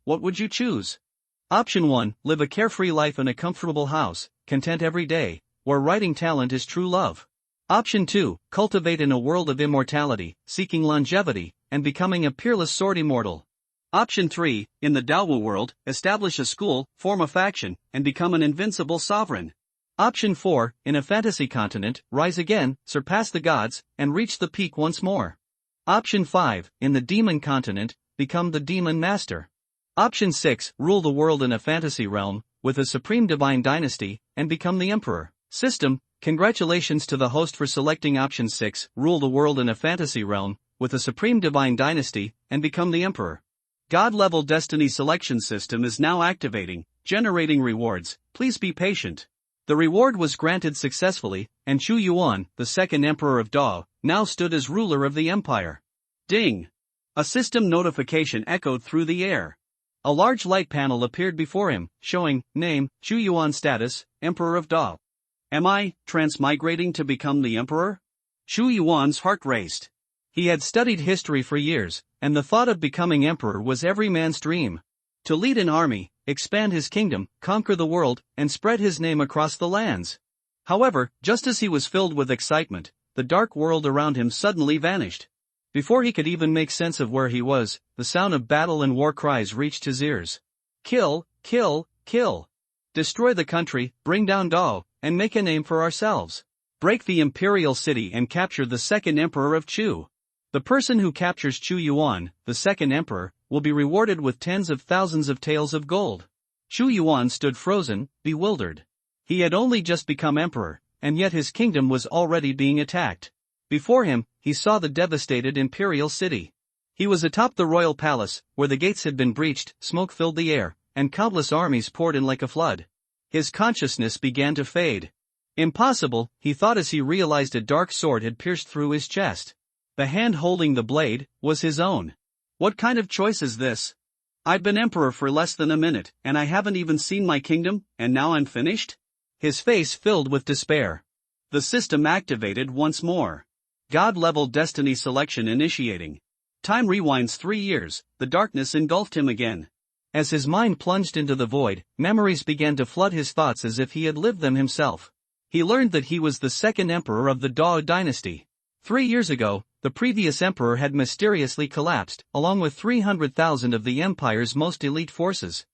what would you choose? Option 1, live a carefree life in a comfortable house, content every day, where writing talent is true love. Option 2, cultivate in a world of immortality, seeking longevity, and becoming a peerless sword immortal. Option 3, in the Daowu world, establish a school, form a faction, and become an invincible sovereign. Option 4, in a fantasy continent, rise again, surpass the gods, and reach the peak once more. Option 5, in the demon continent, become the demon master. Option 6, rule the world in a fantasy realm, with a supreme divine dynasty, and become the emperor. System, congratulations to the host for selecting option 6, rule the world in a fantasy realm, with a supreme divine dynasty, and become the emperor. God-level destiny selection system is now activating, generating rewards. Please be patient. The reward was granted successfully, and Chu Yuan, the second emperor of Dao, now stood as ruler of the empire. Ding! A system notification echoed through the air. A large light panel appeared before him, showing, name, Chu Yuan status, Emperor of Dao. Am I transmigrating to become the emperor? Chu Yuan's heart raced. He had studied history for years, and the thought of becoming emperor was every man's dream. To lead an army, expand his kingdom, conquer the world, and spread his name across the lands. However, just as he was filled with excitement, the dark world around him suddenly vanished. Before he could even make sense of where he was, the sound of battle and war cries reached his ears. Kill, kill, kill. Destroy the country, bring down Dao, and make a name for ourselves. Break the imperial city and capture the second emperor of Chu. The person who captures Chu Yuan, the second emperor, will be rewarded with tens of thousands of taels of gold. Chu Yuan stood frozen, bewildered. He had only just become emperor, and yet his kingdom was already being attacked. Before him, he saw the devastated imperial city. He was atop the royal palace, where the gates had been breached, smoke filled the air, and countless armies poured in like a flood. His consciousness began to fade. Impossible, he thought as he realized a dark sword had pierced through his chest. The hand holding the blade was his own. What kind of choice is this? I've been emperor for less than a minute, and I haven't even seen my kingdom, and now I'm finished? His face filled with despair. The system activated once more. God-level destiny selection initiating. Time rewinds 3 years, the darkness engulfed him again. As his mind plunged into the void, memories began to flood his thoughts as if he had lived them himself. He learned that he was the second emperor of the Dao dynasty. 3 years ago, the previous emperor had mysteriously collapsed, along with 300,000 of the empire's most elite forces.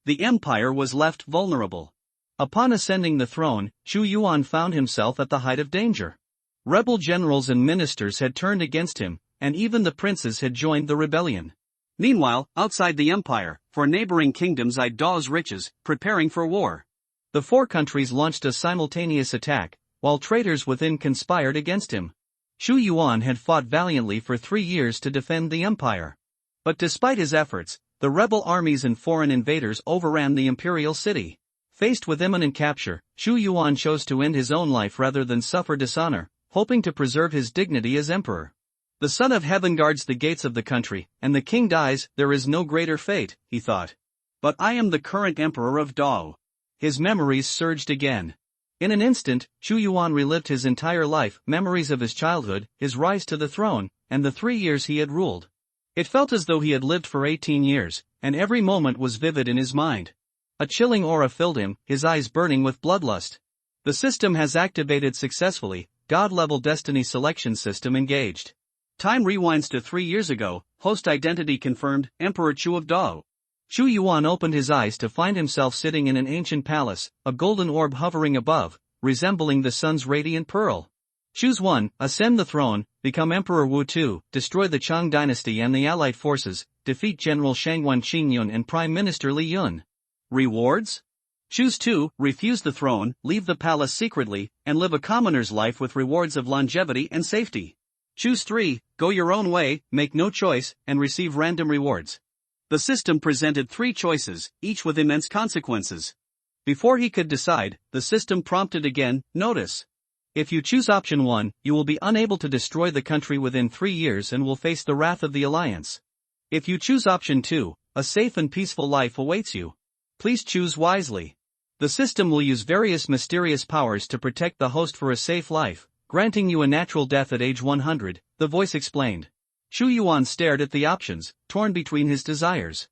The empire was left vulnerable. Upon ascending the throne, Chu Yuan found himself at the height of danger. Rebel generals and ministers had turned against him, and even the princes had joined the rebellion. Meanwhile, outside the empire, for neighboring kingdoms eyed Dao's riches, preparing for war. The 4 countries launched a simultaneous attack, while traitors within conspired against him. Chu Yuan had fought valiantly for 3 years to defend the empire. But despite his efforts, the rebel armies and foreign invaders overran the imperial city. Faced with imminent capture, Chu Yuan chose to end his own life rather than suffer dishonor, hoping to preserve his dignity as emperor. The Son of Heaven guards the gates of the country, and the king dies, there is no greater fate, he thought. But I am the current emperor of Dao. His memories surged again. In an instant, Chu Yuan relived his entire life, memories of his childhood, his rise to the throne, and the 3 years he had ruled. It felt as though he had lived for 18 years, and every moment was vivid in his mind. A chilling aura filled him, his eyes burning with bloodlust. The system has activated successfully, God-level destiny selection system engaged. Time rewinds to 3 years ago, host identity confirmed, Emperor Chu of Dao. Chu Yuan opened his eyes to find himself sitting in an ancient palace, a golden orb hovering above, resembling the sun's radiant pearl. Choose 1, ascend the throne, become Emperor Wu 2, destroy the Chang dynasty and the allied forces, defeat General Shangwan Qingyun and Prime Minister Li Yun. Rewards? Choose 2, refuse the throne, leave the palace secretly, and live a commoner's life with rewards of longevity and safety. Choose 3, go your own way, make no choice, and receive random rewards. The system presented 3 choices, each with immense consequences. Before he could decide, the system prompted again, notice. If you choose option 1, you will be unable to destroy the country within 3 years and will face the wrath of the alliance. If you choose option 2, a safe and peaceful life awaits you. Please choose wisely. The system will use various mysterious powers to protect the host for a safe life, granting you a natural death at age 100, the voice explained. Chu Yuan stared at the options, torn between his desires.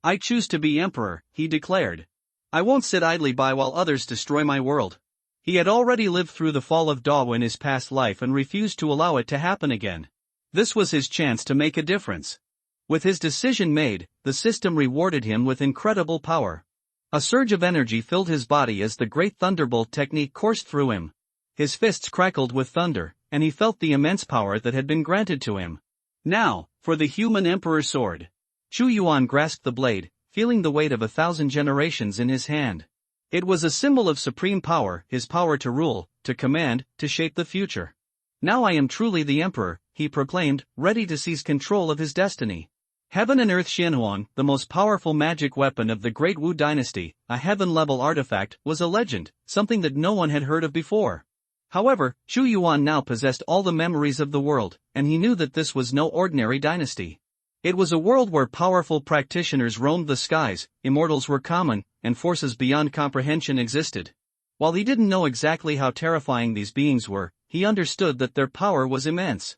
I choose to be emperor, he declared. I won't sit idly by while others destroy my world. He had already lived through the fall of Dao in his past life and refused to allow it to happen again. This was his chance to make a difference. With his decision made, the system rewarded him with incredible power. A surge of energy filled his body as the great thunderbolt technique coursed through him. His fists crackled with thunder, and he felt the immense power that had been granted to him. Now, for the human emperor sword. Chu Yuan grasped the blade, feeling the weight of 1,000 generations in his hand. It was a symbol of supreme power, his power to rule, to command, to shape the future. Now I am truly the emperor, he proclaimed, ready to seize control of his destiny. Heaven and Earth Xianhuang, the most powerful magic weapon of the Great Wu dynasty, a heaven-level artifact, was a legend, something that no one had heard of before. However, Chu Yuan now possessed all the memories of the world, and he knew that this was no ordinary dynasty. It was a world where powerful practitioners roamed the skies, immortals were common, and forces beyond comprehension existed. While he didn't know exactly how terrifying these beings were, he understood that their power was immense.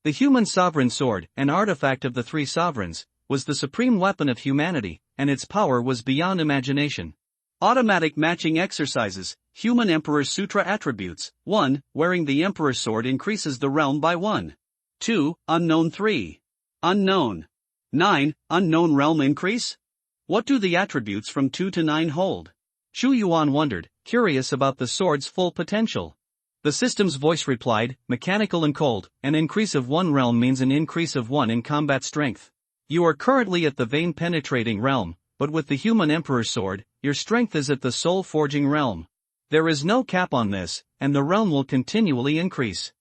The human sovereign sword, an artifact of the three sovereigns, was the supreme weapon of humanity, and its power was beyond imagination. Automatic matching exercises. Human Emperor Sutra Attributes. 1. Wearing the Emperor's sword increases the realm by 1. 2. Unknown 3. Unknown. 9. Unknown realm increase? What do the attributes from 2 to 9 hold? Chu Yuan wondered, curious about the sword's full potential. The system's voice replied, mechanical and cold, an increase of 1 realm means an increase of 1 in combat strength. You are currently at the vein-penetrating realm, but with the human Emperor's sword, your strength is at the soul-forging realm. There is no cap on this, and the realm will continually increase.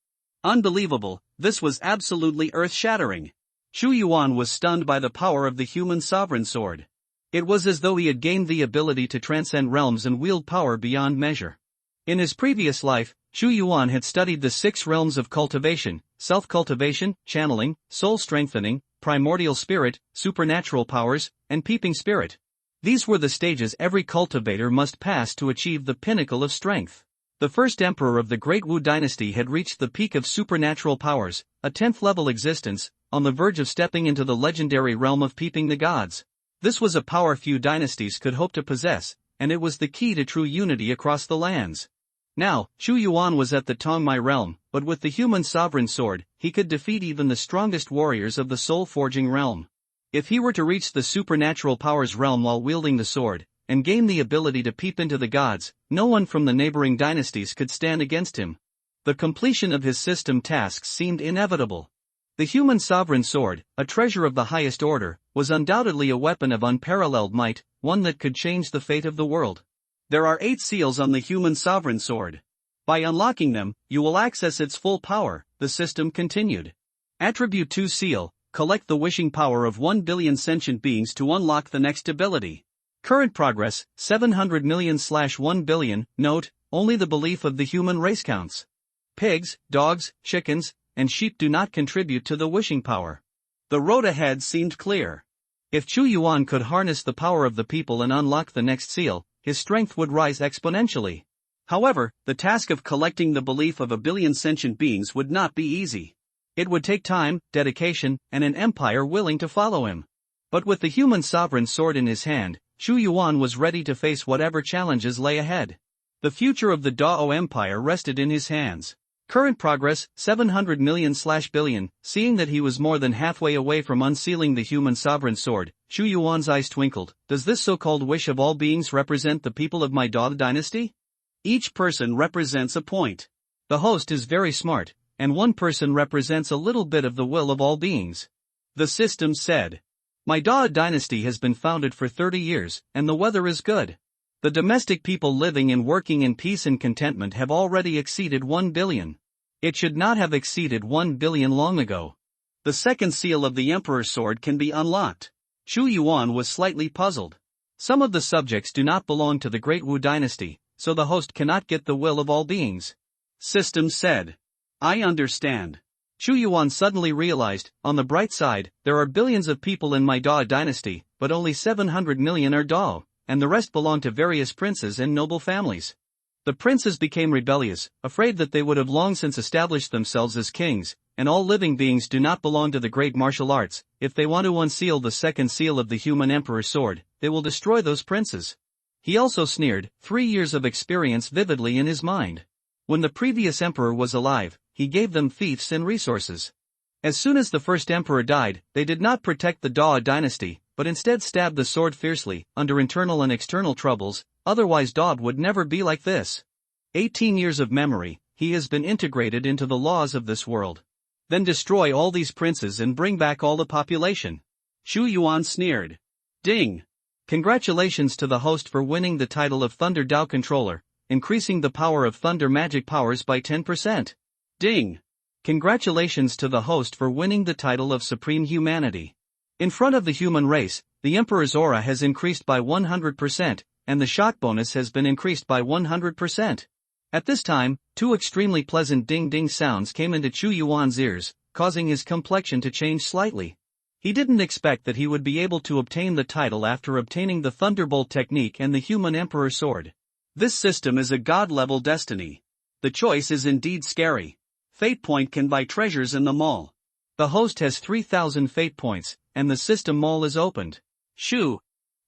Unbelievable, this was absolutely earth-shattering. Chu Yuan was stunned by the power of the human sovereign sword. It was as though he had gained the ability to transcend realms and wield power beyond measure. In his previous life, Chu Yuan had studied the 6 realms of cultivation: self-cultivation, channeling, soul-strengthening, primordial spirit, supernatural powers, and peeping spirit. These were the stages every cultivator must pass to achieve the pinnacle of strength. The first emperor of the Great Wu dynasty had reached the peak of supernatural powers, a 10th-level existence, on the verge of stepping into the legendary realm of peeping the gods. This was a power few dynasties could hope to possess, and it was the key to true unity across the lands. Now, Chu Yuan was at the Tongmai realm, but with the human sovereign sword, he could defeat even the strongest warriors of the soul-forging realm. If he were to reach the supernatural powers realm while wielding the sword, and gain the ability to peep into the gods, no one from the neighboring dynasties could stand against him. The completion of his system tasks seemed inevitable. The human sovereign sword, a treasure of the highest order, was undoubtedly a weapon of unparalleled might, one that could change the fate of the world. There are 8 seals on the human sovereign sword. By unlocking them, you will access its full power, the system continued. Attribute 2 Seal. Collect the wishing power of 1 billion sentient beings to unlock the next ability. Current progress, 700 million/1 billion. Note, only the belief of the human race counts. Pigs, dogs, chickens, and sheep do not contribute to the wishing power. The road ahead seemed clear. If Chu Yuan could harness the power of the people and unlock the next seal, his strength would rise exponentially. However, the task of collecting the belief of 1 billion sentient beings would not be easy. It would take time, dedication, and an empire willing to follow him. But with the human sovereign sword in his hand, Chu Yuan was ready to face whatever challenges lay ahead. The future of the Dao Empire rested in his hands. Current progress, 700 million/billion. Seeing that he was more than halfway away from unsealing the human sovereign sword, Chu Yuan's eyes twinkled. Does this so-called wish of all beings represent the people of my Dao dynasty? Each person represents a point. The host is very smart, and one person represents a little bit of the will of all beings. The system said. My Dao dynasty has been founded for 30 years, and the weather is good. The domestic people living and working in peace and contentment have already exceeded 1 billion. It should not have exceeded 1 billion long ago. The second seal of the Emperor's sword can be unlocked. Chu Yuan was slightly puzzled. Some of the subjects do not belong to the Great Wu dynasty, so the host cannot get the will of all beings. System said. I understand. Chu Yuan suddenly realized, on the bright side, there are billions of people in my Dao dynasty, but only 700 million are Dao, and the rest belong to various princes and noble families. The princes became rebellious, afraid that they would have long since established themselves as kings, and all living beings do not belong to the great martial arts. If they want to unseal the second seal of the human emperor's sword, they will destroy those princes. He also sneered, 3 years of experience vividly in his mind. When the previous emperor was alive, he gave them fiefs and resources. As soon as the first emperor died, they did not protect the Dao dynasty, but instead stabbed the sword fiercely, under internal and external troubles, otherwise Dao would never be like this. 18 years of memory, he has been integrated into the laws of this world. Then destroy all these princes and bring back all the population. Xu Yuan sneered. Ding! Congratulations to the host for winning the title of Thunder Dao Controller, increasing the power of thunder magic powers by 10%. Ding! Congratulations to the host for winning the title of Supreme Humanity. In front of the human race, the Emperor's aura has increased by 100%, and the shock bonus has been increased by 100%. At this time, 2 extremely pleasant ding-ding sounds came into Xu Yuan's ears, causing his complexion to change slightly. He didn't expect that he would be able to obtain the title after obtaining the Thunderbolt technique and the human Emperor sword. This system is a god-level destiny. The choice is indeed scary. Fate Point can buy treasures in the mall. The host has 3,000 Fate Points, and the system mall is opened. Shu.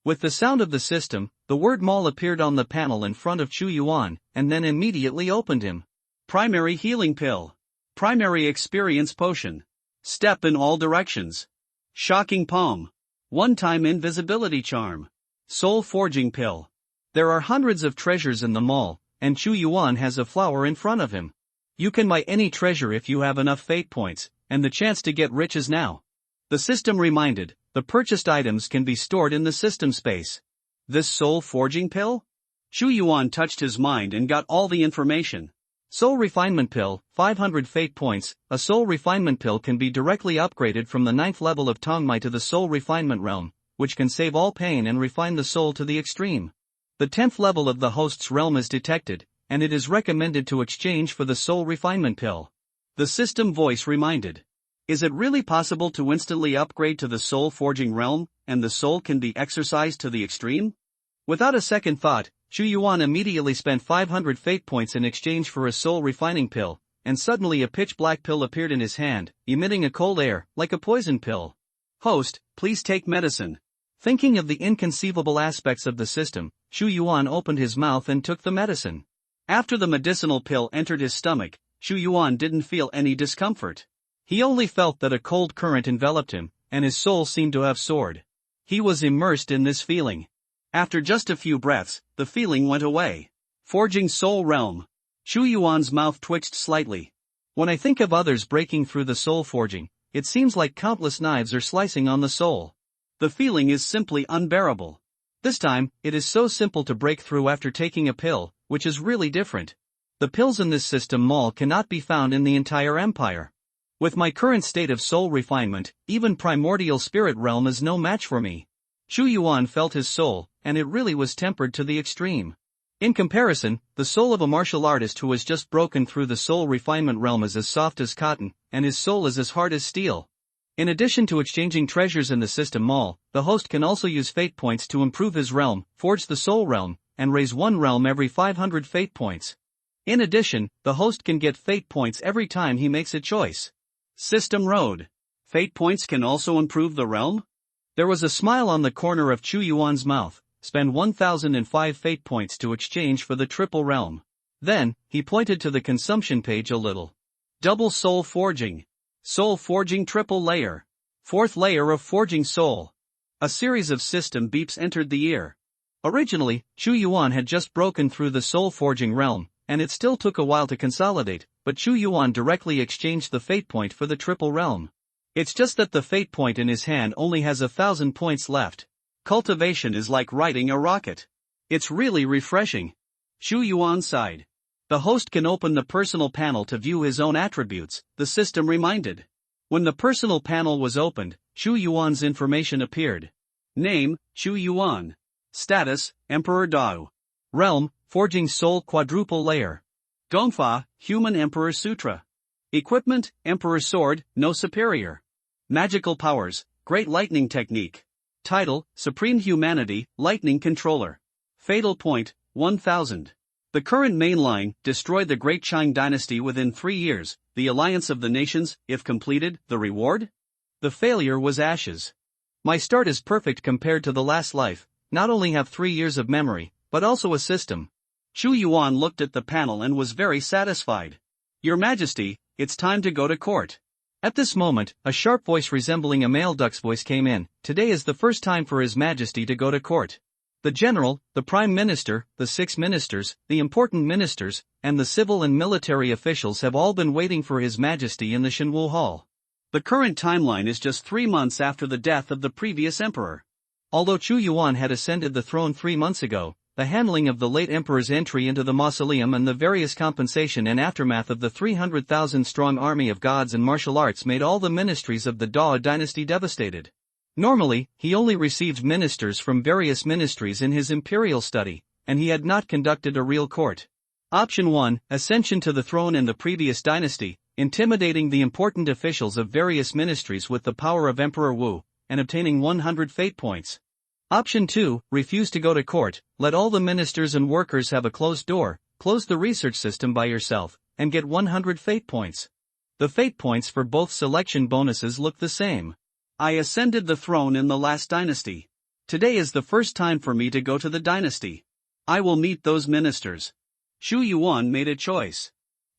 With the sound of the system, the word mall appeared on the panel in front of Xu Yuan, and then immediately opened him. Primary Healing Pill. Primary Experience Potion. Step in all directions. Shocking Palm. One-time Invisibility Charm. Soul Forging Pill. There are hundreds of treasures in the mall, and Xu Yuan has a flower in front of him. You can buy any treasure if you have enough Fate Points, and the chance to get rich is now. The system reminded, the purchased items can be stored in the system space. This soul forging pill? Xu Yuan touched his mind and got all the information. Soul Refinement Pill, 500 Fate Points. A Soul Refinement Pill can be directly upgraded from the 9th level of Tongmai to the Soul Refinement Realm, which can save all pain and refine the soul to the extreme. The 10th level of the host's realm is detected, and it is recommended to exchange for the Soul Refinement Pill. The system voice reminded. Is it really possible to instantly upgrade to the Soul Forging Realm, and the soul can be exercised to the extreme? Without a second thought, Xu Yuan immediately spent 500 Fate Points in exchange for a Soul Refining Pill, and suddenly a pitch-black pill appeared in his hand, emitting a cold air, like a poison pill. Host, please take medicine. Thinking of the inconceivable aspects of the system, Xu Yuan opened his mouth and took the medicine. After the medicinal pill entered his stomach, Xu Yuan didn't feel any discomfort. He only felt that a cold current enveloped him, and his soul seemed to have soared. He was immersed in this feeling. After just a few breaths, the feeling went away. Forging Soul Realm. Xu Yuan's mouth twitched slightly. When I think of others breaking through the soul forging, it seems like countless knives are slicing on the soul. The feeling is simply unbearable. This time, it is so simple to break through after taking a pill, which is really different. The pills in this system mall cannot be found in the entire empire. With my current state of soul refinement, even primordial spirit realm is no match for me. Xu Yuan felt his soul, and it really was tempered to the extreme. In comparison, the soul of a martial artist who has just broken through the soul refinement realm is as soft as cotton, and his soul is as hard as steel. In addition to exchanging treasures in the system mall, the host can also use Fate Points to improve his realm, forge the soul realm, and raise one realm every 500 Fate Points. In addition, the host can get Fate Points every time he makes a choice. System Road. Fate Points can also improve the realm? There was a smile on the corner of Xu Yuan's mouth. Spend 1,005 Fate Points to exchange for the triple realm. Then, he pointed to the consumption page a little. Double Soul Forging. Soul Forging Triple Layer. 4th Layer of Forging Soul. A series of system beeps entered the ear. Originally, Xu Yuan had just broken through the Soul Forging realm, and it still took a while to consolidate, but Xu Yuan directly exchanged the Fate Point for the triple realm. It's just that the Fate Point in his hand only has 1,000 points left. Cultivation is like riding a rocket. It's really refreshing. Xu Yuan sighed. The host can open the personal panel to view his own attributes, the system reminded. When the personal panel was opened, Xu Yuan's information appeared. Name, Xu Yuan. Status, Emperor Dao. Realm, Forging Soul Quadruple Layer. Gongfa, Human Emperor Sutra. Equipment, Emperor Sword, No Superior. Magical Powers, Great Lightning Technique. Title, Supreme Humanity, Lightning Controller. Fatal Point, 1000. The current main line, destroyed the Great Qing dynasty within 3 years. the alliance of the nations, if completed, the reward? The failure was ashes. My start is perfect compared to the last life, not only have 3 years of memory, but also a system. Chu Yuan looked at the panel and was very satisfied. Your Majesty, it's time to go to court. At this moment, a sharp voice resembling a male duck's voice came in. Today is the first time for His Majesty to go to court. The general, the prime minister, the 6 ministers, the important ministers, and the civil and military officials have all been waiting for His Majesty in the Shenwu Hall. The current timeline is just 3 months after the death of the previous emperor. Although Chu Yuan had ascended the throne 3 months ago, the handling of the late emperor's entry into the mausoleum and the various compensation and aftermath of the 300,000-strong army of gods and martial arts made all the ministries of the Dao dynasty devastated. Normally, he only received ministers from various ministries in his imperial study, and he had not conducted a real court. Option 1, Ascension to the throne in the previous dynasty, intimidating the important officials of various ministries with the power of Emperor Wu, and obtaining 100 fate points. Option 2, refuse to go to court, let all the ministers and workers have a closed door, close the research system by yourself, and get 100 fate points. The fate points for both selection bonuses look the same. I ascended the throne in the last dynasty. Today is the first time for me to go to the dynasty. I will meet those ministers. Chu Yuan made a choice.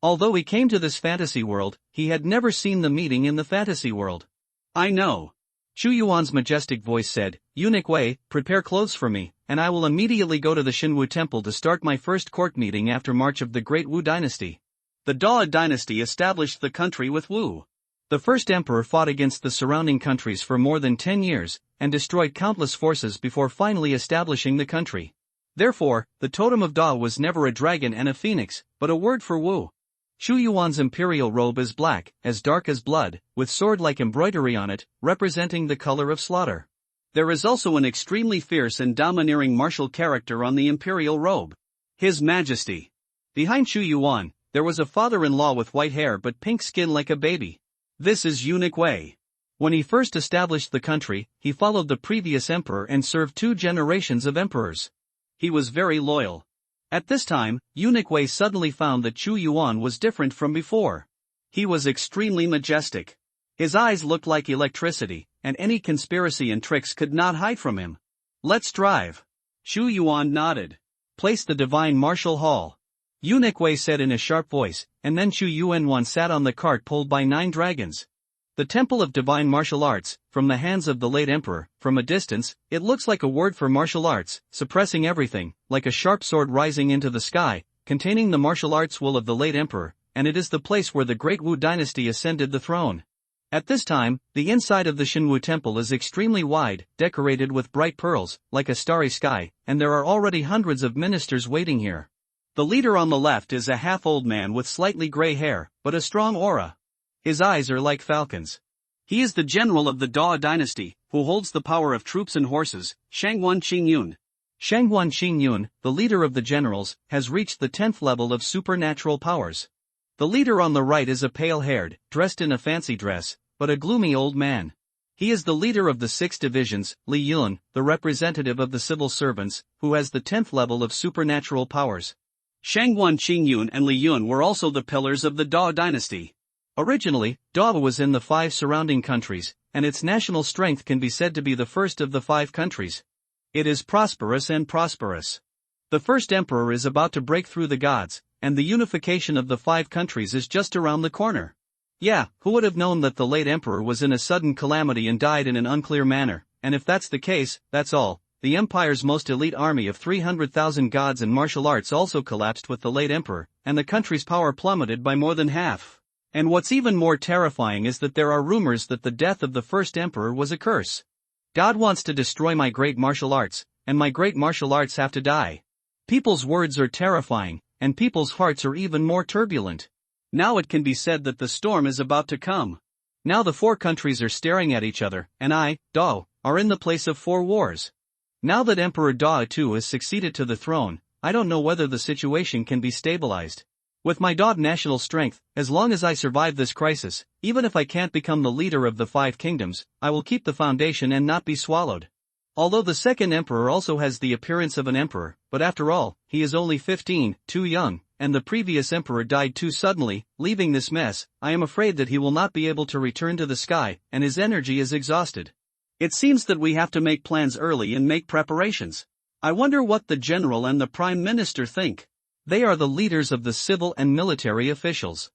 Although he came to this fantasy world, he had never seen the meeting in the fantasy world. I know. Chu Yuan's majestic voice said, Eunuch Wei, prepare clothes for me, and I will immediately go to the Shenwu Temple to start my first court meeting after March of the Great Wu Dynasty. The Dao Dynasty established the country with Wu. The first emperor fought against the surrounding countries for more than 10 years, and destroyed countless forces before finally establishing the country. Therefore, the totem of Dao was never a dragon and a phoenix, but a word for Wu. Chu Yuan's imperial robe is black, as dark as blood, with sword-like embroidery on it, representing the color of slaughter. There is also an extremely fierce and domineering martial character on the imperial robe. His Majesty. Behind Chu Yuan, there was a father-in-law with white hair but pink skin like a baby. This is Eunuch Wei. When he first established the country, he followed the previous emperor and served 2 generations of emperors. He was very loyal. At this time, Eunuch Wei suddenly found that Chu Yuan was different from before. He was extremely majestic. His eyes looked like electricity, and any conspiracy and tricks could not hide from him. Let's drive. Chu Yuan nodded. Place the divine martial hall. Eunuch Wei said in a sharp voice, and then Chu Yuan sat on the cart pulled by 9 dragons. The Temple of Divine Martial Arts, from the hands of the late emperor, from a distance, it looks like a word for martial arts, suppressing everything, like a sharp sword rising into the sky, containing the martial arts will of the late emperor, and it is the place where the Great Wu Dynasty ascended the throne. At this time, the inside of the Shenwu Temple is extremely wide, decorated with bright pearls, like a starry sky, and there are already hundreds of ministers waiting here. The leader on the left is a half-old man with slightly gray hair, but a strong aura. His eyes are like falcons. He is the general of the Dao dynasty, who holds the power of troops and horses, Shanghuan Qingyun. Shanghuan Qingyun, the leader of the generals, has reached the 10th level of supernatural powers. The leader on the right is a pale-haired, dressed in a fancy dress, but a gloomy old man. He is the leader of the 6 divisions, Li Yun, the representative of the civil servants, who has the 10th level of supernatural powers. Shanghuan Qingyun and Li Yun were also the pillars of the Dao dynasty. Originally, Dao was in the 5 surrounding countries, and its national strength can be said to be the first of the 5 countries. It is prosperous and prosperous. The first emperor is about to break through the gods, and the unification of the 5 countries is just around the corner. Yeah, who would have known that the late emperor was in a sudden calamity and died in an unclear manner, and if that's the case, that's all. The empire's most elite army of 300,000 gods and martial arts also collapsed with the late emperor, and the country's power plummeted by more than half. And what's even more terrifying is that there are rumors that the death of the first emperor was a curse. God wants to destroy my great martial arts, and my great martial arts have to die. People's words are terrifying, and people's hearts are even more turbulent. Now it can be said that the storm is about to come. Now the 4 countries are staring at each other, and I, Dao, are in the place of 4 wars. Now that Emperor Dao too has succeeded to the throne, I don't know whether the situation can be stabilized. With my Dao national strength, as long as I survive this crisis, even if I can't become the leader of the 5 kingdoms, I will keep the foundation and not be swallowed. Although the second emperor also has the appearance of an emperor, but after all, he is only 15, too young, and the previous emperor died too suddenly, leaving this mess. I am afraid that he will not be able to return to the sky, and his energy is exhausted. It seems that we have to make plans early and make preparations. I wonder what the general and the prime minister think. They are the leaders of the civil and military officials.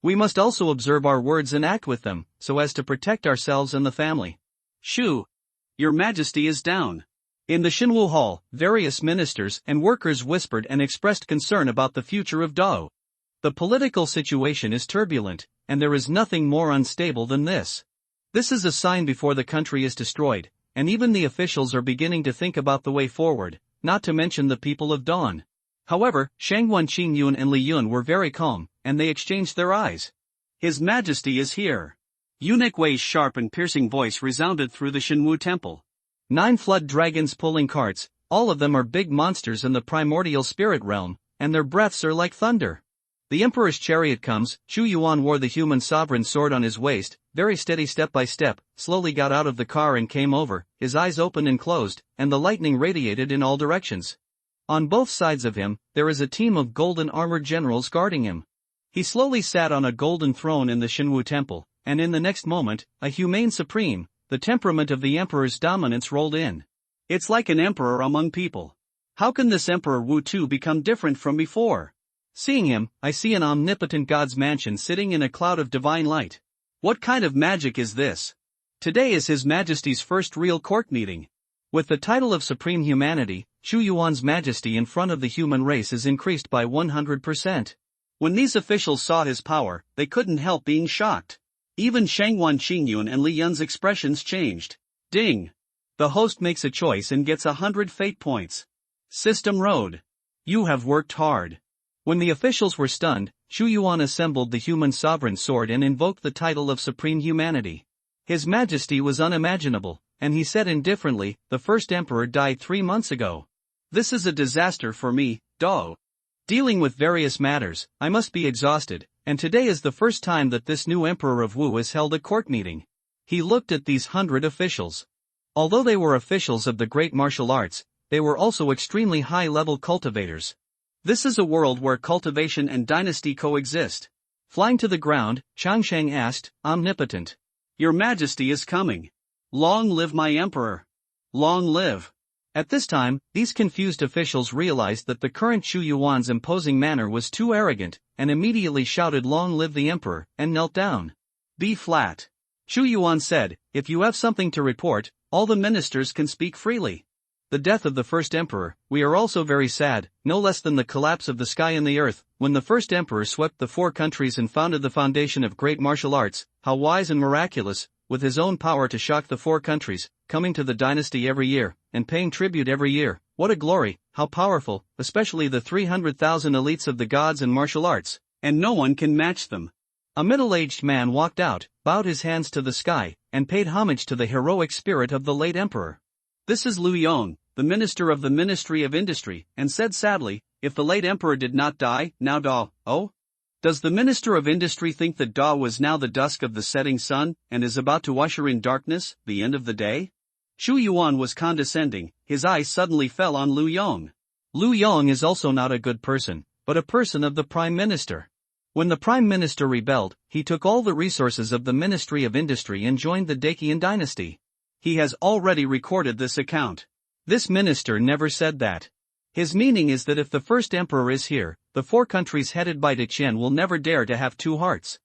We must also observe our words and act with them, so as to protect ourselves and the family. Shu, Your Majesty is down. In the Xinwu Hall, various ministers and workers whispered and expressed concern about the future of Dao. The political situation is turbulent, and there is nothing more unstable than this. This is a sign before the country is destroyed, and even the officials are beginning to think about the way forward, not to mention the people of Dawn. However, Shangguan Qingyun and Li Yun were very calm, and they exchanged their eyes. His Majesty is here. Eunuch Wei's sharp and piercing voice resounded through the Xinwu temple. 9 flood dragons pulling carts, all of them are big monsters in the primordial spirit realm, and their breaths are like thunder. The emperor's chariot comes. Xu Yuan wore the human sovereign sword on his waist, very steady step by step, slowly got out of the car and came over, his eyes opened and closed, and the lightning radiated in all directions. On both sides of him, there is a team of golden armored generals guarding him. He slowly sat on a golden throne in the Xinwu temple, and in the next moment, a humane supreme, the temperament of the emperor's dominance rolled in. It's like an emperor among people. How can this Emperor Wu Tu become different from before? Seeing him, I see an omnipotent god's mansion sitting in a cloud of divine light. What kind of magic is this? Today is His Majesty's first real court meeting. With the title of Supreme Humanity, Xu Yuan's majesty in front of the human race is increased by 100%. When these officials saw his power, they couldn't help being shocked. Even Shangguan Qingyun and Li Yun's expressions changed. Ding! The host makes a choice and gets 100 fate points. System Road. You have worked hard. When the officials were stunned, Xu Yuan assembled the human sovereign sword and invoked the title of Supreme Humanity. His Majesty was unimaginable, and he said indifferently, the first emperor died 3 months ago. This is a disaster for me, Dao. Dealing with various matters, I must be exhausted, and today is the first time that this new emperor of Wu has held a court meeting. He looked at these 100 officials. Although they were officials of the great martial arts, they were also extremely high-level cultivators. This is a world where cultivation and dynasty coexist. Flying to the ground, Changsheng asked, Omnipotent. Your Majesty is coming. Long live my emperor. Long live. At this time, these confused officials realized that the current Xu Yuan's imposing manner was too arrogant, and immediately shouted Long live the emperor, and knelt down. Be flat. Xu Yuan said, If you have something to report, all the ministers can speak freely. The death of the first emperor, we are also very sad, no less than the collapse of the sky and the earth. When the first emperor swept the 4 countries and founded the foundation of great martial arts, how wise and miraculous, with his own power to shock the 4 countries, coming to the dynasty every year, and paying tribute every year. What a glory, how powerful, especially the 300,000 elites of the gods and martial arts, and no one can match them. A middle-aged man walked out, bowed his hands to the sky, and paid homage to the heroic spirit of the late emperor. This is Lu Yong, the minister of the Ministry of Industry, and said sadly, if the late emperor did not die, now Da, oh? Does the Minister of Industry think that Da was now the dusk of the setting sun, and is about to usher in darkness, the end of the day? Xu Yuan was condescending, his eyes suddenly fell on Lu Yong. Lu Yong is also not a good person, but a person of the Prime Minister. When the Prime Minister rebelled, he took all the resources of the Ministry of Industry and joined the Dacian dynasty. He has already recorded this account. This minister never said that. His meaning is that if the first emperor is here, the 4 countries headed by Deqian will never dare to have 2 hearts.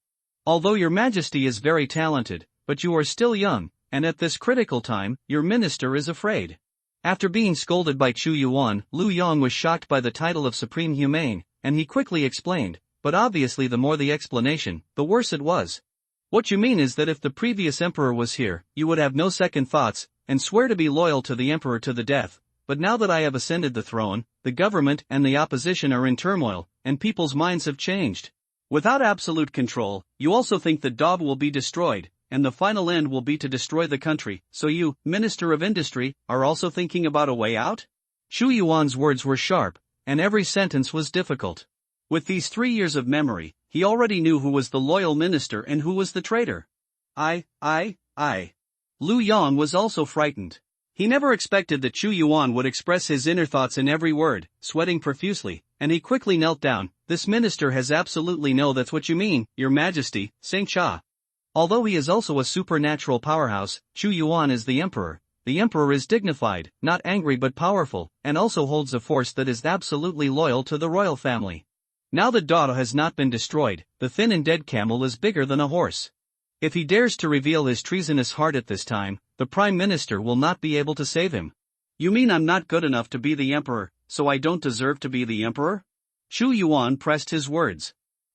Although your Majesty is very talented, but you are still young, and at this critical time, your minister is afraid. After being scolded by Xu Yuan, Lu Yong was shocked by the title of Supreme Humane, and he quickly explained, but obviously the more the explanation, the worse it was. What you mean is that if the previous emperor was here, you would have no second thoughts, and swear to be loyal to the emperor to the death. But now that I have ascended the throne, the government and the opposition are in turmoil, and people's minds have changed. Without absolute control, you also think that Dao will be destroyed, and the final end will be to destroy the country, so you, Minister of Industry, are also thinking about a way out? Xu Yuan's words were sharp, and every sentence was difficult. With these 3 years of memory, he already knew who was the loyal minister and who was the traitor. Lu Yong was also frightened. He never expected that Xu Yuan would express his inner thoughts in every word, sweating profusely, and he quickly knelt down, This minister has absolutely no that's what you mean, your majesty, Saint Cha. Although he is also a supernatural powerhouse, Chu Yuan is the emperor. The emperor is dignified, not angry but powerful, and also holds a force that is absolutely loyal to the royal family. Now that Dada has not been destroyed, the thin and dead camel is bigger than a horse. If he dares to reveal his treasonous heart at this time, the prime minister will not be able to save him. You mean I'm not good enough to be the emperor, so I don't deserve to be the emperor? Chu Yuan pressed his words.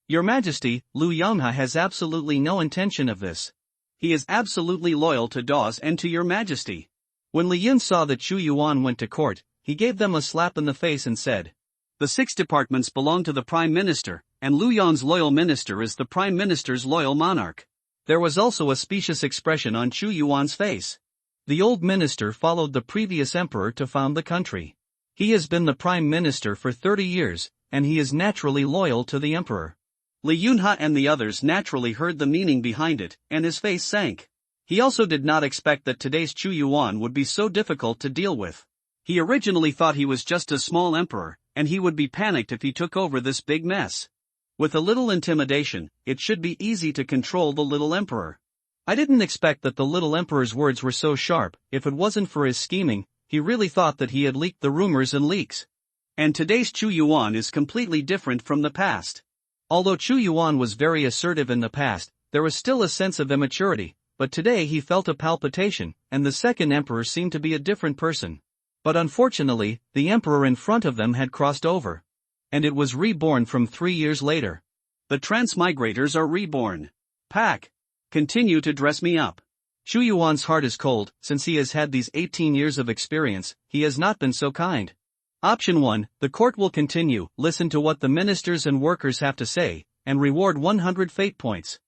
Your Majesty, Liu Yonghe has absolutely no intention of this. He is absolutely loyal to Dawes and to your Majesty. When Li Yun saw that Chu Yuan went to court, he gave them a slap in the face and said, the 6 departments belong to the Prime Minister, and Liu Yan's loyal minister is the Prime Minister's loyal monarch. There was also a specious expression on Chu Yuan's face. The old minister followed the previous emperor to found the country. He has been the Prime Minister for 30 years, and he is naturally loyal to the emperor. Li Yunhe and the others naturally heard the meaning behind it, and his face sank. He also did not expect that today's Chu Yuan would be so difficult to deal with. He originally thought he was just a small emperor, and he would be panicked if he took over this big mess. With a little intimidation, it should be easy to control the little emperor. I didn't expect that the little emperor's words were so sharp. If it wasn't for his scheming, he really thought that he had leaked the rumors and leaks. And today's Chu Yuan is completely different from the past. Although Chu Yuan was very assertive in the past, there was still a sense of immaturity, but today he felt a palpitation, and the second emperor seemed to be a different person. But unfortunately, the emperor in front of them had crossed over. And it was reborn from 3 years later. The transmigrators are reborn. Pack. Continue to dress me up. Chu Yuan's heart is cold. Since he has had these 18 years of experience, he has not been so kind. Option 1, the court will continue, listen to what the ministers and workers have to say, and reward 100 fate points.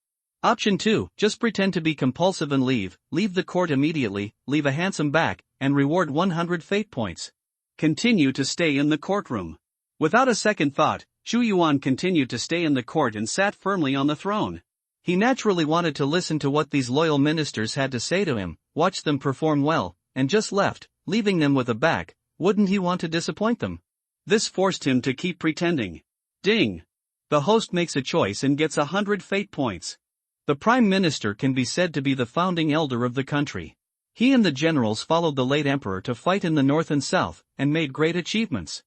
Option 2, just pretend to be compulsive and leave the court immediately, leave a handsome back, and reward 100 fate points. Continue to stay in the courtroom. Without a second thought, Chu Yuan continued to stay in the court and sat firmly on the throne. He naturally wanted to listen to what these loyal ministers had to say to him, watch them perform well, and just left, leaving them with a back. Wouldn't he want to disappoint them? This forced him to keep pretending. Ding! The host makes a choice and gets 100 fate points. The Prime Minister can be said to be the founding elder of the country. He and the generals followed the late emperor to fight in the north and south, and made great achievements.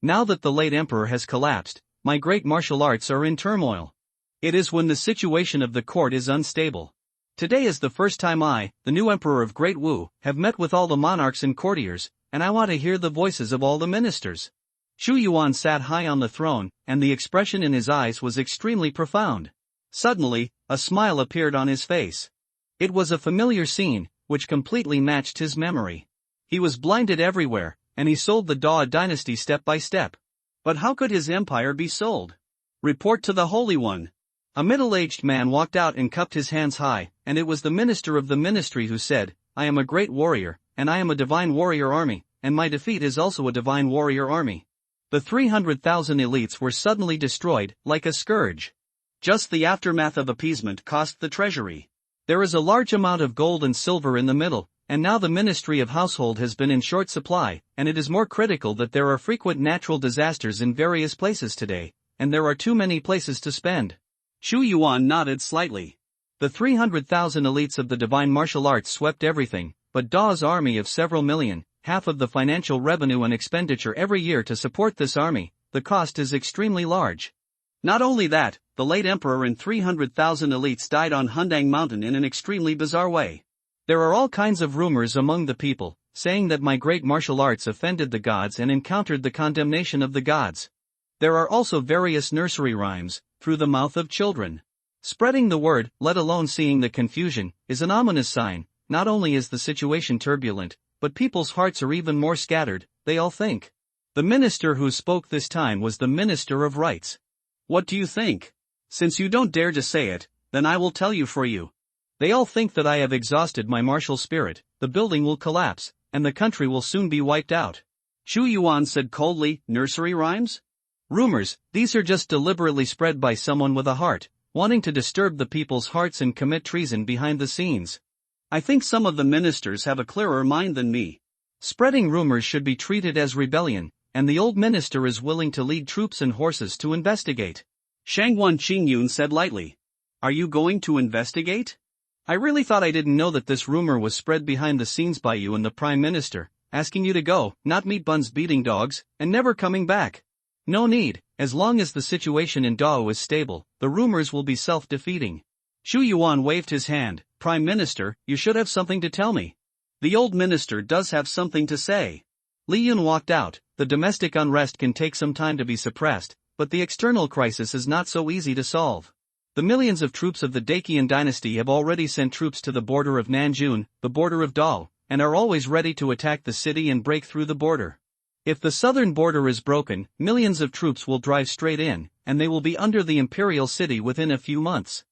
Now that the late emperor has collapsed, my great martial arts are in turmoil. It is when the situation of the court is unstable. Today is the first time I, the new emperor of Great Wu, have met with all the monarchs and courtiers, and I want to hear the voices of all the ministers. Chu Yuan sat high on the throne, and the expression in his eyes was extremely profound. Suddenly, a smile appeared on his face. It was a familiar scene, which completely matched his memory. He was blinded everywhere, and he sold the Dao dynasty step by step. But how could his empire be sold? Report to the Holy One. A middle-aged man walked out and cupped his hands high, and it was the minister of the ministry who said, I am a great warrior, and I am a divine warrior army, and my defeat is also a divine warrior army. The 300,000 elites were suddenly destroyed, like a scourge. Just the aftermath of appeasement cost the treasury. There is a large amount of gold and silver in the middle, and now the Ministry of Household has been in short supply, and it is more critical that there are frequent natural disasters in various places today, and there are too many places to spend. Chu Yuan nodded slightly. The 300,000 elites of the divine martial arts swept everything, but Da's army of several million, half of the financial revenue and expenditure every year to support this army, the cost is extremely large. Not only that, the late emperor and 300,000 elites died on Hundang Mountain in an extremely bizarre way. There are all kinds of rumors among the people, saying that my great martial arts offended the gods and encountered the condemnation of the gods. There are also various nursery rhymes, through the mouth of children. Spreading the word, let alone seeing the confusion, is an ominous sign. Not only is the situation turbulent, but people's hearts are even more scattered, they all think. The minister who spoke this time was the Minister of Rights. What do you think? Since you don't dare to say it, then I will tell you for you. They all think that I have exhausted my martial spirit, the building will collapse, and the country will soon be wiped out. Chu Yuan said coldly, nursery rhymes? Rumors, these are just deliberately spread by someone with a heart, wanting to disturb the people's hearts and commit treason behind the scenes. I think some of the ministers have a clearer mind than me. Spreading rumors should be treated as rebellion, and the old minister is willing to lead troops and horses to investigate. Shangwan Qingyun said lightly. Are you going to investigate? I really thought I didn't know that this rumor was spread behind the scenes by you and the Prime Minister, asking you to go, not meet Bun's beating dogs, and never coming back. No need, as long as the situation in Dao is stable, the rumors will be self-defeating. Xu Yuan waved his hand. Prime Minister, you should have something to tell me. The old minister does have something to say. Li Yun walked out. The domestic unrest can take some time to be suppressed, but the external crisis is not so easy to solve. The millions of troops of the Dacian dynasty have already sent troops to the border of Nanjun, the border of Dao, and are always ready to attack the city and break through the border. If the southern border is broken, millions of troops will drive straight in, and they will be under the imperial city within a few months.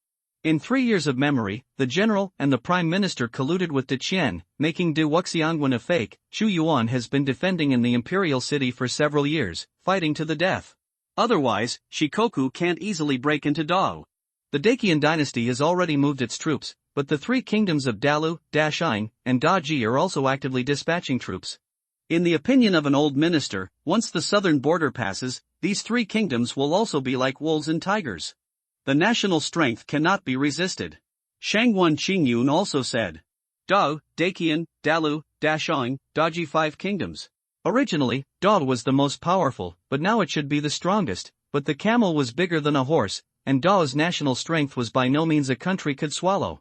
In 3 years of memory, the general and the prime minister colluded with De Qian, making De Wuxiangwen a fake. Xu Yuan has been defending in the imperial city for several years, fighting to the death. Otherwise, Shikoku can't easily break into Dao. The Dacian dynasty has already moved its troops, but the three kingdoms of Dalu, Dashing, and Daji are also actively dispatching troops. In the opinion of an old minister, once the southern border passes, these three kingdoms will also be like wolves and tigers. The national strength cannot be resisted. Shangwan Qingyun also said. Dao, Dacian, Dalu, Dashing, Daji 5 kingdoms. Originally, Dao was the most powerful, but now it should be the strongest, but the camel was bigger than a horse, and Dao's national strength was by no means a country could swallow.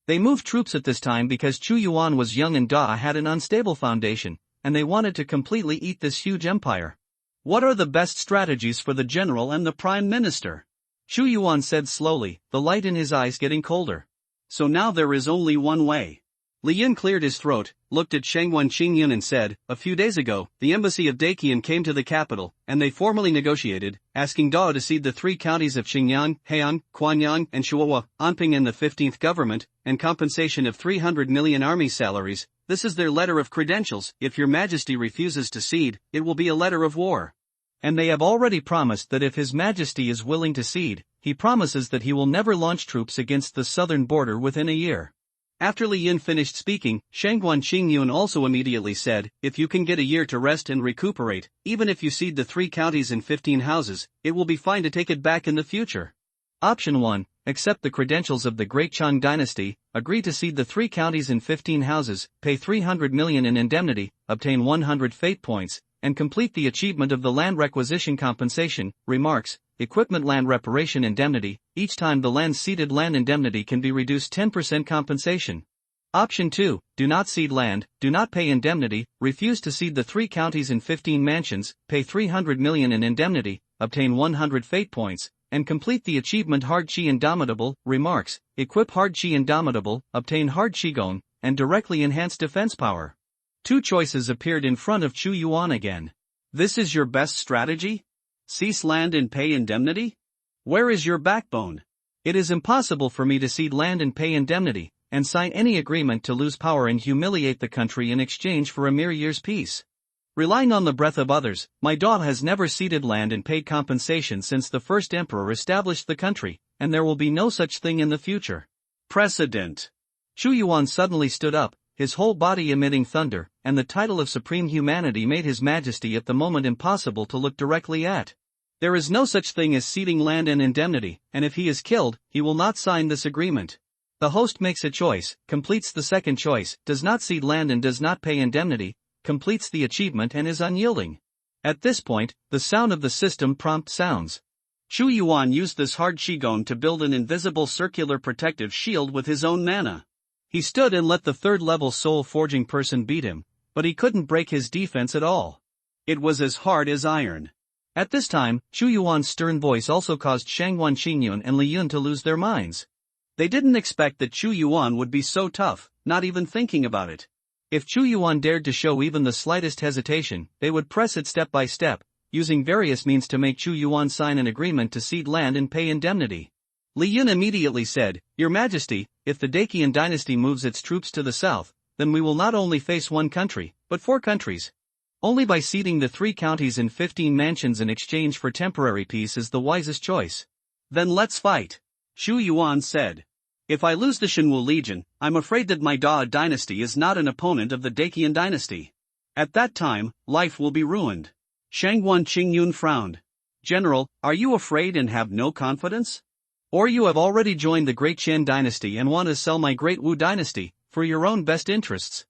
They moved troops at this time because Xu Yuan was young and Da had an unstable foundation, and they wanted to completely eat this huge empire. What are the best strategies for the general and the prime minister? Xu Yuan said slowly, the light in his eyes getting colder. So now there is only one way. Li Yin cleared his throat, looked at Shangwan Qingyun and said, a few days ago, the embassy of Dacian came to the capital, and they formally negotiated, asking Dao to cede the 3 counties of Xinjiang, Heian, Quanyang, and Shuowa, Anping and the 15th government, and compensation of 300 million army salaries. This is their letter of credentials. If your majesty refuses to cede, it will be a letter of war. And they have already promised that if His Majesty is willing to cede, he promises that he will never launch troops against the southern border within a year. After Li Yin finished speaking, Shangwan Qingyun also immediately said, if you can get a year to rest and recuperate, even if you cede the 3 counties and 15 houses, it will be fine to take it back in the future. Option 1. Accept the credentials of the Great Chang dynasty, agree to cede the 3 counties and 15 houses, pay 300 million in indemnity, obtain 100 fate points, and complete the achievement of the land requisition compensation. Remarks, equipment land reparation indemnity, each time the land ceded land indemnity can be reduced 10% compensation. Option 2, do not cede land, do not pay indemnity, refuse to cede the 3 counties and 15 mansions, pay 300 million in indemnity, obtain 100 fate points, and complete the achievement Hard Chi Indomitable. Remarks, equip Hard Chi Indomitable, obtain Hard Qigong, and directly enhance defense power. 2 choices appeared in front of Xu Yuan again. This is your best strategy? Cease land and pay indemnity? Where is your backbone? It is impossible for me to cede land and pay indemnity, and sign any agreement to lose power and humiliate the country in exchange for a mere year's peace. Relying on the breath of others, my daughter has never ceded land and paid compensation since the first emperor established the country, and there will be no such thing in the future. Precedent. Xu Yuan suddenly stood up, his whole body emitting thunder, and the title of supreme humanity made His Majesty at the moment impossible to look directly at. There is no such thing as ceding land and indemnity, and if he is killed, he will not sign this agreement. The host makes a choice, completes the second choice, does not cede land and does not pay indemnity, completes the achievement and is unyielding. At this point, the sound of the system prompt sounds. Xu Yuan used this hard qigong to build an invisible circular protective shield with his own mana. He stood and let the 3rd-level soul-forging person beat him, but he couldn't break his defense at all. It was as hard as iron. At this time, Xu Yuan's stern voice also caused Shangwan Qingyun and Li Yun to lose their minds. They didn't expect that Xu Yuan would be so tough, not even thinking about it. If Xu Yuan dared to show even the slightest hesitation, they would press it step by step, using various means to make Xu Yuan sign an agreement to cede land and pay indemnity. Li Yun immediately said, Your Majesty, if the Dacian dynasty moves its troops to the south, then we will not only face 1 country, but 4 countries. Only by ceding the 3 counties and 15 mansions in exchange for temporary peace is the wisest choice. Then let's fight. Xu Yuan said. If I lose the Shenwu Legion, I'm afraid that my Da dynasty is not an opponent of the Dacian dynasty. At that time, life will be ruined. Shangguan Qingyun frowned. General, are you afraid and have no confidence? Or you have already joined the Great Qian dynasty and want to sell my Great Wu dynasty, for your own best interests?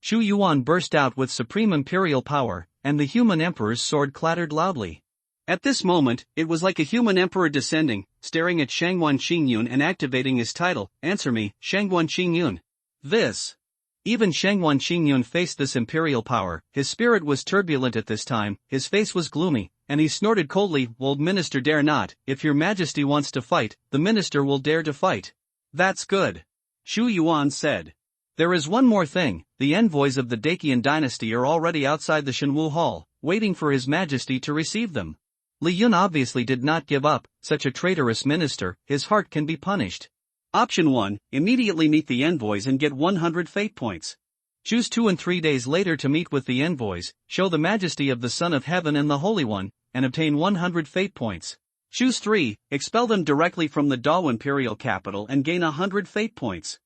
Zhu Yuan burst out with supreme imperial power, and the human emperor's sword clattered loudly. At this moment, it was like a human emperor descending, staring at Shangguan Qingyun and activating his title. Answer me, Shangguan Qingyun. This. Even Shangguan Qingyun faced this imperial power. His spirit was turbulent at this time, his face was gloomy, and he snorted coldly, "Would minister dare not? If your majesty wants to fight, the minister will dare to fight." That's good. Zhu Yuan said. There is one more thing, the envoys of the Dacian dynasty are already outside the Shenwu Hall, waiting for his majesty to receive them. Li Yun obviously did not give up, such a traitorous minister, his heart can be punished. Option 1, immediately meet the envoys and get 100 fate points. Choose 2 and 3 days later to meet with the envoys, show the majesty of the Son of Heaven and the Holy One, and obtain 100 fate points. Choose 3, expel them directly from the Dao imperial capital and gain 100 fate points.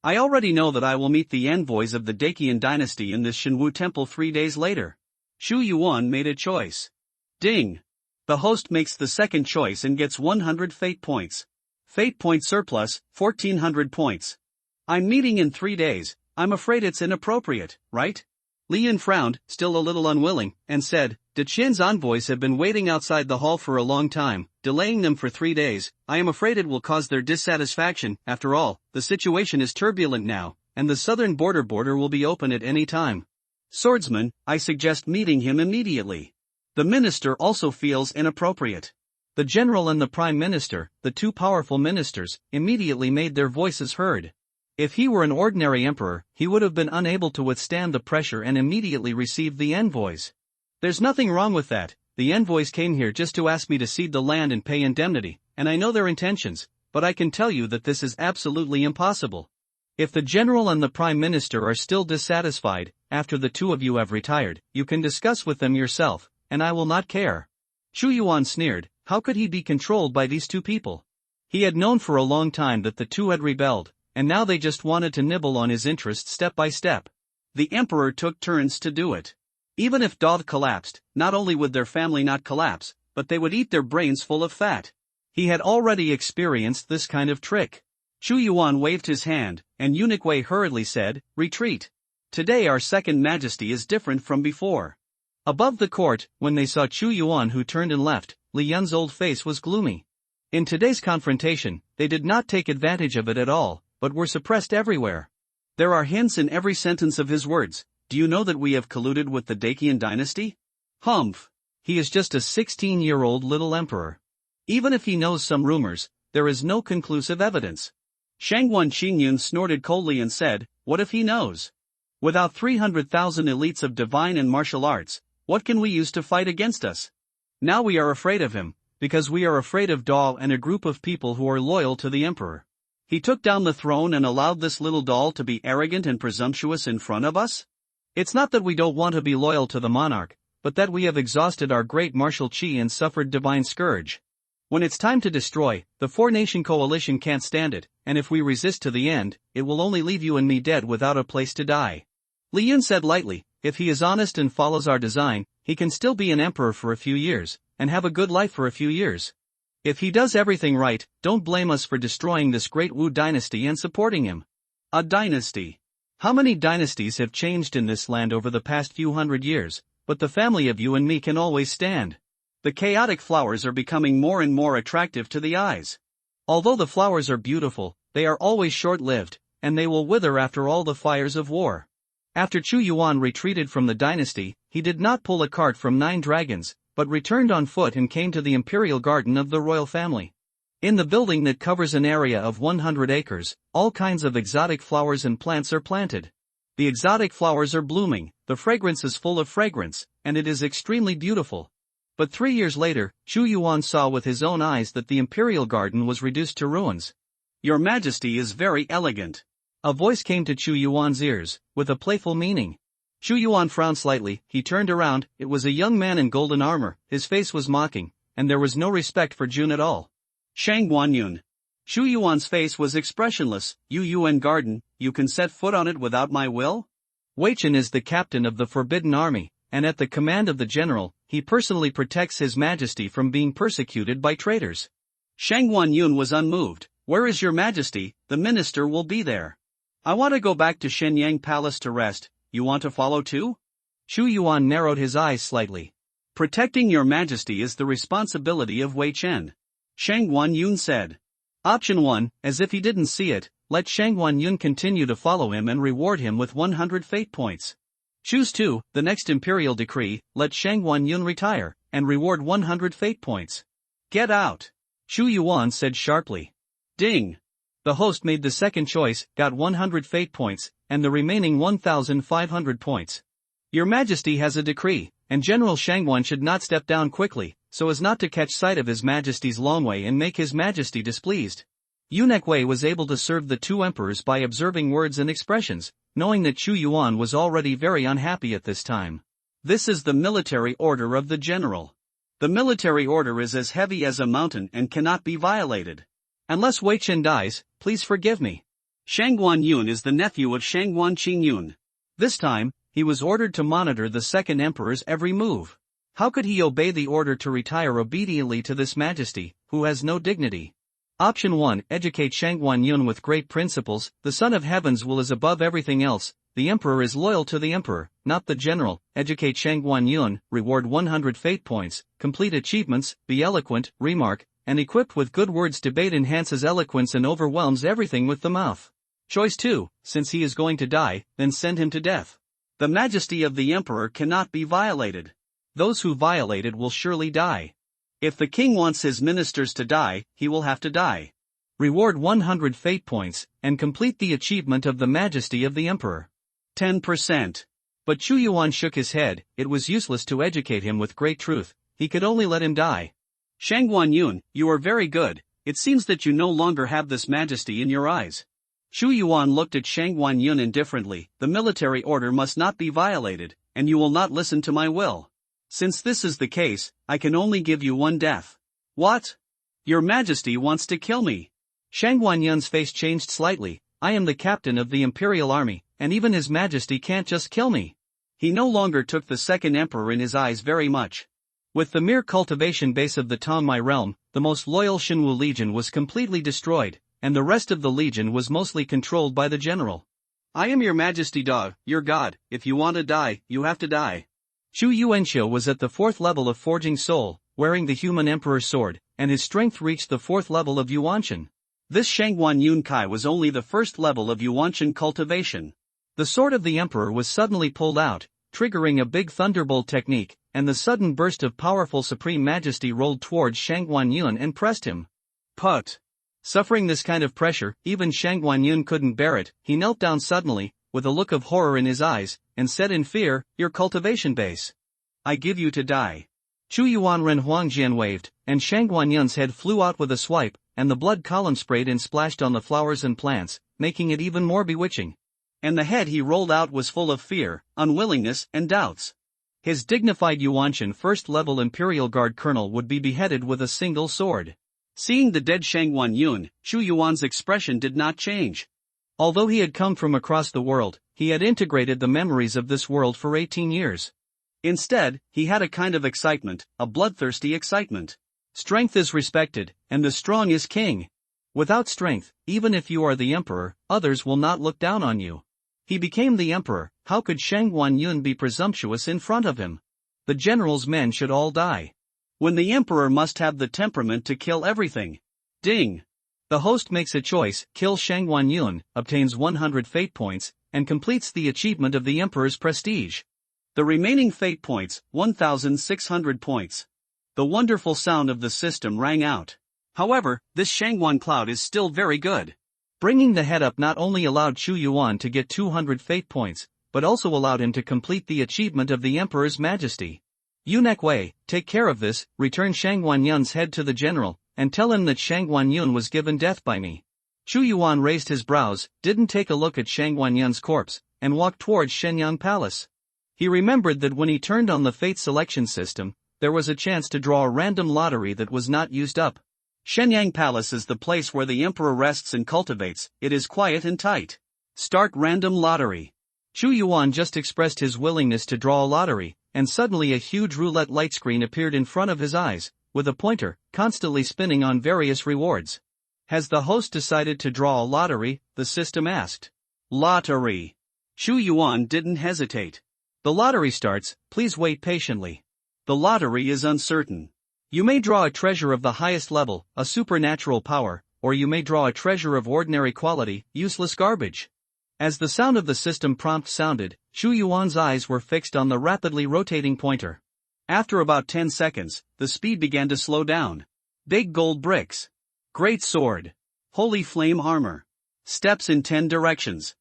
I already know that I will meet the envoys of the Dacian dynasty in this Shenwu temple 3 days later. Zhu Yuan made a choice. Ding! The host makes the second choice and gets 100 fate points. Fate point surplus, 1400 points. I'm meeting in 3 days, I'm afraid it's inappropriate, right? Li Yun frowned, still a little unwilling, and said, "The Qin's envoys have been waiting outside the hall for a long time, delaying them for 3 days, I am afraid it will cause their dissatisfaction. After all, the situation is turbulent now, and the southern border will be open at any time. Swordsman, I suggest meeting him immediately. The minister also feels inappropriate." The general and the prime minister, the two powerful ministers, immediately made their voices heard. If he were an ordinary emperor, he would have been unable to withstand the pressure and immediately received the envoys. There's nothing wrong with that, the envoys came here just to ask me to cede the land and pay indemnity, and I know their intentions, but I can tell you that this is absolutely impossible. If the general and the prime minister are still dissatisfied, after the two of you have retired, you can discuss with them yourself, and I will not care. Zhu Yuan sneered, how could he be controlled by these two people? He had known for a long time that the two had rebelled, and now they just wanted to nibble on his interests step by step. The emperor took turns to do it. Even if Dao collapsed, not only would their family not collapse, but they would eat their brains full of fat. He had already experienced this kind of trick. Zhu Yuan waved his hand, and Eunuch Wei hurriedly said, "Retreat. Today our second majesty is different from before." Above the court, when they saw Zhu Yuan who turned and left, Li Yun's old face was gloomy. In today's confrontation, they did not take advantage of it at all, but were suppressed everywhere. There are hints in every sentence of his words. Do you know that we have colluded with the Dacian dynasty? Humph. He is just a 16-year-old little emperor. Even if he knows some rumors, there is no conclusive evidence. Shangguan Qingyun snorted coldly and said, what if he knows? Without 300,000 elites of divine and martial arts, what can we use to fight against us? Now we are afraid of him, because we are afraid of Dao and a group of people who are loyal to the emperor. He took down the throne and allowed this little doll to be arrogant and presumptuous in front of us? It's not that we don't want to be loyal to the monarch, but that we have exhausted our great martial qi and suffered divine scourge. When it's time to destroy, the four-nation coalition can't stand it, and if we resist to the end, it will only leave you and me dead without a place to die. Li Yun said lightly, if he is honest and follows our design, he can still be an emperor for a few years, and have a good life for a few years. If he does everything right, don't blame us for destroying this great Wu dynasty and supporting him. A dynasty. How many dynasties have changed in this land over the past few hundred years, but the family of you and me can always stand. The chaotic flowers are becoming more and more attractive to the eyes. Although the flowers are beautiful, they are always short-lived, and they will wither after all the fires of war. After Zhu Yuan retreated from the dynasty, he did not pull a cart from 9 dragons, but returned on foot and came to the imperial garden of the royal family. In the building that covers an area of 100 acres, all kinds of exotic flowers and plants are planted. The exotic flowers are blooming, the fragrance is full of fragrance, and it is extremely beautiful. But 3 years later, Zhu Yuan saw with his own eyes that the imperial garden was reduced to ruins. Your Majesty is very elegant. A voice came to Zhu Yuan's ears, with a playful meaning. Zhu Yuan frowned slightly, he turned around, it was a young man in golden armor, his face was mocking, and there was no respect for Jun at all. Shang Guanyun. Zhu Yuan's face was expressionless, Yuan garden, you can set foot on it without my will? Wei Chen is the captain of the Forbidden Army, and at the command of the general, he personally protects His Majesty from being persecuted by traitors. Shang Guanyun was unmoved. "Where is your Majesty? The minister will be there. I want to go back to Shenyang Palace to rest. You want to follow too?" Shu Yuan narrowed his eyes slightly. "Protecting your Majesty is the responsibility of Wei Chen," Shang Guanyun said. Option 1, as if he didn't see it, let Shang Guanyun continue to follow him and reward him with 100 fate points. Choose 2, the next imperial decree, let Shang Guanyun retire, and reward 100 fate points. "Get out," Shu Yuan said sharply. Ding. The host made the second choice, got 100 fate points, and the remaining 1,500 points. Your Majesty has a decree, and General Shangguan should not step down quickly, so as not to catch sight of His Majesty's long way and make His Majesty displeased. Eunuch Wei was able to serve the two emperors by observing words and expressions, knowing that Shu Yuan was already very unhappy at this time. This is the military order of the general. The military order is as heavy as a mountain and cannot be violated. Unless Wei Chen dies, please forgive me. Shang Guanyun is the nephew of Shang Guanqingyun. This time, he was ordered to monitor the second emperor's every move. How could he obey the order to retire obediently to this Majesty, who has no dignity? Option 1, educate Shang Guanyun with great principles. The Son of Heaven's will is above everything else. The emperor is loyal to the emperor, not the general. Educate Shang Guanyun, reward 100 fate points, complete achievements, be eloquent, remark, and equipped with good words. Debate enhances eloquence and overwhelms everything with the mouth. Choice 2, since he is going to die, then send him to death. The majesty of the emperor cannot be violated. Those who violate it will surely die. If the king wants his ministers to die, he will have to die. Reward 100 fate points, and complete the achievement of the majesty of the emperor. 10%. But Shu Yuan shook his head. It was useless to educate him with great truth, he could only let him die. Shang Guanyun, you are very good. It seems that you no longer have this majesty in your eyes. Shu Yuan looked at Shang Guanyun indifferently. The military order must not be violated, and you will not listen to my will. Since this is the case, I can only give you one death. What? Your Majesty wants to kill me. Shang Guanyun's face changed slightly. I am the captain of the Imperial Army, and even His Majesty can't just kill me. He no longer took the second emperor in his eyes very much. With the mere cultivation base of the Tongmai realm, the most loyal Shenwu Legion was completely destroyed, and the rest of the legion was mostly controlled by the general. I am your Majesty dog, your god. If you want to die, you have to die. Shu Yuanxiu was at the 4th level of Forging Soul, wearing the human emperor's sword, and his strength reached the 4th level of Yuanshan. This Shang Guanyun Kai was only the 1st level of Yuanshan cultivation. The sword of the emperor was suddenly pulled out, triggering a big thunderbolt technique, and the sudden burst of powerful supreme majesty rolled towards Shang Guanyun and pressed him. Put. Suffering this kind of pressure, even Shang Guanyun couldn't bear it. He knelt down suddenly, with a look of horror in his eyes, and said in fear, your cultivation base. I give you to die. Chu Yuan Ren Huangjian waved, and Shang Guanyun's head flew out with a swipe, and the blood column sprayed and splashed on the flowers and plants, making it even more bewitching. And the head he rolled out was full of fear, unwillingness, and doubts. His dignified Yuanshan 1st level Imperial Guard colonel would be beheaded with a single sword. Seeing the dead Shang Guanyun, Shu Yuan's expression did not change. Although he had come from across the world, he had integrated the memories of this world for 18 years. Instead, he had a kind of excitement, a bloodthirsty excitement. Strength is respected, and the strong is king. Without strength, even if you are the emperor, others will not look down on you. He became the emperor. How could Shang Guanyun be presumptuous in front of him? The general's men should all die. When the emperor must have the temperament to kill everything. Ding. The host makes a choice, kills Shang Guanyun, obtains 100 fate points, and completes the achievement of the emperor's prestige. The remaining fate points, 1,600 points. The wonderful sound of the system rang out. However, this Shangguan cloud is still very good. Bringing the head up not only allowed Shu Yuan to get 200 fate points, but also allowed him to complete the achievement of the emperor's majesty. Eunuch Wei, take care of this, return Shang Guanyun's head to the general, and tell him that Shang Guanyun was given death by me. Shu Yuan raised his brows, didn't take a look at Shang Guanyun's corpse, and walked towards Shenyang Palace. He remembered that when he turned on the fate selection system, there was a chance to draw a random lottery that was not used up. Shenyang Palace is the place where the emperor rests and cultivates. It is quiet and tight. Start random lottery. Shu Yuan just expressed his willingness to draw a lottery, and suddenly a huge roulette light screen appeared in front of his eyes, with a pointer constantly spinning on various rewards. Has the host decided to draw a lottery? The system asked. Lottery. Shu Yuan didn't hesitate. The lottery starts, please wait patiently. The lottery is uncertain. You may draw a treasure of the highest level, a supernatural power, or you may draw a treasure of ordinary quality, useless garbage. As the sound of the system prompt sounded, Shu Yuan's eyes were fixed on the rapidly rotating pointer. After about 10 seconds, the speed began to slow down. Big gold bricks. Great sword. Holy flame armor. Steps in 10 directions.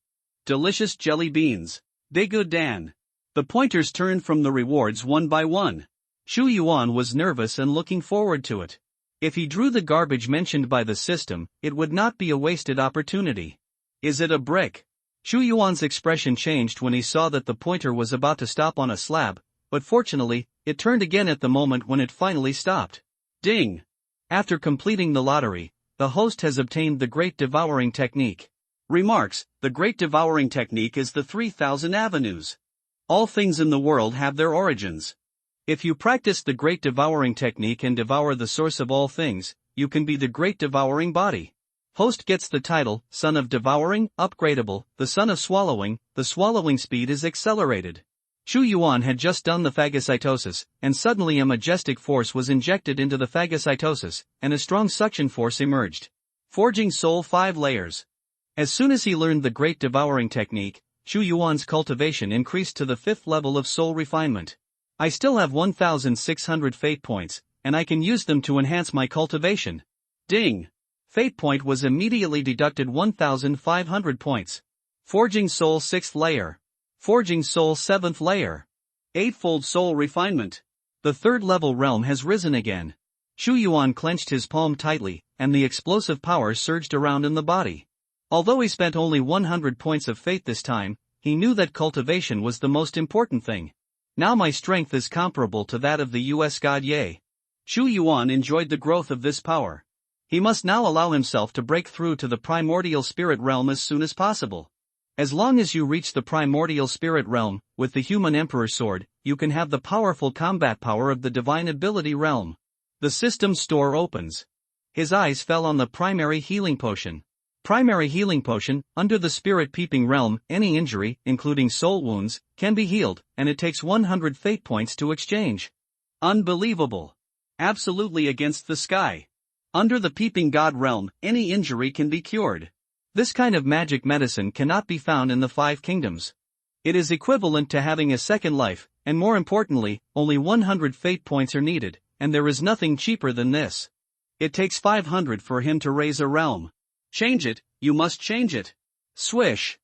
Delicious jelly beans. Big Udan. The pointers turned from the rewards one by one. Shu Yuan was nervous and looking forward to it. If he drew the garbage mentioned by the system, it would not be a wasted opportunity. Is it a brick? Shu Yuan's expression changed when he saw that the pointer was about to stop on a slab, but fortunately, it turned again at the moment when it finally stopped. Ding! After completing the lottery, the host has obtained the Great Devouring Technique. Remarks: the Great Devouring Technique is the 3000 avenues. All things in the world have their origins. If you practice the Great Devouring Technique and devour the source of all things, you can be the Great Devouring Body. Host gets the title, Son of Devouring, upgradable, the Son of Swallowing, the swallowing speed is accelerated. Shu Yuan had just done the phagocytosis, and suddenly a majestic force was injected into the phagocytosis, and a strong suction force emerged. Forging Soul 5 layers. As soon as he learned the Great Devouring Technique, Shu Yuan's cultivation increased to the 5th level of soul refinement. I still have 1,600 fate points, and I can use them to enhance my cultivation. Ding! Fate point was immediately deducted 1,500 points. Forging Soul 6th layer. Forging Soul 7th layer. 8-fold soul refinement. The 3rd level realm has risen again. Shu Yuan clenched his palm tightly, and the explosive power surged around in the body. Although he spent only 100 points of fate this time, he knew that cultivation was the most important thing. Now my strength is comparable to that of the US god Ye. Shu Yuan enjoyed the growth of this power. He must now allow himself to break through to the primordial spirit realm as soon as possible. As long as you reach the primordial spirit realm, with the human emperor sword, you can have the powerful combat power of the divine ability realm. The system store opens. His eyes fell on the primary healing potion. Primary healing potion, under the spirit peeping realm, any injury, including soul wounds, can be healed, and it takes 100 fate points to exchange. Unbelievable. Absolutely against the sky. Under the peeping god realm, any injury can be cured. This kind of magic medicine cannot be found in the 5 kingdoms. It is equivalent to having a second life, and more importantly, only 100 fate points are needed, and there is nothing cheaper than this. It takes 500 for him to raise a realm. Change it, you must change it. Swish!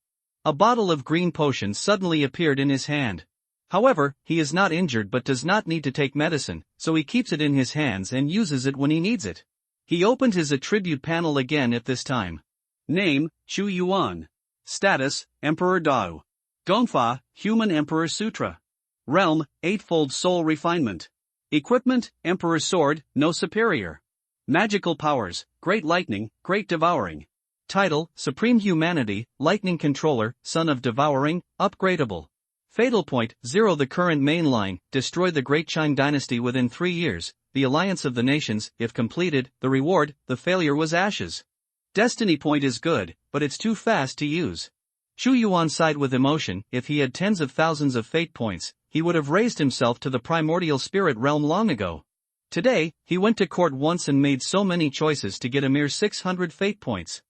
A bottle of green potion suddenly appeared in his hand. However, he is not injured but does not need to take medicine, so he keeps it in his hands and uses it when he needs it. He opened his attribute panel again at this time. Name, Shu Yuan. Status, Emperor Dao. Gongfa, Human Emperor Sutra. Realm, 8-fold soul refinement. Equipment, Emperor Sword, no superior. Magical powers, Great Lightning, Great Devouring. Title, Supreme Humanity, Lightning Controller, Son of Devouring, upgradable. Fatal point, 0. The current main line, destroy the Great Qing dynasty within 3 years, the Alliance of the Nations, if completed, the reward, the failure was ashes. Destiny point is good, but it's too fast to use. Shu Yuan sighed with emotion. If he had tens of thousands of fate points, he would have raised himself to the primordial spirit realm long ago. Today, he went to court once and made so many choices to get a mere 600 fate points.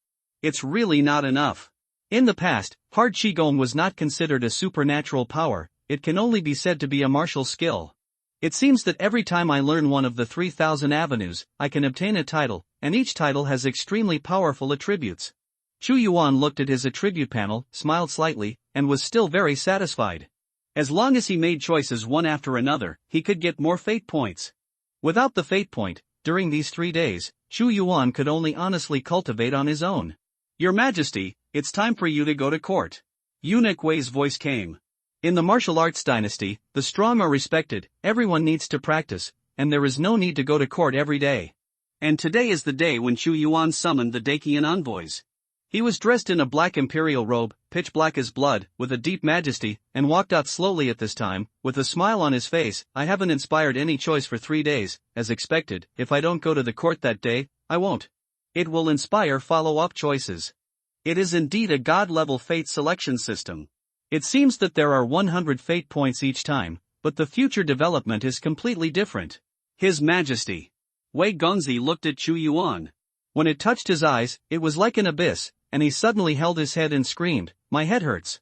It's really not enough. In the past, hard Qigong was not considered a supernatural power, it can only be said to be a martial skill. It seems that every time I learn one of the 3000 avenues, I can obtain a title, and each title has extremely powerful attributes. Shu Yuan looked at his attribute panel, smiled slightly, and was still very satisfied. As long as he made choices one after another, he could get more fate points. Without the fate point, during these 3 days, Shu Yuan could only honestly cultivate on his own. Your Majesty, it's time for you to go to court. Eunuch Wei's voice came. In the martial arts dynasty, the strong are respected, everyone needs to practice, and there is no need to go to court every day. And today is the day when Shu Yuan summoned the Dakian envoys. He was dressed in a black imperial robe, pitch black as blood, with a deep majesty, and walked out slowly at this time, with a smile on his face. I haven't inspired any choice for 3 days, as expected. If I don't go to the court that day, I won't. It will inspire follow-up choices. It is indeed a god-level fate selection system. It seems that there are 100 fate points each time, but the future development is completely different. His Majesty. Wei Gongzi looked at Chu Yuan. When it touched his eyes, it was like an abyss, and he suddenly held his head and screamed, "My head hurts."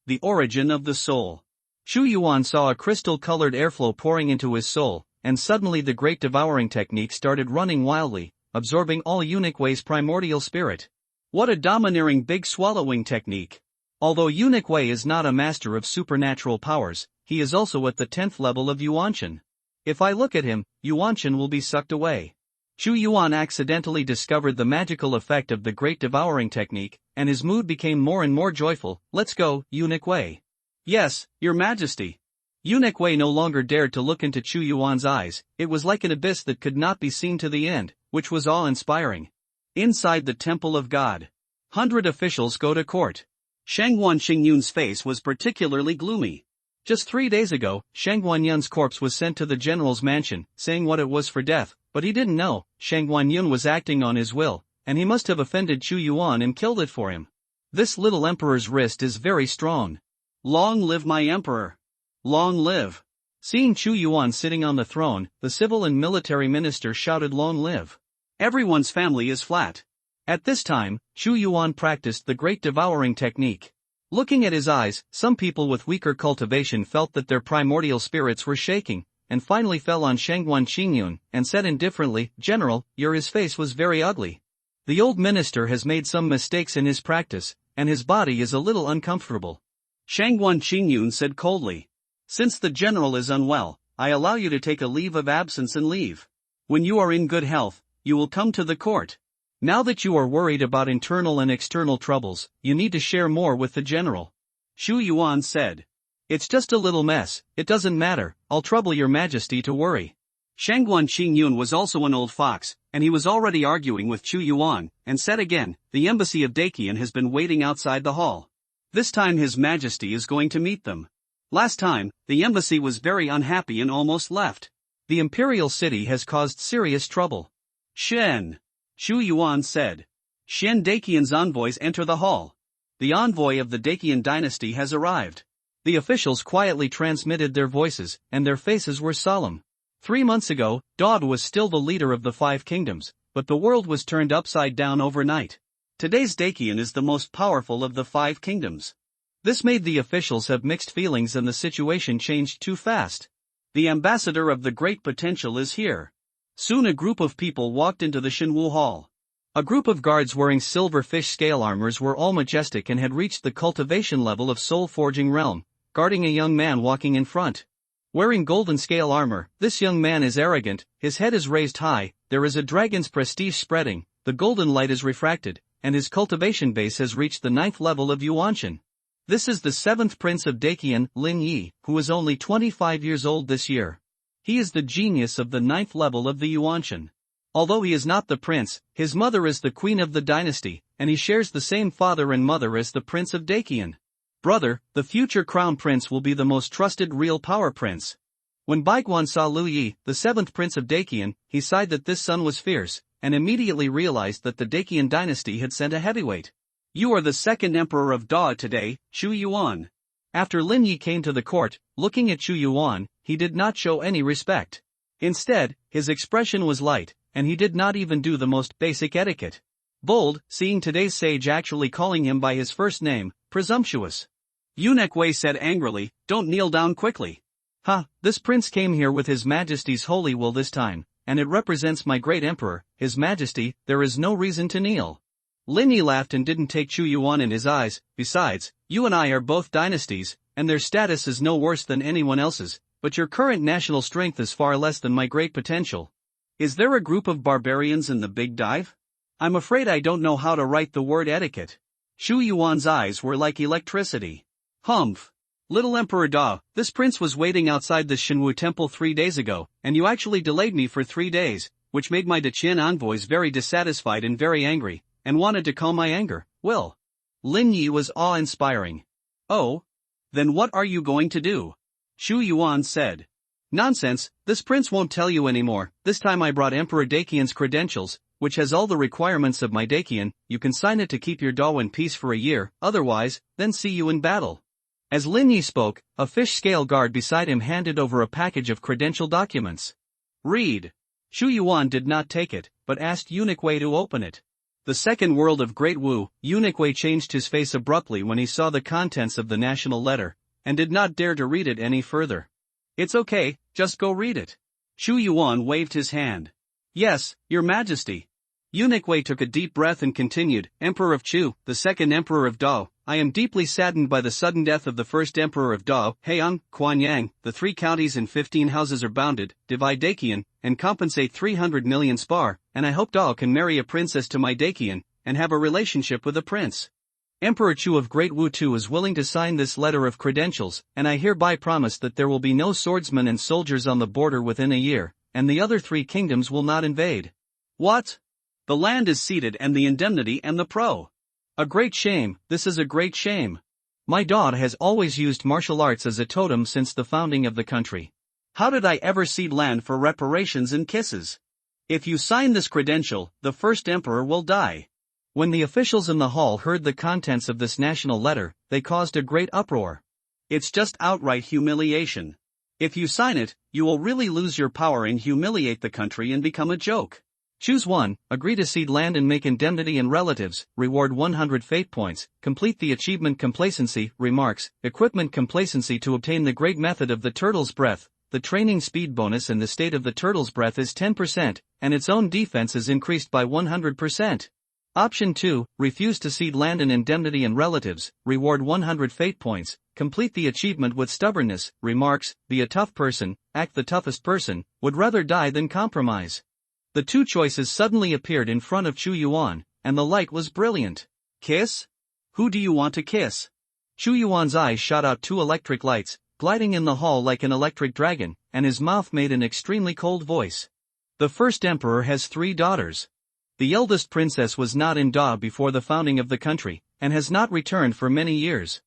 The origin of the soul. Chu Yuan saw a crystal-colored airflow pouring into his soul, and suddenly the great devouring technique started running wildly, absorbing all Eunuch Wei's primordial spirit. What a domineering big swallowing technique! Although Eunuch Wei is not a master of supernatural powers, he is also at the 10th level of Yuanshan. If I look at him, Yuanshan will be sucked away. Chu Yuan accidentally discovered the magical effect of the great devouring technique, and his mood became more and more joyful. "Let's go, Eunuch Wei." "Yes, Your Majesty." Eunuch Wei no longer dared to look into Chu Yuan's eyes. It was like an abyss that could not be seen to the end, which was awe-inspiring. Inside the Temple of God. 100 officials go to court. Shangguan Xingyun's face was particularly gloomy. Just 3 days ago, Shangguan Yun's corpse was sent to the general's mansion, saying what it was for death, but he didn't know. Shangguan Yun was acting on his will, and he must have offended Chu Yuan and killed it for him. This little emperor's wrist is very strong. Long live my emperor! Long live! Seeing Chu Yuan sitting on the throne, the civil and military minister shouted, "Long live! Everyone's family is flat." At this time, Chu Yuan practiced the great devouring technique. Looking at his eyes, some people with weaker cultivation felt that their primordial spirits were shaking, and finally fell on Shangguan Xingyun, and said indifferently, "General, his face was very ugly. The old minister has made some mistakes in his practice, and his body is a little uncomfortable." Shangguan Xingyun said coldly, "Since the general is unwell, I allow you to take a leave of absence and leave. When you are in good health, you will come to the court. Now that you are worried about internal and external troubles, you need to share more with the general." Chu Yuan said, "It's just a little mess, it doesn't matter, I'll trouble Your Majesty to worry." Shangguan Xingyun was also an old fox, and he was already arguing with Chu Yuan, and said again, "The embassy of Dakian has been waiting outside the hall. This time His Majesty is going to meet them. Last time, the embassy was very unhappy and almost left. The imperial city has caused serious trouble." "Shen," Chu Yuan said. "Shen Dakian's envoys enter the hall. The envoy of the Dakian dynasty has arrived." The officials quietly transmitted their voices, and their faces were solemn. 3 months ago, Dod was still the leader of the 5 kingdoms, but the world was turned upside down overnight. Today's Dakian is the most powerful of the 5 kingdoms. This made the officials have mixed feelings, and the situation changed too fast. The ambassador of the great potential is here. Soon a group of people walked into the Shenwu Hall. A group of guards wearing silver fish scale armors were all majestic and had reached the cultivation level of soul forging realm, guarding a young man walking in front. Wearing golden scale armor, this young man is arrogant, his head is raised high, there is a dragon's prestige spreading, the golden light is refracted, and his cultivation base has reached the 9th level of Yuanshan. This is the 7th prince of Dakian, Lin Yi, who is only 25 years old this year. He is the genius of the 9th level of the Yuanshan. Although he is not the prince, his mother is the queen of the dynasty, and he shares the same father and mother as the prince of Dakian. Brother, the future crown prince will be the most trusted real power prince. When Baiguan saw Lu Yi, the 7th prince of Dakian, he sighed that this son was fierce, and immediately realized that the Dakian dynasty had sent a heavyweight. "You are the 2nd emperor of Da today, Chu Yuan." After Lin Yi came to the court, looking at Chu Yuan, he did not show any respect. Instead, his expression was light, and he did not even do the most basic etiquette. Bold, seeing today's sage actually calling him by his first name, presumptuous. Eunuch Wei said angrily, "Don't kneel down quickly." This prince came here with His Majesty's holy will this time, and it represents my great emperor, His Majesty, there is no reason to kneel. Lin Yi laughed and didn't take Chu Yuan in his eyes. "Besides, you and I are both dynasties, and their status is no worse than anyone else's, but your current national strength is far less than my great potential. Is there a group of barbarians in the big dive? I'm afraid I don't know how to write the word etiquette." Chu Yuan's eyes were like electricity. "Humph. Little Emperor Da, this prince was waiting outside the Shenwu temple 3 days ago, and you actually delayed me for 3 days, which made my Daqian envoys very dissatisfied and very angry. and wanted to calm my anger. Will. Lin Yi was awe-inspiring. Oh? Then what are you going to do? Shu Yuan said. Nonsense, this prince won't tell you anymore. This time I brought Emperor Dakian's credentials, which has all the requirements of my Dakian. You can sign it to keep your Dao in peace for a year, otherwise, then see you in battle. As Lin Yi spoke, a fish scale guard beside him handed over a package of credential documents. Read. Shu Yuan did not take it, but asked Eunuch Wei to open it. The second world of Great Wu. Eunuch Wei changed his face abruptly when he saw the contents of the national letter, and did not dare to read it any further. It's okay, just go read it. Shu Yuan waved his hand. Yes, Your Majesty. Eunuch Wei took a deep breath and continued, Emperor of Chu, the second Emperor of Dao, I am deeply saddened by the sudden death of the first Emperor of Dao, Heian, Kuanyang. The 3 counties and 15 houses are bounded, divide Dakian, and compensate 300 million spar, and I hope Dao can marry a princess to my Dakian, and have a relationship with a prince. Emperor Chu of Great Wu Tu is willing to sign this letter of credentials, and I hereby promise that there will be no swordsmen and soldiers on the border within a year, and the other 3 kingdoms will not invade. What? The land is ceded and the indemnity and the pro. A great shame, this is a great shame. My Dao has always used martial arts as a totem since the founding of the country. How did I ever cede land for reparations and kisses? If you sign this credential, the first emperor will die. When the officials in the hall heard the contents of this national letter, they caused a great uproar. It's just outright humiliation. If you sign it, you will really lose your power and humiliate the country and become a joke. Choose 1, agree to cede land and make indemnity and relatives, reward 100 fate points, complete the achievement complacency, remarks, equipment complacency to obtain the great method of the turtle's breath, the training speed bonus in the state of the turtle's breath is 10%, and its own defense is increased by 100%. Option 2, refuse to cede land and indemnity and relatives, reward 100 fate points, complete the achievement with stubbornness, remarks, be a tough person, act the toughest person, would rather die than compromise. The 2 choices suddenly appeared in front of Chu Yuan, and the light was brilliant. Kiss? Who do you want to kiss? Chu Yuan's eyes shot out 2 electric lights, gliding in the hall like an electric dragon, and his mouth made an extremely cold voice. The first emperor has 3 daughters. The eldest princess was not in Dao before the founding of the country, and has not returned for many years.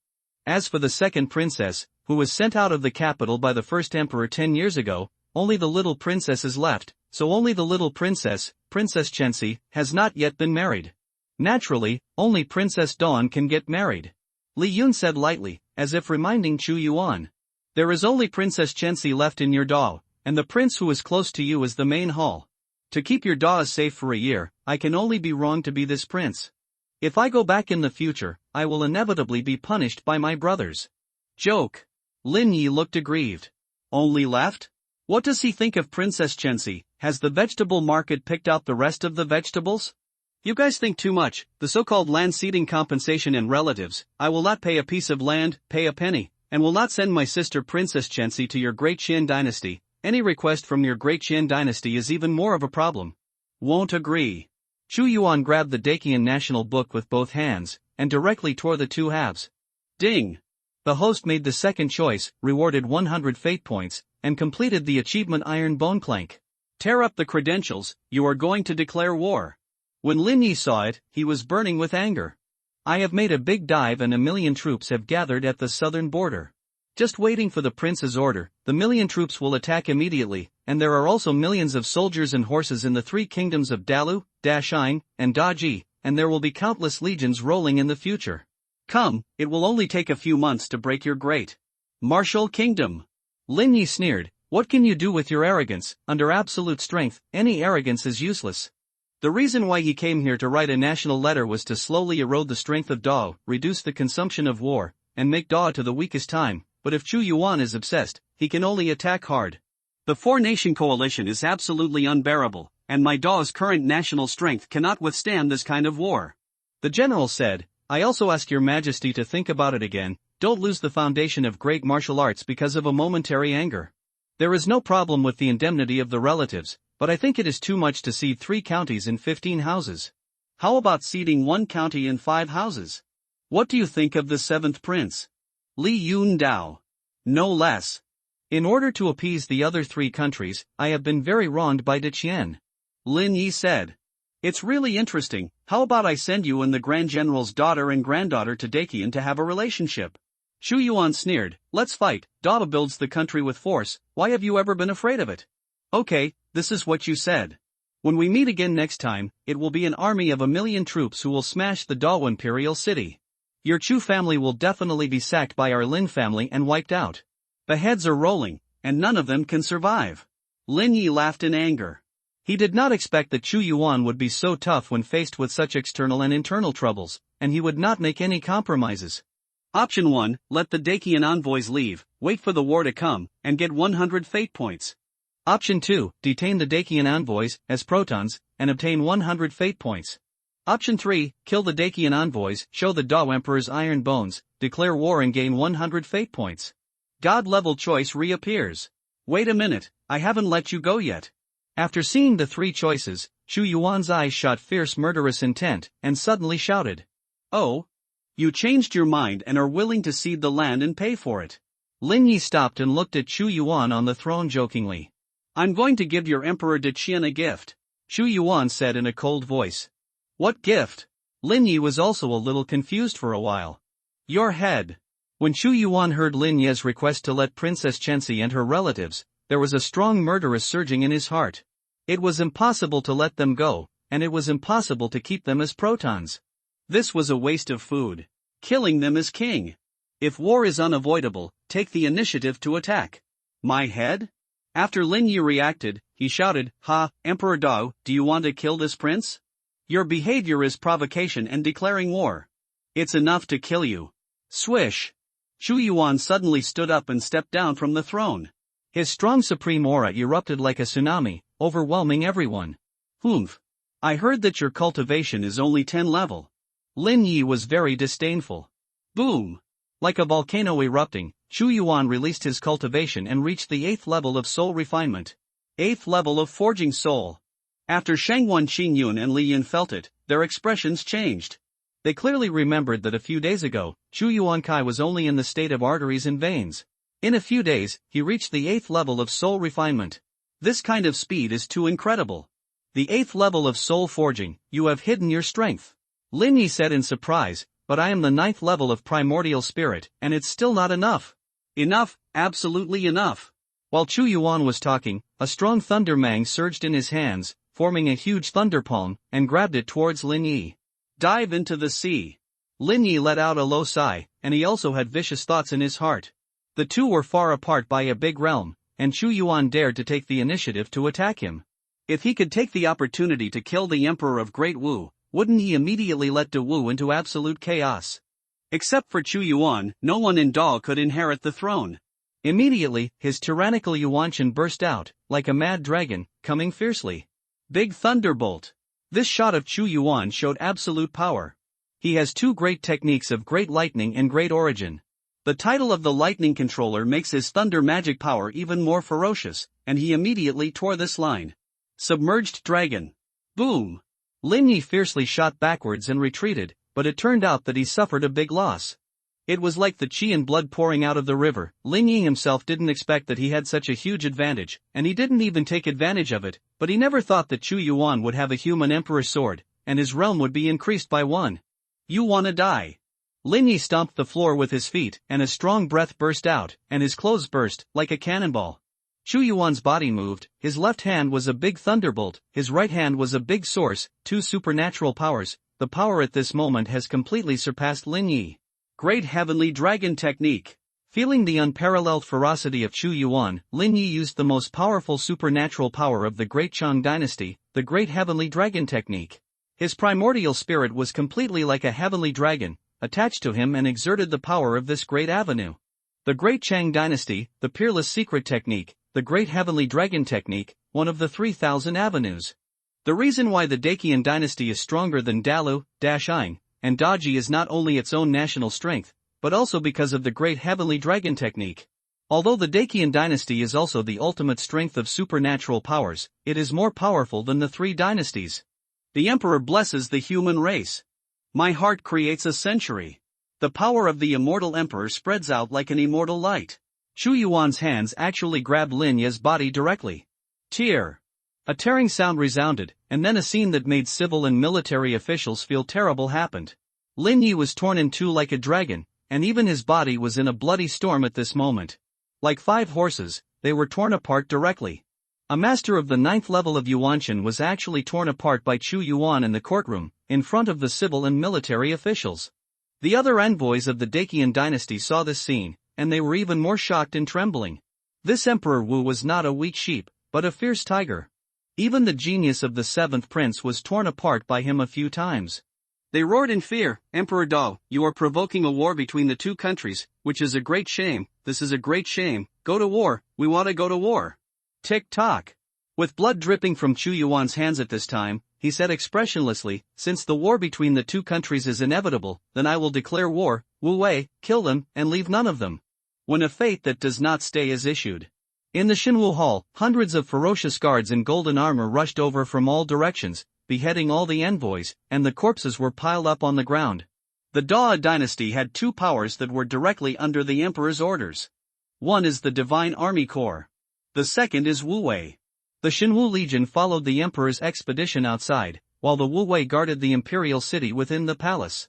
As for the second princess, who was sent out of the capital by the first emperor 10 years ago, only the little princess is left. So only the little princess, Princess Chenxi, has not yet been married. Naturally, only Princess Dawn can get married. Li Yun said lightly, as if reminding Chu Yuan. There is only Princess Chenxi left in your Dao, and the prince who is close to you is the main hall. To keep your Dao safe for a year, I can only be wrong to be this prince. If I go back in the future, I will inevitably be punished by my brothers. Joke. Lin Yi looked aggrieved. Only left? What does he think of Princess Chenxi? Has the vegetable market picked out the rest of the vegetables? You guys think too much. The so-called land ceding compensation and relatives, I will not pay a piece of land, pay a penny, and will not send my sister Princess Chenxi to your great Qian dynasty. Any request from your great Qian dynasty is even more of a problem. Won't agree. Chu Yuan grabbed the Dakian national book with both hands, and directly tore the 2 halves. Ding! The host made the second choice, rewarded 100 fate points, and completed the achievement Iron Bone Plank. Tear up the credentials, you are going to declare war. When Lin Yi saw it, he was burning with anger. I have made a big dive and 1,000,000 troops have gathered at the southern border. Just waiting for the prince's order, the 1,000,000 troops will attack immediately, and there are also millions of soldiers and horses in the 3 kingdoms of Dalu, Dashine, and Daji, and there will be countless legions rolling in the future. Come, it will only take a few months to break your great martial kingdom. Lin Yi sneered. What can you do with your arrogance? Under absolute strength, any arrogance is useless. The reason why he came here to write a national letter was to slowly erode the strength of Dao, reduce the consumption of war, and make Dao to the weakest time, but if Chu Yuan is obsessed, he can only attack hard. The 4-nation coalition is absolutely unbearable, and my Dao's current national strength cannot withstand this kind of war. The general said, I also ask your majesty to think about it again, don't lose the foundation of great martial arts because of a momentary anger. There is no problem with the indemnity of the relatives, but I think it is too much to cede 3 counties and 15 houses. How about ceding 1 county and 5 houses? What do you think of the 7th prince? Li Yun Dao. No less. In order to appease the other 3 countries, I have been very wronged by Diqian. Lin Yi said. It's really interesting. How about I send you and the Grand General's daughter and granddaughter to Dakian to have a relationship? Shu Yuan sneered. Let's fight. Dada builds the country with force. Why have you ever been afraid of it? Okay, this is what you said. When we meet again next time, it will be an army of 1,000,000 troops who will smash the Dao imperial city. Your Chu family will definitely be sacked by our Lin family and wiped out. The heads are rolling, and none of them can survive. Lin Yi laughed in anger. He did not expect that Chu Yuan would be so tough when faced with such external and internal troubles, and he would not make any compromises. Option 1, let the Dakian envoys leave, wait for the war to come, and get 100 fate points. Option 2, detain the Dakian envoys, as protons, and obtain 100 fate points. Option 3, kill the Dakian envoys, show the Dao Emperor's iron bones, declare war and gain 100 fate points. God-level choice reappears. Wait a minute, I haven't let you go yet. After seeing the three choices, Chu Yuan's eyes shot fierce murderous intent, and suddenly shouted. Oh? You changed your mind and are willing to cede the land and pay for it. Lin Yi stopped and looked at Chu Yuan on the throne jokingly. I'm going to give your Emperor Daqian a gift, Chu Yuan said in a cold voice. What gift? Lin Yi was also a little confused for a while. Your head. When Chu Yuan heard Lin Yi's request to let Princess Chenxi and her relatives, there was a strong murderous surging in his heart. It was impossible to let them go, and it was impossible to keep them as protons. This was a waste of food. Killing them is king. If war is unavoidable, take the initiative to attack. My head? After Lin Yi reacted, he shouted, Ha, Emperor Dao, do you want to kill this prince? Your behavior is provocation and declaring war. It's enough to kill you. Swish. Chu Yuan suddenly stood up and stepped down from the throne. His strong supreme aura erupted like a tsunami, overwhelming everyone. Humph. I heard that your cultivation is only 10 level. Lin Yi was very disdainful. Boom. Like a volcano erupting, Chu Yuan released his cultivation and reached the 8th level of soul refinement. 8th level of forging soul. After Shangwan Qingyun and Li Yin felt it, their expressions changed. They clearly remembered that a few days ago, Chu Yuan Kai was only in the state of arteries and veins. In a few days, he reached the 8th level of soul refinement. This kind of speed is too incredible. The 8th level of soul forging, you have hidden your strength. Lin Yi said in surprise, but I am the 9th level of primordial spirit, and it's still not enough. Enough, absolutely enough. While Chu Yuan was talking, a strong thunder mang surged in his hands, forming a huge thunder palm, and grabbed it towards Lin Yi. Dive into the sea. Lin Yi let out a low sigh, and he also had vicious thoughts in his heart. The two were far apart by a big realm, and Chu Yuan dared to take the initiative to attack him. If he could take the opportunity to kill the Emperor of Great Wu, wouldn't he immediately let De Wu into absolute chaos? Except for Chu Yuan, no one in Dao could inherit the throne. Immediately, his tyrannical Yuanshan burst out, like a mad dragon, coming fiercely. Big thunderbolt. This shot of Chu Yuan showed absolute power. He has two great techniques of great lightning and great origin. The title of the lightning controller makes his thunder magic power even more ferocious, and he immediately tore this line. Submerged dragon. Boom. Lin Yi fiercely shot backwards and retreated, but it turned out that he suffered a big loss. It was like the qi and blood pouring out of the river. Lin Yi himself didn't expect that he had such a huge advantage, and he didn't even take advantage of it, but he never thought that Chu Yuan would have a human emperor's sword, and his realm would be increased by 1. You wanna die. Lin Yi stomped the floor with his feet, and a strong breath burst out, and his clothes burst, like a cannonball. Chu Yuan's body moved, his left hand was a big thunderbolt, his right hand was a big source, two supernatural powers. The power at this moment has completely surpassed Lin Yi. Great Heavenly Dragon Technique. Feeling the unparalleled ferocity of Chu Yuan, Lin Yi used the most powerful supernatural power of the Great Chang Dynasty, the Great Heavenly Dragon Technique. His primordial spirit was completely like a heavenly dragon, attached to him and exerted the power of this great avenue. The Great Chang Dynasty, the Peerless Secret Technique, the Great Heavenly Dragon Technique, one of the 3,000 avenues. The reason why the Dakian dynasty is stronger than Dalu, Dashing, and Daji is not only its own national strength, but also because of the Great Heavenly Dragon Technique. Although the Dakian dynasty is also the ultimate strength of supernatural powers, it is more powerful than the 3 dynasties. The Emperor blesses the human race. My heart creates a century. The power of the immortal Emperor spreads out like an immortal light. Chu Yuan's hands actually grabbed Lin Yi's body directly. Tear. A tearing sound resounded, and then a scene that made civil and military officials feel terrible happened. Lin Yi was torn in two like a dragon, and even his body was in a bloody storm at this moment. Like 5 horses, they were torn apart directly. A master of the 9th level of Yuanshan was actually torn apart by Chu Yuan in the courtroom, in front of the civil and military officials. The other envoys of the Dacian dynasty saw this scene, and they were even more shocked and trembling. This Emperor Wu was not a weak sheep, but a fierce tiger. Even the genius of the 7th prince was torn apart by him a few times. They roared in fear, "Emperor Dao, you are provoking a war between the two countries, which is a great shame. This is a great shame. Go to war, we want to go to war." Tick-tock. With blood dripping from Chu Yuan's hands at this time, he said expressionlessly, "Since the war between the two countries is inevitable, then I will declare war. Wu Wei, kill them, and leave none of them." When a fate that does not stay is issued. In the Xinwu Hall, hundreds of ferocious guards in golden armor rushed over from all directions, beheading all the envoys, and the corpses were piled up on the ground. The Dao dynasty had 2 powers that were directly under the emperor's orders. One is the Divine Army Corps. The second is Wu Wei. The Xinwu Legion followed the emperor's expedition outside, while the Wu Wei guarded the imperial city within the palace.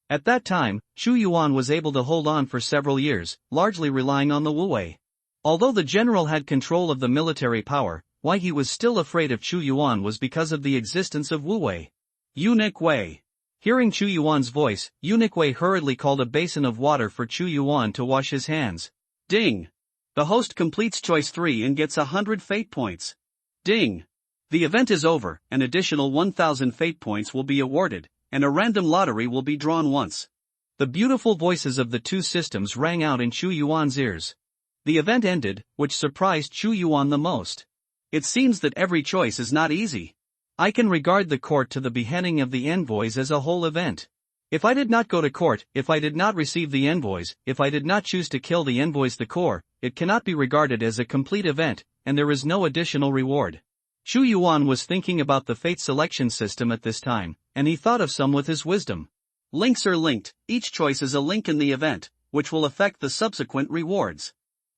At that time, Chu Yuan was able to hold on for several years, largely relying on the Wu Wei. Although the general had control of the military power, why he was still afraid of Chu Yuan was because of the existence of Wu Wei. Eunuch Wei. Hearing Chu Yuan's voice, Eunuch Wei hurriedly called a basin of water for Chu Yuan to wash his hands. Ding! The host completes choice 3 and gets 100 fate points. Ding! The event is over, an additional 1000 fate points will be awarded, and a random lottery will be drawn once. The beautiful voices of the two systems rang out in Chu Yuan's ears. The event ended, which surprised Chu Yuan the most. It seems that every choice is not easy. I can regard the court to the beheading of the envoys as a whole event. If I did not go to court, if I did not receive the envoys, if I did not choose to kill the envoys the core, it cannot be regarded as a complete event, and there is no additional reward. Chu Yuan was thinking about the fate selection system at this time, and he thought of some with his wisdom. Links are linked, each choice is a link in the event, which will affect the subsequent rewards.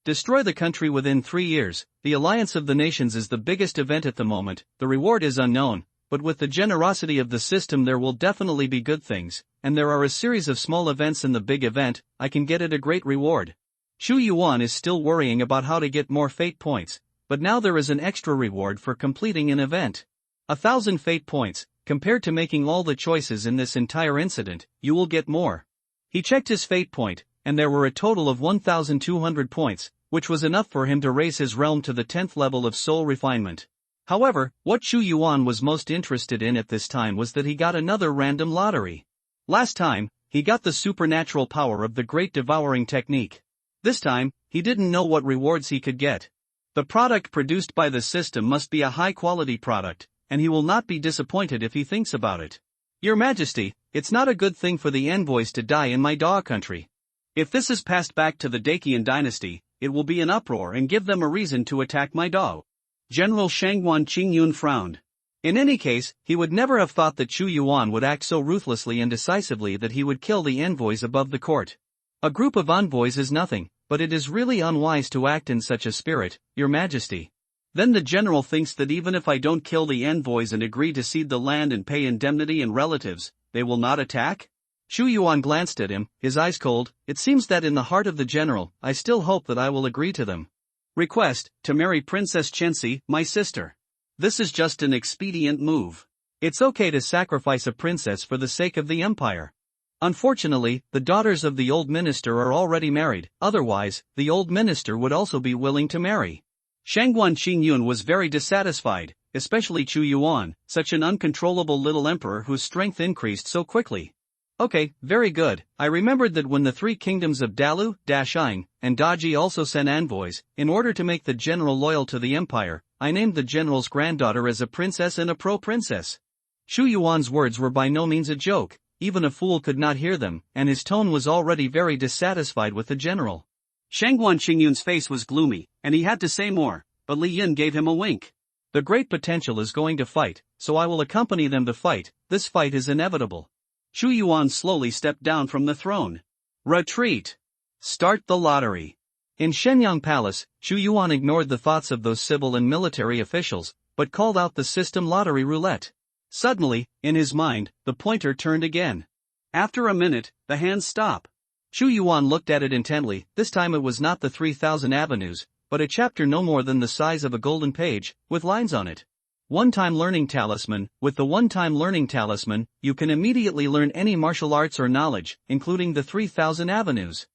Destroy the country within 3 years. The Alliance of the Nations is the biggest event at the moment. The reward is unknown, but with the generosity of the system there will definitely be good things, and there are a series of small events in the big event. I can get it a great reward. Chu Yuan is still worrying about how to get more fate points, but now there is an extra reward for completing an event. 1000 fate points. Compared to making all the choices in this entire incident, you will get more. He checked his fate point, and there were a total of 1200 points, which was enough for him to raise his realm to the 10th level of soul refinement. However, what Chu Yuan was most interested in at this time was that he got another random lottery. Last time, he got the supernatural power of the Great Devouring Technique. This time, he didn't know what rewards he could get. The product produced by the system must be a high-quality product, and he will not be disappointed if he thinks about it. Your Majesty, it's not a good thing for the envoys to die in my Dao country. If this is passed back to the Dacian dynasty, it will be an uproar and give them a reason to attack my Dao. General Shangguan Qingyun frowned. In any case, he would never have thought that Chu Yuan would act so ruthlessly and decisively that he would kill the envoys above the court. A group of envoys is nothing, but it is really unwise to act in such a spirit, Your Majesty. Then the general thinks that even if I don't kill the envoys and agree to cede the land and pay indemnity and relatives, they will not attack? Chu Yuan glanced at him, his eyes cold. It seems that in the heart of the general, I still hope that I will agree to them. Request, to marry Princess Chenxi, my sister. This is just an expedient move. It's okay to sacrifice a princess for the sake of the empire. Unfortunately, the daughters of the old minister are already married, otherwise, the old minister would also be willing to marry. Shangguan Qingyun was very dissatisfied, especially Chu Yuan, such an uncontrollable little emperor whose strength increased so quickly. Okay, very good. I remembered that when the 3 kingdoms of Dalu, Dashang, and Daji also sent envoys, in order to make the general loyal to the empire, I named the general's granddaughter as a princess and a pro-princess. Chu Yuan's words were by no means a joke, even a fool could not hear them, and his tone was already very dissatisfied with the general. Shangguan Qingyun's face was gloomy, and he had to say more, but Li Yin gave him a wink. The great potential is going to fight, so I will accompany them to fight. This fight is inevitable. Chu Yuan slowly stepped down from the throne. Retreat. Start the lottery. In Shenyang Palace, Chu Yuan ignored the thoughts of those civil and military officials, but called out the system lottery roulette. Suddenly, in his mind, the pointer turned again. After a minute, the hands stop. Chu Yuan looked at it intently. This time it was not the 3,000 avenues, but a chapter no more than the size of a golden page, with lines on it. One-time learning talisman. With the one-time learning talisman, you can immediately learn any martial arts or knowledge, including the 3,000 avenues.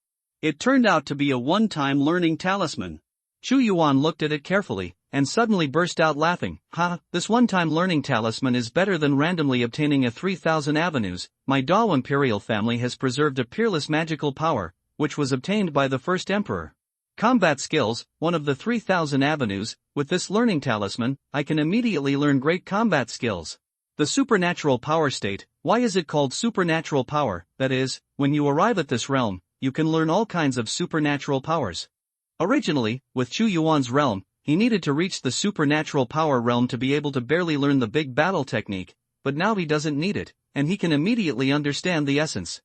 It turned out to be a one-time learning talisman. Chu Yuan looked at it carefully, and suddenly burst out laughing. Ha, this one-time learning talisman is better than randomly obtaining a 3,000 avenues. My Dao imperial family has preserved a peerless magical power, which was obtained by the first emperor. Combat skills, one of the 3,000 avenues. With this learning talisman, I can immediately learn great combat skills. The supernatural power state. Why is it called supernatural power? That is, when you arrive at this realm, you can learn all kinds of supernatural powers. Originally, with Chu Yuan's realm, he needed to reach the supernatural power realm to be able to barely learn the big battle technique, but now he doesn't need it, and he can immediately understand the essence.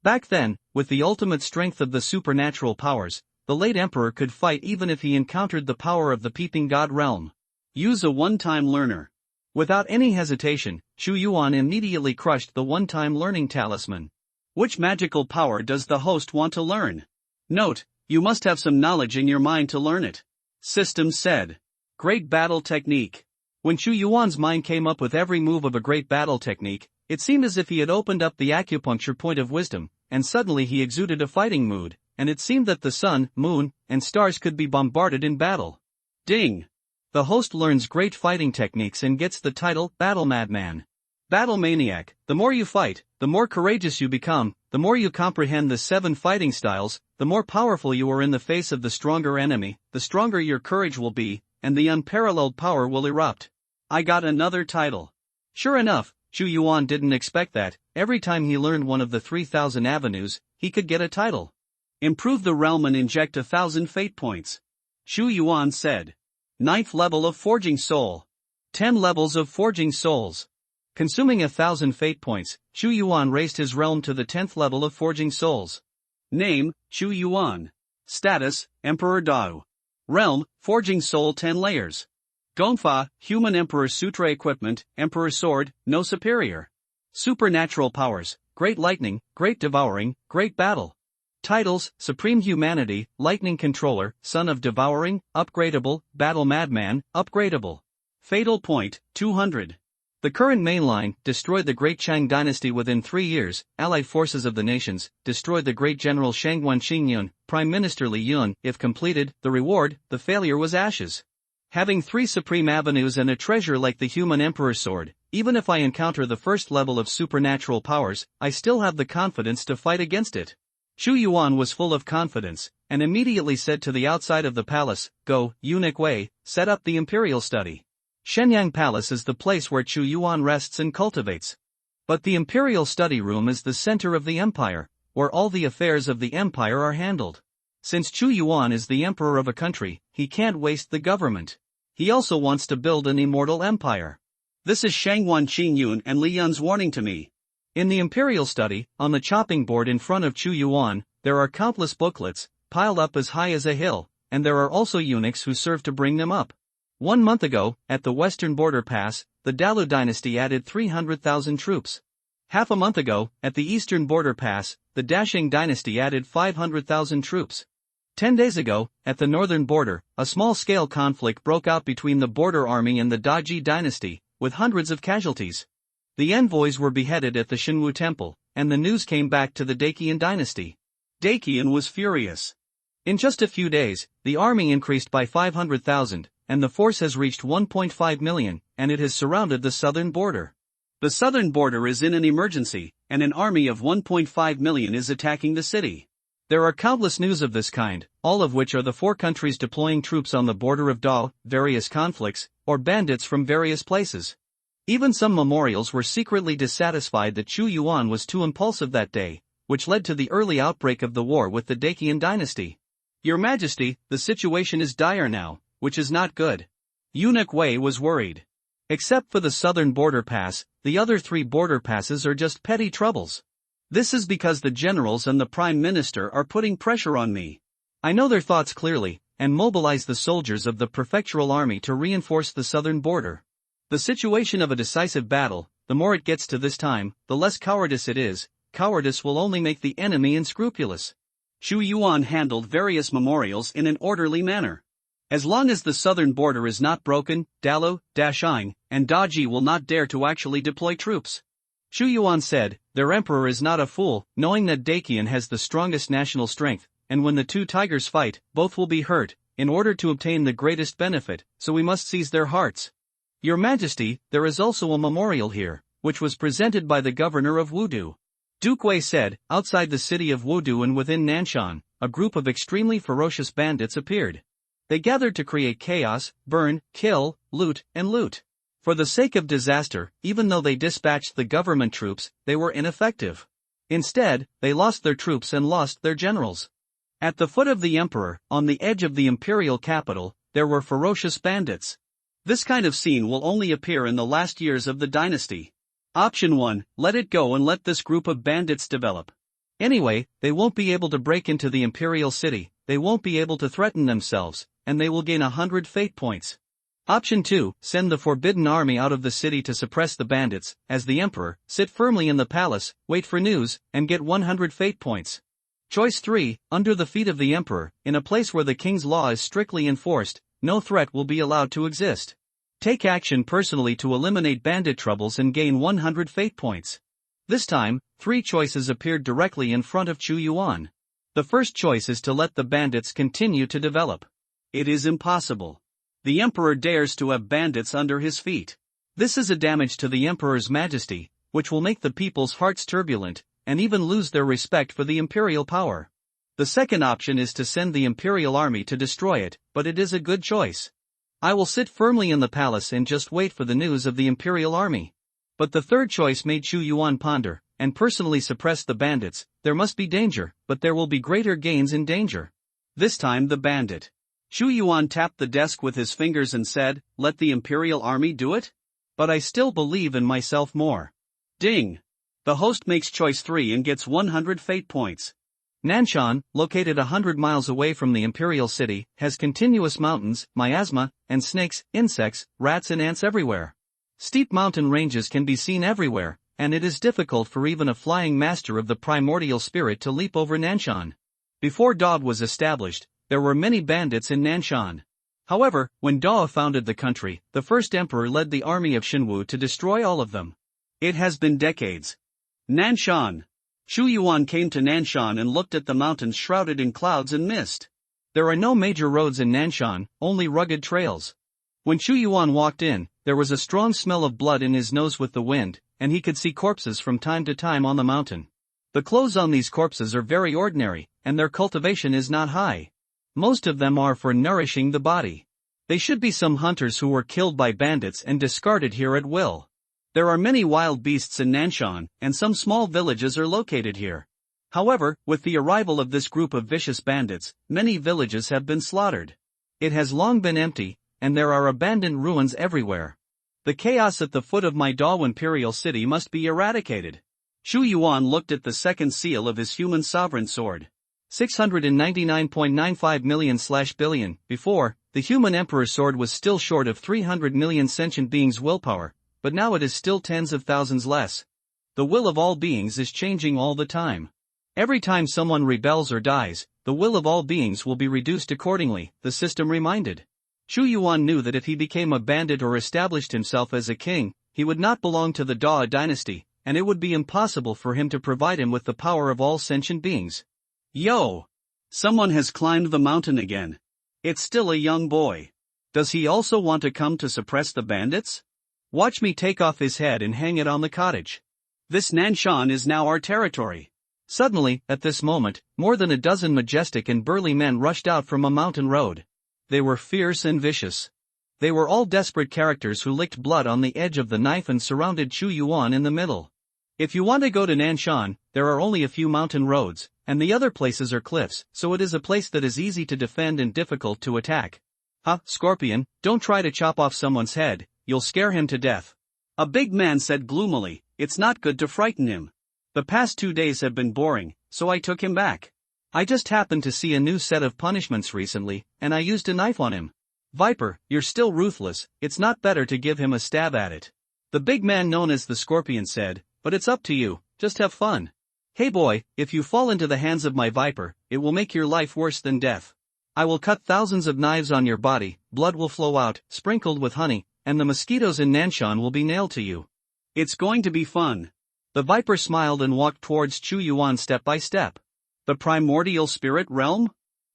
Back then, with the ultimate strength of the supernatural powers, the late emperor could fight even if he encountered the power of the peeping god realm. Use a one-time learner. Without any hesitation, Chu Yuan immediately crushed the one-time learning talisman. Which magical power does the host want to learn? Note, you must have some knowledge in your mind to learn it. System said. Great battle technique. When Chu Yuan's mind came up with every move of a great battle technique, it seemed as if he had opened up the acupuncture point of wisdom, and suddenly he exuded a fighting mood, and it seemed that the sun, moon, and stars could be bombarded in battle. Ding! The host learns great fighting techniques and gets the title Battle Madman. Battle Maniac. The more you fight, the more courageous you become, the more you comprehend the 7 fighting styles, the more powerful you are in the face of the stronger enemy, the stronger your courage will be, and the unparalleled power will erupt. I got another title. Sure enough, Chu Yuan didn't expect that. Every time he learned one of the 3,000 avenues, he could get a title. Improve the realm and inject 1,000 fate points. Chu Yuan said. 9th level of Forging Soul. 10 levels of Forging Souls. Consuming 1,000 fate points, Chu Yuan raised his realm to the 10th level of Forging Souls. Name, Chu Yuan. Status, Emperor Dao. Realm, Forging Soul 10 layers. Gongfa, Human Emperor Sutra Equipment, Emperor Sword, no superior. Supernatural powers, Great Lightning, Great Devouring, Great Battle. Titles, Supreme Humanity, Lightning Controller, Son of Devouring, Upgradable, Battle Madman, Upgradable. Fatal Point, 200. The current mainline, destroyed the Great Chang Dynasty within 3 years, Allied forces of the nations, destroyed the great General Shangguan Qingyun, Prime Minister Li Yun. If completed, the reward, the failure was ashes. Having 3 supreme avenues and a treasure like the Human Emperor's Sword, even if I encounter the first level of supernatural powers, I still have the confidence to fight against it. Chu Yuan was full of confidence, and immediately said to the outside of the palace, Go, Eunuch Wei, set up the imperial study. Shenyang Palace is the place where Chu Yuan rests and cultivates. But the imperial study room is the center of the empire, where all the affairs of the empire are handled. Since Chu Yuan is the emperor of a country, he can't waste the government. He also wants to build an immortal empire. This is Shangguan Qingyun and Li Yun's warning to me. In the imperial study, on the chopping board in front of Chu Yuan, there are countless booklets, piled up as high as a hill, and there are also eunuchs who serve to bring them up. 1 month ago, at the western border pass, the Dalu dynasty added 300,000 troops. Half a month ago, at the eastern border pass, the Dashing dynasty added 500,000 troops. 10 days ago, at the northern border, a small-scale conflict broke out between the border army and the Daji dynasty, with hundreds of casualties. The envoys were beheaded at the Shinwu temple, and the news came back to the Dakian dynasty. Dakian was furious. In just a few days, the army increased by 500,000, and the force has reached 1.5 million, and it has surrounded the southern border. The southern border is in an emergency, and an army of 1.5 million is attacking the city. There are countless news of this kind, all of which are the 4 countries deploying troops on the border of Dao, various conflicts, or bandits from various places. Even some memorials were secretly dissatisfied that Chu Yuan was too impulsive that day, which led to the early outbreak of the war with the Dakian dynasty. Your Majesty, the situation is dire now, which is not good. Eunuch Wei was worried. Except for the southern border pass, the other 3 border passes are just petty troubles. This is because the generals and the prime minister are putting pressure on me. I know their thoughts clearly, and mobilize the soldiers of the prefectural army to reinforce the southern border. The situation of a decisive battle, the more it gets to this time, the less cowardice it is. Cowardice will only make the enemy unscrupulous. Xu Yuan handled various memorials in an orderly manner. As long as the southern border is not broken, Dalu, Dashing, and Daji will not dare to actually deploy troops. Xu Yuan said, their emperor is not a fool, knowing that Daqian has the strongest national strength, and when the two tigers fight, both will be hurt, in order to obtain the greatest benefit, so we must seize their hearts. Your Majesty, there is also a memorial here, which was presented by the governor of Wudu. Duke Wei said, outside the city of Wudu and within Nanshan, a group of extremely ferocious bandits appeared. They gathered to create chaos, burn, kill, loot, and loot. For the sake of disaster, even though they dispatched the government troops, they were ineffective. Instead, they lost their troops and lost their generals. At the foot of the emperor, on the edge of the imperial capital, there were ferocious bandits. This kind of scene will only appear in the last years of the dynasty. Option 1, let it go and let this group of bandits develop. Anyway, they won't be able to break into the imperial city, they won't be able to threaten themselves, and they will gain 100 fate points. Option 2, send the forbidden army out of the city to suppress the bandits, as the emperor, sit firmly in the palace, wait for news, and get 100 fate points. Choice 3, under the feet of the emperor, in a place where the king's law is strictly enforced, no threat will be allowed to exist. Take action personally to eliminate bandit troubles and gain 100 fate points. This time, 3 choices appeared directly in front of Xu Yuan. The first choice is to let the bandits continue to develop. It is impossible. The emperor dares to have bandits under his feet. This is a damage to the emperor's majesty, which will make the people's hearts turbulent, and even lose their respect for the imperial power. The second option is to send the imperial army to destroy it, but it is a good choice. I will sit firmly in the palace and just wait for the news of the imperial army. But the third choice made Xu Yuan ponder, and personally suppress the bandits. There must be danger, but there will be greater gains in danger. This time the bandit. Xu Yuan tapped the desk with his fingers and said, let the imperial army do it? But I still believe in myself more. Ding! The host makes choice 3 and gets 100 fate points. Nanshan, located 100 miles away from the imperial city, has continuous mountains, miasma, and snakes, insects, rats and ants everywhere. Steep mountain ranges can be seen everywhere, and it is difficult for even a flying master of the primordial spirit to leap over Nanshan. Before Dao was established, there were many bandits in Nanshan. However, when Dao founded the country, the first emperor led the army of Xinwu to destroy all of them. It has been decades. Nanshan. Xu Yuan came to Nanshan and looked at the mountains shrouded in clouds and mist. There are no major roads in Nanshan, only rugged trails. When Xu Yuan walked in, there was a strong smell of blood in his nose with the wind, and he could see corpses from time to time on the mountain. The clothes on these corpses are very ordinary, and their cultivation is not high. Most of them are for nourishing the body. They should be some hunters who were killed by bandits and discarded here at will. There are many wild beasts in Nanshan, and some small villages are located here. However, with the arrival of this group of vicious bandits, many villages have been slaughtered. It has long been empty, and there are abandoned ruins everywhere. The chaos at the foot of my Dao imperial city must be eradicated. Xu Yuan looked at the second seal of his human sovereign sword. 699.95 million/billion. Before, the human emperor's sword was still short of 300 million sentient beings' willpower, but now it is still tens of thousands less. The will of all beings is changing all the time. Every time someone rebels or dies, the will of all beings will be reduced accordingly, the system reminded. Xu Yuan knew that if he became a bandit or established himself as a king, he would not belong to the Dao dynasty, and it would be impossible for him to provide him with the power of all sentient beings. Yo! Someone has climbed the mountain again. It's still a young boy. Does he also want to come to suppress the bandits? Watch me take off his head and hang it on the cottage. This Nanshan is now our territory. Suddenly, at this moment, more than a dozen majestic and burly men rushed out from a mountain road. They were fierce and vicious. They were all desperate characters who licked blood on the edge of the knife and surrounded Xu Yuan in the middle. If you want to go to Nanshan, there are only a few mountain roads, and the other places are cliffs, so it is a place that is easy to defend and difficult to attack. Ha, Scorpion, don't try to chop off someone's head, you'll scare him to death. A big man said gloomily, it's not good to frighten him. The past 2 days have been boring, so I took him back. I just happened to see a new set of punishments recently, and I used a knife on him. Viper, you're still ruthless, it's not better to give him a stab at it. The big man known as the Scorpion said, but it's up to you, just have fun. Hey boy, if you fall into the hands of my Viper, it will make your life worse than death. I will cut thousands of knives on your body, blood will flow out, sprinkled with honey, and the mosquitoes in Nanshan will be nailed to you. It's going to be fun. The Viper smiled and walked towards Chu Yuan step by step. The primordial spirit realm?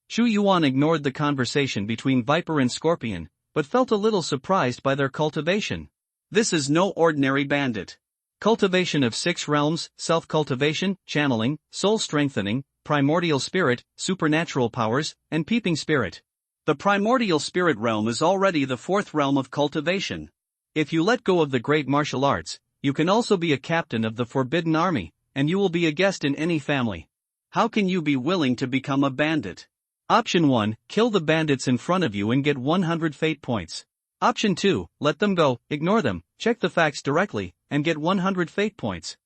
Chu Yuan ignored the conversation between Viper and Scorpion, but felt a little surprised by their cultivation. This is no ordinary bandit. Cultivation of 6 realms, self-cultivation, channeling, soul strengthening, primordial spirit, supernatural powers, and peeping spirit. The primordial spirit realm is already the 4th realm of cultivation. If you let go of the great martial arts, you can also be a captain of the Forbidden Army, and you will be a guest in any family. How can you be willing to become a bandit? Option 1, kill the bandits in front of you and get 100 fate points. Option 2, let them go, ignore them, check the facts directly, and get 100 fate points.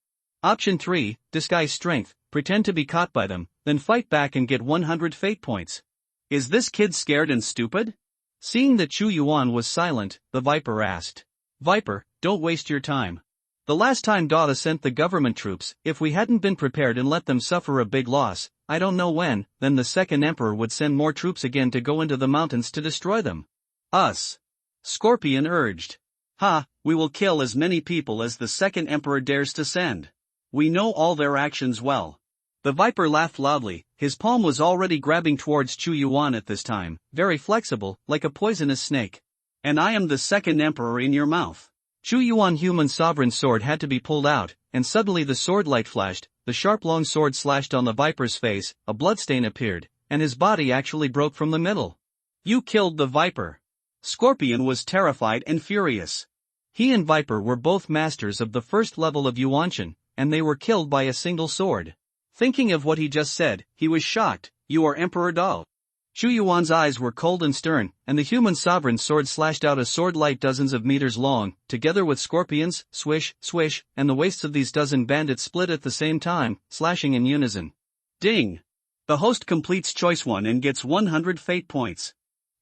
Option 3, disguise strength, pretend to be caught by them, then fight back and get 100 fate points. Is this kid scared and stupid? Seeing that Chu Yuan was silent, the Viper asked. Viper, don't waste your time. The last time Dada sent the government troops, if we hadn't been prepared and let them suffer a big loss, I don't know when, then the second emperor would send more troops again to go into the mountains to destroy them. Us. Scorpion urged. Ha, we will kill as many people as the second emperor dares to send. We know all their actions well. The Viper laughed loudly, his palm was already grabbing towards Chu Yuan at this time, very flexible, like a poisonous snake. And I am the second emperor in your mouth. Chu Yuan human sovereign sword had to be pulled out, and suddenly the sword light flashed, the sharp long sword slashed on the Viper's face, a bloodstain appeared, and his body actually broke from the middle. You killed the Viper. Scorpion was terrified and furious. He and Viper were both masters of the first level of Yuanshan, and they were killed by a single sword. Thinking of what he just said, he was shocked. You are Emperor Dao. Chu Yuan's eyes were cold and stern, and the human sovereign sword slashed out a sword light dozens of meters long, together with Scorpion's, swish, swish, and the waists of these dozen bandits split at the same time, slashing in unison. Ding! The host completes choice 1 and gets 100 fate points.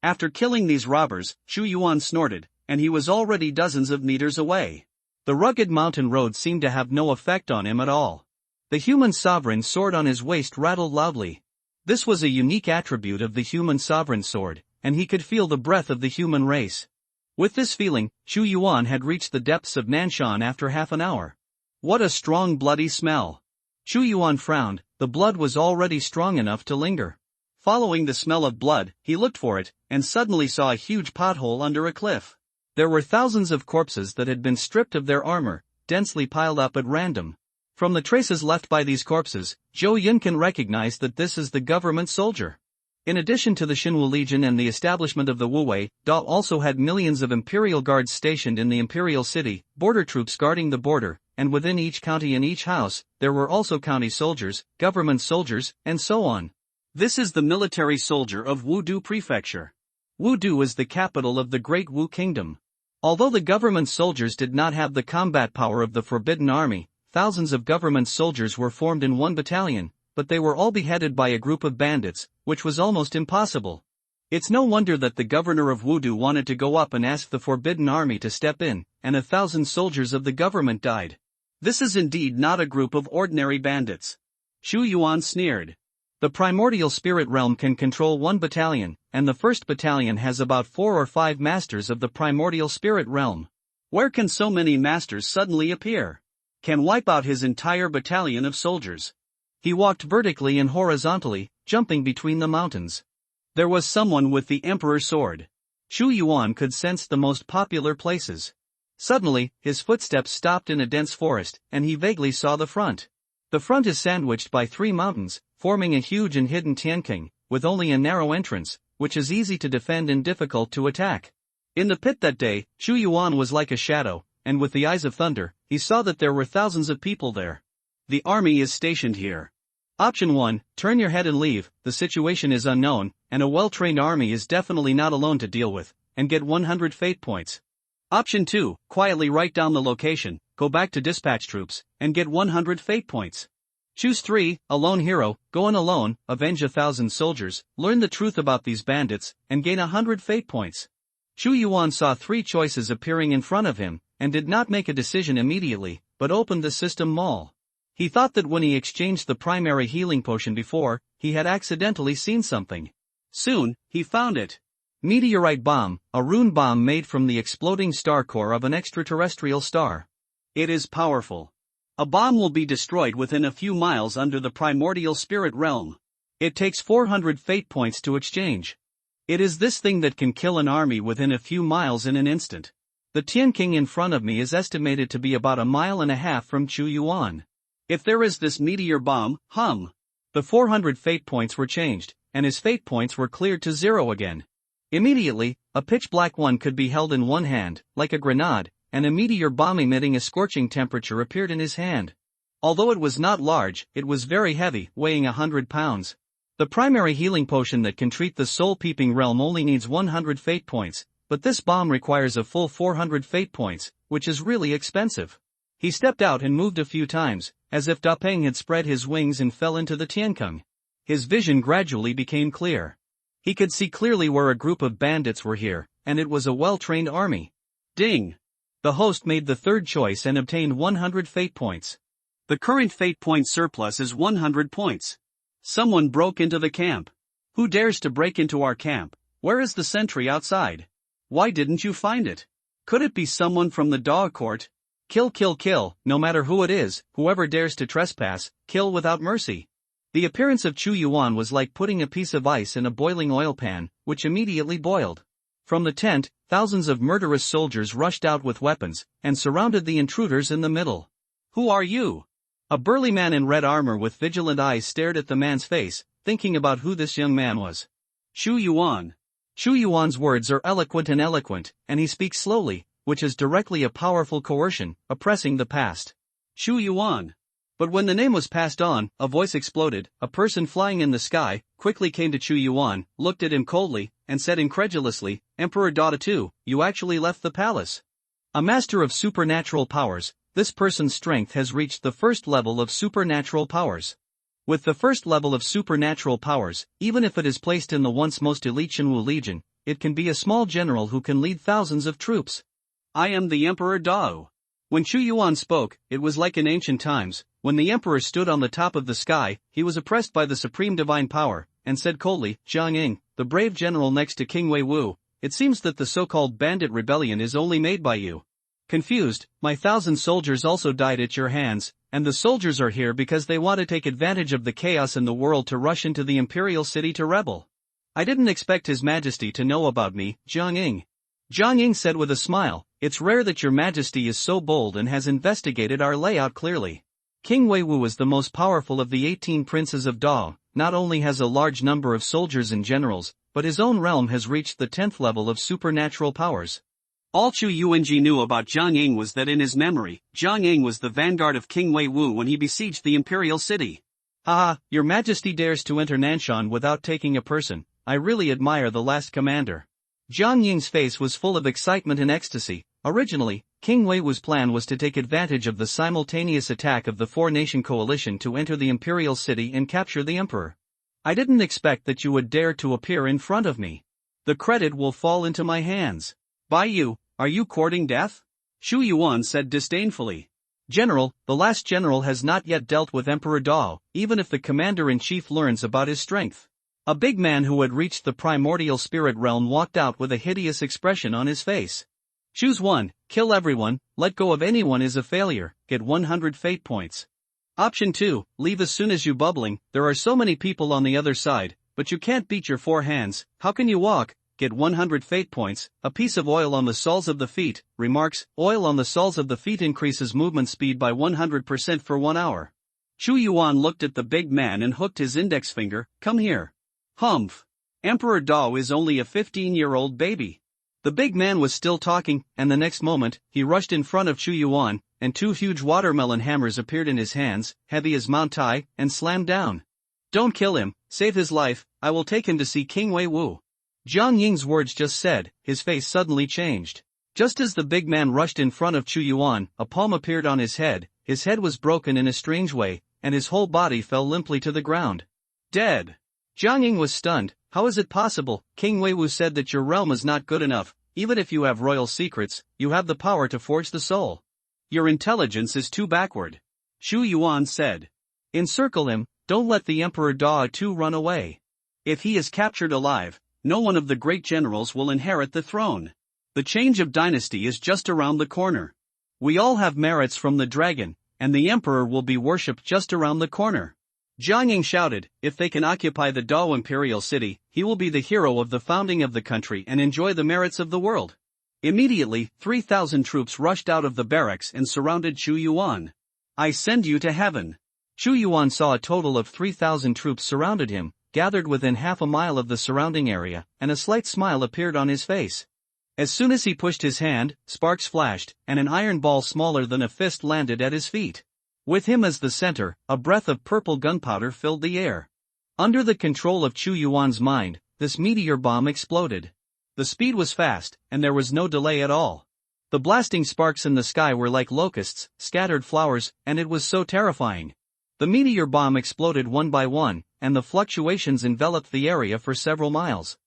After killing these robbers, Chu Yuan snorted, and he was already dozens of meters away. The rugged mountain road seemed to have no effect on him at all. The human sovereign sword on his waist rattled loudly. This was a unique attribute of the human sovereign sword, and he could feel the breath of the human race. With this feeling, Chu Yuan had reached the depths of Nanshan after half an hour. What a strong bloody smell! Chu Yuan frowned, the blood was already strong enough to linger. Following the smell of blood, he looked for it, and suddenly saw a huge pothole under a cliff. There were thousands of corpses that had been stripped of their armor, densely piled up at random. From the traces left by these corpses, Zhou Yuncan recognized that this is the government soldier. In addition to the Xinwu Legion and the establishment of the Wuwei, Dao also had millions of imperial guards stationed in the imperial city, border troops guarding the border, and within each county and each house, there were also county soldiers, government soldiers, and so on. This is the military soldier of Wudu Prefecture. Wudu is the capital of the Great Wu Kingdom. Although the government soldiers did not have the combat power of the Forbidden Army, thousands of government soldiers were formed in one battalion, but they were all beheaded by a group of bandits, which was almost impossible. It's no wonder that the governor of Wudu wanted to go up and ask the Forbidden Army to step in, and 1,000 soldiers of the government died. This is indeed not a group of ordinary bandits. Chu Yuan sneered. The primordial spirit realm can control one battalion, and the first battalion has about 4 or 5 masters of the primordial spirit realm. Where can so many masters suddenly appear? Can wipe out his entire battalion of soldiers. He walked vertically and horizontally, jumping between the mountains. There was someone with the Emperor's sword. Chu Yuan could sense the most popular places. Suddenly, his footsteps stopped in a dense forest, and he vaguely saw the front. The front is sandwiched by 3 mountains, forming a huge and hidden Tianqing, with only a narrow entrance, which is easy to defend and difficult to attack. In the pit that day, Chu Yuan was like a shadow, and with the eyes of thunder, he saw that there were thousands of people there. The army is stationed here. Option 1, turn your head and leave, the situation is unknown, and a well-trained army is definitely not alone to deal with, and get 100 fate points. Option 2, quietly write down the location, go back to dispatch troops, and get 100 fate points. Choose 3, a lone hero, go in alone, avenge 1,000 soldiers, learn the truth about these bandits, and gain 100 fate points. Chu Yuan saw 3 choices appearing in front of him, and did not make a decision immediately, but opened the system mall. He thought that when he exchanged the primary healing potion before, he had accidentally seen something. Soon, he found it. Meteorite bomb, a rune bomb made from the exploding star core of an extraterrestrial star. It is powerful. A bomb will be destroyed within a few miles under the primordial spirit realm. It takes 400 fate points to exchange. It is this thing that can kill an army within a few miles in an instant. The Tian King in front of me is estimated to be about 1.5 miles from Chu Yuan. If there is this meteor bomb, The 400 fate points were changed, and his fate points were cleared to 0 again. Immediately, a pitch-black one could be held in one hand, like a grenade, and a meteor bomb emitting a scorching temperature appeared in his hand. Although it was not large, it was very heavy, weighing 100 pounds. The primary healing potion that can treat the soul-peeping realm only needs 100 fate points, but this bomb requires a full 400 fate points, which is really expensive. He stepped out and moved a few times, as if Da Peng had spread his wings and fell into the Tiankung. His vision gradually became clear. He could see clearly where a group of bandits were here, and it was a well-trained army. Ding! The host made the third choice and obtained 100 fate points. The current fate point surplus is 100 points. Someone broke into the camp. Who dares to break into our camp? Where is the sentry outside? Why didn't you find it? Could it be someone from the Dao court? Kill, kill, kill, no matter who it is, whoever dares to trespass, kill without mercy. The appearance of Chu Yuan was like putting a piece of ice in a boiling oil pan, which immediately boiled. From the tent, thousands of murderous soldiers rushed out with weapons, and surrounded the intruders in the middle. Who are you? A burly man in red armor with vigilant eyes stared at the man's face, thinking about who this young man was. Chu Yuan. Chu Yuan's words are eloquent, and he speaks slowly, which is directly a powerful coercion, oppressing the past. Chu Yuan. But when the name was passed on, a voice exploded. A person flying in the sky quickly came to Chu Yuan, looked at him coldly, and said incredulously, Emperor Dada II, you actually left the palace. A master of supernatural powers, this person's strength has reached the first level of supernatural powers. With the first level of supernatural powers, even if it is placed in the once most elite Shenwu Legion, it can be a small general who can lead thousands of troops. I am the Emperor Dao. When Chu Yuan spoke, it was like in ancient times. When the emperor stood on the top of the sky, he was oppressed by the supreme divine power, and said coldly, Jiang Ying, the brave general next to King Wei Wu, it seems that the so-called bandit rebellion is only made by you. Confused, my 1,000 soldiers also died at your hands, and the soldiers are here because they want to take advantage of the chaos in the world to rush into the imperial city to rebel. I didn't expect His Majesty to know about me, Jiang Ying. Jiang Ying said with a smile, it's rare that your Majesty is so bold and has investigated our layout clearly. King Wei Wu is the most powerful of the 18 princes of Dao, not only has a large number of soldiers and generals, but his own realm has reached the 10th level of supernatural powers. All Chu Yuanji knew about Jiang Ying was that in his memory, Jiang Ying was the vanguard of King Wei Wu when he besieged the imperial city. Haha, your Majesty dares to enter Nanshan without taking a person. I really admire the last commander. Jiang Ying's face was full of excitement and ecstasy. Originally, King Wei Wu's plan was to take advantage of the simultaneous attack of the four-nation coalition to enter the imperial city and capture the emperor. I didn't expect that you would dare to appear in front of me. The credit will fall into my hands. By you, are you courting death? Chu Yuan said disdainfully. General, the last general has not yet dealt with Emperor Dao, even if the commander-in-chief learns about his strength. A big man who had reached the primordial spirit realm walked out with a hideous expression on his face. Choose one, kill everyone, let go of anyone is a failure, get 100 fate points. Option 2, leave as soon as you bubbling, there are so many people on the other side, but you can't beat your 4 hands, how can you walk, get 100 fate points, a piece of oil on the soles of the feet, remarks, oil on the soles of the feet increases movement speed by 100% for 1 hour. Chu Yuan looked at the big man and hooked his index finger, come here. Humph. Emperor Dao is only a 15-year-old baby. The big man was still talking, and the next moment, he rushed in front of Chu Yuan, and 2 huge watermelon hammers appeared in his hands, heavy as Mount Tai, and slammed down. Don't kill him, save his life, I will take him to see King Wei Wu. Jiang Ying's words just said, his face suddenly changed. Just as the big man rushed in front of Chu Yuan, a palm appeared on his head was broken in a strange way, and his whole body fell limply to the ground. Dead. Jiang Ying was stunned. How is it possible? King Weiwu said that your realm is not good enough. Even if you have royal secrets, you have the power to forge the soul. Your intelligence is too backward. Shu Yuan said. Encircle him, don't let the Emperor Da Tu run away. If he is captured alive, no one of the great generals will inherit the throne. The change of dynasty is just around the corner. We all have merits from the dragon, and the Emperor will be worshipped just around the corner. Jiang Ying shouted, if they can occupy the Dao imperial city, he will be the hero of the founding of the country and enjoy the merits of the world. Immediately, 3,000 troops rushed out of the barracks and surrounded Shu Yuan. I send you to heaven. Shu Yuan saw a total of 3,000 troops surrounded him, gathered within half a mile of the surrounding area, and a slight smile appeared on his face. As soon as he pushed his hand, sparks flashed, and an iron ball smaller than a fist landed at his feet. With him as the center, a breath of purple gunpowder filled the air. Under the control of Chu Yuan's mind, this meteor bomb exploded. The speed was fast, and there was no delay at all. The blasting sparks in the sky were like locusts, scattered flowers, and it was so terrifying. The meteor bomb exploded one by one, and the fluctuations enveloped the area for several miles.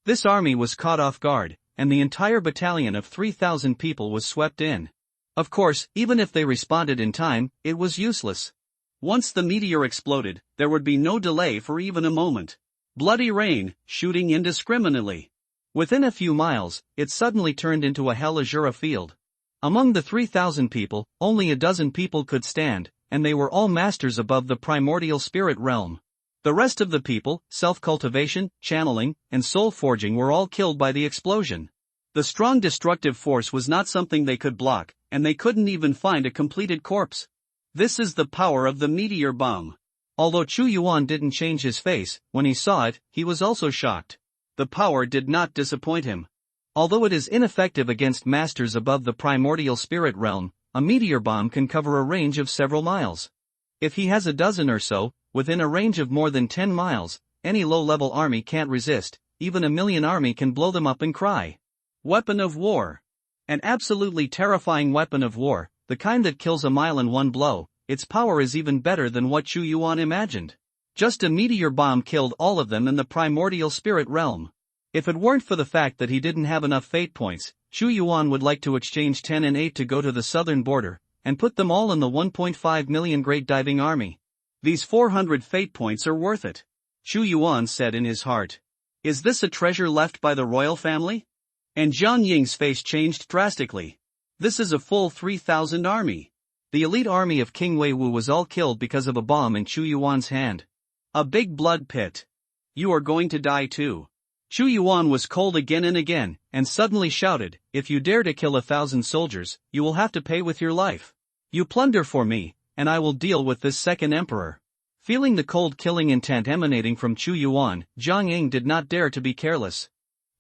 This army was caught off guard, and the entire battalion of 3,000 people was swept in. Of course, even if they responded in time, it was useless. Once the meteor exploded, there would be no delay for even a moment. Bloody rain, shooting indiscriminately. Within a few miles, it suddenly turned into a hell azure field. Among the 3,000 people, only a dozen people could stand, and they were all masters above the primordial spirit realm. The rest of the people, self-cultivation, channeling, and soul-forging were all killed by the explosion. The strong destructive force was not something they could block, and they couldn't even find a completed corpse. This is the power of the meteor bomb. Although Chu Yuan didn't change his face, when he saw it, he was also shocked. The power did not disappoint him. Although it is ineffective against masters above the primordial spirit realm, a meteor bomb can cover a range of several miles. If he has a dozen or so, within a range of more than 10 miles, any low-level army can't resist, even a million army can blow them up and cry. Weapon of war. An absolutely terrifying weapon of war, the kind that kills a mile in one blow. Its power is even better than what Chu Yuan imagined. Just a meteor bomb killed all of them in the primordial spirit realm. If it weren't for the fact that he didn't have enough fate points, Chu Yuan would like to exchange 10 and 8 to go to the southern border, and put them all in the 1.5 million Great Diving Army. These 400 fate points are worth it. Chu Yuan said in his heart. Is this a treasure left by the royal family? And Jiang Ying's face changed drastically. This is a full 3,000 army. The elite army of King Weiwu was all killed because of a bomb in Chu Yuan's hand. A big blood pit. You are going to die too. Chu Yuan was cold again and again, and suddenly shouted, if you dare to kill 1,000 soldiers, you will have to pay with your life. You plunder for me, and I will deal with this second emperor. Feeling the cold killing intent emanating from Chu Yuan, Jiang Ying did not dare to be careless.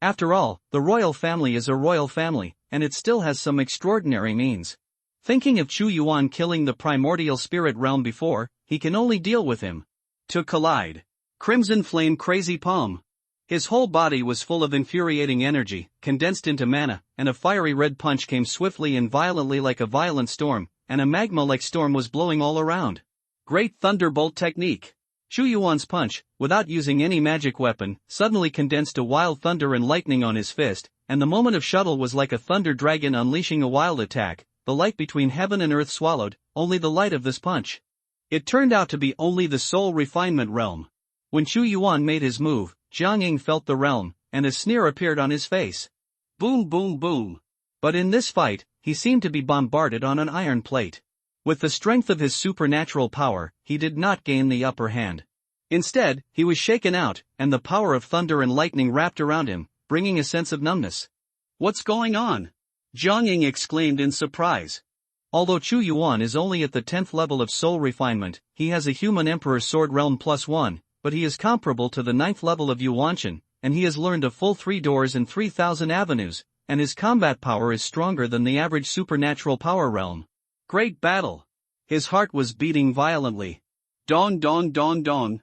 After all, the royal family is a royal family, and it still has some extraordinary means. Thinking of Chu Yuan killing the primordial spirit realm before, he can only deal with him. To collide. Crimson flame crazy palm. His whole body was full of infuriating energy, condensed into mana, and a fiery red punch came swiftly and violently like a violent storm, and a magma-like storm was blowing all around. Great thunderbolt technique. Chu Yuan's punch, without using any magic weapon, suddenly condensed a wild thunder and lightning on his fist, and the moment of shuttle was like a thunder dragon unleashing a wild attack. The light between heaven and earth swallowed, only the light of this punch. It turned out to be only the soul refinement realm. When Chu Yuan made his move, Jiang Ying felt the realm, and a sneer appeared on his face. Boom boom boom. But in this fight, he seemed to be bombarded on an iron plate. With the strength of his supernatural power, he did not gain the upper hand. Instead, he was shaken out, and the power of thunder and lightning wrapped around him, bringing a sense of numbness. What's going on? Jiang Ying exclaimed in surprise. Although Chu Yuan is only at the 10th level of soul refinement, he has a human emperor's sword realm +1, but he is comparable to the 9th level of Yuanshan, and he has learned a full 3 doors and 3,000 avenues, and his combat power is stronger than the average supernatural power realm. Great battle. His heart was beating violently. Dong dong dong dong.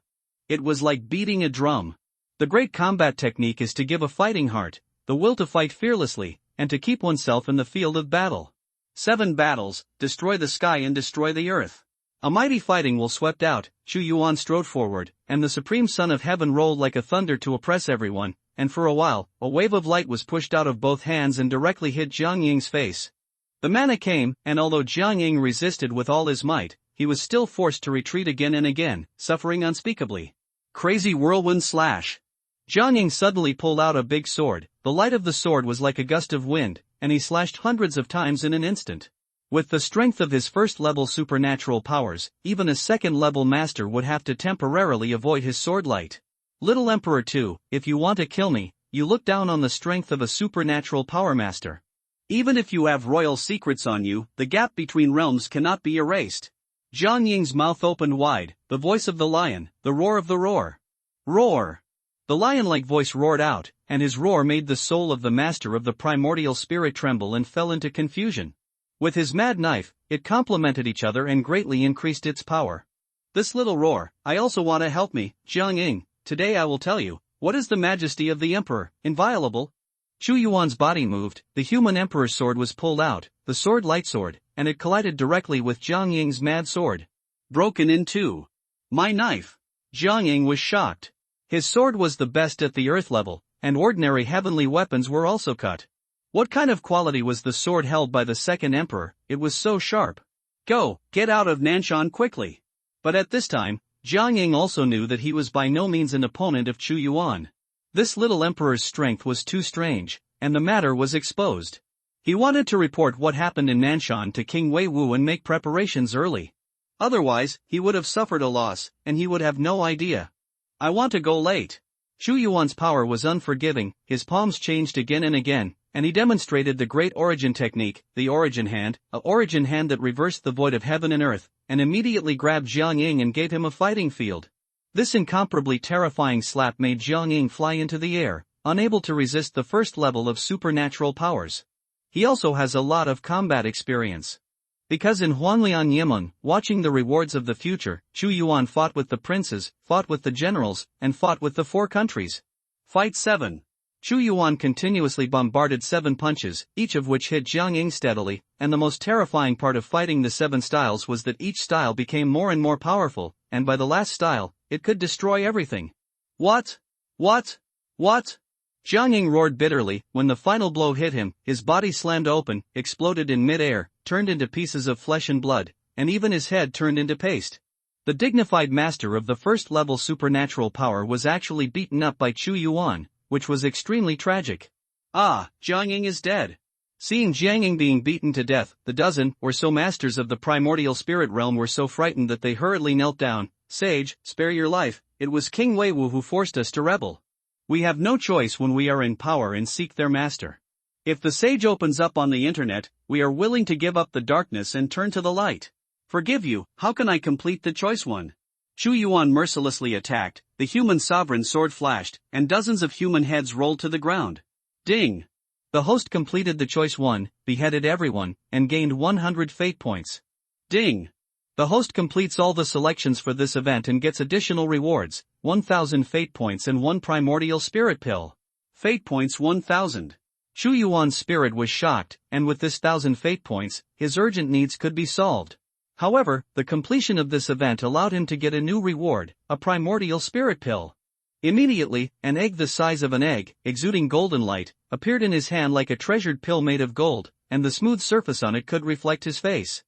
It was like beating a drum. The great combat technique is to give a fighting heart, the will to fight fearlessly, and to keep oneself in the field of battle. 7 battles, destroy the sky and destroy the earth. A mighty fighting will swept out. Chu Yuan strode forward, and the supreme son of heaven rolled like a thunder to oppress everyone, and for a while, a wave of light was pushed out of both hands and directly hit Jiang Ying's face. The mana came, and although Jiang Ying resisted with all his might, he was still forced to retreat again and again, suffering unspeakably. Crazy whirlwind slash. Jiang Ying suddenly pulled out a big sword. The light of the sword was like a gust of wind, and he slashed hundreds of times in an instant. With the strength of his first-level supernatural powers, even a second-level master would have to temporarily avoid his sword light. Little Emperor too, if you want to kill me, you look down on the strength of a supernatural power master. Even if you have royal secrets on you, the gap between realms cannot be erased. Jiang Ying's mouth opened wide, the voice of the lion, the roar of the roar. Roar! The lion-like voice roared out, and his roar made the soul of the master of the primordial spirit tremble and fell into confusion. With his mad knife, it complemented each other and greatly increased its power. This little roar, I also want to help me, Jiang Ying. Today I will tell you, what is the majesty of the emperor, inviolable? Chu Yuan's body moved, the human emperor's sword was pulled out, the sword light sword, and it collided directly with Jiang Ying's mad sword. Broken in two. My knife. Jiang Ying was shocked. His sword was the best at the earth level, and ordinary heavenly weapons were also cut. What kind of quality was the sword held by the second emperor? It was so sharp. Go, get out of Nanshan quickly. But at this time, Jiang Ying also knew that he was by no means an opponent of Chu Yuan. This little emperor's strength was too strange, and the matter was exposed. He wanted to report what happened in Nanshan to King Wei Wu and make preparations early. Otherwise, he would have suffered a loss, and he would have no idea. I want to go late. Chu Yuan's power was unforgiving, his palms changed again and again, and he demonstrated the great origin technique, the origin hand, a origin hand that reversed the void of heaven and earth, and immediately grabbed Jiang Ying and gave him a fighting field. This incomparably terrifying slap made Jiang Ying fly into the air, unable to resist the first level of supernatural powers. He also has a lot of combat experience. Because in Huanlian Yimun, watching the rewards of the future, Chu Yuan fought with the princes, fought with the generals, and fought with the 4 countries. Fight 7. Chu Yuan continuously bombarded 7 punches, each of which hit Jiang Ying steadily, and the most terrifying part of fighting the 7 styles was that each style became more and more powerful, and by the last style, it could destroy everything. What? What? What? Jiang Ying roared bitterly. When the final blow hit him, his body slammed open, exploded in mid-air, turned into pieces of flesh and blood, and even his head turned into paste. The dignified master of the first-level supernatural power was actually beaten up by Chu Yuan, which was extremely tragic. Ah, Jiang Ying is dead. Seeing Jiang Ying being beaten to death, the dozen or so masters of the primordial spirit realm were so frightened that they hurriedly knelt down. Sage, spare your life, it was King Wei Wu who forced us to rebel. We have no choice when we are in power and seek their master. If the sage opens up on the internet, we are willing to give up the darkness and turn to the light. Forgive you, how can I complete the choice one? Chu Yuan mercilessly attacked, the human sovereign sword flashed, and dozens of human heads rolled to the ground. Ding! The host completed the choice one, beheaded everyone, and gained 100 fate points. Ding! The host completes all the selections for this event and gets additional rewards, 1,000 fate points and 1 primordial spirit pill. Fate points 1,000. Chu Yuan's spirit was shocked, and with this 1,000 fate points, his urgent needs could be solved. However, the completion of this event allowed him to get a new reward, a primordial spirit pill. Immediately, an egg the size of an egg, exuding golden light, appeared in his hand like a treasured pill made of gold, and the smooth surface on it could reflect his face.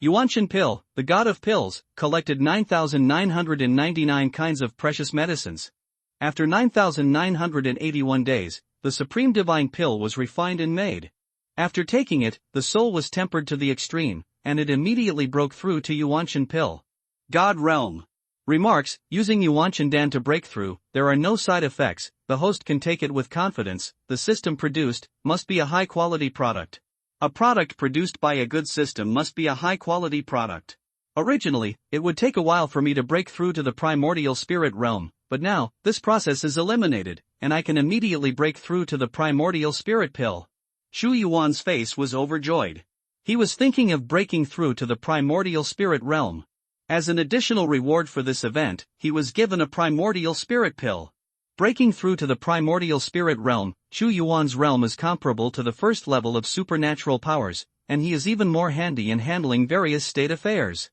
Yuanshan Pill, the god of pills, collected 9,999 kinds of precious medicines. After 9,981 days, the supreme divine pill was refined and made. After taking it, the soul was tempered to the extreme, and it immediately broke through to Yuanshan Pill. God Realm. Remarks, using Yuanshan Dan to break through, there are no side effects, the host can take it with confidence, the system produced, must be a high-quality product. A product produced by a good system must be a high-quality product. Originally, it would take a while for me to break through to the primordial spirit realm, but now, this process is eliminated, and I can immediately break through to the primordial spirit pill. Chu Yuan's face was overjoyed. He was thinking of breaking through to the primordial spirit realm. As an additional reward for this event, he was given a primordial spirit pill. Breaking through to the primordial spirit realm, Chu Yuan's realm is comparable to the first level of supernatural powers, and he is even more handy in handling various state affairs.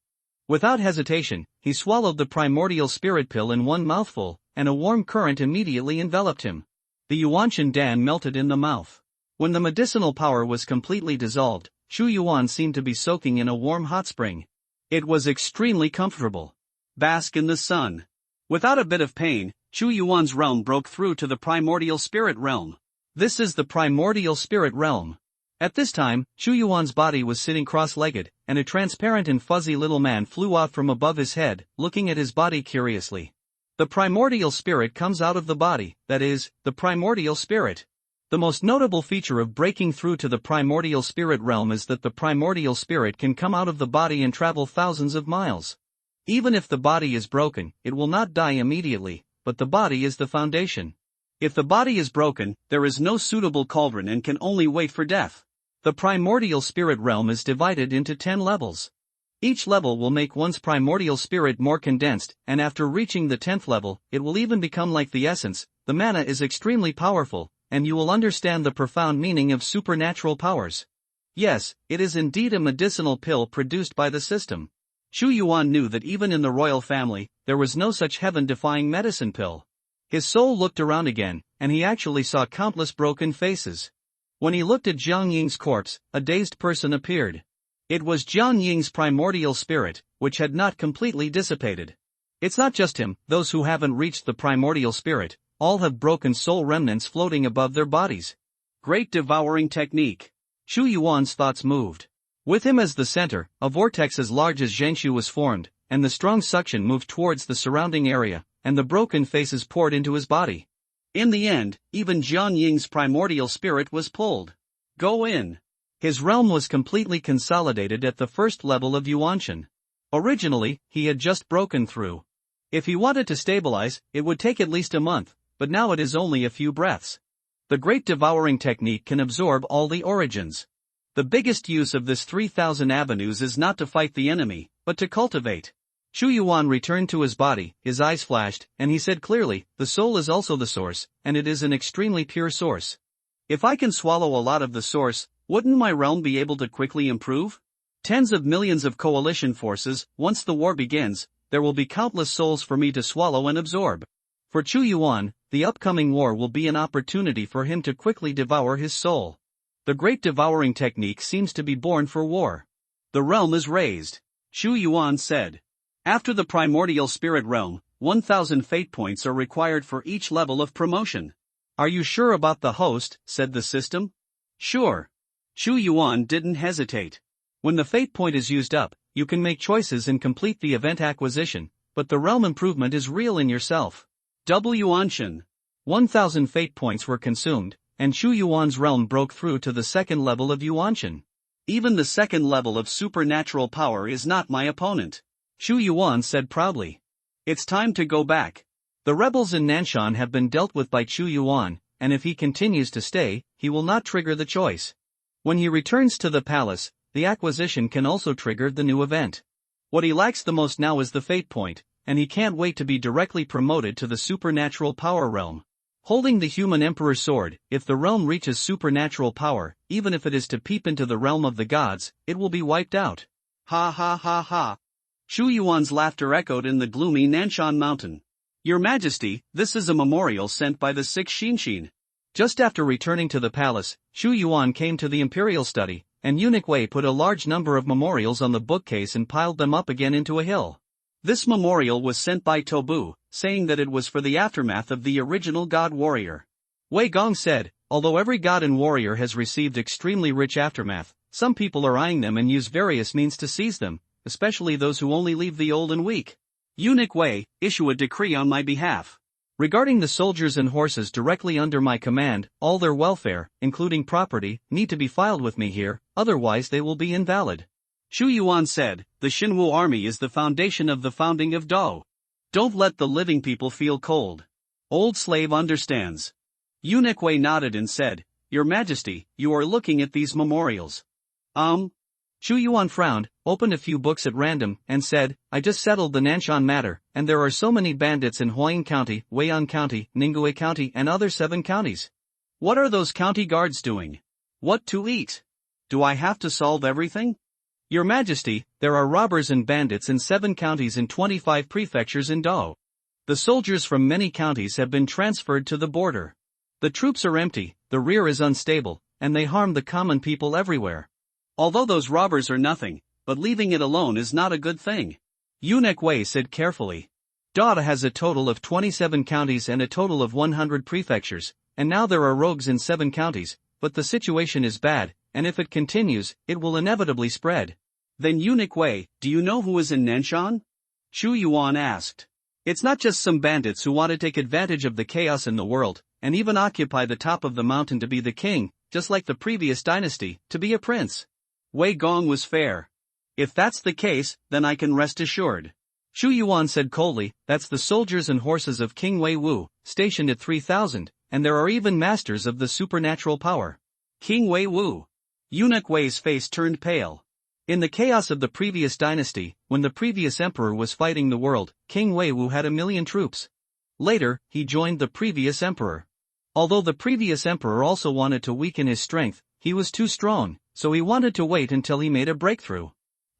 Without hesitation, he swallowed the primordial spirit pill in one mouthful, and a warm current immediately enveloped him. The Yuanshan Dan melted in the mouth. When the medicinal power was completely dissolved, Shu Yuan seemed to be soaking in a warm hot spring. It was extremely comfortable. Bask in the sun. Without a bit of pain, Shu Yuan's realm broke through to the primordial spirit realm. This is the primordial spirit realm. At this time, Shu Yuan's body was sitting cross-legged, and a transparent and fuzzy little man flew out from above his head, looking at his body curiously. The primordial spirit comes out of the body, that is, the primordial spirit. The most notable feature of breaking through to the primordial spirit realm is that the primordial spirit can come out of the body and travel thousands of miles. Even if the body is broken, it will not die immediately, but the body is the foundation. If the body is broken, there is no suitable cauldron and can only wait for death. The primordial spirit realm is divided into 10 levels. Each level will make one's primordial spirit more condensed, and after reaching the 10th level, it will even become like the essence. The mana is extremely powerful, and you will understand the profound meaning of supernatural powers. Yes, it is indeed a medicinal pill produced by the system. Shu Yuan knew that even in the royal family, there was no such heaven-defying medicine pill. His soul looked around again, and he actually saw countless broken faces. When he looked at Jiang Ying's corpse, a dazed person appeared. It was Jiang Ying's primordial spirit, which had not completely dissipated. It's not just him, those who haven't reached the primordial spirit, all have broken soul remnants floating above their bodies. Great devouring technique. Shu Yuan's thoughts moved. With him as the center, a vortex as large as Zhengshu was formed, and the strong suction moved towards the surrounding area, and the broken faces poured into his body. In the end, even Jiang Ying's primordial spirit was pulled. Go in. His realm was completely consolidated at the first level of Yuanshan. Originally, he had just broken through. If he wanted to stabilize, it would take at least a month, but now it is only a few breaths. The great devouring technique can absorb all the origins. The biggest use of this 3,000 avenues is not to fight the enemy, but to cultivate. Shu Yuan returned to his body, his eyes flashed, and he said clearly, the soul is also the source, and it is an extremely pure source. If I can swallow a lot of the source, wouldn't my realm be able to quickly improve? Tens of millions of coalition forces, once the war begins, there will be countless souls for me to swallow and absorb. For Shu Yuan, the upcoming war will be an opportunity for him to quickly devour his soul. The great devouring technique seems to be born for war. The realm is raised, Shu Yuan said. After the primordial spirit realm, 1,000 fate points are required for each level of promotion. Are you sure about the host? Said the system. Sure. Shu Yuan didn't hesitate. When the fate point is used up, you can make choices and complete the event acquisition, but the realm improvement is real in yourself. Yuanshan. 1,000 fate points were consumed, and Shu Yuan's realm broke through to the second level of Yuanshan. Even the second level of supernatural power is not my opponent, Shu Yuan said proudly. It's time to go back. The rebels in Nanshan have been dealt with by Shu Yuan, and if he continues to stay, he will not trigger the choice. When he returns to the palace, the acquisition can also trigger the new event. What he lacks the most now is the fate point, and he can't wait to be directly promoted to the supernatural power realm. Holding the human emperor's sword, if the realm reaches supernatural power, even if it is to peep into the realm of the gods, it will be wiped out. Ha ha ha ha. Shu Yuan's laughter echoed in the gloomy Nanshan mountain. Your Majesty, this is a memorial sent by the 6 Shinshin. Just after returning to the palace, Shu Yuan came to the imperial study, and Eunuch Wei put a large number of memorials on the bookcase and piled them up again into a hill. This memorial was sent by Tobu, saying that it was for the aftermath of the original god warrior. Wei Gong said, although every god and warrior has received extremely rich aftermath, some people are eyeing them and use various means to seize them, especially those who only leave the old and weak. Eunuch Wei, issue a decree on my behalf. Regarding the soldiers and horses directly under my command, all their welfare, including property, need to be filed with me here, otherwise they will be invalid. Shu Yuan said, the Xinwu army is the foundation of the founding of Dou. Don't let the living people feel cold. Old slave understands. Eunuch Wei nodded and said, Your Majesty, you are looking at these memorials. Shu Yuan frowned, opened a few books at random, and said, I just settled the Nanshan matter, and there are so many bandits in Huayin County, Weian County, Ningguo County and other 7 counties. What are those county guards doing? What to eat? Do I have to solve everything? Your Majesty, there are robbers and bandits in 7 counties and 25 prefectures in Dao. The soldiers from many counties have been transferred to the border. The troops are empty, the rear is unstable, and they harm the common people everywhere. Although those robbers are nothing, but leaving it alone is not a good thing. Eunuch Wei said carefully. Dada has a total of 27 counties and a total of 100 prefectures, and now there are rogues in 7 counties, but the situation is bad, and if it continues, it will inevitably spread. Then Eunuch Wei, do you know who is in Nanshan? Chu Yuan asked. It's not just some bandits who want to take advantage of the chaos in the world, and even occupy the top of the mountain to be the king, just like the previous dynasty, to be a prince. Wei Gong was fair. If that's the case, then I can rest assured. Chu Yuan said coldly, that's the soldiers and horses of King Wei Wu, stationed at 3,000, and there are even masters of the supernatural power. King Wei Wu. Eunuch Wei's face turned pale. In the chaos of the previous dynasty, when the previous emperor was fighting the world, King Wei Wu had 1,000,000 troops. Later, he joined the previous emperor. Although the previous emperor also wanted to weaken his strength, he was too strong, so he wanted to wait until he made a breakthrough.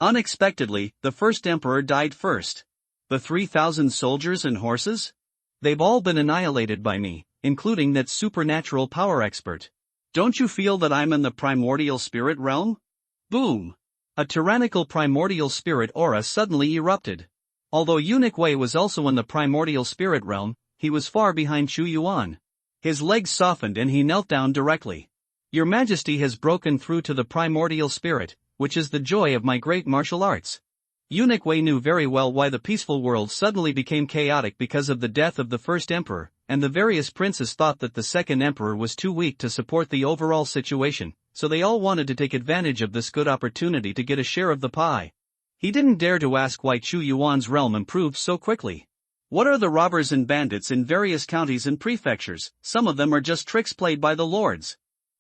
Unexpectedly, the first emperor died first. The 3,000 soldiers and horses? They've all been annihilated by me, including that supernatural power expert. Don't you feel that I'm in the primordial spirit realm? Boom! A tyrannical primordial spirit aura suddenly erupted. Although Eunuch Wei was also in the primordial spirit realm, he was far behind Chu Yuan. His legs softened and he knelt down directly. Your Majesty has broken through to the primordial spirit, which is the joy of my great martial arts. Eunuch Wei knew very well why the peaceful world suddenly became chaotic because of the death of the first emperor, and the various princes thought that the second emperor was too weak to support the overall situation, so they all wanted to take advantage of this good opportunity to get a share of the pie. He didn't dare to ask why Chu Yuan's realm improved so quickly. What are the robbers and bandits in various counties and prefectures? Some of them are just tricks played by the lords.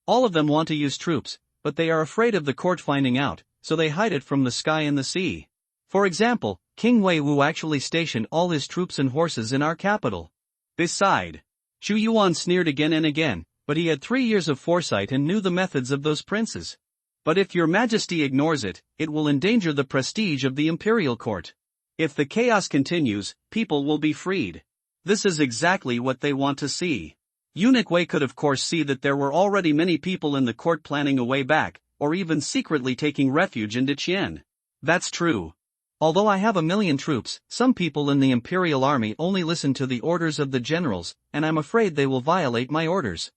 All of them want to use troops, but they are afraid of the court finding out, so they hide it from the sky and the sea. For example, King Wei Wu actually stationed all his troops and horses in our capital. Beside, Chu Yuan sneered again and again, but he had 3 years of foresight and knew the methods of those princes. But if your Majesty ignores it, it will endanger the prestige of the imperial court. If the chaos continues, people will be freed. This is exactly what they want to see. Eunuch Wei could of course see that there were already many people in the court planning a way back, or even secretly taking refuge in Diqian. That's true. Although I have 1,000,000 troops, some people in the imperial army only listen to the orders of the generals, and I'm afraid they will violate my orders.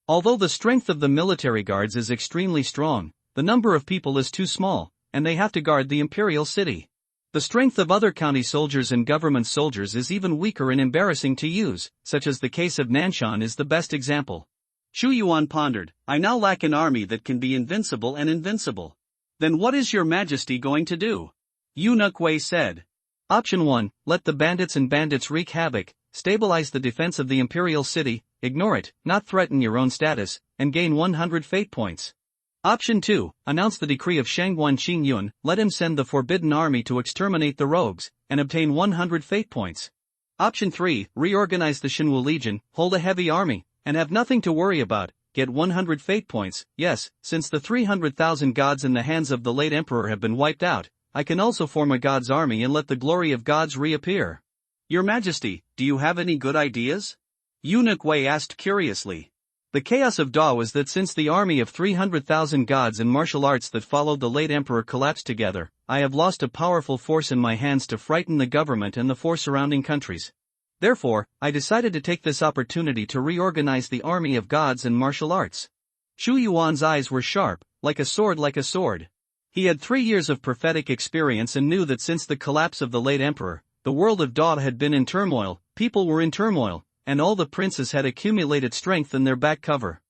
Although the strength of the military guards is extremely strong, the number of people is too small, and they have to guard the imperial city. The strength of other county soldiers and government soldiers is even weaker and embarrassing to use, such as the case of Nanshan is the best example. Chu Yuan pondered, I now lack an army that can be invincible and invincible. Then what is your Majesty going to do? Eunuch Wei said. Option 1, let the bandits and bandits wreak havoc, stabilize the defense of the imperial city, ignore it, not threaten your own status, and gain 100 fate points. Option 2, announce the decree of Shangguan Qingyun, let him send the forbidden army to exterminate the rogues, and obtain 100 fate points. Option 3, reorganize the Xinwu Legion, hold a heavy army, and have nothing to worry about, get 100 fate points. Yes, since the 300,000 gods in the hands of the late emperor have been wiped out, I can also form a god's army and let the glory of gods reappear. Your Majesty, do you have any good ideas? Eunuch Wei asked curiously. The chaos of Da was that since the army of 300,000 gods and martial arts that followed the late emperor collapsed together, I have lost a powerful force in my hands to frighten the government and the 4 surrounding countries. Therefore, I decided to take this opportunity to reorganize the army of gods and martial arts. Chu Yuan's eyes were sharp, like a sword like a sword. He had 3 years of prophetic experience and knew that since the collapse of the late emperor, the world of Da had been in turmoil, people were in turmoil, and all the princes had accumulated strength in their back cover.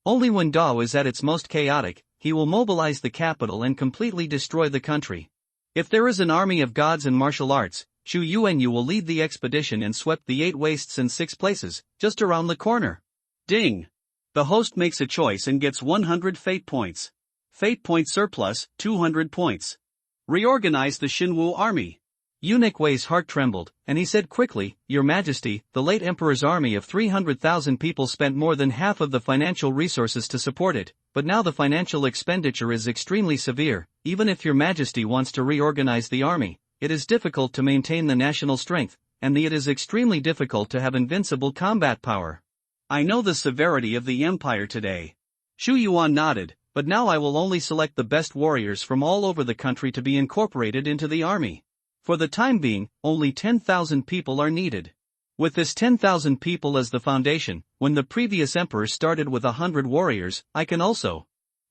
Only when Dao is at its most chaotic, he will mobilize the capital and completely destroy the country. If there is an army of gods and martial arts, Xu Yuanyu will lead the expedition and sweep the 8 wastes and 6 places, just around the corner. Ding! The host makes a choice and gets 100 fate points. Fate point surplus, 200 points. Reorganize the Xinwu army. Eunuch Wei's heart trembled, and he said quickly, "Your Majesty, the late Emperor's army of 300,000 people spent more than half of the financial resources to support it, but now the financial expenditure is extremely severe. Even if Your Majesty wants to reorganize the army, it is difficult to maintain the national strength, and it is extremely difficult to have invincible combat power." I know the severity of the empire today. Xu Yuan nodded, but now I will only select the best warriors from all over the country to be incorporated into the army. For the time being, only 10,000 people are needed. With this 10,000 people as the foundation, when the previous emperor started with 100 warriors, I can also.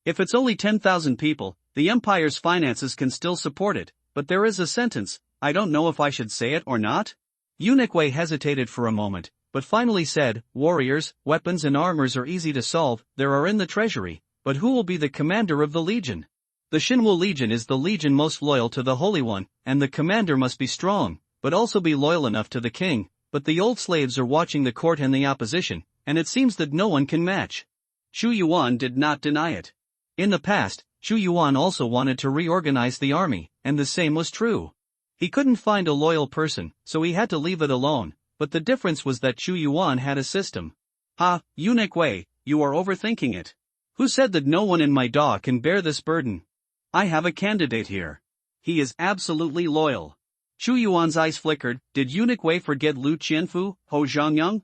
If it's only 10,000 people, the empire's finances can still support it, but there is a sentence, I don't know if I should say it or not. Eunuch Wei hesitated for a moment, but finally said, "Warriors, weapons and armors are easy to solve, there are in the treasury, but who will be the commander of the legion? The Xinwu Legion is the legion most loyal to the Holy One, and the commander must be strong, but also be loyal enough to the king, but the old slaves are watching the court and the opposition, and it seems that no one can match." Xu Yuan did not deny it. In the past, Xu Yuan also wanted to reorganize the army, and the same was true. He couldn't find a loyal person, so he had to leave it alone, but the difference was that Xu Yuan had a system. "Ha, Eunuch Wei, you are overthinking it. Who said that no one in my Da can bear this burden? I have a candidate here. He is absolutely loyal." Xu Yuan's eyes flickered. Did Eunuch Wei forget Lu Qianfu, Ho Zhangyang?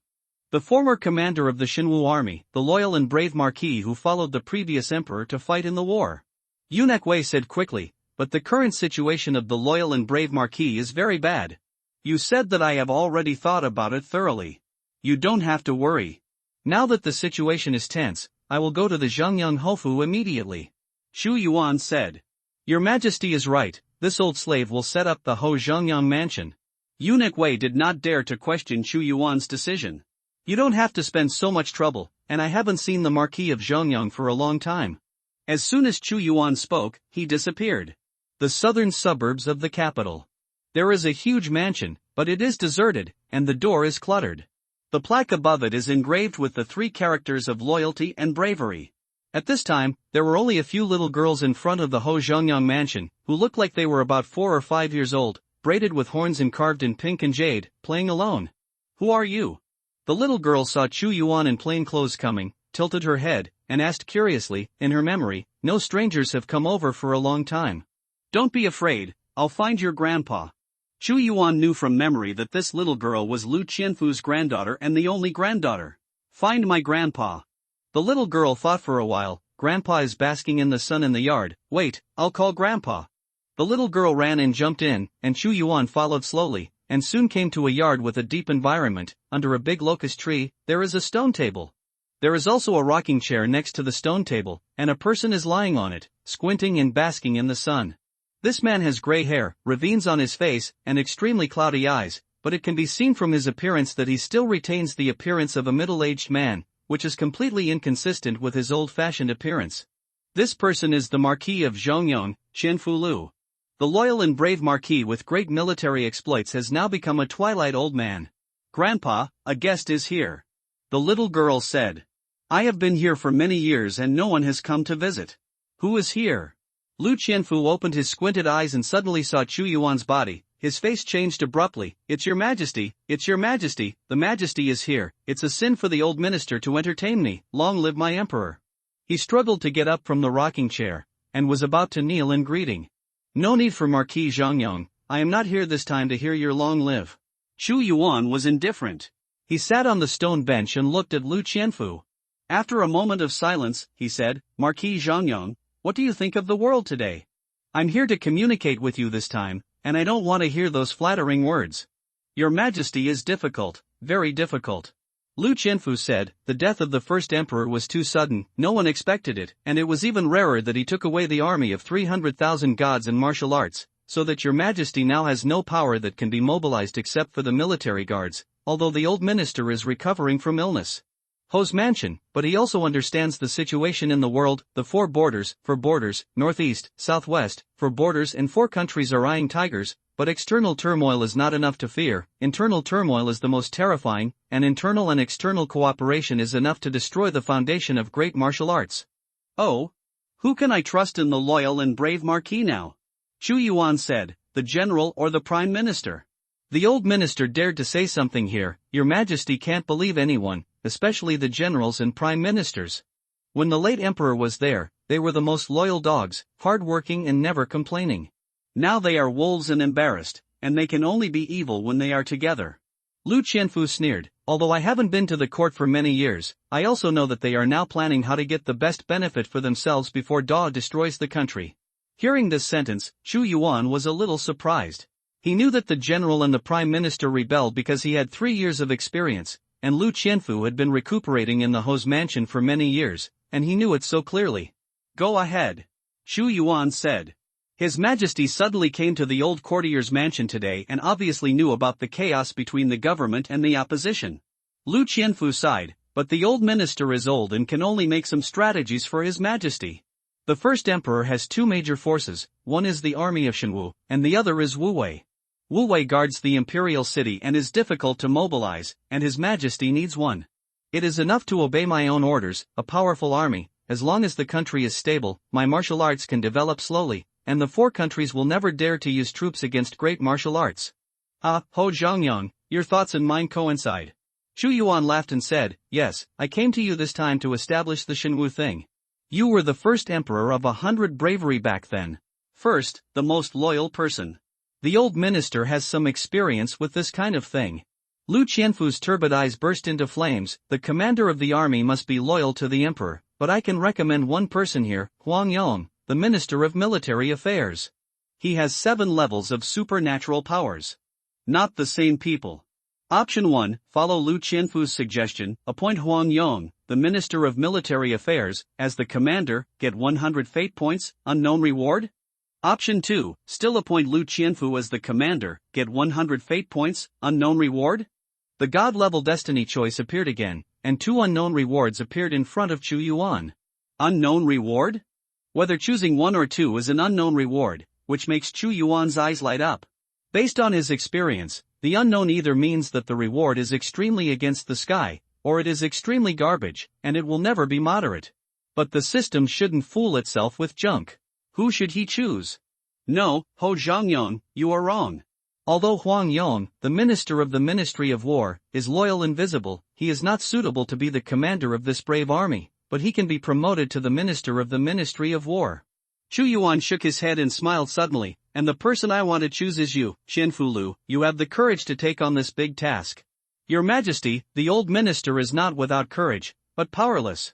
The former commander of the Xinwu army, the loyal and brave marquis who followed the previous emperor to fight in the war. Eunuch Wei said quickly, "But the current situation of the loyal and brave marquis is very bad. You said that I have already thought about it thoroughly. You don't have to worry. Now that the situation is tense, I will go to the Zhangyang Hofu immediately." Xu Yuan said. "Your Majesty is right, this old slave will set up the Ho Zhangyang mansion." Eunuch Wei did not dare to question Xu Yuan's decision. "You don't have to spend so much trouble, and I haven't seen the Marquis of Zhangyang for a long time." As soon as Xu Yuan spoke, he disappeared. The southern suburbs of the capital. There is a huge mansion, but it is deserted, and the door is cluttered. The plaque above it is engraved with the 3 characters of loyalty and bravery. At this time, there were only a few little girls in front of the Ho Zhangyang mansion, who looked like they were about 4 or 5 years old, braided with horns and carved in pink and jade, playing alone. "Who are you?" The little girl saw Xu Yuan in plain clothes coming, tilted her head, and asked curiously, in her memory, "No strangers have come over for a long time." "Don't be afraid, I'll find your grandpa." Xu Yuan knew from memory that this little girl was Lu Qianfu's granddaughter and the only granddaughter. "Find my grandpa." The little girl thought for a while, "Grandpa is basking in the sun in the yard, wait, I'll call Grandpa." The little girl ran and jumped in, and Xu Yuan followed slowly, and soon came to a yard with a deep environment. Under a big locust tree, there is a stone table. There is also a rocking chair next to the stone table, and a person is lying on it, squinting and basking in the sun. This man has gray hair, ravines on his face, and extremely cloudy eyes, but it can be seen from his appearance that he still retains the appearance of a middle-aged man, which is completely inconsistent with his old-fashioned appearance. This person is the Marquis of Zhangyang, Qianfu Lu. The loyal and brave marquis with great military exploits has now become a twilight old man. "Grandpa, a guest is here." The little girl said. "I have been here for many years and no one has come to visit." "Who is here?" Lu Qianfu opened his squinted eyes and suddenly saw Xu Yuan's body. His face changed abruptly. "It's your Majesty, it's your Majesty, the Majesty is here. It's a sin for the old minister to entertain me, long live my emperor." He struggled to get up from the rocking chair, and was about to kneel in greeting. "No need for Marquis Zhangyang, I am not here this time to hear your long live." Xu Yuan was indifferent. He sat on the stone bench and looked at Lu Qianfu. After a moment of silence, he said, "Marquis Zhangyang, what do you think of the world today? I'm here to communicate with you this time, and I don't want to hear those flattering words. Your Majesty is difficult, very difficult." Lu Qianfu said, "The death of the first emperor was too sudden, no one expected it, and it was even rarer that he took away the army of 300,000 gods and martial arts, so that your Majesty now has no power that can be mobilized except for the military guards, although the old minister is recovering from illness. Ho's mansion, but he also understands the situation in the world, the 4 borders, for borders, northeast, southwest, for borders and 4 countries are eyeing tigers, but external turmoil is not enough to fear, internal turmoil is the most terrifying, and internal and external cooperation is enough to destroy the foundation of great martial arts." "Oh? Who can I trust in the loyal and brave marquis now?" Xu Yuan said, the general or the prime minister? The old minister dared to say something here. Your Majesty can't believe anyone, especially the generals and prime ministers. When the late emperor was there, they were the most loyal dogs, hard-working and never complaining. Now they are wolves and embarrassed, and they can only be evil when they are together. Lu Qianfu sneered, although I haven't been to the court for many years, I also know that they are now planning how to get the best benefit for themselves before Dao destroys the country. Hearing this sentence, Chu Yuan was a little surprised. He knew that the general and the prime minister rebelled because he had 3 years of experience, and Lu Qianfu had been recuperating in the Ho's mansion for many years, and he knew it so clearly. Go ahead. Chu Yuan said. His Majesty suddenly came to the old courtier's mansion today and obviously knew about the chaos between the government and the opposition. Lu Qianfu sighed, but the old minister is old and can only make some strategies for His Majesty. The first emperor has 2 major forces, one is the army of Shenwu, and the other is Wu Wei. Wu Wei guards the imperial city and is difficult to mobilize, and His Majesty needs one. It is enough to obey my own orders, a powerful army. As long as the country is stable, my martial arts can develop slowly, and the 4 countries will never dare to use troops against great martial arts. Ah, Ho Zhangyang, your thoughts and mine coincide. Chu Yuan laughed and said, yes, I came to you this time to establish the Shenwu thing. You were the first emperor of 100 bravery back then. First, the most loyal person. The old minister has some experience with this kind of thing. Lu Qianfu's turbid eyes burst into flames. The commander of the army must be loyal to the emperor, but I can recommend one person here, Huang Yong, the Minister of Military Affairs. He has 7 levels of supernatural powers. Not the same people. Option 1, follow Lu Qianfu's suggestion, appoint Huang Yong, the Minister of Military Affairs, as the commander, get 100 fate points, unknown reward. Option 2, still appoint Lu Qianfu as the commander, get 100 fate points, unknown reward. The god-level destiny choice appeared again, and 2 unknown rewards appeared in front of Chu Yuan. Unknown reward? Whether choosing 1 or 2 is an unknown reward, which makes Chu Yuan's eyes light up. Based on his experience, the unknown either means that the reward is extremely against the sky, or it is extremely garbage, and it will never be moderate. But the system shouldn't fool itself with junk. Who should he choose? No, Ho Zhangyang, you are wrong. Although Huang Yong, the minister of the Ministry of War, is loyal and visible, he is not suitable to be the commander of this brave army, but he can be promoted to the minister of the Ministry of War. Chu Yuan shook his head and smiled suddenly, and the person I want to choose is you, Qianfu Lu. You have the courage to take on this big task. Your Majesty, the old minister is not without courage, but powerless.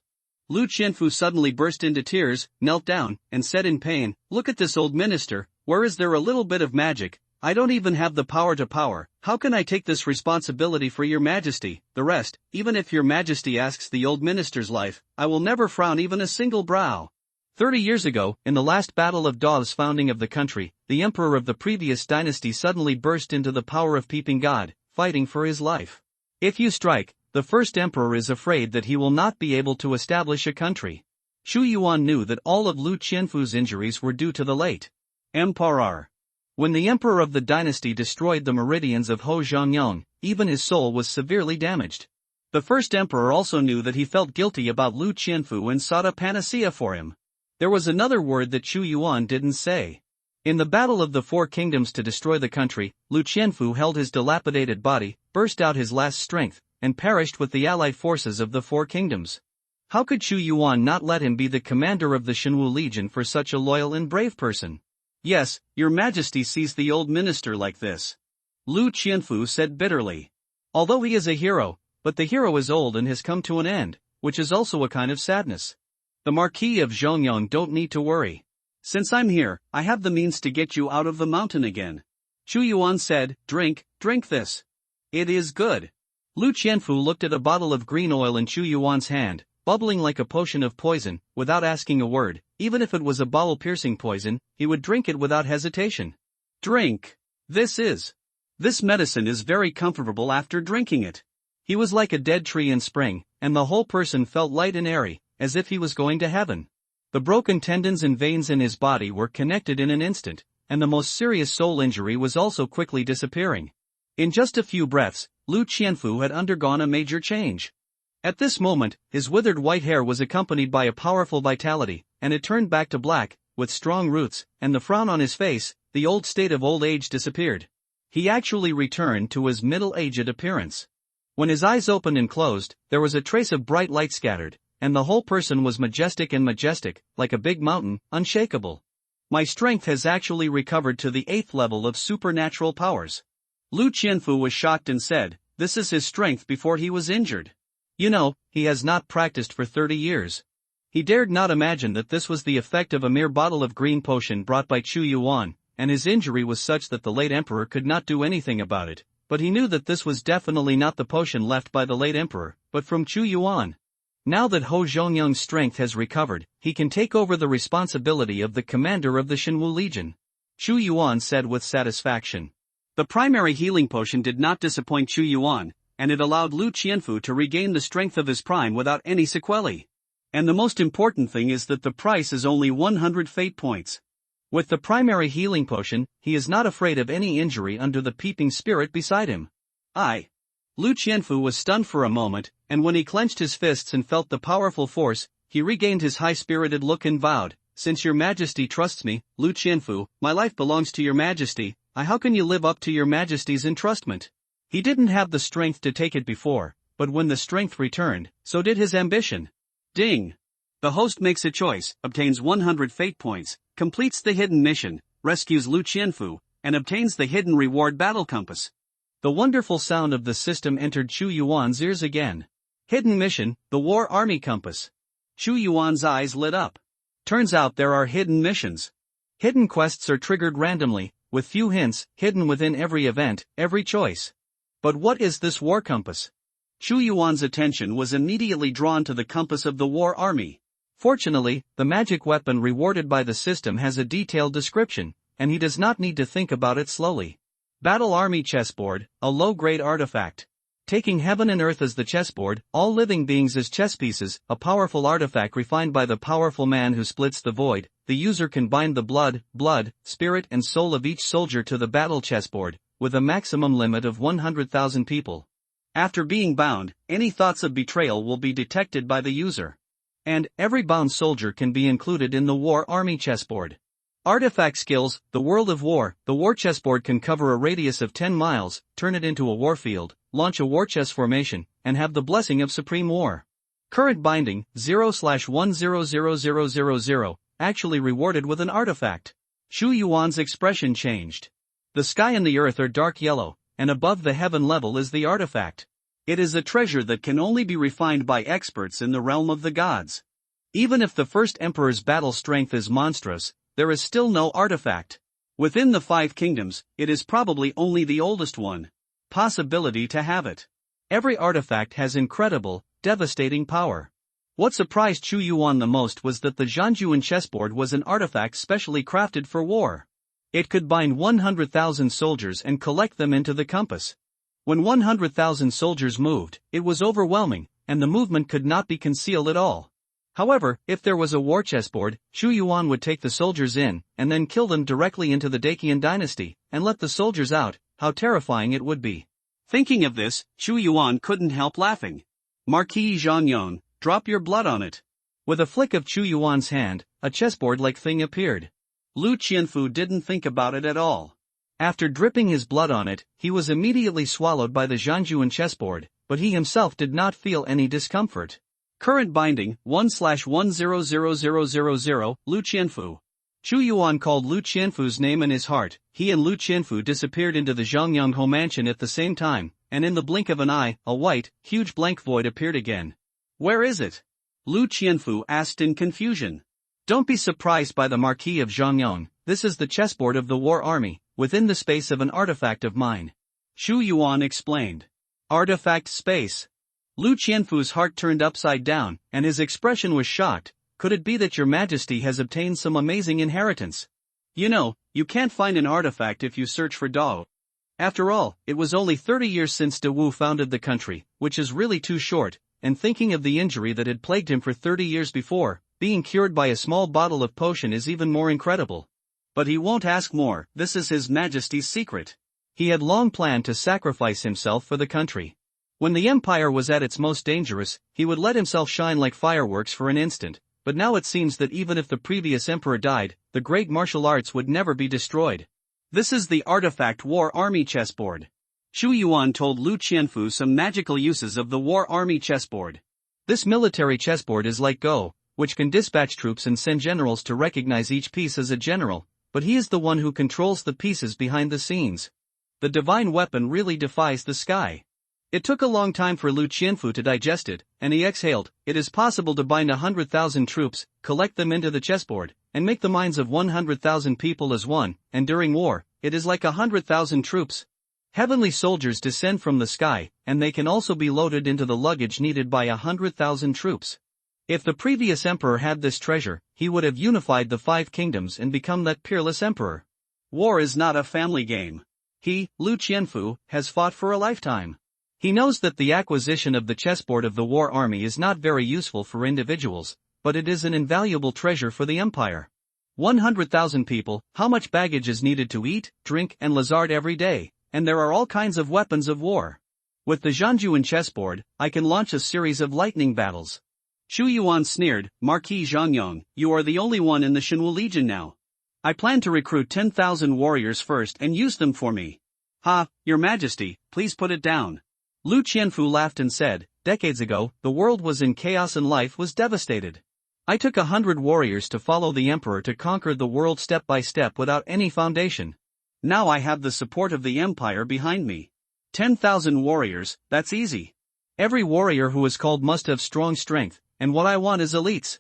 Lu Qianfu suddenly burst into tears, knelt down, and said in pain, look at this old minister, where is there a little bit of magic? I don't even have the power to power. How can I take this responsibility for your Majesty? The rest, even if your Majesty asks the old minister's life, I will never frown even a single brow. 30 years ago, in the last battle of Dao's founding of the country, the emperor of the previous dynasty suddenly burst into the power of Peeping God, fighting for his life. If you strike, the first emperor is afraid that he will not be able to establish a country. Chu Yuan knew that all of Lu Qianfu's injuries were due to the late emperor. When the emperor of the dynasty destroyed the meridians of Ho Zhangyang, even his soul was severely damaged. The first emperor also knew that he felt guilty about Lu Qianfu and sought a panacea for him. There was another word that Chu Yuan didn't say. In the battle of the 4 kingdoms to destroy the country, Lu Qianfu held his dilapidated body, burst out his last strength, and perished with the allied forces of the 4 kingdoms. How could Chu Yuan not let him be the commander of the Shenwu Legion for such a loyal and brave person? Yes, your Majesty sees the old minister like this. Lu Qianfu said bitterly. Although he is a hero, but the hero is old and has come to an end, which is also a kind of sadness. The Marquis of Zhongyang don't need to worry. Since I'm here, I have the means to get you out of the mountain again. Chu Yuan said, drink this. It is good. Lu Qianfu looked at a bottle of green oil in Chu Yuan's hand, bubbling like a potion of poison, without asking a word. Even if it was a bowel-piercing poison, he would drink it without hesitation. Drink. This medicine is very comfortable after drinking it. He was like a dead tree in spring, and the whole person felt light and airy, as if he was going to heaven. The broken tendons and veins in his body were connected in an instant, and the most serious soul injury was also quickly disappearing. In just a few breaths, Lu Qianfu had undergone a major change. At this moment, his withered white hair was accompanied by a powerful vitality, and it turned back to black, with strong roots, and the frown on his face, the old state of old age disappeared. He actually returned to his middle-aged appearance. When his eyes opened and closed, there was a trace of bright light scattered, and the whole person was majestic, like a big mountain, unshakable. My strength has actually recovered to the 8th level of supernatural powers. Lu Qianfu was shocked and said, this is his strength before he was injured. You know, he has not practiced for 30 years. He dared not imagine that this was the effect of a mere bottle of green potion brought by Chu Yuan, and his injury was such that the late emperor could not do anything about it, but he knew that this was definitely not the potion left by the late emperor, but from Chu Yuan. Now that Ho Zhongyang's strength has recovered, he can take over the responsibility of the commander of the Shenwu Legion. Chu Yuan said with satisfaction. The primary healing potion did not disappoint Chu Yuan, and it allowed Lu Qianfu to regain the strength of his prime without any sequelae. And the most important thing is that the price is only 100 fate points. With the primary healing potion, he is not afraid of any injury under the peeping spirit beside him. Lu Qianfu was stunned for a moment, and when he clenched his fists and felt the powerful force, he regained his high-spirited look and vowed, since your majesty trusts me, Lu Qianfu, my life belongs to your majesty, how can you live up to your majesty's entrustment? He didn't have the strength to take it before, but when the strength returned, so did his ambition. Ding! The host makes a choice, obtains 100 fate points, completes the hidden mission, rescues Lu Qianfu, and obtains the hidden reward battle compass. The wonderful sound of the system entered Chu Yuan's ears again. Hidden mission, the war army compass. Chu Yuan's eyes lit up. Turns out there are hidden missions. Hidden quests are triggered randomly, with few hints, hidden within every event, every choice. But what is this war compass? Chu Yuan's attention was immediately drawn to the compass of the war army. Fortunately, the magic weapon rewarded by the system has a detailed description, and he does not need to think about it slowly. Battle Army Chessboard, a low-grade artifact. Taking heaven and earth as the chessboard, all living beings as chess pieces, a powerful artifact refined by the powerful man who splits the void. The user can bind the blood, spirit and soul of each soldier to the battle chessboard, with a maximum limit of 100,000 people. After being bound, any thoughts of betrayal will be detected by the user. And every bound soldier can be included in the war army chessboard. Artifact skills, the world of war. The war chessboard can cover a radius of 10 miles, turn it into a warfield, launch a war chess formation, and have the blessing of supreme war. Current binding, 0/100000, actually rewarded with an artifact. Chu Yuan's expression changed. The sky and the earth are dark yellow, and above the heaven level is the artifact. It is a treasure that can only be refined by experts in the realm of the gods. Even if the first emperor's battle strength is monstrous, there is still no artifact. Within the 5 kingdoms, it is probably only the oldest one. Possibility to have it. Every artifact has incredible, devastating power. What surprised Chu Yuan the most was that the Zhanjuan chessboard was an artifact specially crafted for war. It could bind 100,000 soldiers and collect them into the compass. When 100,000 soldiers moved, it was overwhelming, and the movement could not be concealed at all. However, if there was a war chessboard, Chu Yuan would take the soldiers in, and then kill them directly into the Dacian dynasty, and let the soldiers out. How terrifying it would be. Thinking of this, Chu Yuan couldn't help laughing. Marquis Zhongyong, drop your blood on it. With a flick of Chu Yuan's hand, a chessboard-like thing appeared. Lu Qianfu didn't think about it at all. After dripping his blood on it, he was immediately swallowed by the Zhanjuan chessboard, but he himself did not feel any discomfort. Current binding, 1/100000, Lu Qianfu. Chu Yuan called Lu Qianfu's name in his heart. He and Lu Qianfu disappeared into the Zhongyangho mansion at the same time, and in the blink of an eye, a white, huge blank void appeared again. Where is it? Lu Qianfu asked in confusion. Don't be surprised by the Marquis of Zhongyang, this is the chessboard of the war army, within the space of an artifact of mine. Chu Yuan explained. Artifact space. Lu Qianfu's heart turned upside down, and his expression was shocked. Could it be that your majesty has obtained some amazing inheritance? You know, you can't find an artifact if you search for Dao. After all, it was only 30 years since Dawu founded the country, which is really too short, and thinking of the injury that had plagued him for 30 years before, being cured by a small bottle of potion is even more incredible. But he won't ask more, this is his majesty's secret. He had long planned to sacrifice himself for the country. When the empire was at its most dangerous, he would let himself shine like fireworks for an instant, but now it seems that even if the previous emperor died, the great martial arts would never be destroyed. This is the artifact War Army chessboard. Xu Yuan told Lu Qianfu some magical uses of the War Army chessboard. This military chessboard is like Go, which can dispatch troops and send generals to recognize each piece as a general, but he is the one who controls the pieces behind the scenes. The divine weapon really defies the sky. It took a long time for Lu Qianfu to digest it, and he exhaled. It is possible to bind 100,000 troops, collect them into the chessboard, and make the minds of 100,000 people as one, and during war, it is like 100,000 troops. Heavenly soldiers descend from the sky, and they can also be loaded into the luggage needed by 100,000 troops. If the previous emperor had this treasure, he would have unified the 5 kingdoms and become that peerless emperor. War is not a family game. He, Lu Qianfu, has fought for a lifetime. He knows that the acquisition of the chessboard of the war army is not very useful for individuals, but it is an invaluable treasure for the empire. 100,000 people, how much baggage is needed to eat, drink and lazard every day, and there are all kinds of weapons of war. With the Zhangjuan chessboard, I can launch a series of lightning battles. Xu Yuan sneered, Marquis Zhangyong, you are the only one in the Shenwu Legion now. I plan to recruit 10,000 warriors first and use them for me. Ha, Your Majesty, please put it down. Lu Qianfu laughed and said, decades ago, the world was in chaos and life was devastated. I took 100 warriors to follow the emperor to conquer the world step by step without any foundation. Now I have the support of the empire behind me. 10,000 warriors, that's easy. Every warrior who is called must have strong strength, and what I want is elites.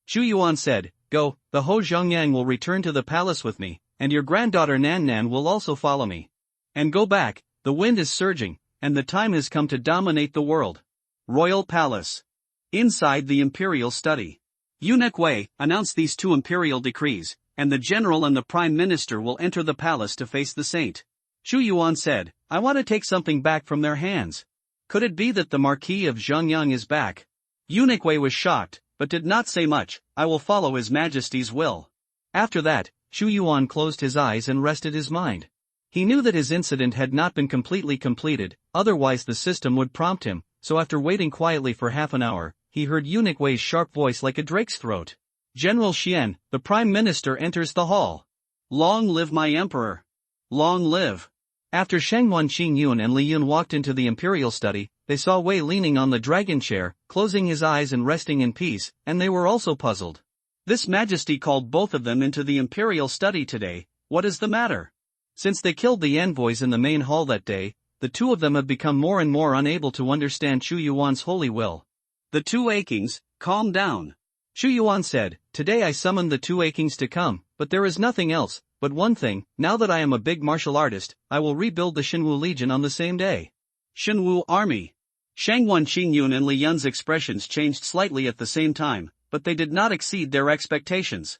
Xu Yuan said, go, the Ho Zhongyang will return to the palace with me, and your granddaughter Nan Nan will also follow me. And go back, the wind is surging, and the time has come to dominate the world. Royal Palace. Inside the imperial study. Eunuch Wei announced these 2 imperial decrees, and the general and the prime minister will enter the palace to face the saint. Xu Yuan said, I want to take something back from their hands. Could it be that the Marquis of Zhangyang is back? Eunuch Wei was shocked, but did not say much. I will follow His Majesty's will. After that, Xu Yuan closed his eyes and rested his mind. He knew that his incident had not been completely completed, otherwise the system would prompt him, so after waiting quietly for half an hour, he heard Eunuch Wei's sharp voice like a drake's throat. General Xian, the Prime Minister enters the hall. Long live my emperor. Long live. After Shangwan Qingyun and Li Yun walked into the imperial study, they saw Wei leaning on the dragon chair, closing his eyes and resting in peace, and they were also puzzled. This Majesty called both of them into the imperial study today. What is the matter? Since they killed the envoys in the main hall that day, the 2 of them have become more and more unable to understand Xu Yuan's holy will. The 2 Akings, calm down. Xu Yuan said, today I summoned the 2 Akings to come, but there is nothing else, but one thing, now that I am a big martial artist, I will rebuild the Shenwu Legion on the same day. Shenwu Army. Shangwan Qingyun and Li Yun's expressions changed slightly at the same time, but they did not exceed their expectations.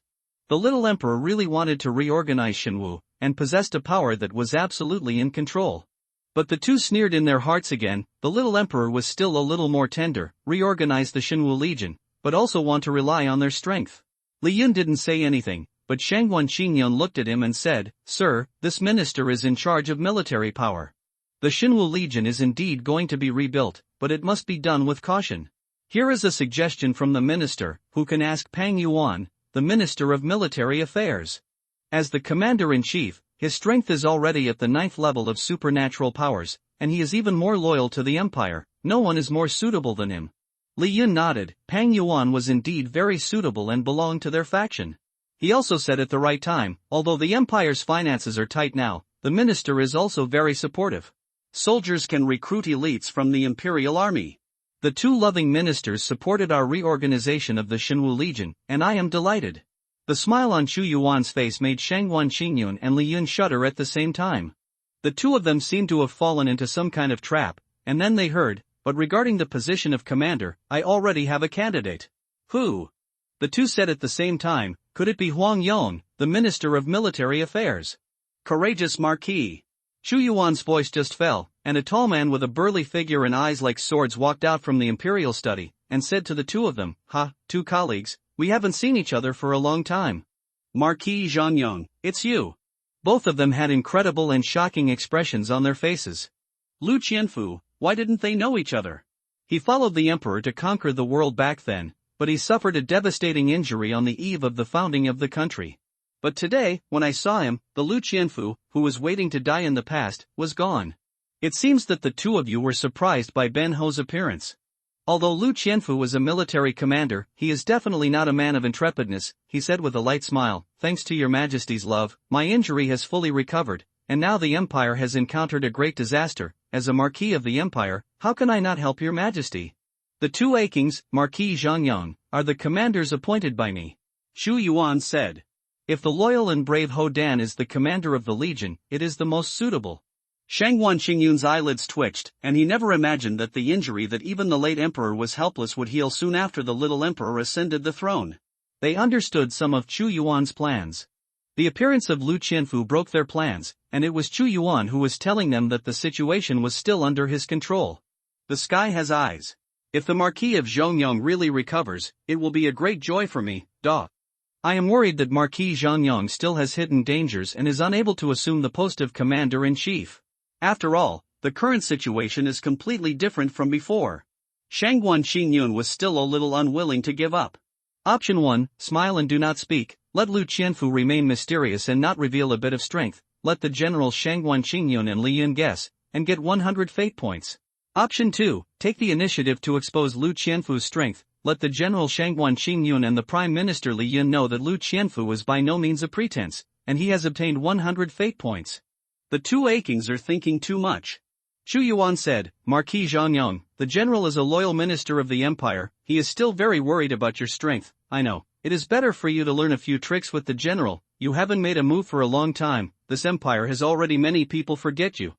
The little emperor really wanted to reorganize Shenwu, and possessed a power that was absolutely in control. But the 2 sneered in their hearts again. The little emperor was still a little more tender, reorganize the Shenwu Legion, but also want to rely on their strength. Li Yun didn't say anything, but Shangwan Qingyun looked at him and said, Sir, this minister is in charge of military power. The Shenwu Legion is indeed going to be rebuilt, but it must be done with caution. Here is a suggestion from the minister, who can ask Pang Yuan, the Minister of Military Affairs. As the Commander-in-Chief, his strength is already at the 9th level of supernatural powers, and he is even more loyal to the Empire. No one is more suitable than him. Li Yun nodded. Pang Yuan was indeed very suitable and belonged to their faction. He also said at the right time, although the Empire's finances are tight now, the minister is also very supportive. Soldiers can recruit elites from the Imperial Army. The 2 loving ministers supported our reorganization of the Shenwu Legion, and I am delighted. The smile on Xu Yuan's face made Shangwan Qingyun and Li Yun shudder at the same time. The 2 of them seemed to have fallen into some kind of trap, and then they heard, but regarding the position of commander, I already have a candidate. Who? The 2 said at the same time, could it be Huang Yong, the Minister of Military Affairs? Courageous Marquis. Xu Yuan's voice just fell, and a tall man with a burly figure and eyes like swords walked out from the imperial study, and said to the 2 of them, 2 colleagues, we haven't seen each other for a long time. Marquis Zhangyong, it's you. Both of them had incredible and shocking expressions on their faces. Lu Qianfu, why didn't they know each other? He followed the emperor to conquer the world back then, but he suffered a devastating injury on the eve of the founding of the country. But today, when I saw him, the Lu Qianfu, who was waiting to die in the past, was gone. It seems that the two of you were surprised by Ben Ho's appearance. Although Lu Qianfu was a military commander, he is definitely not a man of intrepidness, he said with a light smile. Thanks to your majesty's love, my injury has fully recovered, and now the empire has encountered a great disaster. As a marquis of the empire, how can I not help your majesty? The two Akings, Marquis Zhangyang, are the commanders appointed by me. Xu Yuan said. If the loyal and brave Ho Dan is the commander of the legion, it is the most suitable. Shangguan Qingyun's eyelids twitched, and he never imagined that the injury that even the late emperor was helpless would heal soon after the little emperor ascended the throne. They understood some of Chu Yuan's plans. The appearance of Lu Qianfu broke their plans, and it was Chu Yuan who was telling them that the situation was still under his control. The sky has eyes. If the Marquis of Zhongyang really recovers, it will be a great joy for me, da. I am worried that Marquis Zhangyang still has hidden dangers and is unable to assume the post of commander-in-chief. After all, the current situation is completely different from before. Shangguan Qingyun was still a little unwilling to give up. Option 1, smile and do not speak. Let Lu Qianfu remain mysterious and not reveal a bit of strength. Let the generals Shangguan Qingyun and Li Yun guess, and get 100 fate points. Option 2, take the initiative to expose Lu Qianfu's strength. Let the general Shangguan Qingyun and the prime minister Li Yun know that Lu Qianfu is by no means a pretense, and he has obtained 100 fate points. The two Akings are thinking too much. Chu Yuan said, Marquis Zhangyang, the general is a loyal minister of the empire, he is still very worried about your strength, I know. It is better for you to learn a few tricks with the general, you haven't made a move for a long time, this empire has already many people forget you.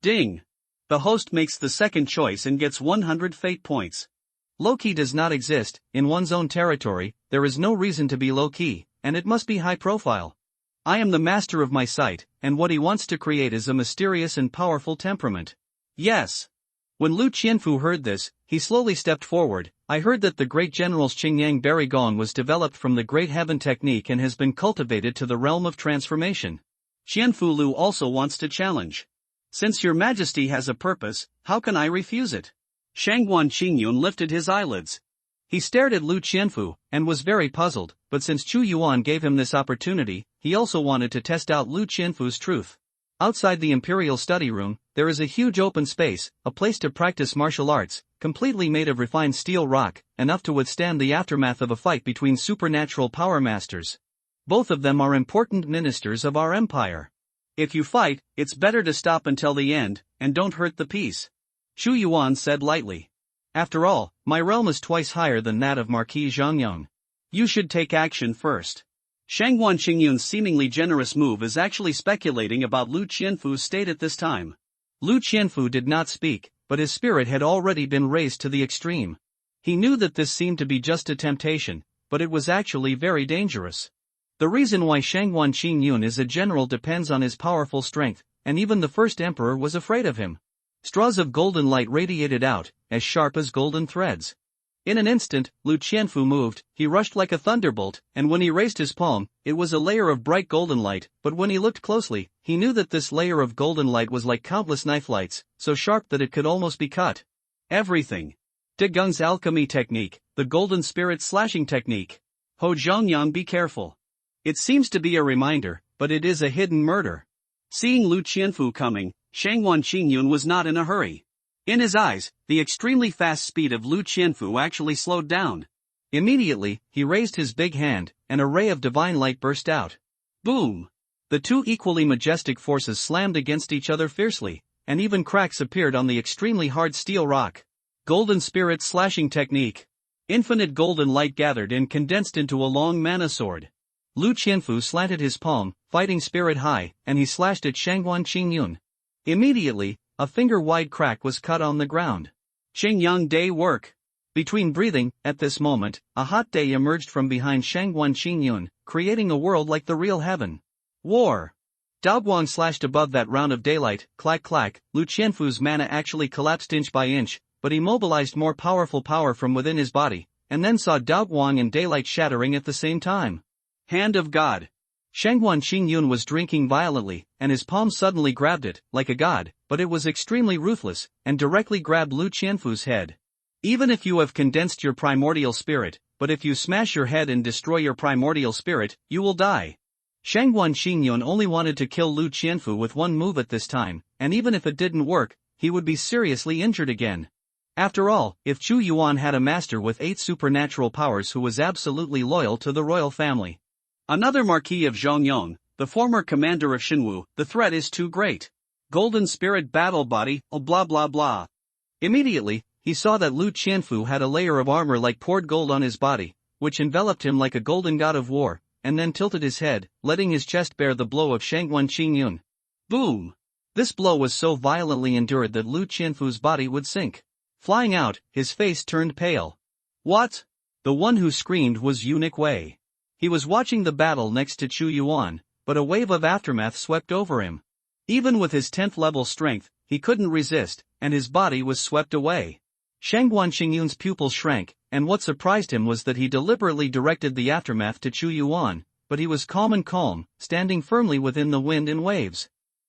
Ding! The host makes the second choice and gets 100 fate points. Low-key does not exist, in one's own territory, there is no reason to be low-key, and it must be high-profile. I am the master of my site, and what he wants to create is a mysterious and powerful temperament. Yes. When Lu Qianfu heard this, he slowly stepped forward. I heard that the great general's Qingyang Berry Gong was developed from the Great Heaven technique and has been cultivated to the realm of transformation. Qianfu Lu also wants to challenge. Since your majesty has a purpose, how can I refuse it? Shangguan Qingyun lifted his eyelids. He stared at Lu Qianfu, and was very puzzled, but since Chu Yuan gave him this opportunity, he also wanted to test out Lu Qianfu's truth. Outside the imperial study room, there is a huge open space, a place to practice martial arts, completely made of refined steel rock, enough to withstand the aftermath of a fight between supernatural power masters. Both of them are important ministers of our empire. If you fight, it's better to stop until the end, and don't hurt the peace. Chu Yuan said lightly. After all, my realm is twice higher than that of Marquis Zhangyang. You should take action first. Shangguan Qingyun's seemingly generous move is actually speculating about Lu Qianfu's state at this time. Lu Qianfu did not speak, but his spirit had already been raised to the extreme. He knew that this seemed to be just a temptation, but it was actually very dangerous. The reason why Shangguan Qingyun is a general depends on his powerful strength, and even the first emperor was afraid of him. Straws of golden light radiated out, as sharp as golden threads. In an instant, Lu Qianfu moved, he rushed like a thunderbolt, and when he raised his palm, it was a layer of bright golden light, but when he looked closely, he knew that this layer of golden light was like countless knife lights, so sharp that it could almost be cut. Everything. De Gung's alchemy technique, the golden spirit slashing technique. Ho Zhongyang, be careful. It seems to be a reminder, but it is a hidden murder. Seeing Lu Qianfu coming, Shangguan Qingyun was not in a hurry. In his eyes, the extremely fast speed of Lu Qianfu actually slowed down. Immediately, he raised his big hand, and a ray of divine light burst out. Boom! The two equally majestic forces slammed against each other fiercely, and even cracks appeared on the extremely hard steel rock. Golden spirit slashing technique. Infinite golden light gathered and condensed into a long mana sword. Lu Qianfu slanted his palm, fighting spirit high, and he slashed at Shangguan Qingyun. Immediately, a finger-wide crack was cut on the ground. Qingyang day work. Between breathing, at this moment, a hot day emerged from behind Shangguan Qingyun, creating a world like the real heaven. War. Daoguang slashed above that round of daylight, clack clack. Lu Qianfu's mana actually collapsed inch by inch, but he mobilized more powerful power from within his body, and then saw Daoguang and daylight shattering at the same time. Hand of God. Shangguan Qingyun was drinking violently, and his palm suddenly grabbed it, like a god, but it was extremely ruthless, and directly grabbed Lu Qianfu's head. Even if you have condensed your primordial spirit, but if you smash your head and destroy your primordial spirit, you will die. Shangguan Xingyun only wanted to kill Lu Qianfu with one move at this time, and even if it didn't work, he would be seriously injured again. After all, if Chu Yuan had a master with 8 supernatural powers who was absolutely loyal to the royal family. Another Marquis of Zhongyong, the former commander of Xinwu, the threat is too great. Golden Spirit Battle Body, oh blah blah blah. Immediately, he saw that Lu Qianfu had a layer of armor like poured gold on his body, which enveloped him like a golden god of war, and then tilted his head, letting his chest bear the blow of Shangguan Xingyun. Boom! This blow was so violently endured that Lu Qianfu's body would sink. Flying out, his face turned pale. What? The one who screamed was Eunuch Wei. He was watching the battle next to Chu Yuan, but a wave of aftermath swept over him. Even with his 10th level strength, he couldn't resist, and his body was swept away. Shangguan Xingyun's pupils shrank, and what surprised him was that he deliberately directed the aftermath to Chu Yuan, but he was calm, standing firmly within the wind and waves.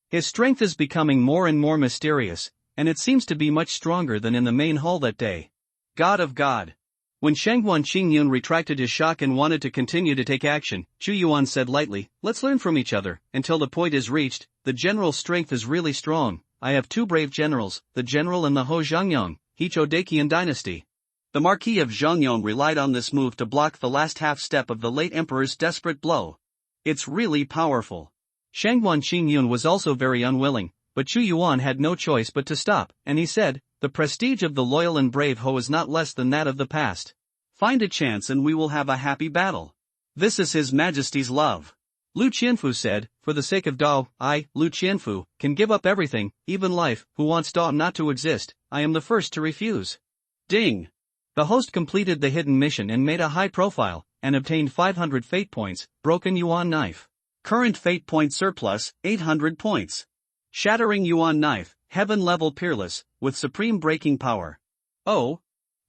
His strength is becoming more and more mysterious, and it seems to be much stronger than in the main hall that day. God of God. When Shangguan Xingyun retracted his shock and wanted to continue to take action, Chu Yuan said lightly, "Let's learn from each other, until the point is reached. The general's strength is really strong. I have 2 brave generals, the general and the Ho Zhangyang, each Odakian dynasty." The Marquis of Zhongyong relied on this move to block the last half-step of the late emperor's desperate blow. It's really powerful. Shangguan Xingyun was also very unwilling, but Chu Yuan had no choice but to stop, and he said, "The prestige of the loyal and brave Ho is not less than that of the past. Find a chance and we will have a happy battle. This is His Majesty's love." Lu Qianfu said, "For the sake of Dao, I, Lu Qianfu, can give up everything, even life. Who wants Dao not to exist? I am the first to refuse." Ding! The host completed the hidden mission and made a high profile, and obtained 500 fate points, broken Yuan knife. Current fate point surplus, 800 points. Shattering Yuan knife, heaven level peerless, with supreme breaking power. Oh!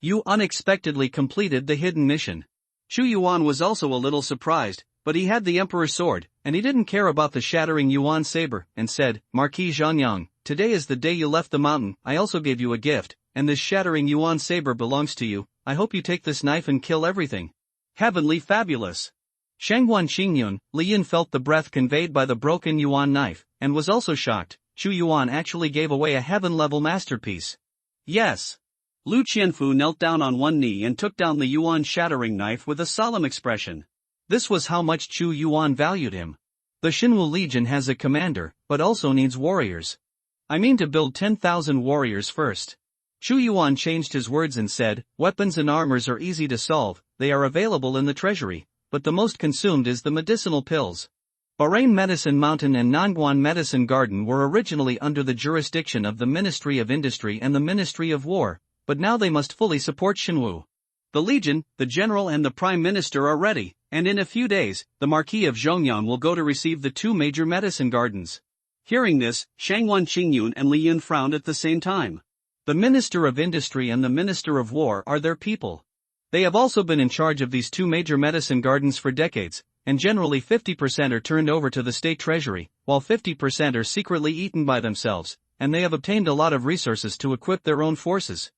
You unexpectedly completed the hidden mission. Chu Yuan was also a little surprised, but he had the emperor's sword, and he didn't care about the shattering Yuan saber, and said, "Marquis Zhanyang, today is the day you left the mountain. I also gave you a gift, and this shattering Yuan saber belongs to you. I hope you take this knife and kill everything." Heavenly fabulous. Shangguan Xingyun, Li Yin felt the breath conveyed by the broken Yuan knife, and was also shocked. Chu Yuan actually gave away a heaven-level masterpiece. Yes. Lu Qianfu knelt down on one knee and took down the Yuan shattering knife with a solemn expression. This was how much Chu Yuan valued him. The Xinwu Legion has a commander, but also needs warriors. I mean to build 10,000 warriors first. Chu Yuan changed his words and said, "Weapons and armors are easy to solve, they are available in the treasury, but the most consumed is the medicinal pills." Bahrain Medicine Mountain and Nangguan Medicine Garden were originally under the jurisdiction of the Ministry of Industry and the Ministry of War, but now they must fully support Xinwu. The Legion, the General and the Prime Minister are ready, and in a few days, the Marquis of Zhongyang will go to receive the 2 major medicine gardens. Hearing this, Shangguan Xingyun and Li Yin frowned at the same time. The Minister of Industry and the Minister of War are their people. They have also been in charge of these 2 major medicine gardens for decades, and generally 50% are turned over to the state treasury, while 50% are secretly eaten by themselves, and they have obtained a lot of resources to equip their own forces.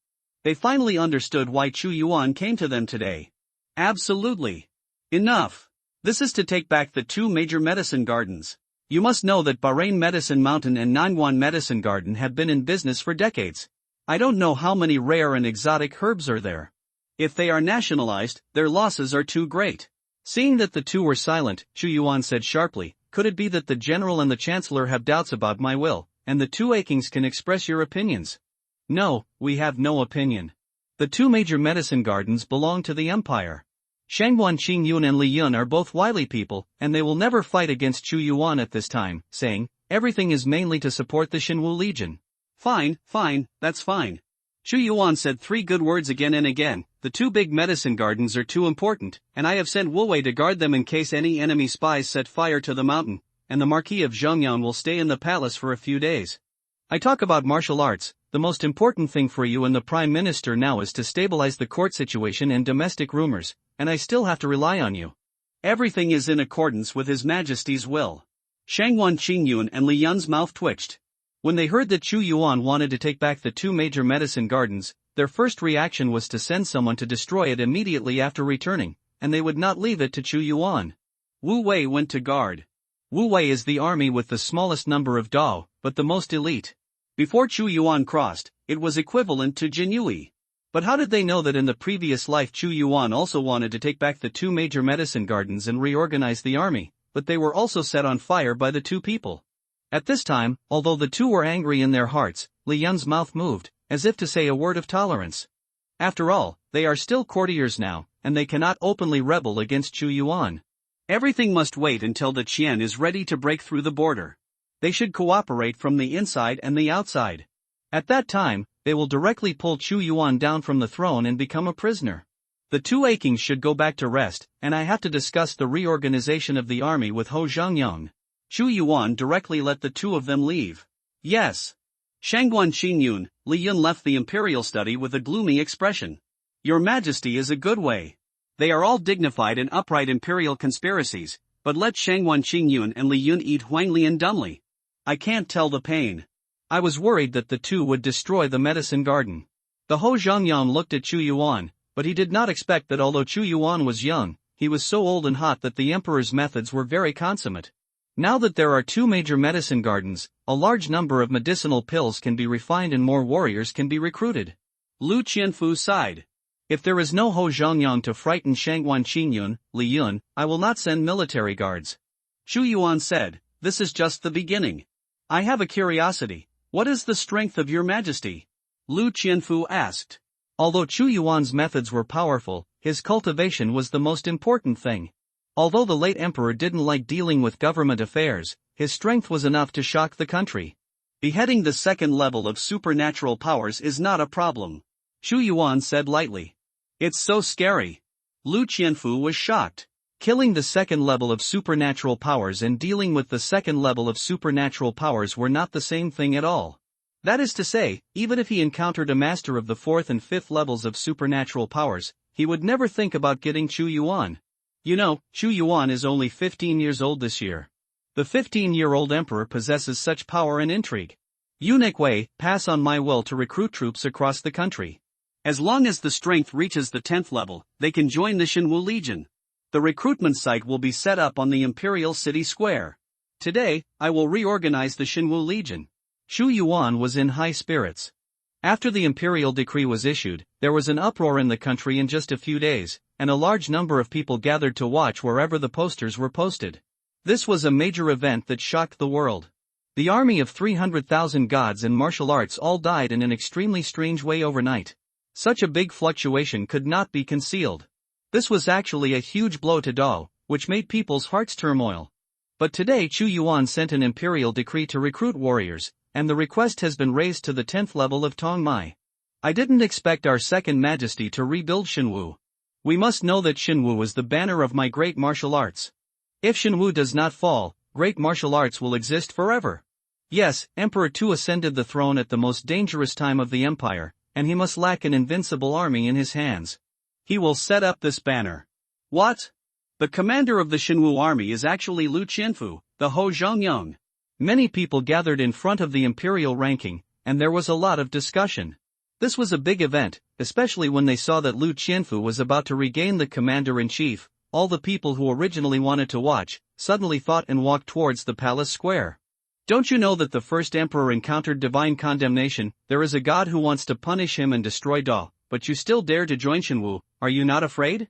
They finally understood why Chu Yuan came to them today. Absolutely. Enough. This is to take back the 2 major medicine gardens. You must know that Bahrain Medicine Mountain and Nangguan Medicine Garden have been in business for decades. I don't know how many rare and exotic herbs are there. If they are nationalized, their losses are too great. Seeing that the 2 were silent, Chu Yuan said sharply, "Could it be that the general and the chancellor have doubts about my will, and the 2 Akings can express your opinions?" "No, we have no opinion. The 2 major medicine gardens belong to the empire. Shangguan Xingyun and Li Yun are both wily people, and they will never fight against Chu Yuan at this time," saying, "Everything is mainly to support the Xinwu Legion." Fine, that's fine. Chu Yuan said 3 good words again and again. The 2 big medicine gardens are too important, and I have sent Wu Wei to guard them in case any enemy spies set fire to the mountain, and the Marquis of Zhongyang will stay in the palace for a few days. I talk about martial arts. The most important thing for you and the Prime Minister now is to stabilize the court situation and domestic rumors, and I still have to rely on you. Everything is in accordance with His Majesty's will. Shangguan Xingyun and Li Yun's mouth twitched. When they heard that Chu Yuan wanted to take back the 2 major medicine gardens, their first reaction was to send someone to destroy it immediately after returning, and they would not leave it to Chu Yuan. Wu Wei went to guard. Wu Wei is the army with the smallest number of Dao, but the most elite. Before Chu Yuan crossed, it was equivalent to Jinyui. But how did they know that in the previous life Chu Yuan also wanted to take back the two major medicine gardens and reorganize the army, but they were also set on fire by the two people? At this time, although the two were angry in their hearts, Li Yun's mouth moved, as if to say a word of tolerance. After all, they are still courtiers now, and they cannot openly rebel against Chu Yuan. Everything must wait until the Qian is ready to break through the border. They should cooperate from the inside and the outside. At that time, they will directly pull Chu Yuan down from the throne and become a prisoner. The two Akings should go back to rest, and I have to discuss the reorganization of the army with Ho Zhangyang. Chu Yuan directly let the two of them leave. Yes. Shangguan Qinyun, Li Yun left the imperial study with a gloomy expression. Your Majesty is a good way. They are all dignified and upright imperial conspiracies, but let Shangguan Qinyun and Li Yun eat Huanglian dumbly. I can't tell the pain. I was worried that the two would destroy the medicine garden. The Ho Zhangyang looked at Chu Yuan, but he did not expect that although Chu Yuan was young, he was so old and hot that the emperor's methods were very consummate. Now that there are two major medicine gardens, a large number of medicinal pills can be refined and more warriors can be recruited. Lu Qianfu sighed. If there is no Ho Zhangyang to frighten Shangguan Qinyun, Li Yun, I will not send military guards. Chu Yuan said, this is just the beginning. I have a curiosity. What is the strength of your Majesty? Lu Qianfu asked. Although Chu Yuan's methods were powerful, his cultivation was the most important thing. Although the late emperor didn't like dealing with government affairs, his strength was enough to shock the country. Beheading the second level of supernatural powers is not a problem, Chu Yuan said lightly. It's so scary. Lu Qianfu was shocked. Killing the second level of supernatural powers and dealing with the second level of supernatural powers were not the same thing at all. That is to say, even if he encountered a master of the fourth and fifth levels of supernatural powers, he would never think about getting Chu Yuan. You know, Chu Yuan is only 15 years old this year. The 15-year-old emperor possesses such power and intrigue. Eunuch Wei, pass on my will to recruit troops across the country. As long as the strength reaches the 10th level, they can join the Shenwu Legion. The recruitment site will be set up on the Imperial City Square. Today, I will reorganize the Shenwu Legion. Chu Yuan was in high spirits. After the imperial decree was issued, there was an uproar in the country in just a few days, and a large number of people gathered to watch wherever the posters were posted. This was a major event that shocked the world. The army of 300,000 gods and martial arts all died in an extremely strange way overnight. Such a big fluctuation could not be concealed. This was actually a huge blow to Dao, which made people's hearts turmoil. But today Chu Yuan sent an imperial decree to recruit warriors, and the request has been raised to the 10th level of Tongmai. I didn't expect our second majesty to rebuild Shenwu. We must know that Shenwu is the banner of my great martial arts. If Shenwu does not fall, great martial arts will exist forever. Yes, Emperor Tu ascended the throne at the most dangerous time of the empire, and he must lack an invincible army in his hands. He will set up this banner. What? The commander of the Shenwu army is actually Lu Qianfu, the Ho Zhangyang. Many people gathered in front of the imperial ranking, and there was a lot of discussion. This was a big event, especially when they saw that Lu Qianfu was about to regain the commander-in-chief. All the people who originally wanted to watch, suddenly thought and walked towards the palace square. Don't you know that the first emperor encountered divine condemnation? There is a god who wants to punish him and destroy Dao, but you still dare to join Shenwu, are you not afraid?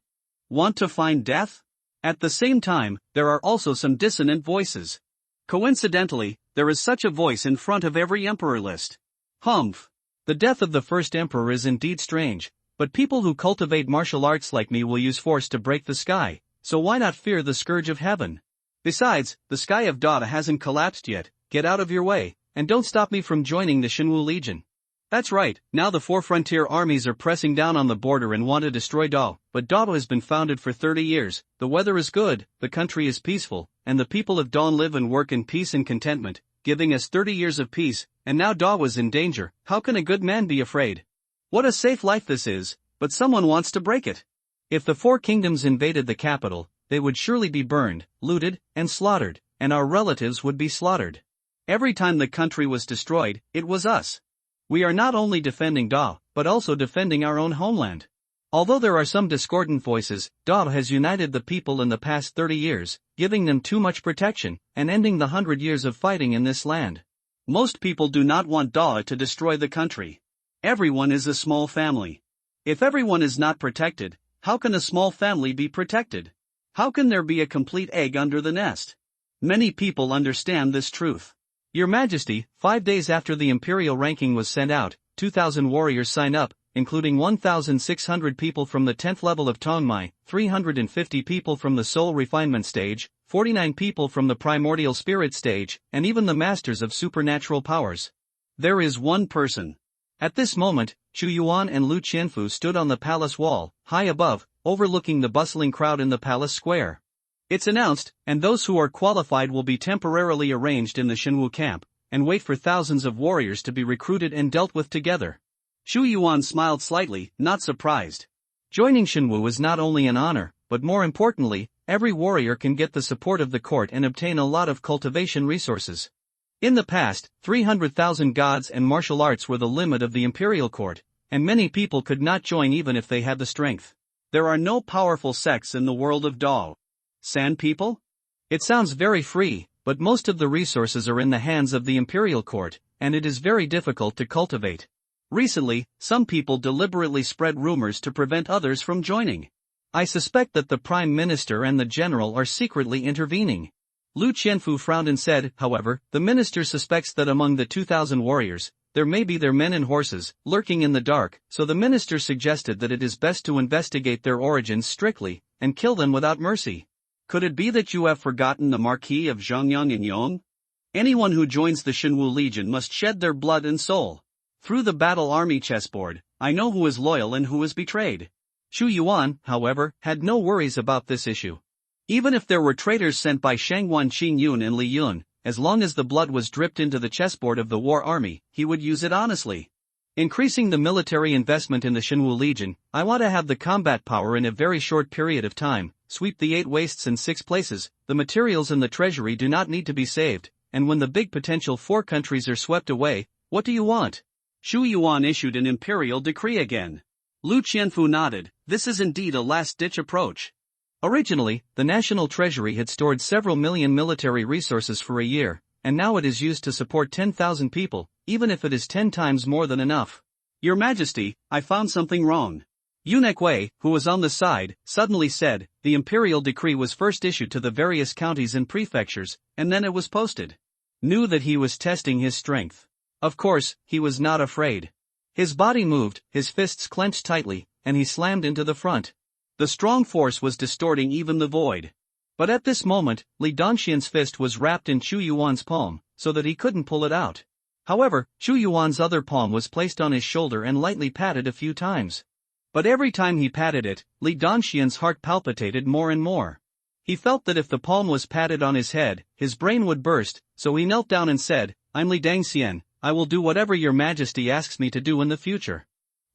Want to find death? At the same time, there are also some dissonant voices. Coincidentally, there is such a voice in front of every emperor list. Humph. The death of the first emperor is indeed strange, but people who cultivate martial arts like me will use force to break the sky, so why not fear the scourge of heaven? Besides, the sky of Dada hasn't collapsed yet, get out of your way, and don't stop me from joining the Shenwu Legion. That's right, now the four frontier armies are pressing down on the border and want to destroy Dao, but Dao has been founded for 30 years, the weather is good, the country is peaceful, and the people of Dawn live and work in peace and contentment, giving us 30 years of peace, and now Dao was in danger. How can a good man be afraid? What a safe life this is, but someone wants to break it. If the four kingdoms invaded the capital, they would surely be burned, looted, and slaughtered, and our relatives would be slaughtered. Every time the country was destroyed, it was us. We are not only defending Dao, but also defending our own homeland. Although there are some discordant voices, Da has united the people in the past 30 years, giving them too much protection, and ending the 100 years of fighting in this land. Most people do not want Da to destroy the country. Everyone is a small family. If everyone is not protected, how can a small family be protected? How can there be a complete egg under the nest? Many people understand this truth. Your Majesty, 5 days after the imperial ranking was sent out, 2,000 warriors sign up, including 1,600 people from the 10th level of Tongmai, 350 people from the Soul Refinement stage, 49 people from the Primordial Spirit stage, and even the Masters of Supernatural Powers. There is one person. At this moment, Chu Yuan and Lu Qianfu stood on the palace wall, high above, overlooking the bustling crowd in the palace square. It's announced, and those who are qualified will be temporarily arranged in the Shenwu camp, and wait for thousands of warriors to be recruited and dealt with together. Chu Yuan smiled slightly, not surprised. Joining Shenwu is not only an honor, but more importantly, every warrior can get the support of the court and obtain a lot of cultivation resources. In the past, 300,000 gods and martial arts were the limit of the imperial court, and many people could not join even if they had the strength. There are no powerful sects in the world of Dao. Sand people? It sounds very free, but most of the resources are in the hands of the imperial court, and it is very difficult to cultivate. Recently, some people deliberately spread rumors to prevent others from joining. I suspect that the Prime Minister and the General are secretly intervening. Lu Qianfu frowned and said, however, the minister suspects that among the 2,000 warriors, there may be their men and horses, lurking in the dark, so the minister suggested that it is best to investigate their origins strictly, and kill them without mercy. Could it be that you have forgotten the Marquis of Zhongyang and Yong? Anyone who joins the Shenwu Legion must shed their blood and soul. Through the battle army chessboard, I know who is loyal and who is betrayed. Chu Yuan, however, had no worries about this issue. Even if there were traitors sent by Shangwan Qingyun and Li Yun, as long as the blood was dripped into the chessboard of the war army, he would use it honestly. Increasing the military investment in the Shenwu Legion, I want to have the combat power in a very short period of time, sweep the 8 wastes in 6 places, the materials in the treasury do not need to be saved, and when the big potential 4 countries are swept away, what do you want? Chu Yuan issued an imperial decree again. Lu Qianfu nodded, this is indeed a last-ditch approach. Originally, the national treasury had stored several million military resources for a year, and now it is used to support 10,000 people, even if it is 10 times more than enough. Your Majesty, I found something wrong. Eunuch Wei, who was on the side, suddenly said, the imperial decree was first issued to the various counties and prefectures, and then it was posted. Knew that he was testing his strength. Of course, he was not afraid. His body moved, his fists clenched tightly, and he slammed into the front. The strong force was distorting even the void. But at this moment, Li Dongxian's fist was wrapped in Chu Yuan's palm, so that he couldn't pull it out. However, Chu Yuan's other palm was placed on his shoulder and lightly patted a few times. But every time he patted it, Li Dongxian's heart palpitated more and more. He felt that if the palm was patted on his head, his brain would burst, so he knelt down and said, I'm Li Dongxian, I will do whatever your Majesty asks me to do in the future.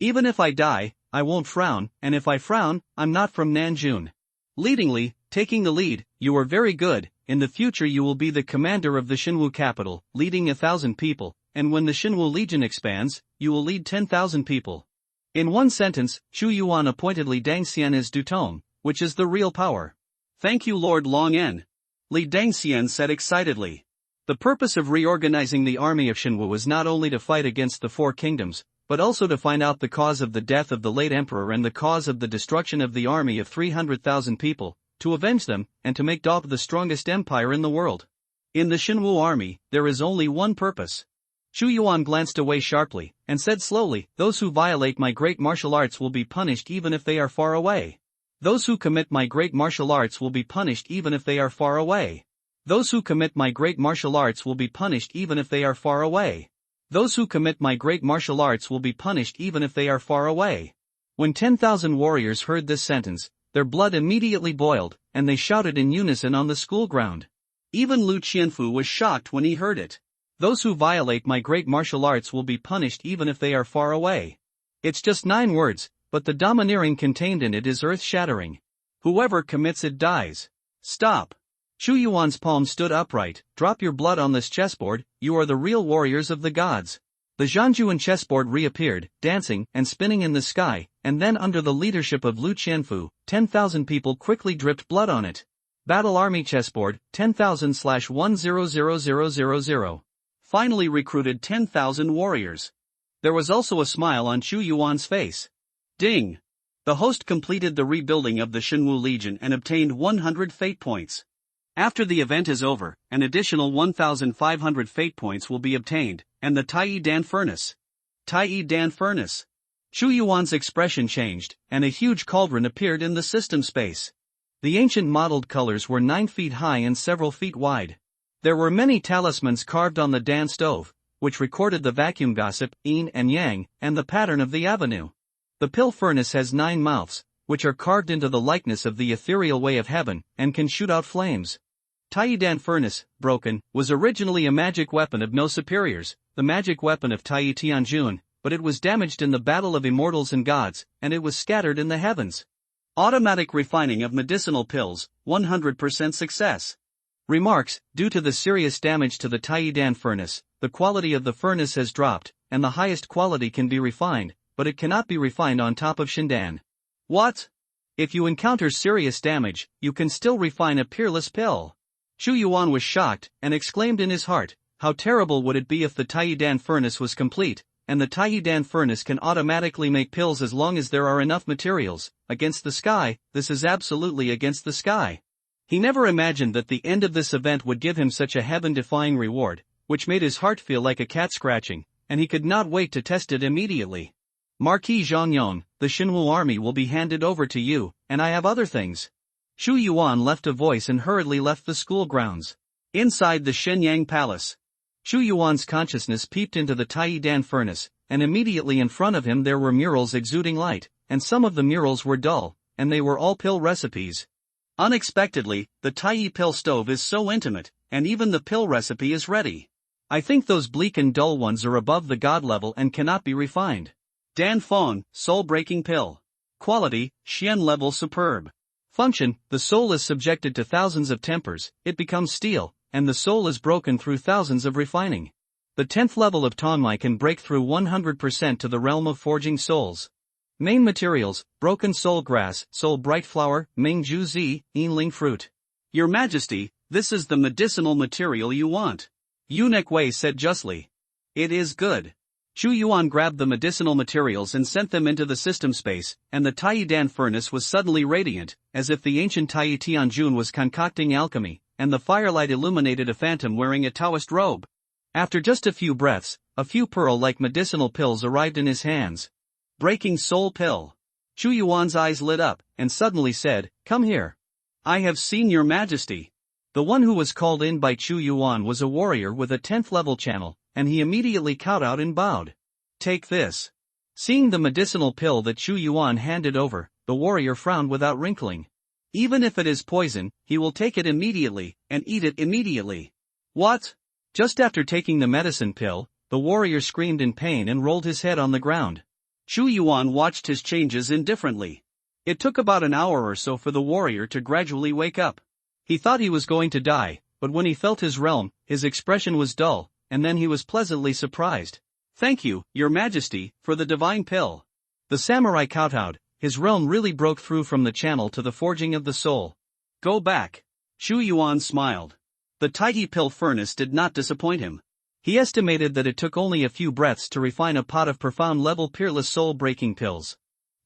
Even if I die, I won't frown, and if I frown, I'm not from Nanjun. Leadingly, taking the lead, you are very good, in the future you will be the commander of the Shenwu capital, leading 1,000 people, and when the Shenwu Legion expands, you will lead 10,000 people. In one sentence, Chu Yuan appointed Li Dongxian as Dutong, which is the real power. Thank you Lord Long-En. Li Dongxian said excitedly. The purpose of reorganizing the army of Shenwu was not only to fight against the 4 kingdoms, but also to find out the cause of the death of the late emperor and the cause of the destruction of the army of 300,000 people, to avenge them, and to make Dao the strongest empire in the world. In the Shenwu army, there is only one purpose. Chu Yuan glanced away sharply, and said slowly, those who violate my great martial arts will be punished even if they are far away. Those who commit my great martial arts will be punished even if they are far away. Those who commit my great martial arts will be punished even if they are far away. Those who commit my great martial arts will be punished even if they are far away. When 10,000 warriors heard this sentence, their blood immediately boiled, and they shouted in unison on the school ground. Even Lu Qianfu was shocked when he heard it. Those who violate my great martial arts will be punished even if they are far away. It's just 9 words, but the domineering contained in it is earth-shattering. Whoever commits it dies. Stop. Chu Yuan's palm stood upright. Drop your blood on this chessboard, you are the real warriors of the gods. The Zhanjuan chessboard reappeared, dancing and spinning in the sky, and then under the leadership of Lu Qianfu, 10,000 people quickly dripped blood on it. Battle Army chessboard, 10,000/100000. Finally recruited 10,000 warriors. There was also a smile on Chu Yuan's face. Ding! The host completed the rebuilding of the Shenwu Legion and obtained 100 fate points. After the event is over, an additional 1,500 fate points will be obtained, and the Tai Dan Furnace. Tai Dan Furnace. Chu Yuan's expression changed, and a huge cauldron appeared in the system space. The ancient mottled colors were 9 feet high and several feet wide. There were many talismans carved on the Dan stove, which recorded the vacuum gossip, yin and yang, and the pattern of the avenue. The pill furnace has 9 mouths, which are carved into the likeness of the ethereal way of heaven, and can shoot out flames. Tai Dan Furnace, broken, was originally a magic weapon of no superiors, the magic weapon of Tai Tianjun, but it was damaged in the battle of immortals and gods, and it was scattered in the heavens. Automatic refining of medicinal pills, 100% success. Remarks: due to the serious damage to the Tai Dan Furnace, the quality of the furnace has dropped, and the highest quality can be refined, but it cannot be refined on top of Shindan. What? If you encounter serious damage, you can still refine a peerless pill. Chu Yuan was shocked, and exclaimed in his heart, how terrible would it be if the Tai Dan Furnace was complete, and the Tai Dan Furnace can automatically make pills as long as there are enough materials. Against the sky, this is absolutely against the sky. He never imagined that the end of this event would give him such a heaven-defying reward, which made his heart feel like a cat scratching, and he could not wait to test it immediately. Marquis Zhang, the Shenwu army will be handed over to you, and I have other things. Chu Yuan left a voice and hurriedly left the school grounds. Inside the Shenyang Palace, Chu Yuan's consciousness peeped into the Tai Dan Furnace, and immediately in front of him there were murals exuding light, and some of the murals were dull, and they were all pill recipes. Unexpectedly, the Tai pill stove is so intimate, and even the pill recipe is ready. I think those bleak and dull ones are above the god level and cannot be refined. Dan Fong, soul-breaking pill. Quality, Xian level superb. Function: the soul is subjected to thousands of tempers, it becomes steel, and the soul is broken through thousands of refining. The 10th level of Tongmai can break through 100% to the realm of forging souls. Main materials: broken soul grass, soul bright flower, Mingju Zi, Yinling fruit. Your Majesty, this is the medicinal material you want. Eunuch Wei said justly. It is good. Chu Yuan grabbed the medicinal materials and sent them into the system space, and the Tai Dan Furnace was suddenly radiant, as if the ancient Tai Tianjun was concocting alchemy, and the firelight illuminated a phantom wearing a Taoist robe. After just a few breaths, a few pearl-like medicinal pills arrived in his hands. Breaking soul pill. Chu Yuan's eyes lit up, and suddenly said, "Come here. I have seen your Majesty." The one who was called in by Chu Yuan was a warrior with a 10th level channel, and he immediately kowtowed and bowed. Take this. Seeing the medicinal pill that Chu Yuan handed over, the warrior frowned without wrinkling. Even if it is poison, he will take it immediately, and eat it immediately. What? Just after taking the medicine pill, the warrior screamed in pain and rolled his head on the ground. Chu Yuan watched his changes indifferently. It took about an hour or so for the warrior to gradually wake up. He thought he was going to die, but when he felt his realm, his expression was dull, and then he was pleasantly surprised. Thank you, Your Majesty, for the divine pill. The samurai kowtowed. His realm really broke through from the channel to the forging of the soul. Go back. Chu Yuan smiled. The Tai pill furnace did not disappoint him. He estimated that it took only a few breaths to refine a pot of profound-level peerless soul-breaking pills.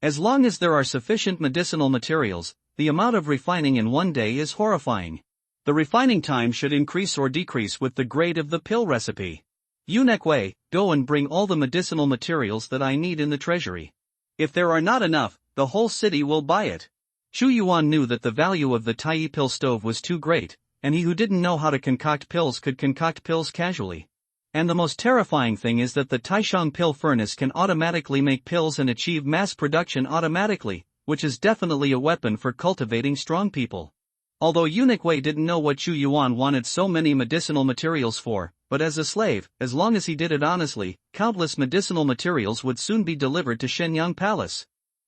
As long as there are sufficient medicinal materials, the amount of refining in one day is horrifying. The refining time should increase or decrease with the grade of the pill recipe. Eunuch Wei, go and bring all the medicinal materials that I need in the treasury. If there are not enough, the whole city will buy it. Chu Yuan knew that the value of the Tai pill stove was too great, and he who didn't know how to concoct pills could concoct pills casually. And the most terrifying thing is that the Taishang pill furnace can automatically make pills and achieve mass production automatically, which is definitely a weapon for cultivating strong people. Although Eunuch Wei didn't know what Chu Yuan wanted so many medicinal materials for, but as a slave, as long as he did it honestly, countless medicinal materials would soon be delivered to Shenyang Palace.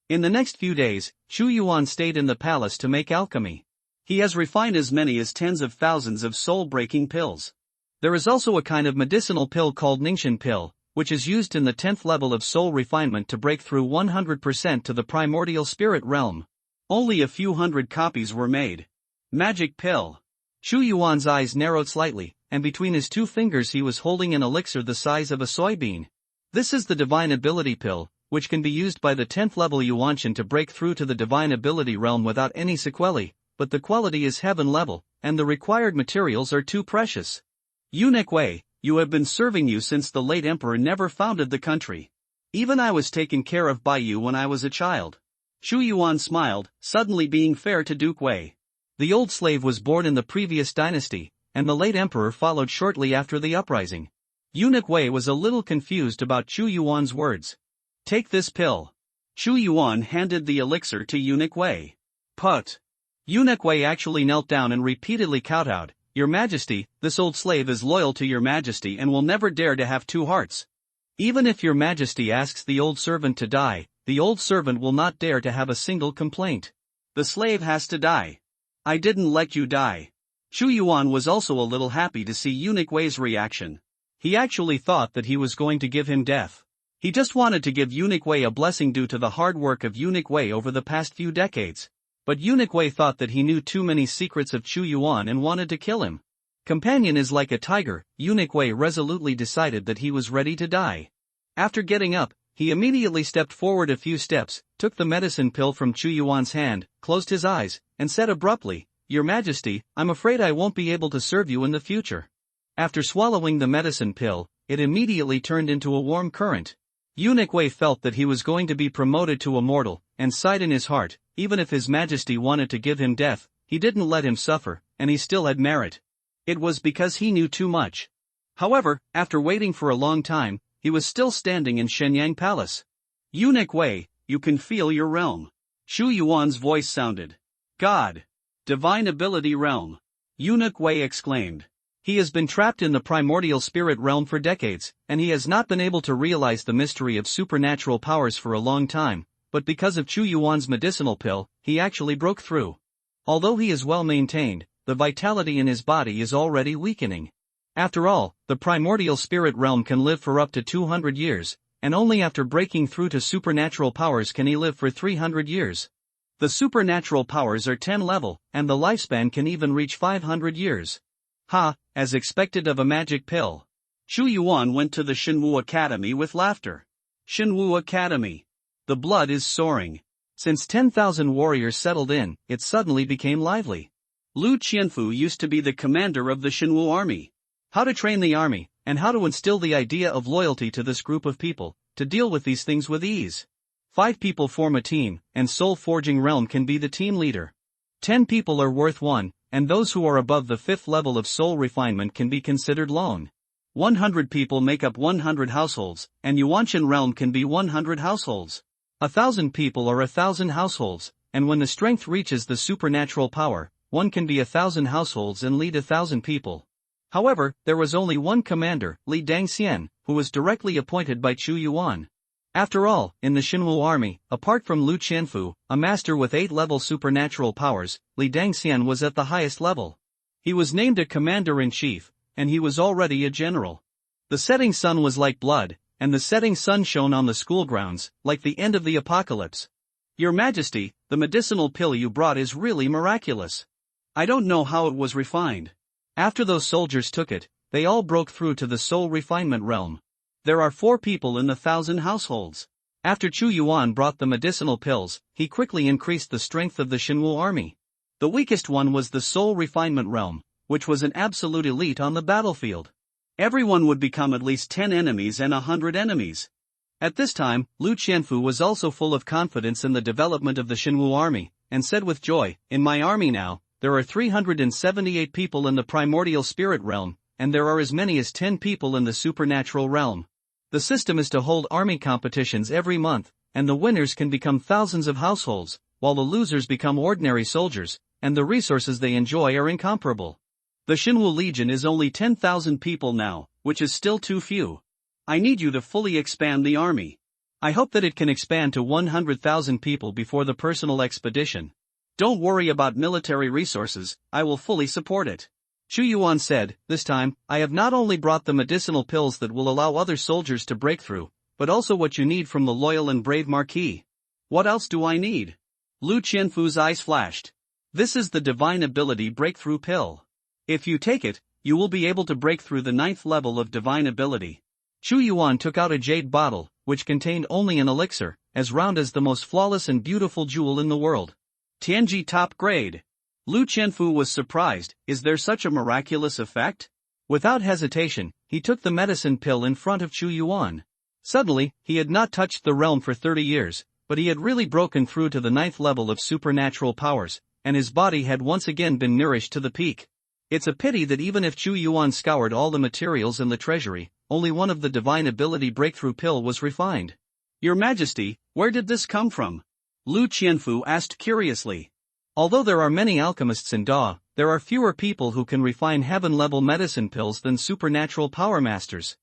In the next few days, Chu Yuan stayed in the palace to make alchemy. He has refined as many as tens of thousands of soul-breaking pills. There is also a kind of medicinal pill called Ningxian pill, which is used in the 10th level of soul refinement to break through 100% to the primordial spirit realm. Only a few hundred copies were made. Magic pill. Chu Yuan's eyes narrowed slightly, and between his two fingers he was holding an elixir the size of a soybean. This is the Divine Ability Pill, which can be used by the 10th level Yuanshan to break through to the Divine Ability realm without any sequelae, but the quality is heaven level, and the required materials are too precious. Eunuch Wei, you have been serving you since the late emperor never founded the country. Even I was taken care of by you when I was a child. Chu Yuan smiled, suddenly being fair to Duke Wei. The old slave was born in the previous dynasty, and the late emperor followed shortly after the uprising. Eunuch Wei was a little confused about Chu Yuan's words. Take this pill. Chu Yuan handed the elixir to Eunuch Wei. Put. Eunuch Wei actually knelt down and repeatedly kowtowed, Your Majesty, this old slave is loyal to Your Majesty and will never dare to have two hearts. Even if Your Majesty asks the old servant to die, the old servant will not dare to have a single complaint. The slave has to die. I didn't let you die. Chu Yuan was also a little happy to see Eunuch Wei's reaction. He actually thought that he was going to give him death. He just wanted to give Eunuch Wei a blessing due to the hard work of Eunuch Wei over the past few decades. But Eunuch Wei thought that he knew too many secrets of Chu Yuan and wanted to kill him. Companion is like a tiger, Eunuch Wei resolutely decided that he was ready to die. After getting up, he immediately stepped forward a few steps, took the medicine pill from Chu Yuan's hand, closed his eyes, and said abruptly, Your Majesty, I'm afraid I won't be able to serve you in the future. After swallowing the medicine pill, it immediately turned into a warm current. Eunuch Wei felt that he was going to be promoted to immortal, and sighed in his heart, even if His Majesty wanted to give him death, he didn't let him suffer, and he still had merit. It was because he knew too much. However, after waiting for a long time, he was still standing in Shenyang Palace. Eunuch Wei, you can feel your realm. Chu Yuan's voice sounded. God! Divine Ability Realm! Eunuch Wei exclaimed. He has been trapped in the primordial spirit realm for decades, and he has not been able to realize the mystery of supernatural powers for a long time, but because of Chu Yuan's medicinal pill, he actually broke through. Although he is well maintained, the vitality in his body is already weakening. After all, the primordial spirit realm can live for up to 200 years, and only after breaking through to supernatural powers can he live for 300 years. The supernatural powers are 10 level, and the lifespan can even reach 500 years. Ha, as expected of a magic pill. Chu Yuan went to the Shenwu Academy with laughter. Shenwu Academy. The blood is soaring. Since 10,000 warriors settled in, it suddenly became lively. Lu Qianfu used to be the commander of the Shenwu army. How to train the army, and how to instill the idea of loyalty to this group of people, to deal with these things with ease. 5 people form a team, and Soul Forging Realm can be the team leader. 10 people are worth 1, and those who are above the 5th level of soul refinement can be considered lone. 100 people make up 100 households, and Yuanshan Realm can be 100 households. 1,000 people are 1,000 households, and when the strength reaches the supernatural power, one can be 1,000 households and lead 1,000 people. However, there was only one commander, Li Dangxian, who was directly appointed by Chu Yuan. After all, in the Shenwu army, apart from Lu Qianfu, a master with 8-level supernatural powers, Li Dangxian was at the highest level. He was named a commander-in-chief, and he was already a general. The setting sun was like blood, and the setting sun shone on the school grounds, like the end of the apocalypse. Your Majesty, the medicinal pill you brought is really miraculous. I don't know how it was refined. After those soldiers took it, they all broke through to the soul refinement realm. There are 4 people in the 1,000 households. After Chu Yuan brought the medicinal pills, he quickly increased the strength of the Shenwu army. The weakest one was the soul refinement realm, which was an absolute elite on the battlefield. Everyone would become at least 10 enemies and 100 enemies. At this time, Lu Qianfu was also full of confidence in the development of the Shenwu army, and said with joy, In my army now, there are 378 people in the primordial spirit realm, and there are as many as 10 people in the supernatural realm. The system is to hold army competitions every month, and the winners can become thousands of households, while the losers become ordinary soldiers, and the resources they enjoy are incomparable. The Shenwu Legion is only 10,000 people now, which is still too few. I need you to fully expand the army. I hope that it can expand to 100,000 people before the personal expedition. Don't worry about military resources, I will fully support it. Xu Yuan said, "This time, I have not only brought the medicinal pills that will allow other soldiers to break through, but also what you need from the loyal and brave Marquis." "What else do I need?" Lu Qianfu's eyes flashed. "This is the Divine Ability Breakthrough Pill. If you take it, you will be able to break through the 9th level of Divine Ability." Xu Yuan took out a jade bottle, which contained only an elixir, as round as the most flawless and beautiful jewel in the world. Tianji top grade. Lu Qianfu was surprised. Is there such a miraculous effect? Without hesitation, he took the medicine pill in front of Xu Yuan. Suddenly, he had not touched the realm for 30 years, but he had really broken through to the 9th level of supernatural powers, and his body had once again been nourished to the peak. It's a pity that even if Xu Yuan scoured all the materials in the treasury, only one of the Divine Ability Breakthrough Pill was refined. "Your Majesty, where did this come from?" Lu Qianfu asked curiously. Although there are many alchemists in Da, there are fewer people who can refine heaven-level medicine pills than supernatural power masters.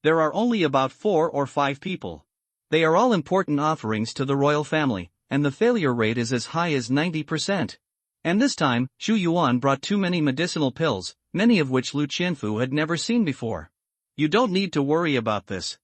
There are only about 4 or 5 people. They are all important offerings to the royal family, and the failure rate is as high as 90%. And this time, Xu Yuan brought too many medicinal pills, many of which Lu Qianfu had never seen before. "You don't need to worry about this.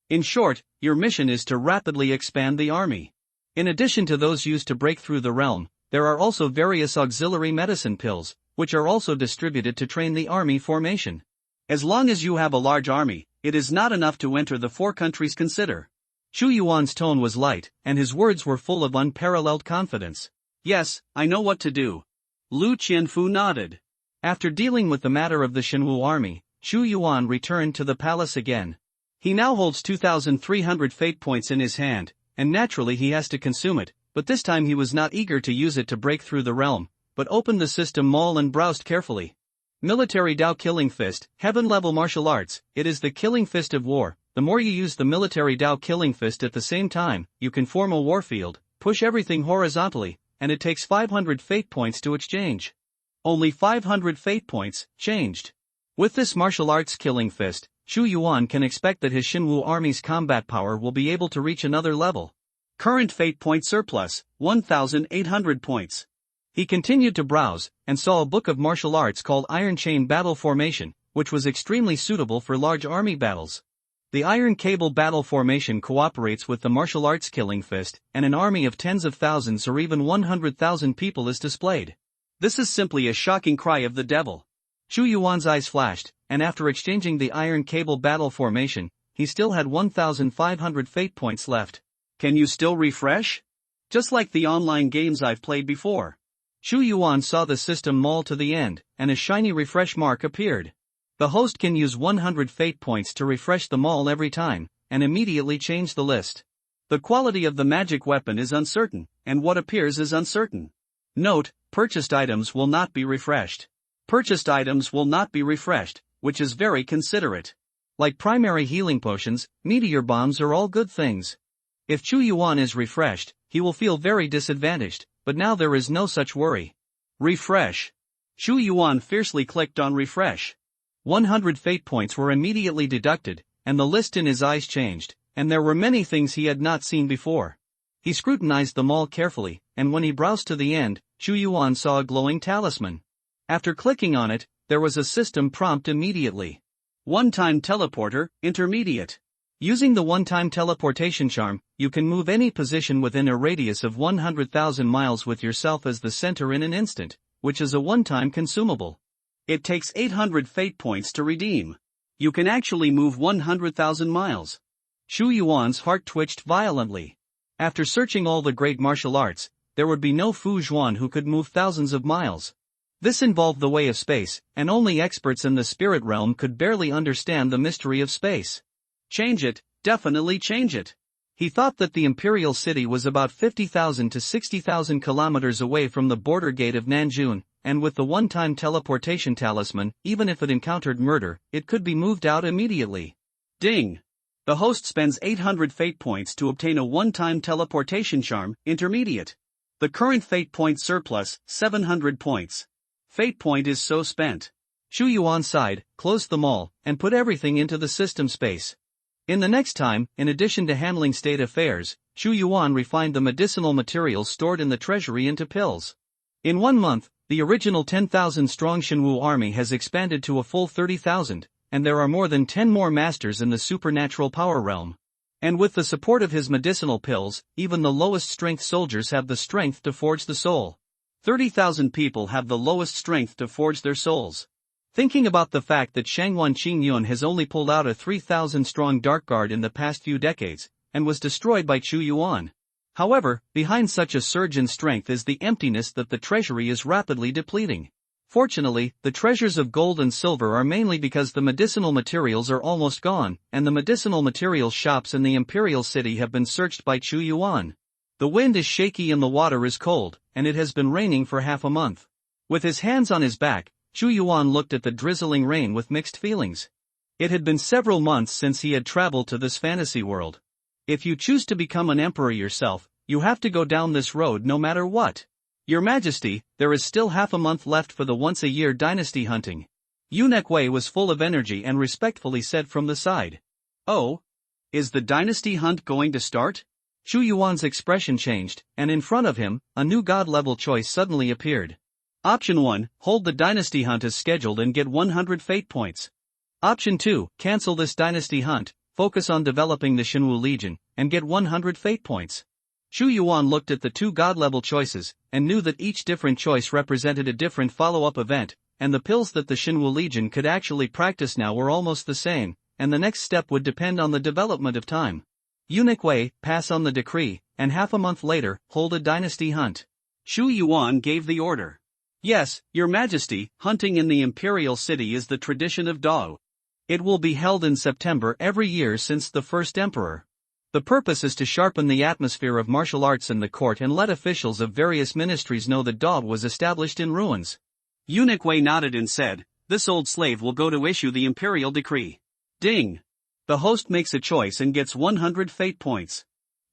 In short, your mission is to rapidly expand the army. In addition to those used to break through the realm, there are also various auxiliary medicine pills, which are also distributed to train the army formation. As long as you have a large army, it is not enough to enter the 4 countries consider." Xu Yuan's tone was light, and his words were full of unparalleled confidence. "Yes, I know what to do." Lu Qianfu nodded. After dealing with the matter of the Shenwu army, Xu Yuan returned to the palace again. He now holds 2,300 fate points in his hand, and naturally he has to consume it, but this time he was not eager to use it to break through the realm, but opened the system mall and browsed carefully. Military Dao Killing Fist, Heaven-level martial arts. It is the killing fist of war. The more you use the military Dao Killing Fist at the same time, you can form a warfield, push everything horizontally, and it takes 500 fate points to exchange. Only 500 fate points, changed. With this martial arts killing fist, Xu Yuan can expect that his Shenwu army's combat power will be able to reach another level. Current fate point surplus, 1,800 points. He continued to browse, and saw a book of martial arts called Iron Chain Battle Formation, which was extremely suitable for large army battles. The Iron Cable Battle Formation cooperates with the martial arts killing fist, and an army of tens of thousands or even 100,000 people is displayed. This is simply a shocking cry of the devil. Xu Yuan's eyes flashed, and after exchanging the Iron Cable Battle Formation, he still had 1,500 fate points left. "Can you still refresh?" "Just like the online games I've played before." Xu Yuan saw the system mall to the end, and a shiny refresh mark appeared. The host can use 100 fate points to refresh the mall every time, and immediately change the list. The quality of the magic weapon is uncertain, and what appears is uncertain. Note, purchased items will not be refreshed. Purchased items will not be refreshed, which is very considerate. Like primary healing potions, meteor bombs are all good things. If Xu Yuan is refreshed, he will feel very disadvantaged, but now there is no such worry. Refresh. Xu Yuan fiercely clicked on refresh. 100 fate points were immediately deducted, and the list in his eyes changed, and there were many things he had not seen before. He scrutinized them all carefully, and when he browsed to the end, Xu Yuan saw a glowing talisman. After clicking on it, there was a system prompt immediately. One-time teleporter, intermediate. Using the one-time teleportation charm, you can move any position within a radius of 100,000 miles with yourself as the center in an instant, which is a one-time consumable. It takes 800 fate points to redeem. You can actually move 100,000 miles. Xu Yuan's heart twitched violently. After searching all the great martial arts, there would be no Fu Zhuan who could move thousands of miles. This involved the way of space, and only experts in the spirit realm could barely understand the mystery of space. Change it, definitely change it. He thought that the imperial city was about 50,000 to 60,000 kilometers away from the border gate of Nanjun, and with the one-time teleportation talisman, even if it encountered murder, it could be moved out immediately. Ding! The host spends 800 fate points to obtain a one-time teleportation charm, intermediate. The current fate point surplus, 700 points. Fate point is so spent. Xu Yuan sighed, closed them all, and put everything into the system space. In the next time, in addition to handling state affairs, Xu Yuan refined the medicinal materials stored in the treasury into pills. In 1 month, The original 10,000-strong Shenwu army has expanded to a full 30,000, and there are more than 10 more masters in the supernatural power realm. And with the support of his medicinal pills, even the lowest strength soldiers have the strength to forge the soul. 30,000 people have the lowest strength to forge their souls. Thinking about the fact that Shangwan Qingyun has only pulled out a 3,000-strong Dark Guard in the past few decades, and was destroyed by Chu Yuan. However, behind such a surge in strength is the emptiness that the treasury is rapidly depleting. Fortunately, the treasures of gold and silver are mainly because the medicinal materials are almost gone, and the medicinal materials shops in the Imperial City have been searched by Chu Yuan. The wind is shaky and the water is cold, and it has been raining for half a month. With his hands on his back, Chu Yuan looked at the drizzling rain with mixed feelings. It had been several months since he had traveled to this fantasy world. If you choose to become an emperor yourself, you have to go down this road no matter what. Your Majesty, there is still half a month left for the once-a-year dynasty hunting. Eunuch Wei was full of energy and respectfully said from the side. Oh? Is the dynasty hunt going to start? Chu Yuan's expression changed, and in front of him, a new god-level choice suddenly appeared. Option 1, hold the dynasty hunt as scheduled and get 100 fate points. Option 2, cancel this dynasty hunt, focus on developing the Shenwu Legion, and get 100 fate points. Chu Yuan looked at the two god-level choices, and knew that each different choice represented a different follow-up event, and the pills that the Shenwu Legion could actually practice now were almost the same, and the next step would depend on the development of time. Eunuch Wei, pass on the decree, and half a month later, hold a dynasty hunt. Chu Yuan gave the order. Yes, Your Majesty, hunting in the Imperial City is the tradition of Dao. It will be held in September every year since the first emperor. The purpose is to sharpen the atmosphere of martial arts in the court and let officials of various ministries know that Dao was established in ruins. Eunuch Wei nodded and said, this old slave will go to issue the imperial decree. Ding! The host makes a choice and gets 100 fate points.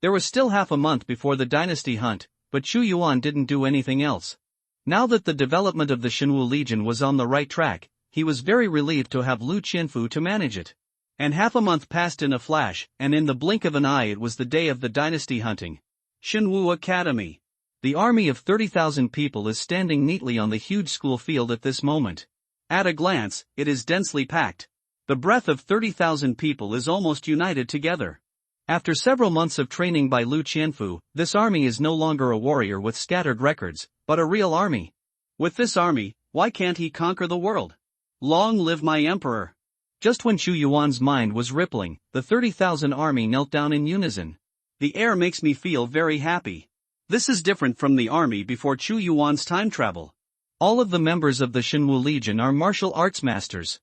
There was still half a month before the dynasty hunt, but Chu Yuan didn't do anything else. Now that the development of the Shenwu Legion was on the right track, he was very relieved to have Lu Qianfu to manage it. And half a month passed in a flash, and in the blink of an eye it was the day of the dynasty hunting. Shenwu Academy. The army of 30,000 people is standing neatly on the huge school field at this moment. At a glance, it is densely packed. The breadth of 30,000 people is almost united together. After several months of training by Lu Qianfu, this army is no longer a warrior with scattered records, but a real army. With this army, why can't he conquer the world? Long live my emperor! Just when Chu Yuan's mind was rippling, the 30,000 army knelt down in unison. The air makes me feel very happy. This is different from the army before Chu Yuan's time travel. All of the members of the Shenwu Legion are martial arts masters.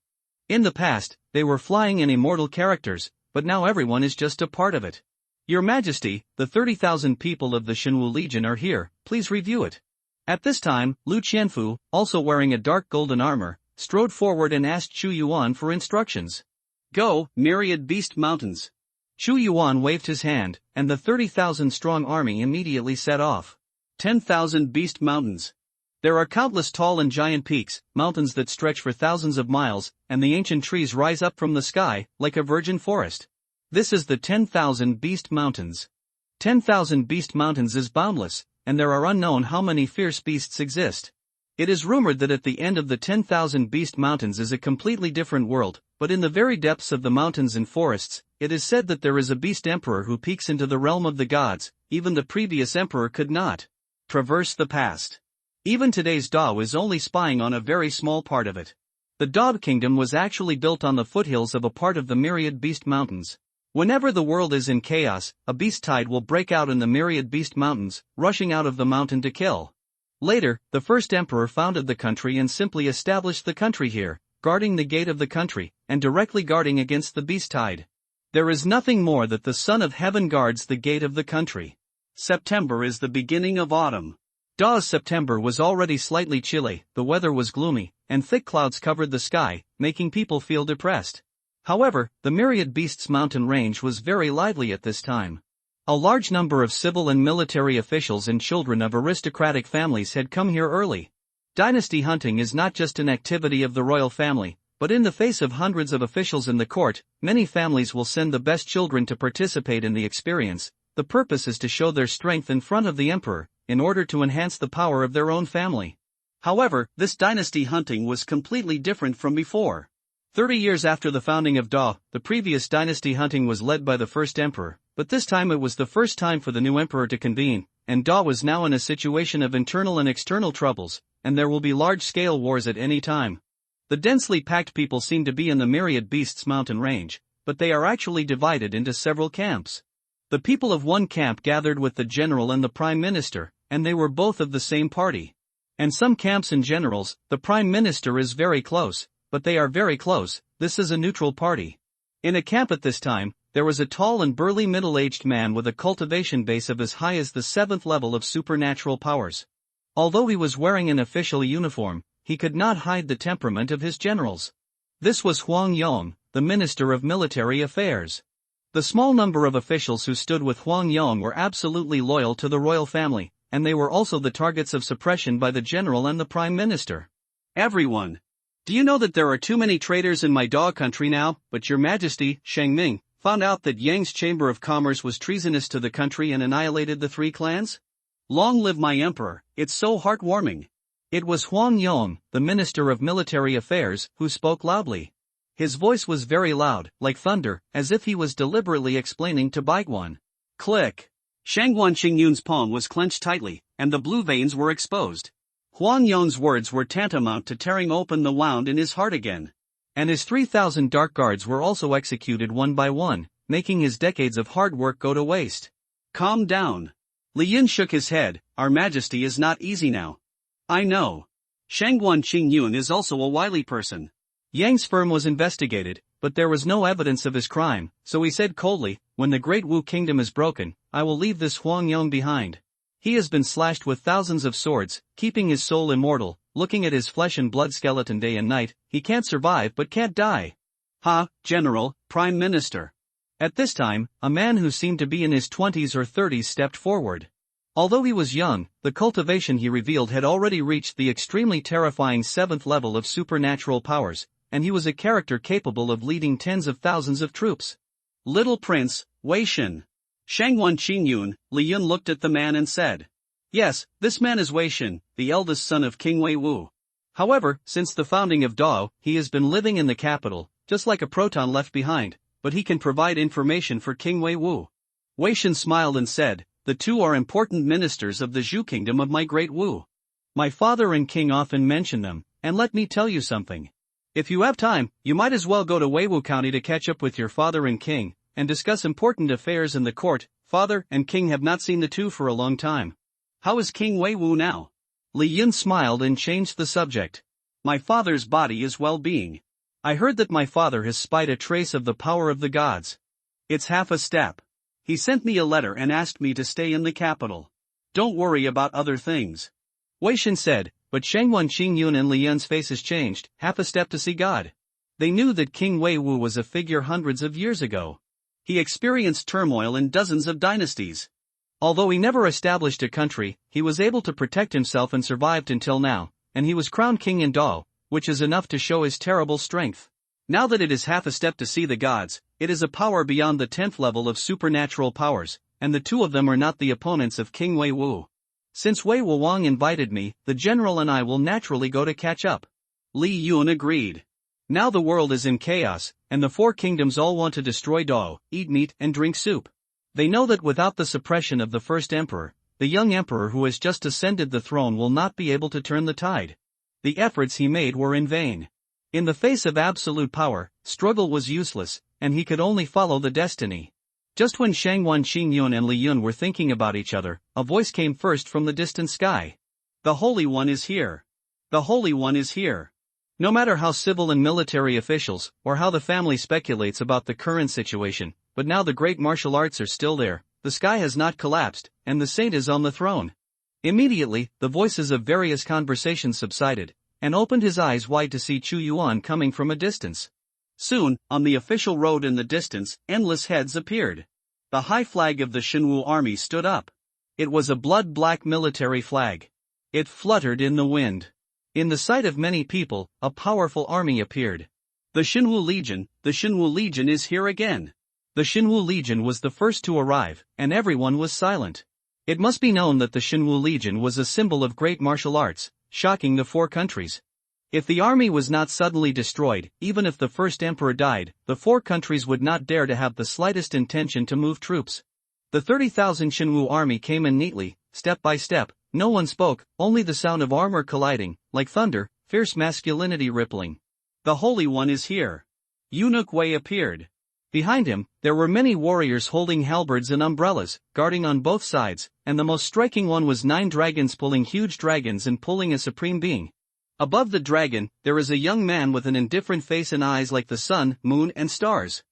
In the past, they were flying and immortal characters, but now everyone is just a part of it. Your Majesty, the 30,000 people of the Shenwu Legion are here, please review it. At this time, Lu Qianfu, also wearing a dark golden armor, strode forward and asked Chu Yuan for instructions. Go, myriad beast mountains. Chu Yuan waved his hand, and the 30,000-strong army immediately set off. 10,000 beast mountains. There are countless tall and giant peaks, mountains that stretch for thousands of miles, and the ancient trees rise up from the sky, like a virgin forest. This is the 10,000 beast mountains. 10,000 beast mountains is boundless, and there are unknown how many fierce beasts exist. It is rumored that at the end of the 10,000 beast mountains is a completely different world, but in the very depths of the mountains and forests, it is said that there is a beast emperor who peeks into the realm of the gods. Even the previous emperor could not traverse the past. Even today's Dao is only spying on a very small part of it. The Dao kingdom was actually built on the foothills of a part of the myriad beast mountains. Whenever the world is in chaos, a beast tide will break out in the myriad beast mountains, rushing out of the mountain to kill. Later, the first emperor founded the country and simply established the country here, guarding the gate of the country, and directly guarding against the beast tide. There is nothing more that the Son of Heaven guards the gate of the country. September is the beginning of autumn. Da's September was already slightly chilly, the weather was gloomy, and thick clouds covered the sky, making people feel depressed. However, the Myriad Beasts mountain range was very lively at this time. A large number of civil and military officials and children of aristocratic families had come here early. Dynasty hunting is not just an activity of the royal family, but in the face of hundreds of officials in the court, many families will send the best children to participate in the experience. The purpose is to show their strength in front of the emperor, in order to enhance the power of their own family. However, this dynasty hunting was completely different from before. 30 years after the founding of Da, the previous dynasty hunting was led by the first emperor, but this time it was the first time for the new emperor to convene, and Da was now in a situation of internal and external troubles, and there will be large-scale wars at any time. The densely packed people seem to be in the Myriad Beasts mountain range, but they are actually divided into several camps. The people of one camp gathered with the general and the prime minister, and they were both of the same party. And some camps and generals, the prime minister is very close, but they are very close, this is a neutral party. In a camp at this time, there was a tall and burly middle-aged man with a cultivation base of as high as the 7th level of supernatural powers. Although he was wearing an official uniform, he could not hide the temperament of his generals. This was Huang Yong, the Minister of Military Affairs. The small number of officials who stood with Huang Yong were absolutely loyal to the royal family, and they were also the targets of suppression by the general and the prime minister. Everyone. Do you know that there are too many traitors in my dog country now? But your majesty, Shang Ming, found out that Yang's Chamber of Commerce was treasonous to the country and annihilated the 3 clans? Long live my emperor, it's so heartwarming. It was Huang Yong, the Minister of Military Affairs, who spoke loudly. His voice was very loud, like thunder, as if he was deliberately explaining to Baiguan. Click. Shang Qingyun's palm was clenched tightly, and the blue veins were exposed. Huang Yong's words were tantamount to tearing open the wound in his heart again. And his 3,000 dark guards were also executed one by one, making his decades of hard work go to waste. Calm down. Li Yin shook his head, Our Majesty is not easy now. I know. Shang Qingyun is also a wily person. Yang's firm was investigated, but there was no evidence of his crime, so he said coldly, When the great Wu kingdom is broken, I will leave this Huang Yong behind. He has been slashed with thousands of swords, keeping his soul immortal, looking at his flesh and blood skeleton day and night, he can't survive but can't die. Ha, General, Prime Minister. At this time, a man who seemed to be in his 20s or 30s stepped forward. Although he was young, the cultivation he revealed had already reached the extremely terrifying 7th level of supernatural powers, and he was a character capable of leading tens of thousands of troops. Little Prince, Wei Shen. Shang Qingyun, Li Yun looked at the man and said. Yes, this man is Wei Shen, the eldest son of King Wei Wu. However, since the founding of Dao, he has been living in the capital, just like a proton left behind, but he can provide information for King Wei Wu. Wei Shen smiled and said, The 2 are important ministers of the Zhu kingdom of my great Wu. My father and king often mention them, and let me tell you something. If you have time, you might as well go to Weiwu County to catch up with your father and king, and discuss important affairs in the court. Father and king have not seen the 2 for a long time. How is King Weiwu now? Li Yun smiled and changed the subject. My father's body is well-being. I heard that my father has spied a trace of the power of the gods. It's half a step. He sent me a letter and asked me to stay in the capital. Don't worry about other things. Wei Shen said, but Shang Qingyun and Li Yun's faces changed, half a step to see God. They knew that King Wei Wu was a figure hundreds of years ago. He experienced turmoil in dozens of dynasties. Although he never established a country, he was able to protect himself and survived until now, and he was crowned king in Dao, which is enough to show his terrible strength. Now that it is half a step to see the gods, it is a power beyond the 10th level of supernatural powers, and the 2 of them are not the opponents of King Wei Wu. Since Wei Wuwang invited me, the general and I will naturally go to catch up. Li Yun agreed. Now the world is in chaos, and the 4 kingdoms all want to destroy Dao, eat meat and drink soup. They know that without the suppression of the first emperor, the young emperor who has just ascended the throne will not be able to turn the tide. The efforts he made were in vain. In the face of absolute power, struggle was useless, and he could only follow the destiny. Just when Shang Qingyun and Li Yun were thinking about each other, a voice came first from the distant sky. The Holy One is here. The Holy One is here. No matter how civil and military officials, or how the family speculates about the current situation, but now the great martial arts are still there, the sky has not collapsed, and the saint is on the throne. Immediately, the voices of various conversations subsided, and opened his eyes wide to see Chu Yuan coming from a distance. Soon, on the official road in the distance, endless heads appeared. The high flag of the Shenwu army stood up. It was a blood-black military flag. It fluttered in the wind. In the sight of many people, a powerful army appeared. The Shenwu Legion is here again. The Shenwu Legion was the first to arrive, and everyone was silent. It must be known that the Shenwu Legion was a symbol of great martial arts. shocking the four countries. If the army was not suddenly destroyed, even if the first emperor died, the four countries would not dare to have the slightest intention to move troops. The 30,000 Shenwu army came in neatly, step by step. No one spoke, only the sound of armor colliding, like thunder, fierce masculinity rippling. The Holy One is here. Eunuch Wei appeared. Behind him, there were many warriors holding halberds and umbrellas, guarding on both sides, and the most striking one was 9 dragons pulling huge dragons and pulling a supreme being. Above the dragon, there is a young man with an indifferent face and eyes like the sun, moon and stars.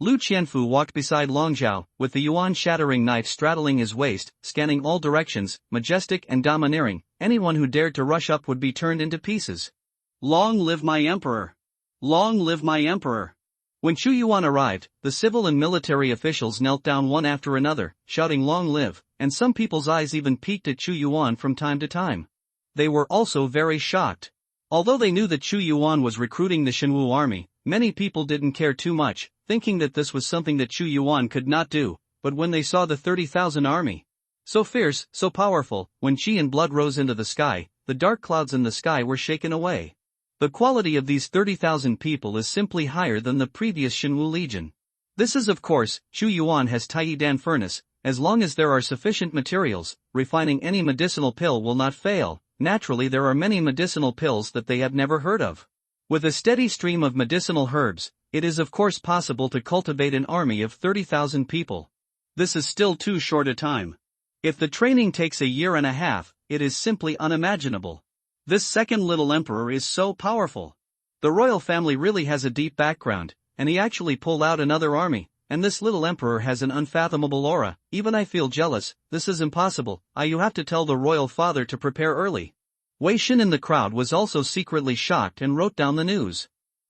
Lu Qianfu walked beside Long Zhao, with the yuan-shattering knife straddling his waist, scanning all directions, majestic and domineering. Anyone who dared to rush up would be turned into pieces. Long live my emperor! Long live my emperor! When Chu Yuan arrived, the civil and military officials knelt down one after another, shouting long live, and some people's eyes even peeked at Chu Yuan from time to time. They were also very shocked. Although they knew that Chu Yuan was recruiting the Shenwu army, many people didn't care too much, thinking that this was something that Chu Yuan could not do. But when they saw the 30,000 army, so fierce, so powerful, when chi and blood rose into the sky, the dark clouds in the sky were shaken away. The quality of these 30,000 people is simply higher than the previous Shenwu legion. This is of course, Chu Yuan has Taiyidan furnace. As long as there are sufficient materials, refining any medicinal pill will not fail. Naturally, there are many medicinal pills that they have never heard of. With a steady stream of medicinal herbs, it is of course possible to cultivate an army of 30,000 people. This is still too short a time. If the training takes a year and a half, it is simply unimaginable. This second little emperor is so powerful. The royal family really has a deep background, and he actually pulled out another army, and this little emperor has an unfathomable aura. Even I feel jealous. This is impossible. You have to tell the royal father to prepare early. Wei Shen in the crowd was also secretly shocked and wrote down the news.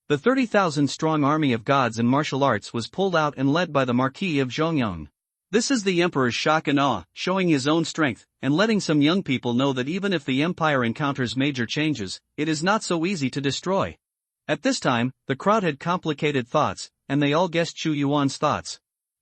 The 30,000 strong army of gods and martial arts was pulled out and led by the Marquis of Zhongyang. This is the emperor's shock and awe, showing his own strength, and letting some young people know that even if the empire encounters major changes, it is not so easy to destroy. At this time, the crowd had complicated thoughts, and they all guessed Chu Yuan's thoughts.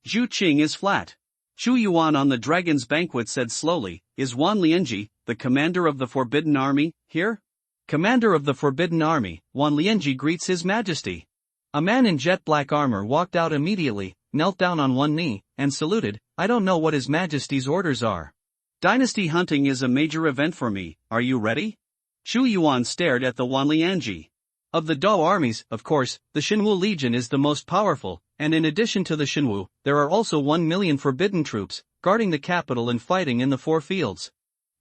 Zhu Qing is flat. Chu Yuan on the dragon's banquet said slowly, "Is Wan Lianji, the commander of the Forbidden Army, here?" Commander of the Forbidden Army, Wan Lianji greets His Majesty. A man in jet black armor walked out immediately, knelt down on one knee, and saluted. "I don't know what His Majesty's orders are." "Dynasty hunting is a major event for me, are you ready?" Chu Yuan stared at the Wan Lianji. Of the Dao armies, of course, the Shenwu Legion is the most powerful, and in addition to the Shenwu, there are also 1 million forbidden troops, guarding the capital and fighting in the 4 fields.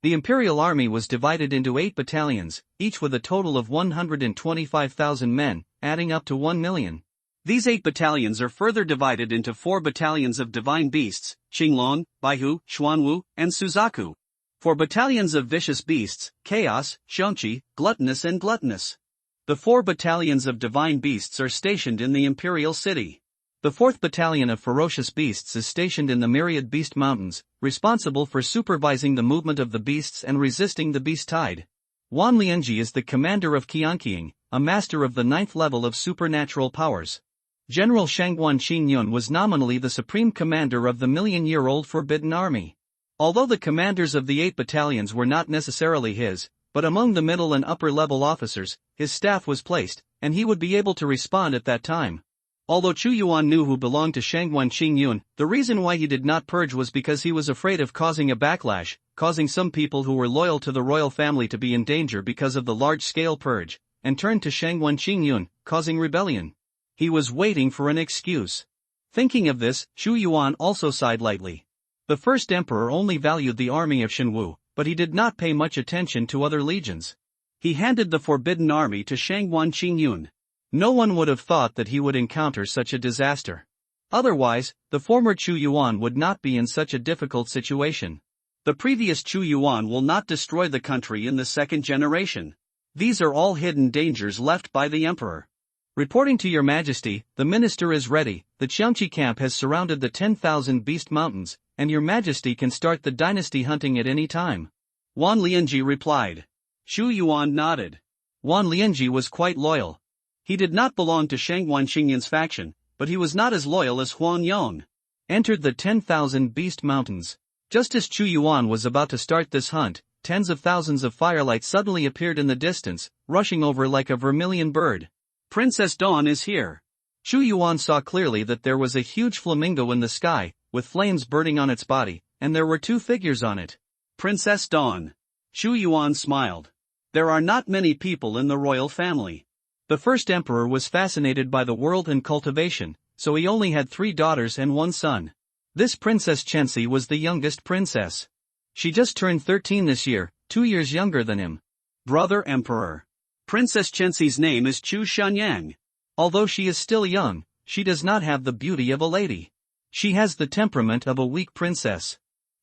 The imperial army was divided into 8 battalions, each with a total of 125,000 men, adding up to 1 million. These 8 battalions are further divided into 4 battalions of divine beasts, Qinglong, Baihu, Xuanwu, and Suzaku. 4 battalions of vicious beasts, Chaos, Xiongqi, Gluttonous and Gluttonous. The 4 battalions of divine beasts are stationed in the imperial city. The 4th battalion of ferocious beasts is stationed in the myriad beast mountains, responsible for supervising the movement of the beasts and resisting the beast tide. Wan Lianji is the commander of Qianqiang, a master of the 9th level of supernatural powers. General Shangguan Qingyun was nominally the supreme commander of the million-year-old Forbidden Army. Although the commanders of the 8 battalions were not necessarily his, but among the middle and upper-level officers, his staff was placed, and he would be able to respond at that time. Although Chu Yuan knew who belonged to Shangguan Qingyun, the reason why he did not purge was because he was afraid of causing a backlash, causing some people who were loyal to the royal family to be in danger because of the large-scale purge, and turned to Shangguan Qingyun, causing rebellion. He was waiting for an excuse. Thinking of this, Chu Yuan also sighed lightly. The first emperor only valued the army of Shenwu, but he did not pay much attention to other legions. He handed the Forbidden Army to Shangguan Qingyun. No one would have thought that he would encounter such a disaster. Otherwise, the former Chu Yuan would not be in such a difficult situation. The previous Chu Yuan will not destroy the country in the 2nd generation. These are all hidden dangers left by the emperor. Reporting to Your Majesty, the minister is ready. The Qiangqi camp has surrounded the 10,000 beast mountains, and Your Majesty can start the dynasty hunting at any time. Wan Lianji replied. Chu Yuan nodded. Wan Lianji was quite loyal. He did not belong to Shangguan Qingyun's faction, but he was not as loyal as Huan Yong. Entered the 10,000 beast mountains. Just as Chu Yuan was about to start this hunt, tens of thousands of firelights suddenly appeared in the distance, rushing over like a vermilion bird. Princess Dawn is here. Chu Yuan saw clearly that there was a huge flamingo in the sky, with flames burning on its body, and there were two figures on it. Princess Dawn. Chu Yuan smiled. There are not many people in the royal family. The first emperor was fascinated by the world and cultivation, so he only had 3 daughters and 1 son. This Princess Chenxi was the youngest princess. She just turned 13 this year, 2 years younger than him. Brother Emperor. Princess Chenxi's name is Chu Shanyang. Although she is still young, she does not have the beauty of a lady. She has the temperament of a weak princess.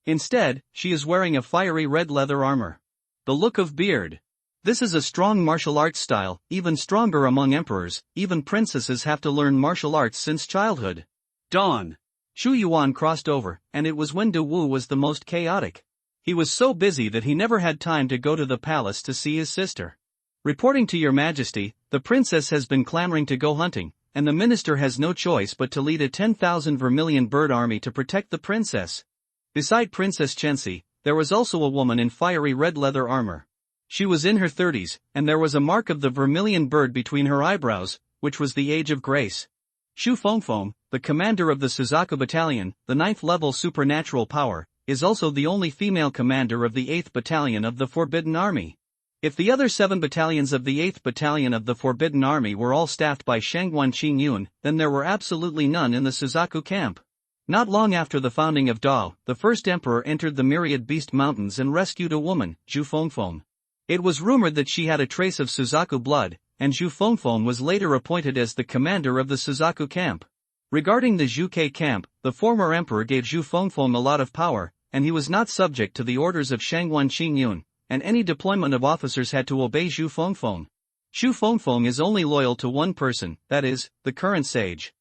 Instead, she is wearing a fiery red leather armor. The look of beard. This is a strong martial arts style, even stronger among emperors. Even princesses have to learn martial arts since childhood. Dawn. Chu Yuan crossed over, and it was when De Wu was the most chaotic. He was so busy that he never had time to go to the palace to see his sister. Reporting to your majesty, the princess has been clamoring to go hunting, and the minister has no choice but to lead a 10,000 vermilion bird army to protect the princess. Beside Princess Chenxi, there was also a woman in fiery red leather armor. She was in her 30s, and there was a mark of the vermilion bird between her eyebrows, which was the age of grace. Xu Fengfeng, the commander of the Suzaku Battalion, the 9th level supernatural power, is also the only female commander of the 8th Battalion of the Forbidden Army. If the other 7 battalions of the 8th Battalion of the Forbidden Army were all staffed by Shangguan Qingyun, then there were absolutely none in the Suzaku camp. Not long after the founding of Dao, the first emperor entered the Myriad Beast Mountains and rescued a woman, Xu Fengfeng. It was rumored that she had a trace of Suzaku blood, and Xu Fengfeng was later appointed as the commander of the Suzaku camp. Regarding the Zhuke camp, the former emperor gave Xu Fengfeng a lot of power, and he was not subject to the orders of Shangguan Qingyun, and any deployment of officers had to obey Xu Fengfeng. Xu Fengfeng is only loyal to one person, that is, the current sage.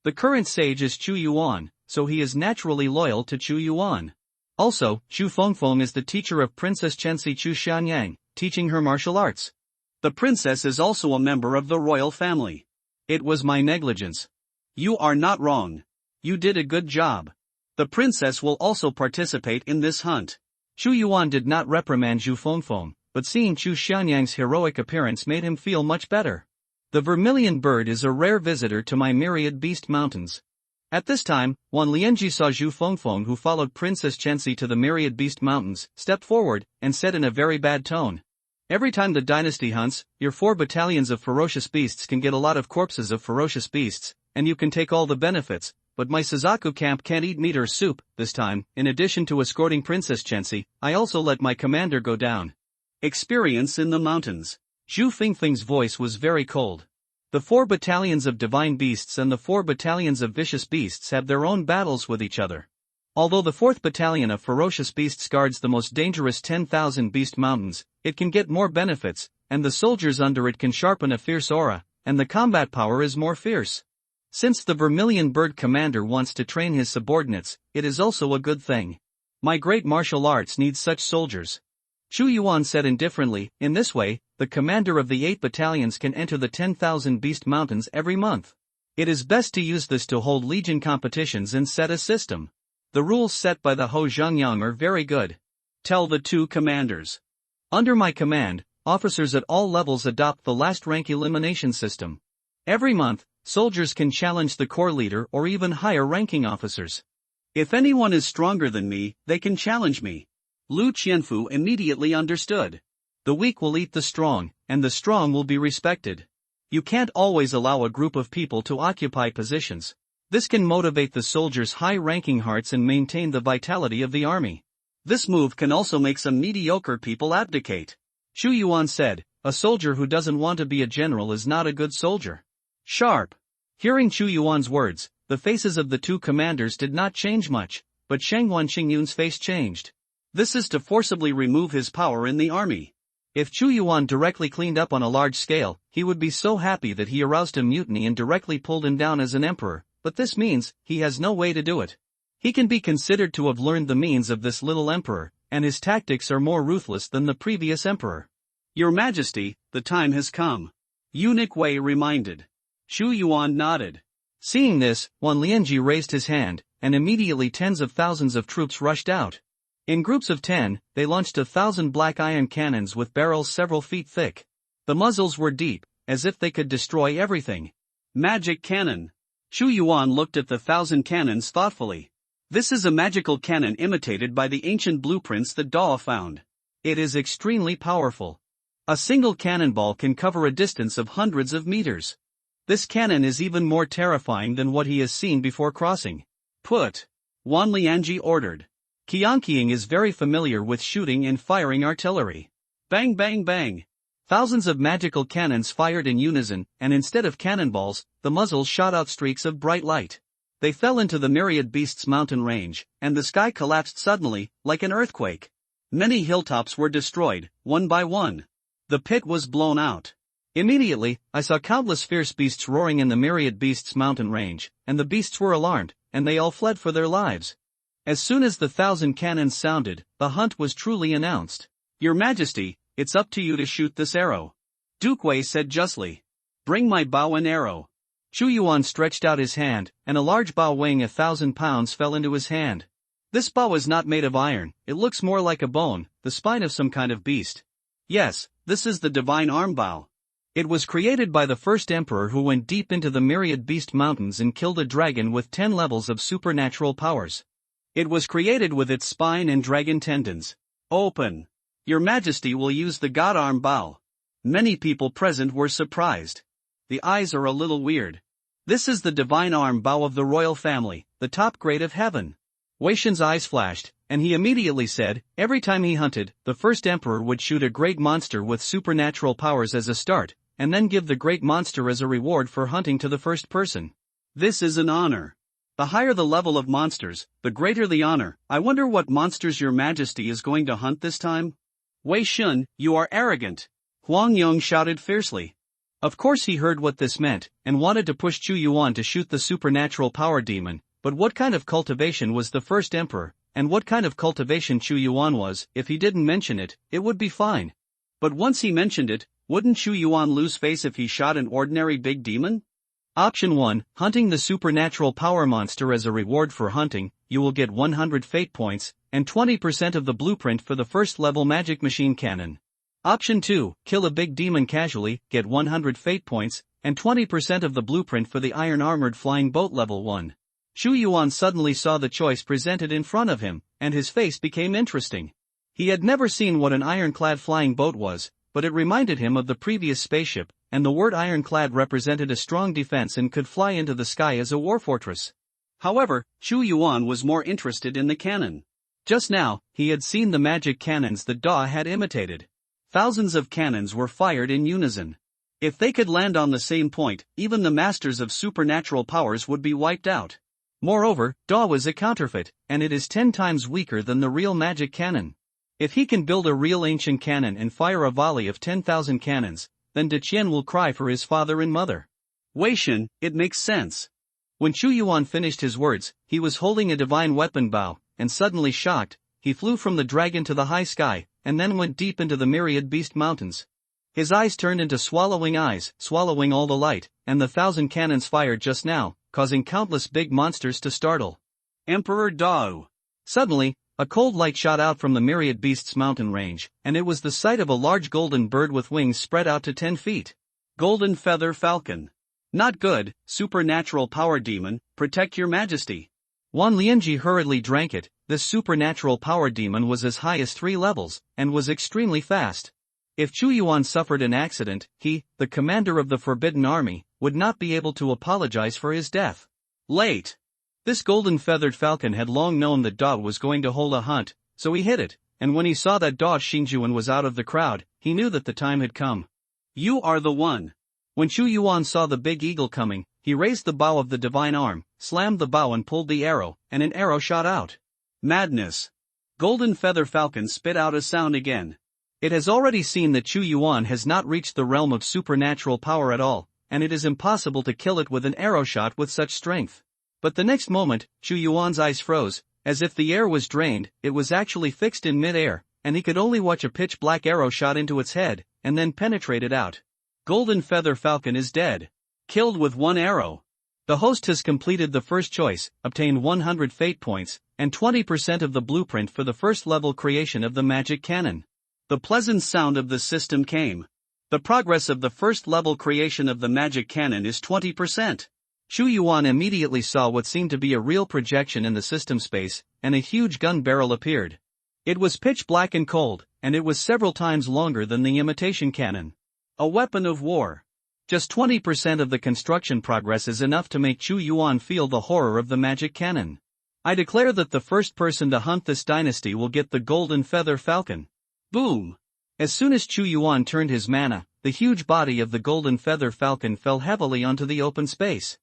The current sage is Chu Yuan, so he is naturally loyal to Chu Yuan. Also, Xu Fengfeng is the teacher of Princess Chenxi Chu Shanyang, teaching her martial arts. The princess is also a member of the royal family. It was my negligence. You are not wrong. You did a good job. The princess will also participate in this hunt. Chu Yuan did not reprimand Xu Fengfeng, but seeing Chu Shanyang's heroic appearance made him feel much better. The vermilion bird is a rare visitor to my Myriad Beast Mountains. At this time, Wan Lianji saw Xu Fengfeng, who followed Princess Chenxi to the Myriad Beast Mountains, step forward, and said in a very bad tone, "Every time the dynasty hunts, your 4 battalions of ferocious beasts can get a lot of corpses of ferocious beasts, and you can take all the benefits, but my Suzaku camp can't eat meat or soup. This time, in addition to escorting Princess Chenxi, I also let my commander go down." Experience in the mountains. Xu Fengfeng's voice was very cold. The 4 battalions of divine beasts and the 4 battalions of vicious beasts have their own battles with each other. Although the 4th battalion of ferocious beasts guards the most dangerous 10,000 beast mountains, it can get more benefits, and the soldiers under it can sharpen a fierce aura, and the combat power is more fierce. Since the Vermilion Bird commander wants to train his subordinates, it is also a good thing. My great martial arts needs such soldiers. Chu Yuan said indifferently, in this way, the commander of the 8 battalions can enter the 10,000 beast mountains every month. It is best to use this to hold legion competitions and set a system. The rules set by the Ho Zhangyang are very good. Tell the 2 commanders. Under my command, officers at all levels adopt the last rank elimination system. Every month, soldiers can challenge the corps leader or even higher ranking officers. If anyone is stronger than me, they can challenge me. Lu Qianfu immediately understood. The weak will eat the strong, and the strong will be respected. You can't always allow a group of people to occupy positions. This can motivate the soldiers' high-ranking hearts and maintain the vitality of the army. This move can also make some mediocre people abdicate. Chu Yuan said, a soldier who doesn't want to be a general is not a good soldier. Sharp. Hearing Chu Yuan's words, the faces of the 2 commanders did not change much, but Shangguan Qingyun's face changed. This is to forcibly remove his power in the army. If Chu Yuan directly cleaned up on a large scale, he would be so happy that he aroused a mutiny and directly pulled him down as an emperor, but this means he has no way to do it. He can be considered to have learned the means of this little emperor, and his tactics are more ruthless than the previous emperor. Your Majesty, the time has come. Eunuch Wei reminded. Xu Yuan nodded. Seeing this, Wan Lianji raised his hand, and immediately tens of thousands of troops rushed out. In groups of 10, they launched 1,000 black iron cannons with barrels several feet thick. The muzzles were deep, as if they could destroy everything. Magic cannon. Chu Yuan looked at the 1,000 cannons thoughtfully. This is a magical cannon imitated by the ancient blueprints that Daw found. It is extremely powerful. A single cannonball can cover a distance of hundreds of meters. This cannon is even more terrifying than what he has seen before crossing. Put. Wan Lianji ordered. Qianqiang is very familiar with shooting and firing artillery. Bang bang bang. Thousands of magical cannons fired in unison, and instead of cannonballs, the muzzles shot out streaks of bright light. They fell into the Myriad Beasts mountain range, and the sky collapsed suddenly, like an earthquake. Many hilltops were destroyed, one by one. The pit was blown out. Immediately, I saw countless fierce beasts roaring in the Myriad Beasts mountain range, and the beasts were alarmed, and they all fled for their lives. As soon as the 1,000 cannons sounded, the hunt was truly announced. Your Majesty, it's up to you to shoot this arrow. Duke Wei said justly. Bring my bow and arrow. Chu Yuan stretched out his hand, and a large bow weighing 1,000 pounds fell into his hand. This bow is not made of iron, it looks more like a bone, the spine of some kind of beast. Yes, this is the divine arm bow. It was created by the first emperor who went deep into the Myriad Beast Mountains and killed a dragon with 10 levels of supernatural powers. It was created with its spine and dragon tendons. Open. Your Majesty will use the god arm bow. Many people present were surprised. The eyes are a little weird. This is the divine arm bow of the royal family, the top grade of heaven. Wei Shen's eyes flashed, and he immediately said, every time he hunted, the first emperor would shoot a great monster with supernatural powers as a start, and then give the great monster as a reward for hunting to the first person. This is an honor. The higher the level of monsters, the greater the honor. I wonder what monsters your Majesty is going to hunt this time? Wei Shen, you are arrogant. Huang Yong shouted fiercely. Of course he heard what this meant, and wanted to push Chu Yuan to shoot the supernatural power demon, but what kind of cultivation was the first emperor, and what kind of cultivation Chu Yuan was? If he didn't mention it, it would be fine. But once he mentioned it, wouldn't Chu Yuan lose face if he shot an ordinary big demon? Option 1, hunting the supernatural power monster as a reward for hunting, you will get 100 fate points, and 20% of the blueprint for the first level magic machine cannon. Option 2, kill a big demon casually, get 100 fate points, and 20% of the blueprint for the iron armored flying boat level 1. Chu Yuan suddenly saw the choice presented in front of him, and his face became interesting. He had never seen what an ironclad flying boat was, but it reminded him of the previous spaceship, and the word ironclad represented a strong defense and could fly into the sky as a war fortress. However, Chu Yuan was more interested in the cannon. Just now, he had seen the magic cannons that Daw had imitated. Thousands of cannons were fired in unison. If they could land on the same point, even the masters of supernatural powers would be wiped out. Moreover, Daw was a counterfeit, and it is 10 times weaker than the real magic cannon. If he can build a real ancient cannon and fire a volley of 10,000 cannons, then De Qian will cry for his father and mother. Wei Shen, it makes sense. When Chu Yuan finished his words, he was holding a divine weapon bow, and suddenly shocked, he flew from the dragon to the high sky, and then went deep into the Myriad Beast Mountains. His eyes turned into swallowing eyes, swallowing all the light, and the 1,000 cannons fired just now, causing countless big monsters to startle. Emperor Dao. Suddenly, a cold light shot out from the Myriad Beasts mountain range, and it was the sight of a large golden bird with wings spread out to 10 feet. Golden feather falcon. Not good, supernatural power demon, protect your Majesty. Wan Lianji hurriedly drank it. This supernatural power demon was as high as 3 levels, and was extremely fast. If Chu Yuan suffered an accident, he, the commander of the Forbidden Army, would not be able to apologize for his death. Late. This golden-feathered falcon had long known that Daw was going to hold a hunt, so he hid it, and when he saw that Daw Xingjuan was out of the crowd, he knew that the time had come. You are the one. When Chu Yuan saw the big eagle coming, he raised the bow of the divine arm, slammed the bow and pulled the arrow, and an arrow shot out. Madness. Golden feather falcon spit out a sound again. It has already seen that Chu Yuan has not reached the realm of supernatural power at all, and it is impossible to kill it with an arrow shot with such strength. But the next moment, Chu Yuan's eyes froze, as if the air was drained. It was actually fixed in mid-air, and he could only watch a pitch-black arrow shot into its head, and then penetrate it out. Golden feather falcon is dead. Killed with one arrow. The host has completed the first choice, obtained 100 fate points, and 20% of the blueprint for the first level creation of the magic cannon. The pleasant sound of the system came. The progress of the first level creation of the magic cannon is 20%. Chu Yuan immediately saw what seemed to be a real projection in the system space, and a huge gun barrel appeared. It was pitch black and cold, and it was several times longer than the imitation cannon. A weapon of war. Just 20% of the construction progress is enough to make Chu Yuan feel the horror of the magic cannon. I declare that the first person to hunt this dynasty will get the golden feather falcon. Boom! As soon as Chu Yuan turned his mana, the huge body of the golden feather falcon fell heavily onto the open space.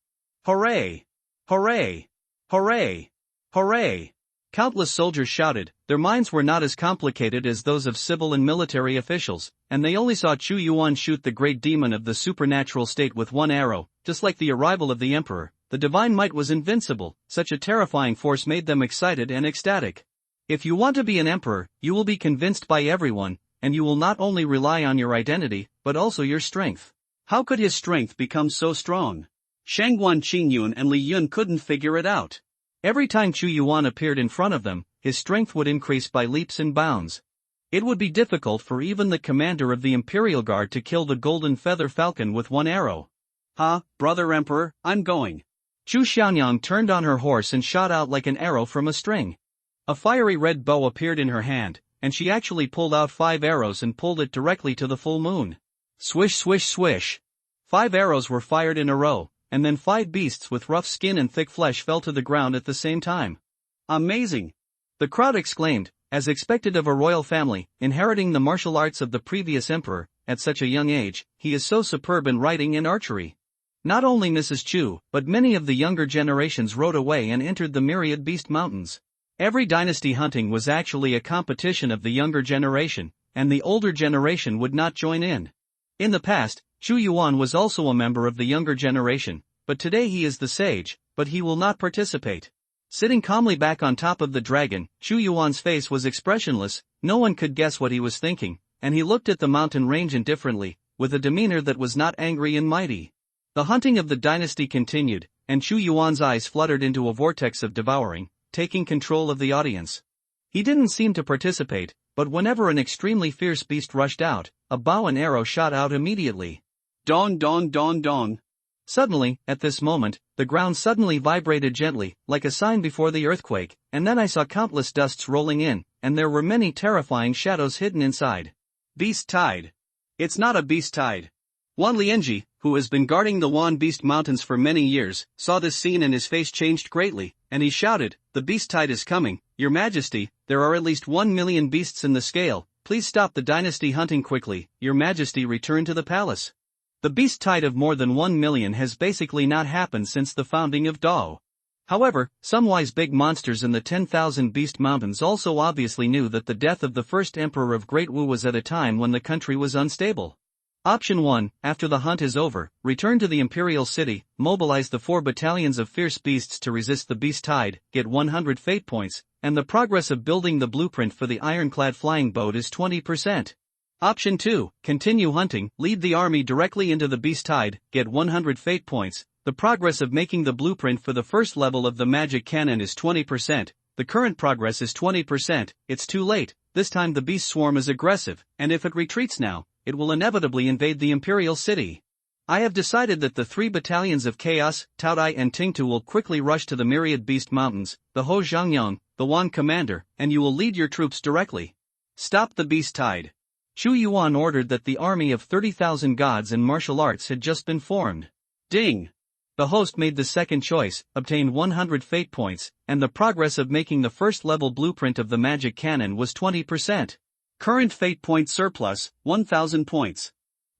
Hooray! Hooray! Hooray! Hooray! Countless soldiers shouted. Their minds were not as complicated as those of civil and military officials, and they only saw Chu Yuan shoot the great demon of the supernatural state with one arrow. Just like the arrival of the emperor, the divine might was invincible. Such a terrifying force made them excited and ecstatic. If you want to be an emperor, you will be convinced by everyone, and you will not only rely on your identity, but also your strength. How could his strength become so strong? Shangguan Qingyun and Li Yun couldn't figure it out. Every time Chu Yuan appeared in front of them, his strength would increase by leaps and bounds. It would be difficult for even the commander of the Imperial Guard to kill the golden feather falcon with one arrow. Brother Emperor, I'm going. Chu Xianyang turned on her horse and shot out like an arrow from a string. A fiery red bow appeared in her hand, and she actually pulled out 5 arrows and pulled it directly to the full moon. Swish swish swish. 5 arrows were fired in a row, and then 5 beasts with rough skin and thick flesh fell to the ground at the same time. Amazing! The crowd exclaimed, as expected of a royal family, inheriting the martial arts of the previous emperor. At such a young age, he is so superb in riding and archery. Not only Mrs. Chu, but many of the younger generations rode away and entered the myriad beast mountains. Every dynasty hunting was actually a competition of the younger generation, and the older generation would not join in. In the past, Chu Yuan was also a member of the younger generation, but today he is the sage, but he will not participate. Sitting calmly back on top of the dragon, Chu Yuan's face was expressionless. No one could guess what he was thinking, and he looked at the mountain range indifferently, with a demeanor that was not angry and mighty. The hunting of the dynasty continued, and Chu Yuan's eyes fluttered into a vortex of devouring, taking control of the audience. He didn't seem to participate, but whenever an extremely fierce beast rushed out, a bow and arrow shot out immediately. Dawn, dawn, dawn, dawn. Suddenly, at this moment, the ground suddenly vibrated gently, like a sign before the earthquake, and then I saw countless dusts rolling in, and there were many terrifying shadows hidden inside. Beast tide. It's not a beast tide. Wan Lianji, who has been guarding the Wan Beast Mountains for many years, saw this scene and his face changed greatly, and he shouted, "The beast tide is coming, Your Majesty, there are at least 1 million beasts in the scale, please stop the dynasty hunting quickly." Your Majesty returned to the palace. The beast tide of more than 1 million has basically not happened since the founding of Dao. However, some wise big monsters in the 10,000 Beast Mountains also obviously knew that the death of the first emperor of Great Wu was at a time when the country was unstable. Option 1, after the hunt is over, return to the imperial city, mobilize the 4 battalions of fierce beasts to resist the beast tide, get 100 fate points, and the progress of building the blueprint for the ironclad flying boat is 20%. Option 2, continue hunting, lead the army directly into the beast tide, get 100 fate points. The progress of making the blueprint for the first level of the magic cannon is 20%, the current progress is 20%, it's too late, this time the beast swarm is aggressive, and if it retreats now, it will inevitably invade the imperial city. I have decided that the 3 battalions of Chaos, Taodai and Tingtu will quickly rush to the myriad beast mountains, the Ho Zhangyang, the Wan commander, and you will lead your troops directly. Stop the beast tide. Chu Yuan ordered that the army of 30,000 gods in martial arts had just been formed. Ding! The host made the second choice, obtained 100 fate points, and the progress of making the first level blueprint of the magic cannon was 20%. Current fate point surplus, 1,000 points.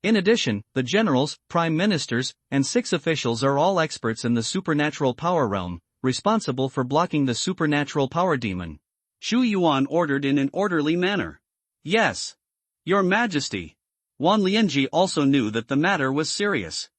In addition, the generals, prime ministers, and 6 officials are all experts in the supernatural power realm, responsible for blocking the supernatural power demon. Chu Yuan ordered in an orderly manner. Yes. Your Majesty. Wan Lianji also knew that the matter was serious.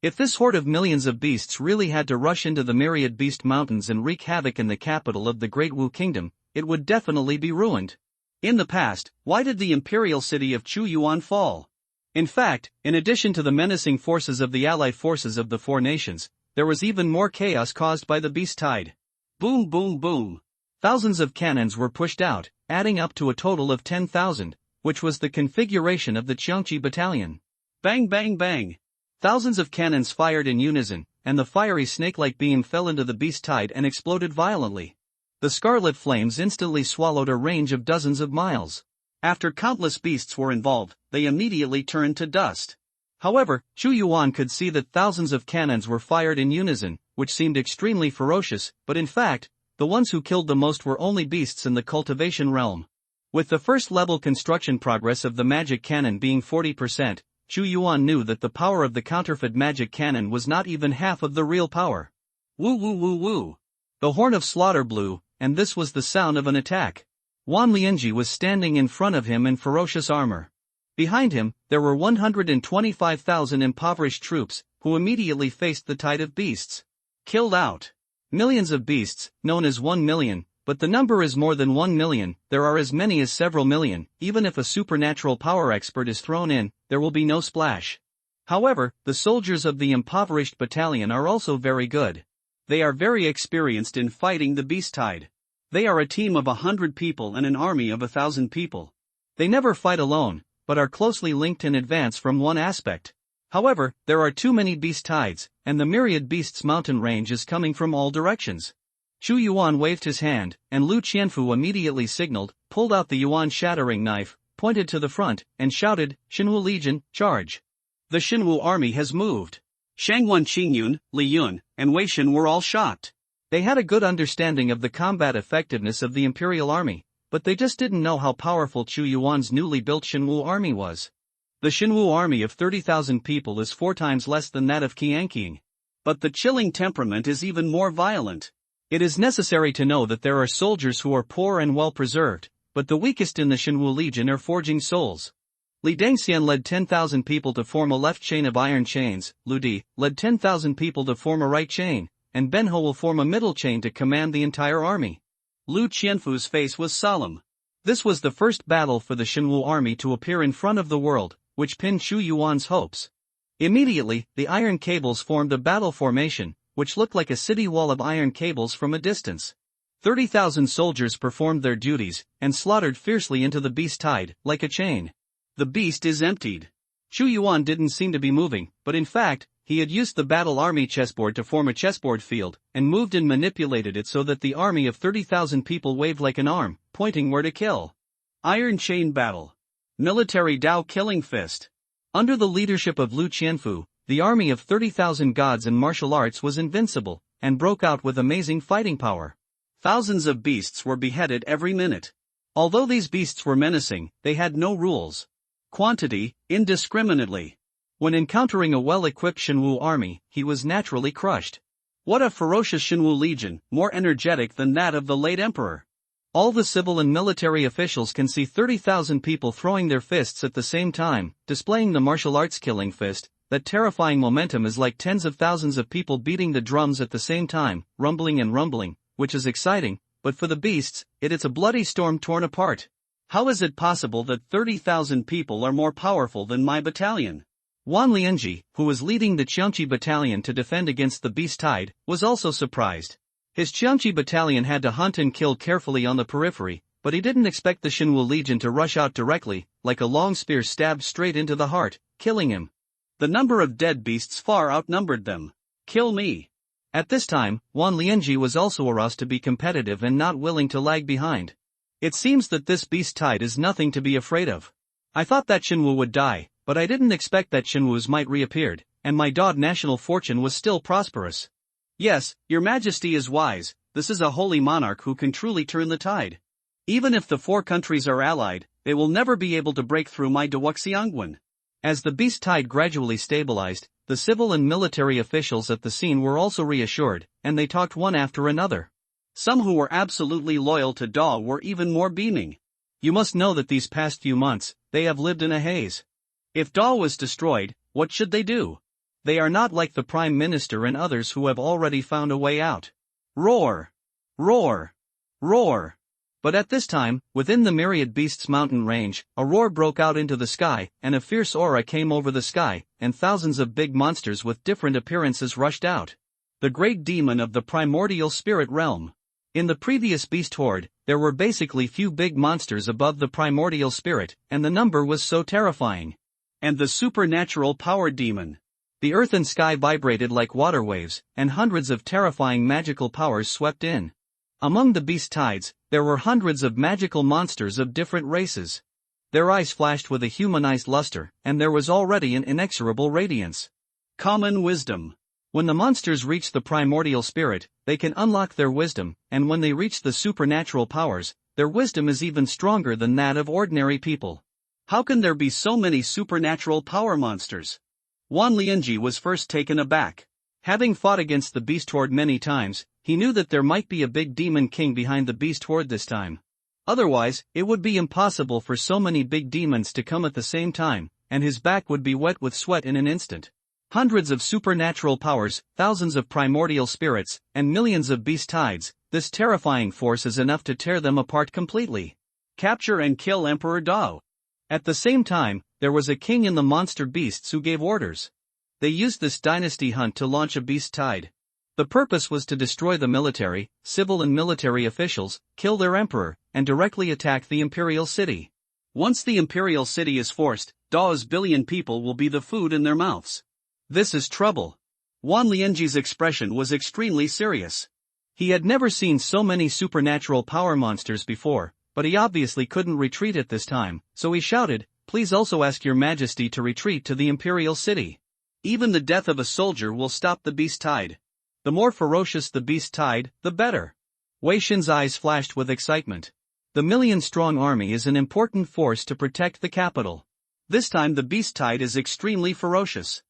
If this horde of millions of beasts really had to rush into the myriad beast mountains and wreak havoc in the capital of the Great Wu Kingdom, it would definitely be ruined. In the past, why did the imperial city of Chu Yuan fall? In fact, in addition to the menacing forces of the allied forces of the 4 nations, there was even more chaos caused by the beast tide. Boom boom boom. Thousands of cannons were pushed out, adding up to a total of 10,000, which was the configuration of the Qiangqi battalion. Bang bang bang. Thousands of cannons fired in unison, and the fiery snake-like beam fell into the beast tide and exploded violently. The scarlet flames instantly swallowed a range of dozens of miles. After countless beasts were involved, they immediately turned to dust. However, Chu Yuan could see that thousands of cannons were fired in unison, which seemed extremely ferocious, but in fact, the ones who killed the most were only beasts in the cultivation realm. With the first level construction progress of the magic cannon being 40%, Chu Yuan knew that the power of the counterfeit magic cannon was not even half of the real power. Woo woo woo woo. The horn of slaughter blew, and this was the sound of an attack. Wan Lianji was standing in front of him in ferocious armor. Behind him, there were 125,000 impoverished troops, who immediately faced the tide of beasts. Killed out. Millions of beasts, known as 1 million, but the number is more than 1 million, there are as many as several million. Even if a supernatural power expert is thrown in, there will be no splash. However, the soldiers of the impoverished battalion are also very good. They are very experienced in fighting the beast tide. They are a team of 100 people and an army of 1,000 people. They never fight alone, but are closely linked in advance from one aspect. However, there are too many beast tides, and the myriad beasts mountain range is coming from all directions. Chu Yuan waved his hand, and Lu Qianfu immediately signaled, pulled out the Yuan shattering knife, pointed to the front, and shouted, "Xinwu Legion, charge!" The Xinwu army has moved. Shangwan Qingyun, Li Yun, and Wei Shen were all shocked. They had a good understanding of the combat effectiveness of the Imperial Army, but they just didn't know how powerful Chu Yuan's newly built Xinwu army was. The Xinwu army of 30,000 people is 4 times less than that of Qiangqing. But the chilling temperament is even more violent. It is necessary to know that there are soldiers who are poor and well-preserved, but the weakest in the Xinwu Legion are forging souls. Li Dangxian led 10,000 people to form a left chain of iron chains, Lu Di led 10,000 people to form a right chain, and Ben Ho will form a middle chain to command the entire army. Lu Qianfu's face was solemn. This was the first battle for the Xinwu army to appear in front of the world, which pinned Chu Yuan's hopes. Immediately, the iron cables formed a battle formation, which looked like a city wall of iron cables from a distance. 30,000 soldiers performed their duties, and slaughtered fiercely into the beast tide, like a chain. The beast is emptied. Chu Yuan didn't seem to be moving, but in fact, he had used the battle army chessboard to form a chessboard field, and moved and manipulated it so that the army of 30,000 people waved like an arm, pointing where to kill. Iron Chain Battle. Military Dao Killing Fist. Under the leadership of Lu Qianfu, the army of 30,000 gods and martial arts was invincible, and broke out with amazing fighting power. Thousands of beasts were beheaded every minute. Although these beasts were menacing, they had no rules. Quantity, indiscriminately. When encountering a well-equipped Xinwu army, he was naturally crushed. What a ferocious Xinwu legion, more energetic than that of the late emperor. All the civil and military officials can see 30,000 people throwing their fists at the same time, displaying the martial arts killing fist. That terrifying momentum is like tens of thousands of people beating the drums at the same time, rumbling and rumbling, which is exciting, but for the beasts, it's a bloody storm torn apart. How is it possible that 30,000 people are more powerful than my battalion? Wan Lianji, who was leading the Qiangqi battalion to defend against the beast tide, was also surprised. His Qiangqi battalion had to hunt and kill carefully on the periphery, but he didn't expect the Xinwu Legion to rush out directly, like a long spear stabbed straight into the heart, killing him. The number of dead beasts far outnumbered them. Kill me. At this time, Wan Lianji was also aroused to be competitive and not willing to lag behind. It seems that this beast tide is nothing to be afraid of. I thought that Xinwu would die, but I didn't expect that Xinwus might reappeared, and my Dod national fortune was still prosperous. Yes, your majesty is wise, this is a holy monarch who can truly turn the tide. Even if the 4 countries are allied, they will never be able to break through my Duoxiangwan. As the beast tide gradually stabilized, the civil and military officials at the scene were also reassured, and they talked one after another. Some who were absolutely loyal to Da were even more beaming. You must know that these past few months, they have lived in a haze. If Da was destroyed, what should they do? They are not like the Prime Minister and others who have already found a way out. Roar! Roar! Roar! But at this time, within the myriad beasts mountain range, a roar broke out into the sky, and a fierce aura came over the sky, and thousands of big monsters with different appearances rushed out. the great demon of the primordial spirit realm. In the previous beast horde, there were basically few big monsters above the primordial spirit, and the number was so terrifying. And the supernatural power demon. The earth and sky vibrated like water waves, and hundreds of terrifying magical powers swept in. Among the beast tides, there were hundreds of magical monsters of different races. Their eyes flashed with a humanized luster, and there was already an inexorable radiance. Common wisdom. When the monsters reach the primordial spirit, they can unlock their wisdom, and when they reach the supernatural powers, their wisdom is even stronger than that of ordinary people. How can there be so many supernatural power monsters? Wan Lianji was first taken aback. Having fought against the beast horde many times, he knew that there might be a big demon king behind the beast horde this time. Otherwise, it would be impossible for so many big demons to come at the same time, and his back would be wet with sweat in an instant. Hundreds of supernatural powers, thousands of primordial spirits, and millions of beast tides, this terrifying force is enough to tear them apart completely. Capture and kill Emperor Dao. At the same time, there was a king in the monster beasts who gave orders. They used this dynasty hunt to launch a beast tide. The purpose was to destroy the military, civil and military officials, kill their emperor, and directly attack the imperial city. Once the imperial city is forced, Dao's billion people will be the food in their mouths. This is trouble. Wan Lianji's expression was extremely serious. He had never seen so many supernatural power monsters before, but he obviously couldn't retreat at this time, so he shouted, "Please also ask your majesty to retreat to the imperial city. Even the death of a soldier will stop the beast tide. The more ferocious the beast tide, the better." Wei Shen's eyes flashed with excitement. The million-strong army is an important force to protect the capital. This time the beast tide is extremely ferocious.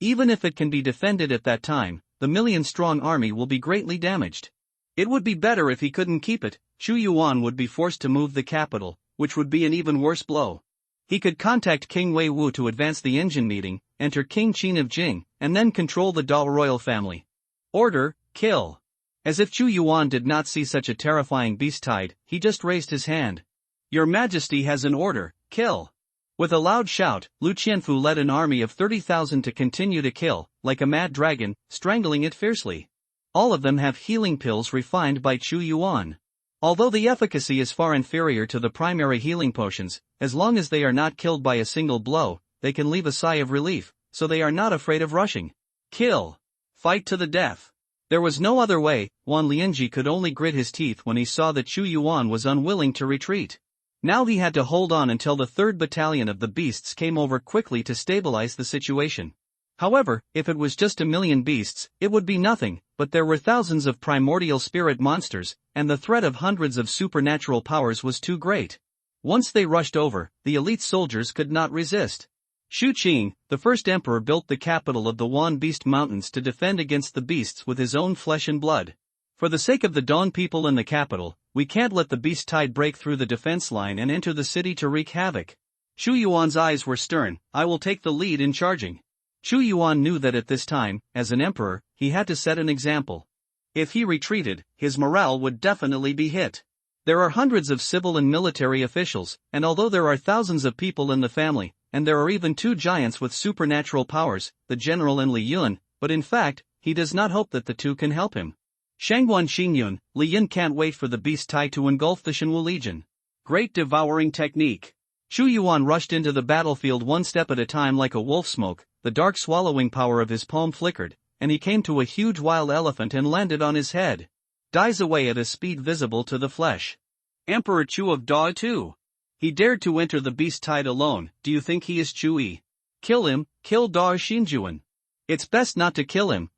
Even if it can be defended at that time, the million-strong army will be greatly damaged. It would be better if he couldn't keep it. Chu Yuan would be forced to move the capital, which would be an even worse blow. He could contact King Wei Wu to advance the engine meeting, enter King Qin of Jing, and then control the Dao royal family. Order, kill. As if Chu Yuan did not see such a terrifying beast tide, he just raised his hand. Your Majesty has an order, kill. With a loud shout, Lu Qianfu led an army of 30,000 to continue to kill, like a mad dragon, strangling it fiercely. All of them have healing pills refined by Chu Yuan. Although the efficacy is far inferior to the primary healing potions, as long as they are not killed by a single blow, they can leave a sigh of relief, so they are not afraid of rushing. Kill. Fight to the death. There was no other way. Wan Lianji could only grit his teeth when he saw that Chu Yuan was unwilling to retreat. Now he had to hold on until the 3rd Battalion of the beasts came over quickly to stabilize the situation. However, if it was just a million beasts, it would be nothing, but there were thousands of primordial spirit monsters, and the threat of hundreds of supernatural powers was too great. Once they rushed over, the elite soldiers could not resist. Shu Qing, the first emperor, built the capital of the Wan Beast Mountains to defend against the beasts with his own flesh and blood. For the sake of the Dawn people in the capital, we can't let the beast tide break through the defense line and enter the city to wreak havoc. Chu Yuan's eyes were stern. I will take the lead in charging. Chu Yuan knew that at this time, as an emperor, he had to set an example. If he retreated, his morale would definitely be hit. There are hundreds of civil and military officials, and although there are thousands of people in the family, and there are even 2 giants with supernatural powers, the general and Li Yun, but in fact, he does not hope that the 2 can help him. Shangguan Xingyun, Li Yun can't wait for the beast tide to engulf the Shenwu Legion. Great devouring technique. Chu Yuan rushed into the battlefield one step at a time like a wolf smoke. The dark swallowing power of his palm flickered, and he came to a huge wild elephant and landed on his head. Dies away at a speed visible to the flesh. Emperor Chu of Dao too. He dared to enter the beast tide alone. Do you think he is Chu Yi? Kill him, kill Dao Xinjuan. It's best not to kill him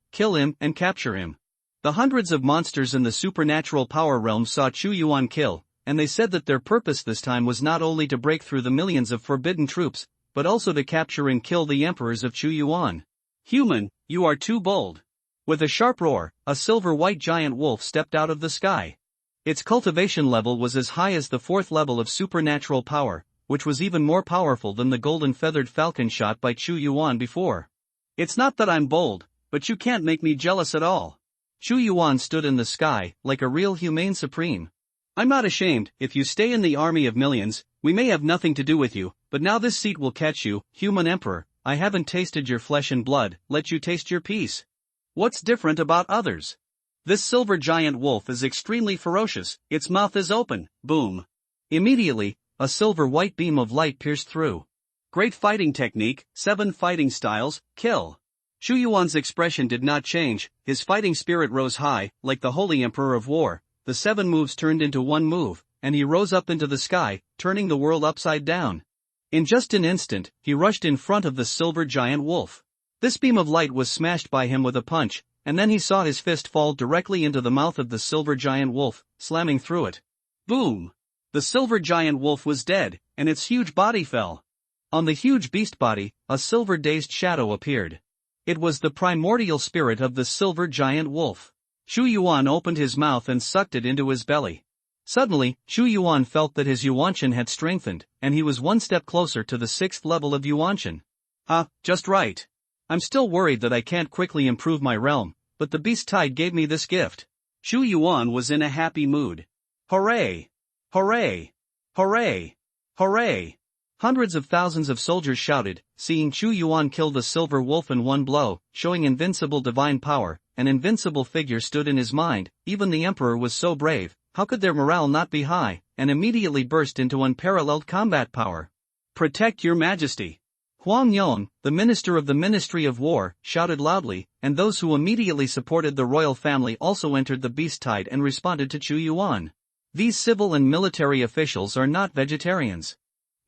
and capture him. The hundreds of monsters in the supernatural power realm saw Chu Yuan kill, and they said that their purpose this time was not only to break through the millions of forbidden troops, but also to capture and kill the emperors of Chu Yuan. Human, you are too bold. With a sharp roar, a silver-white giant wolf stepped out of the sky. Its cultivation level was as high as the 4th level of supernatural power, which was even more powerful than the golden feathered falcon shot by Chu Yuan before. It's not that I'm bold, but you can't make me jealous at all. Chu Yuan stood in the sky, like a real humane supreme. I'm not ashamed. If you stay in the army of millions, we may have nothing to do with you, but now this seat will catch you, human emperor. I haven't tasted your flesh and blood, let you taste your peace. What's different about others? This silver giant wolf is extremely ferocious, its mouth is open, boom. Immediately, a silver-white beam of light pierced through. Great fighting technique, 7 fighting styles, kill. Xu Yuan's expression did not change, his fighting spirit rose high, like the holy emperor of war. The 7 moves turned into one move, and he rose up into the sky, turning the world upside down. In just an instant, he rushed in front of the silver giant wolf. This beam of light was smashed by him with a punch, and then he saw his fist fall directly into the mouth of the silver giant wolf, slamming through it. Boom! The silver giant wolf was dead, and its huge body fell. On the huge beast body, a silver-dazed shadow appeared. It was the primordial spirit of the silver giant wolf. Xu Yuan opened his mouth and sucked it into his belly. Suddenly, Xu Yuan felt that his Yuanshan had strengthened, and he was one step closer to the 6th level of Yuanshan. Just right. I'm still worried that I can't quickly improve my realm, but the beast tide gave me this gift. Xu Yuan was in a happy mood. Hooray! Hooray! Hooray! Hooray! Hundreds of thousands of soldiers shouted, seeing Xu Yuan kill the silver wolf in one blow, showing invincible divine power. An invincible figure stood in his mind. Even the emperor was so brave, how could their morale not be high, and immediately burst into unparalleled combat power. Protect your majesty! Huang Yon, the minister of the Ministry of War, shouted loudly, and those who immediately supported the royal family also entered the beast tide and responded to Xu Yuan. These civil and military officials are not vegetarians.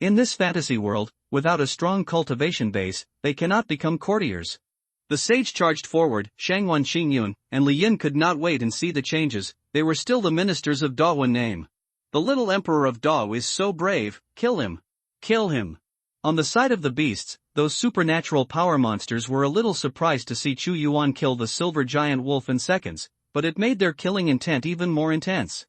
In this fantasy world, without a strong cultivation base, they cannot become courtiers. The sage charged forward. Shangwan Xingyun and Li Yin could not wait and see the changes. They were still the ministers of Dawen name. The little emperor of Dao is so brave, kill him. Kill him. On the side of the beasts, those supernatural power monsters were a little surprised to see Xu Yuan kill the silver giant wolf in seconds, but it made their killing intent even more intense.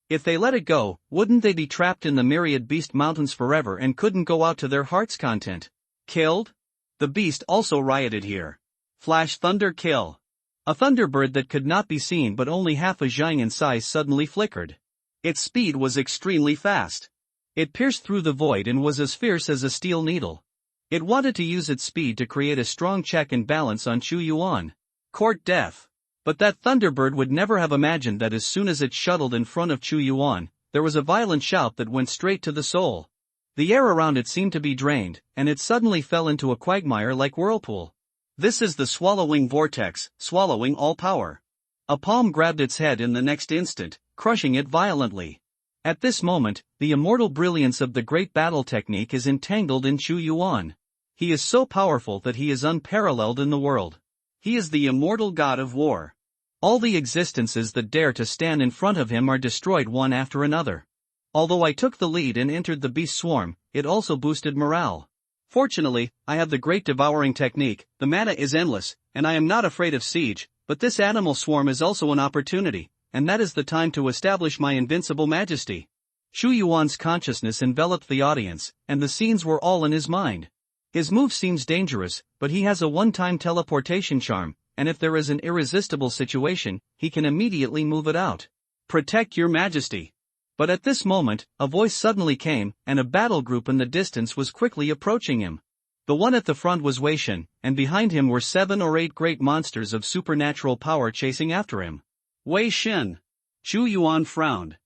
If they let it go, wouldn't they be trapped in the myriad beast mountains forever and couldn't go out to their heart's content? Killed? The beast also rioted here. Flash thunder kill. A thunderbird that could not be seen but only half a zhang in size suddenly flickered. Its speed was extremely fast. It pierced through the void and was as fierce as a steel needle. It wanted to use its speed to create a strong check and balance on Xu Yuan. Court death. But that thunderbird would never have imagined that as soon as it shuttled in front of Xu Yuan, there was a violent shout that went straight to the soul. The air around it seemed to be drained, and it suddenly fell into a quagmire like whirlpool. This is the swallowing vortex, swallowing all power. A palm grabbed its head in the next instant, crushing it violently. At this moment, the immortal brilliance of the great battle technique is entangled in Xu Yuan. He is so powerful that he is unparalleled in the world. He is the immortal god of war. All the existences that dare to stand in front of him are destroyed one after another. Although I took the lead and entered the beast swarm, it also boosted morale. Fortunately, I have the great devouring technique. The mana is endless, and I am not afraid of siege, but this animal swarm is also an opportunity, and that is the time to establish my invincible majesty. Xu Yuan's consciousness enveloped the audience, and the scenes were all in his mind. His move seems dangerous, but he has a one-time teleportation charm, and if there is an irresistible situation, he can immediately move it out. Protect your majesty. But at this moment, a voice suddenly came, and a battle group in the distance was quickly approaching him. The one at the front was Wei Shen, and behind him were 7 or 8 great monsters of supernatural power chasing after him. Wei Shen. Xu Yuan frowned.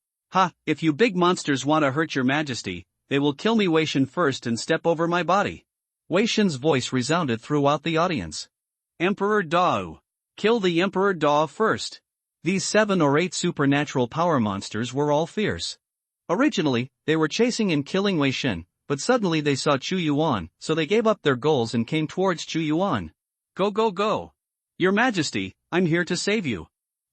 If you big monsters want to hurt your majesty, they will kill me Wei Shen first and step over my body. Wei Shen's voice resounded throughout the audience. Emperor Dao. Kill the Emperor Dao first. These 7 or 8 supernatural power monsters were all fierce. Originally, they were chasing and killing Wei Shen, but suddenly they saw Xu Yuan, so they gave up their goals and came towards Xu Yuan. Go go go! Your Majesty, I'm here to save you.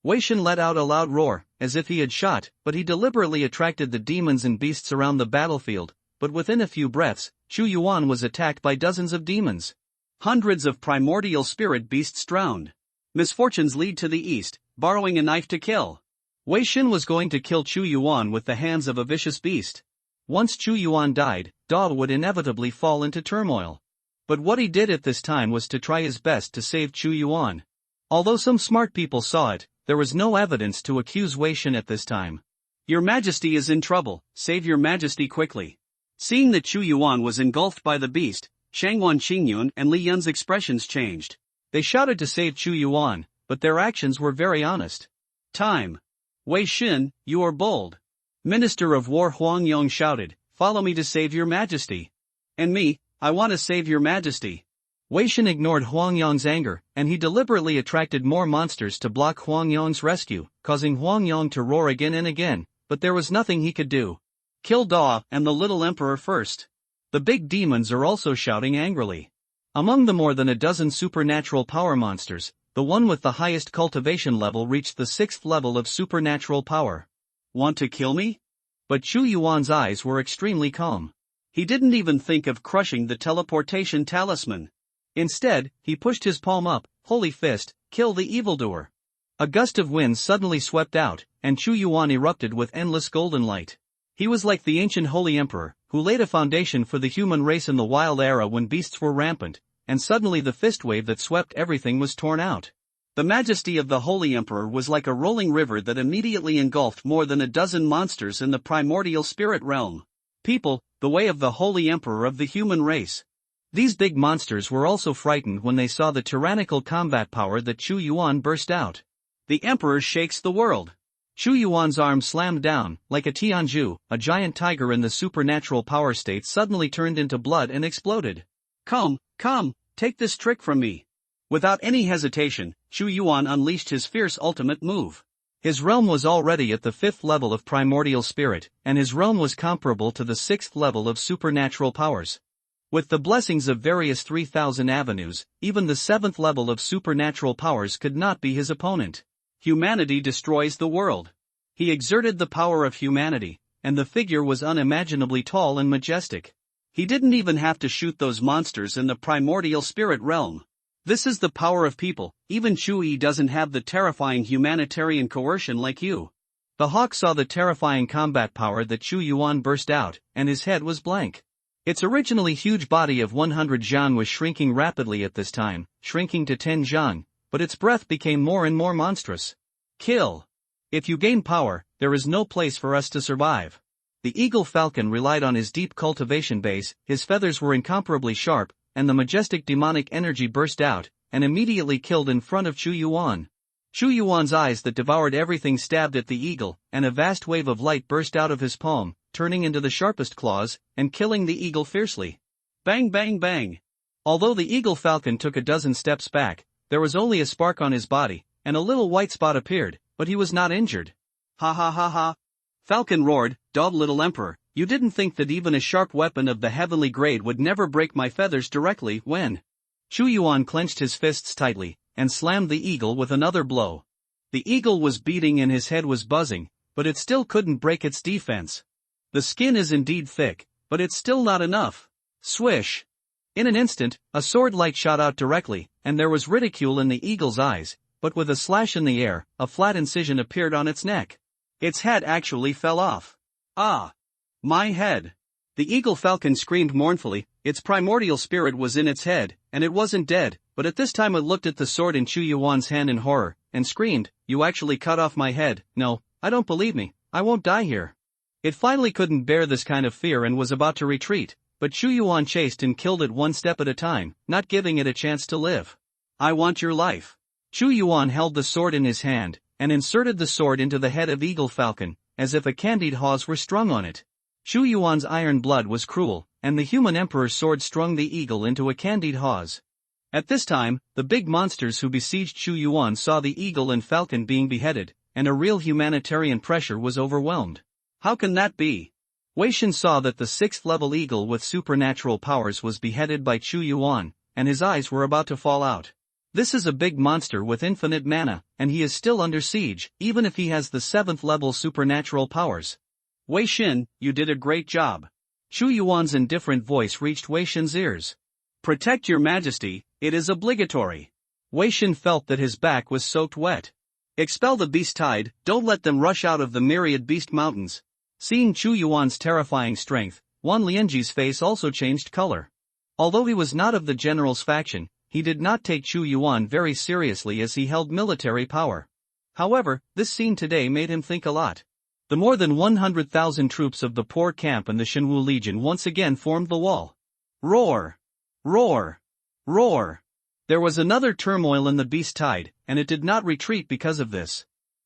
Wei Shen let out a loud roar, as if he had shot, but he deliberately attracted the demons and beasts around the battlefield, but within a few breaths, Xu Yuan was attacked by dozens of demons. Hundreds of primordial spirit beasts drowned. Misfortunes lead to the east, borrowing a knife to kill. Wei Shen was going to kill Xu Yuan with the hands of a vicious beast. Once Xu Yuan died, Dao would inevitably fall into turmoil. But what he did at this time was to try his best to save Xu Yuan. Although some smart people saw it, there was no evidence to accuse Wei Shen at this time. Your Majesty is in trouble, save your Majesty quickly. Seeing that Xu Yuan was engulfed by the beast, Shangwan Xingyun and Li Yun's expressions changed. They shouted to save Xu Yuan, but their actions were very honest. Time. Wei Xin, you are bold. Minister of War Huang Yong shouted, follow me to save your majesty. And me, I want to save your majesty. Wei Xin ignored Huang Yong's anger, and he deliberately attracted more monsters to block Huang Yong's rescue, causing Huang Yong to roar again and again, but there was nothing he could do. Kill Da and the little emperor first. The big demons are also shouting angrily. Among the more than a dozen supernatural power monsters, the one with the highest cultivation level reached the 6th level of supernatural power. Want to kill me? But Chu Yuan's eyes were extremely calm. He didn't even think of crushing the teleportation talisman. Instead, he pushed his palm up, holy fist, kill the evildoer. A gust of wind suddenly swept out, and Chu Yuan erupted with endless golden light. He was like the ancient holy emperor, who laid a foundation for the human race in the wild era when beasts were rampant, and suddenly the fist wave that swept everything was torn out. The majesty of the holy emperor was like a rolling river that immediately engulfed more than a dozen monsters in the primordial spirit realm. People, the way of the holy emperor of the human race. These big monsters were also frightened when they saw the tyrannical combat power that Chu Yuan burst out. The emperor shakes the world. Chu Yuan's arm slammed down, like a Tianju, a giant tiger in the supernatural power state suddenly turned into blood and exploded. Come, take this trick from me. Without any hesitation, Chu Yuan unleashed his fierce ultimate move. His realm was already at the 5th level of primordial spirit, and his realm was comparable to the 6th level of supernatural powers. With the blessings of various 3,000 avenues, even the 7th level of supernatural powers could not be his opponent. Humanity destroys the world. He exerted the power of humanity, and the figure was unimaginably tall and majestic. He didn't even have to shoot those monsters in the primordial spirit realm. This is the power of people. Even Chu-Yi doesn't have the terrifying humanitarian coercion like you. The hawk saw the terrifying combat power that Chu Yuan burst out, and his head was blank. Its originally huge body of 100 zhang was shrinking rapidly at this time, shrinking to 10 zhang, but its breath became more and more monstrous. Kill. If you gain power, there is no place for us to survive. The eagle falcon relied on his deep cultivation base, his feathers were incomparably sharp, and the majestic demonic energy burst out, and immediately killed in front of Chu Yuan. Chu Yuan's eyes that devoured everything stabbed at the eagle, and a vast wave of light burst out of his palm, turning into the sharpest claws, and killing the eagle fiercely. Bang bang bang. Although the eagle falcon took a dozen steps back, there was only a spark on his body, and a little white spot appeared, but he was not injured. Ha ha ha ha. Falcon roared, "Dog little emperor, you didn't think that even a sharp weapon of the heavenly grade would never break my feathers directly when?" Chu Yuan clenched his fists tightly, and slammed the eagle with another blow. The eagle was beating and his head was buzzing, but it still couldn't break its defense. The skin is indeed thick, but it's still not enough. Swish! In an instant, a sword light shot out directly, and there was ridicule in the eagle's eyes, but with a slash in the air, a flat incision appeared on its neck. Its head actually fell off. Ah! My head! The eagle falcon screamed mournfully. Its primordial spirit was in its head, and it wasn't dead, but at this time it looked at the sword in Chu Yuan's hand in horror, and screamed, "You actually cut off my head. No, I don't believe me, I won't die here." It finally couldn't bear this kind of fear and was about to retreat, but Chu Yuan chased and killed it one step at a time, not giving it a chance to live. "I want your life." Chu Yuan held the sword in his hand, and inserted the sword into the head of Eagle Falcon, as if a candied hawse were strung on it. Chu Yuan's iron blood was cruel, and the human emperor's sword strung the eagle into a candied hawse. At this time, the big monsters who besieged Chu Yuan saw the eagle and falcon being beheaded, and a real humanitarian pressure was overwhelmed. How can that be? Wei Xin saw that the 6th level eagle with supernatural powers was beheaded by Chu Yuan, and his eyes were about to fall out. This is a big monster with infinite mana, and he is still under siege, even if he has the 7th level supernatural powers. Wei Xin, you did a great job. Chu Yuan's indifferent voice reached Wei Xin's ears. Protect your majesty, it is obligatory. Wei Xin felt that his back was soaked wet. Expel the beast tide, don't let them rush out of the myriad beast mountains. Seeing Chu Yuan's terrifying strength, Wan Lianji's face also changed color. Although he was not of the general's faction, he did not take Chu Yuan very seriously as he held military power. However, this scene today made him think a lot. The more than 100,000 troops of the Poor Camp and the Shenwu Legion once again formed the wall. Roar! Roar! Roar! There was another turmoil in the beast tide, and it did not retreat because of this.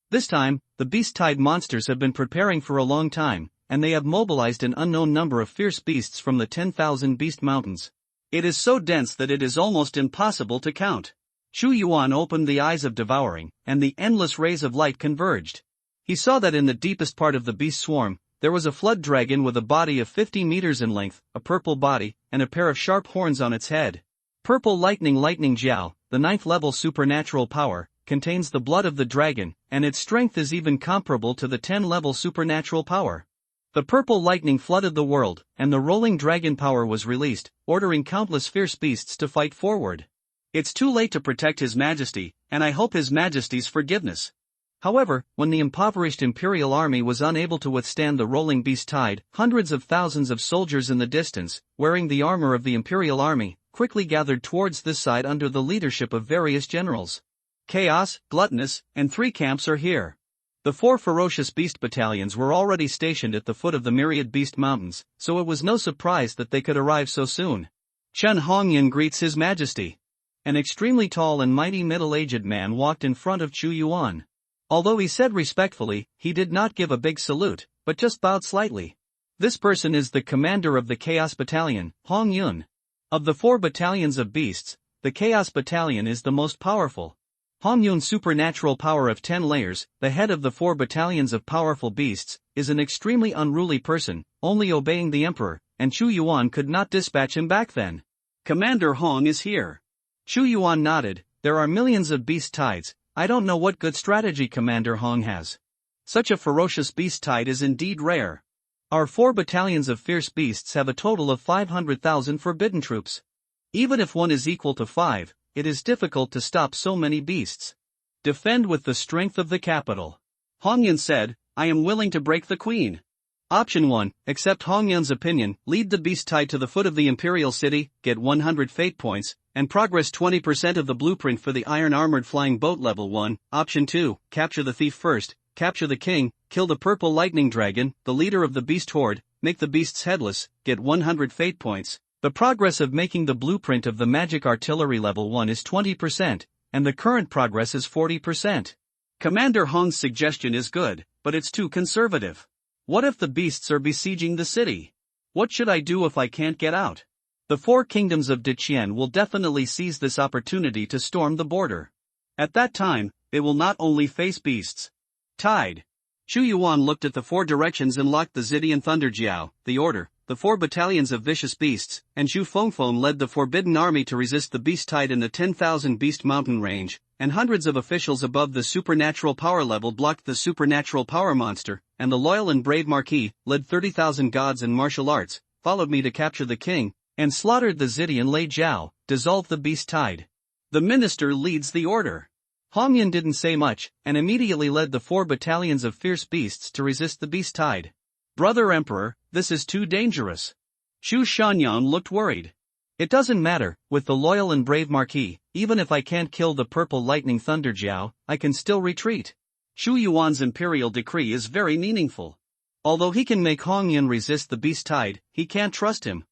This time, the beast tide monsters have been preparing for a long time, and they have mobilized an unknown number of fierce beasts from the 10,000 Beast Mountains. It is so dense that it is almost impossible to count. Chu Yuan opened the eyes of devouring, and the endless rays of light converged. He saw that in the deepest part of the beast swarm, there was a flood dragon with a body of 50 meters in length, a purple body, and a pair of sharp horns on its head. Purple lightning Jiao, the 9th level supernatural power, contains the blood of the dragon, and its strength is even comparable to the 10-level supernatural power. The purple lightning flooded the world, and the rolling dragon power was released, ordering countless fierce beasts to fight forward. It's too late to protect His Majesty, and I hope His Majesty's forgiveness. However, when the impoverished imperial army was unable to withstand the rolling beast tide, hundreds of thousands of soldiers in the distance, wearing the armor of the imperial army, quickly gathered towards this side under the leadership of various generals. Chaos, Gluttonous, and 3 camps are here. The 4 ferocious beast battalions were already stationed at the foot of the myriad beast mountains, so it was no surprise that they could arrive so soon. Chen Hongyan greets His Majesty. An extremely tall and mighty middle-aged man walked in front of Chu Yuan. Although he said respectfully, he did not give a big salute, but just bowed slightly. This person is the commander of the Chaos Battalion, Hong Yun. Of the 4 battalions of beasts, the Chaos Battalion is the most powerful. Hong Yun's supernatural power of 10 layers, the head of the 4 battalions of powerful beasts, is an extremely unruly person, only obeying the emperor, and Chu Yuan could not dispatch him back then. Commander Hong is here. Chu Yuan nodded. There are millions of beast tides. I don't know what good strategy Commander Hong has. Such a ferocious beast tide is indeed rare. Our 4 battalions of fierce beasts have a total of 500,000 forbidden troops. Even if one is equal to 5, it is difficult to stop so many beasts. Defend with the strength of the capital. Hongyan said, I am willing to break the queen. Option 1, accept Hongyan's opinion, lead the beast tide to the foot of the imperial city, get 100 fate points, and progress 20% of the blueprint for the iron-armored flying boat level 1. Option 2, capture the thief first, capture the king, kill the purple lightning dragon, the leader of the beast horde, make the beasts headless, get 100 fate points. The progress of making the blueprint of the magic artillery level 1 is 20%, and the current progress is 40%. Commander Hong's suggestion is good, but it's too conservative. What if the beasts are besieging the city? What should I do if I can't get out? The 4 kingdoms of Deqian will definitely seize this opportunity to storm the border. At that time, they will not only face beasts. Tide. Chu Yuan looked at the 4 directions and locked the Zidian Thunderjiao, the order, the 4 battalions of vicious beasts, and Zhu Fengfeng led the forbidden army to resist the beast tide in the 10,000 beast mountain range, and hundreds of officials above the supernatural power level blocked the supernatural power monster, and the loyal and brave Marquis led 30,000 gods and martial arts, followed me to capture the king, and slaughtered the Zidian Lei Jiao, dissolve the beast tide. The minister leads the order. Hongyan didn't say much, and immediately led the 4 battalions of fierce beasts to resist the beast tide. Brother Emperor, this is too dangerous. Xu Shanyan looked worried. It doesn't matter, with the loyal and brave Marquis, even if I can't kill the purple lightning Thunderjiao, I can still retreat. Xu Yuan's imperial decree is very meaningful. Although he can make Hongyan resist the beast tide, he can't trust him.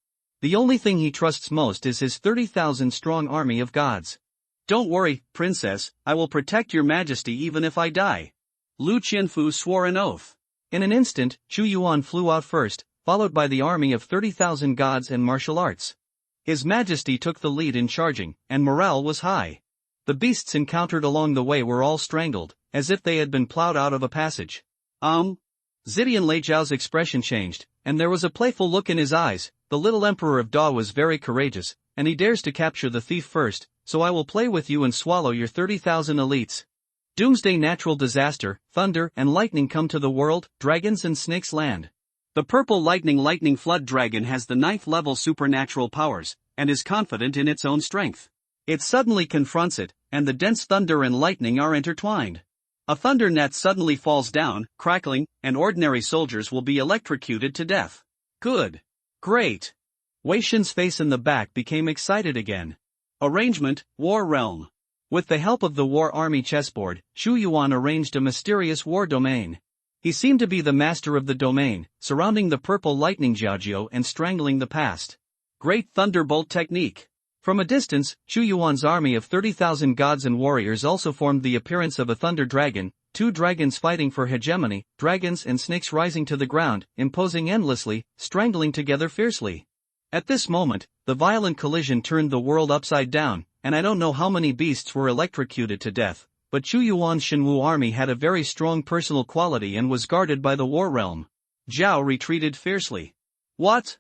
The only thing he trusts most is his 30,000 strong army of gods. Don't worry, princess, I will protect your majesty even if I die. Lu Qianfu swore an oath. In an instant, Chu Yuan flew out first, followed by the army of 30,000 gods and martial arts. His Majesty took the lead in charging, and morale was high. The beasts encountered along the way were all strangled, as if they had been plowed out of a passage. Zidian Lei Zhao's expression changed, and there was a playful look in his eyes. The little emperor of Da was very courageous, and he dares to capture the thief first, so I will play with you and swallow your 30,000 elites. Doomsday natural disaster, thunder and lightning come to the world, dragons and snakes land. The purple lightning flood dragon has the 9th level supernatural powers, and is confident in its own strength. It suddenly confronts it, and the dense thunder and lightning are intertwined. A thunder net suddenly falls down, crackling, and ordinary soldiers will be electrocuted to death. Good. Great. Wei Shen's face in the back became excited again. Arrangement, War Realm. With the help of the War Army chessboard, Chu Yuan arranged a mysterious war domain. He seemed to be the master of the domain, surrounding the purple lightning Jiajiao and strangling the past. Great Thunderbolt technique. From a distance, Chu Yuan's army of 30,000 gods and warriors also formed the appearance of a thunder dragon, two dragons fighting for hegemony, dragons and snakes rising to the ground, imposing endlessly, strangling together fiercely. At this moment, the violent collision turned the world upside down, and I don't know how many beasts were electrocuted to death, but Chu Yuan's Shenwu army had a very strong personal quality and was guarded by the war realm. Zhao retreated fiercely. What?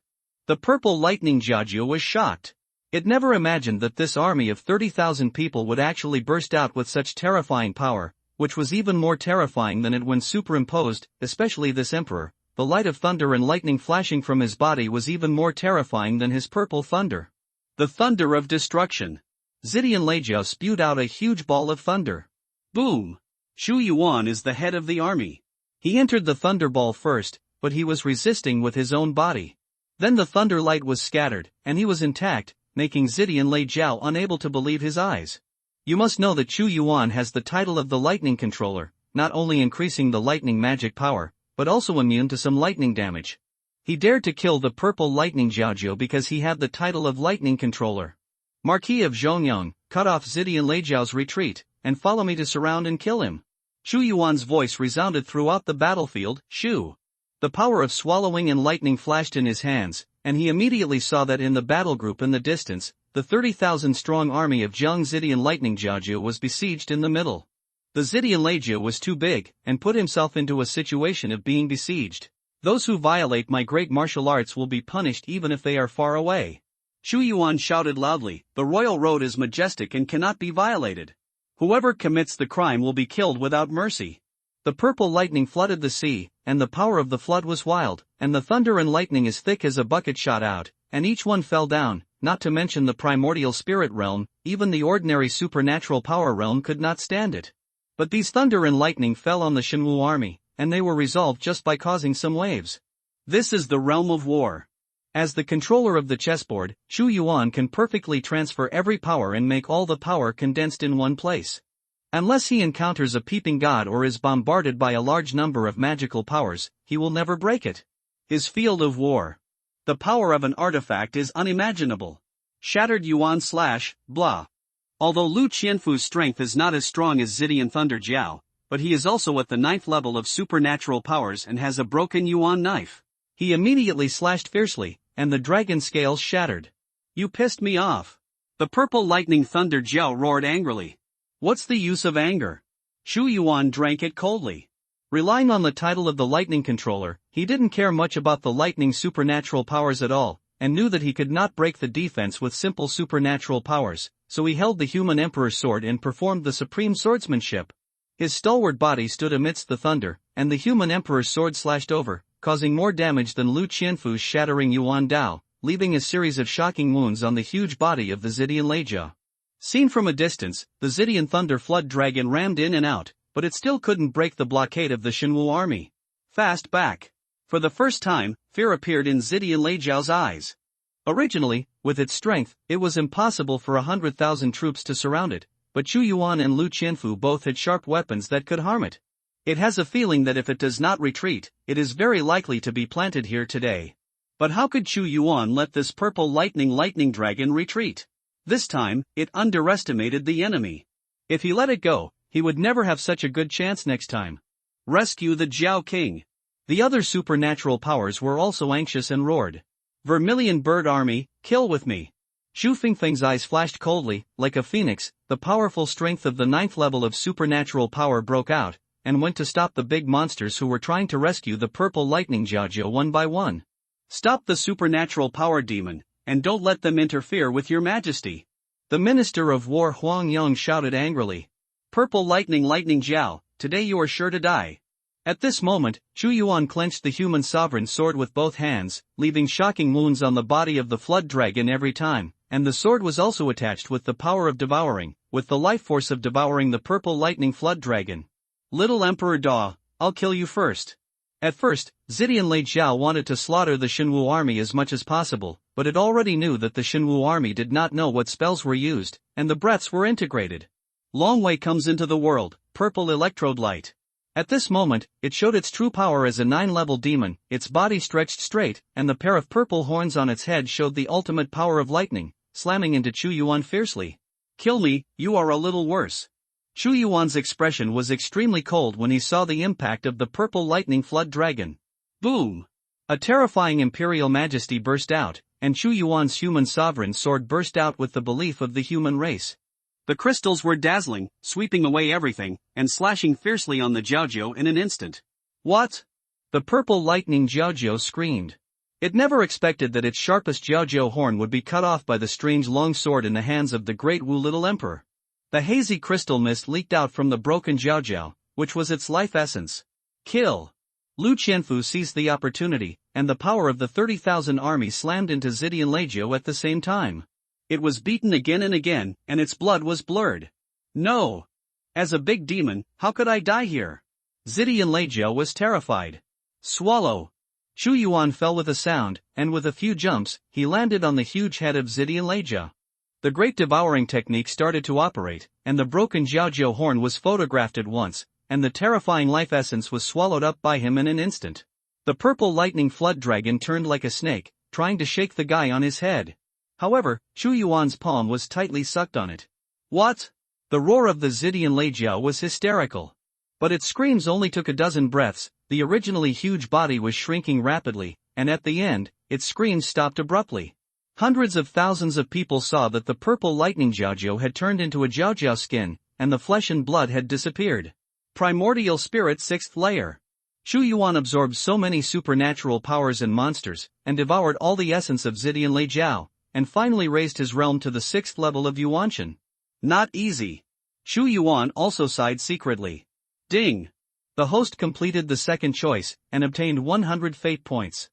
The purple lightning Jiajiu was shocked. It never imagined that this army of 30,000 people would actually burst out with such terrifying power, which was even more terrifying than it when superimposed, especially this emperor. The light of thunder and lightning flashing from his body was even more terrifying than his purple thunder. The thunder of destruction. Zidian Leijiao spewed out a huge ball of thunder. Boom! Chu Yuan is the head of the army. He entered the thunderball first, but he was resisting with his own body. Then the thunder light was scattered, and he was intact, making Zidian Leijiao unable to believe his eyes. You must know that Chu Yuan has the title of the lightning controller, not only increasing the lightning magic power, but also immune to some lightning damage. He dared to kill the purple lightning Jiajiu because he had the title of lightning controller. Marquis of Zhongyang, cut off Zidian Leijiao's retreat, and follow me to surround and kill him. Chu Yuan's voice resounded throughout the battlefield. Shu. The power of swallowing and lightning flashed in his hands, and he immediately saw that in the battle group in the distance, the 30,000 strong army of Jiang Zidian Lightning Jiajiu was besieged in the middle. The Zidian Leijiu was too big, and put himself into a situation of being besieged. Those who violate my great martial arts will be punished even if they are far away. Chu Yuan shouted loudly, the royal road is majestic and cannot be violated. Whoever commits the crime will be killed without mercy. The purple lightning flooded the sea, and the power of the flood was wild, and the thunder and lightning as thick as a bucket shot out, and each one fell down, not to mention the primordial spirit realm. Even the ordinary supernatural power realm could not stand it. But these thunder and lightning fell on the Shenwu army, and they were resolved just by causing some waves. This is the realm of war. As the controller of the chessboard, Chu Yuan can perfectly transfer every power and make all the power condensed in one place. Unless he encounters a peeping god or is bombarded by a large number of magical powers, he will never break it. His field of war. The power of an artifact is unimaginable. Shattered Yuan / blah. Although Lu Qianfu's strength is not as strong as Zidian Thunder Jiao, but he is also at the 9th level of supernatural powers and has a broken Yuan knife. He immediately slashed fiercely, and the dragon scales shattered. You pissed me off. The purple lightning Thunder Jiao roared angrily. What's the use of anger? Chu Yuan drank it coldly. Relying on the title of the lightning controller, he didn't care much about the lightning supernatural powers at all, and knew that he could not break the defense with simple supernatural powers, so he held the human emperor's sword and performed the supreme swordsmanship. His stalwart body stood amidst the thunder, and the human emperor's sword slashed over, causing more damage than Lu Qianfu's shattering Yuan Dao, leaving a series of shocking wounds on the huge body of the Zidian Leijia. Seen from a distance, the Zidian Thunder Flood Dragon rammed in and out, but it still couldn't break the blockade of the Shenwu army. Fast back. For the first time, fear appeared in Zidian Leijiao's eyes. Originally, with its strength, it was impossible for 100,000 troops to surround it, but Chu Yuan and Lu Qianfu both had sharp weapons that could harm it. It has a feeling that if it does not retreat, it is very likely to be planted here today. But how could Chu Yuan let this purple lightning dragon retreat? This time, it underestimated the enemy. If he let it go, he would never have such a good chance next time. Rescue the Jiao King. The other supernatural powers were also anxious and roared. Vermilion Bird Army, kill with me. Xu Fingfeng's eyes flashed coldly, like a phoenix. The powerful strength of the 9th level of supernatural power broke out, and went to stop the big monsters who were trying to rescue the purple lightning Jiajiu one by one. Stop the supernatural power demon, and don't let them interfere with your majesty. The Minister of War Huang Yang shouted angrily. Purple lightning Jiao, today you are sure to die. At this moment, Chu Yuan clenched the human sovereign's sword with both hands, leaving shocking wounds on the body of the flood dragon every time, and the sword was also attached with the power of devouring, with the life force of devouring the purple lightning flood dragon. Little Emperor Da, I'll kill you first. At first, Zidian Leijiao wanted to slaughter the Shenwu army as much as possible, but it already knew that the Shenwu army did not know what spells were used, and the breaths were integrated. Long Wei comes into the world, purple electrode light. At this moment, it showed its true power as a 9-level demon, its body stretched straight, and the pair of purple horns on its head showed the ultimate power of lightning, slamming into Chu Yuan fiercely. Kill me, you are a little worse. Chu Yuan's expression was extremely cold when he saw the impact of the purple lightning flood dragon. Boom! A terrifying imperial majesty burst out, and Chu Yuan's human sovereign sword burst out with the belief of the human race. The crystals were dazzling, sweeping away everything, and slashing fiercely on the Jiaojiao in an instant. What? The purple lightning Jiaojiao screamed. It never expected that its sharpest Jiaojiao horn would be cut off by the strange long sword in the hands of the great Wu Little Emperor. The hazy crystal mist leaked out from the broken Jiaojiao, which was its life essence. Kill! Lu Qianfu seized the opportunity, and the power of the 30,000 army slammed into Zidian Legiao at the same time. It was beaten again and again, and its blood was blurred. No! As a big demon, how could I die here? Zidian Legiao was terrified. Swallow! Chu Yuan fell with a sound, and with a few jumps, he landed on the huge head of Zidian Legiao. The great devouring technique started to operate, and the broken Jiaojiao horn was photographed at once, and the terrifying life essence was swallowed up by him in an instant. The purple lightning flood dragon turned like a snake, trying to shake the guy on his head. However, Chu Yuan's palm was tightly sucked on it. What? The roar of the Zidian Legiao was hysterical. But its screams only took a dozen breaths. The originally huge body was shrinking rapidly, and at the end, its screams stopped abruptly. Hundreds of thousands of people saw that the purple lightning Jiaojiao had turned into a Jiaojiao skin, and the flesh and blood had disappeared. Primordial Spirit 6th Layer. Chu Yuan absorbed so many supernatural powers and monsters, and devoured all the essence of Zidian Legiao, and finally raised his realm to the 6th level of Yuanshan. Not easy. Chu Yuan also sighed secretly. Ding! The host completed the second choice, and obtained 100 fate points.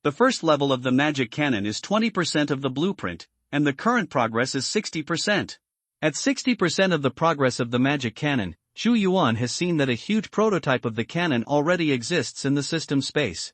The first level of the magic cannon is 20% of the blueprint, and the current progress is 60%. At 60% of the progress of the magic cannon, Chu Yuan has seen that a huge prototype of the cannon already exists in the system space.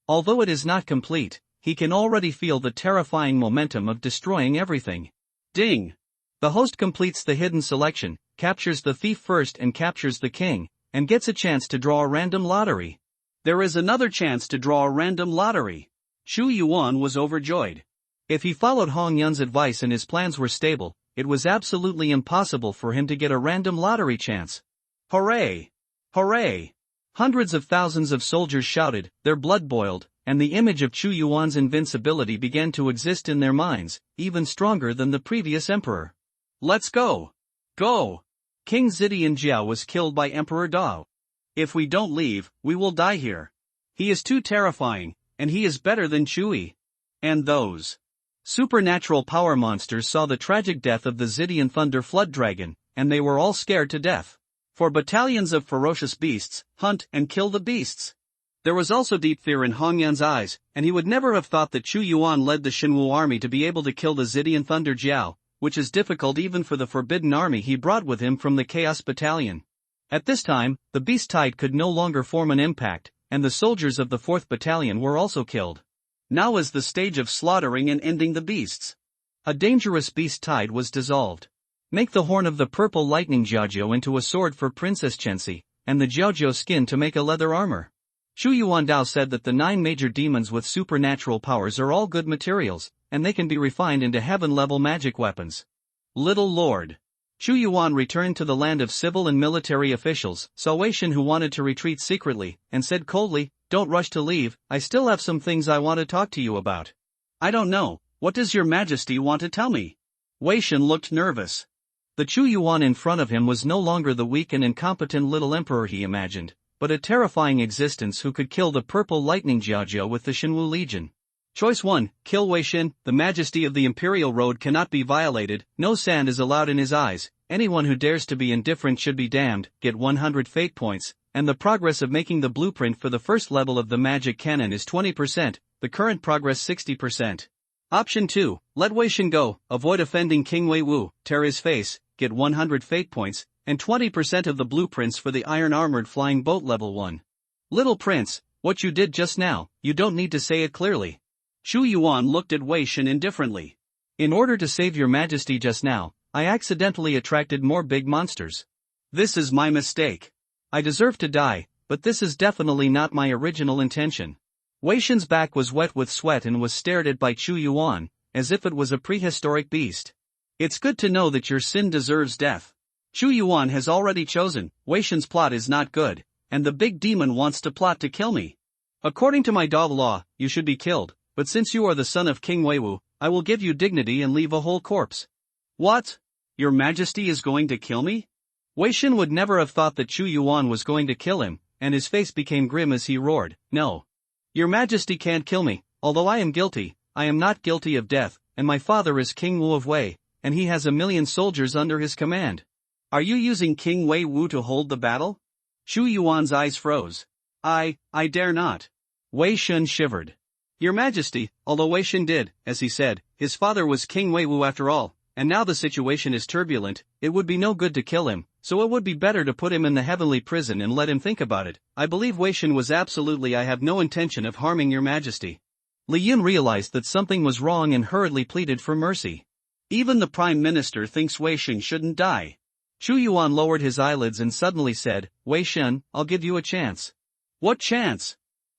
Although it is not complete, he can already feel the terrifying momentum of destroying everything. Ding! The host completes the hidden selection, captures the thief first and captures the king, and gets a chance to draw a random lottery. There is another chance to draw a random lottery. Chu Yuan was overjoyed. If he followed Hong Yun's advice and his plans were stable, it was absolutely impossible for him to get a random lottery chance. Hooray! Hooray! Hundreds of thousands of soldiers shouted, their blood boiled, and the image of Chu Yuan's invincibility began to exist in their minds, even stronger than the previous emperor. Let's go! Go! King Zidian Jiao was killed by Emperor Dao. If we don't leave, we will die here. He is too terrifying, and he is better than Chui. And those supernatural power monsters saw the tragic death of the Zidian Thunder Flood Dragon, and they were all scared to death. For battalions of ferocious beasts, hunt and kill the beasts. There was also deep fear in Hong Yun's eyes, and he would never have thought that Chu Yuan led the Xinwu army to be able to kill the Zidian Thunder Jiao, which is difficult even for the forbidden army he brought with him from the Chaos Battalion. At this time, the beast tide could no longer form an impact, and the soldiers of the 4th Battalion were also killed. Now is the stage of slaughtering and ending the beasts. A dangerous beast tide was dissolved. Make the horn of the purple lightning Jiaojiao into a sword for Princess Chenxi, and the Jiaojiao skin to make a leather armor. Chu Yuan Dao said that the 9 major demons with supernatural powers are all good materials, and they can be refined into heaven-level magic weapons. Little Lord. Chu Yuan returned to the land of civil and military officials, saw Wei Shen who wanted to retreat secretly, and said coldly, "Don't rush to leave, I still have some things I want to talk to you about." "I don't know, what does your majesty want to tell me?" Wei Shen looked nervous. The Chu Yuan in front of him was no longer the weak and incompetent little emperor he imagined, but a terrifying existence who could kill the purple lightning Jiaojiao with the Xinwu Legion. Choice 1, kill Wei Shen. The majesty of the imperial road cannot be violated, no sand is allowed in his eyes, anyone who dares to be indifferent should be damned, get 100 fate points, and the progress of making the blueprint for the first level of the magic cannon is 20%, the current progress 60%. Option 2, let Wei Shen go, avoid offending King Wei Wu, tear his face, get 100 fate points, and 20% of the blueprints for the iron-armored flying boat level 1. Little prince, what you did just now, you don't need to say it clearly. Chu Yuan looked at Wei Shen indifferently. In order to save your majesty just now, I accidentally attracted more big monsters. This is my mistake. I deserve to die, but this is definitely not my original intention. Wei Shen's back was wet with sweat and was stared at by Chu Yuan, as if it was a prehistoric beast. It's good to know that your sin deserves death. Chu Yuan has already chosen, Wei Shen's plot is not good, and the big demon wants to plot to kill me. According to my Dao law, you should be killed, but since you are the son of King Weiwu, I will give you dignity and leave a whole corpse. What? Your Majesty is going to kill me? Wei Shen would never have thought that Chu Yuan was going to kill him, and his face became grim as he roared, "No. Your Majesty can't kill me, although I am guilty, I am not guilty of death, and my father is King Wu of Wei, and he has 1,000,000 soldiers under his command. Are you using King Wei Wu to hold the battle?" Chu Yuan's eyes froze. I dare not. Wei Shen shivered. Your Majesty, although Wei Shen did, as he said, his father was King Wei Wu after all, and now the situation is turbulent, it would be no good to kill him, so it would be better to put him in the heavenly prison and let him think about it. I believe Wei Shen was absolutely I have no intention of harming your Majesty. Li Yun realized that something was wrong and hurriedly pleaded for mercy. Even the Prime Minister thinks Wei Shen shouldn't die. Chu Yuan lowered his eyelids and suddenly said, Wei Shen, I'll give you a chance. What chance?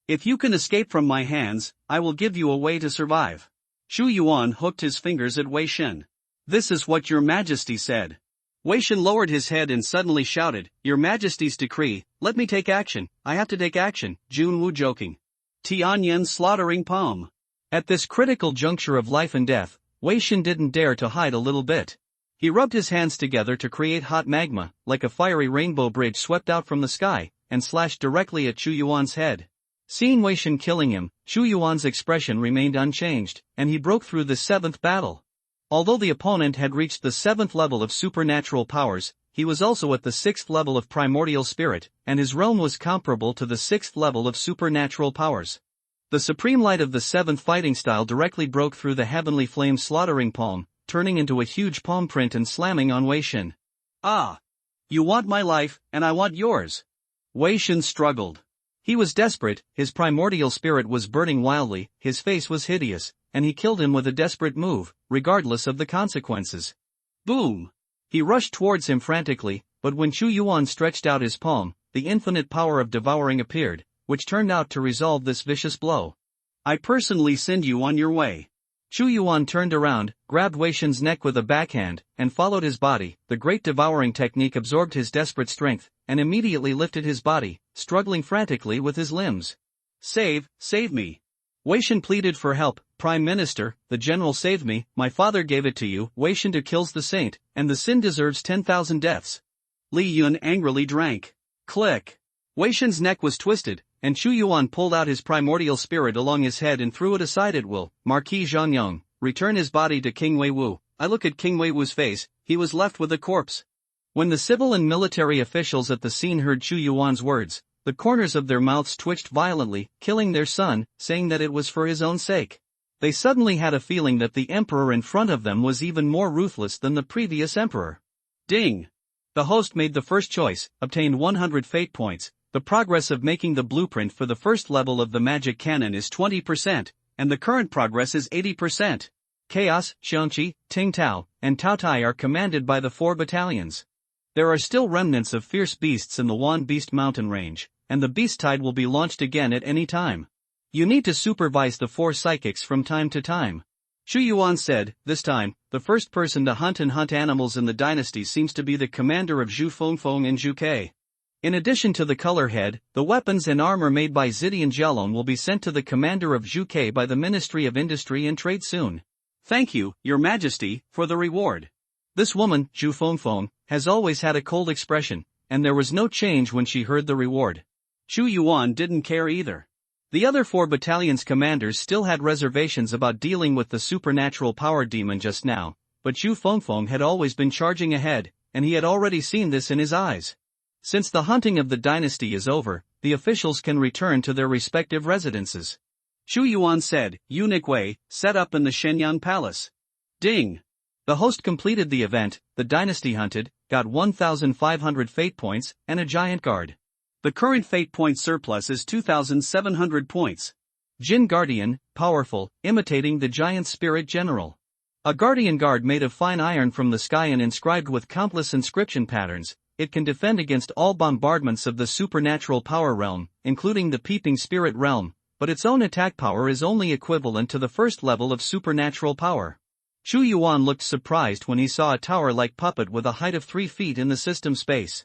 If you can escape from my hands, I will give you a way to survive. Chu Yuan hooked his fingers at Wei Shen. This is what your Majesty said. Wei Shen lowered his head and suddenly shouted, Your Majesty's decree, let me take action, I have to take action, Jun Wu joking. Tianyan slaughtering palm. At this critical juncture of life and death, Wei Shen didn't dare to hide a little bit. He rubbed his hands together to create hot magma, like a fiery rainbow bridge swept out from the sky, and slashed directly at Chu Yuan's head. Seeing Wei Shen killing him, Chu Yuan's expression remained unchanged, and he broke through the 7th battle. Although the opponent had reached the 7th level of supernatural powers, he was also at the 6th level of primordial spirit, and his realm was comparable to the 6th level of supernatural powers. The supreme light of the 7th fighting style directly broke through the heavenly flame slaughtering palm, turning into a huge palm print and slamming on Wei Shen. Ah! You want my life, and I want yours. Wei Shen struggled. He was desperate, his primordial spirit was burning wildly, his face was hideous, and he killed him with a desperate move, regardless of the consequences. Boom! He rushed towards him frantically, but when Chu Yuan stretched out his palm, the infinite power of devouring appeared, which turned out to resolve this vicious blow. I personally send you on your way. Chu Yuan turned around, grabbed Wei Shen's neck with a backhand, and followed his body. The great devouring technique absorbed his desperate strength, and immediately lifted his body, struggling frantically with his limbs. Save me. Wei Shen pleaded for help. Prime Minister, the general saved me, my father gave it to you. Wei Shen kills the saint, and the sin deserves 10,000 deaths. Li Yun angrily drank. Click. Wei Shen's neck was twisted, and Chu Yuan pulled out his primordial spirit along his head and threw it aside at will. Marquis Zhangyong, return his body to King Wei Wu. I look at King Wei Wu's face, he was left with a corpse. When the civil and military officials at the scene heard Chu Yuan's words, the corners of their mouths twitched violently, killing their son, saying that it was for his own sake. They suddenly had a feeling that the emperor in front of them was even more ruthless than the previous emperor. Ding! The host made the first choice, obtained 100 fate points. The progress of making the blueprint for the first level of the magic cannon is 20%, and the current progress is 80%. Chaos, Xiangqi, Ting Tao, and Tao Tai are commanded by the 4 battalions. There are still remnants of fierce beasts in the Wan Beast mountain range, and the beast tide will be launched again at any time. You need to supervise the 4 psychics from time to time. Chu Yuan said, this time, the first person to hunt animals in the dynasty seems to be the commander of Zhu Fengfeng and Zhu Ke. In addition to the color head, the weapons and armor made by Zidian Jialong will be sent to the commander of Zhu Ke by the Ministry of Industry and Trade soon. Thank you, Your Majesty, for the reward. This woman, Zhu Fengfeng, has always had a cold expression, and there was no change when she heard the reward. Chu Yuan didn't care either. The other 4 battalions' commanders still had reservations about dealing with the supernatural power demon just now, but Zhu Fengfeng had always been charging ahead, and he had already seen this in his eyes. Since the hunting of the dynasty is over, the officials can return to their respective residences. Chu Yuan said, Eunuch Wei, set up in the Shenyang Palace. Ding! The host completed the event, the dynasty hunted, got 1,500 fate points, and a giant guard. The current fate point surplus is 2,700 points. Jin Guardian, powerful, imitating the giant spirit general. A guardian guard made of fine iron from the sky and inscribed with countless inscription patterns. It can defend against all bombardments of the supernatural power realm, including the peeping spirit realm, but its own attack power is only equivalent to the first level of supernatural power. Chu Yuan looked surprised when he saw a tower-like puppet with a height of 3 feet in the system space.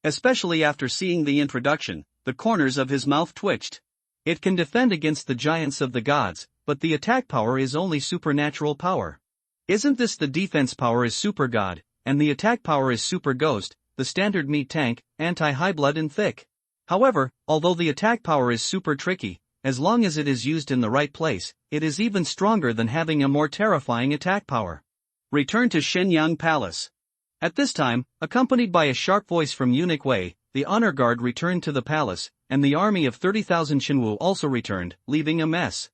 Especially after seeing the introduction, the corners of his mouth twitched. It can defend against the giants of the gods, but the attack power is only supernatural power. Isn't this the defense power is super god, and the attack power is super ghost, the standard meat tank, anti-high blood and thick? However, although the attack power is super tricky, as long as it is used in the right place, it is even stronger than having a more terrifying attack power. Return to Shenyang Palace. At this time, accompanied by a sharp voice from Eunuch Wei, the honor guard returned to the palace, and the army of 30,000 Xinwu also returned, leaving a mess.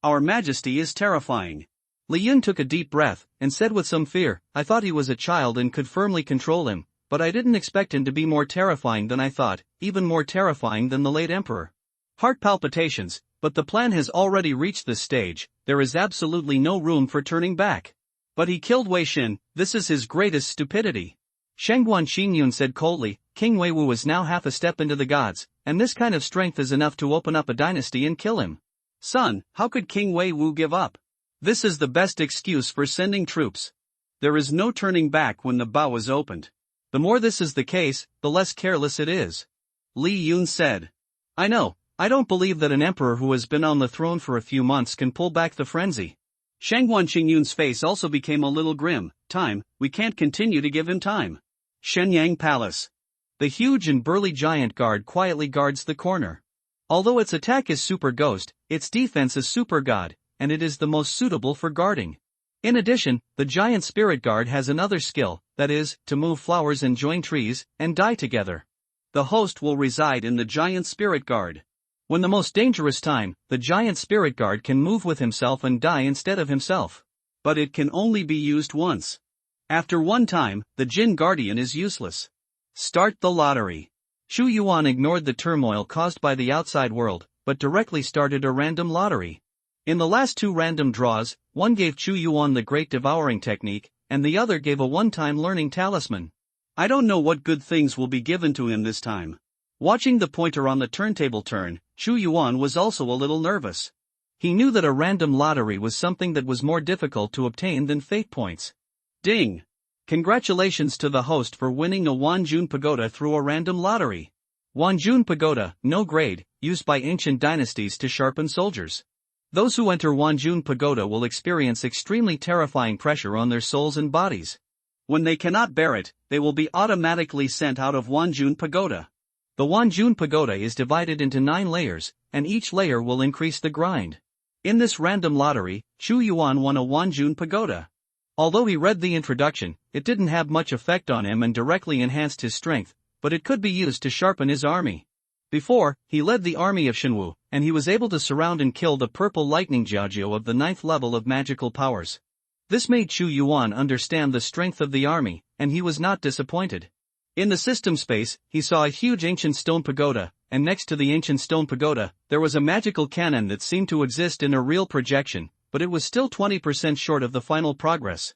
Our Majesty is terrifying. Li Yun took a deep breath, and said with some fear, I thought he was a child and could firmly control him, but I didn't expect him to be more terrifying than I thought, even more terrifying than the late emperor. Heart palpitations, but the plan has already reached this stage, there is absolutely no room for turning back. But he killed Wei Xin, this is his greatest stupidity. Shangguan Xinyun said coldly, King Wei Wu is now half a step into the gods, and this kind of strength is enough to open up a dynasty and kill him. Son, how could King Wei Wu give up? This is the best excuse for sending troops. There is no turning back when the bow is opened. The more this is the case, the less careless it is. Li Yun said. I know, I don't believe that an emperor who has been on the throne for a few months can pull back the frenzy. Shangguan Qingyun's face also became a little grim. Time, we can't continue to give him time. Shenyang Palace. The huge and burly giant guard quietly guards the corner. Although its attack is super ghost, its defense is super god, and it is the most suitable for guarding. In addition, the giant spirit guard has another skill, that is, to move flowers and join trees, and die together. The host will reside in the giant spirit guard. When the most dangerous time, the giant spirit guard can move with himself and die instead of himself. But it can only be used once. After one time, the Jin Guardian is useless. Start the lottery. Chu Yuan ignored the turmoil caused by the outside world, but directly started a random lottery. In the last 2 random draws, one gave Chu Yuan the Great Devouring Technique, and the other gave a one-time learning talisman. I don't know what good things will be given to him this time. Watching the pointer on the turntable turn, Chu Yuan was also a little nervous. He knew that a random lottery was something that was more difficult to obtain than fate points. Ding! Congratulations to the host for winning a Wanjun Pagoda through a random lottery. Wanjun Pagoda, no grade, used by ancient dynasties to sharpen soldiers. Those who enter Wanjun Pagoda will experience extremely terrifying pressure on their souls and bodies. When they cannot bear it, they will be automatically sent out of Wanjun Pagoda. The Wanjun Pagoda is divided into 9 layers, and each layer will increase the grind. In this random lottery, Chu Yuan won a Wanjun Pagoda. Although he read the introduction, it didn't have much effect on him and directly enhanced his strength, but it could be used to sharpen his army. Before, he led the army of Shenwu, and he was able to surround and kill the purple lightning Jiajiao of the 9th level of magical powers. This made Chu Yuan understand the strength of the army, and he was not disappointed. In the system space, he saw a huge ancient stone pagoda, and next to the ancient stone pagoda, there was a magical cannon that seemed to exist in a real projection, but it was still 20% short of the final progress.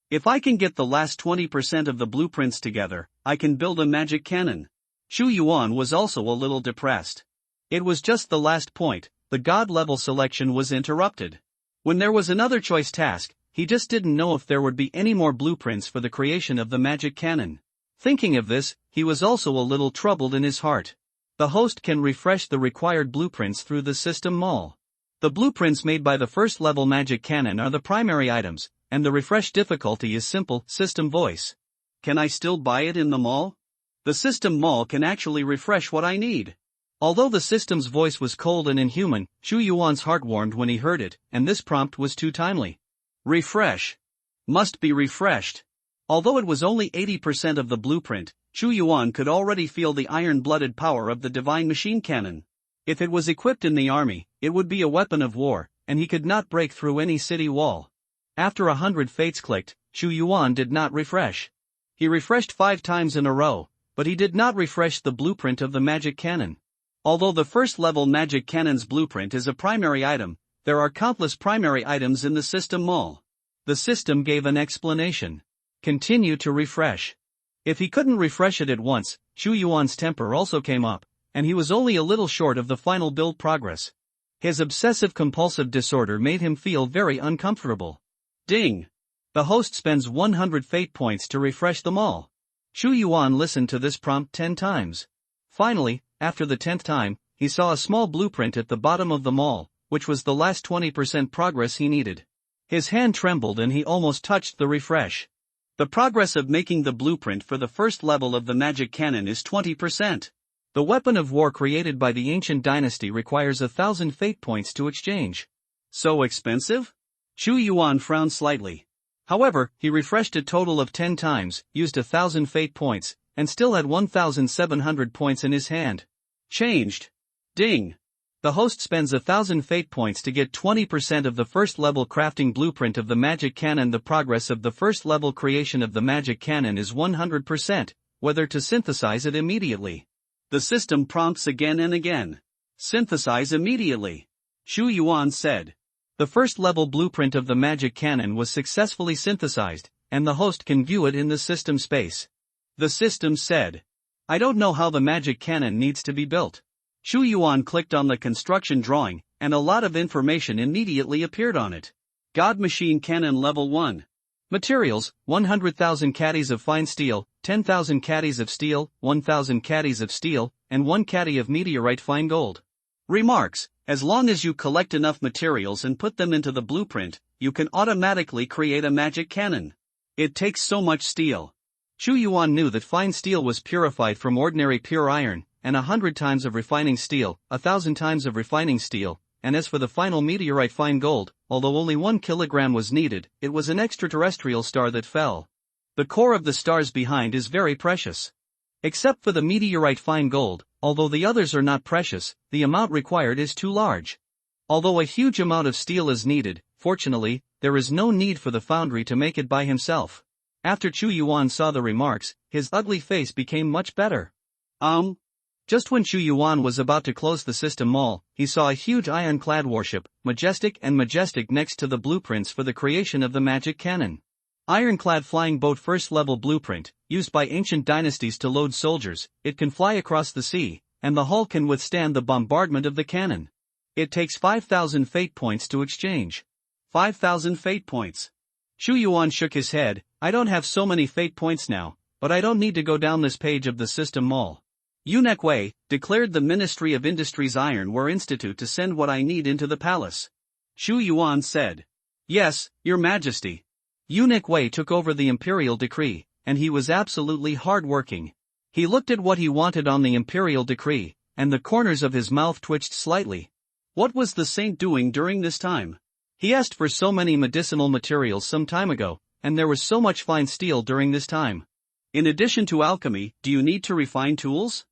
If I can get the last 20% of the blueprints together, I can build a magic cannon. Chu Yuan was also a little depressed. It was just the last point, the god-level selection was interrupted. When there was another choice task, he just didn't know if there would be any more blueprints for the creation of the magic cannon. Thinking of this, he was also a little troubled in his heart. The host can refresh the required blueprints through the system mall. The blueprints made by the first-level magic cannon are the primary items, and the refresh difficulty is simple, system voice. Can I still buy it in the mall? The system mall can actually refresh what I need. Although the system's voice was cold and inhuman, Chu Yuan's heart warmed when he heard it, and this prompt was too timely. Refresh. Must be refreshed. Although it was only 80% of the blueprint, Chu Yuan could already feel the iron-blooded power of the divine machine cannon. If it was equipped in the army, it would be a weapon of war, and he could not break through any city wall. After 100 fates clicked, Chu Yuan did not refresh. He refreshed 5 times in a row, but he did not refresh the blueprint of the magic cannon. Although the first-level magic cannon's blueprint is a primary item, there are countless primary items in the system mall. The system gave an explanation. Continue to refresh. If he couldn't refresh it at once, Chu Yuan's temper also came up, and he was only a little short of the final build progress. His obsessive-compulsive disorder made him feel very uncomfortable. Ding! The host spends 100 fate points to refresh them all. Chu Yuan listened to this prompt 10 times. Finally, after the 10th time, he saw a small blueprint at the bottom of the mall, which was the last 20% progress he needed. His hand trembled and he almost touched the refresh. The progress of making the blueprint for the first level of the magic cannon is 20%. The weapon of war created by the ancient dynasty requires 1,000 fate points to exchange. So expensive? Chu Yuan frowned slightly. However, he refreshed a total of 10 times, used 1,000 fate points, and still had 1,700 points in his hand. Changed. Ding! The host spends 1,000 fate points to get 20% of the first level crafting blueprint of the magic cannon. The progress of the first level creation of the magic cannon is 100%, whether to synthesize it immediately. The system prompts again and again. Synthesize immediately. Chu Yuan said. The first level blueprint of the magic cannon was successfully synthesized, and the host can view it in the system space. The system said. I don't know how the magic cannon needs to be built. Chu Yuan clicked on the construction drawing, and a lot of information immediately appeared on it. God Machine Cannon Level 1. Materials, 100,000 caddies of fine steel, 10,000 caddies of steel, 1,000 caddies of steel, and 1 caddy of meteorite fine gold. Remarks: as long as you collect enough materials and put them into the blueprint, you can automatically create a magic cannon. It takes so much steel. Chu Yuan knew that fine steel was purified from ordinary pure iron, and 100 times of refining steel, 1,000 times of refining steel, and as for the final meteorite fine gold, although only 1 kilogram was needed, it was an extraterrestrial star that fell. The core of the stars behind is very precious. Except for the meteorite fine gold, although the others are not precious, the amount required is too large. Although a huge amount of steel is needed, fortunately, there is no need for the foundry to make it by himself. After Chu Yuan saw the remarks, his ugly face became much better. Just when Chu Yuan was about to close the system mall, he saw a huge ironclad warship, majestic next to the blueprints for the creation of the magic cannon. Ironclad flying boat first level blueprint, used by ancient dynasties to load soldiers. It can fly across the sea, and the hull can withstand the bombardment of the cannon. It takes 5,000 fate points to exchange. 5,000 fate points. Chu Yuan shook his head. I don't have so many fate points now, but I don't need to go down this page of the system mall. Eunuch Wei declared the Ministry of Industry's Ironware Institute to send what I need into the palace. Chu Yuan said. Yes, Your Majesty. Eunuch Wei took over the imperial decree, and he was absolutely hard-working. He looked at what he wanted on the imperial decree, and the corners of his mouth twitched slightly. What was the saint doing during this time? He asked for so many medicinal materials some time ago, and there was so much fine steel during this time. In addition to alchemy, do you need to refine tools?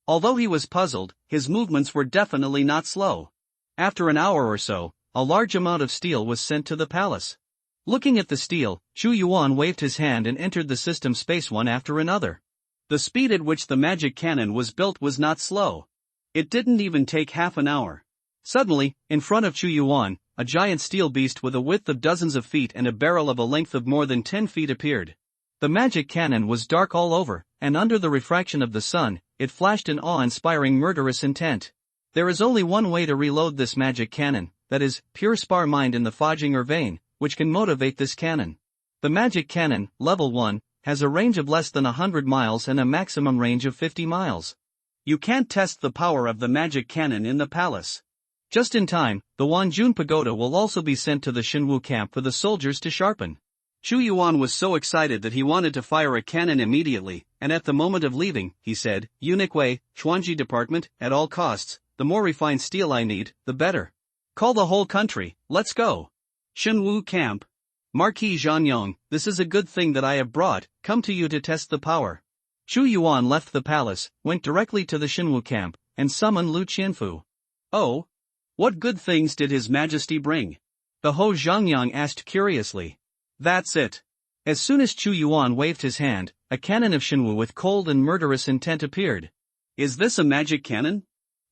Although he was puzzled, his movements were definitely not slow. After an hour or so, a large amount of steel was sent to the palace. Looking at the steel, Chu Yuan waved his hand and entered the system space one after another. The speed at which the magic cannon was built was not slow. It didn't even take half an hour. Suddenly, in front of Chu Yuan, a giant steel beast with a width of dozens of feet and a barrel of a length of more than 10 feet appeared. The magic cannon was dark all over, and under the refraction of the sun, it flashed an awe-inspiring murderous intent. There is only one way to reload this magic cannon, that is, pure spar mind in the Fajinger vein, which can motivate this cannon. The magic cannon, level 1, has a range of less than 100 miles and a maximum range of 50 miles. You can't test the power of the magic cannon in the palace. Just in time, the Wanjun Pagoda will also be sent to the Shinwu camp for the soldiers to sharpen. Chu Yuan was so excited that he wanted to fire a cannon immediately, and at the moment of leaving, he said, Eunuch Wei, Chuanji Department, at all costs, the more refined steel I need, the better. Call the whole country, let's go. Shinwu camp. Marquis Zhanyong, this is a good thing that I have brought, come to you to test the power. Chu Yuan left the palace, went directly to the Shinwu camp, and summoned Lu Qianfu. Oh? What good things did His Majesty bring? The Ho Zhangyang asked curiously. That's it. As soon as Chu Yuan waved his hand, a cannon of Shinwu with cold and murderous intent appeared. Is this a magic cannon?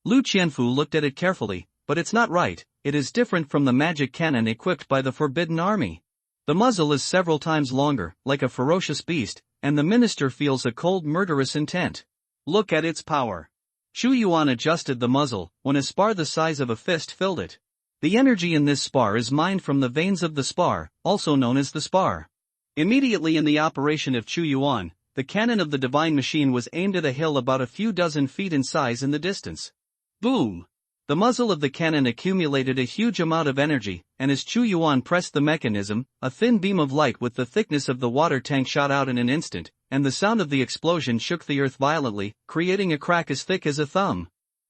Lu Qianfu looked at it carefully, but it's not right, it is different from the magic cannon equipped by the Forbidden Army. The muzzle is several times longer, like a ferocious beast, and the minister feels a cold murderous intent. Look at its power. Shu Yuan adjusted the muzzle, when a spar the size of a fist filled it. The energy in this spar is mined from the veins of the spar, also known as the spar. Immediately in the operation of Chu Yuan, the cannon of the divine machine was aimed at a hill about a few dozen feet in size in the distance. Boom! The muzzle of the cannon accumulated a huge amount of energy, and as Chu Yuan pressed the mechanism, a thin beam of light with the thickness of the water tank shot out in an instant, and the sound of the explosion shook the earth violently, creating a crack as thick as a thumb.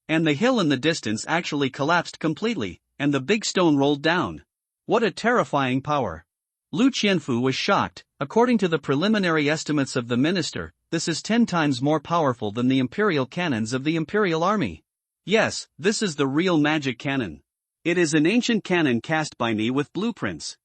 And the hill in the distance actually collapsed completely, and the big stone rolled down. What a terrifying power! Lu Qianfu was shocked. According to the preliminary estimates of the minister, this is 10 times more powerful than the imperial cannons of the imperial army. Yes, this is the real magic cannon. It is an ancient cannon cast by me with blueprints.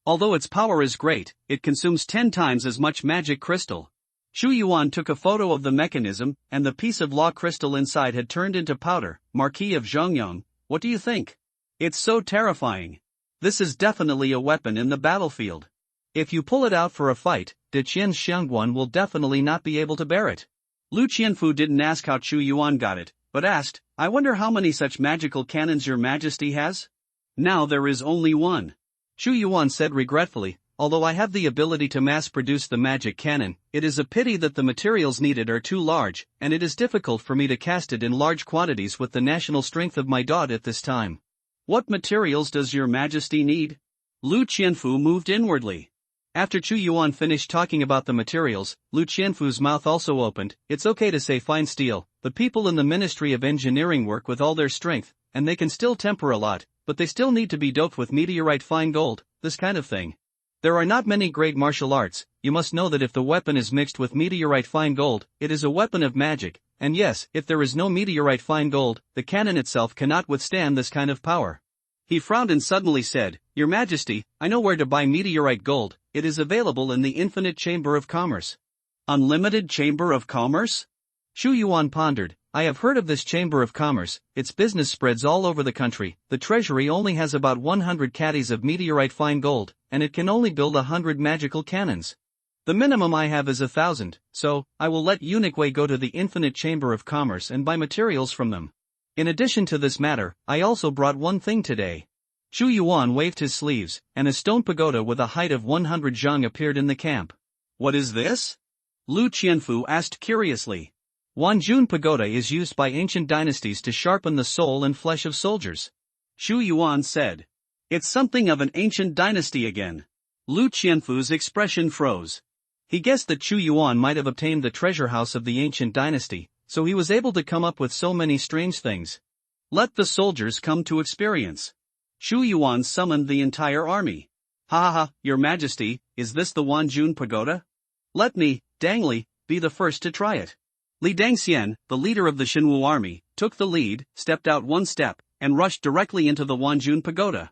Although its power is great, it consumes 10 times as much magic crystal. Shu Yuan took a photo of the mechanism, and the piece of law crystal inside had turned into powder. Marquis of Zhongyang, what do you think? It's so terrifying. This is definitely a weapon in the battlefield. If you pull it out for a fight, De Qian's Xiangguan will definitely not be able to bear it. Lu Qianfu didn't ask how Chu Yuan got it, but asked, I wonder how many such magical cannons your majesty has? Now there is only one. Chu Yuan said regretfully, although I have the ability to mass-produce the magic cannon, it is a pity that the materials needed are too large, and it is difficult for me to cast it in large quantities with the national strength of my dot at this time. What materials does your majesty need? Lu Qianfu moved inwardly. After Chu Yuan finished talking about the materials, Lu Qianfu's mouth also opened. It's okay to say fine steel, the people in the Ministry of Engineering work with all their strength, and they can still temper a lot, but they still need to be doped with meteorite fine gold, this kind of thing. There are not many great martial arts. You must know that if the weapon is mixed with meteorite fine gold, it is a weapon of magic, and yes, if there is no meteorite fine gold, the cannon itself cannot withstand this kind of power. He frowned and suddenly said, Your Majesty, I know where to buy meteorite gold. It is available in the Infinite Chamber of Commerce. Unlimited Chamber of Commerce? Shu Yuan pondered. I have heard of this Chamber of Commerce. Its business spreads all over the country. The treasury only has about 100 caddies of meteorite fine gold, and it can only build 100 magical cannons. The minimum I have is 1,000, so I will let Unique go to the Infinite Chamber of Commerce and buy materials from them. In addition to this matter, I also brought one thing today. Chu Yuan waved his sleeves, and a stone pagoda with a height of 100 zhang appeared in the camp. What is this? Lu Qianfu asked curiously. Wanjun Pagoda is used by ancient dynasties to sharpen the soul and flesh of soldiers. Shu Yuan said. It's something of an ancient dynasty again. Lu Qianfu's expression froze. He guessed that Chu Yuan might have obtained the treasure house of the ancient dynasty, so he was able to come up with so many strange things. Let the soldiers come to experience. Shu Yuan summoned the entire army. Ha ha ha, Your Majesty, is this the Wanjun Pagoda? Let me, Dang Li, be the first to try it. Li Dangxian, the leader of the Xinwu army, took the lead, stepped out one step, and rushed directly into the Wanjun Pagoda.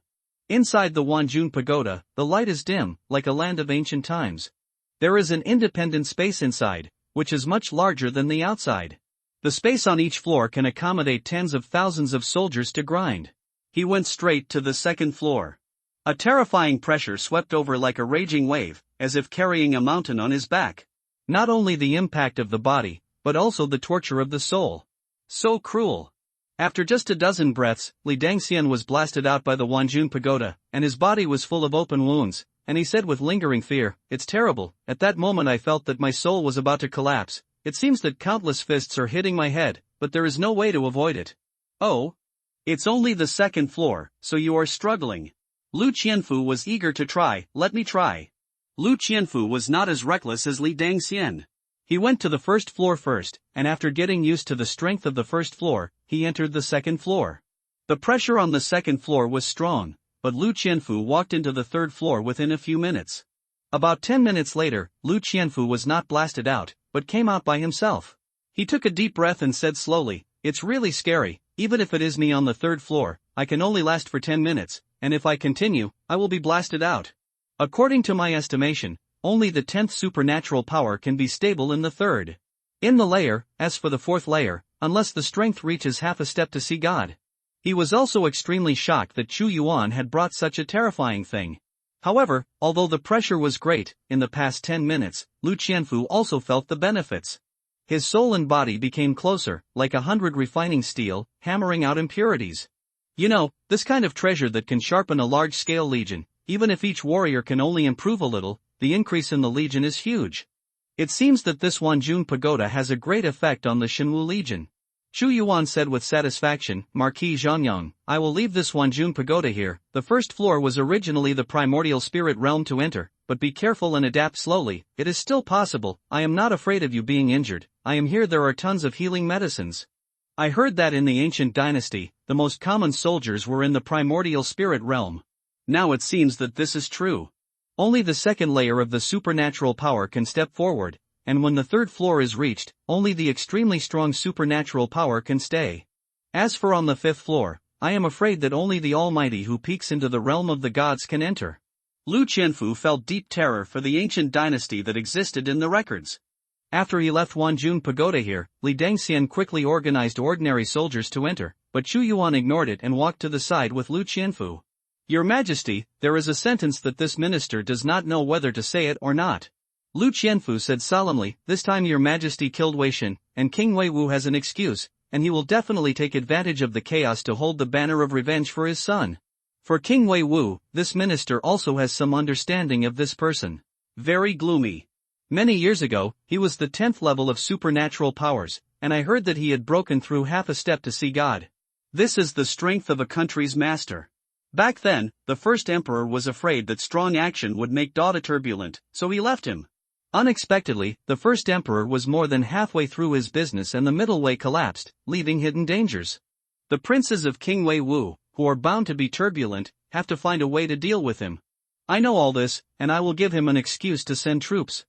Inside the Wanjun Pagoda, the light is dim, like a land of ancient times. There is an independent space inside, which is much larger than the outside. The space on each floor can accommodate tens of thousands of soldiers to grind. He went straight to the second floor. A terrifying pressure swept over like a raging wave, as if carrying a mountain on his back. Not only the impact of the body, but also the torture of the soul. So cruel. After just a dozen breaths, Li Dangxian was blasted out by the Wanjun Pagoda, and his body was full of open wounds, and he said with lingering fear, It's terrible. At that moment I felt that my soul was about to collapse. It seems that countless fists are hitting my head, but there is no way to avoid it. Oh? It's only the second floor, so you are struggling. Lu Qianfu was eager to try. Let me try. Lu Qianfu was not as reckless as Li Dangxian. He went to the first floor first, and after getting used to the strength of the first floor, he entered the second floor. The pressure on the second floor was strong, but Lu Qianfu walked into the third floor within a few minutes. About 10 minutes later, Lu Qianfu was not blasted out, but came out by himself. He took a deep breath and said slowly, It's really scary. Even if it is me on the third floor, I can only last for 10 minutes, and if I continue, I will be blasted out. According to my estimation, only the 10th supernatural power can be stable in the third. In the layer, as for the fourth layer, unless the strength reaches half a step to see God. He was also extremely shocked that Chu Yuan had brought such a terrifying thing. However, although the pressure was great, in the past 10 minutes, Lu Qianfu also felt the benefits. His soul and body became closer, like 100 refining steel, hammering out impurities. You know, this kind of treasure that can sharpen a large-scale legion, even if each warrior can only improve a little, the increase in the legion is huge. It seems that this Wanjun Pagoda has a great effect on the Shenwu Legion. Chu Yuan said with satisfaction, Marquis Zhangyang, I will leave this Wanjun Pagoda here. The first floor was originally the primordial spirit realm to enter, but be careful and adapt slowly, it is still possible. I am not afraid of you being injured, I am here, there are tons of healing medicines. I heard that in the ancient dynasty, the most common soldiers were in the primordial spirit realm. Now it seems that this is true. Only the second layer of the supernatural power can step forward, and when the third floor is reached, only the extremely strong supernatural power can stay. As for on the fifth floor, I am afraid that only the Almighty who peeks into the realm of the gods can enter. Lu Qianfu felt deep terror for the ancient dynasty that existed in the records. After he left Wanjun Pagoda here, Li Dangxian quickly organized ordinary soldiers to enter, but Chu Yuan ignored it and walked to the side with Lu Qianfu. Your Majesty, there is a sentence that this minister does not know whether to say it or not. Lu Qianfu said solemnly, this time Your Majesty killed Wei Shen, and King Wei Wu has an excuse, and he will definitely take advantage of the chaos to hold the banner of revenge for his son. For King Wei Wu, this minister also has some understanding of this person. Very gloomy. Many years ago, he was the 10th level of supernatural powers, and I heard that he had broken through half a step to see God. This is the strength of a country's master. Back then, the first emperor was afraid that strong action would make Dada turbulent, so he left him. Unexpectedly, the first emperor was more than halfway through his business and the middle way collapsed, leaving hidden dangers. The princes of King Wei Wu, who are bound to be turbulent, have to find a way to deal with him. I know all this, and I will give him an excuse to send troops.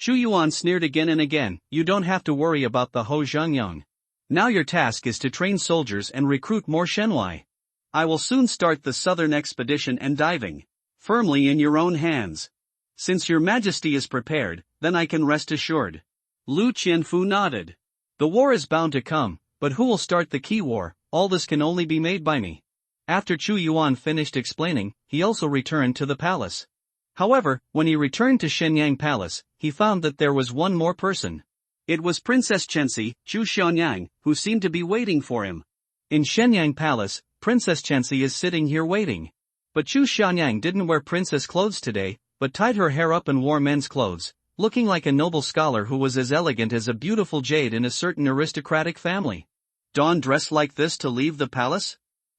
Chu Yuan sneered again and again, you don't have to worry about the Ho Zhangyang. Now your task is to train soldiers and recruit more Shenwai. I will soon start the southern expedition and diving. Firmly in your own hands. Since Your Majesty is prepared, then I can rest assured. Lu Qianfu nodded. The war is bound to come, but who will start the key war? All this can only be made by me. After Chu Yuan finished explaining, he also returned to the palace. However, when he returned to Shenyang Palace, he found that there was one more person. It was Princess Chenxi, Chu Xianyang, who seemed to be waiting for him. In Shenyang Palace, Princess Chenxi is sitting here waiting. But Chu Xianyang didn't wear princess clothes today, but tied her hair up and wore men's clothes, looking like a noble scholar who was as elegant as a beautiful jade in a certain aristocratic family. Dawn dressed like this to leave the palace?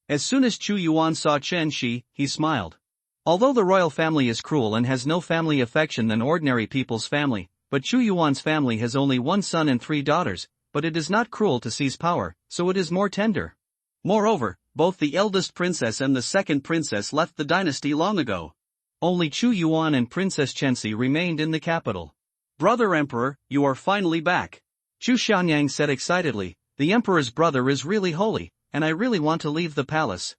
As soon as Chu Yuan saw Chen Shi, he smiled. Although the royal family is cruel and has no family affection than ordinary people's family, but Chu Yuan's family has only one son and 3 daughters, but it is not cruel to seize power, so it is more tender. Moreover, both the eldest princess and the second princess left the dynasty long ago. Only Chu Yuan and Princess Chenxi remained in the capital. Brother Emperor, you are finally back. Chu Xianyang said excitedly, the Emperor's brother is really holy, and I really want to leave the palace.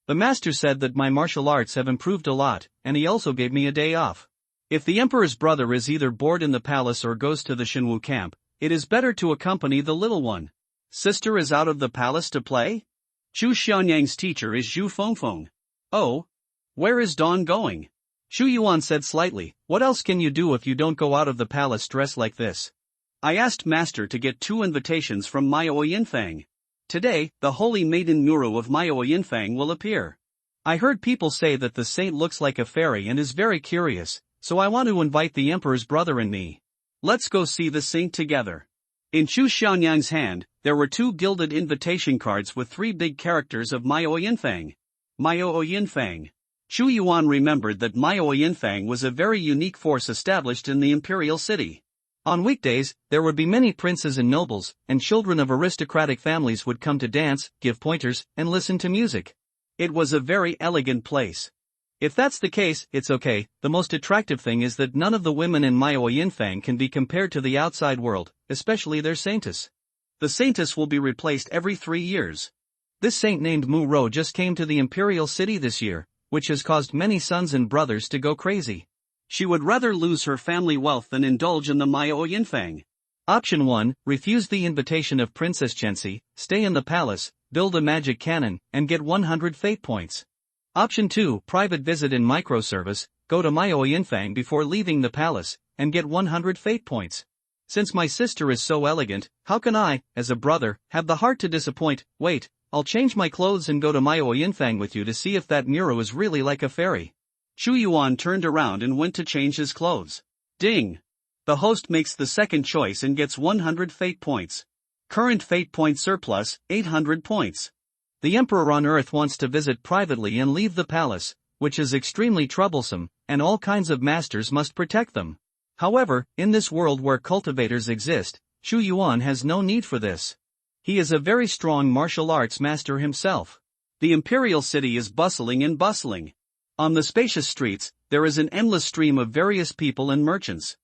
The master said that my martial arts have improved a lot, and he also gave me a day off. If the Emperor's brother is either bored in the palace or goes to the Shenwu camp, it is better to accompany the little one. Sister is out of the palace to play? Chu Xianyang's teacher is Zhu Fengfeng. Oh? Where is Dawn going? Chu Yuan said slightly, what else can you do if you don't go out of the palace dressed like this? I asked Master to get 2 invitations from Miao Yinfang. Today, the holy maiden Muru of Miao Yinfang will appear. I heard people say that the saint looks like a fairy and is very curious, so I want to invite the Emperor's brother and me. Let's go see the saint together. In Chu Xianyang's hand, there were 2 gilded invitation cards with 3 big characters of Miao Yinfang. Miao Yinfang. Chu Yuan remembered that Miao Yinfang was a very unique force established in the imperial city. On weekdays, there would be many princes and nobles, and children of aristocratic families would come to dance, give pointers, and listen to music. It was a very elegant place. If that's the case, it's okay. The most attractive thing is that none of the women in Miao Yinfang can be compared to the outside world, especially their saintess. The saintess will be replaced every 3 years. This saint named Mu Rou just came to the imperial city this year, which has caused many sons and brothers to go crazy. She would rather lose her family wealth than indulge in the Miao Yinfang. Option 1, refuse the invitation of Princess Chenxi, stay in the palace, build a magic cannon, and get 100 fate points. Option 2, private visit in microservice, go to Miao Yinfang before leaving the palace, and get 100 fate points. Since my sister is so elegant, how can I, as a brother, have the heart to disappoint? Wait, I'll change my clothes and go to Myo Yinfang with you to see if that Muro is really like a fairy. Chu Yuan turned around and went to change his clothes. Ding! The host makes the second choice and gets 100 fate points. Current fate point surplus, 800 points. The Emperor on Earth wants to visit privately and leave the palace, which is extremely troublesome, and all kinds of masters must protect them. However, in this world where cultivators exist, Chu Yuan has no need for this. He is a very strong martial arts master himself. The imperial city is bustling and bustling. On the spacious streets, there is an endless stream of various people and merchants.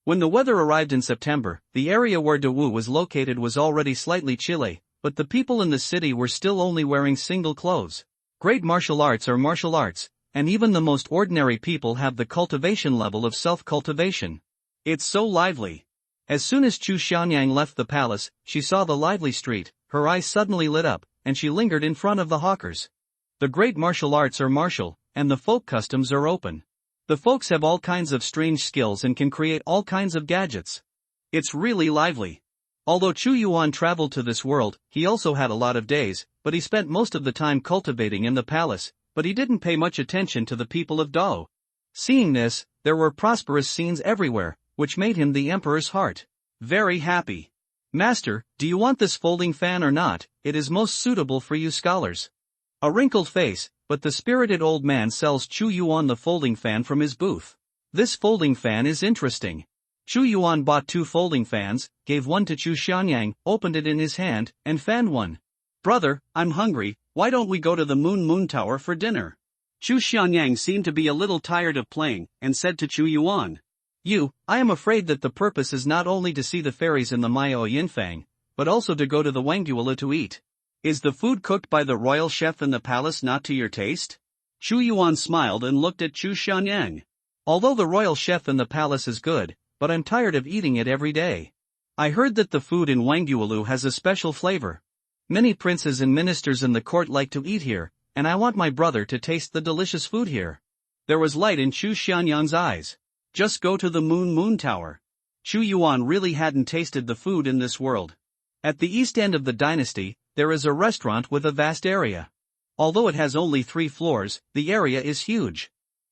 When the weather arrived in September, the area where Dawu was located was already slightly chilly, but the people in the city were still only wearing single clothes. Great martial arts are martial arts, and even the most ordinary people have the cultivation level of self-cultivation. It's so lively. As soon as Chu Xianyang left the palace, she saw the lively street, her eyes suddenly lit up, and she lingered in front of the hawkers. The great martial arts are martial, and the folk customs are open. The folks have all kinds of strange skills and can create all kinds of gadgets. It's really lively. Although Chu Yuan traveled to this world, he also had a lot of days, but he spent most of the time cultivating in the palace, but he didn't pay much attention to the people of Dao. Seeing this, there were prosperous scenes everywhere, which made him the emperor's heart very happy. Master, do you want this folding fan or not? It is most suitable for you scholars. A wrinkled face, but the spirited old man sells Chu Yuan the folding fan from his booth. This folding fan is interesting. Chu Yuan bought 2 folding fans, gave one to Chu Xianyang, opened it in his hand, and fanned one. Brother, I'm hungry, why don't we go to the Moon Tower for dinner? Chu Xianyang seemed to be a little tired of playing, and said to Chu Yuan. I am afraid that the purpose is not only to see the fairies in the Myo Yinfang, but also to go to the Wangduala to eat. Is the food cooked by the royal chef in the palace not to your taste? Chu Yuan smiled and looked at Chu Xianyang. Although the royal chef in the palace is good, but I'm tired of eating it every day. I heard that the food in Wangdualu has a special flavor. Many princes and ministers in the court like to eat here, and I want my brother to taste the delicious food here. There was light in Chu Xianyang's eyes. Just go to the Moon Tower. Chu Yuan really hadn't tasted the food in this world. At the east end of the dynasty, there is a restaurant with a vast area. Although it has only 3 floors, the area is huge.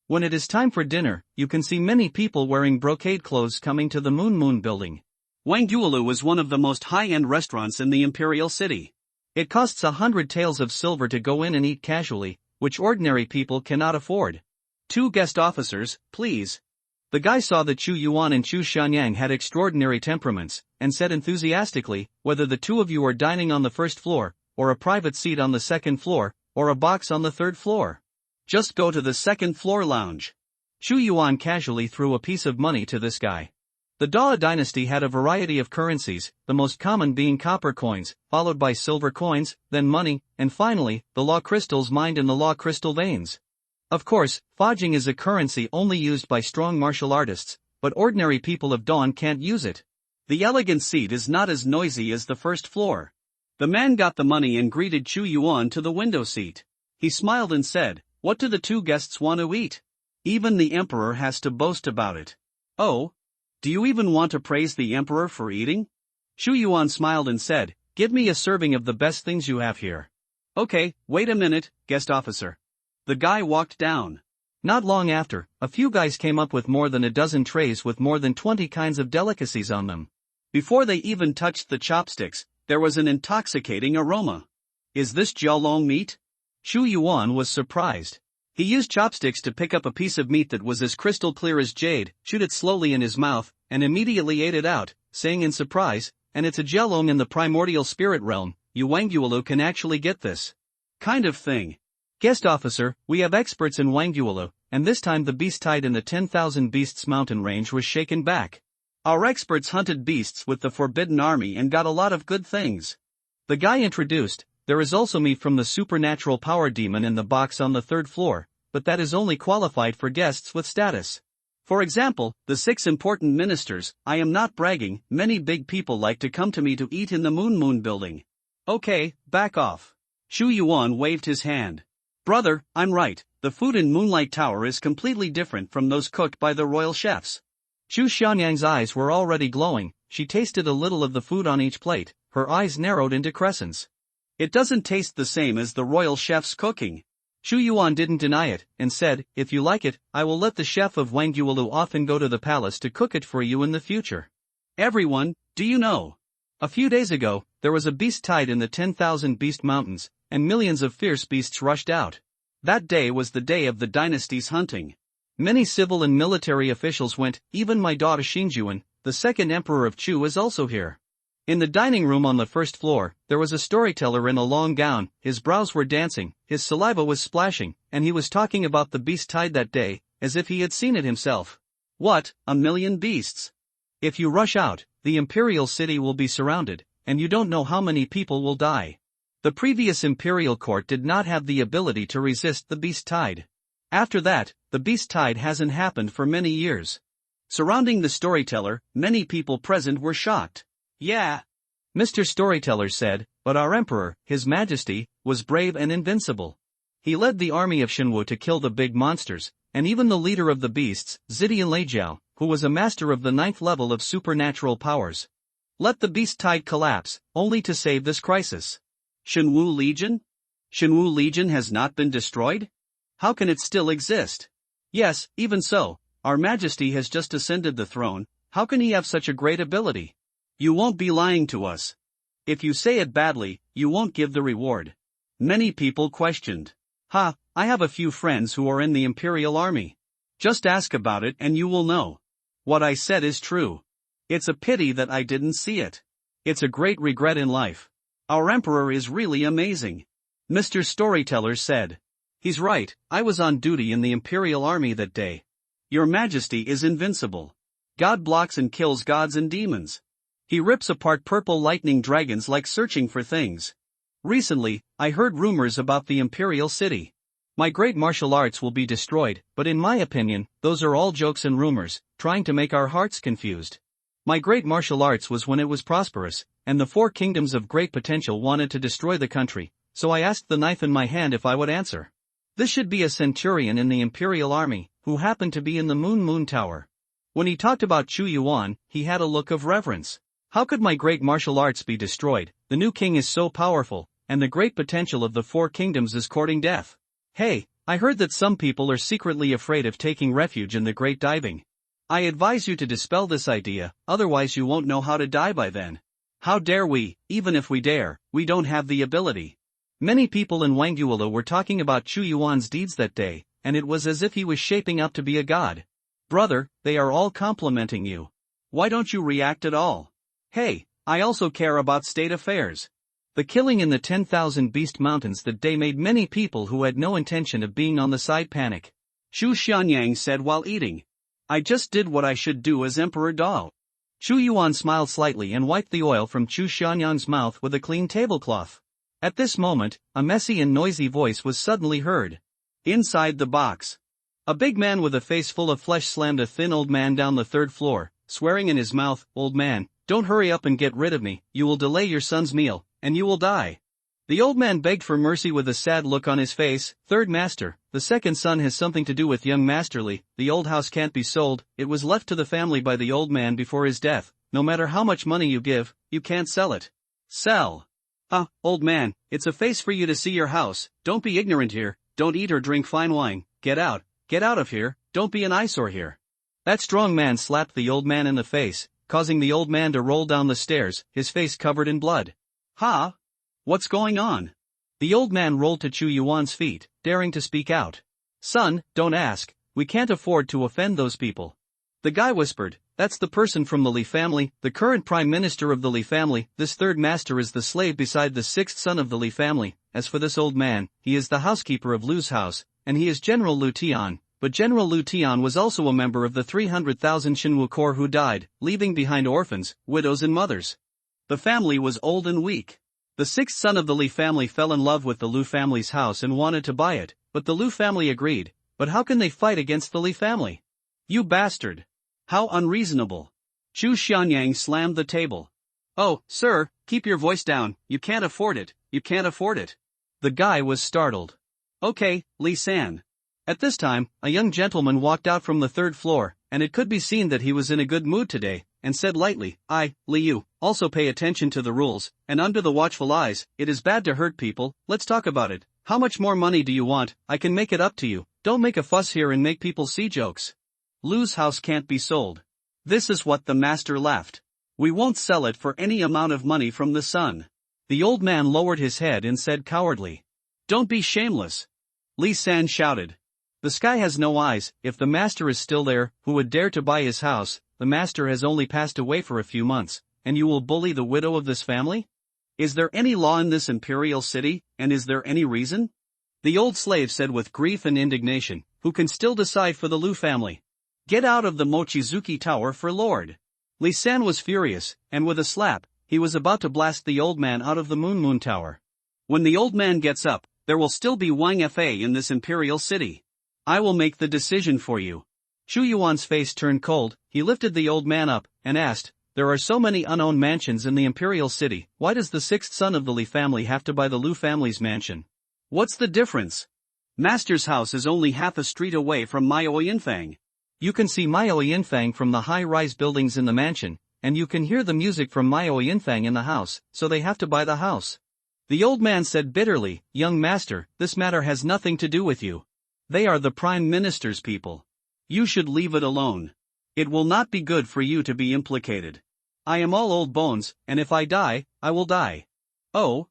When it is time for dinner, you can see many people wearing brocade clothes coming to the Moon building. Wangdualu is one of the most high-end restaurants in the imperial city. It costs 100 taels of silver to go in and eat casually, which ordinary people cannot afford. 2 guest officers, please. The guy saw that Chu Yuan and Chu Xianyang had extraordinary temperaments, and said enthusiastically, whether the 2 of you are dining on the 1st floor, or a private seat on the 2nd floor, or a box on the 3rd floor. Just go to the 2nd floor lounge. Chu Yuan casually threw a piece of money to this guy. The Dao dynasty had a variety of currencies, the most common being copper coins, followed by silver coins, then money, and finally, the law crystals mined in the law crystal veins. Of course, fodging is a currency only used by strong martial artists, but ordinary people of Dawn can't use it. The elegant seat is not as noisy as the 1st floor. The man got the money and greeted Chu Yuan to the window seat. He smiled and said, "What do the 2 guests want to eat? Even the emperor has to boast about it." "Oh? Do you even want to praise the emperor for eating?" Chu Yuan smiled and said, "Give me a serving of the best things you have here." "Okay, wait a minute, guest officer." The guy walked down. Not long after, a few guys came up with more than a dozen trays with more than 20 kinds of delicacies on them. Before they even touched the chopsticks, there was an intoxicating aroma. "Is this jiaolong meat?" Chu Yuan was surprised. He used chopsticks to pick up a piece of meat that was as crystal clear as jade, chewed it slowly in his mouth, and immediately ate it out, saying in surprise, "And it's a jiaolong in the primordial spirit realm, you Wangdualu can actually get this kind of thing." "Guest officer, we have experts in Wangdualu, and this time the beast tied in the 10,000 Beasts mountain range was shaken back. Our experts hunted beasts with the Forbidden Army and got a lot of good things." The guy introduced, "There is also meat from the supernatural power demon in the box on the 3rd floor, but that is only qualified for guests with status. For example, the 6 important ministers. I am not bragging, many big people like to come to me to eat in the Moon building." "Okay, back off." Chu Yuan waved his hand. "Brother, I'm right, the food in Moonlight Tower is completely different from those cooked by the royal chefs." Chu Xianyang's eyes were already glowing. She tasted a little of the food on each plate, her eyes narrowed into crescents. It doesn't taste the same as the royal chef's cooking. Chu Yuan didn't deny it, and said, if you like it, I will let the chef of Wangguolu often go to the palace to cook it for you in the future. Everyone, do you know? A few days ago, there was a beast tide in the 10,000 Beast Mountains, and millions of fierce beasts rushed out. That day was the day of the dynasty's hunting. Many civil and military officials went, even my daughter Xingjuan, the second emperor of Chu, is also here. In the dining room on the first floor, there was a storyteller in a long gown, his brows were dancing, his saliva was splashing, and he was talking about the beast tide that day, as if he had seen it himself. What, 1,000,000 beasts? If you rush out, the imperial city will be surrounded, and you don't know how many people will die. The previous imperial court did not have the ability to resist the beast tide. After that, the beast tide hasn't happened for many years. Surrounding the storyteller, many people present were shocked. Yeah, Mr. Storyteller said, but our emperor, His Majesty, was brave and invincible. He led the army of Shenwu to kill the big monsters, and even the leader of the beasts, Zidian Leijiao, who was a master of the 9th level of supernatural powers. Let the beast tide collapse, only to save this crisis. Shenwu Legion? Shenwu Legion has not been destroyed? How can it still exist? Yes, even so, our Majesty has just ascended the throne. How can he have such a great ability? You won't be lying to us. If you say it badly, you won't give the reward. Many people questioned. I have a few friends who are in the Imperial Army. Just ask about it and you will know. What I said is true. It's a pity that I didn't see it. It's a great regret in life. Our emperor is really amazing. Mr. Storyteller said. He's right, I was on duty in the Imperial Army that day. Your Majesty is invincible. God blocks and kills gods and demons. He rips apart purple lightning dragons like searching for things. Recently, I heard rumors about the Imperial City. My great martial arts will be destroyed, but in my opinion, those are all jokes and rumors, trying to make our hearts confused. My great martial arts was when it was prosperous, and the 4 kingdoms of great potential wanted to destroy the country, so I asked the knife in my hand if I would answer. This should be a centurion in the Imperial Army, who happened to be in the Moon Tower. When he talked about Chu Yuan, he had a look of reverence. How could my great martial arts be destroyed? The new king is so powerful, and the great potential of the 4 kingdoms is courting death. Hey, I heard that some people are secretly afraid of taking refuge in the great diving. I advise you to dispel this idea, otherwise you won't know how to die by then. How dare we? Even if we dare, we don't have the ability. Many people in Wangguolu were talking about Chu Yuan's deeds that day, and it was as if he was shaping up to be a god. Brother, they are all complimenting you. Why don't you react at all? Hey, I also care about state affairs. The killing in the 10,000 Beast Mountains that day made many people who had no intention of being on the side panic. Chu Xianyang said while eating. I just did what I should do as Emperor Dao. Chu Yuan smiled slightly and wiped the oil from Chu Xianyang's mouth with a clean tablecloth. At this moment, a messy and noisy voice was suddenly heard. Inside the box. A big man with a face full of flesh slammed a thin old man down the 3rd floor, swearing in his mouth, "Old man, don't hurry up and get rid of me, you will delay your son's meal, and you will die." The old man begged for mercy with a sad look on his face. "Third master, the second son has something to do with young Masterly, the old house can't be sold, it was left to the family by the old man before his death, no matter how much money you give, you can't sell it." Sell? Old man, it's a face for you to see your house, don't be ignorant here, don't eat or drink fine wine, get out of here, don't be an eyesore here. That strong man slapped the old man in the face, causing the old man to roll down the stairs, his face covered in blood. What's going on? The old man rolled to Chu Yuan's feet, daring to speak out. "Son, don't ask, we can't afford to offend those people." The guy whispered, "That's the person from the Li family, the current prime minister of the Li family, this 3rd master is the slave beside the 6th son of the Li family, as for this old man, he is the housekeeper of Lu's house, and he is General Lu Tian, but General Lu Tian was also a member of the 300,000 Shenwu Corps who died, leaving behind orphans, widows and mothers. The family was old and weak. The 6th son of the Li family fell in love with the Lu family's house and wanted to buy it, but the Lu family agreed, but how can they fight against the Li family? You bastard! How unreasonable!" Chu Xianyang slammed the table. "Oh, sir, keep your voice down, you can't afford it, you can't afford it." The guy was startled. "Okay, Li San." At this time, a young gentleman walked out from the 3rd floor, and it could be seen that he was in a good mood today, and said lightly, Liu, also pay attention to the rules, and under the watchful eyes, it is bad to hurt people, let's talk about it. How much more money do you want? I can make it up to you, don't make a fuss here and make people see jokes. Lu's house can't be sold. This is what the master laughed. We won't sell it for any amount of money from the sun. The old man lowered his head and said cowardly. Don't be shameless. Li San shouted. The sky has no eyes, if the master is still there, who would dare to buy his house? The master has only passed away for a few months, and you will bully the widow of this family? Is there any law in this imperial city, and is there any reason? The old slave said with grief and indignation, who can still decide for the Lu family? Get out of the Mochizuki Tower for Lord. Li San was furious, and with a slap, he was about to blast the old man out of the Moon Tower. When the old man gets up, there will still be Wang Fa in this imperial city. I will make the decision for you. Chu Yuan's face turned cold, he lifted the old man up, and asked, there are so many unowned mansions in the imperial city, why does the sixth son of the Li family have to buy the Lu family's mansion? What's the difference? Master's house is only half a street away from Miao Yinfang. You can see Miao Yinfang from the high-rise buildings in the mansion, and you can hear the music from Miao Yinfang in the house, so they have to buy the house. The old man said bitterly, young master, this matter has nothing to do with you. They are the prime minister's people. You should leave it alone. It will not be good for you to be implicated. I am all old bones, and if I die, I will die. Oh?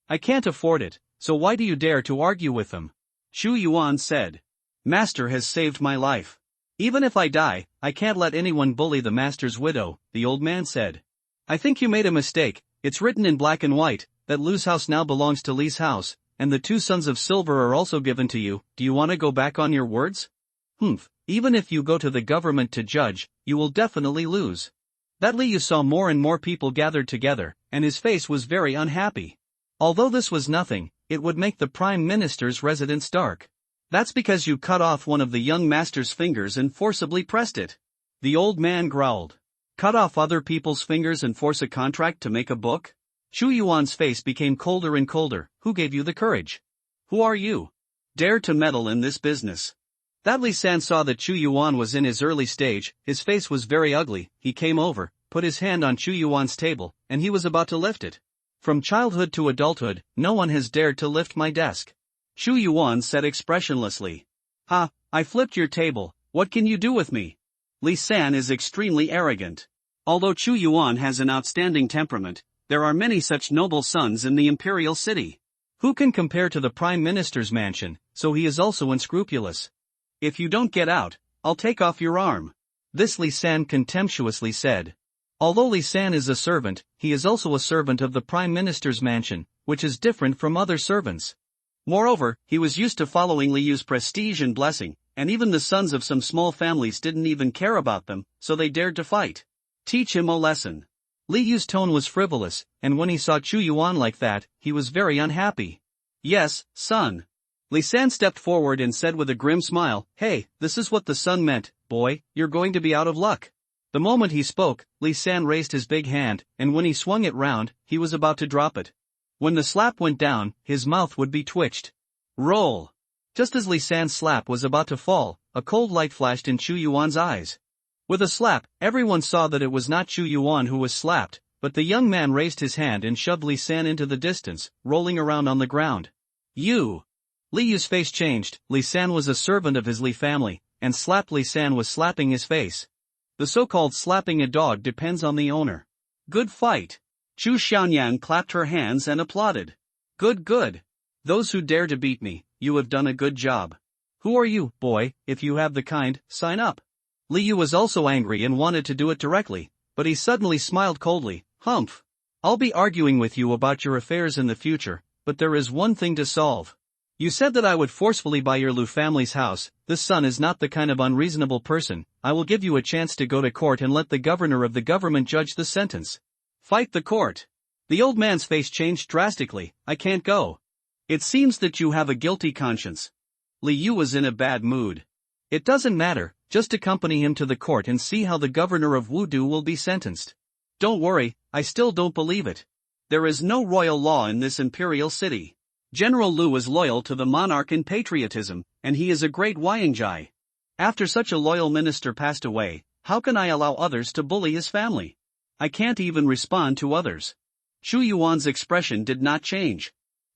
I can't afford it, so why do you dare to argue with them? Chu Yuan said. Master has saved my life. Even if I die, I can't let anyone bully the master's widow, the old man said. I think you made a mistake, it's written in black and white, that Lu's house now belongs to Li's house, and the 2 sons of silver are also given to you. Do you want to go back on your words? Even if you go to the government to judge, you will definitely lose. That Liu saw more and more people gathered together, and his face was very unhappy. Although this was nothing, it would make the prime minister's residence dark. That's because you cut off one of the young master's fingers and forcibly pressed it. The old man growled. Cut off other people's fingers and force a contract to make a book? Chu Yuan's face became colder and colder. Who gave you the courage? Who are you? Dare to meddle in this business. That Li San saw that Chu Yuan was in his early stage, his face was very ugly, he came over, put his hand on Chu Yuan's table, and he was about to lift it. From childhood to adulthood, no one has dared to lift my desk. Chu Yuan said expressionlessly. Ha, I flipped your table, what can you do with me? Li San is extremely arrogant. Although Chu Yuan has an outstanding temperament, there are many such noble sons in the imperial city. Who can compare to the prime minister's mansion, so he is also unscrupulous. If you don't get out, I'll take off your arm. This Li San contemptuously said. Although Li San is a servant, he is also a servant of the prime minister's mansion, which is different from other servants. Moreover, he was used to following Liu's prestige and blessing, and even the sons of some small families didn't even care about them, so they dared to fight. Teach him a lesson. Liu's tone was frivolous, and when he saw Chu Yuan like that, he was very unhappy. Yes, son. Li San stepped forward and said with a grim smile, hey, this is what the son meant, boy, you're going to be out of luck. The moment he spoke, Li San raised his big hand, and when he swung it round, he was about to drop it. When the slap went down, his mouth would be twitched. Roll! Just as Li San's slap was about to fall, a cold light flashed in Chu Yuan's eyes. With a slap, everyone saw that it was not Chu Yuan who was slapped, but the young man raised his hand and shoved Li San into the distance, rolling around on the ground. You! Liu's face changed. Li San was a servant of his Li family, and slapped Li San was slapping his face. The so-called slapping a dog depends on the owner. Good fight. Chu Xiaoyan clapped her hands and applauded. Good. Those who dare to beat me, you have done a good job. Who are you, boy? If you have the kind, sign up. Liu was also angry and wanted to do it directly, but he suddenly smiled coldly. Humph. I'll be arguing with you about your affairs in the future, but there is one thing to solve. You said that I would forcefully buy your Lu family's house. This son is not the kind of unreasonable person. I will give you a chance to go to court and let the governor of the government judge the sentence. Fight the court. The old man's face changed drastically. I can't go. It seems that you have a guilty conscience. Liu was in a bad mood. It doesn't matter, just accompany him to the court and see how the governor of Wudu will be sentenced. Don't worry, I still don't believe it. There is no royal law in this imperial city. General Lu is loyal to the monarch in patriotism, and he is a great Huayangjai. After such a loyal minister passed away, how can I allow others to bully his family? I can't even respond to others. Chu Yuan's expression did not change.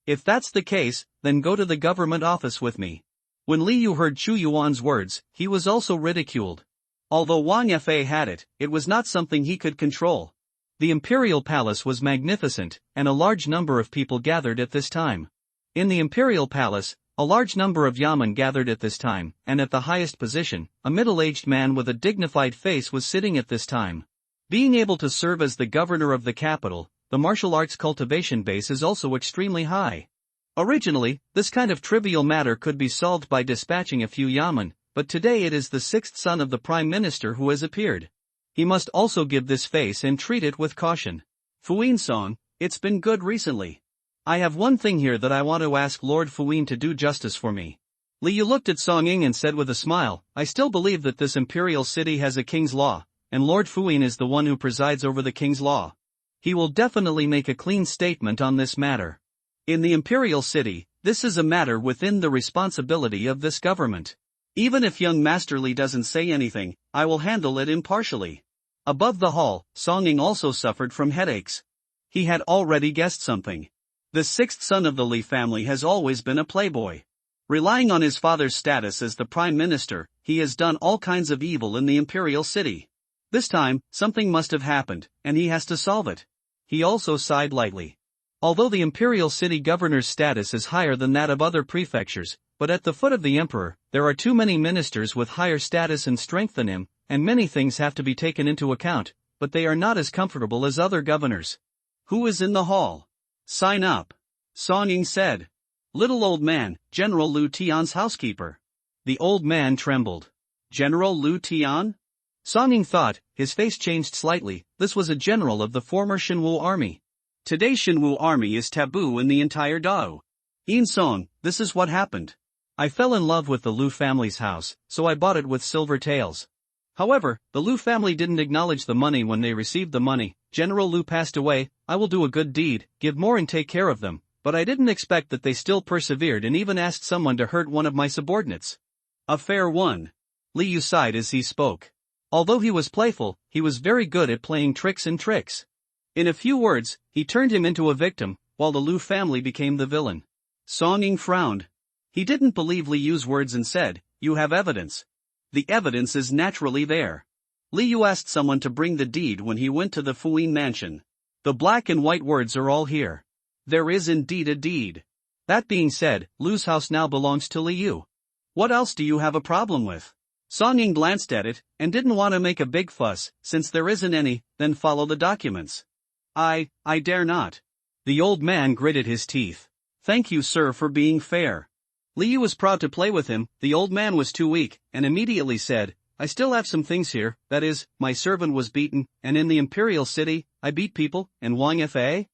If that's the case, then go to the government office with me. When Li Yu heard Chu Yuan's words, he was also ridiculed. Although Wang Fa had it, it was not something he could control. The imperial palace was magnificent, and a large number of people gathered at this time. In the imperial palace, a large number of yamen gathered at this time, and at the highest position, a middle-aged man with a dignified face was sitting at this time. Being able to serve as the governor of the capital, the martial arts cultivation base is also extremely high. Originally, this kind of trivial matter could be solved by dispatching a few yamen, but today it is the sixth son of the prime minister who has appeared. He must also give this face and treat it with caution. Fuyin Song, it's been good recently. I have one thing here that I want to ask Lord Fuyin to do justice for me. Li Yu looked at Song Ying and said with a smile, I still believe that this imperial city has a king's law, and Lord Fuyin is the one who presides over the king's law. He will definitely make a clean statement on this matter. In the imperial city, this is a matter within the responsibility of this government. Even if young Master Li doesn't say anything, I will handle it impartially. Above the hall, Song Ying also suffered from headaches. He had already guessed something. The sixth son of the Li family has always been a playboy. Relying on his father's status as the prime minister, he has done all kinds of evil in the imperial city. This time, something must have happened, and he has to solve it. He also sighed lightly. Although the imperial city governor's status is higher than that of other prefectures, but at the foot of the emperor, there are too many ministers with higher status and strength than him, and many things have to be taken into account, but they are not as comfortable as other governors. Who is in the hall? Sign up. Song Ying said. Little old man, General Lu Tian's housekeeper. The old man trembled. General Lu Tian? Song Ying thought, his face changed slightly, this was a general of the former Shinwu army. Today's Shinwu army is taboo in the entire Dao. Yin Song, this is what happened. I fell in love with the Lu family's house, so I bought it with silver tails. However, the Lu family didn't acknowledge the money when they received the money. General Lu passed away, I will do a good deed, give more and take care of them, but I didn't expect that they still persevered and even asked someone to hurt one of my subordinates. A fair one. Li Yu sighed as he spoke. Although he was playful, he was very good at playing tricks. In a few words, he turned him into a victim, while the Lu family became the villain. Song Ying frowned. He didn't believe Li Yu's words and said, you have evidence. The evidence is naturally there. Li Yu asked someone to bring the deed when he went to the Fuyin mansion. The black and white words are all here. There is indeed a deed. That being said, Lu's house now belongs to Li Yu. What else do you have a problem with? Song Ying glanced at it, and didn't want to make a big fuss, since there isn't any, then follow the documents. I dare not. The old man gritted his teeth. Thank you, sir, for being fair. Li Yu was proud to play with him, the old man was too weak, and immediately said, I still have some things here, that is, my servant was beaten, and in the imperial city, I beat people, and Wang Fa?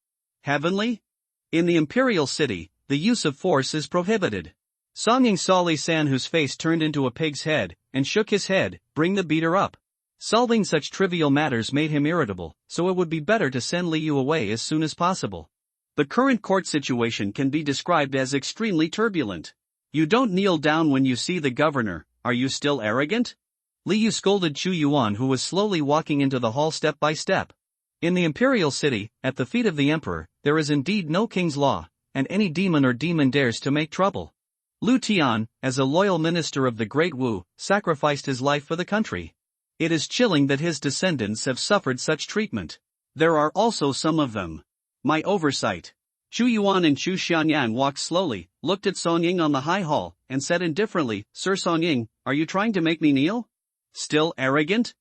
Heavenly? In the imperial city, the use of force is prohibited. Song Ying saw Li San, whose face turned into a pig's head, and shook his head, bring the beater up. Solving such trivial matters made him irritable, so it would be better to send Li Yu away as soon as possible. The current court situation can be described as extremely turbulent. You don't kneel down when you see the governor, are you still arrogant? Li Yu scolded Chu Yuan, who was slowly walking into the hall step by step. In the imperial city, at the feet of the emperor, there is indeed no king's law, and any demon or demon dares to make trouble. Lu Tian, as a loyal minister of the Great Wu, sacrificed his life for the country. It is chilling that his descendants have suffered such treatment. There are also some of them. My oversight. Chu Yuan and Chu Xianyan walked slowly, looked at Song Ying on the high hall, and said indifferently, Sir Song Ying, are you trying to make me kneel? Still arrogant?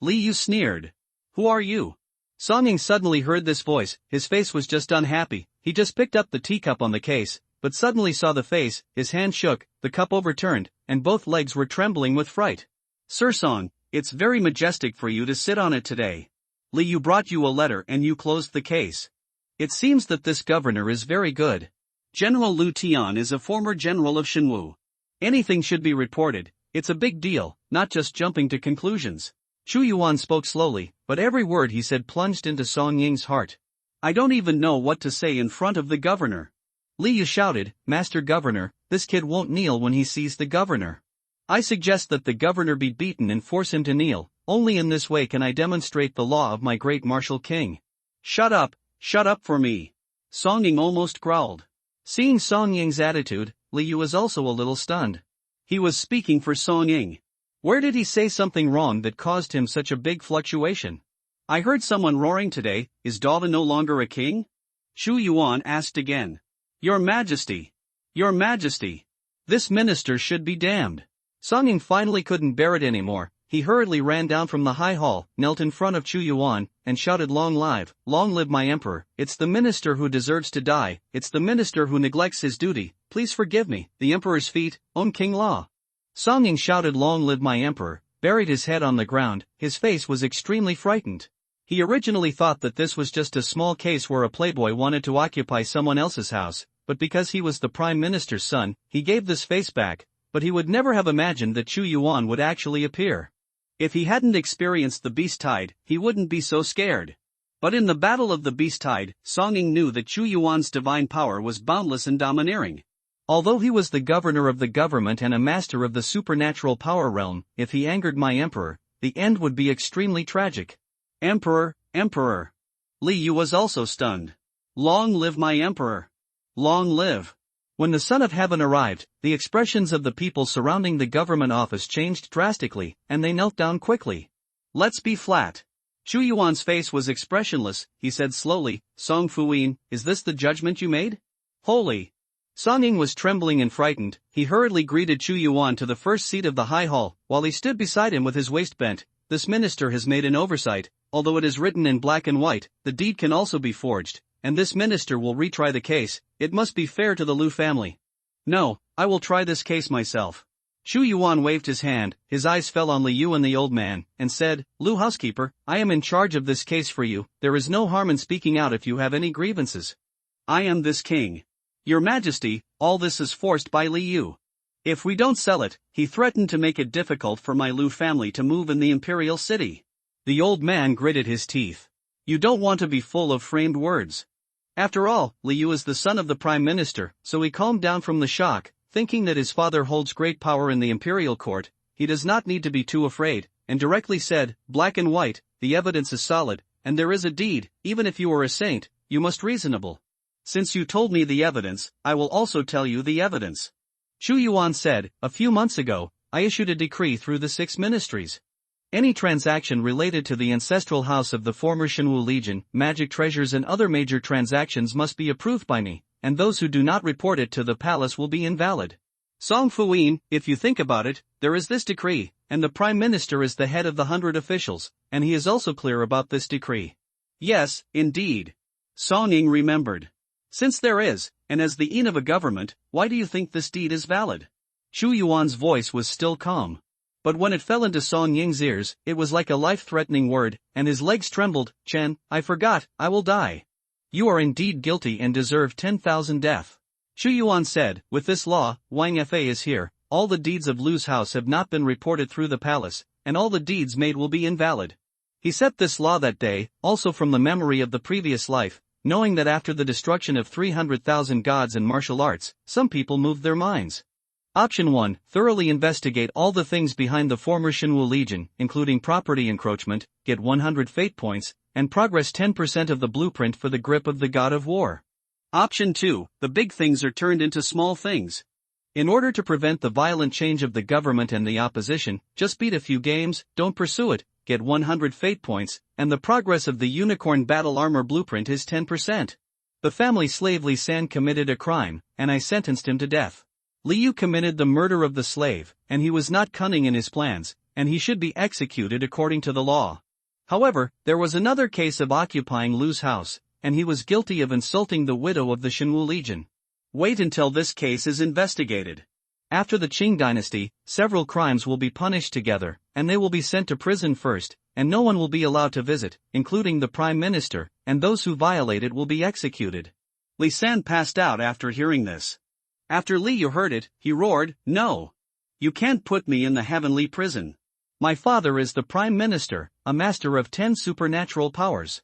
Li Yu sneered. Who are you? Song Ying suddenly heard this voice, his face was just unhappy, he just picked up the teacup on the case, but suddenly saw the face, his hand shook, the cup overturned, and both legs were trembling with fright. Sir Song, it's very majestic for you to sit on it today. Li Yu brought you a letter and you closed the case. It seems that this governor is very good. General Lu Tian is a former general of Shinwu. Anything should be reported, it's a big deal, not just jumping to conclusions. Chu Yuan spoke slowly, but every word he said plunged into Song Ying's heart. I don't even know what to say in front of the governor. Li Yu shouted, Master Governor, this kid won't kneel when he sees the governor. I suggest that the governor be beaten and force him to kneel. Only in this way can I demonstrate the law of my great martial king. Shut up for me. Song Ying almost growled. Seeing Song Ying's attitude, Liu was also a little stunned. He was speaking for Song Ying. Where did he say something wrong that caused him such a big fluctuation? I heard someone roaring today, is Dada no longer a king? Shu Yuan asked again. Your Majesty! Your Majesty! This minister should be damned. Song Ying finally couldn't bear it anymore. He hurriedly ran down from the high hall, knelt in front of Chu Yuan, and shouted, long live my emperor. It's the minister who deserves to die, it's the minister who neglects his duty, please forgive me, the emperor's feet, own King Law. Song Ying shouted long live my emperor, buried his head on the ground, his face was extremely frightened. He originally thought that this was just a small case where a playboy wanted to occupy someone else's house, but because he was the prime minister's son, he gave this face back, but he would never have imagined that Chu Yuan would actually appear. If he hadn't experienced the beast tide, he wouldn't be so scared. But in the battle of the beast tide, Song Ying knew that Chu Yuan's divine power was boundless and domineering. Although he was the governor of the government and a master of the supernatural power realm, if he angered my emperor, the end would be extremely tragic. Emperor! Li Yu was also stunned. Long live my emperor! Long live! When the Son of Heaven arrived, the expressions of the people surrounding the government office changed drastically, and they knelt down quickly. Let's be flat. Chu Yuan's face was expressionless. He said slowly, Song Fuyin, is this the judgment you made? Holy! Song Ying was trembling and frightened. He hurriedly greeted Chu Yuan to the first seat of the high hall, while he stood beside him with his waist bent. This minister has made an oversight. Although it is written in black and white, the deed can also be forged, and this minister will retry the case. It must be fair to the Liu family. No, I will try this case myself. Chu Yuan waved his hand, his eyes fell on Liu and the old man, and said, Liu housekeeper, I am in charge of this case for you. There is no harm in speaking out if you have any grievances. I am this king. Your Majesty, all this is forced by Liu. If we don't sell it, he threatened to make it difficult for my Liu family to move in the imperial city. The old man gritted his teeth. You don't want to be full of framed words. After all, Liu is the son of the prime minister, so he calmed down from the shock, thinking that his father holds great power in the imperial court. He does not need to be too afraid, and directly said, black and white, the evidence is solid, and there is a deed. Even if you are a saint, you must reasonable. Since you told me the evidence, I will also tell you the evidence. Chu Yuan said, a few months ago, I issued a decree through the 6 ministries. Any transaction related to the ancestral house of the former Shenwu Legion, magic treasures and other major transactions must be approved by me, and those who do not report it to the palace will be invalid. Song Fuyin, if you think about it, there is this decree, and the prime minister is the head of the 100 officials, and he is also clear about this decree. Yes, indeed. Song Ying remembered. Since there is, and as the of a government, why do you think this deed is valid? Chu Yuan's voice was still calm. But when it fell into Song Ying's ears, it was like a life-threatening word, and his legs trembled. Chen, I forgot, I will die. You are indeed guilty and deserve 10,000 death. Chu Yuan said, with this law, Wang Fa is here, all the deeds of Lu's house have not been reported through the palace, and all the deeds made will be invalid. He set this law that day, also from the memory of the previous life, knowing that after the destruction of 300,000 gods and martial arts, some people moved their minds. Option 1, thoroughly investigate all the things behind the former Shenwu Legion, including property encroachment, get 100 fate points, and progress 10% of the blueprint for the grip of the god of war. Option 2, the big things are turned into small things. In order to prevent the violent change of the government and the opposition, just beat a few games, don't pursue it, get 100 fate points, and the progress of the unicorn battle armor blueprint is 10%. The family slave Li San committed a crime, and I sentenced him to death. Liu committed the murder of the slave, and he was not cunning in his plans, and he should be executed according to the law. However, there was another case of occupying Lu's house, and he was guilty of insulting the widow of the Shenwu Legion. Wait until this case is investigated. After the Qing dynasty, several crimes will be punished together, and they will be sent to prison first, and no one will be allowed to visit, including the prime minister, and those who violate it will be executed. Li San passed out after hearing this. After Liu heard it, he roared, No! You can't put me in the heavenly prison. My father is the prime minister, a master of 10 supernatural powers.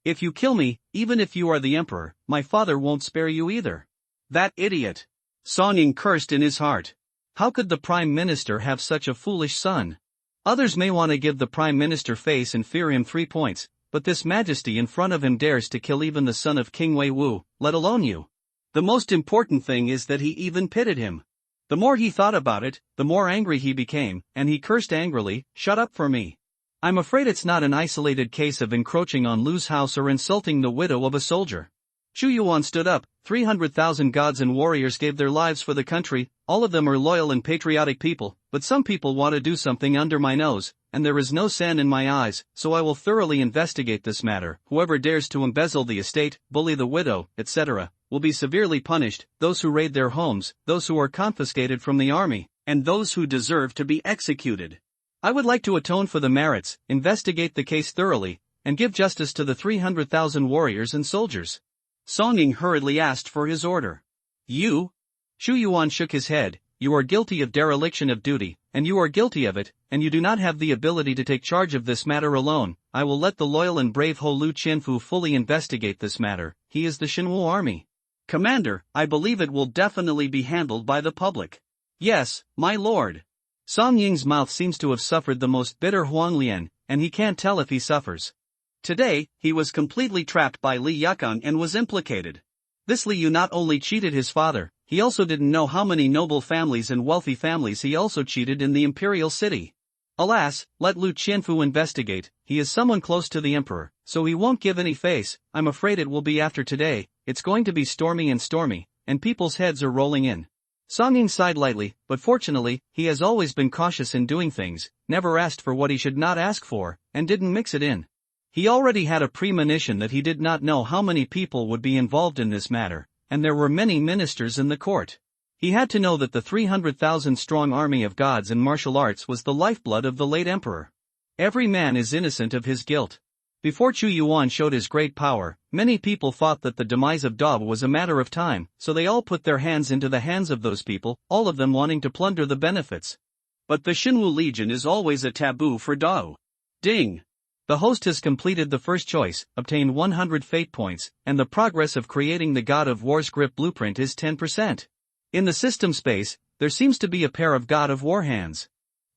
If you kill me, even if you are the emperor, my father won't spare you either. That idiot! Song Ying cursed in his heart. How could the Prime Minister have such a foolish son? Others may want to give the Prime Minister face and fear him 3 points, but this majesty in front of him dares to kill even the son of King Wei Wu, let alone you. The most important thing is that he even pitied him. The more he thought about it, the more angry he became, and he cursed angrily, "Shut up for me. I'm afraid it's not an isolated case of encroaching on Lu's house or insulting the widow of a soldier." Chu Yuan stood up. 300,000 gods and warriors gave their lives for the country, all of them are loyal and patriotic people, but some people want to do something under my nose, and there is no sand in my eyes, so I will thoroughly investigate this matter. Whoever dares to embezzle the estate, bully the widow, etc., will be severely punished, those who raid their homes, those who are confiscated from the army, and those who deserve to be executed. I would like to atone for the merits, investigate the case thoroughly, and give justice to the 300,000 warriors and soldiers. Song Ying hurriedly asked for his order. You? Chu Yuan shook his head. You are guilty of dereliction of duty, and you are guilty of it, and you do not have the ability to take charge of this matter alone. I will let the loyal and brave Ho Lu Qianfu fully investigate this matter. He is the Xinwu army. Commander, I believe it will definitely be handled by the public. Yes, my lord. Song Ying's mouth seems to have suffered the most bitter Huanglian, and he can't tell if he suffers. Today, he was completely trapped by Li Yukong and was implicated. This Li Yu not only cheated his father, he also didn't know how many noble families and wealthy families he also cheated in the imperial city. Alas, let Lu Qianfu investigate. He is someone close to the emperor, so he won't give any face. I'm afraid it will be after today. It's going to be stormy, and people's heads are rolling in. Song Ying sighed lightly, but fortunately, he has always been cautious in doing things, never asked for what he should not ask for, and didn't mix it in. He already had a premonition that he did not know how many people would be involved in this matter, and there were many ministers in the court. He had to know that the 300,000 strong army of gods and martial arts was the lifeblood of the late emperor. Every man is innocent of his guilt. Before Chu Yuan showed his great power, many people thought that the demise of Dao was a matter of time, so they all put their hands into the hands of those people, all of them wanting to plunder the benefits. But the Xinwu Legion is always a taboo for Dao. Ding! The host has completed the first choice, obtained 100 fate points, and the progress of creating the God of War's grip blueprint is 10%. In the system space, there seems to be a pair of God of War hands.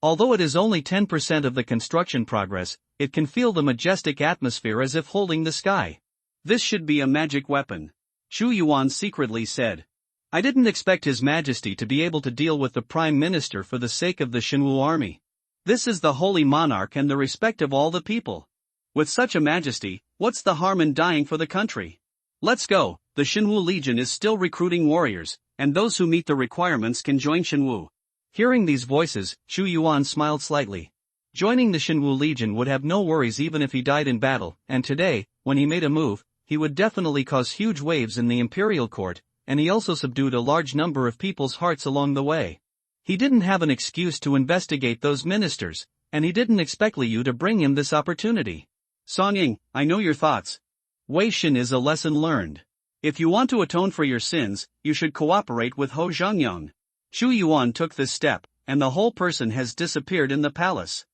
Although it is only 10% of the construction progress, it can feel the majestic atmosphere as if holding the sky. This should be a magic weapon. Chu Yuan secretly said. I didn't expect His Majesty to be able to deal with the Prime Minister for the sake of the Xinwu army. This is the holy monarch and the respect of all the people. With such a majesty, what's the harm in dying for the country? Let's go. The Xinwu Legion is still recruiting warriors, and those who meet the requirements can join Xinwu. Hearing these voices, Chu Yuan smiled slightly. Joining the Xinwu Legion would have no worries even if he died in battle, and today, when he made a move, he would definitely cause huge waves in the imperial court, and he also subdued a large number of people's hearts along the way. He didn't have an excuse to investigate those ministers, and he didn't expect Li Yu to bring him this opportunity. Song Ying, I know your thoughts. Wei Shen is a lesson learned. If you want to atone for your sins, you should cooperate with Ho Zhangyang. Chu Yuan took this step, and the whole person has disappeared in the palace.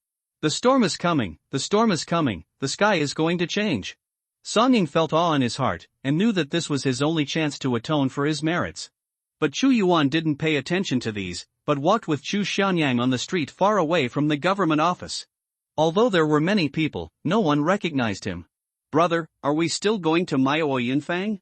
The storm is coming, the storm is coming, the sky is going to change. Song Ying felt awe in his heart, and knew that this was his only chance to atone for his merits. But Chu Yuan didn't pay attention to these, but walked with Chu Xianyang on the street far away from the government office. Although there were many people, no one recognized him. Brother, are we still going to Miao Yinfang?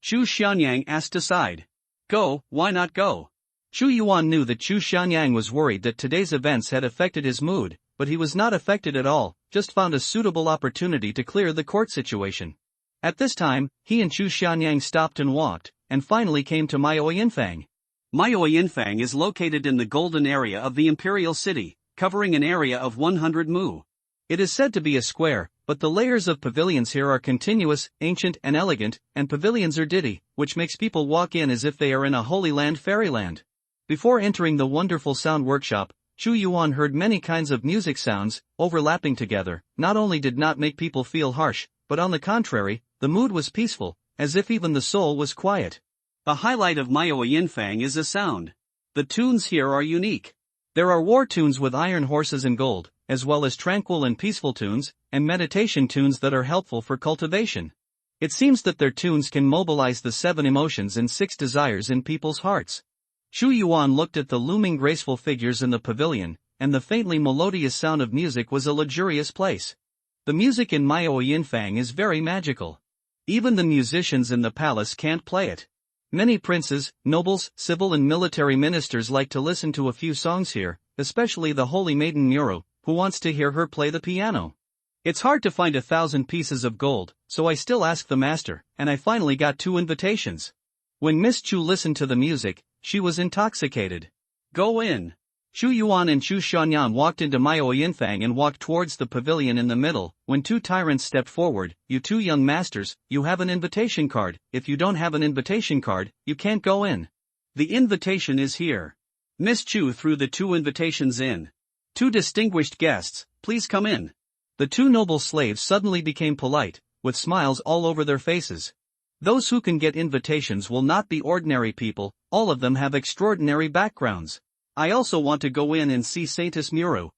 Chu Xianyang asked aside. Go, why not go? Chu Yuan knew that Chu Xianyang was worried that today's events had affected his mood, but he was not affected at all, just found a suitable opportunity to clear the court situation. At this time, he and Chu Xianyang stopped and walked, and finally came to Miao Yinfang. Miao Yinfang is located in the golden area of the imperial city, covering an area of 100 mu. It is said to be a square, but the layers of pavilions here are continuous, ancient and elegant, and pavilions are ditty, which makes people walk in as if they are in a holy land fairyland. Before entering the wonderful sound workshop, Chu Yuan heard many kinds of music sounds, overlapping together, not only did not make people feel harsh, but on the contrary, the mood was peaceful, as if even the soul was quiet. The highlight of Miao Yinfang is the sound. The tunes here are unique. There are war tunes with iron horses and gold, as well as tranquil and peaceful tunes, and meditation tunes that are helpful for cultivation. It seems that their tunes can mobilize the 7 emotions and 6 desires in people's hearts. Shu Yuan looked at the looming graceful figures in the pavilion, and the faintly melodious sound of music was a luxurious place. The music in Miao Yinfang is very magical. Even the musicians in the palace can't play it. Many princes, nobles, civil and military ministers like to listen to a few songs here, especially the holy maiden Muro, who wants to hear her play the piano. It's hard to find 1,000 pieces of gold, so I still asked the master, and I finally got 2 invitations. When Miss Chu listened to the music, she was intoxicated. Go in. Shu Yuan and Chu Shanyan walked into Miao Yinfang and walked towards the pavilion in the middle. When 2 tyrants stepped forward, "You 2 young masters, you have an invitation card. If you don't have an invitation card, you can't go in." "The invitation is here." Miss Chu threw the 2 invitations in. "2 distinguished guests, please come in." The 2 noble slaves suddenly became polite, with smiles all over their faces. Those who can get invitations will not be ordinary people, all of them have extraordinary backgrounds. I also want to go in and see Saintess Muro.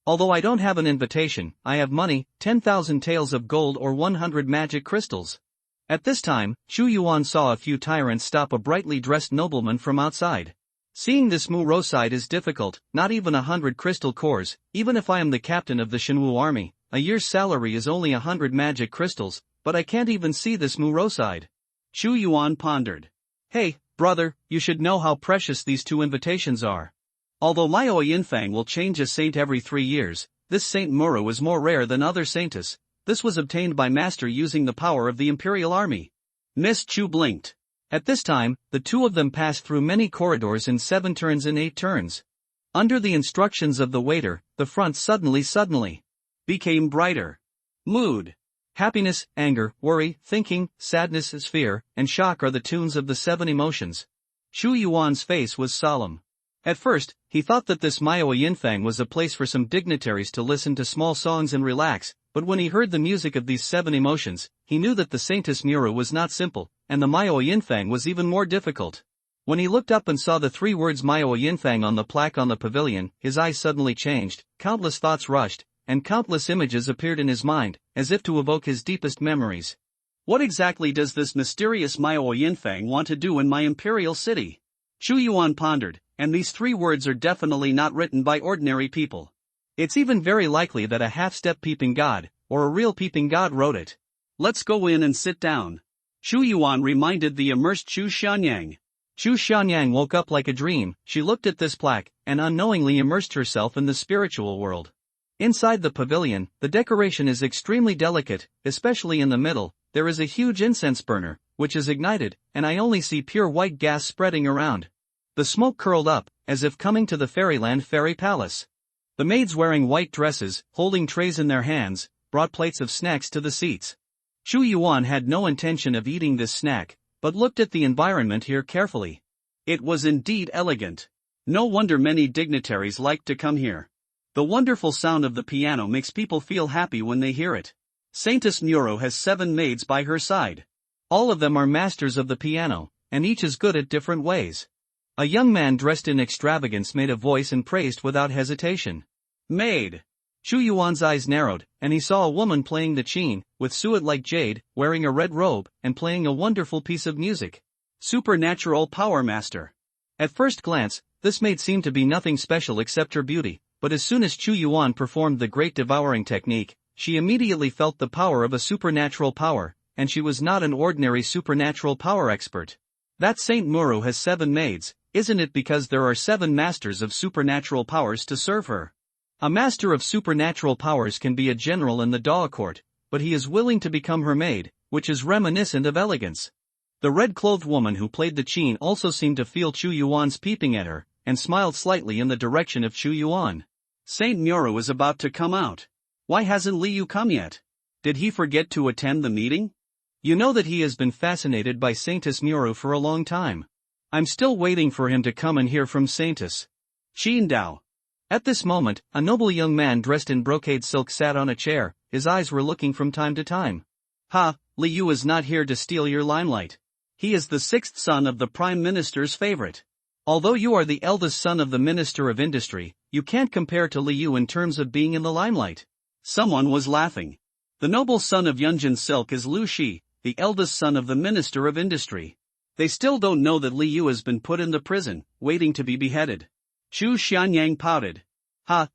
Although I don't have an invitation, I have money, 10,000 taels of gold or 100 magic crystals. At this time, Shu Yuan saw a few tyrants stop a brightly dressed nobleman from outside. Seeing this Muro side is difficult, not even 100 crystal cores, even if I am the captain of the Shenwu army, a year's salary is only 100 magic crystals, but I can't even see this Muro side. Shu Yuan pondered. Hey, brother, you should know how precious these 2 invitations are. Although Miao Yinfang will change a saint every 3 years, this Saint Muro is more rare than other saintess. This was obtained by master using the power of the imperial army. Miss Chu blinked. At this time, the 2 of them passed through many corridors in 7 turns and 8 turns. Under the instructions of the waiter, the front suddenly became brighter. Mood. Happiness, anger, worry, thinking, sadness, fear, and shock are the tunes of the 7 emotions. Shu Yuan's face was solemn. At first, he thought that this Miao Yinfang was a place for some dignitaries to listen to small songs and relax, but when he heard the music of these 7 emotions, he knew that the Saintess Muro was not simple, and the Miao Yinfang was even more difficult. When he looked up and saw the 3 words Miao Yinfang on the plaque on the pavilion, his eyes suddenly changed, countless thoughts rushed, and countless images appeared in his mind, as if to evoke his deepest memories. What exactly does this mysterious Miao Yinfang want to do in my imperial city? Shu Yuan pondered, and these 3 words are definitely not written by ordinary people. It's even very likely that a half-step peeping god, or a real peeping god wrote it. Let's go in and sit down. Shu Yuan reminded the immersed Chu Shanyang. Chu Shanyang woke up like a dream. She looked at this plaque, and unknowingly immersed herself in the spiritual world. Inside the pavilion, the decoration is extremely delicate, especially in the middle. There is a huge incense burner, which is ignited, and I only see pure white gas spreading around. The smoke curled up, as if coming to the fairyland fairy palace. The maids wearing white dresses, holding trays in their hands, brought plates of snacks to the seats. Shu Yuan had no intention of eating this snack, but looked at the environment here carefully. It was indeed elegant. No wonder many dignitaries liked to come here. The wonderful sound of the piano makes people feel happy when they hear it. Saintess Muro has 7 maids by her side. All of them are masters of the piano, and each is good at different ways. A young man dressed in extravagance made a voice and praised without hesitation. Maid. Shu Yuan's eyes narrowed, and he saw a woman playing the qin, with suet like jade, wearing a red robe, and playing a wonderful piece of music. Supernatural Power Master. At first glance, this maid seemed to be nothing special except her beauty, but as soon as Chu Yuan performed the great devouring technique, she immediately felt the power of a supernatural power, and she was not an ordinary supernatural power expert. That Saint Muro has 7 maids. Isn't it because there are 7 masters of supernatural powers to serve her? A master of supernatural powers can be a general in the Dao court, but he is willing to become her maid, which is reminiscent of elegance. The red-clothed woman who played the qin also seemed to feel Chu Yuan's peeping at her, and smiled slightly in the direction of Chu Yuan. Saint Muro is about to come out. Why hasn't Liu come yet? Did he forget to attend the meeting? You know that he has been fascinated by Saintess Muro for a long time. I'm still waiting for him to come and hear from Saintess Qin Dao. At this moment, a noble young man dressed in brocade silk sat on a chair. His eyes were looking from time to time. Ha, Liu is not here to steal your limelight. He is the 6th son of the Prime Minister's favorite. Although you are the eldest son of the Minister of Industry, you can't compare to Liu in terms of being in the limelight. Someone was laughing. The noble son of Yunjin Silk is Lu Shi, the eldest son of the Minister of Industry. They still don't know that Li Yu has been put in the prison, waiting to be beheaded. Chu Xianyang pouted.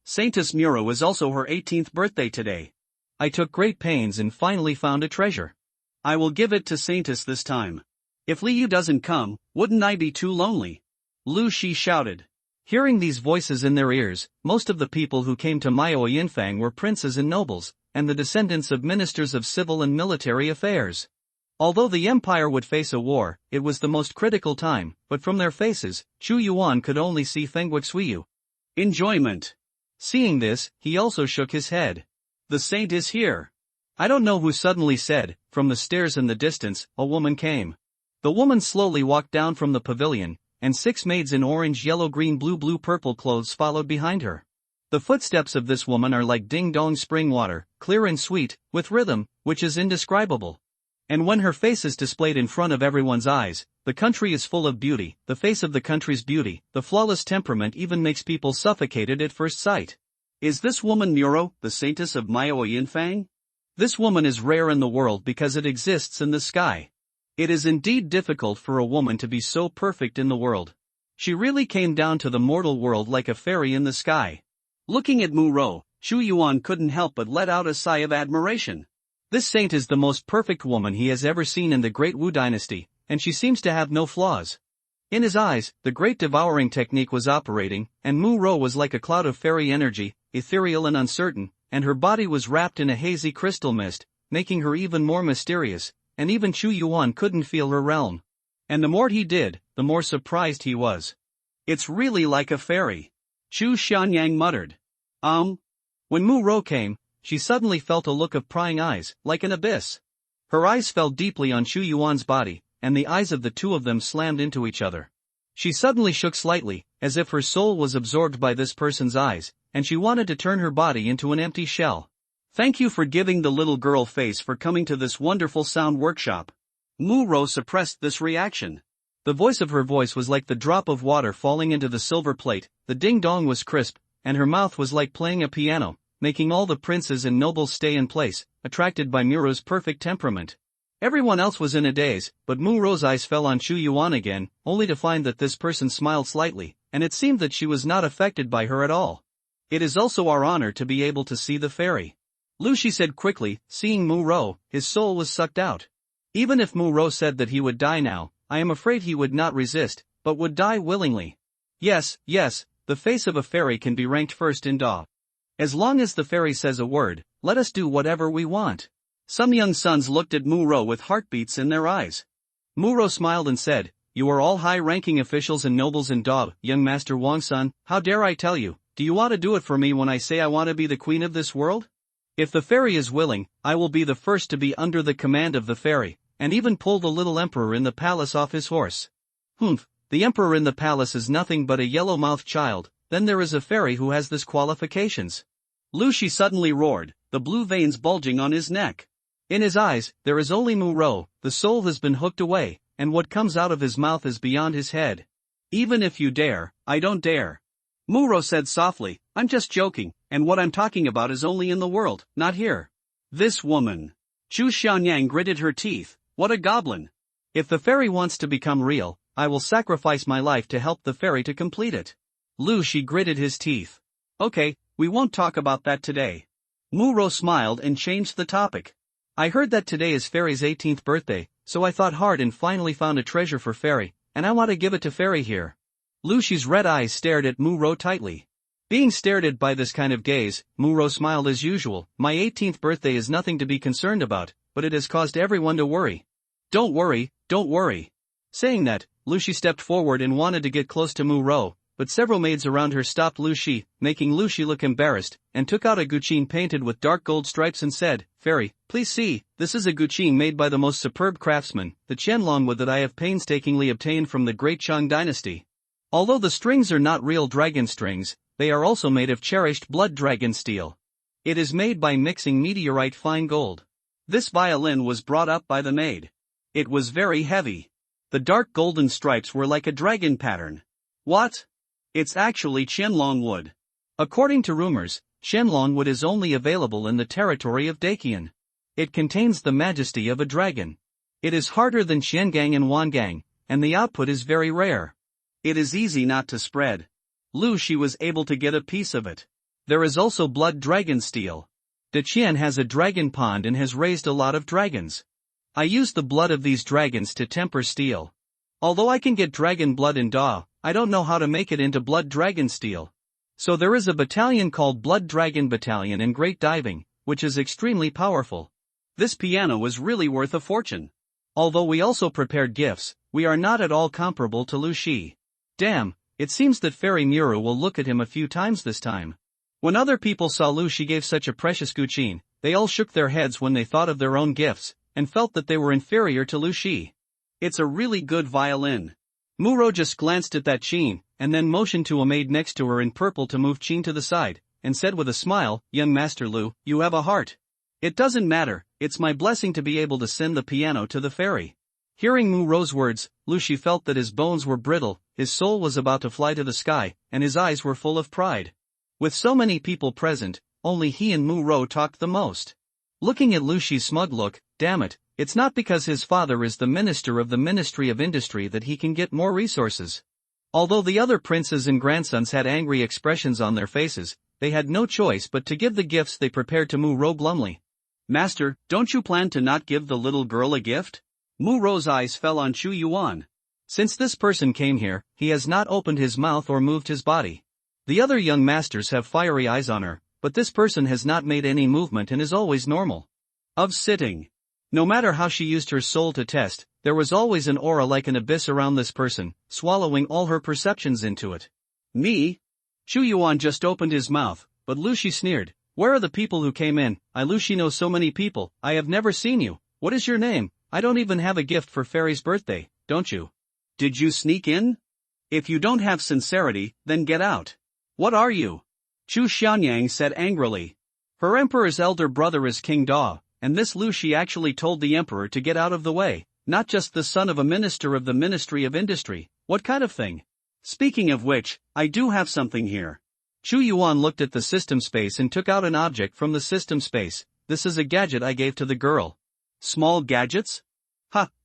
Saintess Muro is also her 18th birthday today. I took great pains and finally found a treasure. I will give it to Saintess this time. If Li Yu doesn't come, wouldn't I be too lonely? Lu Shi shouted. Hearing these voices in their ears, most of the people who came to Miao Yinfang were princes and nobles, and the descendants of ministers of civil and military affairs. Although the empire would face a war, it was the most critical time, but from their faces, Chu Yuan could only see Fengguoxuiyu. Enjoyment. Seeing this, he also shook his head. The saint is here. I don't know who suddenly said. From the stairs in the distance, a woman came. The woman slowly walked down from the pavilion, and 6 maids in orange, yellow, green, blue, purple clothes followed behind her. The footsteps of this woman are like ding-dong spring water, clear and sweet, with rhythm, which is indescribable. And when her face is displayed in front of everyone's eyes, the country is full of beauty, the face of the country's beauty, the flawless temperament even makes people suffocated at first sight. Is this woman Muro, the saintess of Miao Yinfang? This woman is rare in the world because it exists in the sky. It is indeed difficult for a woman to be so perfect in the world. She really came down to the mortal world like a fairy in the sky. Looking at Muro, Chu Yuan couldn't help but let out a sigh of admiration. This saint is the most perfect woman he has ever seen in the Great Wu dynasty, and she seems to have no flaws. In his eyes, the great devouring technique was operating, and Muro was like a cloud of fairy energy, ethereal and uncertain, and her body was wrapped in a hazy crystal mist, making her even more mysterious, and even Chu Yuan couldn't feel her realm. And the more he did, the more surprised he was. It's really like a fairy. Chu Xianyang muttered. When Muro came, she suddenly felt a look of prying eyes, like an abyss. Her eyes fell deeply on Chu Yuan's body, and the eyes of the two of them slammed into each other. She suddenly shook slightly, as if her soul was absorbed by this person's eyes, and she wanted to turn her body into an empty shell. Thank you for giving the little girl face for coming to this wonderful sound workshop. Muro suppressed this reaction. The voice of her voice was like the drop of water falling into the silver plate, the ding-dong was crisp, and her mouth was like playing a piano, making all the princes and nobles stay in place, attracted by Muro's perfect temperament. Everyone else was in a daze, but Muro's eyes fell on Chu Yuan again, only to find that this person smiled slightly, and it seemed that she was not affected by her at all. It is also our honor to be able to see the fairy. Lu Shi said quickly, seeing Muro, his soul was sucked out. Even if Muro said that he would die now, I am afraid he would not resist, but would die willingly. Yes, the face of a fairy can be ranked first in Da. As long as the fairy says a word, let us do whatever we want. Some young sons looked at Muro with heartbeats in their eyes. Muro smiled and said, "You are all high-ranking officials and nobles in Da, young Master Wang-san, how dare I tell you, do you want to do it for me when I say I want to be the queen of this world? If the fairy is willing, I will be the first to be under the command of the fairy, and even pull the little emperor in the palace off his horse." The emperor in the palace is nothing but a yellow-mouthed child, then there is a fairy who has this qualifications. Lu Shi suddenly roared, the blue veins bulging on his neck. In his eyes, there is only Muro, the soul has been hooked away, and what comes out of his mouth is beyond his head. Even if you dare, I don't dare. Muro said softly, I'm just joking, and what I'm talking about is only in the world, not here. This woman. Chu Xianyang gritted her teeth, what a goblin. If the fairy wants to become real, I will sacrifice my life to help the fairy to complete it. Lu Shi gritted his teeth. Okay, we won't talk about that today. Muro smiled and changed the topic. I heard that today is Fairy's 18th birthday, so I thought hard and finally found a treasure for Fairy, and I want to give it to Fairy here. Lu Shi's red eyes stared at Muro tightly. Being stared at by this kind of gaze, Muro smiled as usual. My 18th birthday is nothing to be concerned about, but it has caused everyone to worry. Don't worry. Saying that, Lu Shi stepped forward and wanted to get close to Muro, but several maids around her stopped Lu Shi, making Lu Shi look embarrassed, and took out a guqin painted with dark gold stripes and said, Fairy, please see, this is a guqin made by the most superb craftsman, the Qianlong wood that I have painstakingly obtained from the great Chang dynasty. Although the strings are not real dragon strings, they are also made of cherished blood dragon steel. It is made by mixing meteorite fine gold. This violin was brought up by the maid. It was very heavy. The dark golden stripes were like a dragon pattern. What? It's actually Qianlong wood. According to rumors, Qianlong wood is only available in the territory of Daqian. It contains the majesty of a dragon. It is harder than Qiangang and Wangang, and the output is very rare. It is easy not to spread. Lu Shi was able to get a piece of it. There is also blood dragon steel. De Qian has a dragon pond and has raised a lot of dragons. I use the blood of these dragons to temper steel. Although I can get dragon blood in Da, I don't know how to make it into blood dragon steel. So there is a battalion called Blood Dragon Battalion in Great Diving, which is extremely powerful. This piano was really worth a fortune. Although we also prepared gifts, we are not at all comparable to Lu Shi. Damn, it seems that Fairy Muru will look at him a few times this time. When other people saw Lu Shi gave such a precious guqin, they all shook their heads when they thought of their own gifts, and felt that they were inferior to Lu Shi. It's a really good violin. Muro just glanced at that Qin, and then motioned to a maid next to her in purple to move Qin to the side, and said with a smile, "Young Master Lu, you have a heart. It doesn't matter, it's my blessing to be able to send the piano to the fairy." Hearing Muro's words, Lu Shi felt that his bones were brittle, his soul was about to fly to the sky, and his eyes were full of pride. With so many people present, only he and Muro talked the most. Looking at Lu Shi's smug look, damn it, it's not because his father is the minister of the Ministry of Industry that he can get more resources. Although the other princes and grandsons had angry expressions on their faces, they had no choice but to give the gifts they prepared to Muro glumly. "Master, don't you plan to not give the little girl a gift?" Muro's eyes fell on Chu Yuan. Since this person came here, he has not opened his mouth or moved his body. The other young masters have fiery eyes on her, but this person has not made any movement and is always normal. Of sitting. No matter how she used her soul to test, there was always an aura like an abyss around this person, swallowing all her perceptions into it. Me? Chu Yuan just opened his mouth, but Lu Shi sneered. "Where are the people who came in? Lu Shi know so many people, I have never seen you. What is your name? I don't even have a gift for Fairy's birthday, don't you?" "Did you sneak in? If you don't have sincerity, then get out." "What are you?" Chu Xianyang said angrily. Her emperor's elder brother is King Da, and this Lu Shi actually told the emperor to get out of the way, not just the son of a minister of the Ministry of Industry. What kind of thing? "Speaking of which, I do have something here." Chu Yuan looked at the system space and took out an object from the system space. "This is a gadget I gave to the girl." "Small gadgets?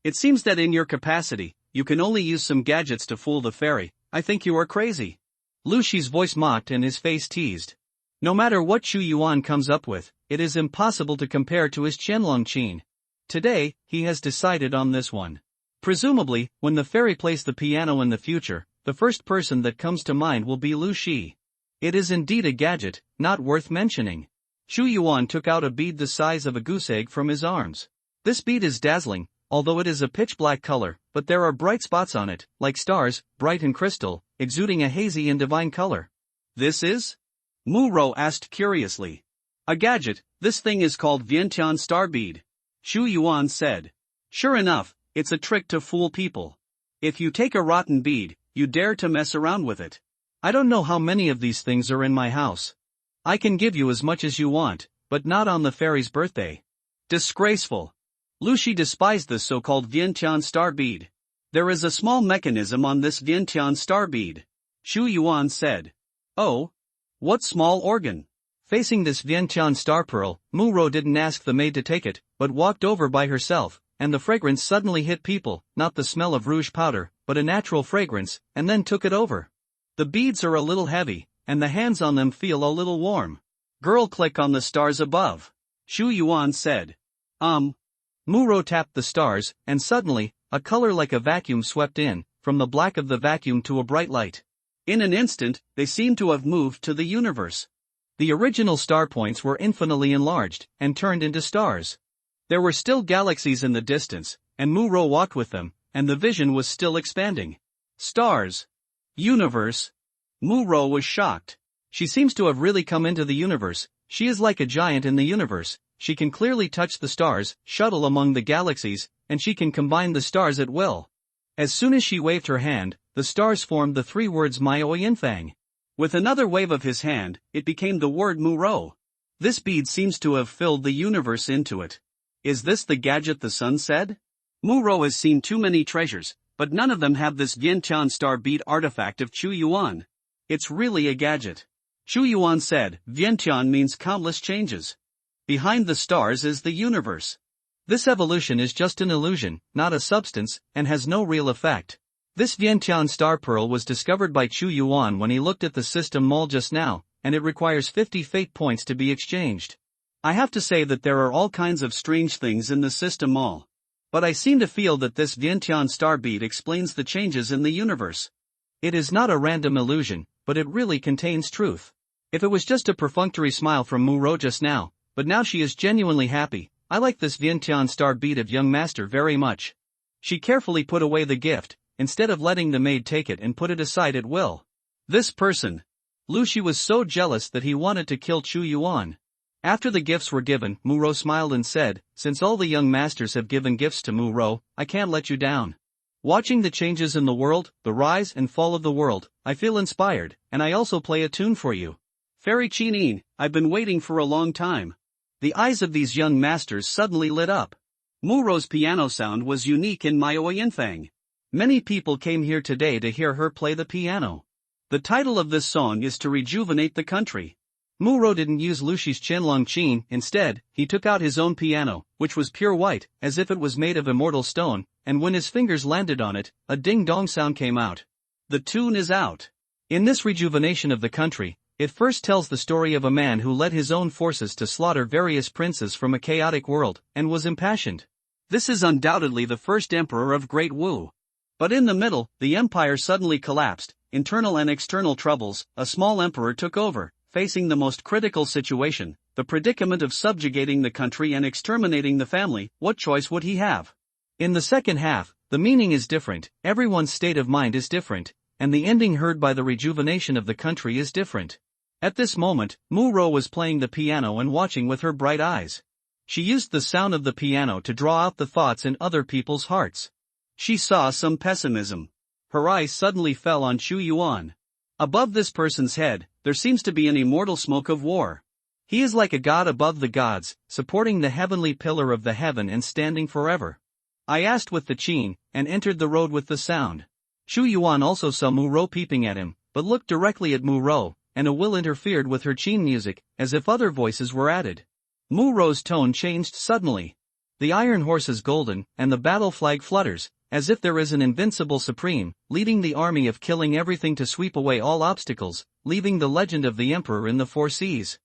It seems that in your capacity, you can only use some gadgets to fool the fairy. I think you are crazy." Lu Shi's voice mocked and his face teased. No matter what Chu Yuan comes up with, it is impossible to compare to his Qianlong Qin. Today, he has decided on this one. Presumably, when the fairy plays the piano in the future, the first person that comes to mind will be Lu Shi. It is indeed a gadget, not worth mentioning. Chu Yuan took out a bead the size of a goose egg from his arms. This bead is dazzling, although it is a pitch black color, but there are bright spots on it, like stars, bright and crystal, exuding a hazy and divine color. "This is?" Muro asked curiously. "A gadget, this thing is called Vientiane star bead," Chu Yuan said. "Sure enough, it's a trick to fool people. If you take a rotten bead, you dare to mess around with it. I don't know how many of these things are in my house. I can give you as much as you want, but not on the fairy's birthday." Disgraceful. Lu Shi despised this so-called Vientiane star bead. "There is a small mechanism on this Vientiane star bead," Chu Yuan said. "Oh? What small organ?" Facing this Vientiane star pearl, Muro didn't ask the maid to take it, but walked over by herself, and the fragrance suddenly hit people, not the smell of rouge powder, but a natural fragrance, and then took it over. The beads are a little heavy, and the hands on them feel a little warm. "Girl, click on the stars above," Chu Yuan said. Muro tapped the stars, and suddenly, a color like a vacuum swept in, from the black of the vacuum to a bright light. In an instant, they seemed to have moved to the universe. The original star points were infinitely enlarged, and turned into stars. There were still galaxies in the distance, and Muro walked with them, and the vision was still expanding. Stars. Universe. Muro was shocked. She seems to have really come into the universe. She is like a giant in the universe. She can clearly touch the stars, shuttle among the galaxies, and she can combine the stars at will. As soon as she waved her hand, the stars formed the three words Miao Yinfang. With another wave of his hand, it became the word Muro. This bead seems to have filled the universe into it. "Is this the gadget the sun said?" Muro has seen too many treasures, but none of them have this Vientiane star bead artifact of Chu Yuan. It's really a gadget. Chu Yuan said, "Vientiane means countless changes. Behind the stars is the universe. This evolution is just an illusion, not a substance, and has no real effect. This Vientiane star pearl was discovered by Chu Yuan when he looked at the system mall just now, and it requires 50 fate points to be exchanged. I have to say that there are all kinds of strange things in the system mall. But I seem to feel that this Vientiane star bead explains the changes in the universe. It is not a random illusion, but it really contains truth. If it was just a perfunctory smile from Muro just now, but now she is genuinely happy. I like this Vientiane star bead of young master very much. She carefully put away the gift, instead of letting the maid take it and put it aside at will. This person. Lu Shi was so jealous that he wanted to kill Chu Yuan. After the gifts were given, Muro smiled and said, "Since all the young masters have given gifts to Muro, I can't let you down. Watching the changes in the world, the rise and fall of the world, I feel inspired, and I also play a tune for you." Fairy Chinine, I've been waiting for a long time. The eyes of these young masters suddenly lit up. Muro's piano sound was unique in Maoyinfang. Many people came here today to hear her play the piano. The title of this song is To Rejuvenate the Country. Muro didn't use Lu Shi's Qianlong Qin, instead, he took out his own piano, which was pure white, as if it was made of immortal stone, and when his fingers landed on it, a ding-dong sound came out. The tune is out. In this rejuvenation of the country, it first tells the story of a man who led his own forces to slaughter various princes from a chaotic world, and was impassioned. This is undoubtedly the first emperor of Great Wu. But in the middle, the empire suddenly collapsed, internal and external troubles, a small emperor took over, facing the most critical situation, the predicament of subjugating the country and exterminating the family. What choice would he have? In the second half, the meaning is different, everyone's state of mind is different, and the ending heard by the rejuvenation of the country is different. At this moment, Muro was playing the piano and watching with her bright eyes. She used the sound of the piano to draw out the thoughts in other people's hearts. She saw some pessimism. Her eyes suddenly fell on Chu Yuan. Above this person's head, there seems to be an immortal smoke of war. He is like a god above the gods, supporting the heavenly pillar of the heaven and standing forever. I asked with the Qin, and entered the road with the sound. Chu Yuan also saw Muro peeping at him, but looked directly at Muro, and a will interfered with her Qin music, as if other voices were added. Muro's tone changed suddenly. The iron horse is golden, and the battle flag flutters, as if there is an invincible supreme, leading the army of killing everything to sweep away all obstacles, leaving the legend of the emperor in the four seas.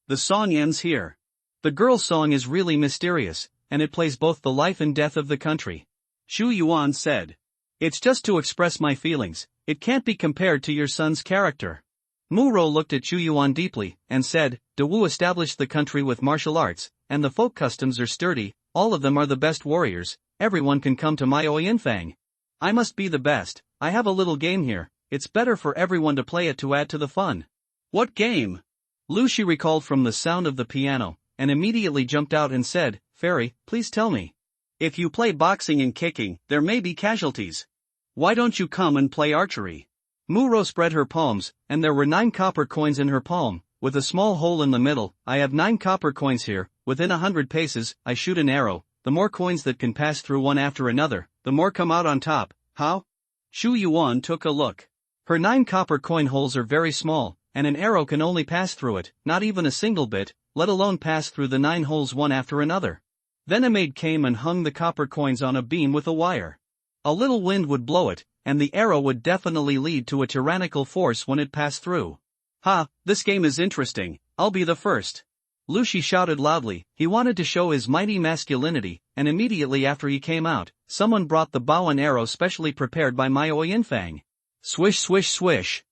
The song ends here. The girl's song is really mysterious, and it plays both the life and death of the country. Chu Yuan said, "It's just to express my feelings, it can't be compared to your son's character." Muro looked at Chu Yuan deeply, and said, "Dawu established the country with martial arts, and the folk customs are sturdy, all of them are the best warriors, everyone can come to Maoyinfang. I must be the best, I have a little game here, it's better for everyone to play it to add to the fun." "What game?" Lu Shi recalled from the sound of the piano, and immediately jumped out and said, "Fairy, please tell me. If you play boxing and kicking, there may be casualties. Why don't you come and play archery?" Muro spread her palms, and there were 9 copper coins in her palm, with a small hole in the middle. "I have 9 copper coins here, within 100 paces, I shoot an arrow, the more coins that can pass through one after another, the more come out on top." "How?" Chu Yuan took a look. Her 9 copper coin holes are very small, and an arrow can only pass through it, not even a single bit, let alone pass through the 9 holes one after another. Then a maid came and hung the copper coins on a beam with a wire. A little wind would blow it, and the arrow would definitely lead to a tyrannical force when it passed through. "Ha, this game is interesting, I'll be the first." Lu Shi shouted loudly. He wanted to show his mighty masculinity, and immediately after he came out, someone brought the bow and arrow specially prepared by Maoyinfang. Swish swish swish.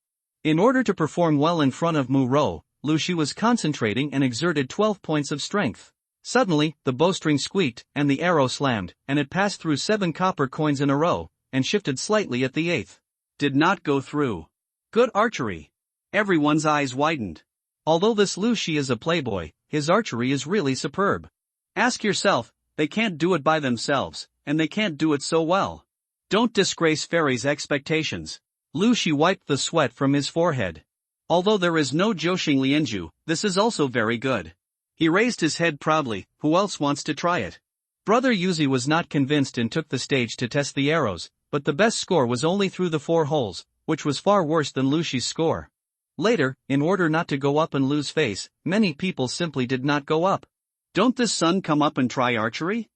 In order to perform well in front of Muro, Lu Shi was concentrating and exerted 12 points of strength. Suddenly, the bowstring squeaked, and the arrow slammed, and it passed through 7 copper coins in a row, and shifted slightly at the 8th. Did not go through. Good archery. Everyone's eyes widened. Although this Lu Shi is a playboy, his archery is really superb. Ask yourself, they can't do it by themselves, and they can't do it so well. Don't disgrace Fairy's expectations. Lu Shi wiped the sweat from his forehead. Although there is no Joshing Lianju, this is also very good. He raised his head proudly. Who else wants to try it? Brother Yuzi was not convinced and took the stage to test the arrows, but the best score was only through the 4 holes, which was far worse than Lu Shi's score. Later, in order not to go up and lose face, many people simply did not go up. Don't this son come up and try archery?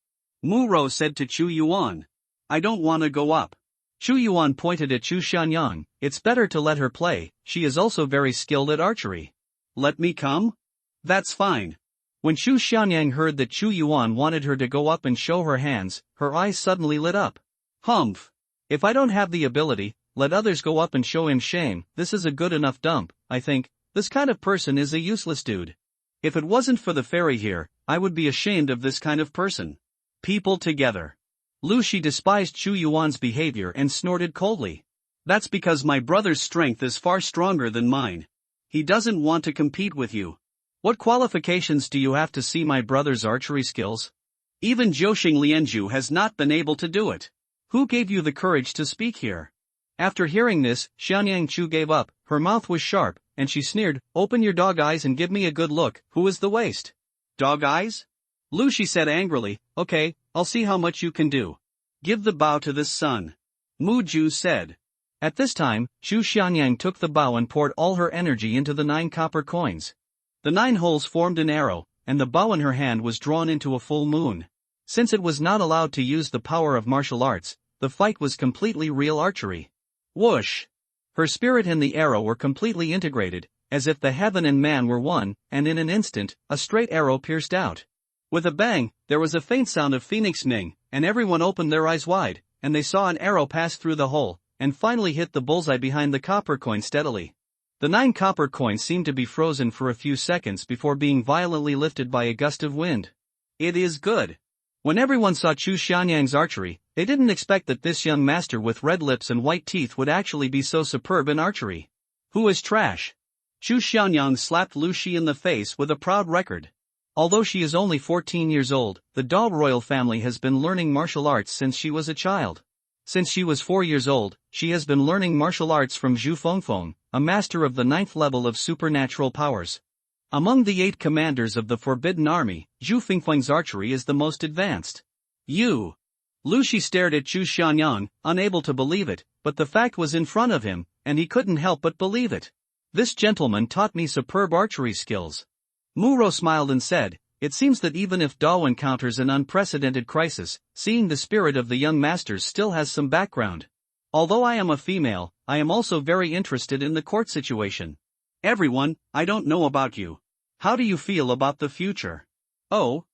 Muro said to Chu Yuan. I don't want to go up. Chu Yuan pointed at Chu Xianyang. It's better to let her play, she is also very skilled at archery. Let me come? That's fine. When Chu Xianyang heard that Chu Yuan wanted her to go up and show her hands, her eyes suddenly lit up. Humph. If I don't have the ability, let others go up and show him shame. This is a good enough dump, I think. This kind of person is a useless dude. If it wasn't for the fairy here, I would be ashamed of this kind of person. People together. Lu Shi despised Chu Yuan's behavior and snorted coldly. That's because my brother's strength is far stronger than mine. He doesn't want to compete with you. What qualifications do you have to see my brother's archery skills? Even Zhouxing Lianzhu has not been able to do it. Who gave you the courage to speak here? After hearing this, Xianyang Chu gave up, her mouth was sharp, and she sneered, open your dog eyes and give me a good look, who is the waste? Dog eyes? Lu Shi said angrily, okay, I'll see how much you can do. Give the bow to the sun. Mu Ju said. At this time, Chu Xianyang took the bow and poured all her energy into the 9 copper coins. The 9 holes formed an arrow, and the bow in her hand was drawn into a full moon. Since it was not allowed to use the power of martial arts, the fight was completely real archery. Whoosh! Her spirit and the arrow were completely integrated, as if the heaven and man were one, and in an instant, a straight arrow pierced out. With a bang, there was a faint sound of phoenix ning, and everyone opened their eyes wide, and they saw an arrow pass through the hole, and finally hit the bullseye behind the copper coin steadily. The 9 copper coins seemed to be frozen for a few seconds before being violently lifted by a gust of wind. It is good. When everyone saw Chu Xianyang's archery, they didn't expect that this young master with red lips and white teeth would actually be so superb in archery. Who is trash? Chu Xianyang slapped Lu Shi in the face with a proud record. Although she is only 14 years old, the Dao royal family has been learning martial arts since she was a child. Since she was 4 years old, she has been learning martial arts from Zhu Fengfeng, a master of the 9th level of supernatural powers. Among the 8 commanders of the Forbidden Army, Zhu Fengfeng's archery is the most advanced. Lu Shi stared at Chu Xianyang, unable to believe it, but the fact was in front of him, and he couldn't help but believe it. This gentleman taught me superb archery skills. Muro smiled and said, it seems that even if Dao encounters an unprecedented crisis, seeing the spirit of the young masters still has some background. Although I am a female, I am also very interested in the court situation. Everyone, I don't know about you. How do you feel about the future? Oh?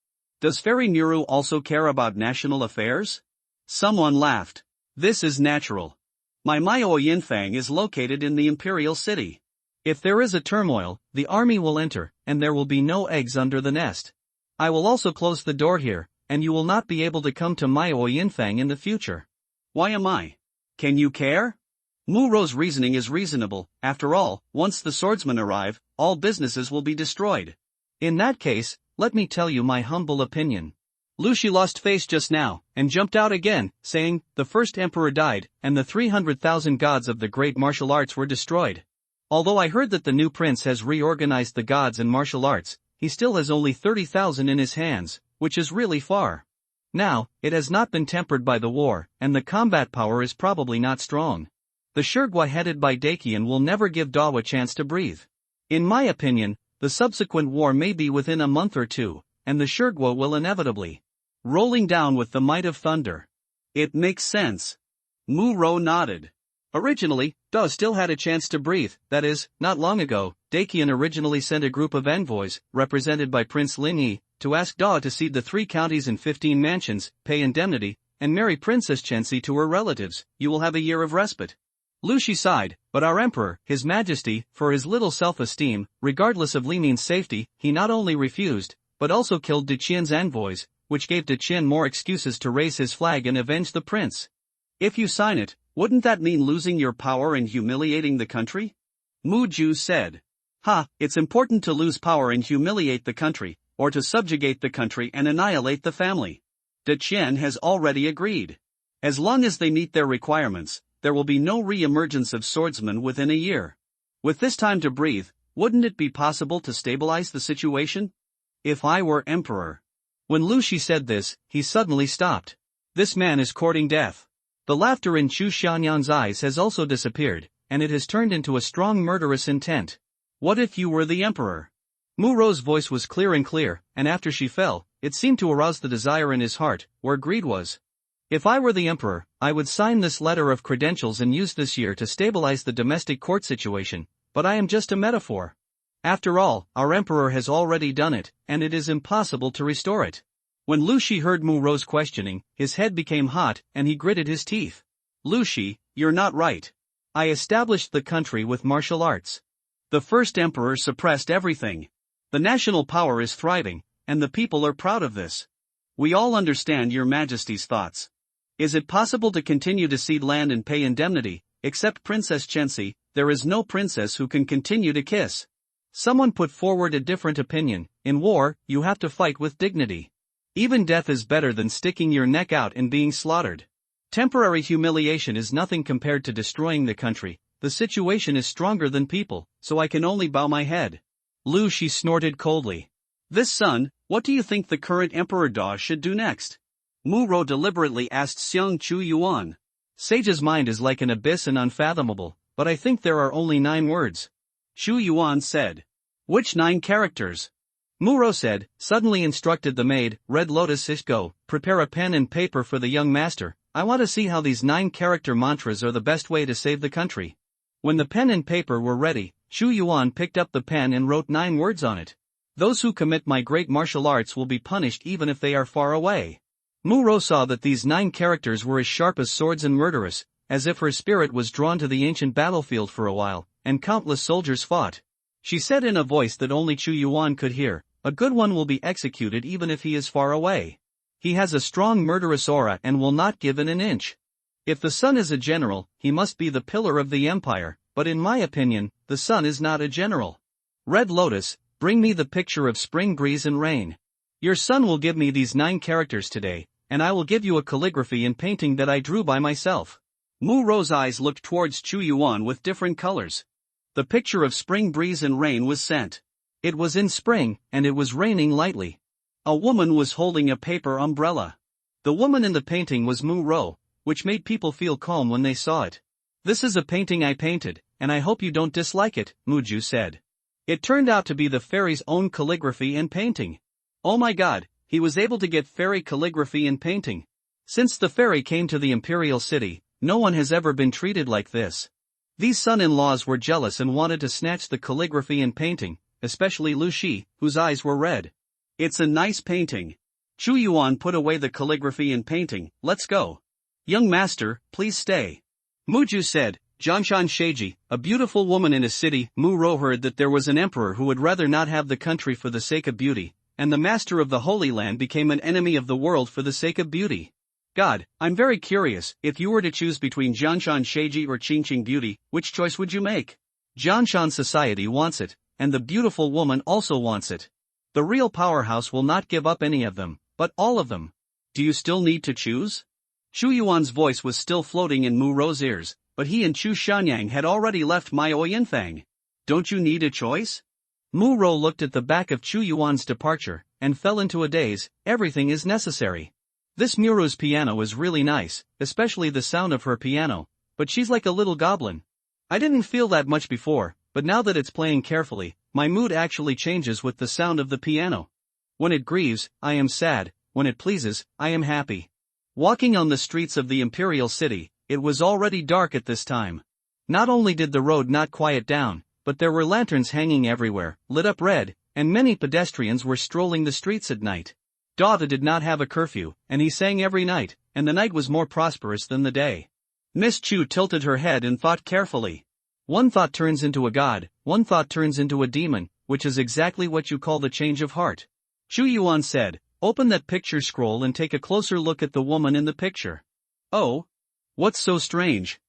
Does Fairy Nuru also care about national affairs? Someone laughed. This is natural. My Maio Yinfang is located in the imperial city. If there is a turmoil, the army will enter, and there will be no eggs under the nest. I will also close the door here, and you will not be able to come to Maio Yinfang in the future. Why am I? Can you care? Muro's reasoning is reasonable. After all, once the swordsmen arrive, all businesses will be destroyed. In that case, let me tell you my humble opinion. Lu Shi lost face just now, and jumped out again, saying, the first emperor died, and the 300,000 gods of the great martial arts were destroyed. Although I heard that the new prince has reorganized the gods and martial arts, he still has only 30,000 in his hands, which is really far. Now, it has not been tempered by the war, and the combat power is probably not strong. The Shirgua headed by Dakian will never give Dao a chance to breathe. In my opinion, the subsequent war may be within a month or two, and the Shirgua will inevitably rolling down with the might of thunder. It makes sense. Muro nodded. Originally, Dao still had a chance to breathe, that is, not long ago, Dakian originally sent a group of envoys, represented by Prince Lin Yi, to ask Dao to cede the 3 counties and 15 mansions, pay indemnity, and marry Princess Chenxi to her relatives. You will have a year of respite. Lu Shi sighed, but our emperor, His Majesty, for his little self-esteem, regardless of Li Nin's safety, he not only refused, but also killed De Qian's envoys, which gave De Qian more excuses to raise his flag and avenge the prince. If you sign it, wouldn't that mean losing your power and humiliating the country? Mu Ju said. It's important to lose power and humiliate the country, or to subjugate the country and annihilate the family. De Qian has already agreed. As long as they meet their requirements, there will be no re-emergence of swordsmen within a year. With this time to breathe, wouldn't it be possible to stabilize the situation? If I were emperor. When Lu Shi said this, he suddenly stopped. This man is courting death. The laughter in Chu Xianyang's eyes has also disappeared, and it has turned into a strong murderous intent. What if you were the emperor? Muro's voice was clear, and after she fell, it seemed to arouse the desire in his heart, where greed was. If I were the emperor, I would sign this letter of credentials and use this year to stabilize the domestic court situation, but I am just a metaphor. After all, our emperor has already done it, and it is impossible to restore it. When Lu Shi heard Mu Ro's questioning, his head became hot, and he gritted his teeth. Lu Shi, you're not right. I established the country with martial arts. The first emperor suppressed everything. The national power is thriving, and the people are proud of this. We all understand your majesty's thoughts. Is it possible to continue to cede land and pay indemnity? Except Princess Chensi, there is no princess who can continue to kiss. Someone put forward a different opinion. In war, you have to fight with dignity. Even death is better than sticking your neck out and being slaughtered. Temporary humiliation is nothing compared to destroying the country. The situation is stronger than people, so I can only bow my head. Lu Shi snorted coldly. This son, what do you think the current Emperor Da should do next? Mu Ro deliberately asked Xiang Chu Yuan. Sage's mind is like an abyss and unfathomable, but I think there are only 9 words. Chu Yuan said. Which 9 characters? Mu Ro said, suddenly instructed the maid, Red Lotus Go, prepare a pen and paper for the young master. I want to see how these 9 character mantras are the best way to save the country. When the pen and paper were ready, Chu Yuan picked up the pen and wrote 9 words on it. Those who commit my great martial arts will be punished even if they are far away. Mu Ro saw that these 9 characters were as sharp as swords and murderous, as if her spirit was drawn to the ancient battlefield for a while, and countless soldiers fought. She said in a voice that only Chu Yuan could hear, a good one will be executed even if he is far away. He has a strong murderous aura and will not give in an inch. If the son is a general, he must be the pillar of the empire, but in my opinion, the son is not a general. Red Lotus, bring me the picture of spring breeze and rain. Your son will give me these 9 characters today, and I will give you a calligraphy and painting that I drew by myself. Mu Ro's eyes looked towards Chu Yuan with different colors. The picture of spring breeze and rain was sent. It was in spring, and it was raining lightly. A woman was holding a paper umbrella. The woman in the painting was Mu Ro, which made people feel calm when they saw it. This is a painting I painted, and I hope you don't dislike it, Mu Ju said. It turned out to be the fairy's own calligraphy and painting. Oh my god, he was able to get fairy calligraphy and painting. Since the fairy came to the imperial city, no one has ever been treated like this. These son-in-laws were jealous and wanted to snatch the calligraphy and painting, especially Lu Shi, whose eyes were red. It's a nice painting. Chu Yuan put away the calligraphy and painting. Let's go. Young master, please stay. Mu Ju said. Jianshan Sheiji, a beautiful woman in a city. Mu Ro heard that there was an emperor who would rather not have the country for the sake of beauty, and the master of the Holy Land became an enemy of the world for the sake of beauty. God, I'm very curious, if you were to choose between Jianshan Sheiji or Qingqing Beauty, which choice would you make? Jianshan society wants it, and the beautiful woman also wants it. The real powerhouse will not give up any of them, but all of them. Do you still need to choose? Chu Yuan's voice was still floating in Mu Ro's ears, but he and Chu Shanyang had already left Miao Yinfang. Don't you need a choice? Mu Ro looked at the back of Chu Yuan's departure, and fell into a daze. Everything is necessary. This Muru's piano is really nice, especially the sound of her piano, but she's like a little goblin. I didn't feel that much before, but now that it's playing carefully, my mood actually changes with the sound of the piano. When it grieves, I am sad, when it pleases, I am happy. Walking on the streets of the imperial city, it was already dark at this time. Not only did the road not quiet down, but there were lanterns hanging everywhere, lit up red, and many pedestrians were strolling the streets at night. Dada did not have a curfew, and he sang every night, and the night was more prosperous than the day. Miss Chu tilted her head and thought carefully. One thought turns into a god, one thought turns into a demon, which is exactly what you call the change of heart. Chu Yuan said, open that picture scroll and take a closer look at the woman in the picture. Oh? What's so strange?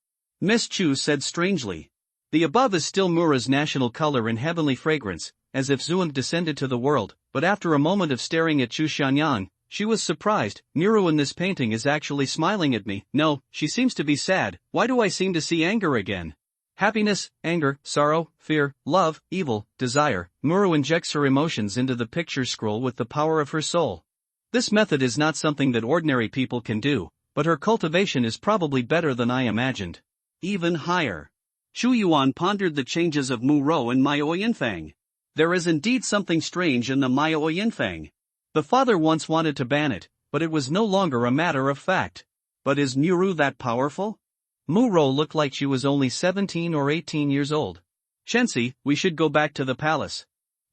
Miss Chu said strangely. The above is still Mura's national color and heavenly fragrance, as if Zuang descended to the world, but after a moment of staring at Chu Shanyang, she was surprised. Muru in this painting is actually smiling at me. No, she seems to be sad. Why do I seem to see anger again? Happiness, anger, sorrow, fear, love, evil, desire. Muru injects her emotions into the picture scroll with the power of her soul. This method is not something that ordinary people can do, but her cultivation is probably better than I imagined. Even higher. Chu Yuan pondered the changes of Mu Ro and Miao Yinfang. There is indeed something strange in the Miao Yinfang. The father once wanted to ban it, but it was no longer a matter of fact. But is Muru that powerful? Muro looked like she was only 17 or 18 years old. Shensi, we should go back to the palace.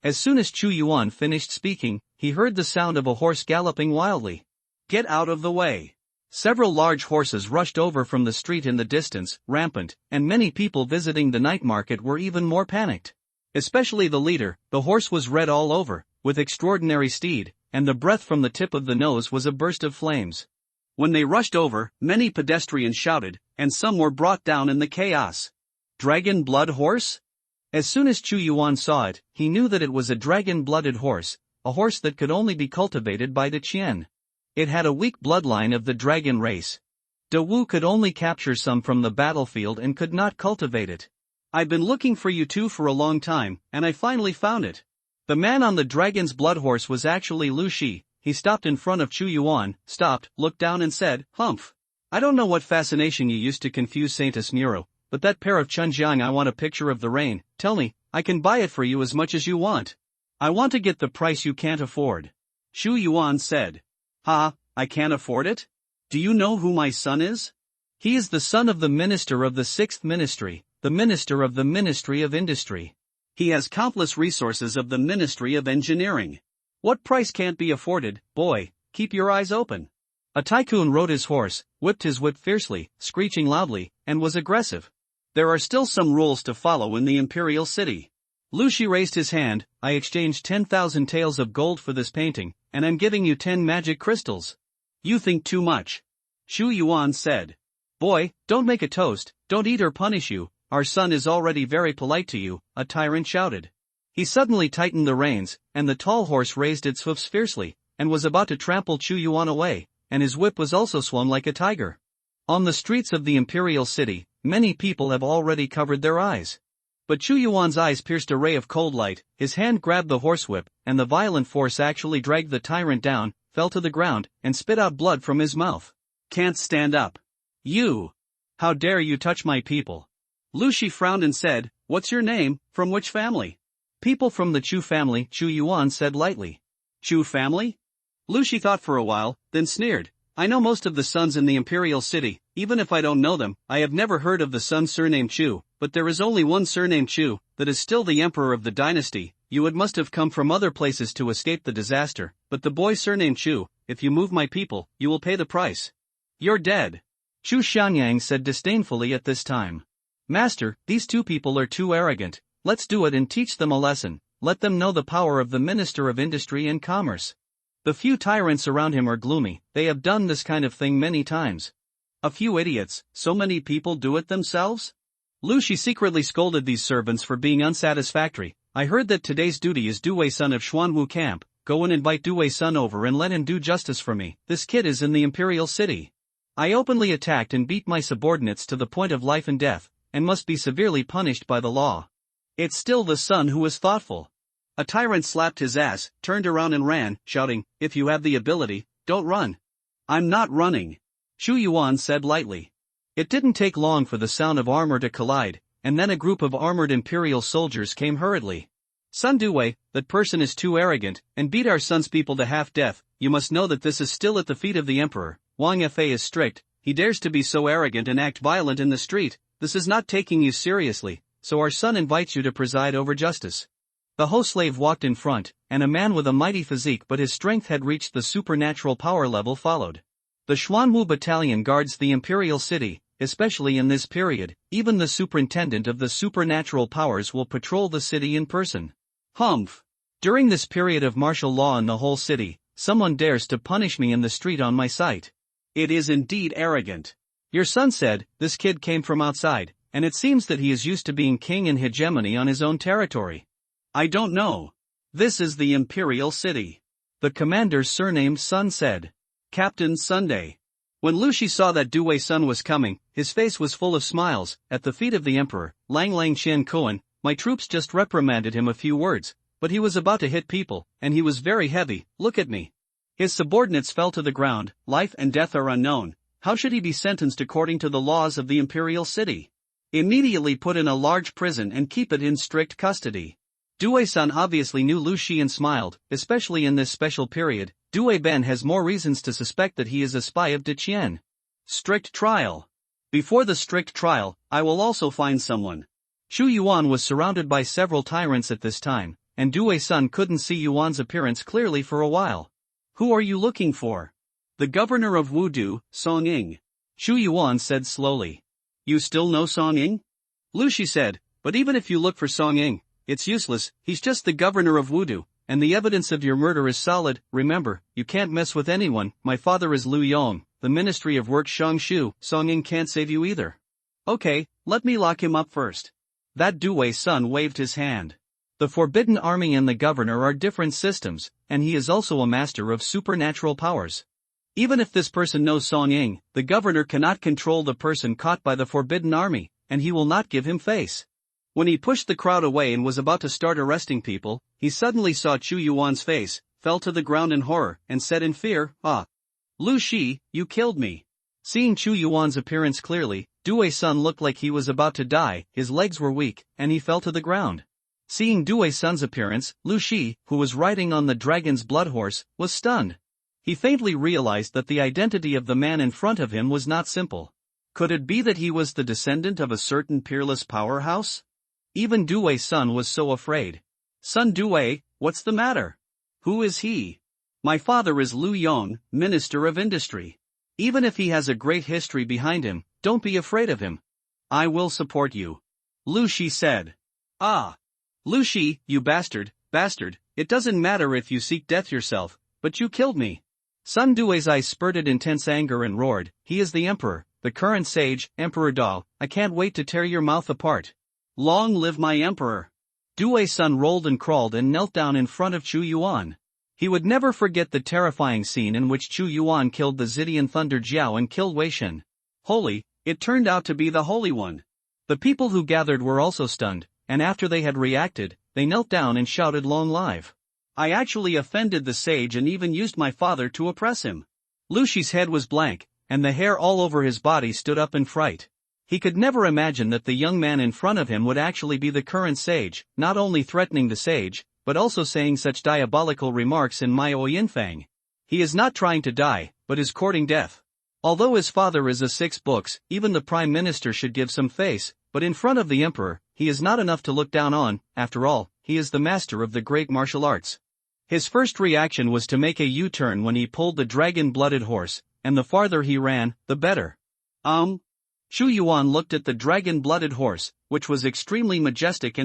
As soon as Chu Yuan finished speaking, he heard the sound of a horse galloping wildly. Get out of the way. Several large horses rushed over from the street in the distance, rampant, and many people visiting the night market were even more panicked. Especially the leader. The horse was red all over, with extraordinary speed, and the breath from the tip of the nose was a burst of flames. When they rushed over, many pedestrians shouted, and some were brought down in the chaos. Dragon blood horse? As soon as Chu Yuan saw it, he knew that it was a dragon-blooded horse, a horse that could only be cultivated by the Qian. It had a weak bloodline of the dragon race. De Wu could only capture some from the battlefield and could not cultivate it. I've been looking for you two for a long time, and I finally found it. The man on the dragon's blood horse was actually Lu Shi. He stopped in front of Chu Yuan, stopped, looked down and said, "Humph. I don't know what fascination you used to confuse Saint Muro, but that pair of Chunjiang I want a picture of the rain. Tell me, I can buy it for you as much as you want. I want to get the price you can't afford." Chu Yuan said. "Ha, I can't afford it? Do you know who my son is?" "He is the son of the minister of the 6th ministry, the minister of the Ministry of Industry. He has countless resources of the Ministry of Engineering. What price can't be afforded, boy? Keep your eyes open." A tycoon rode his horse, whipped his whip fiercely, screeching loudly, and was aggressive. There are still some rules to follow in the imperial city. Lu Shi raised his hand. "I exchanged 10,000 taels of gold for this painting, and I'm giving you 10 magic crystals." "You think too much," Chu Yuan said. "Boy, don't make a toast, don't eat or punish you. Our son is already very polite to you," a tyrant shouted. He suddenly tightened the reins, and the tall horse raised its hoofs fiercely, and was about to trample Chu Yuan away, and his whip was also swung like a tiger. On the streets of the imperial city, many people have already covered their eyes. But Chu Yuan's eyes pierced a ray of cold light, his hand grabbed the horsewhip, and the violent force actually dragged the tyrant down, fell to the ground, and spit out blood from his mouth. "Can't stand up. You! How dare you touch my people?" Lu Shi frowned and said, "What's your name, from which family?" "People from the Chu family," Chu Yuan said lightly. "Chu family?" Lu Shi thought for a while, then sneered. "I know most of the sons in the imperial city, even if I don't know them. I have never heard of the son surnamed Chu, but there is only one surnamed Chu, that is still the emperor of the dynasty. You must have come from other places to escape the disaster, but the boy surnamed Chu, if you move my people, you will pay the price. You're dead." Chu Xianyang said disdainfully at this time. "Master, these two people are too arrogant. Let's do it and teach them a lesson. Let them know the power of the Minister of Industry and Commerce." The few tyrants around him are gloomy. They have done this kind of thing many times. "A few idiots, so many people do it themselves?" Lu Shi secretly scolded these servants for being unsatisfactory. "I heard that today's duty is Duwei son of Xuanwu camp. Go and invite Duwei son over and let him do justice for me. This kid is in the imperial city. I openly attacked and beat my subordinates to the point of life and death, and must be severely punished by the law." It's still the son who is thoughtful. A tyrant slapped his ass, turned around and ran, shouting, "If you have the ability, don't run." "I'm not running," Chu Yuan said lightly. It didn't take long for the sound of armor to collide, and then a group of armored imperial soldiers came hurriedly. "Son Duwei, that person is too arrogant, and beat our son's people to half-death. You must know that this is still at the feet of the emperor. Wang Fa is strict. He dares to be so arrogant and act violent in the street. This is not taking you seriously, so our son invites you to preside over justice." The host slave walked in front, and a man with a mighty physique but his strength had reached the supernatural power level followed. The Xuanwu battalion guards the imperial city, especially in this period. Even the superintendent of the supernatural powers will patrol the city in person. Humph! During this period of martial law in the whole city, someone dares to punish me in the street on my sight. It is indeed arrogant. Your son said, this kid came from outside, and it seems that he is used to being king and hegemony on his own territory. I don't know. This is the imperial city. The commander's surnamed son said. Captain Sunday. When Lu Shi saw that Duwei's son was coming, his face was full of smiles. At the feet of the emperor, Lang Lang Qian Kuan, my troops just reprimanded him a few words, but he was about to hit people, and he was very heavy. Look at me. His subordinates fell to the ground. Life and death are unknown. How should he be sentenced according to the laws of the imperial city? Immediately put in a large prison and keep it in strict custody. Due-san obviously knew Lu Shi and smiled, especially in this special period. Due-ben has more reasons to suspect that he is a spy of De Qian. Strict trial. Before the strict trial, I will also find someone. Xu Yuan was surrounded by several tyrants at this time, and Due-san couldn't see Yuan's appearance clearly for a while. Who are you looking for? The governor of Wudu, Song Ying. Xu Yuan said slowly. You still know Song Ying? Lu Shi said, but even if you look for Song Ying, it's useless. He's just the governor of Wudu, and the evidence of your murder is solid. Remember, you can't mess with anyone. My father is Lu Yong, the Ministry of Work Shongshu. Song Ying can't save you either. Okay, let me lock him up first. That Due-san waved his hand. The Forbidden Army and the governor are different systems, and he is also a master of supernatural powers. Even if this person knows Song Ying, the governor cannot control the person caught by the Forbidden Army, and he will not give him face. When he pushed the crowd away and was about to start arresting people, he suddenly saw Chu Yuan's face, fell to the ground in horror, and said in fear, "Ah! Lu Shi, you killed me." Seeing Chu Yuan's appearance clearly, Due-san looked like he was about to die, his legs were weak, and he fell to the ground. Seeing Due-san's appearance, Lu Shi, who was riding on the dragon's blood horse, was stunned. He faintly realized that the identity of the man in front of him was not simple. Could it be that he was the descendant of a certain peerless powerhouse? Even Due-san was so afraid. Son Due, what's the matter? Who is he? My father is Lu Yong, Minister of Industry. Even if he has a great history behind him, don't be afraid of him. I will support you. Lu Shi said. Ah! Lu Shi, you bastard, it doesn't matter if you seek death yourself, but you killed me. Sun Due's eyes spurted intense anger and roared, he is the emperor, the current sage, Emperor Dao, I can't wait to tear your mouth apart. Long live my emperor. Due-san rolled and crawled and knelt down in front of Chu Yuan. He would never forget the terrifying scene in which Chu Yuan killed the Xidian Thunder Jiao and killed Wei Shen. Holy, it turned out to be the Holy One. The people who gathered were also stunned, and after they had reacted, they knelt down and shouted long live. I actually offended the sage and even used my father to oppress him. Lu Shi's head was blank, and the hair all over his body stood up in fright. He could never imagine that the young man in front of him would actually be the current sage, not only threatening the sage, but also saying such diabolical remarks in Miao Yinfang. He is not trying to die, but is courting death. Although his father is a 6 books, even the prime minister should give some face, but in front of the emperor, he is not enough to look down on. After all, he is the master of the great martial arts. His first reaction was to make a U-turn when he pulled the dragon-blooded horse, and the farther he ran, the better. Xu Yuan looked at the dragon-blooded horse, which was extremely majestic.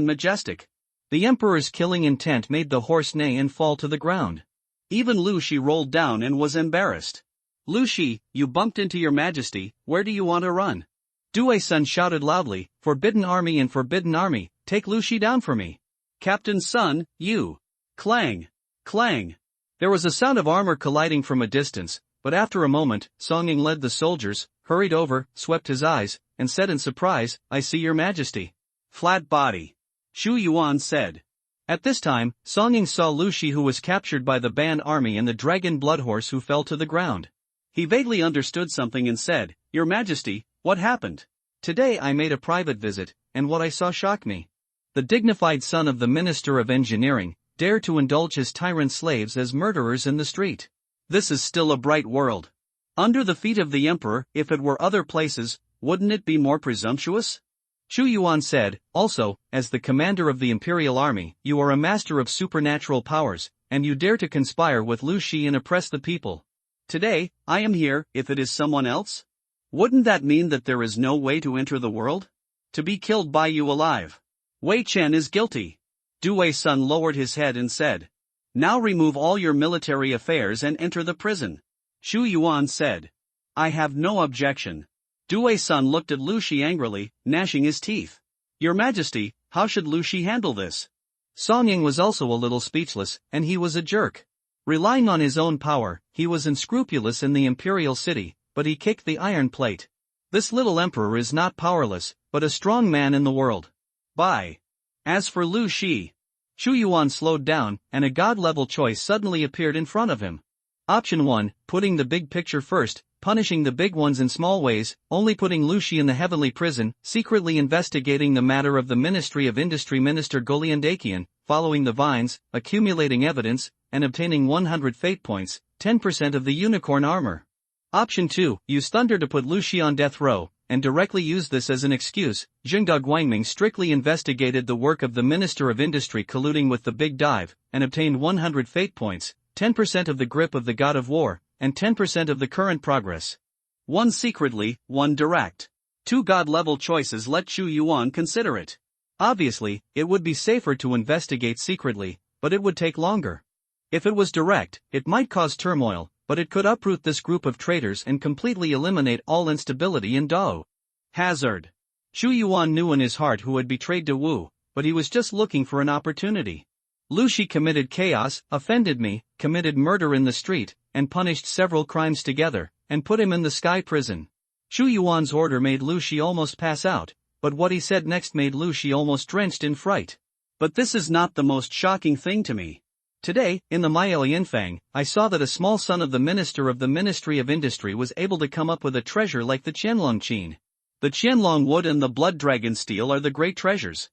The emperor's killing intent made the horse neigh and fall to the ground. Even Lu Shi rolled down and was embarrassed. Lu Shi, you bumped into your majesty, where do you want to run? Due-san shouted loudly, Forbidden Army and Forbidden Army, take Lu Shi down for me. Captain Sun, you. Clang. Clang. There was a sound of armor colliding from a distance, but after a moment, Song Ying led the soldiers, hurried over, swept his eyes, and said in surprise, I see your majesty. Flat body. Xu Yuan said. At this time, Song Ying saw Lu Shi who was captured by the Ban army and the dragon blood horse who fell to the ground. He vaguely understood something and said, Your Majesty, what happened? Today I made a private visit, and what I saw shocked me. The dignified son of the Minister of Engineering dared to indulge his tyrant slaves as murderers in the street. This is still a bright world. Under the feet of the emperor, if it were other places, wouldn't it be more presumptuous? Xu Yuan said, also, as the commander of the imperial army, you are a master of supernatural powers, and you dare to conspire with Lu Shi and oppress the people. Today, I am here. If it is someone else? Wouldn't that mean that there is no way to enter the world? To be killed by you alive. Wei Chen is guilty. Due-san lowered his head and said. Now remove all your military affairs and enter the prison. Xu Yuan said. I have no objection. Due-san looked at Lu Shi angrily, gnashing his teeth. Your Majesty, how should Lu Shi handle this? Song Ying was also a little speechless, and he was a jerk. Relying on his own power, he was unscrupulous in the imperial city, but he kicked the iron plate. This little emperor is not powerless, but a strong man in the world. Bye. As for Lu Shi, Xu Yuan slowed down, and a god-level choice suddenly appeared in front of him. Option 1, putting the big picture first, punishing the big ones in small ways, only putting Lu Shi in the heavenly prison, secretly investigating the matter of the Ministry of Industry Minister Golian Dakian, following the vines, accumulating evidence, and obtaining 100 fate points, 10% of the unicorn armor. Option 2, use thunder to put Lu Shi on death row, and directly use this as an excuse. Zhengda Guangming strictly investigated the work of the Minister of Industry colluding with the Big Dive, and obtained 100 fate points, 10% of the grip of the God of War, and 10% of the current progress. 1 secretly, 1 direct. 2 God-level choices. Let Chu Yuan consider it. Obviously, it would be safer to investigate secretly, but it would take longer. If it was direct, it might cause turmoil, but it could uproot this group of traitors and completely eliminate all instability in Dao. Hazard. Chu Yuan knew in his heart who had betrayed De Wu, but he was just looking for an opportunity. Lu Shi committed chaos, offended me, committed murder in the street, and punished several crimes together, and put him in the sky prison. Chu Yuan's order made Lu Shi almost pass out, but what he said next made Lu Shi almost drenched in fright. But this is not the most shocking thing to me. Today, in the Miao Yinfang, I saw that a small son of the Minister of the Ministry of Industry was able to come up with a treasure like the Qianlong Qin. The Qianlong wood and the blood dragon steel are the great treasures.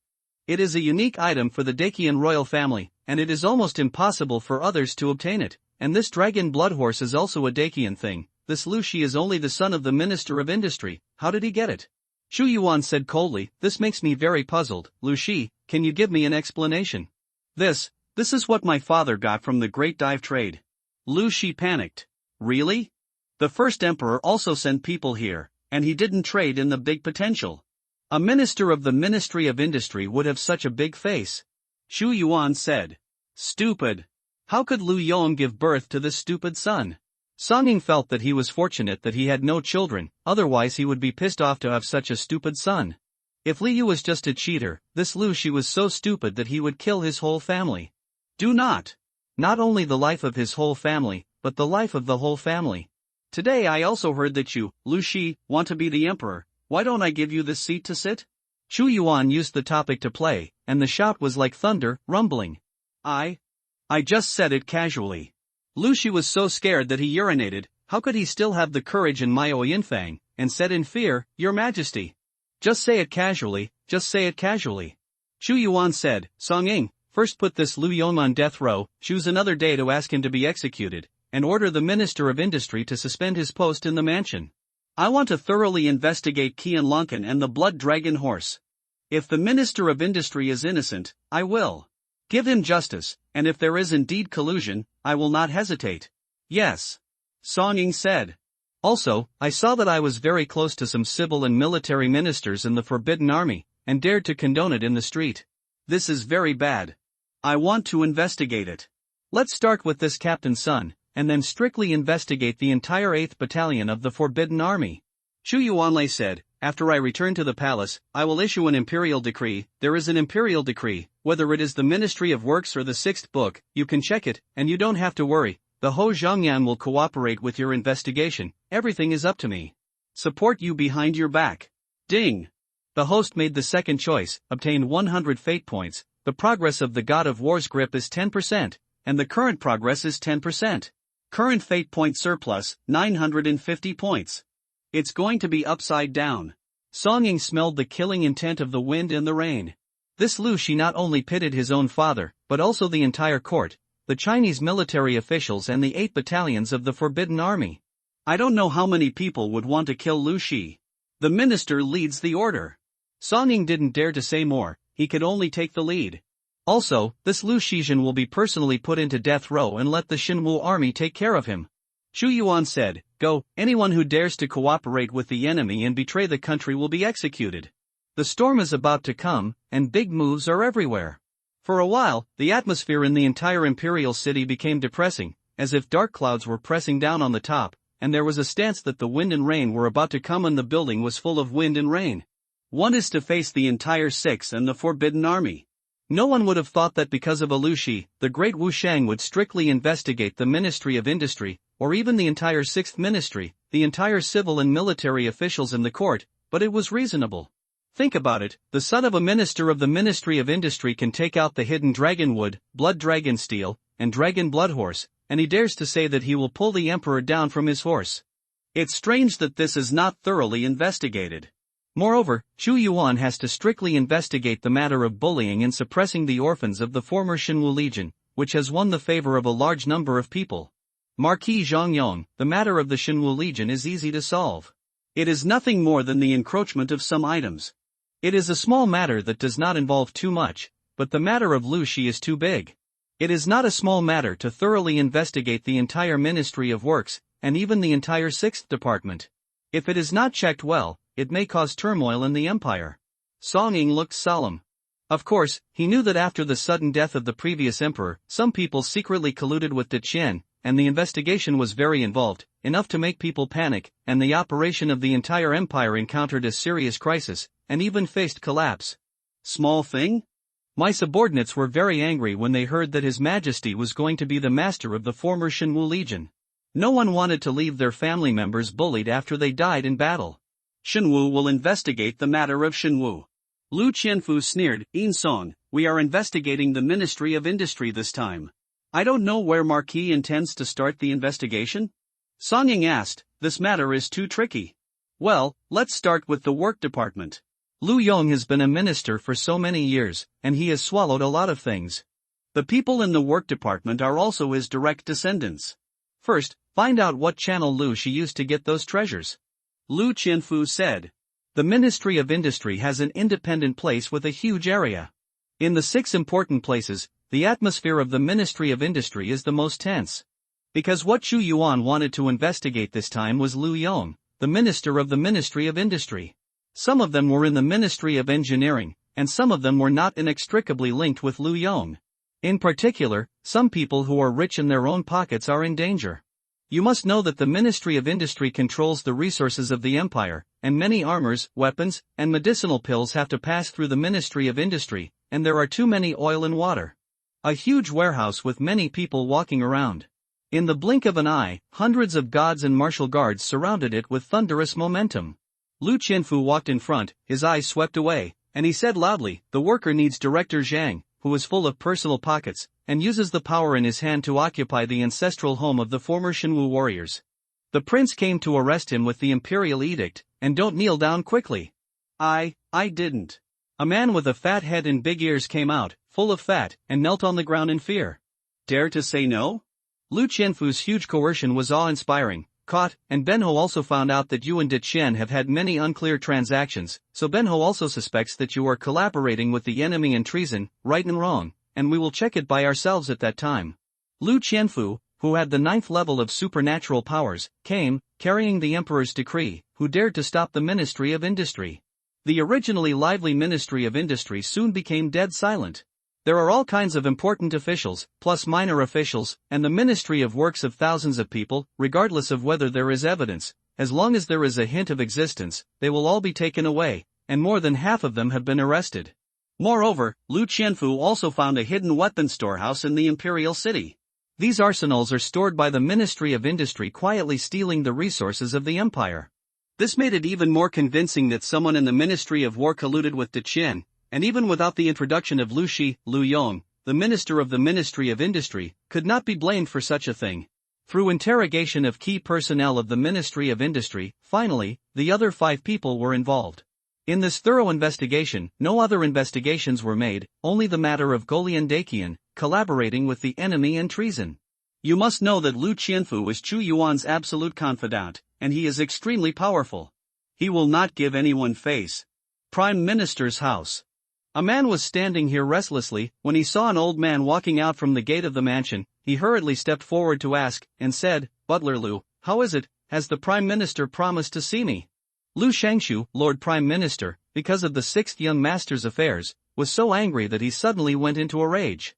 It is a unique item for the Dakian royal family, and it is almost impossible for others to obtain it, and this dragon blood horse is also a Dakian thing. This Lu Shi is only the son of the Minister of Industry. How did he get it? Chu Yuan said coldly, this makes me very puzzled. Lu Shi, can you give me an explanation? This is what my father got from the Great Dive trade. Lu Shi panicked. Really? The first emperor also sent people here, and he didn't trade in the big potential. A minister of the Ministry of Industry would have such a big face. Chu Yuan said. Stupid. How could Lu Yong give birth to this stupid son? Song Ying felt that he was fortunate that he had no children, otherwise he would be pissed off to have such a stupid son. If Li Yu was just a cheater, this Lu Shi was so stupid that he would kill his whole family. Do not. Not only the life of his whole family, but the life of the whole family. Today I also heard that you, Lu Shi, want to be the emperor. Why don't I give you this seat to sit? Chu Yuan used the topic to play, and the shout was like thunder, rumbling. I just said it casually. Lu Shi was so scared that he urinated. How could he still have the courage in Miao Yinfang, and said in fear, Your Majesty. Just say it casually, just say it casually. Chu Yuan said, Song Ying, first put this Lu Yong on death row, choose another day to ask him to be executed, and order the Minister of Industry to suspend his post in the mansion. I want to thoroughly investigate Qianlongkan and the blood dragon horse. If the Minister of Industry is innocent, I will give him justice, and if there is indeed collusion, I will not hesitate. Yes. Song Ying said. Also, I saw that I was very close to some civil and military ministers in the Forbidden Army, and dared to condone it in the street. This is very bad. I want to investigate it. Let's start with this captain's son, and then strictly investigate the entire 8th Battalion of the Forbidden Army. Chu Yuanlei said, after I return to the palace, I will issue an imperial decree. There is an imperial decree, whether it is the Ministry of Works or the 6th book, you can check it, and you don't have to worry. The Ho Zhongyan will cooperate with your investigation, everything is up to me. Support you behind your back. Ding! The host made the second choice, obtained 100 fate points. The progress of the God of War's grip is 10%, and the current progress is 10%. Current fate point surplus, 950 points. It's going to be upside down. Song Ying smelled the killing intent of the wind and the rain. This Lu Shi not only pitted his own father, but also the entire court, the Chinese military officials and the 8 battalions of the Forbidden Army. I don't know how many people would want to kill Lu Shi. The minister leads the order. Song Ying didn't dare to say more, he could only take the lead. Also, this Lu Shizhen will be personally put into death row and let the Xinwu army take care of him. Chu Yuan said, Go, anyone who dares to cooperate with the enemy and betray the country will be executed. The storm is about to come, and big moves are everywhere. For a while, the atmosphere in the entire imperial city became depressing, as if dark clouds were pressing down on the top, and there was a stance that the wind and rain were about to come and the building was full of wind and rain. One is to face the entire 6 and the Forbidden Army. No one would have thought that because of a Lu Shi, the great Wu Shang would strictly investigate the Ministry of Industry, or even the entire 6th Ministry, the entire civil and military officials in the court, but it was reasonable. Think about it, the son of a minister of the Ministry of Industry can take out the hidden dragon wood, blood dragon steel, and dragon blood horse, and he dares to say that he will pull the emperor down from his horse. It's strange that this is not thoroughly investigated. Moreover, Chu Yuan has to strictly investigate the matter of bullying and suppressing the orphans of the former Shinwu Legion, which has won the favor of a large number of people. Marquis Zhongyong, the matter of the Shinwu Legion is easy to solve. It is nothing more than the encroachment of some items. It is a small matter that does not involve too much, but the matter of Lu Shi is too big. It is not a small matter to thoroughly investigate the entire Ministry of Works, and even the entire 6th Department. If it is not checked well, it may cause turmoil in the empire. Song Ying looked solemn. Of course, he knew that after the sudden death of the previous emperor, some people secretly colluded with De Qian, and the investigation was very involved, enough to make people panic, and the operation of the entire empire encountered a serious crisis, and even faced collapse. Small thing? My subordinates were very angry when they heard that His Majesty was going to be the master of the former Shinwu Legion. No one wanted to leave their family members bullied after they died in battle. Shinwu will investigate the matter of Shinwu. Lu Qianfu sneered, "In Song, we are investigating the Ministry of Industry this time. I don't know where Marquis intends to start the investigation?" Song Ying asked, "This matter is too tricky." "Well, let's start with the work department. Lu Yong has been a minister for so many years, and he has swallowed a lot of things. The people in the work department are also his direct descendants. First, find out what channel Lu Shi used to get those treasures," Lu Qianfu said. "The Ministry of Industry has an independent place with a huge area. In the 6 important places, the atmosphere of the Ministry of Industry is the most tense. Because what Chu Yuan wanted to investigate this time was Lu Yong, the minister of the Ministry of Industry. Some of them were in the Ministry of Engineering, and some of them were not inextricably linked with Lu Yong. In particular, some people who are rich in their own pockets are in danger. You must know that the Ministry of Industry controls the resources of the empire, and many armors, weapons, and medicinal pills have to pass through the Ministry of Industry, and there are too many oil and water. A huge warehouse with many people walking around. In the blink of an eye, hundreds of gods and martial guards surrounded it with thunderous momentum. Lu Qianfu walked in front, his eyes swept away, and he said loudly, "The worker needs Director Zhang, who is full of personal pockets, and uses the power in his hand to occupy the ancestral home of the former Shinwu warriors. The prince came to arrest him with the imperial edict, and don't kneel down quickly." I didn't." A man with a fat head and big ears came out, full of fat, and knelt on the ground in fear. "Dare to say no?" Lu Qianfu's huge coercion was awe-inspiring. "Caught, and Benho also found out that you and De Qian have had many unclear transactions, so Benho also suspects that you are collaborating with the enemy in treason, right and wrong, and we will check it by ourselves at that time." Lu Qianfu, who had the 9th level of supernatural powers, came, carrying the emperor's decree, who dared to stop the Ministry of Industry. The originally lively Ministry of Industry soon became dead silent. There are all kinds of important officials, plus minor officials, and the Ministry of Works of thousands of people, regardless of whether there is evidence. As long as there is a hint of existence, they will all be taken away, and more than half of them have been arrested. Moreover, Lu Qianfu also found a hidden weapon storehouse in the imperial city. These arsenals are stored by the Ministry of Industry, quietly stealing the resources of the empire. This made it even more convincing that someone in the Ministry of War colluded with De Qian, and even without the introduction of Lu Shi, Lu Yong, the minister of the Ministry of Industry, could not be blamed for such a thing. Through interrogation of key personnel of the Ministry of Industry, finally, the other 5 people were involved. In this thorough investigation, no other investigations were made, only the matter of Golian Dakian, collaborating with the enemy and treason. You must know that Lu Qianfu is Chu Yuan's absolute confidant, and he is extremely powerful. He will not give anyone face. Prime Minister's house. A man was standing here restlessly. When he saw an old man walking out from the gate of the mansion, he hurriedly stepped forward to ask, and said, "Butler Lu, how is it? Has the Prime Minister promised to see me?" Lu Shangshu, Lord Prime Minister, because of the 6th young master's affairs, was so angry that he suddenly went into a rage.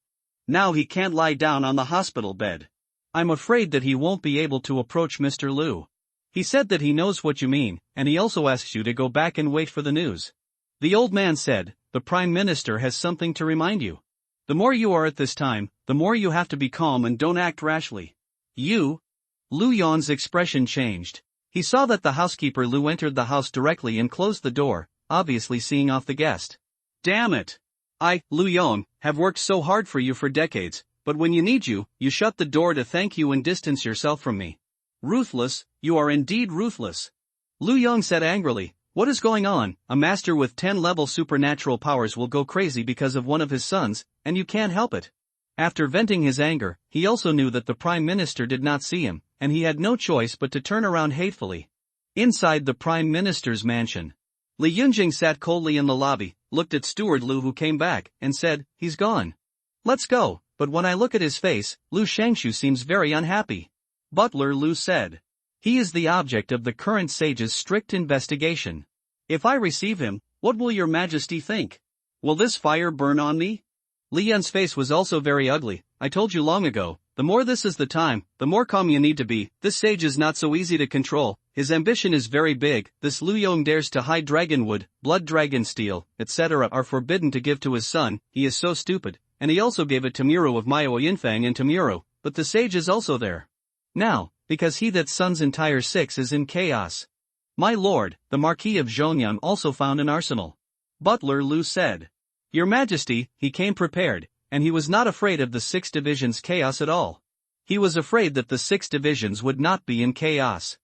Now he can't lie down on the hospital bed. "I'm afraid that he won't be able to approach Mr. Lu. He said that he knows what you mean, and he also asks you to go back and wait for the news." The old man said, "The Prime Minister has something to remind you. The more you are at this time, the more you have to be calm and don't act rashly." "You?" Lu Yon's expression changed. He saw that the housekeeper Lu entered the house directly and closed the door, obviously seeing off the guest. "Damn it! I, Lu Yong, have worked so hard for you for decades, but when you need you, you shut the door to thank you and distance yourself from me. Ruthless, you are indeed ruthless. Lu Yong said angrily, what is going on? A master with 10-level supernatural powers will go crazy because of one of his sons, and you can't help it. After venting his anger, he also knew that the Prime Minister did not see him, and he had no choice but to turn around hatefully. Inside the Prime Minister's mansion, Li Yunjing sat coldly in the lobby, looked at Steward Lu who came back, and said, he's gone. Let's go, but when I look at his face, Lu Shangshu seems very unhappy. Butler Lu said. He is the object of the current sage's strict investigation. If I receive him, what will your majesty think? Will this fire burn on me? Li Yun's face was also very ugly. I told you long ago, the more this is the time, the more calm you need to be. This sage is not so easy to control, his ambition is very big. This Lu Yong dares to hide dragonwood, blood dragon steel, etc. are forbidden to give to his son. He is so stupid, and he also gave it to Muro of Myo Yinfang and to Muro, but the sage is also there. Now, because he that son's entire six is in chaos. My lord, the Marquis of Zhongyang also found an arsenal. Butler Lu said. Your Majesty, he came prepared, and he was not afraid of the 6 divisions' chaos at all. He was afraid that the 6 divisions would not be in chaos.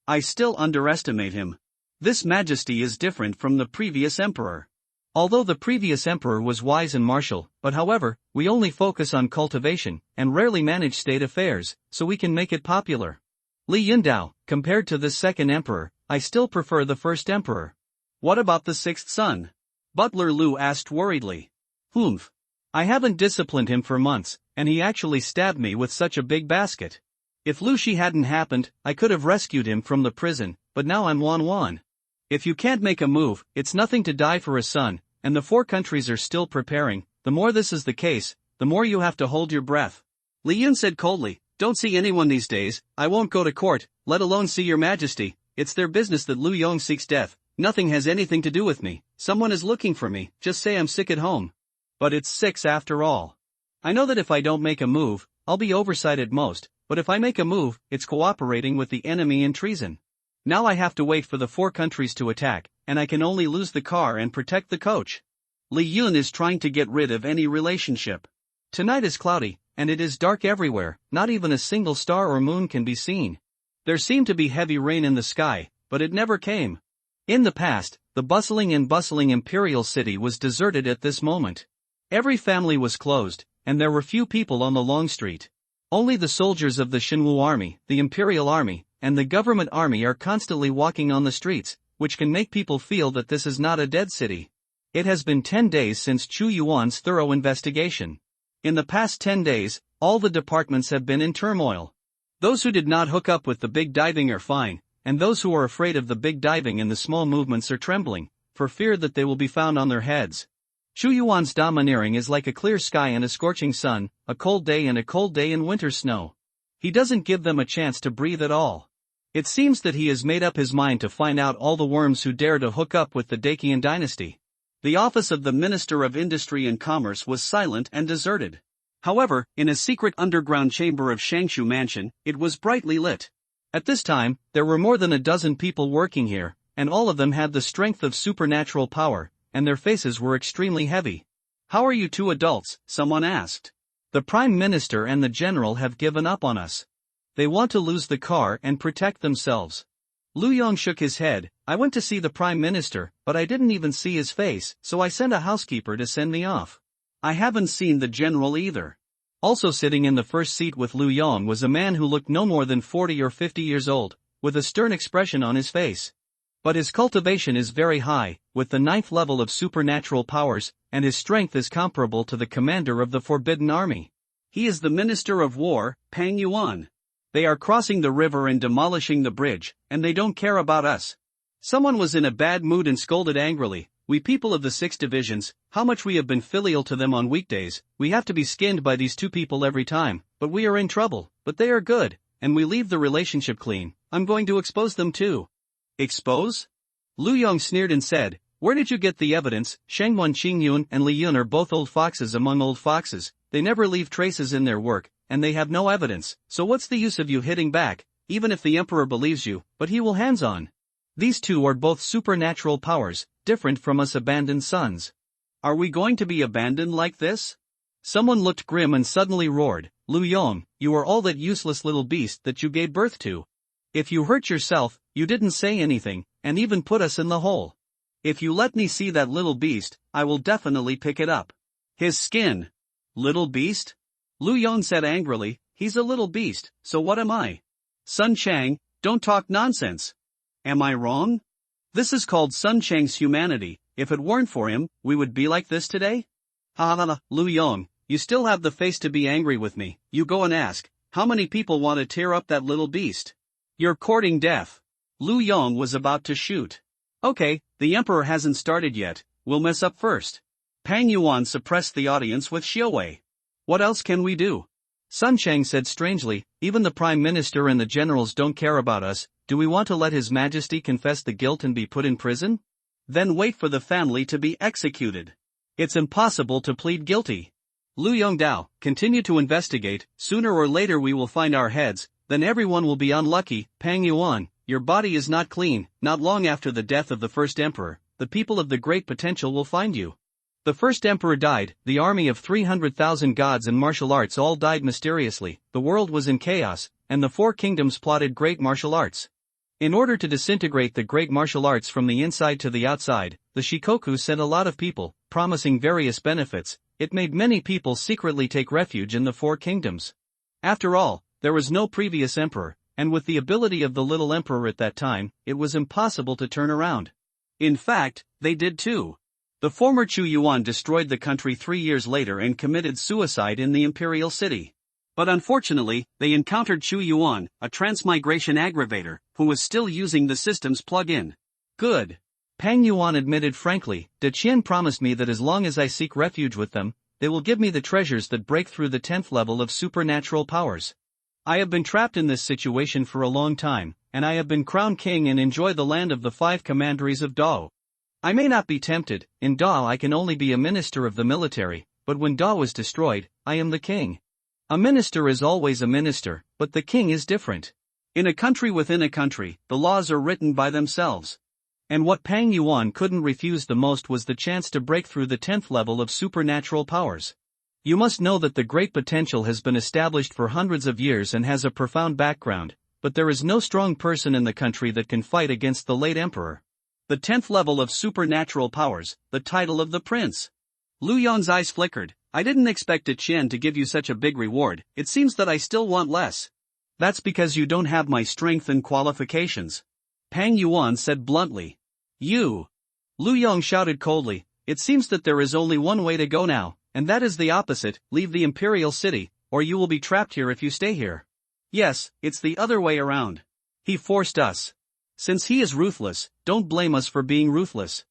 I still underestimate him. This Majesty is different from the previous emperor. Although the previous emperor was wise and martial, but however, we only focus on cultivation, and rarely manage state affairs, so we can make it popular. Li Yundao, compared to this second emperor, I still prefer the first emperor. What about the 6th son? Butler Lu asked worriedly. Humph. I haven't disciplined him for months, and he actually stabbed me with such a big basket. If Lu Shi hadn't happened, I could have rescued him from the prison, but now I'm Wan. If you can't make a move, it's nothing to die for a son, and the 4 countries are still preparing. The more this is the case, the more you have to hold your breath. Li Yun said coldly, don't see anyone these days. I won't go to court, let alone see your majesty. It's their business that Lu Yong seeks death. Nothing has anything to do with me. Someone is looking for me, just say I'm sick at home. But it's 6 after all. I know that if I don't make a move, I'll be oversight at most, but if I make a move, it's cooperating with the enemy in treason. Now I have to wait for the 4 countries to attack, and I can only lose the car and protect the coach. Li Yun is trying to get rid of any relationship. Tonight is cloudy, and it is dark everywhere, not even a single star or moon can be seen. There seemed to be heavy rain in the sky, but it never came. In the past, the bustling imperial city was deserted at this moment. Every family was closed, and there were few people on the long street. Only the soldiers of the Shinwu army, the imperial army, and the government army are constantly walking on the streets, which can make people feel that this is not a dead city. It has been 10 days since Chu Yuan's thorough investigation. In the past 10 days, all the departments have been in turmoil. Those who did not hook up with the big diving are fine, and those who are afraid of the big diving and the small movements are trembling, for fear that they will be found on their heads. Chu Yuan's domineering is like a clear sky and a scorching sun, a cold day and a cold day in winter snow. He doesn't give them a chance to breathe at all. It seems that he has made up his mind to find out all the worms who dare to hook up with the Dacian dynasty. The office of the Minister of Industry and Commerce was silent and deserted. However, in a secret underground chamber of Shangshu Mansion, it was brightly lit. At this time, there were more than a dozen people working here, and all of them had the strength of supernatural power, and their faces were extremely heavy. How are you 2 adults? Someone asked. The Prime Minister and the General have given up on us. They want to lose the car and protect themselves. Lu Yong shook his head. I went to see the Prime Minister, but I didn't even see his face, so I sent a housekeeper to send me off. I haven't seen the General either. Also sitting in the first seat with Lu Yong was a man who looked no more than 40 or 50 years old, with a stern expression on his face. But his cultivation is very high, with the 9th level of supernatural powers, and his strength is comparable to the commander of the Forbidden Army. He is the Minister of War, Pang Yuan. They are crossing the river and demolishing the bridge, and they don't care about us. Someone was in a bad mood and scolded angrily, we people of the 6 divisions, how much we have been filial to them on weekdays, we have to be skinned by these 2 people every time, but we are in trouble, but they are good, and we leave the relationship clean. I'm going to expose them too. Expose? Lu Yong sneered and said, where did you get the evidence? Shengwan Qingyun and Li Yun are both old foxes among old foxes, they never leave traces in their work, and they have no evidence, so what's the use of you hitting back, even if the emperor believes you, but he will hands-on. These 2 are both supernatural powers, different from us abandoned sons. Are we going to be abandoned like this? Someone looked grim and suddenly roared, Lu Yong, you are all that useless little beast that you gave birth to. If you hurt yourself, you didn't say anything, and even put us in the hole. If you let me see that little beast, I will definitely pick it up. His skin. Little beast? Lu Yong said angrily, he's a little beast, so what am I? Sun Chang, don't talk nonsense. Am I wrong? This is called Sun Chang's humanity. If it weren't for him, we would be like this today? Ha, Lu Yong, you still have the face to be angry with me. You go and ask, how many people want to tear up that little beast? You're courting death. Lu Yong was about to shoot. Okay, the emperor hasn't started yet, we'll mess up first. Pang Yuan suppressed the audience with Xiaowei. What else can we do? Sun Chang said strangely, even the prime minister and the generals don't care about us. Do we want to let his majesty confess the guilt and be put in prison? Then wait for the family to be executed. It's impossible to plead guilty. Lu Yongdao, continue to investigate, sooner or later we will find our heads, then everyone will be unlucky. Pang Yuan, your body is not clean. Not long after the death of the first emperor, the people of the great potential will find you. The first emperor died, the army of 300,000 gods and martial arts all died mysteriously, the world was in chaos, and the four kingdoms plotted great martial arts. In order to disintegrate the great martial arts from the inside to the outside, the Shikoku sent a lot of people, promising various benefits. It made many people secretly take refuge in the four kingdoms. After all, there was no previous emperor, and with the ability of the little emperor at that time, it was impossible to turn around. In fact, they did too. The former Chu Yuan destroyed the country 3 years later and committed suicide in the imperial city. But unfortunately, they encountered Chu Yuan, a transmigration aggravator, who was still using the system's plug-in. Good. Pang Yuan admitted frankly, De Qian promised me that as long as I seek refuge with them, they will give me the treasures that break through the 10th level of supernatural powers. I have been trapped in this situation for a long time, and I have been crowned king and enjoy the land of the 5 commanderies of Dao. I may not be tempted. In Dao I can only be a minister of the military, but when Dao is destroyed, I am the king. A minister is always a minister, but the king is different. In a country within a country, the laws are written by themselves. And what Pang Yuan couldn't refuse the most was the chance to break through the 10th level of supernatural powers. You must know that the great potential has been established for hundreds of years and has a profound background, but there is no strong person in the country that can fight against the late emperor. The 10th level of supernatural powers, the title of the prince. Lu Yong's eyes flickered. I didn't expect De Qian to give you such a big reward. It seems that I still want less. That's because you don't have my strength and qualifications. Pang Yuan said bluntly. You. Lu Yong shouted coldly. It seems that there is only one way to go now, and that is the opposite, leave the imperial city, or you will be trapped here if you stay here. Yes, it's the other way around. He forced us. Since he is ruthless, don't blame us for being ruthless.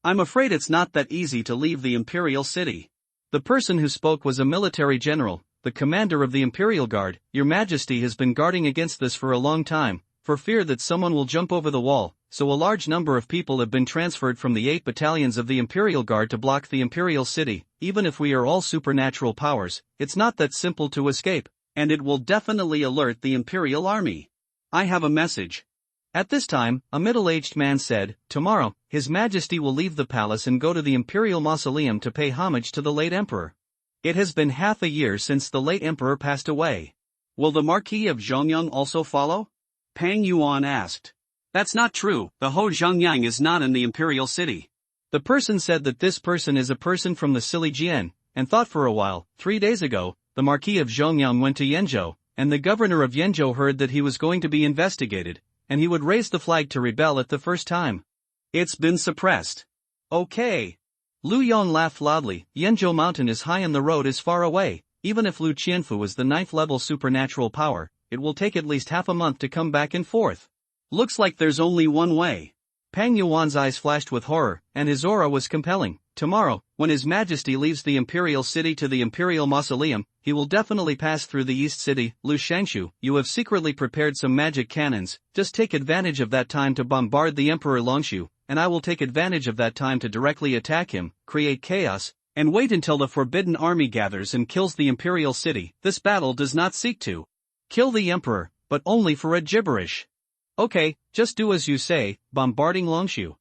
I'm afraid it's not that easy to leave the imperial city. The person who spoke was a military general, the commander of the Imperial Guard. Your Majesty has been guarding against this for a long time, for fear that someone will jump over the wall, so a large number of people have been transferred from the 8 battalions of the Imperial Guard to block the Imperial City. Even if we are all supernatural powers, it's not that simple to escape, and it will definitely alert the Imperial Army. I have a message. At this time, a middle-aged man said, tomorrow, His Majesty will leave the palace and go to the Imperial Mausoleum to pay homage to the late emperor. It has been half a year since the late emperor passed away. Will the Marquis of Zhongyang also follow? Pang Yuan asked. That's not true, the Ho Zhongyang is not in the Imperial City. The person said that this person is a person from the Silijian, and thought for a while. 3 days ago, the Marquis of Zhongyang went to Yenzhou, and the governor of Yenzhou heard that he was going to be investigated, and he would raise the flag to rebel at the first time. It's been suppressed. Okay. Lu Yong laughed loudly. Yenzhou Mountain is high and the road is far away. Even if Lu Qianfu is the 9th level supernatural power, it will take at least half a month to come back and forth. Looks like there's only one way. Pang Yuan's eyes flashed with horror, and his aura was compelling. Tomorrow, when His Majesty leaves the Imperial City to the Imperial Mausoleum, he will definitely pass through the East City. Lu Shangshu, you have secretly prepared some magic cannons. Just take advantage of that time to bombard the Emperor Longshu, and I will take advantage of that time to directly attack him, create chaos, and wait until the Forbidden Army gathers and kills the Imperial City. This battle does not seek to kill the Emperor, but only for a gibberish. Okay, just do as you say, bombarding Longshu.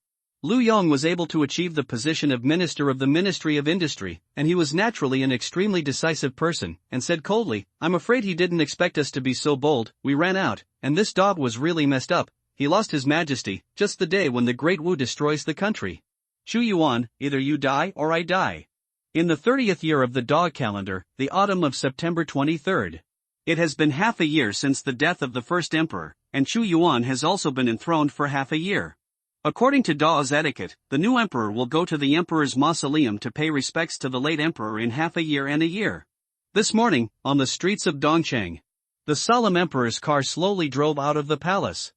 Liu Yong was able to achieve the position of Minister of the Ministry of Industry, and he was naturally an extremely decisive person, and said coldly, "I'm afraid he didn't expect us to be so bold. We ran out, and this dog was really messed up. He lost his majesty, just the day when the Great Wu destroys the country. Chu Yuan, either you die or I die." In the 30th year of the dog calendar, the autumn of September 23rd. It has been half a year since the death of the first emperor, and Chu Yuan has also been enthroned for half a year. According to Dao's etiquette, the new emperor will go to the emperor's mausoleum to pay respects to the late emperor in half a year and a year. This morning, on the streets of Dongcheng, the solemn emperor's car slowly drove out of the palace.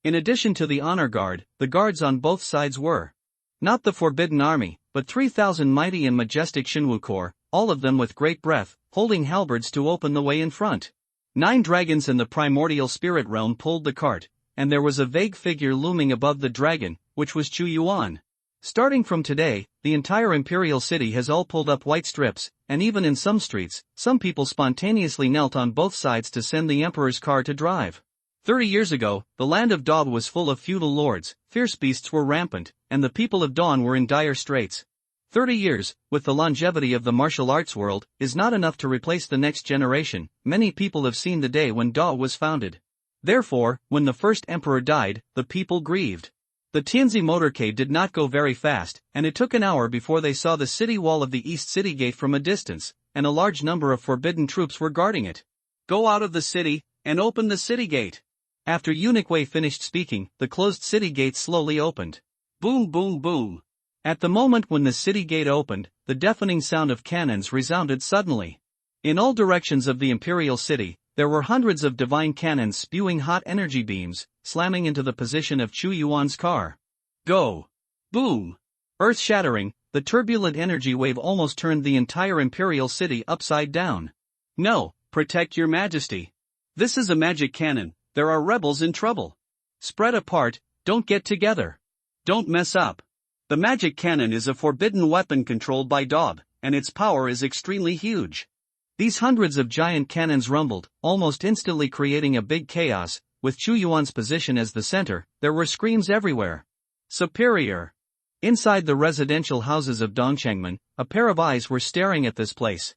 In addition to the honor guard, the guards on both sides were not the forbidden army, but 3,000 mighty and majestic Shinwu corps, all of them with great breath, holding halberds to open the way in front. 9 dragons in the primordial spirit realm pulled the cart, and there was a vague figure looming above the dragon, which was Chu Yuan. Starting from today, the entire imperial city has all pulled up white strips, and even in some streets, some people spontaneously knelt on both sides to send the emperor's car to drive. 30 years ago, the land of Dao was full of feudal lords, fierce beasts were rampant, and the people of Dawn were in dire straits. 30 years, with the longevity of the martial arts world, is not enough to replace the next generation. Many people have seen the day when Dao was founded. Therefore, when the first emperor died, the people grieved. The Tianzi motorcade did not go very fast, and it took an hour before they saw the city wall of the East City Gate from a distance, and a large number of forbidden troops were guarding it. "Go out of the city, and open the city gate." After Eunuch Wei finished speaking, the closed city gate slowly opened. Boom boom boom. At the moment when the city gate opened, the deafening sound of cannons resounded suddenly. In all directions of the imperial city, there were hundreds of divine cannons spewing hot energy beams, slamming into the position of Chu Yuan's car. Go! Boom! Earth-shattering, the turbulent energy wave almost turned the entire imperial city upside down. "No, protect your majesty. This is a magic cannon, there are rebels in trouble. Spread apart, don't get together. Don't mess up. The magic cannon is a forbidden weapon controlled by Daob, and its power is extremely huge." These hundreds of giant cannons rumbled, almost instantly creating a big chaos. With Chu Yuan's position as the center, there were screams everywhere. "Superior!" Inside the residential houses of Dongchengmen, a pair of eyes were staring at this place.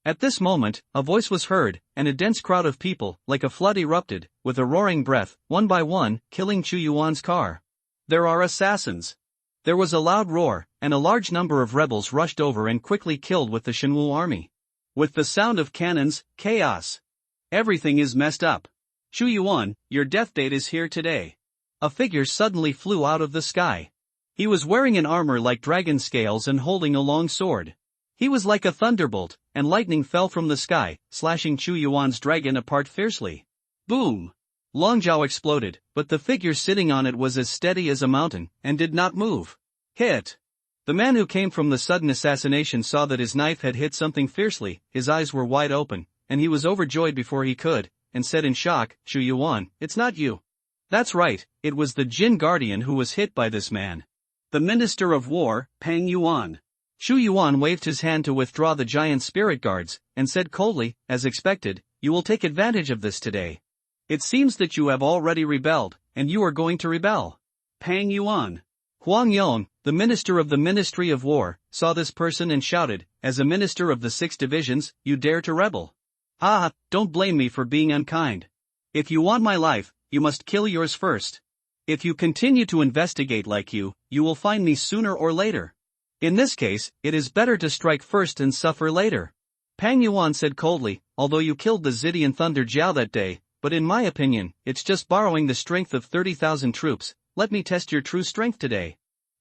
At this moment, a voice was heard, and a dense crowd of people, like a flood, erupted, with a roaring breath, one by one, killing Chu Yuan's car. "There are assassins!" There was a loud roar, and a large number of rebels rushed over and quickly killed with the Shinwu army. With the sound of cannons, chaos. Everything is messed up. "Chu Yuan, your death date is here today." A figure suddenly flew out of the sky. He was wearing an armor like dragon scales and holding a long sword. He was like a thunderbolt, and lightning fell from the sky, slashing Chu Yuan's dragon apart fiercely. Boom! Longzhou exploded, but the figure sitting on it was as steady as a mountain, and did not move. Hit! The man who came from the sudden assassination saw that his knife had hit something fiercely, his eyes were wide open, and he was overjoyed before he could, and said in shock, "Chu Yuan, it's not you." That's right, it was the Jin Guardian who was hit by this man. The Minister of War, Pang Yuan. Chu Yuan waved his hand to withdraw the giant spirit guards, and said coldly, as expected, "You will take advantage of this today. It seems that you have already rebelled, and you are going to rebel." Pang Yuan. Huang Yong, the minister of the Ministry of War, saw this person and shouted, "As a minister of the 6 divisions, you dare to rebel? Ah, don't blame me for being unkind. If you want my life, you must kill yours first. If you continue to investigate like you will find me sooner or later. In this case, it is better to strike first and suffer later." Pang Yuan said coldly, "Although you killed the Xidian Thunder Jiao that day, but in my opinion, it's just borrowing the strength of 30,000 troops, let me test your true strength today."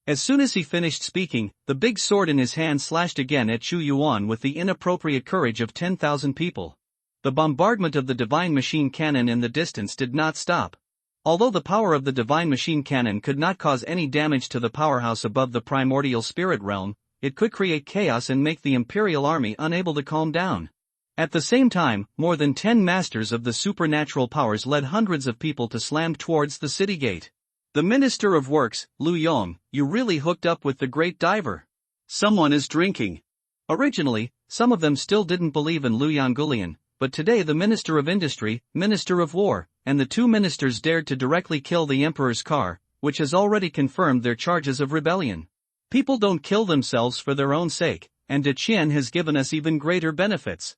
As soon as he finished speaking, the big sword in his hand slashed again at Chu Yuan with the inappropriate courage of 10,000 people. The bombardment of the divine machine cannon in the distance did not stop. Although the power of the divine machine cannon could not cause any damage to the powerhouse above the primordial spirit realm, it could create chaos and make the imperial army unable to calm down. At the same time, more than 10 masters of the supernatural powers led hundreds of people to slam towards the city gate. The Minister of Works, Liu Yong, "You really hooked up with the great diver. Someone is drinking." Originally, some of them still didn't believe in Liu Yonggulian, but today the Minister of Industry, Minister of War, and the 2 ministers dared to directly kill the Emperor's car, which has already confirmed their charges of rebellion. People don't kill themselves for their own sake, and De Qian has given us even greater benefits.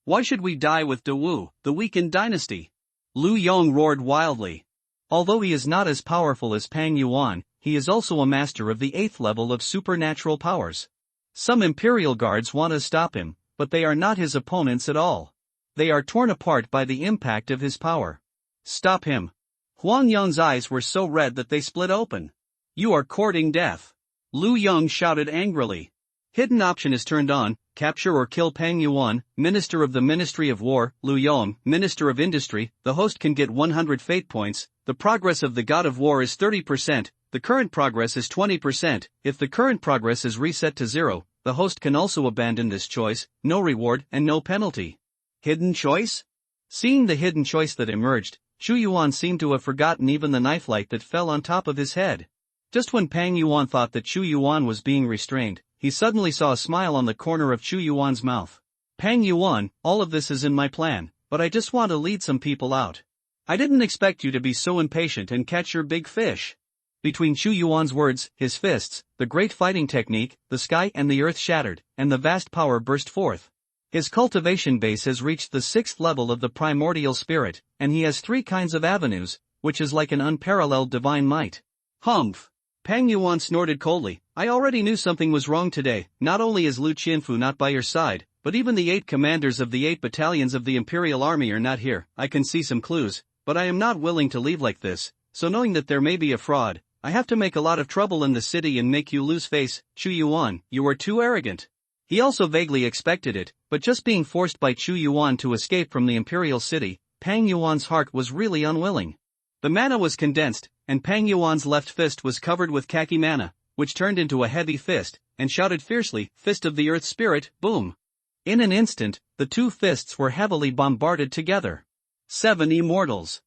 Why should we die with De Wu, the weakened dynasty? Lu Yong roared wildly. Although he is not as powerful as Pang Yuan, he is also a master of the 8th level of supernatural powers. Some Imperial guards want to stop him, but they are not his opponents at all. They are torn apart by the impact of his power. Stop him. Huang Yong's eyes were so red that they split open. You are courting death. Lu Yong shouted angrily. Hidden option is turned on, capture or kill Pang Yuan, Minister of the Ministry of War, Lu Yong, Minister of Industry. The host can get 100 fate points, the progress of the God of War is 30%, the current progress is 20%, if the current progress is reset to 0, the host can also abandon this choice, no reward and no penalty. Hidden choice? Seeing the hidden choice that emerged, Chu Yuan seemed to have forgotten even the knife light that fell on top of his head. Just when Pang Yuan thought that Chu Yuan was being restrained, he suddenly saw a smile on the corner of Chu Yuan's mouth. Pang Yuan, all of this is in my plan, but I just want to lead some people out. I didn't expect you to be so impatient and catch your big fish. Between Chu Yuan's words, his fists, the great fighting technique, the sky and the earth shattered, and the vast power burst forth. His cultivation base has reached the 6th level of the primordial spirit, and he has 3 kinds of avenues, which is like an unparalleled divine might. Humph! Pang Yuan snorted coldly. I already knew something was wrong today. Not only is Lu Qianfu not by your side, but even the 8 commanders of the 8 battalions of the Imperial Army are not here. I can see some clues, but I am not willing to leave like this, so knowing that there may be a fraud, I have to make a lot of trouble in the city and make you lose face. Chu Yuan, you are too arrogant. He also vaguely expected it, but just being forced by Chu Yuan to escape from the Imperial City, Pang Yuan's heart was really unwilling. The mana was condensed, and Pang Yuan's left fist was covered with khaki mana, which turned into a heavy fist, and shouted fiercely, Fist of the Earth Spirit, boom! In an instant, the 2 fists were heavily bombarded together. 7 immortals.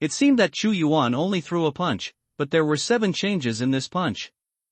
It seemed that Chu Yuan only threw a punch, but there were 7 changes in this punch.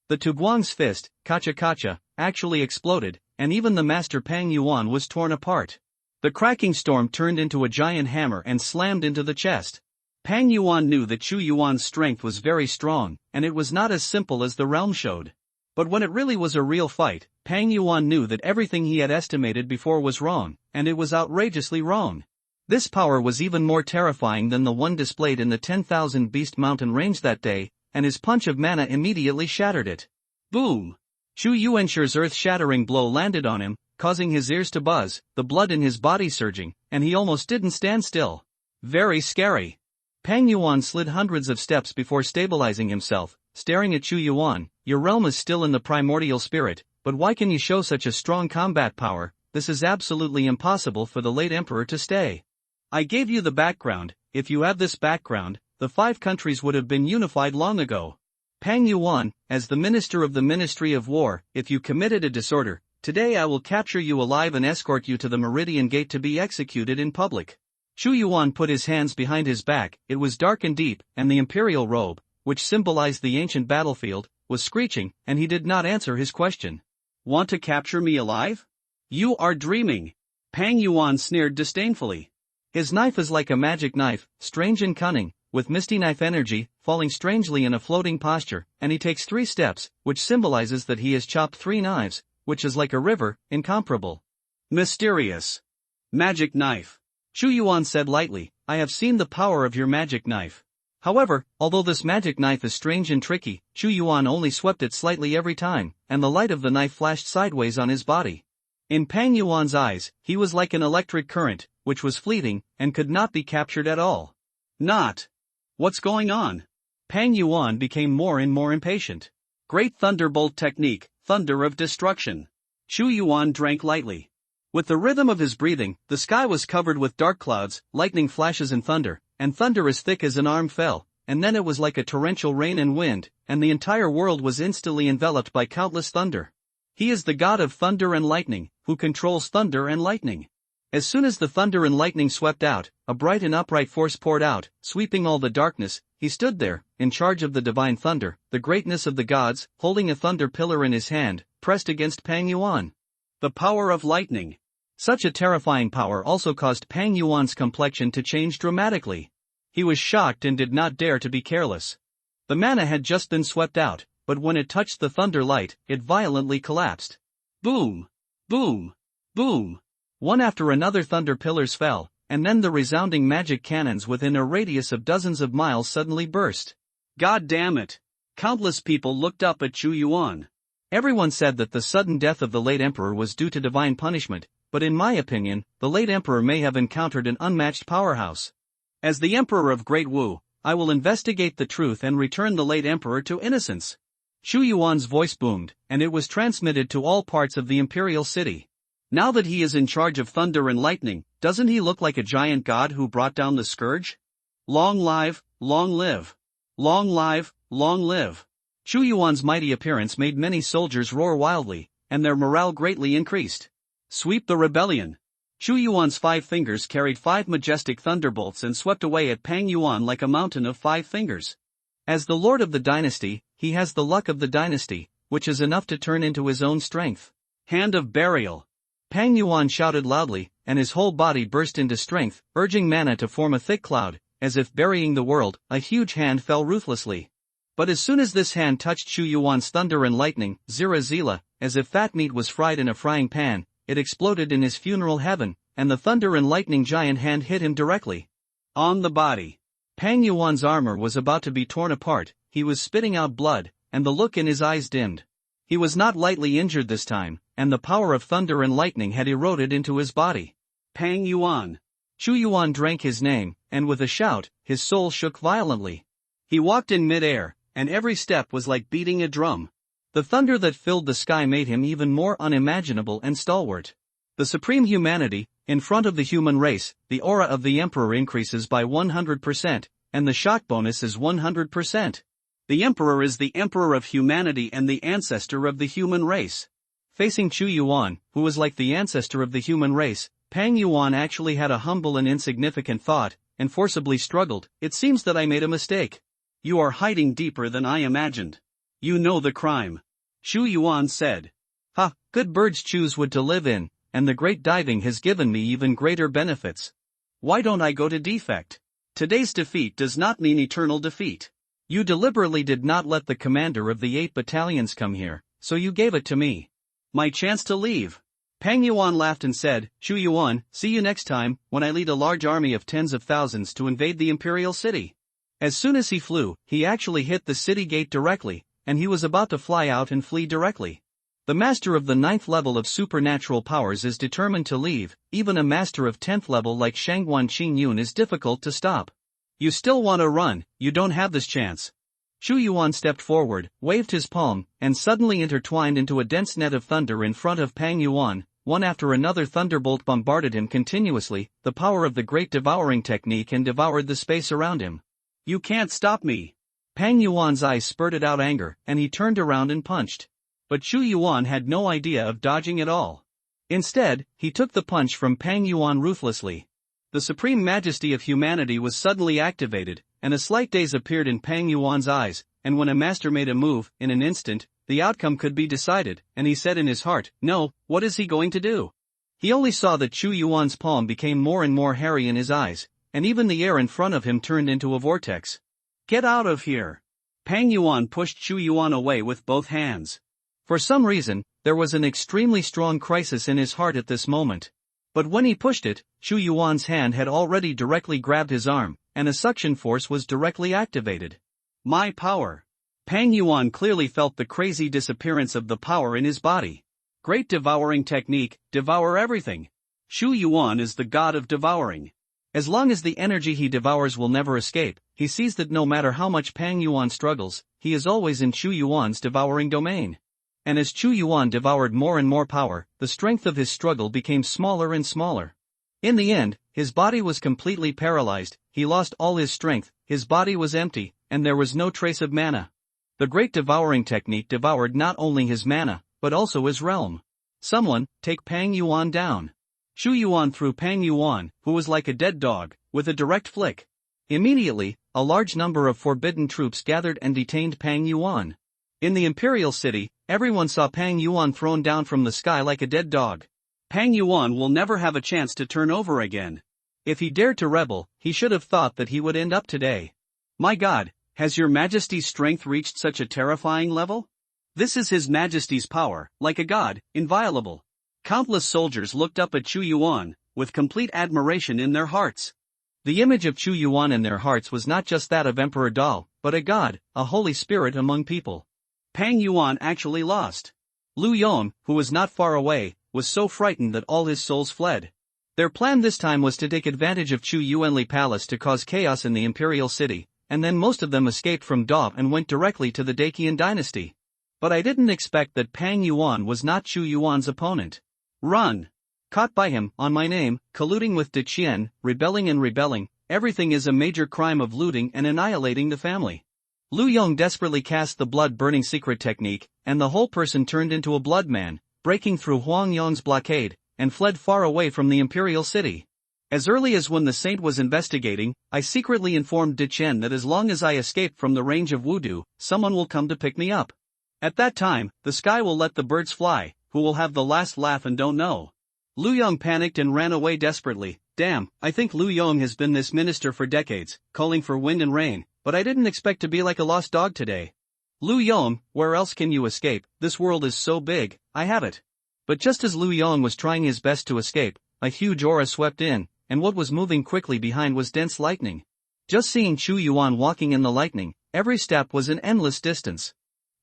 The Tuguang's fist, Kacha Kacha, actually exploded, and even the master Pang Yuan was torn apart. The cracking storm turned into a giant hammer and slammed into the chest. Pang Yuan knew that Chu Yuan's strength was very strong, and it was not as simple as the realm showed. But when it really was a real fight, Pang Yuan knew that everything he had estimated before was wrong, and it was outrageously wrong. This power was even more terrifying than the one displayed in the 10,000 Beast Mountain range that day, and his punch of mana immediately shattered it. Boom! Chu Yuanshi's earth-shattering blow landed on him, causing his ears to buzz, the blood in his body surging, and he almost didn't stand still. Very scary. Pang Yuan slid hundreds of steps before stabilizing himself, staring at Chu Yuan. Your realm is still in the primordial spirit, but why can you show such a strong combat power? This is absolutely impossible for the late emperor to stay. I gave you the background. If you have this background, the 5 countries would have been unified long ago. Pang Yuan, as the Minister of the Ministry of War, if you committed a disorder, today I will capture you alive and escort you to the Meridian Gate to be executed in public. Chu Yuan put his hands behind his back. It was dark and deep, and the imperial robe, which symbolized the ancient battlefield, was screeching, and he did not answer his question. Want to capture me alive? You are dreaming. Pang Yuan sneered disdainfully. His knife is like a magic knife, strange and cunning, with misty knife energy, falling strangely in a floating posture, and he takes 3 steps, which symbolizes that he has chopped 3 knives, which is like a river, incomparable. Mysterious. Magic knife. Chu Yuan said lightly, I have seen the power of your magic knife. However, although this magic knife is strange and tricky, Chu Yuan only swept it slightly every time, and the light of the knife flashed sideways on his body. In Pang Yuan's eyes, he was like an electric current, which was fleeting, and could not be captured at all. Not. What's going on? Pang Yuan became more and more impatient. Great thunderbolt technique, thunder of destruction. Chu Yuan drank lightly. With the rhythm of his breathing, the sky was covered with dark clouds, lightning flashes and thunder as thick as an arm fell, and then it was like a torrential rain and wind, and the entire world was instantly enveloped by countless thunder. He is the god of thunder and lightning, who controls thunder and lightning. As soon as the thunder and lightning swept out, a bright and upright force poured out, sweeping all the darkness. He stood there, in charge of the divine thunder, the greatness of the gods, holding a thunder pillar in his hand, pressed against Pang Yuan. The power of lightning. Such a terrifying power also caused Pang Yuan's complexion to change dramatically. He was shocked and did not dare to be careless. The mana had just been swept out, but when it touched the thunder light, it violently collapsed. Boom! Boom! Boom! One after another thunder pillars fell, and then the resounding magic cannons within a radius of dozens of miles suddenly burst. God damn it! Countless people looked up at Chu Yuan. Everyone said that the sudden death of the late emperor was due to divine punishment, but in my opinion, the late emperor may have encountered an unmatched powerhouse. As the emperor of Great Wu, I will investigate the truth and return the late emperor to innocence. Chu Yuan's voice boomed, and it was transmitted to all parts of the imperial city. Now that he is in charge of thunder and lightning, doesn't he look like a giant god who brought down the scourge? Long live, long live. Long live, long live. Chu Yuan's mighty appearance made many soldiers roar wildly, and their morale greatly increased. Sweep the rebellion. Chu Yuan's 5 fingers carried 5 majestic thunderbolts and swept away at Pang Yuan like a mountain of 5 fingers. As the lord of the dynasty, he has the luck of the dynasty, which is enough to turn into his own strength. Hand of burial. Pang Yuan shouted loudly, and his whole body burst into strength, urging mana to form a thick cloud. As if burying the world, a huge hand fell ruthlessly. But as soon as this hand touched Chu Yuan's thunder and lightning, Zira Zila, as if fat meat was fried in a frying pan, it exploded in his funeral heaven, and the thunder and lightning giant hand hit him directly on the body. Pang Yuan's armor was about to be torn apart, he was spitting out blood, and the look in his eyes dimmed. He was not lightly injured this time, and the power of thunder and lightning had eroded into his body. Pang Yuan. Chu Yuan drank his name, and with a shout, his soul shook violently. He walked in mid-air, and every step was like beating a drum. The thunder that filled the sky made him even more unimaginable and stalwart. The supreme humanity, in front of the human race, the aura of the emperor increases by 100%, and the shock bonus is 100%. The emperor is the emperor of humanity and the ancestor of the human race. Facing Chu Yuan, who was like the ancestor of the human race, Pang Yuan actually had a humble and insignificant thought, and forcibly struggled. It seems that I made a mistake. You are hiding deeper than I imagined. You know the crime. Chu Yuan said. Ha, good birds choose wood to live in, and the great diving has given me even greater benefits. Why don't I go to defect? Today's defeat does not mean eternal defeat. You deliberately did not let the commander of the 8 battalions come here, so you gave it to me. My chance to leave. Pang Yuan laughed and said, Chu Yuan, see you next time, when I lead a large army of tens of thousands to invade the imperial city. As soon as he flew, he actually hit the city gate directly, and he was about to fly out and flee directly. The master of the 9th level of supernatural powers is determined to leave, even a master of 10th level like Shangguan Qingyun is difficult to stop. You still want to run, you don't have this chance. Chu Yuan stepped forward, waved his palm, and suddenly intertwined into a dense net of thunder in front of Pang Yuan. One after another thunderbolt bombarded him continuously, the power of the great devouring technique, and devoured the space around him. You can't stop me. Pang Yuan's eyes spurted out anger, and he turned around and punched. But Chu Yuan had no idea of dodging at all. Instead, he took the punch from Pang Yuan ruthlessly. The supreme majesty of humanity was suddenly activated, and a slight daze appeared in Pang Yuan's eyes, and when a master made a move, in an instant, the outcome could be decided, and he said in his heart, no, what is he going to do? He only saw that Chu Yuan's palm became more and more hairy in his eyes, and even the air in front of him turned into a vortex. Get out of here! Pang Yuan pushed Chu Yuan away with both hands. For some reason, there was an extremely strong crisis in his heart at this moment. But when he pushed it, Chu Yuan's hand had already directly grabbed his arm, and a suction force was directly activated. My power! Pang Yuan clearly felt the crazy disappearance of the power in his body. Great devouring technique, devour everything. Chu Yuan is the god of devouring. As long as the energy he devours will never escape, he sees that no matter how much Pang Yuan struggles, he is always in Chu Yuan's devouring domain. And as Chu Yuan devoured more and more power, the strength of his struggle became smaller and smaller. In the end, his body was completely paralyzed, he lost all his strength, his body was empty, and there was no trace of mana. The great devouring technique devoured not only his mana, but also his realm. Someone, take Pang Yuan down. Chu Yuan threw Pang Yuan, who was like a dead dog, with a direct flick. Immediately, a large number of forbidden troops gathered and detained Pang Yuan. In the imperial city, everyone saw Pang Yuan thrown down from the sky like a dead dog. Pang Yuan will never have a chance to turn over again. If he dared to rebel, he should have thought that he would end up today. My God, Has your Majesty's strength reached such a terrifying level? This is His Majesty's power, like a god, inviolable. Countless soldiers looked up at Chu Yuan, with complete admiration in their hearts. The image of Chu Yuan in their hearts was not just that of Emperor Dao, but a god, a holy spirit among people. Pang Yuan actually lost. Lu Yong, who was not far away, was so frightened that all his souls fled. Their plan this time was to take advantage of Chu Yuanli Palace to cause chaos in the imperial city, and then most of them escaped from Dao and went directly to the Dacian dynasty. But I didn't expect that Pang Yuan was not Chu Yuan's opponent. Run! Caught by him, on my name, colluding with De Qian, rebelling, everything is a major crime of looting and annihilating the family. Lu Yong desperately cast the blood-burning secret technique, and the whole person turned into a blood man, breaking through Huang Yong's blockade, and fled far away from the imperial city. As early as when the saint was investigating, I secretly informed De Qian that as long as I escape from the range of Wudu, someone will come to pick me up. At that time, the sky will let the birds fly, who will have the last laugh and don't know. Lu Yong panicked and ran away desperately. Damn, I think Lu Yong has been this minister for decades, calling for wind and rain, but I didn't expect to be like a lost dog today. Lu Yong, where else can you escape? This world is so big, I have it. But just as Lu Yong was trying his best to escape, a huge aura swept in, and what was moving quickly behind was dense lightning. Just seeing Chu Yuan walking in the lightning, every step was an endless distance.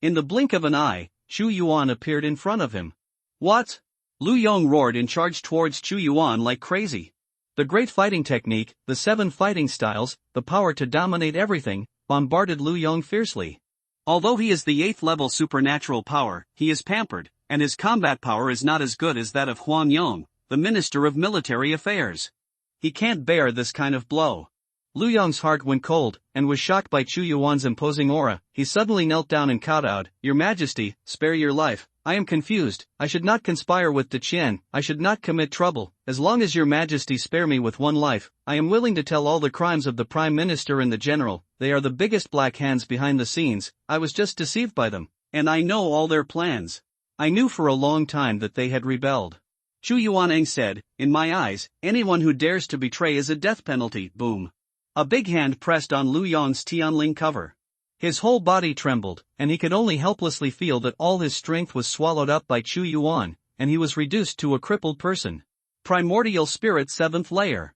In the blink of an eye, Chu Yuan appeared in front of him. What? Lu Yong roared and charged towards Chu Yuan like crazy. The great fighting technique, the 7 fighting styles, the power to dominate everything, bombarded Lu Yong fiercely. Although he is the 8th level supernatural power, he is pampered, and his combat power is not as good as that of Huang Yong, the Minister of Military Affairs. He can't bear this kind of blow. Lu Yong's heart went cold, and was shocked by Chu Yuan's imposing aura. He suddenly knelt down and kowtowed. Your Majesty, spare your life. I am confused. I should not conspire with De Qian. I should not commit trouble. As long as your Majesty spare me with one life, I am willing to tell all the crimes of the Prime Minister and the General. They are the biggest black hands behind the scenes. I was just deceived by them, and I know all their plans. I knew for a long time that they had rebelled. Chu Yuaneng said, in my eyes, anyone who dares to betray is a death penalty. Boom. A big hand pressed on Lu Yong's Tianling cover. His whole body trembled, and he could only helplessly feel that all his strength was swallowed up by Chu Yuan, and he was reduced to a crippled person. Primordial Spirit 7th layer.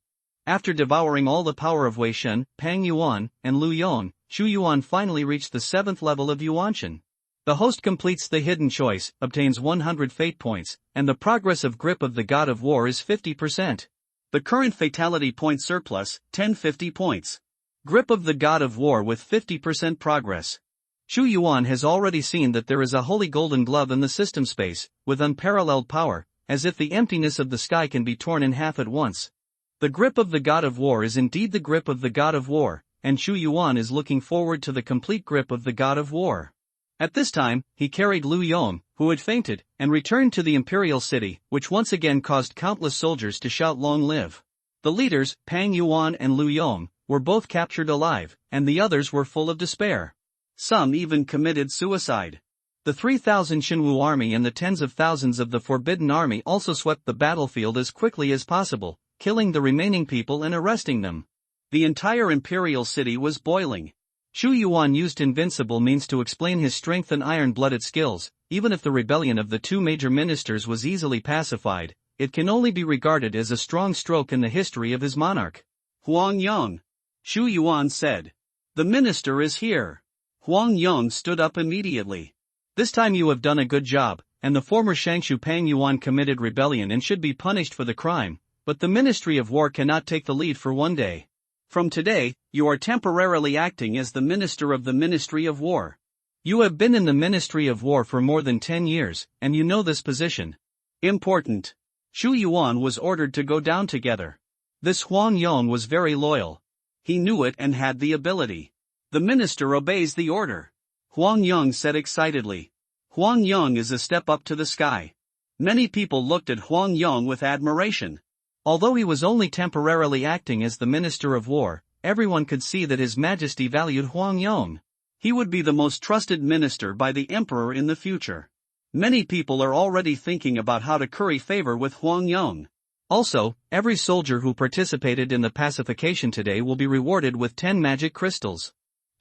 After devouring all the power of Wei Shen, Pang Yuan, and Lu Yong, Chu Yuan finally reached the 7th level of Yuanshan. The host completes the hidden choice, obtains 100 fate points, and the progress of grip of the God of War is 50%. The current fatality point surplus, 1050 points. Grip of the God of War with 50% progress. Chu Yuan has already seen that there is a holy golden glove in the system space, with unparalleled power, as if the emptiness of the sky can be torn in half at once. The grip of the God of War is indeed the grip of the God of War, and Chu Yuan is looking forward to the complete grip of the God of War. At this time, he carried Lu Yong, who had fainted, and returned to the imperial city, which once again caused countless soldiers to shout long live. The leaders, Pang Yuan and Lu Yong, were both captured alive, and the others were full of despair. Some even committed suicide. The 3,000 Shinwu army and the tens of thousands of the Forbidden Army also swept the battlefield as quickly as possible, killing the remaining people and arresting them. The entire imperial city was boiling. Chu Yuan used invincible means to explain his strength and iron-blooded skills. Even if the rebellion of the 2 major ministers was easily pacified, it can only be regarded as a strong stroke in the history of his monarch. Huang Yong. Chu Yuan said. The minister is here. Huang Yong stood up immediately. This time you have done a good job, and the former Shangshu Pang Yuan committed rebellion and should be punished for the crime, but the Ministry of War cannot take the lead for one day. From today, you are temporarily acting as the minister of the Ministry of War. You have been in the Ministry of War for more than 10 years, and you know this position. Important. Chu Yuan was ordered to go down together. This Huang Yong was very loyal. He knew it and had the ability. The minister obeys the order. Huang Yong said excitedly. Huang Yong is a step up to the sky. Many people looked at Huang Yong with admiration. Although he was only temporarily acting as the Minister of War, everyone could see that His Majesty valued Huang Yong. He would be the most trusted minister by the emperor in the future. Many people are already thinking about how to curry favor with Huang Yong. Also, every soldier who participated in the pacification today will be rewarded with 10 magic crystals.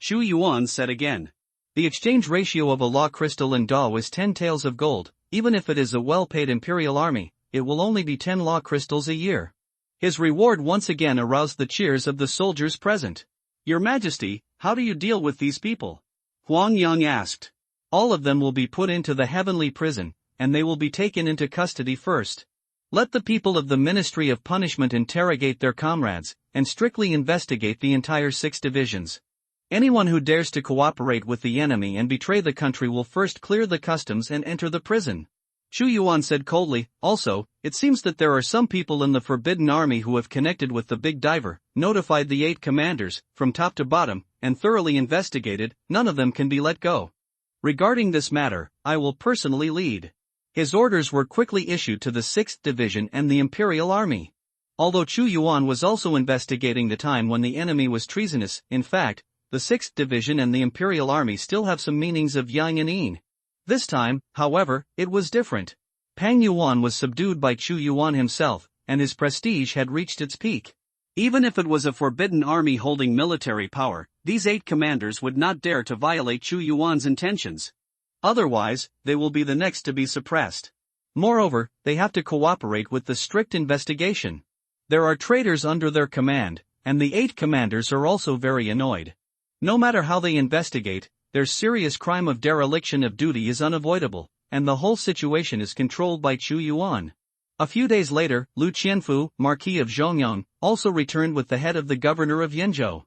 Shu Yuan said again. The exchange ratio of a law crystal and Dao is 10 taels of gold. Even if it is a well-paid imperial army, it will only be 10 law crystals a year. His reward once again aroused the cheers of the soldiers present. Your Majesty, how do you deal with these people? Huang Yang asked. All of them will be put into the heavenly prison, and they will be taken into custody first. Let the people of the Ministry of Punishment interrogate their comrades, and strictly investigate the entire 6 divisions. Anyone who dares to cooperate with the enemy and betray the country will first clear the customs and enter the prison. Shu Yuan said coldly. Also, it seems that there are some people in the Forbidden Army who have connected with the Big Diver, notified the 8 commanders, from top to bottom, and thoroughly investigated. None of them can be let go. Regarding this matter, I will personally lead. His orders were quickly issued to the 6th Division and the Imperial Army. Although Chu Yuan was also investigating the time when the enemy was treasonous, in fact, the 6th Division and the Imperial Army still have some meanings of yang and yin. This time, however, it was different. Pang Yuan was subdued by Chu Yuan himself, and his prestige had reached its peak. Even if it was a forbidden army holding military power, these 8 commanders would not dare to violate Chu Yuan's intentions. Otherwise, they will be the next to be suppressed. Moreover, they have to cooperate with the strict investigation. There are traitors under their command, and the 8 commanders are also very annoyed. No matter how they investigate, their serious crime of dereliction of duty is unavoidable, and the whole situation is controlled by Chu Yuan. A few days later, Lu Qianfu, Marquis of Zhongyang, also returned with the head of the governor of Yanzhou.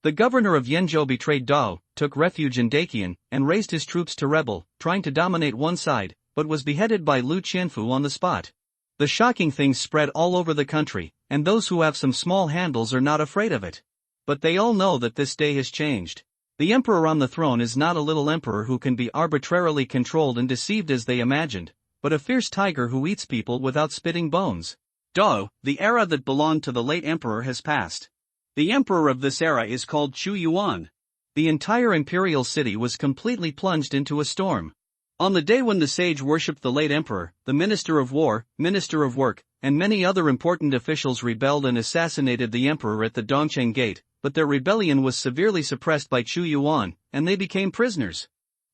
The governor of Yanzhou betrayed Dao, took refuge in Daqian, and raised his troops to rebel, trying to dominate one side, but was beheaded by Lu Qianfu on the spot. The shocking thing spread all over the country, and those who have some small handles are not afraid of it. But they all know that this day has changed. The emperor on the throne is not a little emperor who can be arbitrarily controlled and deceived as they imagined, but a fierce tiger who eats people without spitting bones. Dao, the era that belonged to the late emperor has passed. The emperor of this era is called Chu Yuan. The entire imperial city was completely plunged into a storm. On the day when the sage worshipped the late emperor, the minister of war, minister of work, and many other important officials rebelled and assassinated the emperor at the Dongcheng Gate, but their rebellion was severely suppressed by Chu Yuan, and they became prisoners.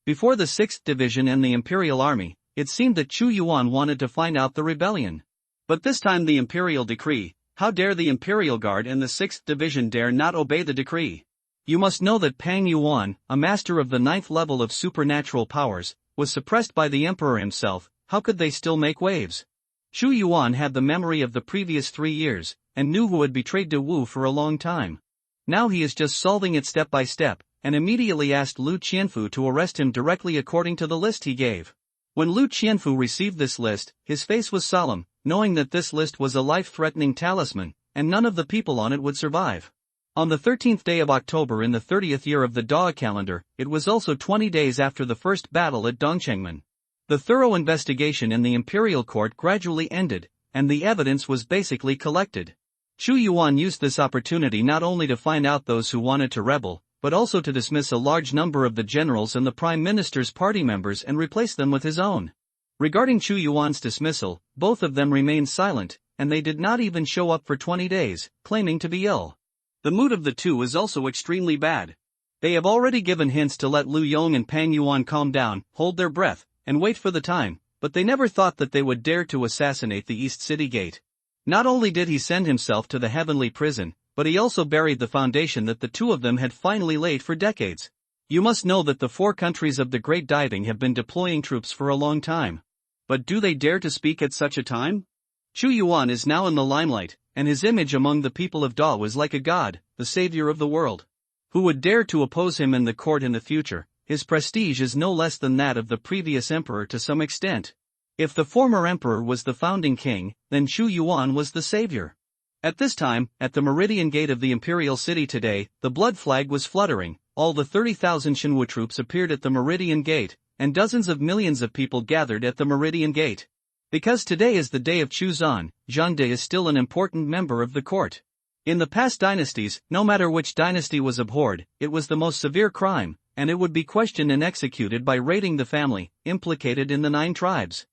Before the 6th Division and the Imperial Army, it seemed that Chu Yuan wanted to find out the rebellion. But this time the imperial decree, how dare the Imperial Guard and the 6th Division dare not obey the decree? You must know that Pang Yuan, a master of the 9th level of supernatural powers, was suppressed by the emperor himself. How could they still make waves? Chu Yuan had the memory of the previous 3 years, and knew who had betrayed De Wu for a long time. Now he is just solving it step by step, and immediately asked Lu Qianfu to arrest him directly according to the list he gave. When Lu Qianfu received this list, his face was solemn, knowing that this list was a life-threatening talisman, and none of the people on it would survive. On the 13th day of October in the 30th year of the Dao calendar, it was also 20 days after the first battle at Dongchengmen. The thorough investigation in the imperial court gradually ended, and the evidence was basically collected. Chu Yuan used this opportunity not only to find out those who wanted to rebel, but also to dismiss a large number of the generals and the prime minister's party members and replace them with his own. Regarding Chu Yuan's dismissal, both of them remained silent, and they did not even show up for 20 days, claiming to be ill. The mood of the two is also extremely bad. They have already given hints to let Lu Yong and Pang Yuan calm down, hold their breath, and wait for the time, but they never thought that they would dare to assassinate the East City Gate. Not only did he send himself to the heavenly prison, but he also buried the foundation that the two of them had finally laid for decades. You must know that the 4 countries of the Great Diving have been deploying troops for a long time. But do they dare to speak at such a time? Chu Yuan is now in the limelight, and his image among the people of Dao is like a god, the savior of the world. Who would dare to oppose him in the court in the future? His prestige is no less than that of the previous emperor to some extent. If the former emperor was the founding king, then Chu Yuan was the savior. At this time, at the Meridian Gate of the Imperial City today, the blood flag was fluttering. All the 30,000 Shenwu troops appeared at the Meridian Gate, and dozens of millions of people gathered at the Meridian Gate. Because today is the day of Chuzan, Zhangde is still an important member of the court. In the past dynasties, no matter which dynasty was abhorred, it was the most severe crime, and it would be questioned and executed by raiding the family implicated in the 9 tribes.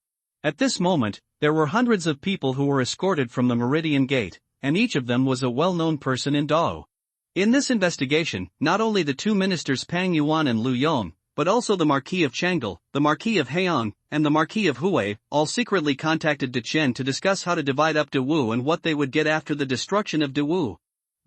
At this moment, there were hundreds of people who were escorted from the Meridian Gate, and each of them was a well-known person in Dao. In this investigation, not only the two ministers Pang Yuan and Lu Yong, but also the Marquis of Chang'e, the Marquis of Heian, and the Marquis of Hui, all secretly contacted De Chen to discuss how to divide up Dawu and what they would get after the destruction of Dawu.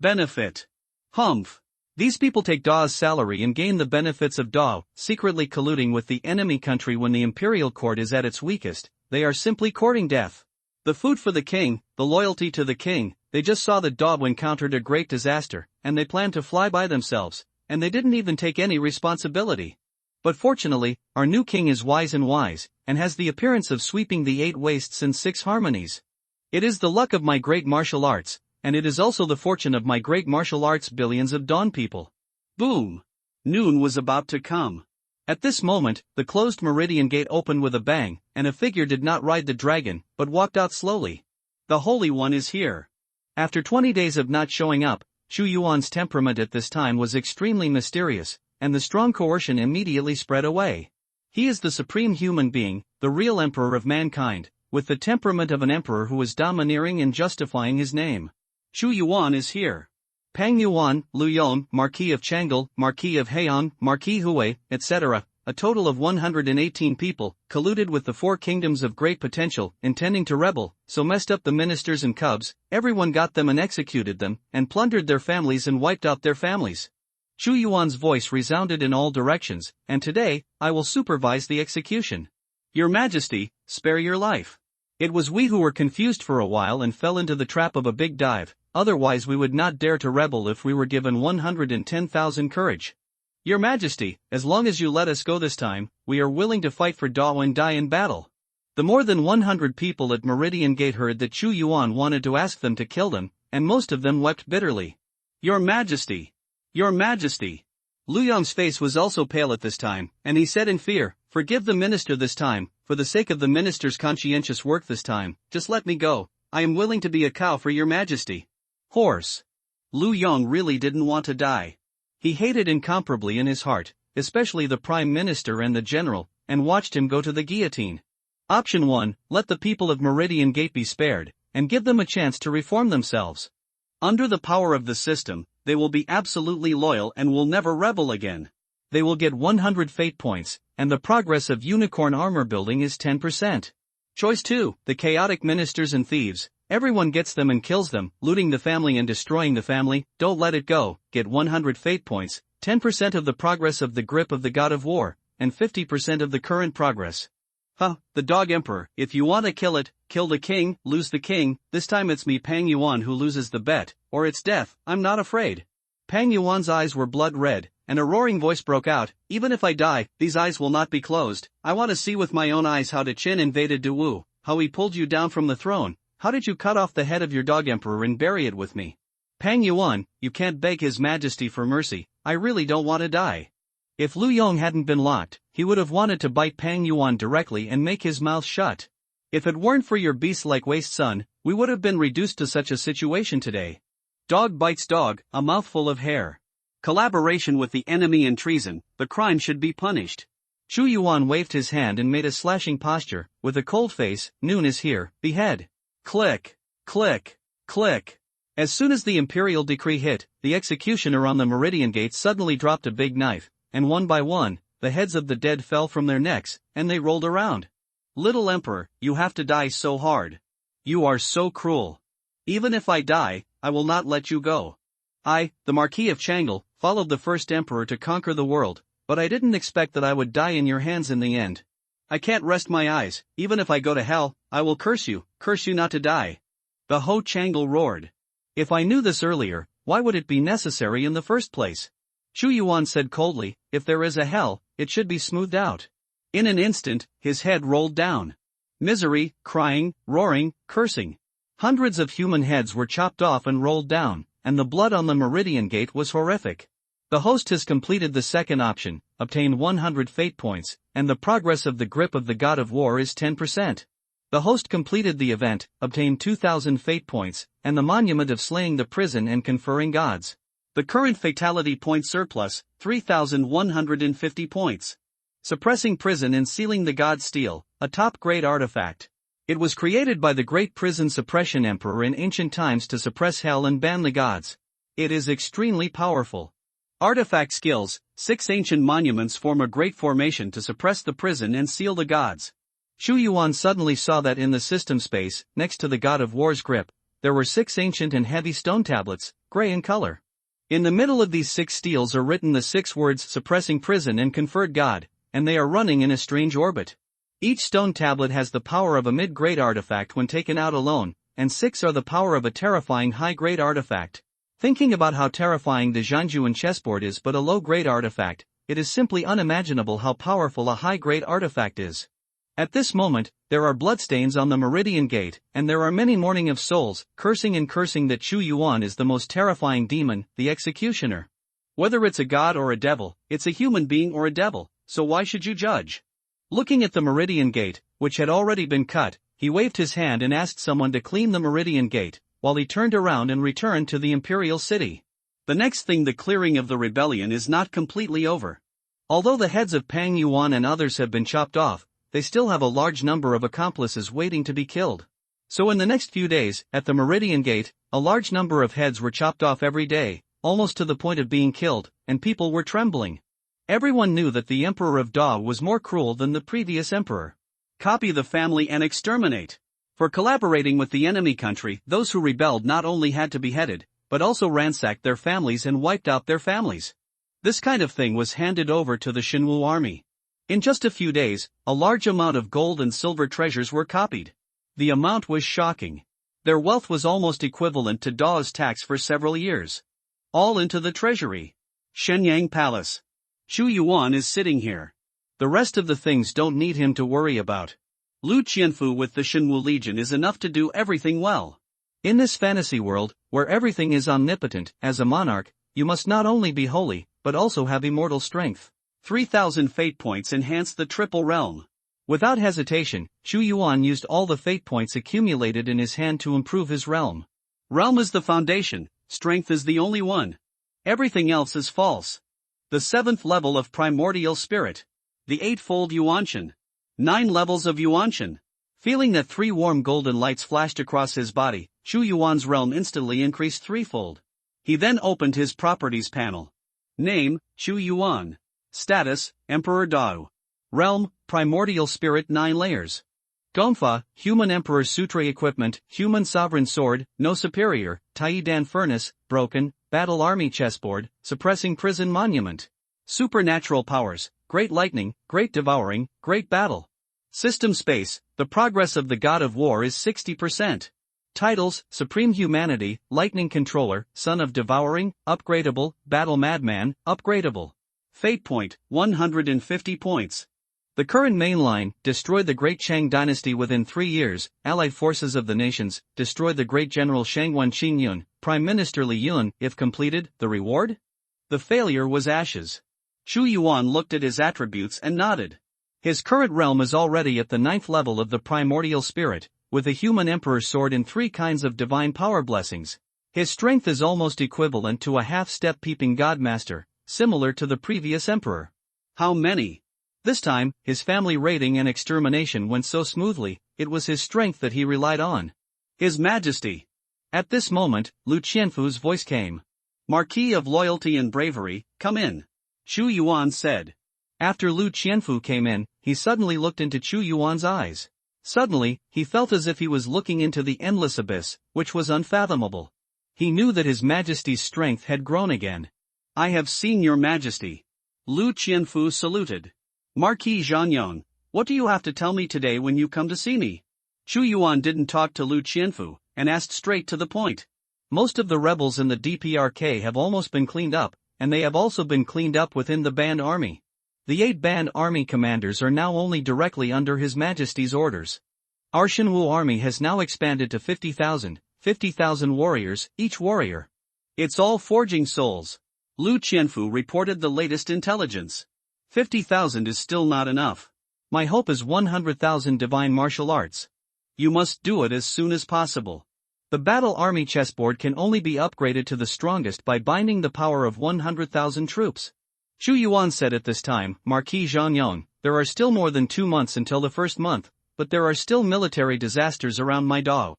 Benefit. Humph. These people take Da's salary and gain the benefits of Da, secretly colluding with the enemy country when the imperial court is at its weakest. They are simply courting death. The food for the king, the loyalty to the king. They just saw that Da encountered a great disaster, and they planned to fly by themselves, and they didn't even take any responsibility. But fortunately, our new king is wise, and has the appearance of sweeping the 8 wastes and 6 harmonies. It is the luck of my great martial arts, and it is also the fortune of my great martial arts billions of Dawn people. Boom! Noon was about to come. At this moment, the closed meridian gate opened with a bang, and a figure did not ride the dragon, but walked out slowly. The Holy One is here. After 20 days of not showing up, Chu Yuan's temperament at this time was extremely mysterious, and the strong coercion immediately spread away. He is the supreme human being, the real emperor of mankind, with the temperament of an emperor who is domineering and justifying his name. Chu Yuan is here. Pang Yuan, Lu Yong, Marquis of Chang'e, Marquis of Heian, Marquis Hui, etc., a total of 118 people, colluded with the 4 kingdoms of great potential, intending to rebel, so messed up the ministers and cubs, everyone got them and executed them, and plundered their families and wiped out their families. Chu Yuan's voice resounded in all directions, and today, I will supervise the execution. Your Majesty, spare your life. It was we who were confused for a while and fell into the trap of a big dive, otherwise we would not dare to rebel if we were given 110,000 courage. Your Majesty, as long as you let us go this time, we are willing to fight for Dao and die in battle. The more than 100 people at Meridian Gate heard that Chu Yuan wanted to ask them to kill them, and most of them wept bitterly. Your Majesty! Your Majesty! Lu Yong's face was also pale at this time, and he said in fear, "Forgive the minister this time, for the sake of the minister's conscientious work this time, just let me go. I am willing to be a cow for your Majesty." Horse. Lu Yong really didn't want to die. He hated incomparably in his heart, especially the Prime Minister and the General, and watched him go to the guillotine. Option 1, let the people of Meridian Gate be spared, and give them a chance to reform themselves. Under the power of the system, they will be absolutely loyal and will never rebel again. They will get 100 fate points, and the progress of unicorn armor building is 10%. Choice 2, the chaotic ministers and thieves. Everyone gets them and kills them, looting the family and destroying the family. Don't let it go, get 100 fate points, 10% of the progress of the grip of the God of War, and 50% of the current progress. The Dog Emperor, if you want to kill it, kill the king, lose the king. This time it's me Pang Yuan who loses the bet, or it's death, I'm not afraid. Pang Yuan's eyes were blood red, and a roaring voice broke out, even if I die, these eyes will not be closed. I want to see with my own eyes how De Chen invaded Dawu, how he pulled you down from the throne. How did you cut off the head of your Dog Emperor and bury it with me? Pang Yuan, you can't beg His Majesty for mercy, I really don't want to die. If Lu Yong hadn't been locked, he would have wanted to bite Pang Yuan directly and make his mouth shut. If it weren't for your beast-like waste son, we would have been reduced to such a situation today. Dog bites dog, a mouthful of hair. Collaboration with the enemy and treason, the crime should be punished. Chu Yuan waved his hand and made a slashing posture, with a cold face, noon is here, behead. Click, click, click. As soon as the imperial decree hit, the executioner on the Meridian Gate suddenly dropped a big knife, and one by one, the heads of the dead fell from their necks, and they rolled around. Little Emperor, you have to die so hard. You are so cruel. Even if I die, I will not let you go. I, the Marquis of Chang'e, followed the first emperor to conquer the world, but I didn't expect that I would die in your hands in the end. I can't rest my eyes, even if I go to hell, I will curse you not to die. The Ho Chang'e roared. If I knew this earlier, why would it be necessary in the first place? Chu Yuan said coldly, if there is a hell, it should be smoothed out. In an instant, his head rolled down. Misery, crying, roaring, cursing. Hundreds of human heads were chopped off and rolled down, and the blood on the Meridian Gate was horrific. The host has completed the second option, obtain 100 fate points, and the progress of the grip of the God of War is 10%. The host completed the event, obtained 2,000 fate points, and the monument of slaying the prison and conferring gods. The current fatality point surplus, 3,150 points. Suppressing prison and sealing the god steel, a top-grade artifact. It was created by the great prison suppression emperor in ancient times to suppress hell and ban the gods. It is extremely powerful. Artifact skills: 6 ancient monuments form a great formation to suppress the prison and seal the gods. Shu Yuan suddenly saw that in the system space, next to the god of war's grip, there were 6 ancient and heavy stone tablets, gray in color. In the middle of these 6 steels are written the 6 words suppressing prison and conferred god, and they are running in a strange orbit. Each stone tablet has the power of a mid-grade artifact when taken out alone, and 6 are the power of a terrifying high-grade artifact. Thinking about how terrifying the Zhanjuan chessboard is but a low-grade artifact, it is simply unimaginable how powerful a high-grade artifact is. At this moment, there are bloodstains on the Meridian Gate, and there are many mourning of souls, cursing that Shu Yuan is the most terrifying demon, the executioner. Whether it's a god or a devil, it's a human being or a devil, so why should you judge? Looking at the Meridian Gate, which had already been cut, he waved his hand and asked someone to clean the Meridian Gate, while he turned around and returned to the Imperial City. The next thing, the clearing of the rebellion is not completely over. Although the heads of Pang Yuan and others have been chopped off, they still have a large number of accomplices waiting to be killed. So in the next few days, at the Meridian Gate, a large number of heads were chopped off every day, almost to the point of being killed, and people were trembling. Everyone knew that the Emperor of Da was more cruel than the previous emperor. Copy the family and exterminate. For collaborating with the enemy country, those who rebelled not only had to be beheaded, but also ransacked their families and wiped out their families. This kind of thing was handed over to the Shenwu army. In just a few days, a large amount of gold and silver treasures were copied. The amount was shocking. Their wealth was almost equivalent to Da's tax for several years. All into the treasury. Shenyang Palace. Shu Yuan is sitting here. The rest of the things don't need him to worry about. Lu Qianfu with the Shenwu Legion is enough to do everything well. In this fantasy world, where everything is omnipotent, as a monarch, you must not only be holy, but also have immortal strength. 3,000 fate points enhance the triple realm. Without hesitation, Shu Yuan used all the fate points accumulated in his hand to improve his realm. Realm is the foundation, strength is the only one. Everything else is false. The 7th level of primordial spirit. The 8-fold Yuanshan. 9 levels of Yuanshan. Feeling that 3 warm golden lights flashed across his body, Shu Yuan's realm instantly increased 3-fold. He then opened his properties panel. Name, Shu Yuan. Status, Emperor Dao. Realm, Primordial Spirit 9 layers. Gongfa, Human Emperor Sutra Equipment, Human Sovereign Sword, No Superior, Taidan Furnace, Broken, Battle Army Chessboard, Suppressing Prison Monument. Supernatural Powers, Great Lightning, Great Devouring, Great Battle. System Space, the progress of the God of War is 60%. Titles, Supreme Humanity, Lightning Controller, Son of Devouring, Upgradable, Battle Madman, Upgradable. Fate Point, 150 points. The current mainline, destroy the Great Chang Dynasty within 3 years, Allied Forces of the Nations, destroy the Great General Shangwan Qingyun, Prime Minister Li Yun, if completed, the reward? The failure was ashes. Shu Yuan looked at his attributes and nodded. His current realm is already at the 9th level of the Primordial Spirit, with a Human Emperor's Sword and 3 kinds of Divine Power Blessings. His strength is almost equivalent to a half-step Peeping Godmaster, similar to the previous emperor. How many? This time, his family raiding and extermination went so smoothly, it was his strength that he relied on. His Majesty. At this moment, Lu Qianfu's voice came. Marquis of Loyalty and Bravery, come in. Shu Yuan said. After Lu Qianfu came in, he suddenly looked into Shu Yuan's eyes. Suddenly, he felt as if he was looking into the endless abyss, which was unfathomable. He knew that his Majesty's strength had grown again. I have seen your Majesty. Lu Qianfu saluted. Marquis Zhanyong, what do you have to tell me today when you come to see me? Shu Yuan didn't talk to Lu Qianfu, and asked straight to the point. Most of the rebels in the DPRK have almost been cleaned up, and they have also been cleaned up within the band army. The 8 band army commanders are now only directly under His Majesty's orders. Our Shenwu army has now expanded to 50,000 warriors, each warrior. It's all forging souls. Lu Qianfu reported the latest intelligence. 50,000 is still not enough. My hope is 100,000 divine martial arts. You must do it as soon as possible. The battle army chessboard can only be upgraded to the strongest by binding the power of 100,000 troops. Shu Yuan said at this time, Marquis Zhanyong, there are still more than 2 months until the first month, but there are still military disasters around my Dao.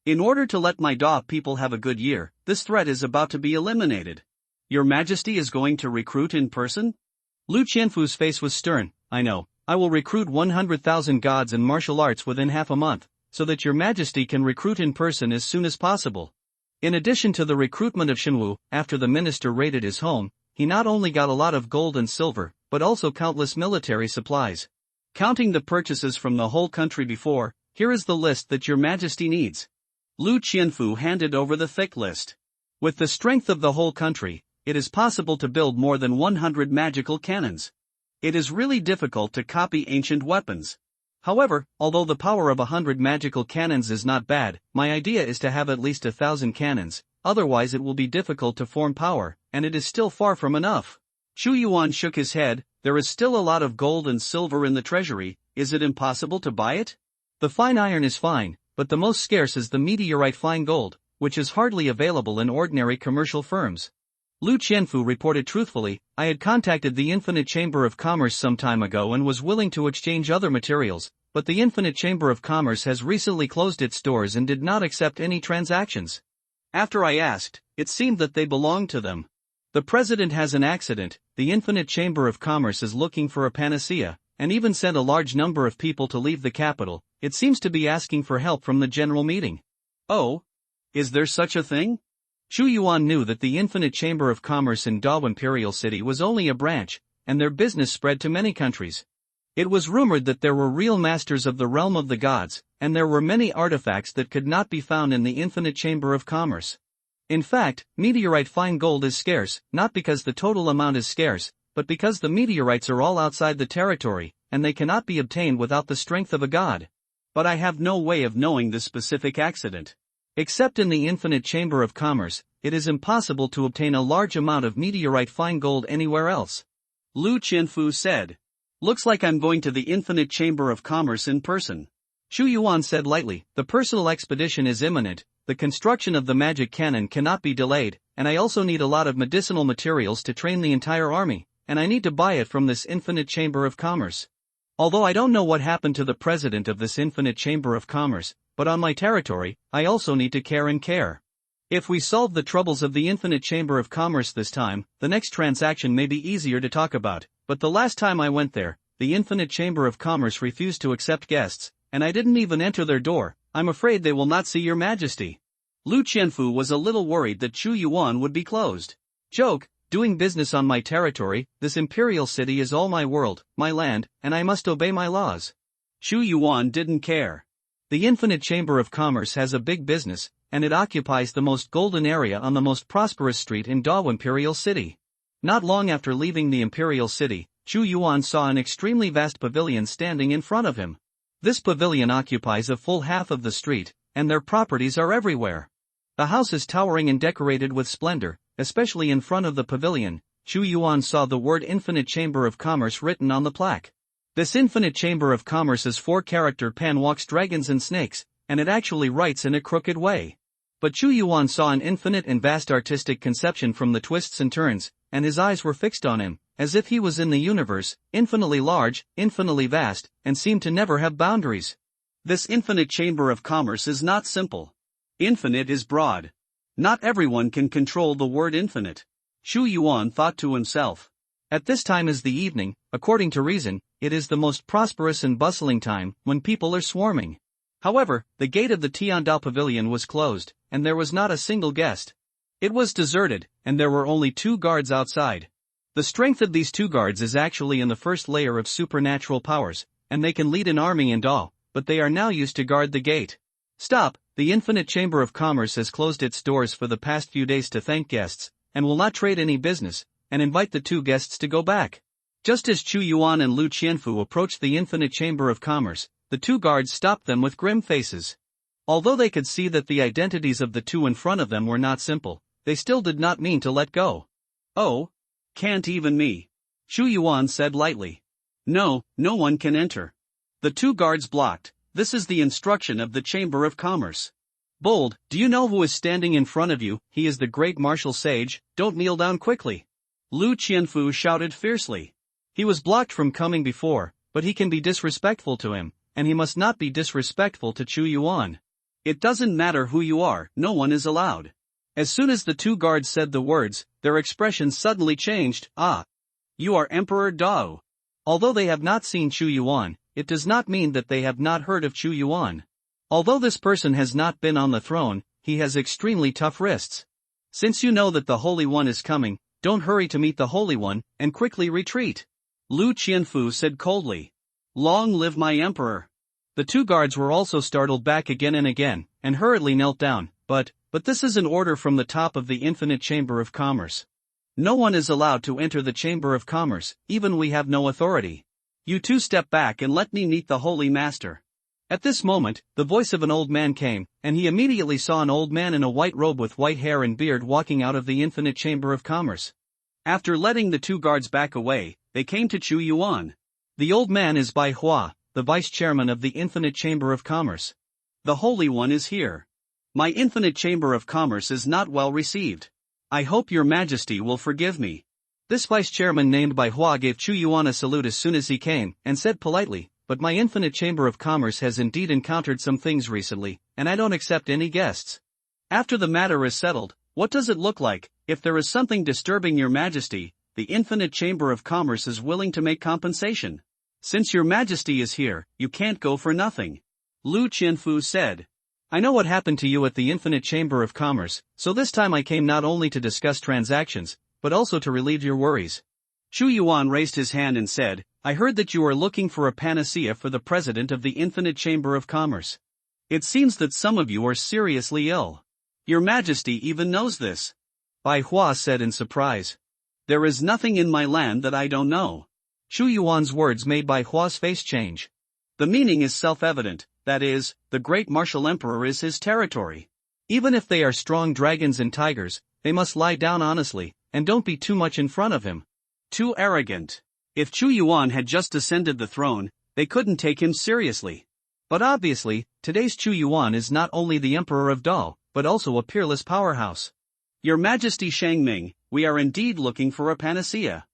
In order to let my Da people have a good year, this threat is about to be eliminated. Your Majesty is going to recruit in person? Lu Qianfu's face was stern. I know. I will recruit 100,000 gods and martial arts within half a month, so that your Majesty can recruit in person as soon as possible. In addition to the recruitment of Shenwu, after the minister raided his home, he not only got a lot of gold and silver, but also countless military supplies. Counting the purchases from the whole country before, here is the list that your Majesty needs. Lu Qianfu handed over the thick list. With the strength of the whole country, it is possible to build more than 100 magical cannons. It is really difficult to copy ancient weapons. However, although the power of 100 magical cannons is not bad, my idea is to have at least 1,000 cannons, otherwise it will be difficult to form power, and it is still far from enough. Chu Yuan shook his head. There is still a lot of gold and silver in the treasury. Is it impossible to buy it? The fine iron is fine, but the most scarce is the meteorite fine gold, which is hardly available in ordinary commercial firms. Lu Qianfu reported truthfully, I had contacted the Infinite Chamber of Commerce some time ago and was willing to exchange other materials, but the Infinite Chamber of Commerce has recently closed its doors and did not accept any transactions. After I asked, it seemed that they belonged to them. The president has an accident. The Infinite Chamber of Commerce is looking for a panacea, and even sent a large number of people to leave the capital. It seems to be asking for help from the general meeting. Oh? Is there such a thing? Chu Yuan knew that the Infinite Chamber of Commerce in Dao Imperial City was only a branch, and their business spread to many countries. It was rumored that there were real masters of the realm of the gods, and there were many artifacts that could not be found in the Infinite Chamber of Commerce. In fact, meteorite fine gold is scarce, not because the total amount is scarce, but because the meteorites are all outside the territory, and they cannot be obtained without the strength of a god. But I have no way of knowing the specific accident. Except in the Infinite Chamber of Commerce, it is impossible to obtain a large amount of meteorite fine gold anywhere else. Lu Qianfu said. Looks like I'm going to the Infinite Chamber of Commerce in person. Chu Yuan said lightly, the personal expedition is imminent, the construction of the magic cannon cannot be delayed, and I also need a lot of medicinal materials to train the entire army, and I need to buy it from this Infinite Chamber of Commerce. Although I don't know what happened to the president of this Infinite Chamber of Commerce, but on my territory, I also need to care and care. If we solve the troubles of the Infinite Chamber of Commerce this time, the next transaction may be easier to talk about, but the last time I went there, the Infinite Chamber of Commerce refused to accept guests, and I didn't even enter their door. I'm afraid they will not see your Majesty. Lu Qianfu was a little worried that Chu Yuan would be closed. Joke, doing business on my territory, this imperial city is all my world, my land, and I must obey my laws. Chu Yuan didn't care. The Infinite Chamber of Commerce has a big business, and it occupies the most golden area on the most prosperous street in Dao Imperial City. Not long after leaving the Imperial City, Chu Yuan saw an extremely vast pavilion standing in front of him. This pavilion occupies a full half of the street, and their properties are everywhere. The house is towering and decorated with splendor, especially in front of the pavilion. Chu Yuan saw the word Infinite Chamber of Commerce written on the plaque. This Infinite Chamber of Commerce is 4-character pen walks dragons and snakes, and it actually writes in a crooked way. But Chu Yuan saw an infinite and vast artistic conception from the twists and turns, and his eyes were fixed on him, as if he was in the universe, infinitely large, infinitely vast, and seemed to never have boundaries. This Infinite Chamber of Commerce is not simple. Infinite is broad. Not everyone can control the word infinite. Chu Yuan thought to himself. At this time is the evening, according to reason, it is the most prosperous and bustling time, when people are swarming. However, the gate of the Tiandao Pavilion was closed, and there was not a single guest. It was deserted, and there were only 2 guards outside. The strength of these 2 guards is actually in the first layer of supernatural powers, and they can lead an army in Dao, but they are now used to guard the gate. Stop, the Infinite Chamber of Commerce has closed its doors for the past few days to thank guests, and will not trade any business, and invite the 2 guests to go back. Just as Chu Yuan and Lu Qianfu approached the Infinite Chamber of Commerce, the 2 guards stopped them with grim faces. Although they could see that the identities of the 2 in front of them were not simple, they still did not mean to let go. Oh? Can't even me. Chu Yuan said lightly. No, no one can enter. The 2 guards blocked. This is the instruction of the Chamber of Commerce. Bold, do you know who is standing in front of you? He is the great martial sage, don't kneel down quickly. Lu Qianfu shouted fiercely. He was blocked from coming before, but he can be disrespectful to him, and he must not be disrespectful to Chu Yuan. It doesn't matter who you are, no one is allowed. As soon as the two guards said the words, their expressions suddenly changed. Ah! You are Emperor Dao. Although they have not seen Chu Yuan, it does not mean that they have not heard of Chu Yuan. Although this person has not been on the throne, he has extremely tough wrists. Since you know that the Holy One is coming, don't hurry to meet the Holy One, and quickly retreat. Lu Qianfu said coldly. Long live my emperor. The two guards were also startled back again and hurriedly knelt down, but this is an order from the top of the Infinite Chamber of Commerce. No one is allowed to enter the Chamber of Commerce, even we have no authority. You two step back and let me meet the Holy Master. At this moment, the voice of an old man came, and he immediately saw an old man in a white robe with white hair and beard walking out of the Infinite Chamber of Commerce. After letting the two guards back away, they came to Chu Yuan. The old man is Bai Hua, the vice chairman of the Infinite Chamber of Commerce. The Holy One is here. My Infinite Chamber of Commerce is not well received. I hope your Majesty will forgive me. This vice chairman named Bai Hua gave Chu Yuan a salute as soon as he came, and said politely, but my Infinite Chamber of Commerce has indeed encountered some things recently, and I don't accept any guests. After the matter is settled, what does it look like? If there is something disturbing your Majesty, the Infinite Chamber of Commerce is willing to make compensation. Since your Majesty is here, you can't go for nothing. Lu Qianfu said. I know what happened to you at the Infinite Chamber of Commerce, so this time I came not only to discuss transactions, but also to relieve your worries. Chu Yuan raised his hand and said, I heard that you are looking for a panacea for the president of the Infinite Chamber of Commerce. It seems that some of you are seriously ill. Your Majesty even knows this. Bai Hua said in surprise. There is nothing in my land that I don't know. Chu Yuan's words made Bai Hua's face change. The meaning is self-evident, that is, the great martial emperor is his territory. Even if they are strong dragons and tigers, they must lie down honestly, and don't be too much in front of him. Too arrogant. If Chu Yuan had just ascended the throne, they couldn't take him seriously. But obviously, today's Chu Yuan is not only the Emperor of Dao, but also a peerless powerhouse. Your Majesty Shangming, we are indeed looking for a panacea.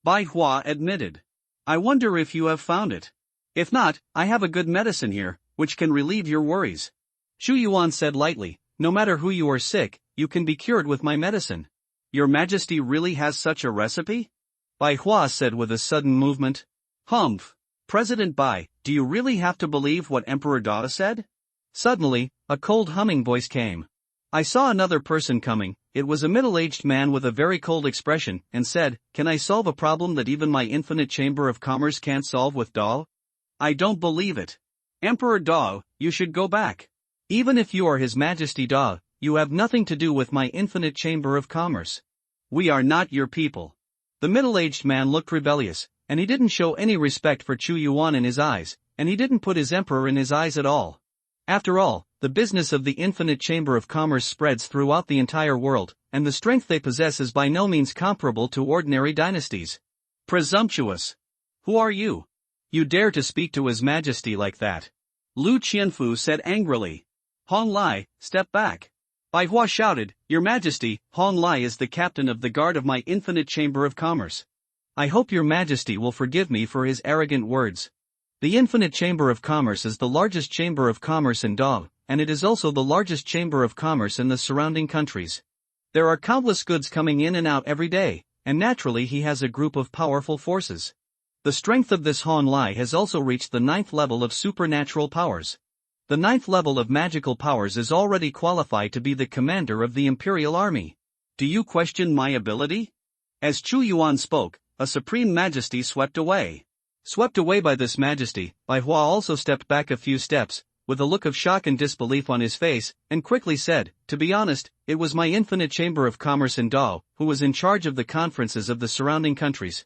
Bai Hua admitted. I wonder if you have found it. If not, I have a good medicine here, which can relieve your worries. Chu Yuan said lightly, no matter who you are sick, you can be cured with my medicine. Your Majesty really has such a recipe? Bai Hua said with a sudden movement. Humph. President Bai, do you really have to believe what Emperor Dao said? Suddenly, a cold humming voice came. I saw another person coming. It was a middle-aged man with a very cold expression, and said, can I solve a problem that even my Infinite Chamber of Commerce can't solve with Dao? I don't believe it. Emperor Dao, you should go back. Even if you are His Majesty Dao, you have nothing to do with my Infinite Chamber of Commerce. We are not your people. The middle-aged man looked rebellious, and he didn't show any respect for Chu Yuan in his eyes, and he didn't put his emperor in his eyes at all. After all, the business of the Infinite Chamber of Commerce spreads throughout the entire world, and the strength they possess is by no means comparable to ordinary dynasties. Presumptuous. Who are you? You dare to speak to His Majesty like that? Lu Qianfu said angrily. Hong Lai, step back. Bai Hua shouted, Your Majesty, Hong Lai is the captain of the guard of my Infinite Chamber of Commerce. I hope Your Majesty will forgive me for his arrogant words. The Infinite Chamber of Commerce is the largest chamber of commerce in Dao, and it is also the largest chamber of commerce in the surrounding countries. There are countless goods coming in and out every day, and naturally he has a group of powerful forces. The strength of this Hong Lai has also reached the 9th level of supernatural powers. The 9th level of magical powers is already qualified to be the commander of the Imperial Army. Do you question my ability? As Chu Yuan spoke, a supreme majesty swept away. Swept away by this majesty, Bai Hua also stepped back a few steps, with a look of shock and disbelief on his face, and quickly said, to be honest, it was my Infinite Chamber of Commerce in Dao, who was in charge of the conferences of the surrounding countries.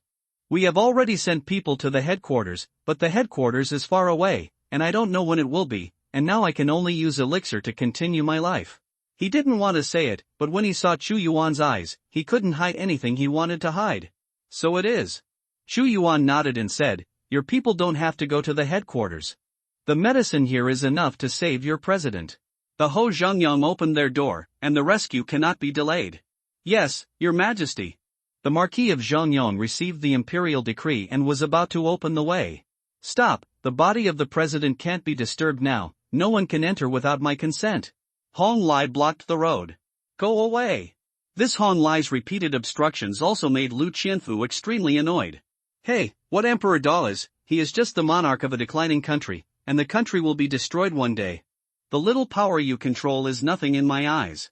We have already sent people to the headquarters, but the headquarters is far away, and I don't know when it will be, and now I can only use elixir to continue my life. He didn't want to say it, but when he saw Chu Yuan's eyes, he couldn't hide anything he wanted to hide. So it is. Chu Yuan nodded and said, your people don't have to go to the headquarters. The medicine here is enough to save your president. The Ho Zhengyang opened their door, and the rescue cannot be delayed. Yes, Your Majesty. The Marquis of Zhengyang received the imperial decree and was about to open the way. Stop, the body of the president can't be disturbed now, no one can enter without my consent. Hong Lai blocked the road. Go away. This Hong Lai's repeated obstructions also made Lu Qianfu extremely annoyed. Hey, what Emperor Da is, he is just the monarch of a declining country, and the country will be destroyed one day. The little power you control is nothing in my eyes.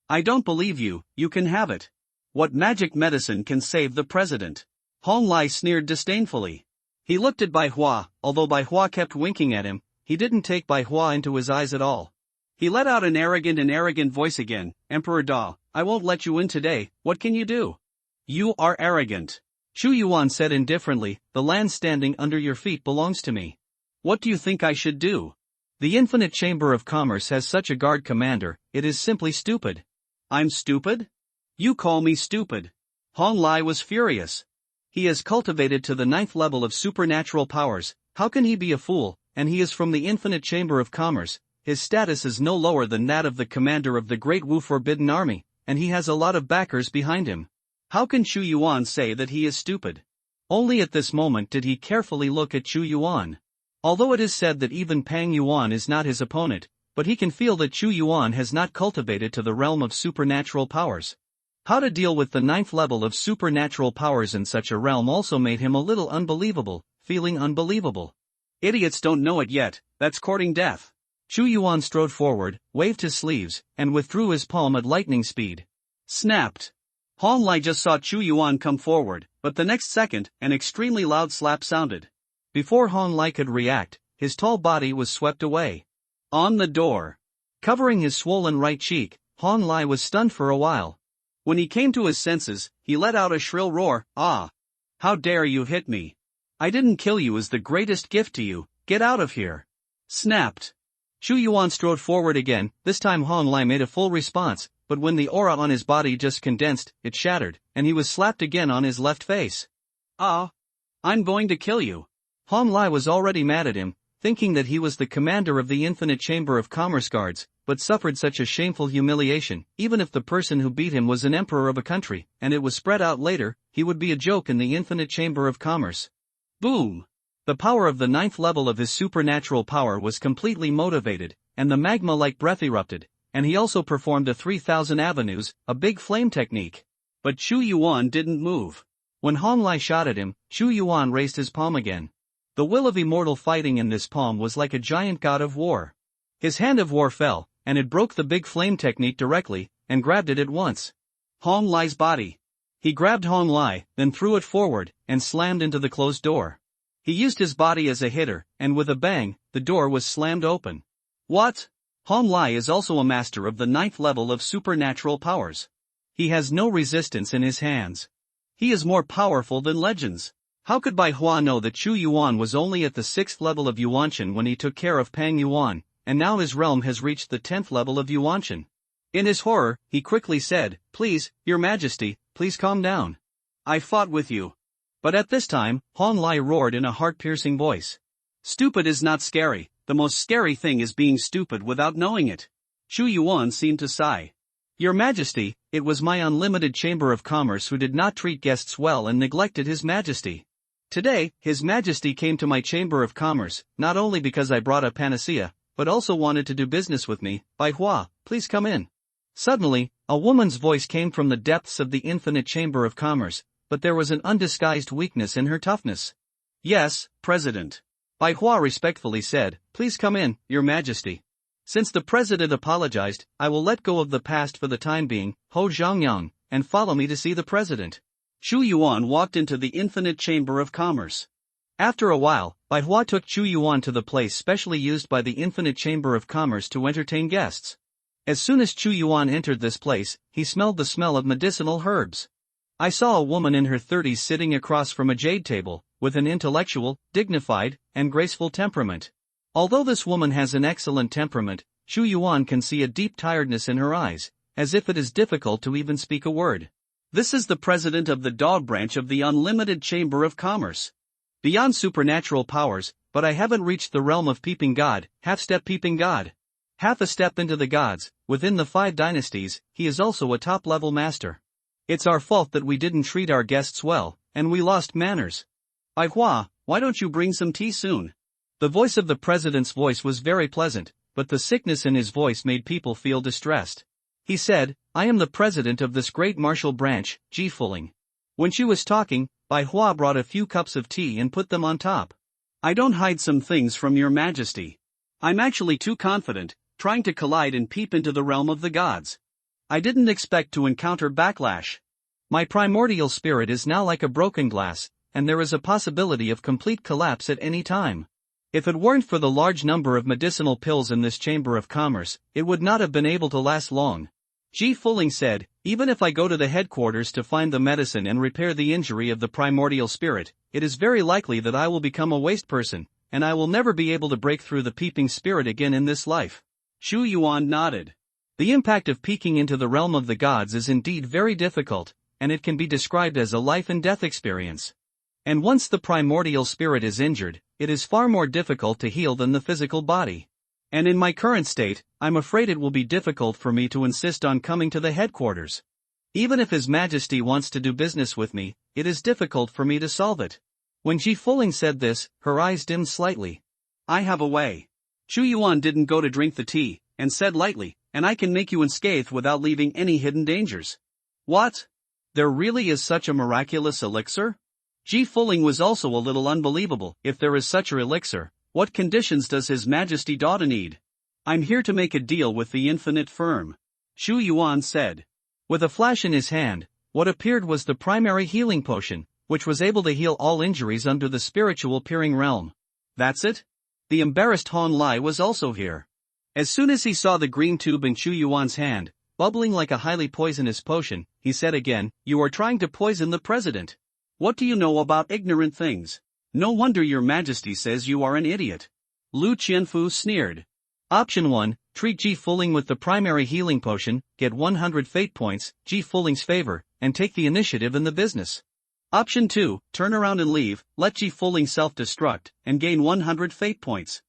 I don't believe you, you can have it. What magic medicine can save the president? Hong Lai sneered disdainfully. He looked at Bai Hua, although Bai Hua kept winking at him, he didn't take Bai Hua into his eyes at all. He let out an arrogant voice again, Emperor Da, I won't let you in today, what can you do? You are arrogant. Chu Yuan said indifferently, the land standing under your feet belongs to me. What do you think I should do? The Infinite Chamber of Commerce has such a guard commander, it is simply stupid. I'm stupid? You call me stupid. Hong Lai was furious. He has cultivated to the 9th level of supernatural powers, how can he be a fool, and he is from the Infinite Chamber of Commerce, his status is no lower than that of the commander of the Great Wu Forbidden Army, and he has a lot of backers behind him. How can Chu Yuan say that he is stupid? Only at this moment did he carefully look at Chu Yuan. Although it is said that even Pang Yuan is not his opponent, but he can feel that Chu Yuan has not cultivated to the realm of supernatural powers. How to deal with the 9th level of supernatural powers in such a realm also made him a little unbelievable, feeling unbelievable. Idiots don't know it yet, that's courting death. Chu Yuan strode forward, waved his sleeves, and withdrew his palm at lightning speed. Snapped. Hong Lai just saw Chu Yuan come forward, but the next second, an extremely loud slap sounded. Before Hong Lai could react, his tall body was swept away. On the door. Covering his swollen right cheek, Hong Lai was stunned for a while. When he came to his senses, he let out a shrill roar, ah! How dare you hit me? I didn't kill you as the greatest gift to you, get out of here. Snapped. Chu Yuan strode forward again, this time Hong Lai made a full response, but when the aura on his body just condensed, it shattered, and he was slapped again on his left face. Ah! I'm going to kill you. Hong Lai was already mad at him, thinking that he was the commander of the Infinite Chamber of Commerce Guards, but suffered such a shameful humiliation, even if the person who beat him was an emperor of a country, and it was spread out later, he would be a joke in the Infinite Chamber of Commerce. Boom! The power of the 9th level of his supernatural power was completely motivated, and the magma-like breath erupted, and he also performed a 3000 avenues, a big flame technique. But Chu Yuan didn't move. When Hong Lai shot at him, Chu Yuan raised his palm again. The will of immortal fighting in this palm was like a giant god of war. His hand of war fell, and it broke the big flame technique directly, and grabbed it at once. Hong Lai's body. He grabbed Hong Lai, then threw it forward, and slammed into the closed door. He used his body as a hitter, and with a bang, the door was slammed open. What? Hong Lai is also a master of the 9th level of supernatural powers. He has no resistance in his hands. He is more powerful than legends. How could Bai Hua know that Chu Yuan was only at the 6th level of Yuanshan when he took care of Pang Yuan, and now his realm has reached the 10th level of Yuanshan? In his horror, he quickly said, Please, Your Majesty, please calm down. I fought with you. But at this time, Hong Lai roared in a heart-piercing voice. Stupid is not scary, the most scary thing is being stupid without knowing it. Chu Yuan seemed to sigh. Your Majesty, it was my unlimited Chamber of Commerce who did not treat guests well and neglected His Majesty. Today, His Majesty came to my Chamber of Commerce, not only because I brought a panacea, but also wanted to do business with me. Bai Hua, please come in. Suddenly, a woman's voice came from the depths of the Infinite Chamber of Commerce, but there was an undisguised weakness in her toughness. Yes, President. Bai Hua respectfully said, Please come in, Your Majesty. Since the President apologized, I will let go of the past for the time being, Ho Zhangyang, and follow me to see the President. Chu Yuan walked into the Infinite Chamber of Commerce. After a while, Bai Hua took Chu Yuan to the place specially used by the Infinite Chamber of Commerce to entertain guests. As soon as Chu Yuan entered this place, he smelled the smell of medicinal herbs. I saw a woman in her 30s sitting across from a jade table, with an intellectual, dignified, and graceful temperament. Although this woman has an excellent temperament, Chu Yuan can see a deep tiredness in her eyes, as if it is difficult to even speak a word. This is the president of the Dog branch of the Unlimited Chamber of Commerce. Beyond supernatural powers, but I haven't reached the realm of Peeping God, half-step Peeping God. Half a step into the gods, within the 5 dynasties, he is also a top-level master. It's our fault that we didn't treat our guests well, and we lost manners. Bai Hua, why don't you bring some tea soon? The voice of the president's voice was very pleasant, but the sickness in his voice made people feel distressed. He said, "I am the president of this great martial branch, Ji Fuling." When she was talking, Bai Hua brought a few cups of tea and put them on top. "I don't hide some things from your majesty. I'm actually too confident, trying to collide and peep into the realm of the gods. I didn't expect to encounter backlash. My primordial spirit is now like a broken glass, and there is a possibility of complete collapse at any time. If it weren't for the large number of medicinal pills in this chamber of commerce, it would not have been able to last long." Ji Fuling said, "Even if I go to the headquarters to find the medicine and repair the injury of the primordial spirit, it is very likely that I will become a waste person, and I will never be able to break through the peeping spirit again in this life." Xu Yuan nodded. The impact of peeking into the realm of the gods is indeed very difficult, and it can be described as a life and death experience. And once the primordial spirit is injured, it is far more difficult to heal than the physical body. And in my current state, I'm afraid it will be difficult for me to insist on coming to the headquarters. Even if His Majesty wants to do business with me, it is difficult for me to solve it. When Ji Fuling said this, her eyes dimmed slightly. "I have a way." Xu Yuan didn't go to drink the tea, and said lightly, "And I can make you unscathed without leaving any hidden dangers." "What? There really is such a miraculous elixir?" Ji Fuling was also a little unbelievable. "If there is such an elixir, what conditions does His Majesty daughter need?" "I'm here to make a deal with the infinite firm," Xu Yuan said. With a flash in his hand, what appeared was the primary healing potion, which was able to heal all injuries under the spiritual peering realm. "That's it?" The embarrassed Han Lai was also here. As soon as he saw the green tube in Xu Yuan's hand, bubbling like a highly poisonous potion, he said again, "You are trying to poison the president. What do you know about ignorant things? No wonder your majesty says you are an idiot." Lu Qianfu sneered. Option 1, treat Ji Fuling with the primary healing potion, get 100 fate points, Ji Fuling's favor, and take the initiative in the business. Option 2, turn around and leave, let Ji Fuling self-destruct, and gain 100 fate points.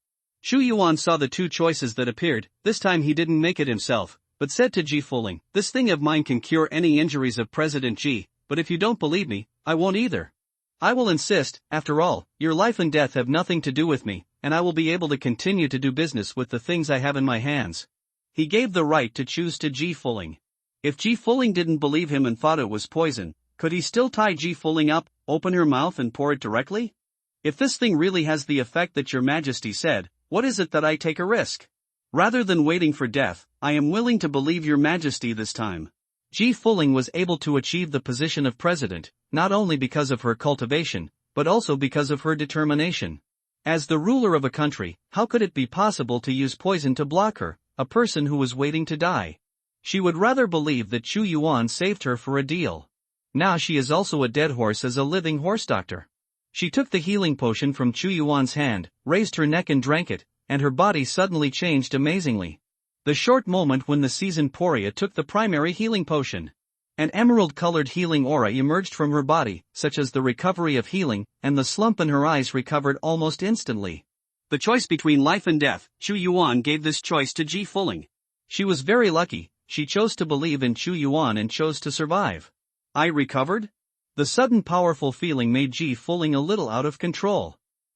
Xu Yuan saw the two choices that appeared. This time he didn't make it himself, but said to Ji Fuling, "This thing of mine can cure any injuries of President Ji, but if you don't believe me, I won't either. I will insist. After all, your life and death have nothing to do with me, and I will be able to continue to do business with the things I have in my hands." He gave the right to choose to Ji Fuling. If Ji Fuling didn't believe him and thought it was poison, could he still tie Ji Fuling up, open her mouth and pour it directly? "If this thing really has the effect that your majesty said, what is it that I take a risk? Rather than waiting for death, I am willing to believe your majesty this time." Ji Fuling was able to achieve the position of president, not only because of her cultivation, but also because of her determination. As the ruler of a country, how could it be possible to use poison to block her, a person who was waiting to die? She would rather believe that Xu Yuan saved her for a deal. Now she is also a dead horse as a living horse doctor. She took the healing potion from Xu Yuan's hand, raised her neck and drank it, and her body suddenly changed amazingly. The short moment when the seasoned Poria took the primary healing potion. An emerald-colored healing aura emerged from her body, such as the recovery of healing, and the slump in her eyes recovered almost instantly. The choice between life and death, Xu Yuan gave this choice to Ji Fuling. She was very lucky. She chose to believe in Xu Yuan and chose to survive. "I recovered?" The sudden powerful feeling made Ji Fuling a little out of control.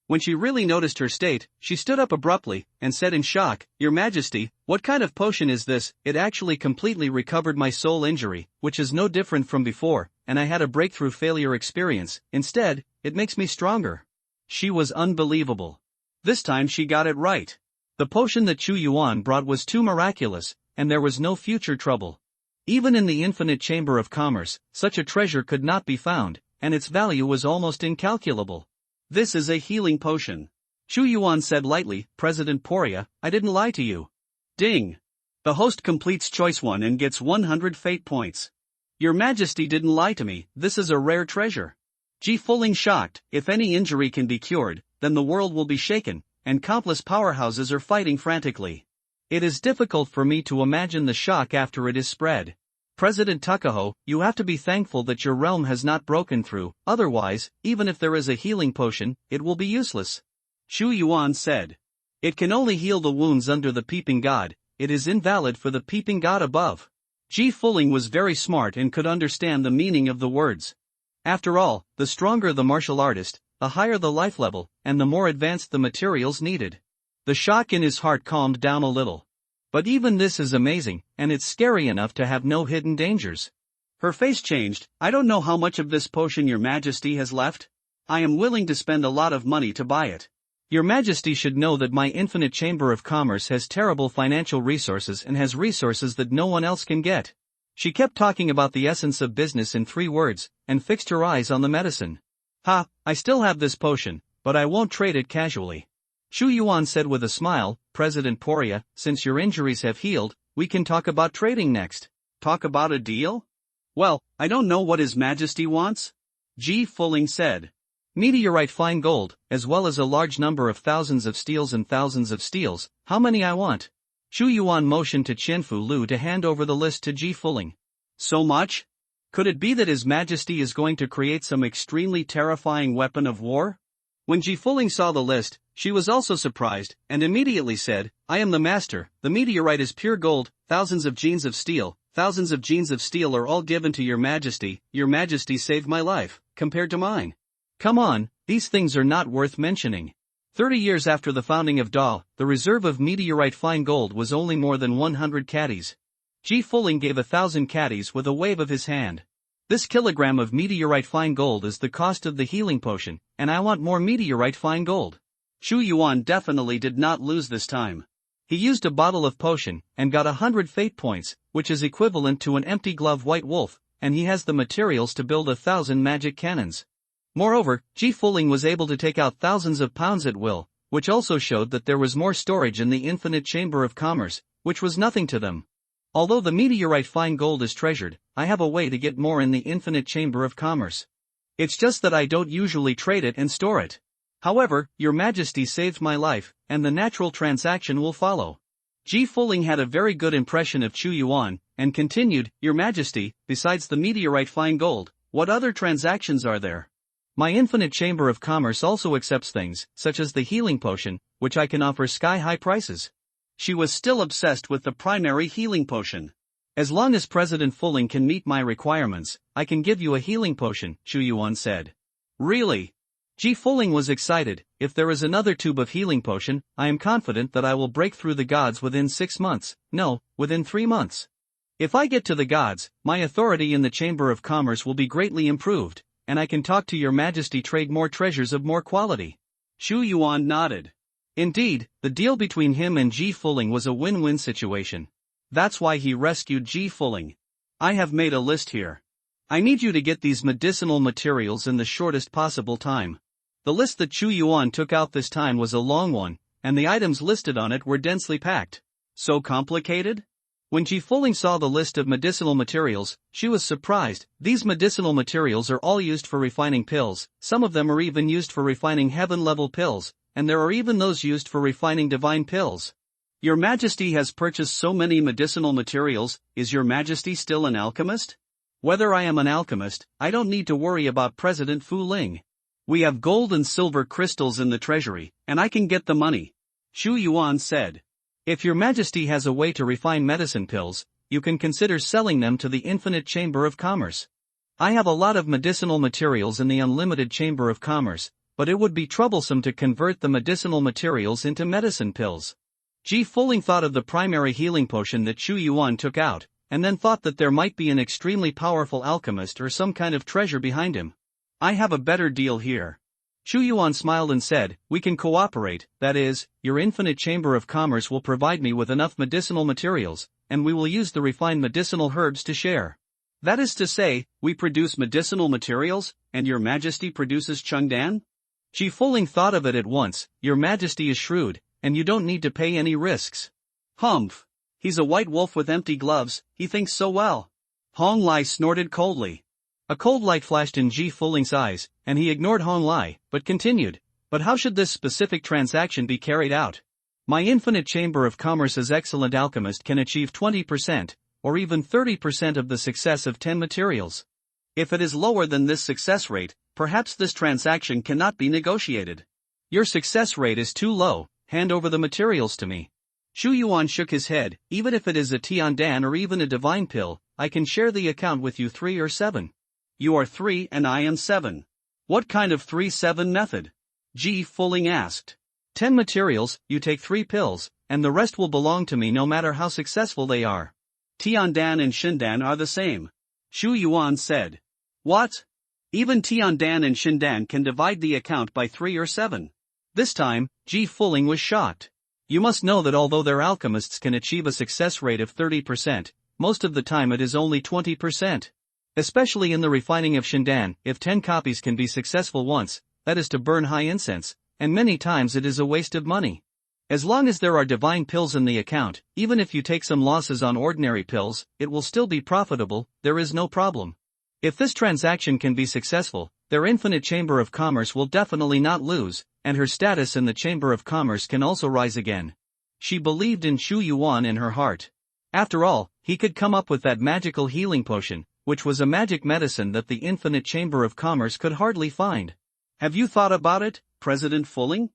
When she really noticed her state, she stood up abruptly, and said in shock, "Your Majesty, what kind of potion is this?" It actually completely recovered my soul injury, which is no different from before, and I had a breakthrough failure experience. Instead, it makes me stronger. She was unbelievable. This time she got it right. The potion that Xu Yuan brought was too miraculous, and there was no future trouble. Even in the infinite chamber of commerce, such a treasure could not be found, and its value was almost incalculable. "This is a healing potion," Xu Yuan said lightly. "President Poria, I didn't lie to you." Ding! The host completes choice 1 and gets 100 fate points. "Your Majesty didn't lie to me, this is a rare treasure." Ji Fuling shocked. If any injury can be cured, then the world will be shaken, and countless powerhouses are fighting frantically. It is difficult for me to imagine the shock after it is spread. President Tukaho, you have to be thankful that your realm has not broken through, otherwise, even if there is a healing potion, it will be useless. Xu Yuan said. It can only heal the wounds under the peeping god, it is invalid for the peeping god above. Ji Fuling was very smart and could understand the meaning of the words. After all, the stronger the martial artist, the higher the life level, and the more advanced the materials needed. The shock in his heart calmed down a little. But even this is amazing, and it's scary enough to have no hidden dangers. Her face changed. I don't know how much of this potion your majesty has left. I am willing to spend a lot of money to buy it. Your majesty should know that my infinite chamber of commerce has terrible financial resources and has resources that no one else can get. She kept talking about the essence of business in 3 words, and fixed her eyes on the medicine. Ha, I still have this potion, but I won't trade it casually. Shu Yuan said with a smile, President Poria, since your injuries have healed, we can talk about trading next. Talk about a deal? Well, I don't know what His Majesty wants. Ji Fuling said. Meteorite fine gold, as well as a large number of thousands of steels and thousands of steels, how many I want? Shu Yuan motioned to Qianfu Lu to hand over the list to Ji Fuling. So much? Could it be that His Majesty is going to create some extremely terrifying weapon of war? When Ji Fuling saw the list, she was also surprised, and immediately said, I am the master, the meteorite is pure gold, thousands of genes of steel are all given to your majesty saved my life, compared to mine. Come on, these things are not worth mentioning. 30 years after the founding of Da, the reserve of meteorite fine gold was only more than 100 caddies. Ji Fuling gave 1,000 caddies with a wave of his hand. This kilogram of meteorite fine gold is the cost of the healing potion, and I want more meteorite fine gold. Shu Yuan definitely did not lose this time. He used a bottle of potion, and got 100 fate points, which is equivalent to an empty glove white wolf, and he has the materials to build 1,000 magic cannons. Moreover, Ji Fuling was able to take out thousands of pounds at will, which also showed that there was more storage in the infinite chamber of commerce, which was nothing to them. Although the meteorite fine gold is treasured, I have a way to get more in the infinite chamber of commerce. It's just that I don't usually trade it and store it. However, your majesty saved my life, and the natural transaction will follow. Ji Fuling had a very good impression of Chu Yuan, and continued, Your majesty, besides the meteorite fine gold, what other transactions are there? My infinite chamber of commerce also accepts things, such as the healing potion, which I can offer sky-high prices. She was still obsessed with the primary healing potion. As long as President Fuling can meet my requirements, I can give you a healing potion, Chu Yuan said. Really? Ji Fuling was excited. If there is another tube of healing potion, I am confident that I will break through the gods within 6 months, no, within 3 months. If I get to the gods, my authority in the Chamber of Commerce will be greatly improved, and I can talk to your majesty trade more treasures of more quality. Shu Yuan nodded. Indeed, the deal between him and Ji Fuling was a win-win situation. That's why he rescued Ji Fuling. I have made a list here. I need you to get these medicinal materials in the shortest possible time. The list that Chu Yuan took out this time was a long one, and the items listed on it were densely packed. So complicated? When Ji Fuling saw the list of medicinal materials, she was surprised. These medicinal materials are all used for refining pills, some of them are even used for refining heaven-level pills, and there are even those used for refining divine pills. Your Majesty has purchased so many medicinal materials, is your Majesty still an alchemist? Whether I am an alchemist, I don't need to worry about President Fu Ling. We have gold and silver crystals in the treasury, and I can get the money. Shu Yuan said. If your majesty has a way to refine medicine pills, you can consider selling them to the infinite chamber of commerce. I have a lot of medicinal materials in the unlimited chamber of commerce, but it would be troublesome to convert the medicinal materials into medicine pills. Ji Fuling thought of the primary healing potion that Chu Yuan took out, and then thought that there might be an extremely powerful alchemist or some kind of treasure behind him. I have a better deal here. Chu Yuan smiled and said, we can cooperate, that is, your infinite chamber of commerce will provide me with enough medicinal materials, and we will use the refined medicinal herbs to share. That is to say, we produce medicinal materials, and your majesty produces Chengdan? Ji Fuling thought of it at once, your majesty is shrewd, and you don't need to pay any risks. Humph. He's a white wolf with empty gloves, he thinks so well. Hong Lai snorted coldly. A cold light flashed in Ji Fuling's eyes, and he ignored Hong Lai, but continued, but how should this specific transaction be carried out? My infinite chamber of commerce's excellent alchemist can achieve 20%, or even 30% of the success of 10 materials. If it is lower than this success rate, perhaps this transaction cannot be negotiated. Your success rate is too low, hand over the materials to me. Shu Yuan shook his head, even if it is a Tiandan or even a divine pill, I can share the account with you 3 or 7. You are 3 and I am 7. What kind of 3-7 method? Ji Fuling asked. 10 materials, you take 3 pills, and the rest will belong to me no matter how successful they are. Tiandan and Shindan are the same. Xu Yuan said. What? Even Tiandan and Shindan can divide the account by 3 or 7. This time, Ji Fuling was shocked. You must know that although their alchemists can achieve a success rate of 30%, most of the time it is only 20%. Especially in the refining of Shindan, if 10 copies can be successful once, that is to burn high incense, and many times it is a waste of money. As long as there are divine pills in the account, even if you take some losses on ordinary pills, it will still be profitable, there is no problem. If this transaction can be successful, their infinite chamber of commerce will definitely not lose, and her status in the chamber of commerce can also rise again. She believed in Xu Yuan in her heart. After all, he could come up with that magical healing potion, which was a magic medicine that the infinite chamber of commerce could hardly find. Have you thought about it, President Fuling?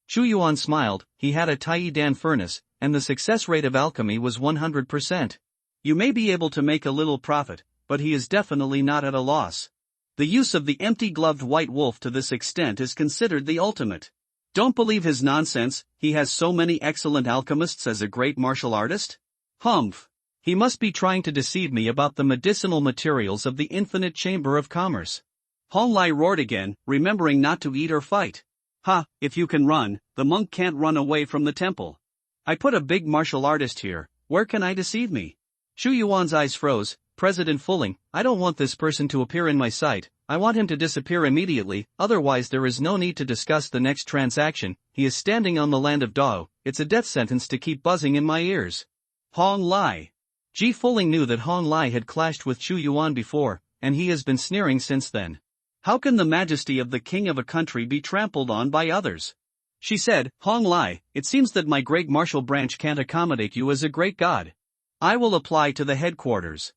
Xu Yuan smiled. He had a Taidan furnace, and the success rate of alchemy was 100%. You may be able to make a little profit, but he is definitely not at a loss. The use of the empty-gloved white wolf to this extent is considered the ultimate. Don't believe his nonsense, he has so many excellent alchemists as a great martial artist? Humph! He must be trying to deceive me about the medicinal materials of the infinite chamber of commerce. Hong Lai roared again, remembering not to eat or fight. Ha, if you can run, the monk can't run away from the temple. I put a big martial artist here, where can I deceive me? Xu Yuan's eyes froze. President Fuling, I don't want this person to appear in my sight, I want him to disappear immediately, otherwise there is no need to discuss the next transaction. He is standing on the land of Dao, it's a death sentence to keep buzzing in my ears. Hong Lai. Ji Fuling knew that Hong Lai had clashed with Xu Yuan before, and he has been sneering since then. How can the majesty of the king of a country be trampled on by others? She said, Hong Lai, it seems that my great martial branch can't accommodate you as a great god. I will apply to the headquarters.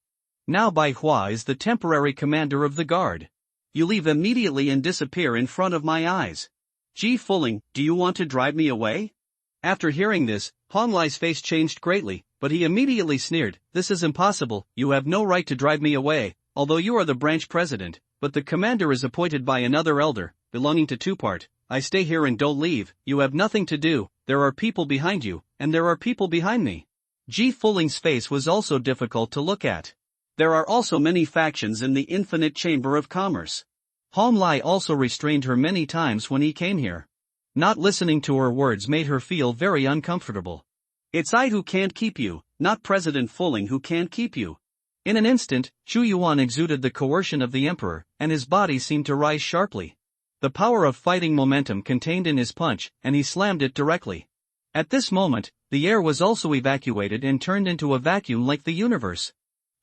Now Bai Hua is the temporary commander of the guard. You leave immediately and disappear in front of my eyes. Ji Fuling, do you want to drive me away? After hearing this, Hong Lai's face changed greatly, but he immediately sneered, this is impossible, you have no right to drive me away, although you are the branch president, but the commander is appointed by another elder, belonging to Two-Part. I stay here and don't leave, you have nothing to do, there are people behind you, and there are people behind me. Ji Fuling's face was also difficult to look at. There are also many factions in the infinite chamber of commerce. Hong Lai also restrained her many times when he came here. Not listening to her words made her feel very uncomfortable. It's I who can't keep you, not President Fuling who can't keep you. In an instant, Xu Yuan exuded the coercion of the emperor, and his body seemed to rise sharply. The power of fighting momentum contained in his punch, and he slammed it directly. At this moment, the air was also evacuated and turned into a vacuum like the universe.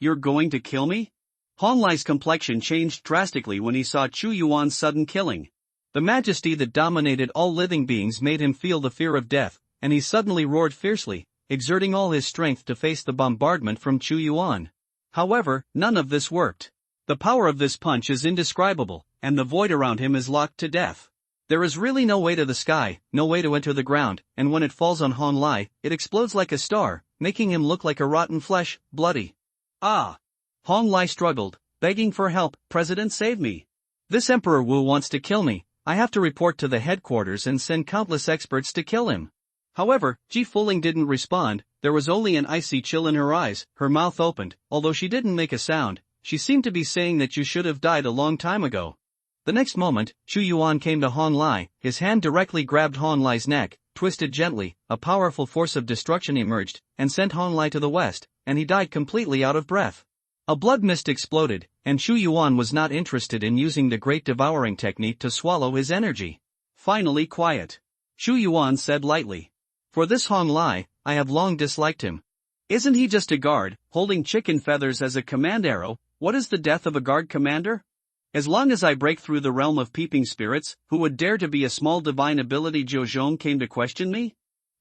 You're going to kill me? Hong Lai's complexion changed drastically when he saw Xu Yuan's sudden killing. The majesty that dominated all living beings made him feel the fear of death, and he suddenly roared fiercely, exerting all his strength to face the bombardment from Xu Yuan. However, none of this worked. The power of this punch is indescribable, and the void around him is locked to death. There is really no way to the sky, no way to enter the ground, and when it falls on Hong Lai, it explodes like a star, making him look like a rotten flesh, bloody. Ah! Hong Lai struggled, begging for help, President save me. This Emperor Wu wants to kill me, I have to report to the headquarters and send countless experts to kill him. However, Ji Fuling didn't respond, there was only an icy chill in her eyes, her mouth opened, although she didn't make a sound, she seemed to be saying that you should have died a long time ago. The next moment, Xu Yuan came to Hong Lai, his hand directly grabbed Hong Lai's neck, twisted gently, a powerful force of destruction emerged, and sent Hong Lai to the west, and he died completely out of breath. A blood mist exploded, and Xu Yuan was not interested in using the great devouring technique to swallow his energy. Finally quiet. Xu Yuan said lightly. For this Hong Lai, I have long disliked him. Isn't he just a guard, holding chicken feathers as a command arrow? What is the death of a guard commander? As long as I break through the realm of peeping spirits, who would dare to be a small divine ability? Zhou Zhong came to question me?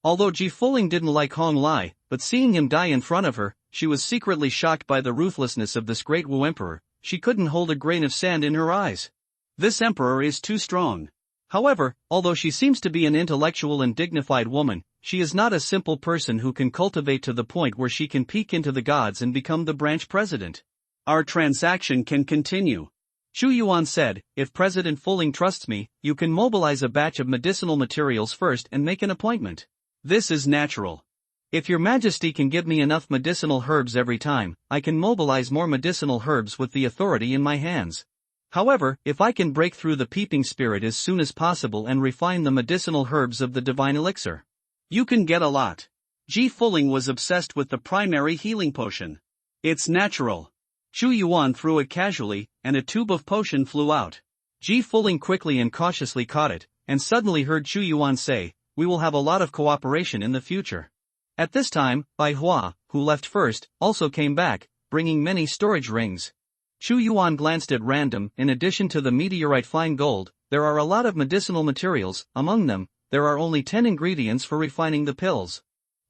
Although Ji Fuling didn't like Hong Lai, but seeing him die in front of her, she was secretly shocked by the ruthlessness of this great Wu emperor. She couldn't hold a grain of sand in her eyes. This emperor is too strong. However, although she seems to be an intellectual and dignified woman, she is not a simple person who can cultivate to the point where she can peek into the gods and become the branch president. Our transaction can continue. Xu Yuan said, if President Fuling trusts me, you can mobilize a batch of medicinal materials first and make an appointment. This is natural. If your majesty can give me enough medicinal herbs every time, I can mobilize more medicinal herbs with the authority in my hands. However, if I can break through the peeping spirit as soon as possible and refine the medicinal herbs of the divine elixir, you can get a lot. Ji Fuling was obsessed with the primary healing potion. It's natural. Xu Yuan threw it casually, and a tube of potion flew out. Ji Fuling quickly and cautiously caught it, and suddenly heard Xu Yuan say, "We will have a lot of cooperation in the future." At this time, Bai Hua, who left first, also came back, bringing many storage rings. Xu Yuan glanced at random. In addition to the meteorite fine gold, there are a lot of medicinal materials. Among them, there are only 10 ingredients for refining the pills.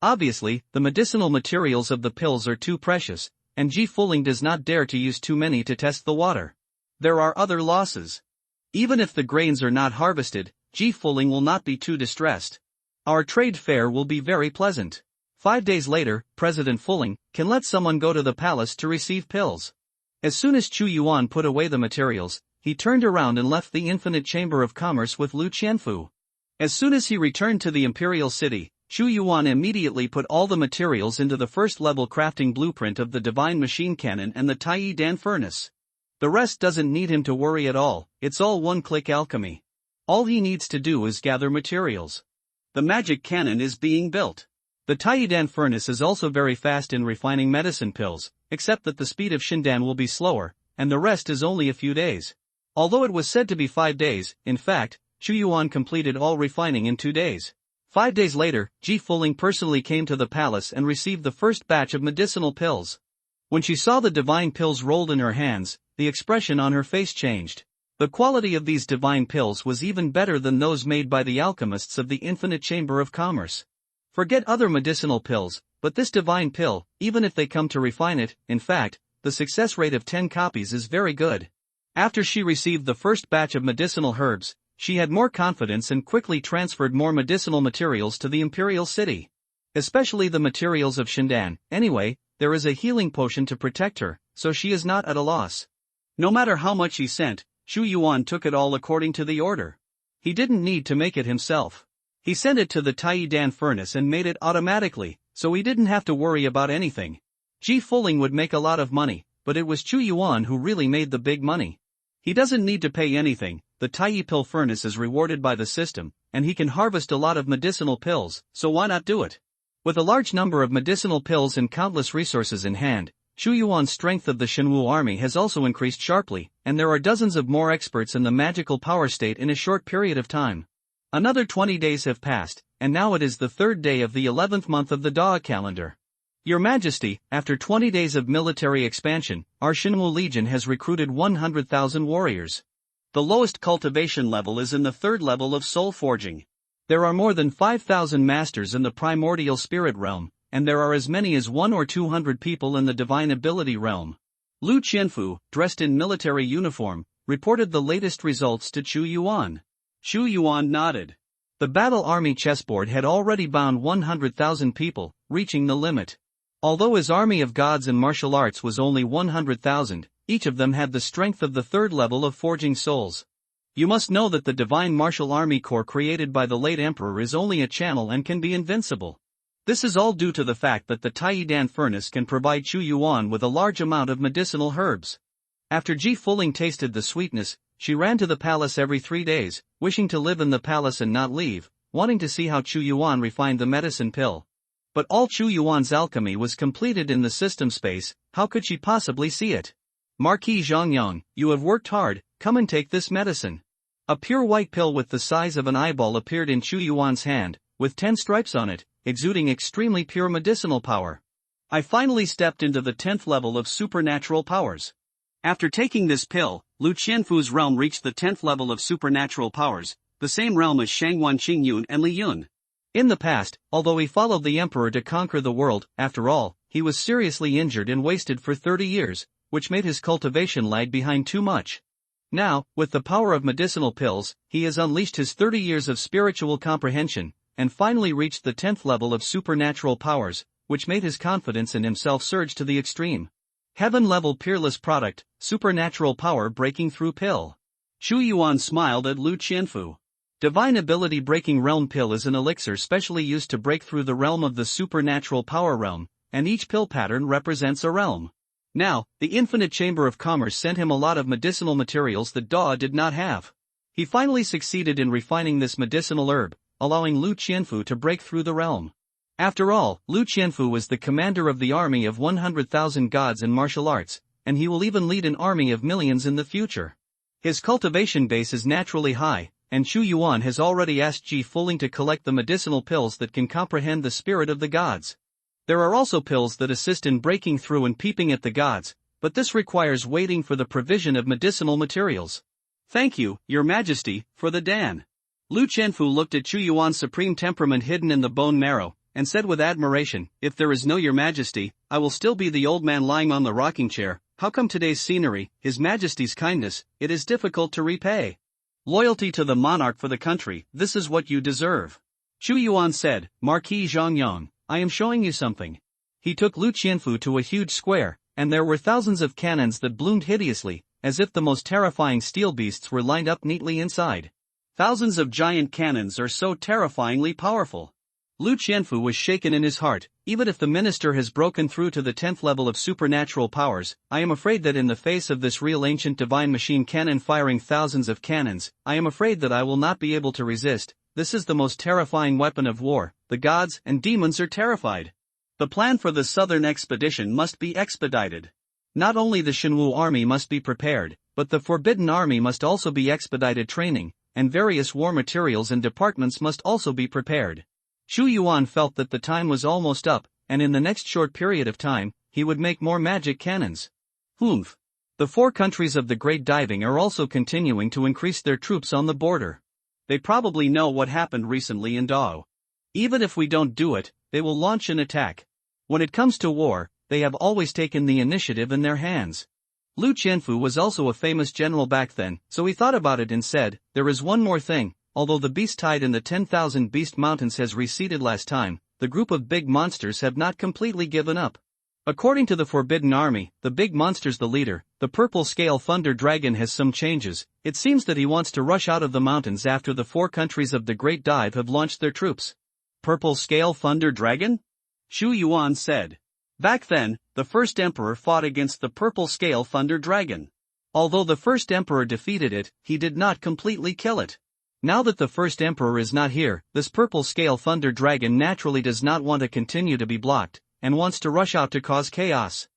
Obviously, the medicinal materials of the pills are too precious, and Ji Fuling does not dare to use too many to test the water. There are other losses. Even if the grains are not harvested, Ji Fuling will not be too distressed. Our trade fair will be very pleasant. 5 days later, President Fuling can let someone go to the palace to receive pills. As soon as Xu Yuan put away the materials, he turned around and left the Infinite Chamber of Commerce with Lu Qianfu. As soon as he returned to the Imperial City, Xu Yuan immediately put all the materials into the first-level crafting blueprint of the Divine Machine Cannon and the Tai Dan Furnace. The rest doesn't need him to worry at all, it's all one-click alchemy. All he needs to do is gather materials. The magic cannon is being built. The Taiyidan furnace is also very fast in refining medicine pills, except that the speed of Shindan will be slower, and the rest is only a few days. Although it was said to be 5 days, in fact, Xu Yuan completed all refining in 2 days. 5 days later, Ji Fuling personally came to the palace and received the first batch of medicinal pills. When she saw the divine pills rolled in her hands, the expression on her face changed. The quality of these divine pills was even better than those made by the alchemists of the Infinite Chamber of Commerce. Forget other medicinal pills, but this divine pill, even if they come to refine it, in fact, the success rate of 10 copies is very good. After she received the first batch of medicinal herbs, she had more confidence and quickly transferred more medicinal materials to the Imperial City. Especially the materials of Shindan. Anyway, there is a healing potion to protect her, so she is not at a loss. No matter how much he sent, Xu Yuan took it all according to the order. He didn't need to make it himself. He sent it to the Taiyidan furnace and made it automatically, so he didn't have to worry about anything. Ji Fuling would make a lot of money, but it was Xu Yuan who really made the big money. He doesn't need to pay anything, the Taiyi pill furnace is rewarded by the system, and he can harvest a lot of medicinal pills, so why not do it? With a large number of medicinal pills and countless resources in hand, Xu Yuan's strength of the Shenwu army has also increased sharply, and there are dozens of more experts in the magical power state in a short period of time. Another 20 days have passed, and now it is the 3rd day of the 11th month of the Daa calendar. Your Majesty, after 20 days of military expansion, our Shenwu Legion has recruited 100,000 warriors. The lowest cultivation level is in the 3rd level of soul forging. There are more than 5,000 masters in the primordial spirit realm, and there are as many as 100 or 200 people in the divine ability realm. Lu Qianfu, dressed in military uniform, reported the latest results to Xu Yuan. Xu Yuan nodded. The battle army chessboard had already bound 100,000 people, reaching the limit. Although his army of gods and martial arts was only 100,000, each of them had the strength of the 3rd level of forging souls. You must know that the divine martial army corps created by the late emperor is only a channel and can be invincible. This is all due to the fact that the Taiyidan furnace can provide Xu Yuan with a large amount of medicinal herbs. After Ji Fuling tasted the sweetness, she ran to the palace every 3 days, wishing to live in the palace and not leave, wanting to see how Xu Yuan refined the medicine pill. But all Xu Yuan's alchemy was completed in the system space, how could she possibly see it? Marquis Zhongyang, you have worked hard, come and take this medicine. A pure white pill with the size of an eyeball appeared in Xu Yuan's hand, with 10 stripes on it, exuding extremely pure medicinal power. I finally stepped into the 10th level of supernatural powers. After taking this pill, Lu Qianfu's realm reached the 10th level of supernatural powers, the same realm as Shangwan Qingyun and Li Yun. In the past, although he followed the emperor to conquer the world, after all, he was seriously injured and wasted for 30 years, which made his cultivation lag behind too much. Now, with the power of medicinal pills, he has unleashed his 30 years of spiritual comprehension, and finally reached the 10th level of supernatural powers, which made his confidence in himself surge to the extreme. Heaven-level peerless product, supernatural power breaking through pill. Xu Yuan smiled at Lu Qianfu. Divine ability breaking realm pill is an elixir specially used to break through the realm of the supernatural power realm, and each pill pattern represents a realm. Now, the Infinite Chamber of Commerce sent him a lot of medicinal materials that Daw did not have. He finally succeeded in refining this medicinal herb, allowing Lu Qianfu to break through the realm. After all, Lu Qianfu was the commander of the army of 100,000 gods in martial arts, and he will even lead an army of millions in the future. His cultivation base is naturally high, and Xu Yuan has already asked Ji Fuling to collect the medicinal pills that can comprehend the spirit of the gods. There are also pills that assist in breaking through and peeping at the gods, but this requires waiting for the provision of medicinal materials. Thank you, Your Majesty, for the Dan. Lu Qianfu looked at Xu Yuan's supreme temperament hidden in the bone marrow, and said with admiration, "If there is no Your Majesty, I will still be the old man lying on the rocking chair. How come today's scenery, His Majesty's kindness, it is difficult to repay? Loyalty to the monarch for the country, this is what you deserve." Xu Yuan said, "Marquis Zhongyang, I am showing you something." He took Lu Qianfu to a huge square, and there were thousands of cannons that bloomed hideously, as if the most terrifying steel beasts were lined up neatly inside. Thousands of giant cannons are so terrifyingly powerful. Lu Qianfu was shaken in his heart. Even if the minister has broken through to the 10th level of supernatural powers, I am afraid that in the face of this real ancient divine machine cannon firing thousands of cannons, I am afraid that I will not be able to resist. This is the most terrifying weapon of war. The gods and demons are terrified. The plan for the southern expedition must be expedited. Not only the Shenwu army must be prepared, but the Forbidden Army must also be expedited training, and various war materials and departments must also be prepared. Xu Yuan felt that the time was almost up, and in the next short period of time, he would make more magic cannons. Humph. The 4 countries of the Great Diving are also continuing to increase their troops on the border. They probably know what happened recently in Dao. Even if we don't do it, they will launch an attack. When it comes to war, they have always taken the initiative in their hands. Lu Qianfu was also a famous general back then, so he thought about it and said, "There is one more thing. Although the beast tide in the 10,000 Beast Mountains has receded last time, the group of big monsters have not completely given up. According to the Forbidden Army, the big monster's the leader, the purple scale thunder dragon has some changes. It seems that he wants to rush out of the mountains after the 4 countries of the Great Dive have launched their troops." Purple scale thunder dragon? Xu Yuan said. Back then, the first emperor fought against the purple scale thunder dragon. Although the first emperor defeated it, he did not completely kill it. Now that the first emperor is not here, this purple scale thunder dragon naturally does not want to continue to be blocked, and wants to rush out to cause chaos.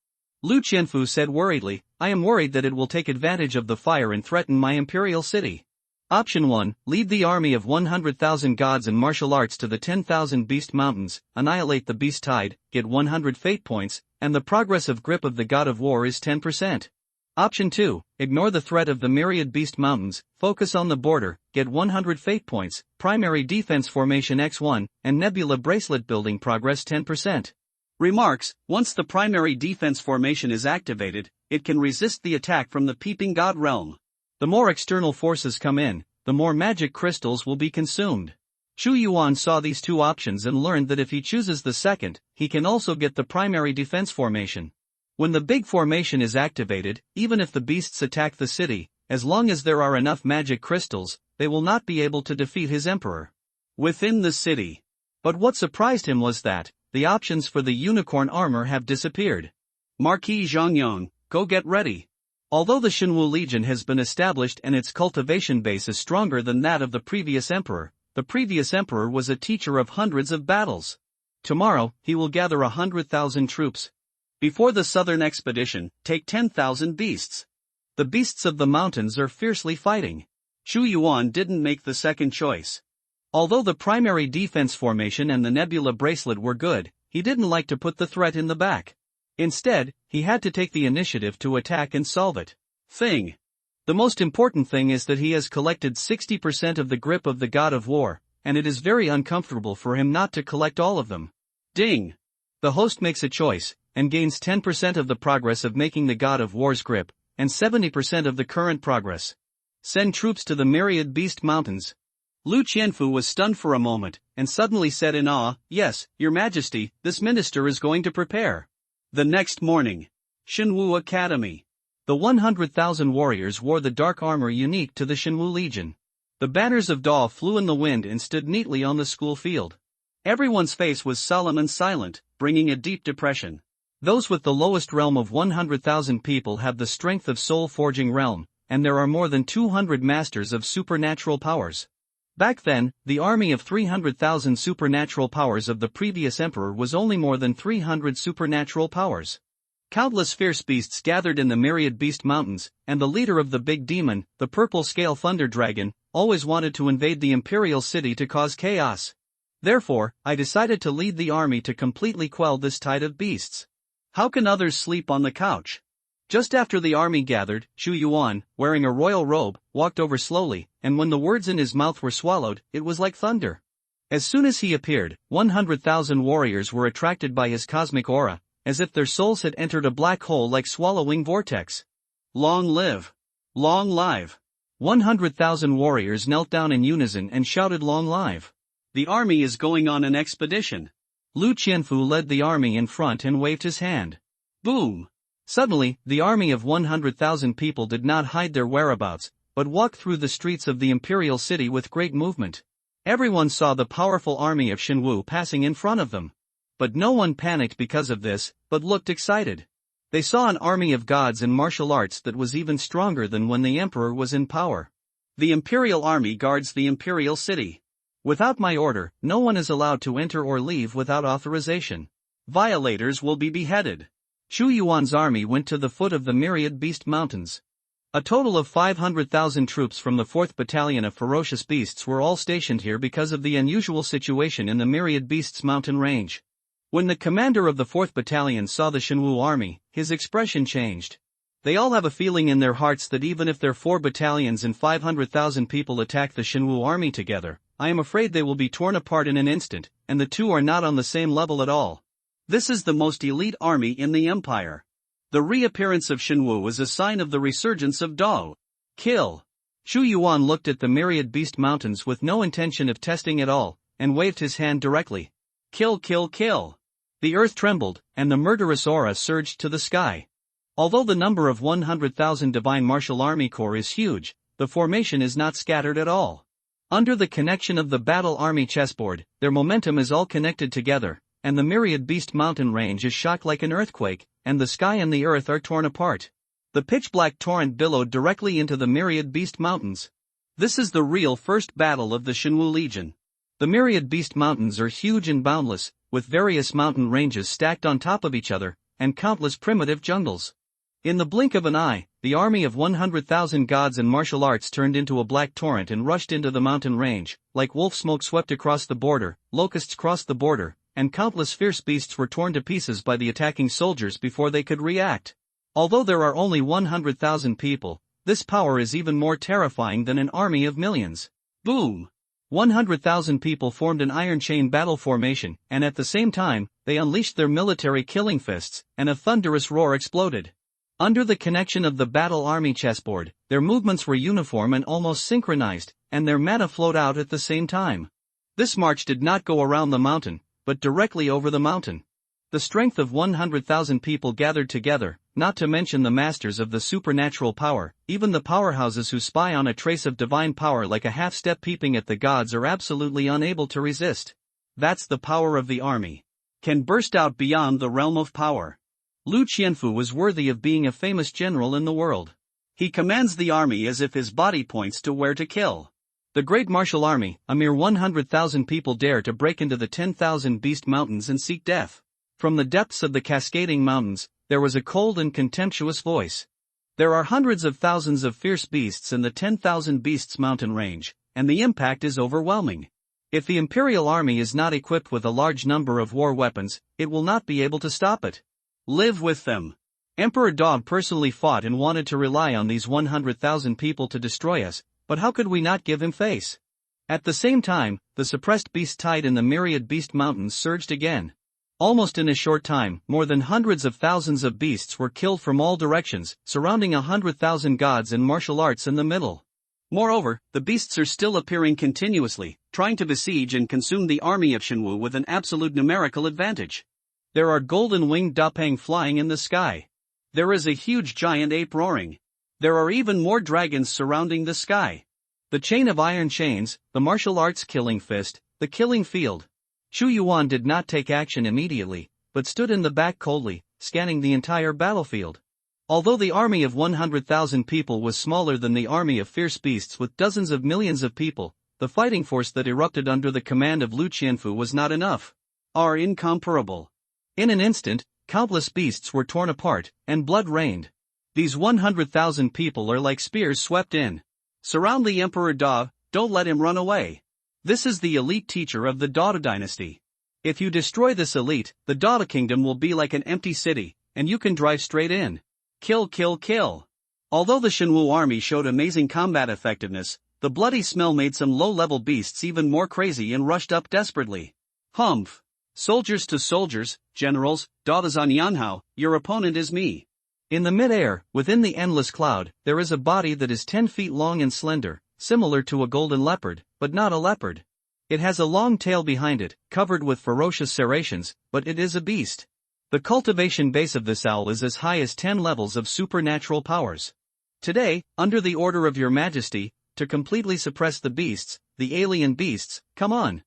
Lu Qianfu said worriedly, "I am worried that it will take advantage of the fire and threaten my imperial city." Option 1, lead the army of 100,000 gods and martial arts to the 10,000 Beast Mountains, annihilate the beast tide, get 100 fate points, and the progressive grip of the god of war is 10%. Option 2, ignore the threat of the myriad Beast Mountains, focus on the border, get 100 fate points, primary defense formation X1, and nebula bracelet building progress 10%. Remarks, once the primary defense formation is activated, it can resist the attack from the peeping god realm. The more external forces come in, the more magic crystals will be consumed. Xu Yuan saw these 2 options and learned that if he chooses the second, he can also get the primary defense formation. When the big formation is activated, even if the beasts attack the city, as long as there are enough magic crystals, they will not be able to defeat his emperor. Within the city. But what surprised him was that the options for the unicorn armor have disappeared. Marquis Zhongyang, go get ready. Although the Shenwu Legion has been established and its cultivation base is stronger than that of the previous emperor was a teacher of hundreds of battles. Tomorrow, he will gather 100,000 troops. Before the southern expedition, take 10,000 beasts. The beasts of the mountains are fiercely fighting. Xu Yuan didn't make the second choice. Although the primary defense formation and the nebula bracelet were good, he didn't like to put the threat in the back. Instead, he had to take the initiative to attack and solve it. The most important thing is that he has collected 60% of the grip of the god of war, and it is very uncomfortable for him not to collect all of them. Ding! The host makes a choice, and gains 10% of the progress of making the god of war's grip, and 70% of the current progress. Send troops to the myriad Beast Mountains. Lu Qianfu was stunned for a moment, and suddenly said in awe, "Yes, Your Majesty, this minister is going to prepare." The next morning, Shinwu Academy. The 100,000 warriors wore the dark armor unique to the Shinwu Legion. The banners of Daw flew in the wind and stood neatly on the school field. Everyone's face was solemn and silent, bringing a deep depression. Those with the lowest realm of 100,000 people have the strength of soul-forging realm, and there are more than 200 masters of supernatural powers. Back then, the army of 300,000 supernatural powers of the previous emperor was only more than 300 supernatural powers. Countless fierce beasts gathered in the myriad beast mountains, and the leader of the big demon, the purple scale thunder dragon, always wanted to invade the imperial city to cause chaos. Therefore, I decided to lead the army to completely quell this tide of beasts. How can others sleep on the couch? Just after the army gathered, Shu Yuan, wearing a royal robe, walked over slowly, and when the words in his mouth were swallowed, it was like thunder. As soon as he appeared, 100,000 warriors were attracted by his cosmic aura, as if their souls had entered a black hole like swallowing vortex. Long live! Long live! 100,000 warriors knelt down in unison and shouted long live. The army is going on an expedition. Lu Qianfu led the army in front and waved his hand. Boom! Suddenly, the army of 100,000 people did not hide their whereabouts, but walked through the streets of the imperial city with great movement. Everyone saw the powerful army of Shinwu passing in front of them. But no one panicked because of this, but looked excited. They saw an army of gods and martial arts that was even stronger than when the emperor was in power. The imperial army guards the imperial city. Without my order, no one is allowed to enter or leave without authorization. Violators will be beheaded. Shu Yuan's army went to the foot of the myriad beast mountains. A total of 500,000 troops from the 4th Battalion of Ferocious Beasts were all stationed here because of the unusual situation in the myriad beasts mountain range. When the commander of the 4th Battalion saw the Shinwu army, his expression changed. They all have a feeling in their hearts that even if their 4 battalions and 500,000 people attack the Shinwu army together, I am afraid they will be torn apart in an instant, and the two are not on the same level at all. This is the most elite army in the empire. The reappearance of Shinwu is a sign of the resurgence of Dao. Kill! Shu Yuan looked at the myriad beast mountains with no intention of testing at all, and waved his hand directly. Kill, kill, kill! The earth trembled, and the murderous aura surged to the sky. Although the number of 100,000 Divine Martial Army Corps is huge, the formation is not scattered at all. Under the connection of the battle army chessboard, their momentum is all connected together, and the myriad beast mountain range is shocked like an earthquake, and the sky and the earth are torn apart. The pitch-black torrent billowed directly into the myriad beast mountains. This is the real first battle of the Shinwu Legion. The myriad beast mountains are huge and boundless, with various mountain ranges stacked on top of each other, and countless primitive jungles. In the blink of an eye, the army of 100,000 gods and martial arts turned into a black torrent and rushed into the mountain range. Like wolf smoke swept across the border, locusts crossed the border, and countless fierce beasts were torn to pieces by the attacking soldiers before they could react. Although there are only 100,000 people, this power is even more terrifying than an army of millions. Boom! 100,000 people formed an iron chain battle formation, and at the same time, they unleashed their military killing fists, and a thunderous roar exploded. Under the connection of the battle army chessboard, their movements were uniform and almost synchronized, and their mana flowed out at the same time. This march did not go around the mountain, but directly over the mountain. The strength of 100,000 people gathered together, not to mention the masters of the supernatural power, even the powerhouses who spy on a trace of divine power like a half-step peeping at the gods are absolutely unable to resist. That's the power of the army. Can burst out beyond the realm of power. Lu Qianfu was worthy of being a famous general in the world. He commands the army as if his body points to where to kill. The great martial army, a mere 100,000 people, dare to break into the 10,000 beast mountains and seek death. From the depths of the cascading mountains, there was a cold and contemptuous voice. There are hundreds of thousands of fierce beasts in the 10,000 beasts mountain range, and the impact is overwhelming. If the imperial army is not equipped with a large number of war weapons, it will not be able to stop it. Live with them. Emperor Dog personally fought and wanted to rely on these 100,000 people to destroy us, but how could we not give him face? At the same time, the suppressed beast tide in the myriad beast mountains surged again. Almost in a short time, more than hundreds of thousands of beasts were killed from all directions, surrounding 100,000 gods and martial arts in the middle. Moreover, the beasts are still appearing continuously, trying to besiege and consume the army of Shinwu with an absolute numerical advantage. There are golden-winged Dapeng flying in the sky. There is a huge giant ape roaring. There are even more dragons surrounding the sky. The chain of iron chains, the martial arts killing fist, the killing field. Chu Yuan did not take action immediately, but stood in the back coldly, scanning the entire battlefield. Although the army of 100,000 people was smaller than the army of fierce beasts with dozens of millions of people, the fighting force that erupted under the command of Lu Qianfu was not enough. Are incomparable. In an instant, countless beasts were torn apart, and blood rained. These 100,000 people are like spears swept in. Surround the Emperor Da, don't let him run away. This is the elite teacher of the Dada dynasty. If you destroy this elite, the Dada kingdom will be like an empty city, and you can drive straight in. Kill, kill, kill. Although the Shenwu army showed amazing combat effectiveness, the bloody smell made some low-level beasts even more crazy and rushed up desperately. Humph. Soldiers to soldiers, generals, Dadas on Yanhao, your opponent is me. In the mid-air, within the endless cloud, there is a body that is 10 feet long and slender, similar to a golden leopard, but not a leopard. It has a long tail behind it, covered with ferocious serrations, but it is a beast. The cultivation base of this owl is as high as 10 levels of supernatural powers. Today, under the order of your majesty, to completely suppress the beasts, the alien beasts, come on.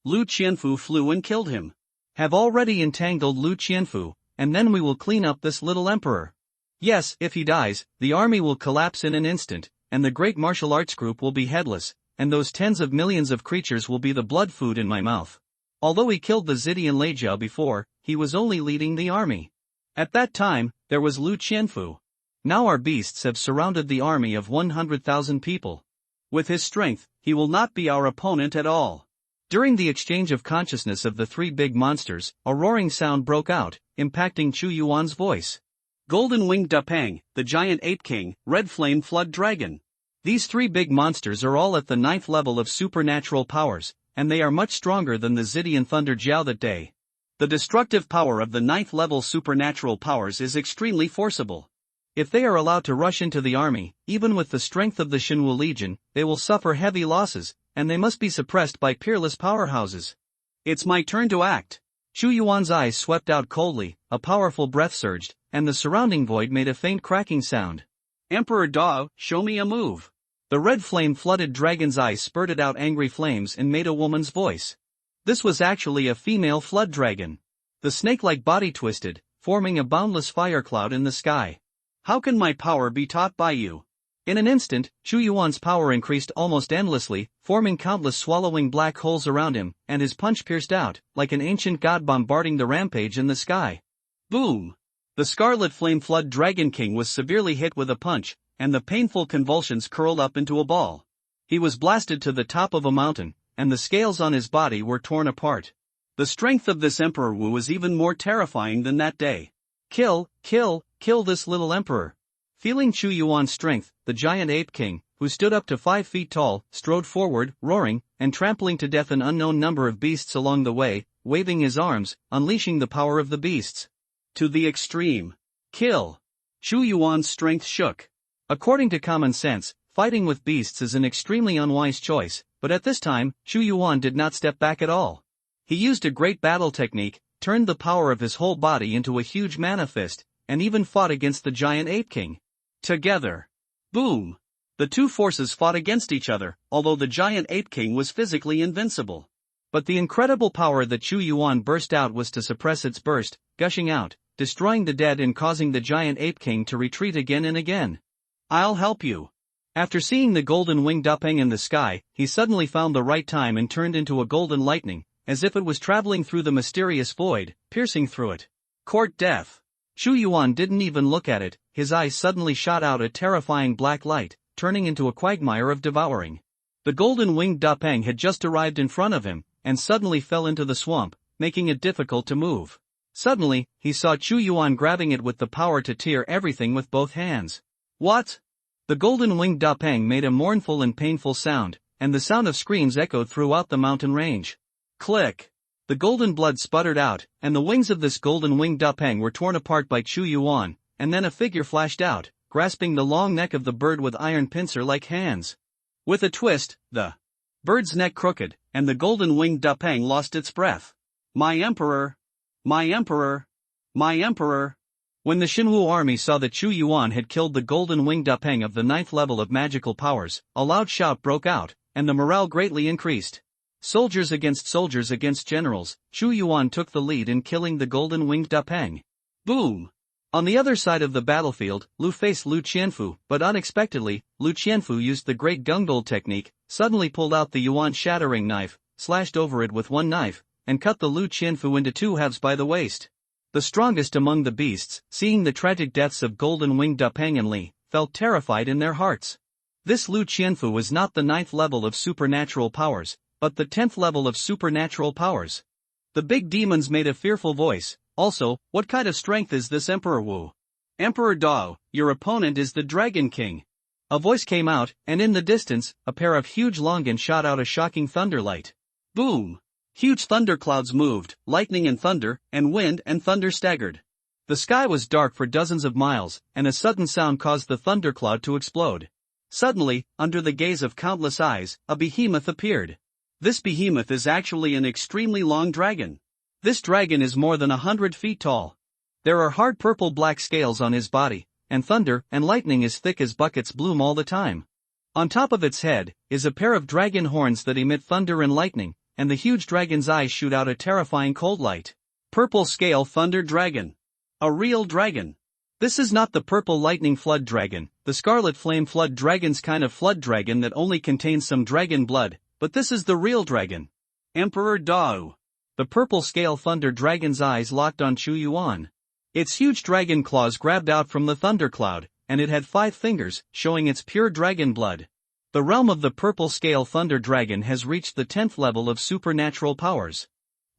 Lu Qianfu flew and killed him. Have already entangled Lu Qianfu, and then we will clean up this little emperor. Yes, if he dies, the army will collapse in an instant, and the great martial arts group will be headless, and those tens of millions of creatures will be the blood food in my mouth. Although he killed the Zidian Leijiao before, he was only leading the army. At that time, there was Lu Qianfu. Now our beasts have surrounded the army of 100,000 people. With his strength, he will not be our opponent at all. During the exchange of consciousness of the three big monsters, a roaring sound broke out, impacting Chu Yuan's voice. Golden-winged Dapeng, the giant ape king, red flame flood dragon. These three big monsters are all at the 9th level of supernatural powers, and they are much stronger than the Zidian Thunder Jiao that day. The destructive power of the 9th level supernatural powers is extremely forcible. If they are allowed to rush into the army, even with the strength of the Shenwu Legion, they will suffer heavy losses, and they must be suppressed by peerless powerhouses. It's my turn to act. Chu Yuan's eyes swept out coldly, a powerful breath surged, and the surrounding void made a faint cracking sound. Emperor Dao, show me a move. The red flame-flooded dragon's eyes spurted out angry flames and made a woman's voice. This was actually a female flood dragon. The snake-like body twisted, forming a boundless fire cloud in the sky. How can my power be taught by you? In an instant, Chu Yuan's power increased almost endlessly, forming countless swallowing black holes around him, and his punch pierced out, like an ancient god bombarding the rampage in the sky. Boom! The scarlet flame flood dragon king was severely hit with a punch, and the painful convulsions curled up into a ball. He was blasted to the top of a mountain, and the scales on his body were torn apart. The strength of this Emperor Wu was even more terrifying than that day. Kill, kill, kill this little emperor. Feeling Chu Yuan's strength, the giant ape king, who stood up to 5 feet tall, strode forward, roaring, and trampling to death an unknown number of beasts along the way, waving his arms, unleashing the power of the beasts. To the extreme. Kill. Chu Yuan's strength shook. According to common sense, fighting with beasts is an extremely unwise choice, but at this time, Chu Yuan did not step back at all. He used a great battle technique, turned the power of his whole body into a huge mana fist, and even fought against the giant ape king. Together. Boom! The two forces fought against each other, although the giant ape king was physically invincible. But the incredible power that Chu Yuan burst out was to suppress its burst, gushing out, destroying the dead and causing the giant ape king to retreat again and again. I'll help you. After seeing the golden winged Dapeng in the sky, he suddenly found the right time and turned into a golden lightning, as if it was traveling through the mysterious void, piercing through it. Court death. Chu Yuan didn't even look at it, his eyes suddenly shot out a terrifying black light, turning into a quagmire of devouring. The golden winged Dapeng had just arrived in front of him, and suddenly fell into the swamp, making it difficult to move. Suddenly, he saw Chu Yuan grabbing it with the power to tear everything with both hands. What? The golden-winged Dapeng made a mournful and painful sound, and the sound of screams echoed throughout the mountain range. Click! The golden blood sputtered out, and the wings of this golden-winged Dapeng were torn apart by Chu Yuan, and then a figure flashed out, grasping the long neck of the bird with iron pincer-like hands. With a twist, the bird's neck crooked, and the golden-winged Dapeng lost its breath. My emperor! My emperor! My emperor! When the Xinwu army saw that Chu Yuan had killed the golden winged Dapeng of the 9th level of magical powers, a loud shout broke out, and the morale greatly increased. Soldiers against generals, Chu Yuan took the lead in killing the golden winged Dapeng. Boom! On the other side of the battlefield, Lu faced Lu Qianfu, but unexpectedly, Lu Qianfu used the great gungold technique, suddenly pulled out the Yuan shattering knife, slashed over it with one knife, and cut the Lu Qianfu into two halves by the waist. The strongest among the beasts, seeing the tragic deaths of golden winged Dapeng and Li, felt terrified in their hearts. This Lu Qianfu was not the 9th level of supernatural powers, but the 10th level of supernatural powers. The big demons made a fearful voice. Also, what kind of strength is this Emperor Wu? Emperor Dao, your opponent is the Dragon King. A voice came out, and in the distance, a pair of huge longan shot out a shocking thunderlight. Boom! Huge thunderclouds moved, lightning and thunder, and wind and thunder staggered. The sky was dark for dozens of miles, and a sudden sound caused the thundercloud to explode. Suddenly, under the gaze of countless eyes, a behemoth appeared. This behemoth is actually an extremely long dragon. This dragon is more than 100 feet tall. There are hard purple-black scales on his body, and thunder and lightning as thick as buckets bloom all the time. On top of its head is a pair of dragon horns that emit thunder and lightning, and the huge dragon's eyes shoot out a terrifying cold light. Purple Scale Thunder Dragon. A real dragon. This is not the purple lightning flood dragon, the scarlet flame flood dragon's kind of flood dragon that only contains some dragon blood, but this is the real dragon. Emperor Dao. The purple scale thunder dragon's eyes locked on Chu Yuan. Its huge dragon claws grabbed out from the thundercloud, and it had 5 fingers, showing its pure dragon blood. The realm of the purple scale thunder dragon has reached the 10th level of supernatural powers.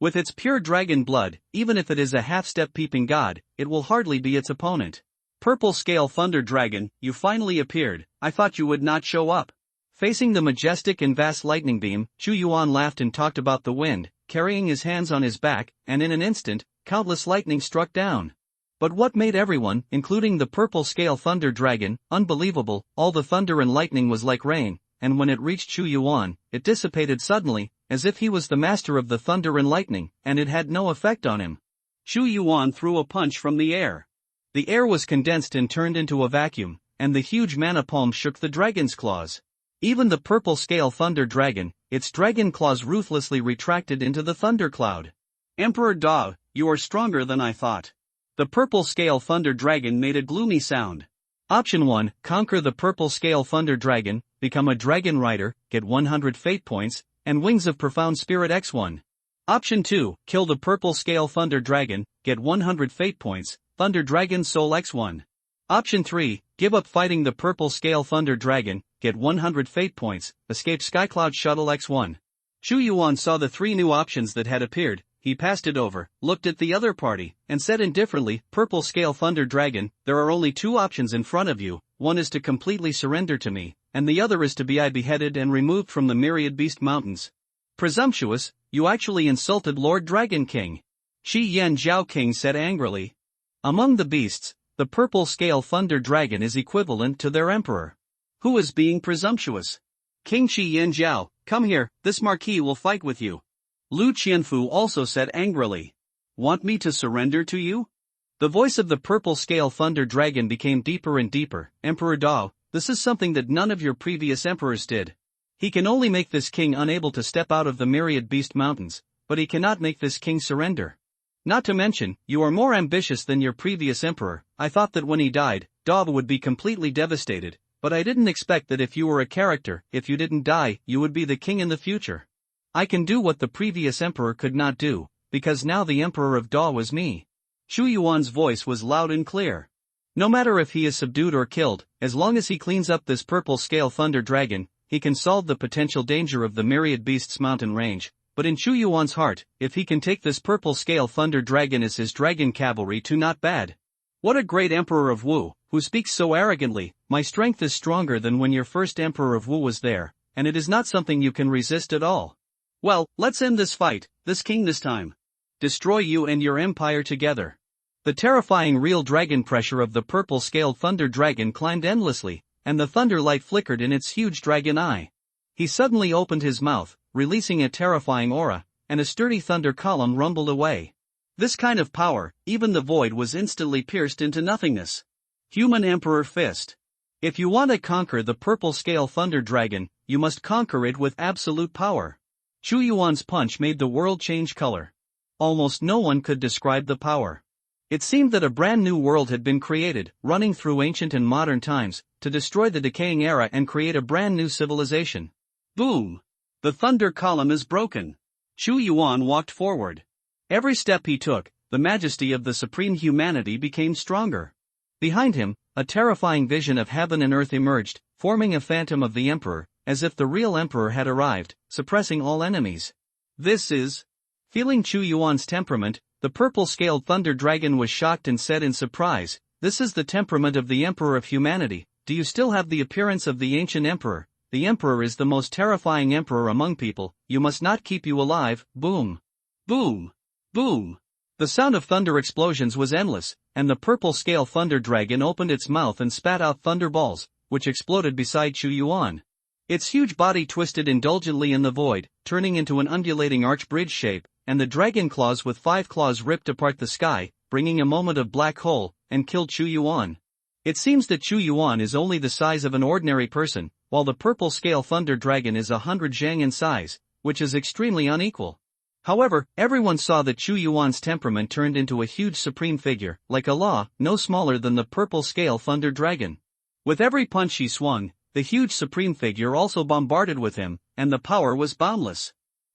With its pure dragon blood, even if it is a half-step peeping god, it will hardly be its opponent. Purple scale thunder dragon, you finally appeared. I thought you would not show up. Facing the majestic and vast lightning beam, Chu Yuan laughed and talked about the wind, carrying his hands on his back, and in an instant, countless lightning struck down. But what made everyone, including the purple scale thunder dragon, unbelievable, all the thunder and lightning was like rain, and when it reached Chu Yuan, it dissipated suddenly, as if he was the master of the thunder and lightning, and it had no effect on him. Chu Yuan threw a punch from the air. The air was condensed and turned into a vacuum, and the huge mana palm shook the dragon's claws. Even the purple scale thunder dragon, its dragon claws ruthlessly retracted into the thundercloud. Emperor Dao, you are stronger than I thought. The purple scale thunder dragon made a gloomy sound. Option 1, conquer the purple scale thunder dragon, become a dragon rider, get 100 fate points, and wings of profound spirit x1. Option 2, kill the purple scale thunder dragon, get 100 fate points, thunder dragon soul x1. Option 3, give up fighting the purple scale thunder dragon, get 100 fate points, escape skycloud shuttle x1. Chu Yuan saw the 3 new options that had appeared. He passed it over, looked at the other party, and said indifferently, Purple Scale Thunder Dragon, there are only 2 options in front of you, one is to completely surrender to me, and the other is to be beheaded and removed from the Myriad Beast Mountains. Presumptuous, you actually insulted Lord Dragon King. Shi Yan Zhao King said angrily. Among the beasts, the Purple Scale Thunder Dragon is equivalent to their emperor. Who is being presumptuous? King Shi Yan Zhao, come here, this marquis will fight with you. Lu Qianfu also said angrily. Want me to surrender to you? The voice of the purple scale thunder dragon became deeper and deeper. Emperor Dao, this is something that none of your previous emperors did. He can only make this king unable to step out of the Myriad Beast Mountains, but he cannot make this king surrender. Not to mention, you are more ambitious than your previous emperor. I thought that when he died, Dao would be completely devastated, but I didn't expect that if you were a character, if you didn't die, you would be the king in the future. I can do what the previous emperor could not do, because now the emperor of Dao was me. Chu Yuan's voice was loud and clear. No matter if he is subdued or killed, as long as he cleans up this purple scale thunder dragon, he can solve the potential danger of the Myriad Beasts mountain range. But in Chu Yuan's heart, if he can take this purple scale thunder dragon as his dragon cavalry too, not bad. What a great emperor of Wu, who speaks so arrogantly. My strength is stronger than when your first emperor of Wu was there, and it is not something you can resist at all. Well, let's end this fight, this king this time. Destroy you and your empire together. The terrifying real dragon pressure of the purple-scaled thunder dragon climbed endlessly, and the thunder light flickered in its huge dragon eye. He suddenly opened his mouth, releasing a terrifying aura, and a sturdy thunder column rumbled away. This kind of power, even the void was instantly pierced into nothingness. Human Emperor Fist. If you want to conquer the purple scale thunder dragon, you must conquer it with absolute power. Chu Yuan's punch made the world change color. Almost no one could describe the power. It seemed that a brand new world had been created, running through ancient and modern times, to destroy the decaying era and create a brand new civilization. Boom! The thunder column is broken. Chu Yuan walked forward. Every step he took, the majesty of the supreme humanity became stronger. Behind him, a terrifying vision of heaven and earth emerged, forming a phantom of the emperor, as if the real emperor had arrived, suppressing all enemies. This is... Feeling Chu Yuan's temperament, the purple-scaled thunder dragon was shocked and said in surprise, "This is the temperament of the emperor of humanity. Do you still have the appearance of the ancient emperor? The emperor is the most terrifying emperor among people. You must not keep you alive." Boom! Boom! Boom! The sound of thunder explosions was endless, and the purple-scale thunder dragon opened its mouth and spat out thunderballs, which exploded beside Chu Yuan. Its huge body twisted indulgently in the void, turning into an undulating arch bridge shape, and the dragon claws with 5 claws ripped apart the sky, bringing a moment of black hole, and killed Chu Yuan. It seems that Chu Yuan is only the size of an ordinary person, while the purple-scale thunder dragon is 100 zhang in size, which is extremely unequal. However, everyone saw that Chu Yuan's temperament turned into a huge supreme figure, like Allah, no smaller than the purple-scale thunder dragon. With every punch he swung, the huge supreme figure also bombarded with him, and the power was boundless.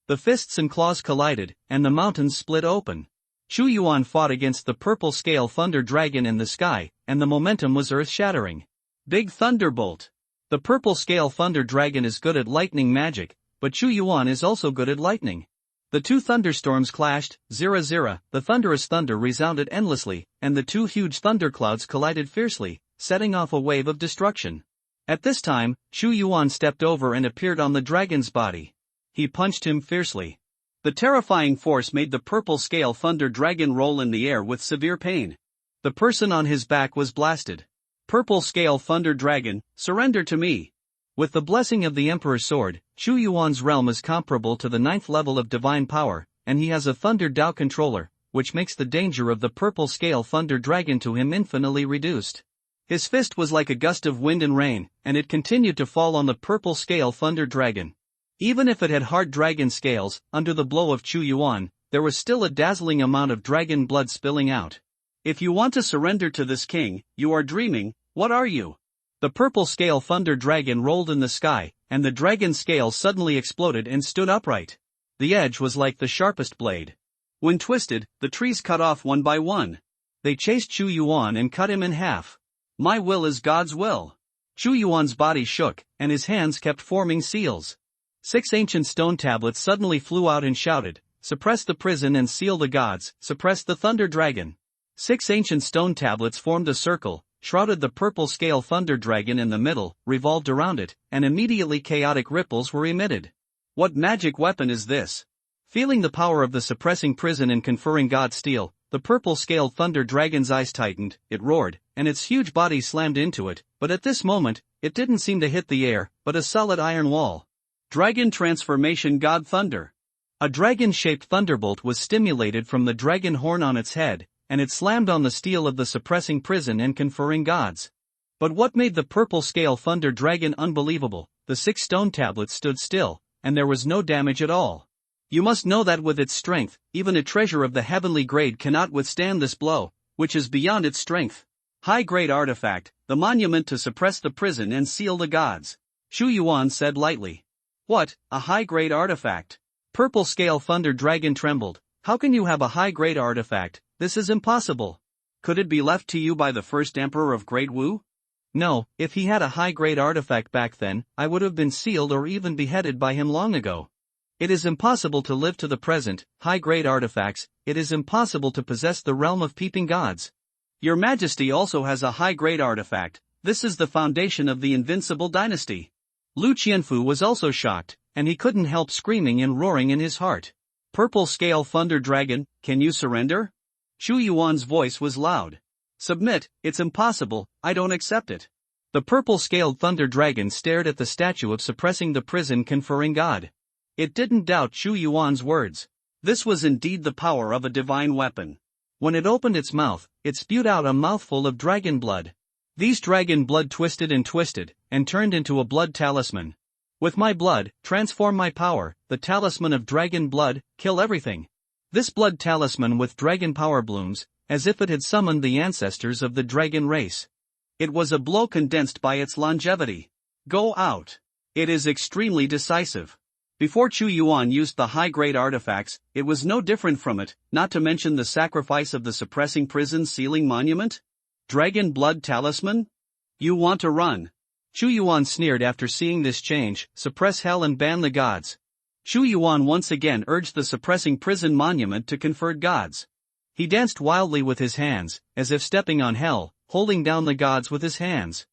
The fists and claws collided, and the mountains split open. Chu Yuan fought against the purple-scale thunder dragon in the sky, and the momentum was earth-shattering. Big Thunderbolt. The purple-scale thunder dragon is good at lightning magic, but Chu Yuan is also good at lightning. The two thunderstorms clashed, zira, the thunderous thunder resounded endlessly, and the two huge thunderclouds collided fiercely, setting off a wave of destruction. At this time, Chu Yuan stepped over and appeared on the dragon's body. He punched him fiercely. The terrifying force made the purple-scale thunder dragon roll in the air with severe pain. The person on his back was blasted. Purple-scale thunder dragon, surrender to me. With the blessing of the Emperor's sword, Chu Yuan's realm is comparable to the 9th level of divine power, and he has a Thunder Dao controller, which makes the danger of the purple-scale thunder dragon to him infinitely reduced. His fist was like a gust of wind and rain, and it continued to fall on the purple-scale thunder dragon. Even if it had hard dragon scales, under the blow of Chu Yuan, there was still a dazzling amount of dragon blood spilling out. If you want to surrender to this king, you are dreaming. What are you? The purple-scale thunder dragon rolled in the sky, and the dragon's scales suddenly exploded and stood upright. The edge was like the sharpest blade. When twisted, the trees cut off one by one. They chased Chu Yuan and cut him in half. My will is God's will. Chu Yuan's body shook, and his hands kept forming seals. 6 ancient stone tablets suddenly flew out and shouted, "Suppress the prison and seal the gods, suppress the thunder dragon." 6 ancient stone tablets formed a circle, shrouded the purple-scale thunder dragon in the middle, revolved around it, and immediately chaotic ripples were emitted. What magic weapon is this? Feeling the power of the suppressing prison and conferring God's steel, the purple-scaled thunder dragon's eyes tightened, it roared, and its huge body slammed into it, but at this moment, it didn't seem to hit the air, but a solid iron wall. Dragon Transformation God Thunder. A dragon-shaped thunderbolt was stimulated from the dragon horn on its head, and it slammed on the steel of the suppressing prison and conferring gods. But what made the purple-scale thunder dragon unbelievable? The 6 stone tablets stood still, and there was no damage at all. You must know that with its strength, even a treasure of the heavenly grade cannot withstand this blow, which is beyond its strength. High-grade artifact, the monument to suppress the prison and seal the gods. Chu Yuan said lightly. What, a high-grade artifact? Purple-scale thunder dragon trembled. How can you have a high-grade artifact? This is impossible. Could it be left to you by the first emperor of Great Wu? No, if he had a high-grade artifact back then, I would have been sealed or even beheaded by him long ago. It is impossible to live to the present, high-grade artifacts, it is impossible to possess the realm of peeping gods. Your Majesty also has a high-grade artifact, this is the foundation of the invincible dynasty. Lu Qianfu was also shocked, and he couldn't help screaming and roaring in his heart. Purple-scale thunder dragon, can you surrender? Chu Yuan's voice was loud. Submit, it's impossible, I don't accept it. The purple-scaled thunder dragon stared at the statue of suppressing the prison conferring God. It didn't doubt Chu Yuan's words. This was indeed the power of a divine weapon. When it opened its mouth, it spewed out a mouthful of dragon blood. These dragon blood twisted and turned into a blood talisman. With my blood, transform my power, the talisman of dragon blood, kill everything. This blood talisman with dragon power blooms, as if it had summoned the ancestors of the dragon race. It was a blow condensed by its longevity. Go out. It is extremely decisive. Before Chu Yuan used the high-grade artifacts, it was no different from it, not to mention the sacrifice of the suppressing prison sealing monument. Dragon blood talisman? You want to run? Chu Yuan sneered after seeing this change, suppress hell and ban the gods. Chu Yuan once again urged the suppressing prison monument to convert gods. He danced wildly with his hands, as if stepping on hell, holding down the gods with his hands.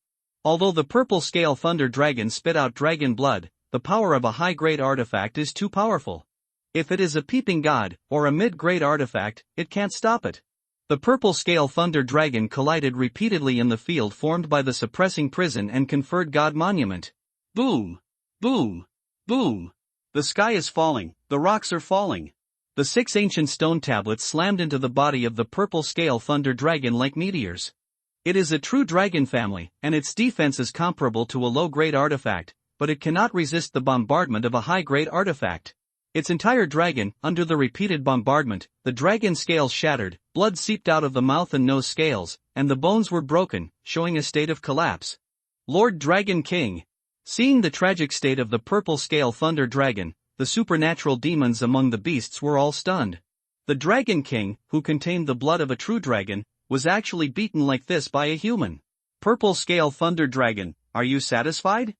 Although the purple scale thunder dragon spit out dragon blood, the power of a high-grade artifact is too powerful. If it is a peeping god, or a mid-grade artifact, it can't stop it. The purple scale thunder dragon collided repeatedly in the field formed by the suppressing prison and conferred god monument. Boom! Boom! Boom! The sky is falling, the rocks are falling. The 6 ancient stone tablets slammed into the body of the purple scale thunder dragon like meteors. It is a true dragon family, and its defense is comparable to a low-grade artifact, but it cannot resist the bombardment of a high-grade artifact. Its entire dragon, under the repeated bombardment, the dragon scales shattered, blood seeped out of the mouth and nose scales, and the bones were broken, showing a state of collapse. Lord Dragon King. Seeing the tragic state of the purple scale thunder dragon, the supernatural demons among the beasts were all stunned. The Dragon King, who contained the blood of a true dragon, was actually beaten like this by a human. Purple scale thunder dragon, are you satisfied?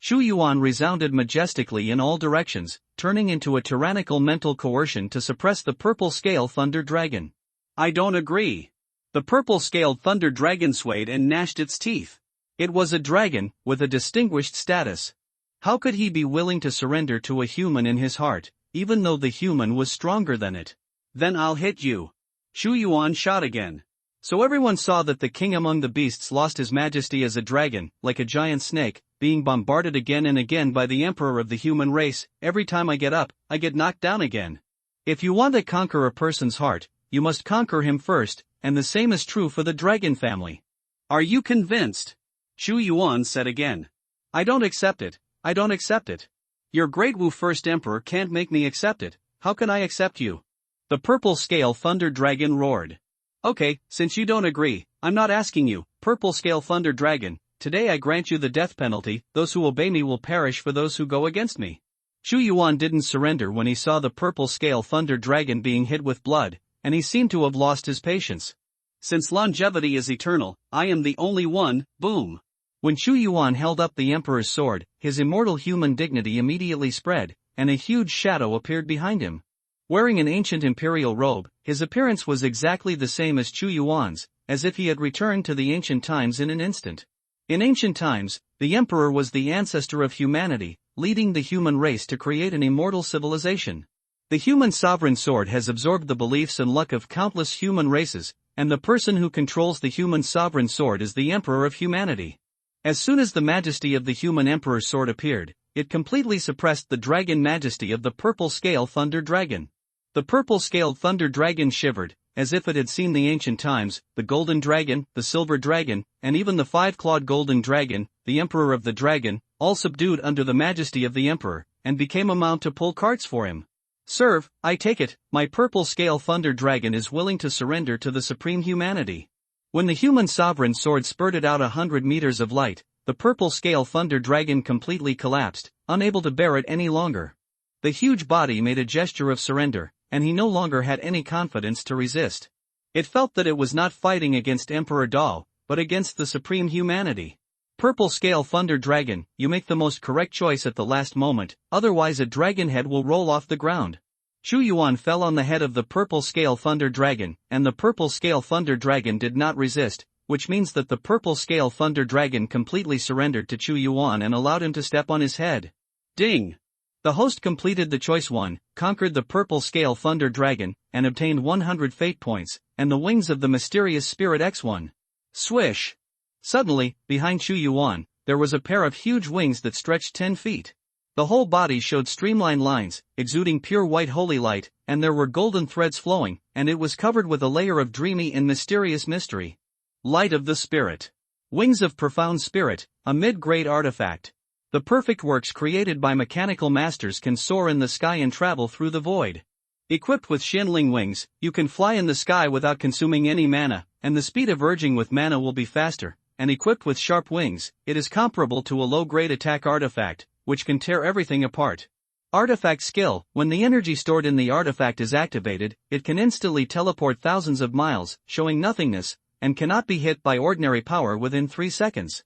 Chu Yuan resounded majestically in all directions, turning into a tyrannical mental coercion to suppress the purple scale thunder dragon. I don't agree. The purple-scaled thunder dragon swayed and gnashed its teeth. It was a dragon, with a distinguished status. How could he be willing to surrender to a human in his heart, even though the human was stronger than it? Then I'll hit you. Chu Yuan shot again. So everyone saw that the king among the beasts lost his majesty as a dragon, like a giant snake, being bombarded again and again by the emperor of the human race. Every time I get up, I get knocked down again. If you want to conquer a person's heart, you must conquer him first, and the same is true for the dragon family. Are you convinced? Chu Yuan said again. I don't accept it, I don't accept it. Your great Wu First Emperor can't make me accept it, how can I accept you? The purple scale thunder dragon roared. Okay, since you don't agree, I'm not asking you, purple scale thunder dragon, today I grant you the death penalty, those who obey me will perish for those who go against me. Chu Yuan didn't surrender when he saw the purple scale thunder dragon being hit with blood, and he seemed to have lost his patience. Since longevity is eternal, I am the only one, boom. When Chu Yuan held up the emperor's sword, his immortal human dignity immediately spread, and a huge shadow appeared behind him. Wearing an ancient imperial robe, his appearance was exactly the same as Chu Yuan's, as if he had returned to the ancient times in an instant. In ancient times, the emperor was the ancestor of humanity, leading the human race to create an immortal civilization. The human sovereign sword has absorbed the beliefs and luck of countless human races, and the person who controls the human sovereign sword is the emperor of humanity. As soon as the majesty of the human emperor's sword appeared, it completely suppressed the dragon majesty of the purple scale thunder dragon. The purple-scaled thunder dragon shivered, as if it had seen the ancient times, the golden dragon, the silver dragon, and even the 5-clawed golden dragon, the emperor of the dragon, all subdued under the majesty of the emperor, and became a mount to pull carts for him. Serve, I take it, my purple-scale thunder dragon is willing to surrender to the supreme humanity. When the human sovereign sword spurted out 100 meters of light, the purple-scale thunder dragon completely collapsed, unable to bear it any longer. The huge body made a gesture of surrender, and he no longer had any confidence to resist. It felt that it was not fighting against Emperor Dao, but against the supreme humanity. Purple scale thunder dragon, you make the most correct choice at the last moment, otherwise a dragon head will roll off the ground. Chu Yuan fell on the head of the purple scale thunder dragon, and the purple scale thunder dragon did not resist, which means that the purple scale thunder dragon completely surrendered to Chu Yuan and allowed him to step on his head. Ding! The host completed the choice 1, conquered the purple scale thunder dragon, and obtained 100 fate points, and the wings of the mysterious spirit X1. Swish! Suddenly, behind Chu Yuan, there was a pair of huge wings that stretched 10 feet. The whole body showed streamlined lines, exuding pure white holy light, and there were golden threads flowing, and it was covered with a layer of dreamy and mysterious mystery. Light of the Spirit. Wings of Profound Spirit, a mid-grade artifact. The perfect works created by mechanical masters can soar in the sky and travel through the void. Equipped with Shinling wings, you can fly in the sky without consuming any mana, and the speed of urging with mana will be faster, and equipped with sharp wings, it is comparable to a low-grade attack artifact, which can tear everything apart. Artifact skill. When the energy stored in the artifact is activated, it can instantly teleport thousands of miles, showing nothingness, and cannot be hit by ordinary power within 3 seconds.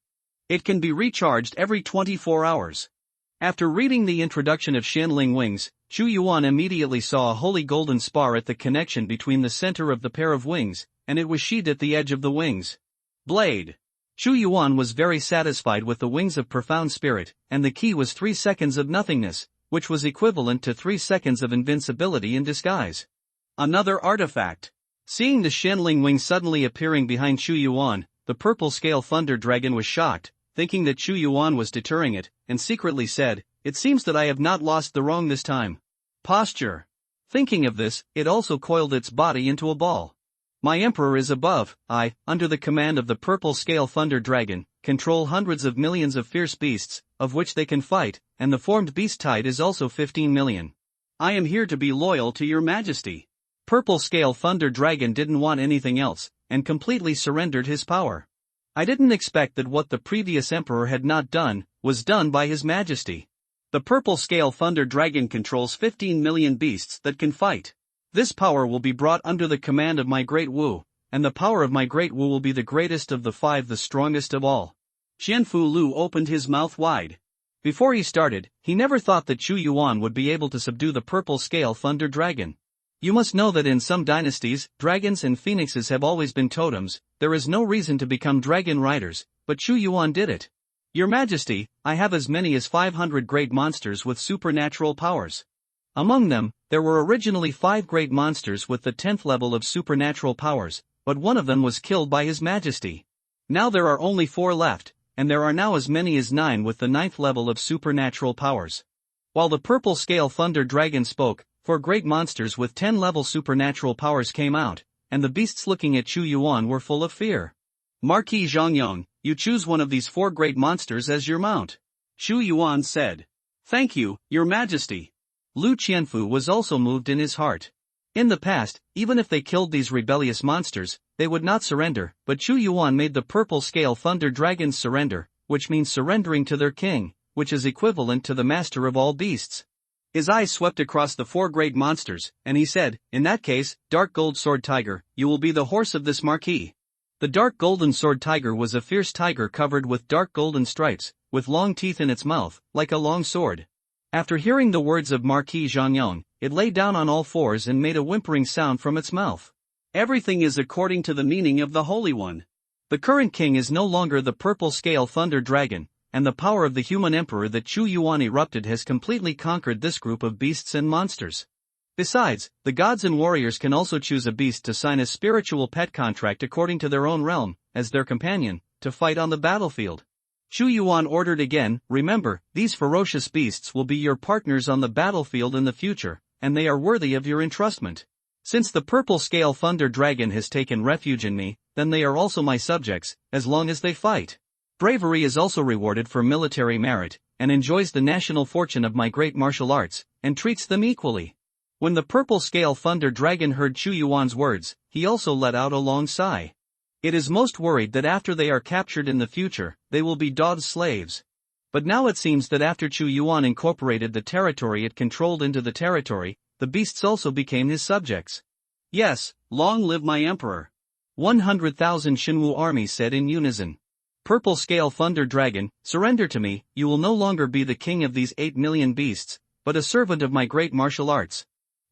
It can be recharged every 24 hours. After reading the introduction of Shinling wings, Chu Yuan immediately saw a holy golden spar at the connection between the center of the pair of wings, and it was sheathed at the edge of the wings. Blade. Chu Yuan was very satisfied with the wings of Profound Spirit, and the key was 3 seconds of nothingness, which was equivalent to 3 seconds of invincibility in disguise. Another artifact. Seeing the Shinling wing suddenly appearing behind Chu Yuan, the purple scale thunder dragon was shocked, thinking that Chu Yuan was deterring it, and secretly said, "It seems that I have not lost the wrong this time." Posture. Thinking of this, it also coiled its body into a ball. My emperor is above. I, under the command of the purple scale thunder dragon, control hundreds of millions of fierce beasts, of which they can fight, and the formed beast tide is also 15 million. I am here to be loyal to your majesty. Purple scale thunder dragon didn't want anything else, and completely surrendered his power. I didn't expect that what the previous emperor had not done, was done by his majesty. The purple scale thunder dragon controls 15 million beasts that can fight. This power will be brought under the command of my great Wu, and the power of my great Wu will be the greatest of the 5, the strongest of all. Qianfu Lu opened his mouth wide. Before he started, he never thought that Chu Yuan would be able to subdue the purple scale thunder dragon. You must know that in some dynasties, dragons and phoenixes have always been totems. There is no reason to become dragon riders, but Chu Yuan did it. Your Majesty, I have as many as 500 great monsters with supernatural powers. Among them, there were originally 5 great monsters with the 10th level of supernatural powers, but one of them was killed by His Majesty. Now there are only 4 left, and there are now as many as 9 with the 9th level of supernatural powers. While the purple scale thunder dragon spoke, 4 great monsters with 10-level supernatural powers came out, and the beasts looking at Chu Yuan were full of fear. Marquis Zhongyong, you choose one of these 4 great monsters as your mount. Chu Yuan said. Thank you, Your Majesty. Lu Qianfu was also moved in his heart. In the past, even if they killed these rebellious monsters, they would not surrender, but Chu Yuan made the purple scale thunder dragons surrender, which means surrendering to their king, which is equivalent to the master of all beasts. His eyes swept across the 4 great monsters, and he said, in that case, Dark Gold Sword Tiger, you will be the horse of this marquis. The dark golden sword tiger was a fierce tiger covered with dark golden stripes, with long teeth in its mouth, like a long sword. After hearing the words of Marquis Zhongyong, it lay down on all 4s and made a whimpering sound from its mouth. Everything is according to the meaning of the Holy One. The current king is no longer the purple scale thunder dragon, and the power of the human emperor that Chu Yuan erupted has completely conquered this group of beasts and monsters. Besides, the gods and warriors can also choose a beast to sign a spiritual pet contract according to their own realm, as their companion, to fight on the battlefield. Chu Yuan ordered again, remember, these ferocious beasts will be your partners on the battlefield in the future, and they are worthy of your entrustment. Since the purple scale thunder dragon has taken refuge in me, then they are also my subjects, as long as they fight. Bravery is also rewarded for military merit, and enjoys the national fortune of my great martial arts, and treats them equally. When the purple scale thunder dragon heard Chu Yuan's words, he also let out a long sigh. It is most worried that after they are captured in the future, they will be Dod's slaves. But now it seems that after Chu Yuan incorporated the territory it controlled into the territory, the beasts also became his subjects. Yes, long live my emperor. 100,000 Shinwu army said in unison. Purple scale thunder dragon, surrender to me, you will no longer be the king of these 8 million beasts, but a servant of my great martial arts.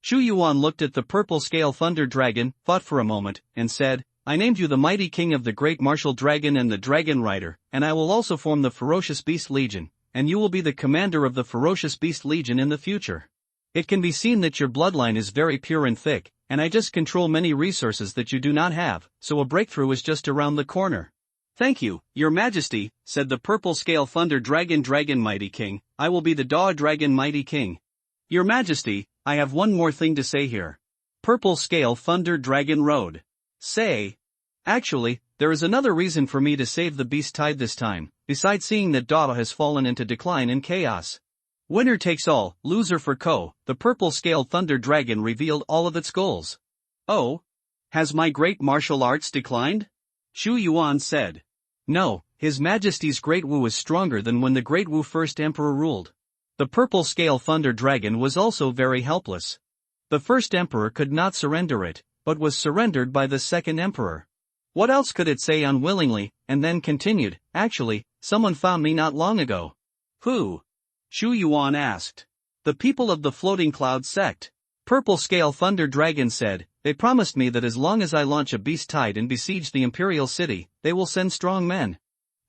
Chu Yuan looked at the purple scale thunder dragon, thought for a moment, and said, I named you the mighty king of the great martial dragon and the dragon rider, and I will also form the ferocious beast legion, and you will be the commander of the ferocious beast legion in the future. It can be seen that your bloodline is very pure and thick, and I just control many resources that you do not have, so a breakthrough is just around the corner. Thank you, Your Majesty, said the purple scale thunder dragon mighty king. I will be the Daw dragon mighty king. Your Majesty, I have one more thing to say here. Purple scale thunder dragon road. Say. Actually, there is another reason for me to save the beast tide this time, besides seeing that Daw has fallen into decline and chaos. Winner takes all, loser for Ko. The purple scale thunder dragon revealed all of its goals. Oh? Has my great martial arts declined? Shu Yuan said. No, His Majesty's Great Wu is stronger than when the Great Wu first emperor ruled. The purple scale thunder dragon was also very helpless. The first emperor could not surrender it, but was surrendered by the second emperor. What else could it say unwillingly, and then continued, actually, someone found me not long ago. Who? Shu Yuan asked. The people of the Floating Cloud sect. Purple scale thunder dragon said, they promised me that as long as I launch a beast tide and besiege the imperial city, they will send strong men.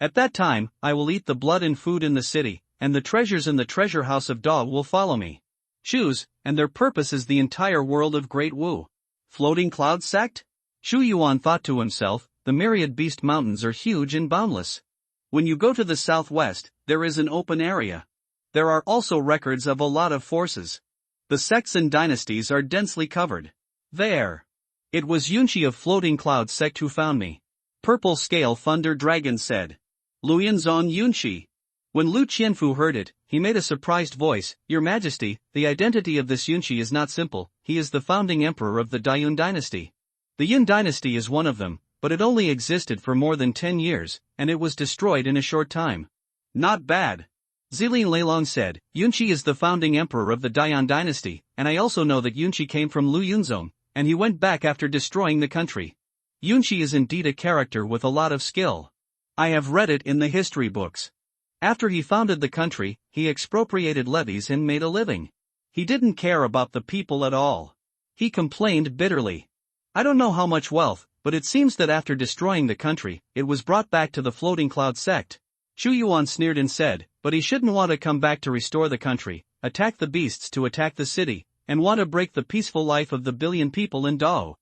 At that time, I will eat the blood and food in the city, and the treasures in the treasure house of Daw will follow me. Shu's, and their purpose is the entire world of Great Wu. Floating Cloud sect? Shu Yuan thought to himself, the myriad beast mountains are huge and boundless. When you go to the southwest, there is an open area. There are also records of a lot of forces. The sects and dynasties are densely covered. There. It was Yunchi of Floating Cloud sect who found me. Purple scale thunder dragon said. Luyanzong Yunchi. When Lu Qianfu heard it, he made a surprised voice, Your Majesty, the identity of this Yunchi is not simple, he is the founding emperor of the Dayun dynasty. The Yin dynasty is one of them, but it only existed for more than 10 years, and it was destroyed in a short time. Not bad. Zilin Leilong said, Yunchi is the founding emperor of the Dayan dynasty, and I also know that Yunchi came from Lu Yunzong, and he went back after destroying the country. Yunchi is indeed a character with a lot of skill. I have read it in the history books. After he founded the country, he expropriated levies and made a living. He didn't care about the people at all. He complained bitterly. I don't know how much wealth, but it seems that after destroying the country, it was brought back to the Floating Cloud sect. Shu Yuan sneered and said, but he shouldn't want to come back to restore the country, attack the beasts to attack the city, and want to break the peaceful life of the billion people in Dao.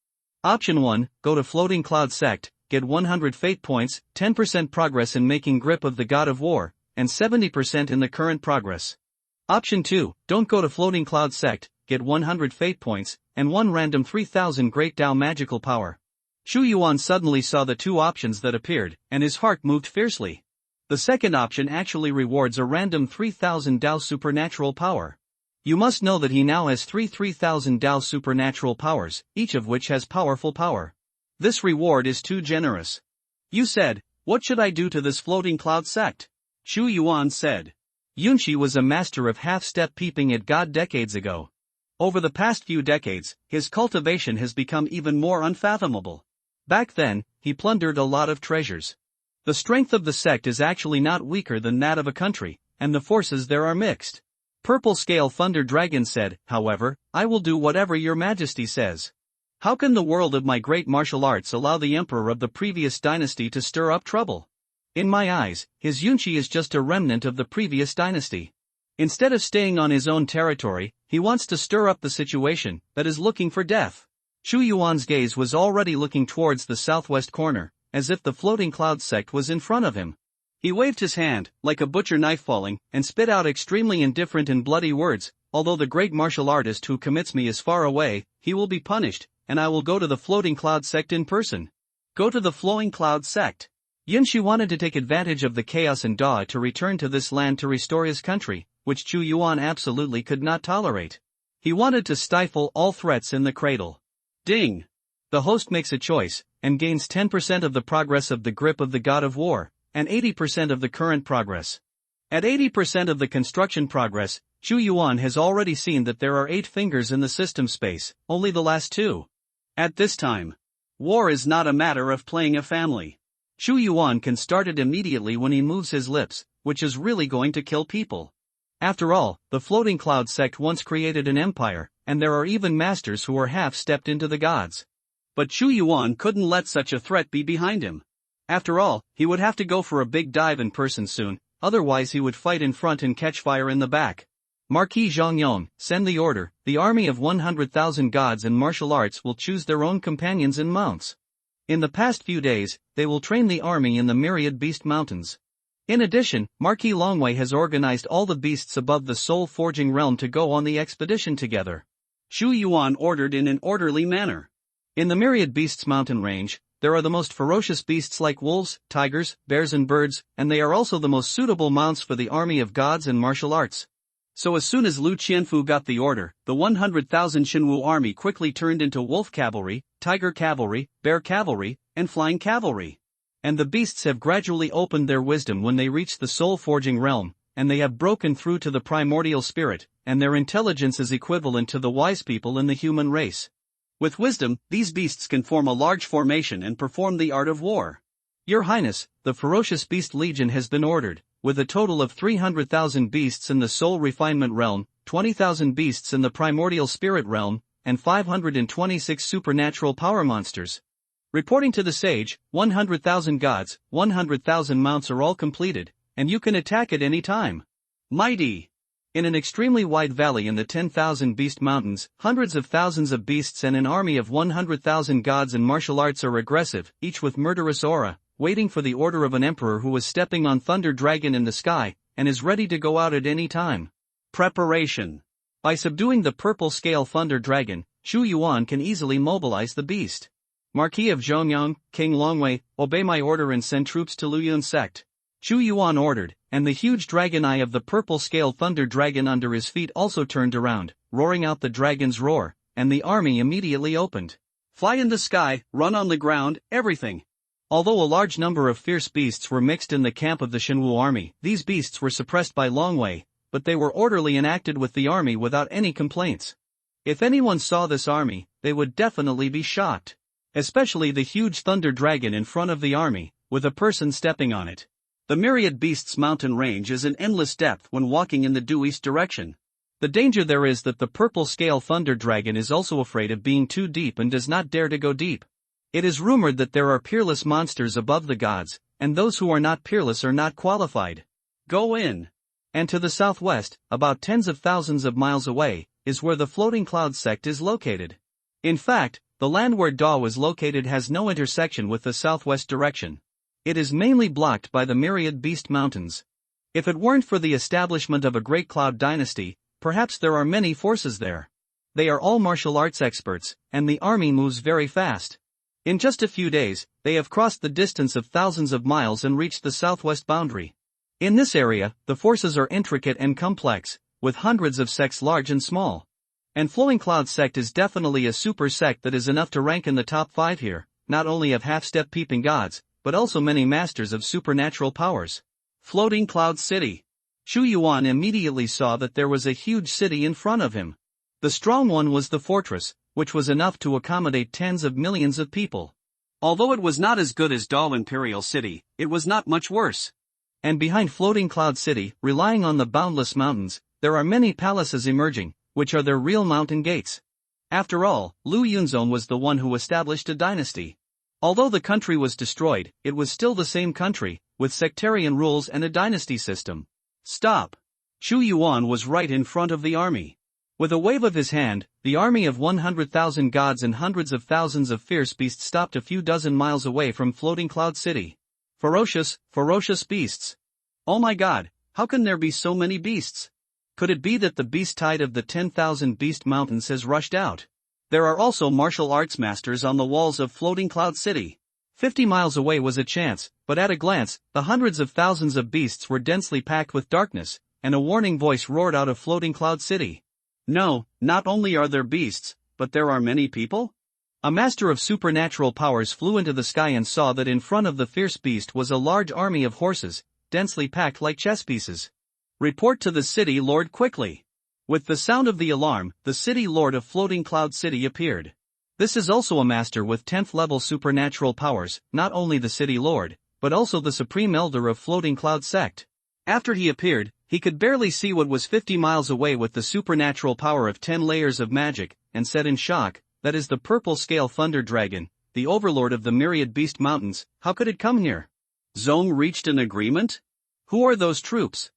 Option 1, go to Floating Cloud sect, get 100 fate points, 10% progress in making grip of the God of War, and 70% in the current progress. Option 2, don't go to Floating Cloud sect, get 100 fate points, and 1 random 3000 Great Dao magical power. Shu Yuan suddenly saw the two options that appeared, and his heart moved fiercely. The second option actually rewards a random 3000 Dao supernatural power. You must know that he now has 3000 Dao supernatural powers, each of which has powerful power. This reward is too generous. You said, what should I do to this Floating Cloud sect? Shu Yuan said. Yunchi was a master of half-step peeping at God decades ago. Over the past few decades, his cultivation has become even more unfathomable. Back then, he plundered a lot of treasures. The strength of the sect is actually not weaker than that of a country, and the forces there are mixed. Purple Scale Thunder Dragon said, however, I will do whatever your majesty says. How can the world of my great martial arts allow the emperor of the previous dynasty to stir up trouble? In my eyes, his Yunchi is just a remnant of the previous dynasty. Instead of staying on his own territory, he wants to stir up the situation that is looking for death. Shu Yuan's gaze was already looking towards the southwest corner, as if the Floating Cloud sect was in front of him. He waved his hand, like a butcher knife falling, and spit out extremely indifferent and bloody words, although the great martial artist who commits me is far away, he will be punished, and I will go to the Floating Cloud sect in person. Go to the Flowing Cloud sect. Yunchi wanted to take advantage of the chaos in Da to return to this land to restore his country, which Chu Yuan absolutely could not tolerate. He wanted to stifle all threats in the cradle. Ding! The host makes a choice, and gains 10% of the progress of the grip of the God of War, and 80% of the current progress. At 80% of the construction progress, Chu Yuan has already seen that there are 8 fingers in the system space, only the last 2. At this time, war is not a matter of playing a family. Chu Yuan can start it immediately when he moves his lips, which is really going to kill people. After all, the Floating Cloud sect once created an empire, and there are even masters who are half-stepped into the gods. But Chu Yuan couldn't let such a threat be behind him. After all, he would have to go for a big dive in person soon, otherwise he would fight in front and catch fire in the back. Marquis Zhongyong, send the order, the army of 100,000 gods and martial arts will choose their own companions and mounts. In the past few days, they will train the army in the myriad beast mountains. In addition, Marquis Longwei has organized all the beasts above the soul-forging realm to go on the expedition together. Shu Yuan ordered in an orderly manner. In the myriad beasts mountain range, there are the most ferocious beasts like wolves, tigers, bears and birds, and they are also the most suitable mounts for the army of gods and martial arts. So as soon as Lu Qianfu got the order, the 100,000 Xinwu army quickly turned into wolf cavalry, tiger cavalry, bear cavalry, and flying cavalry. And the beasts have gradually opened their wisdom when they reach the soul-forging realm, and they have broken through to the primordial spirit, and their intelligence is equivalent to the wise people in the human race. With wisdom, these beasts can form a large formation and perform the art of war. Your Highness, the ferocious beast legion has been ordered, with a total of 300,000 beasts in the soul refinement realm, 20,000 beasts in the primordial spirit realm, and 526 supernatural power monsters. Reporting to the sage, 100,000 gods, 100,000 mounts are all completed, and you can attack at any time. Mighty! In an extremely wide valley in the 10,000 beast mountains, hundreds of thousands of beasts and an army of 100,000 gods and martial arts are aggressive, each with murderous aura, waiting for the order of an emperor who is stepping on Thunder Dragon in the sky, and is ready to go out at any time. Preparation. By subduing the purple scale Thunder Dragon, Shu Yuan can easily mobilize the beast. Marquis of Zhongyang, King Longwei, obey my order and send troops to Luyun sect. Shu Yuan ordered, and the huge dragon eye of the purple scale Thunder Dragon under his feet also turned around, roaring out the dragon's roar, and the army immediately opened. Fly in the sky, run on the ground, everything. Although a large number of fierce beasts were mixed in the camp of the Xinwu army, these beasts were suppressed by Longwei, but they were orderly and acted with the army without any complaints. If anyone saw this army, they would definitely be shocked. Especially the huge Thunder Dragon in front of the army, with a person stepping on it. The myriad beasts mountain range is an endless depth when walking in the due east direction. The danger there is that the purple scale Thunder Dragon is also afraid of being too deep and does not dare to go deep. It is rumored that there are peerless monsters above the gods, and those who are not peerless are not qualified. Go in. And to the southwest, about tens of thousands of miles away, is where the Floating Cloud sect is located. In fact, the land where Da was located has no intersection with the southwest direction. It is mainly blocked by the myriad beast mountains. If it weren't for the establishment of a great cloud dynasty, perhaps there are many forces there. They are all martial arts experts, and the army moves very fast. In just a few days, they have crossed the distance of thousands of miles and reached the southwest boundary. In this area, the forces are intricate and complex, with hundreds of sects large and small. And Flowing Cloud sect is definitely a super sect that is enough to rank in the top 5 here, not only of half-step peeping gods, but also many masters of supernatural powers. Floating Cloud City. Shu Yuan immediately saw that there was a huge city in front of him. The strong one was the fortress, which was enough to accommodate tens of millions of people. Although it was not as good as Dal Imperial City, it was not much worse. And behind Floating Cloud City, relying on the boundless mountains, there are many palaces emerging, which are their real mountain gates. After all, Lu Yunzong was the one who established a dynasty. Although the country was destroyed, it was still the same country, with sectarian rules and a dynasty system. Stop! Shu Yuan was right in front of the army. With a wave of his hand, the army of 100,000 gods and hundreds of thousands of fierce beasts stopped a few dozen miles away from Floating Cloud City. Ferocious, ferocious beasts. Oh my god, how can there be so many beasts? Could it be that the beast tide of the 10,000 beast mountains has rushed out? There are also martial arts masters on the walls of Floating Cloud City. 50 miles away was a chance, but at a glance, the hundreds of thousands of beasts were densely packed with darkness, and a warning voice roared out of Floating Cloud City. No, not only are there beasts, but there are many people? A master of supernatural powers flew into the sky and saw that in front of the fierce beast was a large army of horses, densely packed like chess pieces. Report to the city lord quickly. With the sound of the alarm, the city lord of Floating Cloud City appeared. This is also a master with 10th level supernatural powers, not only the city lord, but also the supreme elder of Floating Cloud sect. After he appeared, he could barely see what was 50 miles away with the supernatural power of 10 layers of magic, and said in shock, "That is the purple scale Thunder Dragon, the overlord of the myriad beast mountains. How could it come here?" Zong reached an agreement? Who are those troops?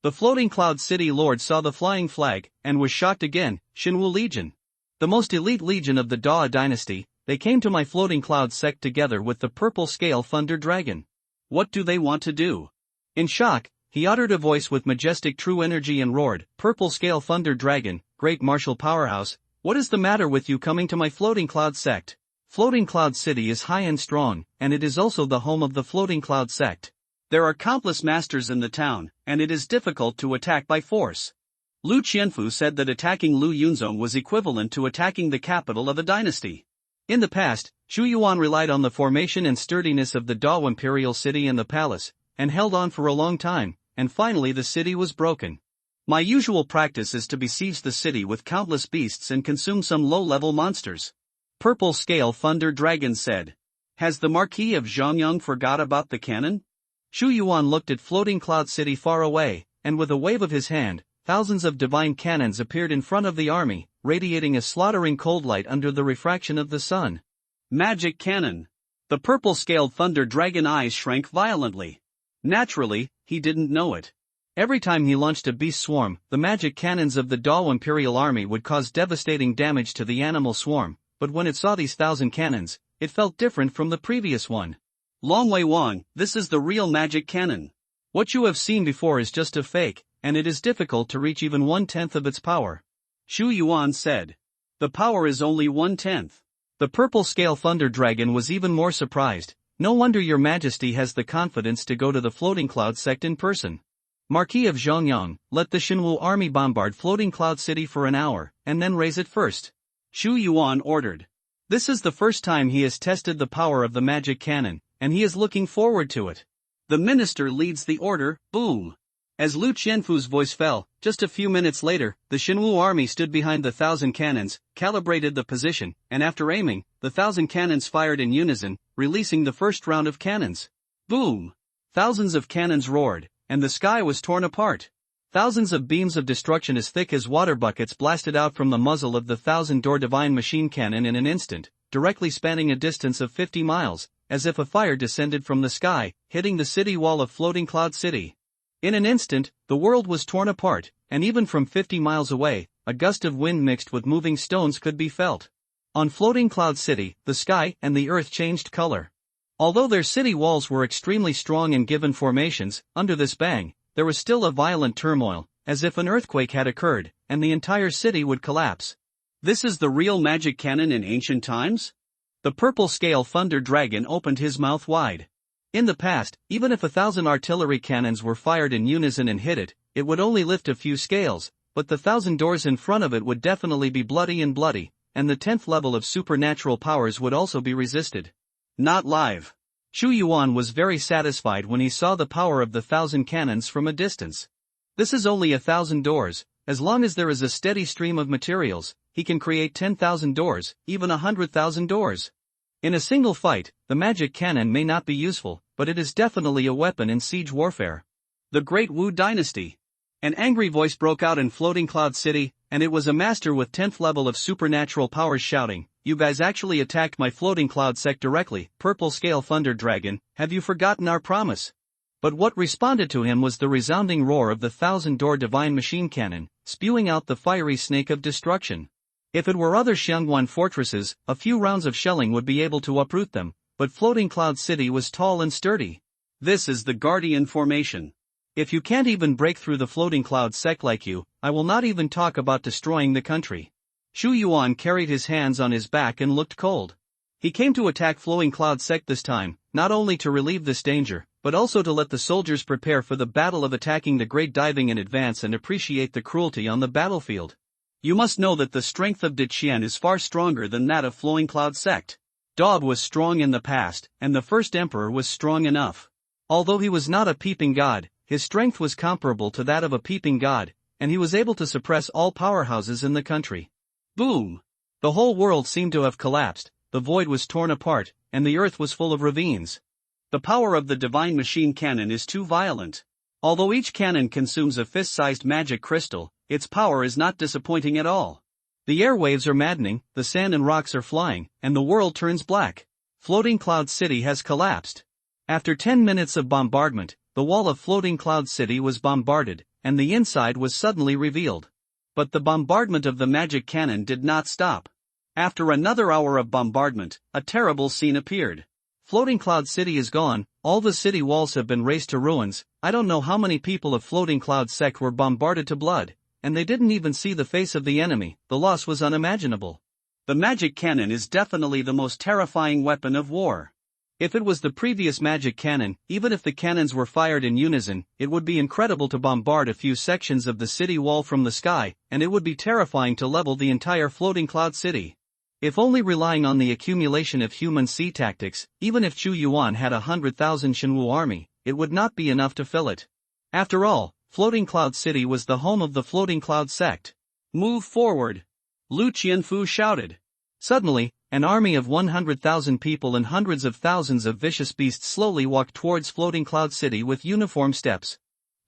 The Floating Cloud City Lord saw the flying flag, and was shocked again. Xinwu Legion. The most elite legion of the Da dynasty, they came to my floating cloud sect together with the purple scale thunder dragon. What do they want to do? In shock, he uttered a voice with majestic true energy and roared, "Purple scale thunder dragon, great martial powerhouse, what is the matter with you coming to my floating cloud sect? Floating Cloud City is high and strong, and it is also the home of the floating cloud sect. There are countless masters in the town, and it is difficult to attack by force." Lu Qianfu said that attacking Lu Yunzong was equivalent to attacking the capital of a dynasty. In the past, Shu Yuan relied on the formation and sturdiness of the Dao imperial city and the palace, and held on for a long time, and finally the city was broken. My usual practice is to besiege the city with countless beasts and consume some low-level monsters. Purple Scale Thunder Dragon said. Has the Marquis of Zhongyang forgot about the cannon? Shu Yuan looked at floating cloud city far away, and with a wave of his hand, thousands of divine cannons appeared in front of the army, radiating a slaughtering cold light under the refraction of the sun. Magic cannon. The purple-scaled thunder dragon eyes shrank violently. Naturally, he didn't know it. Every time he launched a beast swarm, the magic cannons of the Dao imperial army would cause devastating damage to the animal swarm, but when it saw these 1,000 cannons, it felt different from the previous one. Long Wei Wang, this is the real magic cannon. What you have seen before is just a fake, and it is difficult to reach even 1/10 of its power. Shu Yuan said. The power is only 1/10. The purple scale thunder dragon was even more surprised. No wonder your majesty has the confidence to go to the floating cloud sect in person. Marquis of Zhongyang, let the Xinwu army bombard floating cloud city for an hour, and then raise it first. Shu Yuan ordered. This is the first time he has tested the power of the magic cannon, and he is looking forward to it. The minister leads the order, boom. As Lu Qianfu's voice fell, just a few minutes later, the Xinwu army stood behind the 1,000 cannons, calibrated the position, and after aiming, the 1,000 cannons fired in unison, releasing the first round of cannons. Boom! Thousands of cannons roared, and the sky was torn apart. Thousands of beams of destruction as thick as water buckets blasted out from the muzzle of the 1,000-door divine machine cannon in an instant, directly spanning a distance of 50 miles, as if a fire descended from the sky, hitting the city wall of Floating Cloud City. In an instant, the world was torn apart, and even from 50 miles away, a gust of wind mixed with moving stones could be felt. On Floating Cloud City, the sky and the earth changed color. Although their city walls were extremely strong and given formations, under this bang, there was still a violent turmoil, as if an earthquake had occurred, and the entire city would collapse. This is the real magic cannon in ancient times? The purple scale thunder dragon opened his mouth wide. In the past, even if 1,000 artillery cannons were fired in unison and hit it, it would only lift a few scales, but the 1,000 doors in front of it would definitely be bloody, and the 10th level of supernatural powers would also be resisted. Not live. Shu Yuan was very satisfied when he saw the power of the 1,000 cannons from a distance. This is only 1,000 doors, as long as there is a steady stream of materials, he can create 10,000 doors, even 100,000 doors. In a single fight, the magic cannon may not be useful, but it is definitely a weapon in siege warfare. The Great Wu Dynasty. An angry voice broke out in Floating Cloud City, and it was a master with 10th level of supernatural powers shouting, "You guys actually attacked my Floating Cloud sect directly, Purple Scale Thunder Dragon, have you forgotten our promise?" But what responded to him was the resounding roar of the 1,000-door divine machine cannon, spewing out the fiery snake of destruction. If it were other Xiangguan fortresses, a few rounds of shelling would be able to uproot them, but Floating Cloud City was tall and sturdy. This is the Guardian Formation. If you can't even break through the Floating Cloud sect like you, I will not even talk about destroying the country. Shu Yuan carried his hands on his back and looked cold. He came to attack Floating Cloud sect this time, not only to relieve this danger, but also to let the soldiers prepare for the battle of attacking the Great Diving in advance and appreciate the cruelty on the battlefield. You must know that the strength of Diqian is far stronger than that of Flowing Cloud sect. Dod was strong in the past, and the first emperor was strong enough. Although he was not a peeping god, his strength was comparable to that of a peeping god, and he was able to suppress all powerhouses in the country. Boom! The whole world seemed to have collapsed, the void was torn apart, and the earth was full of ravines. The power of the divine machine cannon is too violent. Although each cannon consumes a fist-sized magic crystal, its power is not disappointing at all. The airwaves are maddening, the sand and rocks are flying, and the world turns black. Floating Cloud City has collapsed. After 10 minutes of bombardment, the wall of Floating Cloud City was bombarded, and the inside was suddenly revealed. But the bombardment of the magic cannon did not stop. After another hour of bombardment, a terrible scene appeared. Floating Cloud City is gone, all the city walls have been razed to ruins. I don't know how many people of Floating Cloud sect were bombarded to blood, and they didn't even see the face of the enemy. The loss was unimaginable. The magic cannon is definitely the most terrifying weapon of war. If it was the previous magic cannon, even if the cannons were fired in unison, it would be incredible to bombard a few sections of the city wall from the sky, and it would be terrifying to level the entire Floating Cloud City. If only relying on the accumulation of human sea tactics, even if Chu Yuan had 100,000 Shenwu army, it would not be enough to fill it. After all, Floating Cloud City was the home of the Floating Cloud sect. Move forward! Lu Qianfu shouted. Suddenly, an army of 100,000 people and hundreds of thousands of vicious beasts slowly walked towards Floating Cloud City with uniform steps.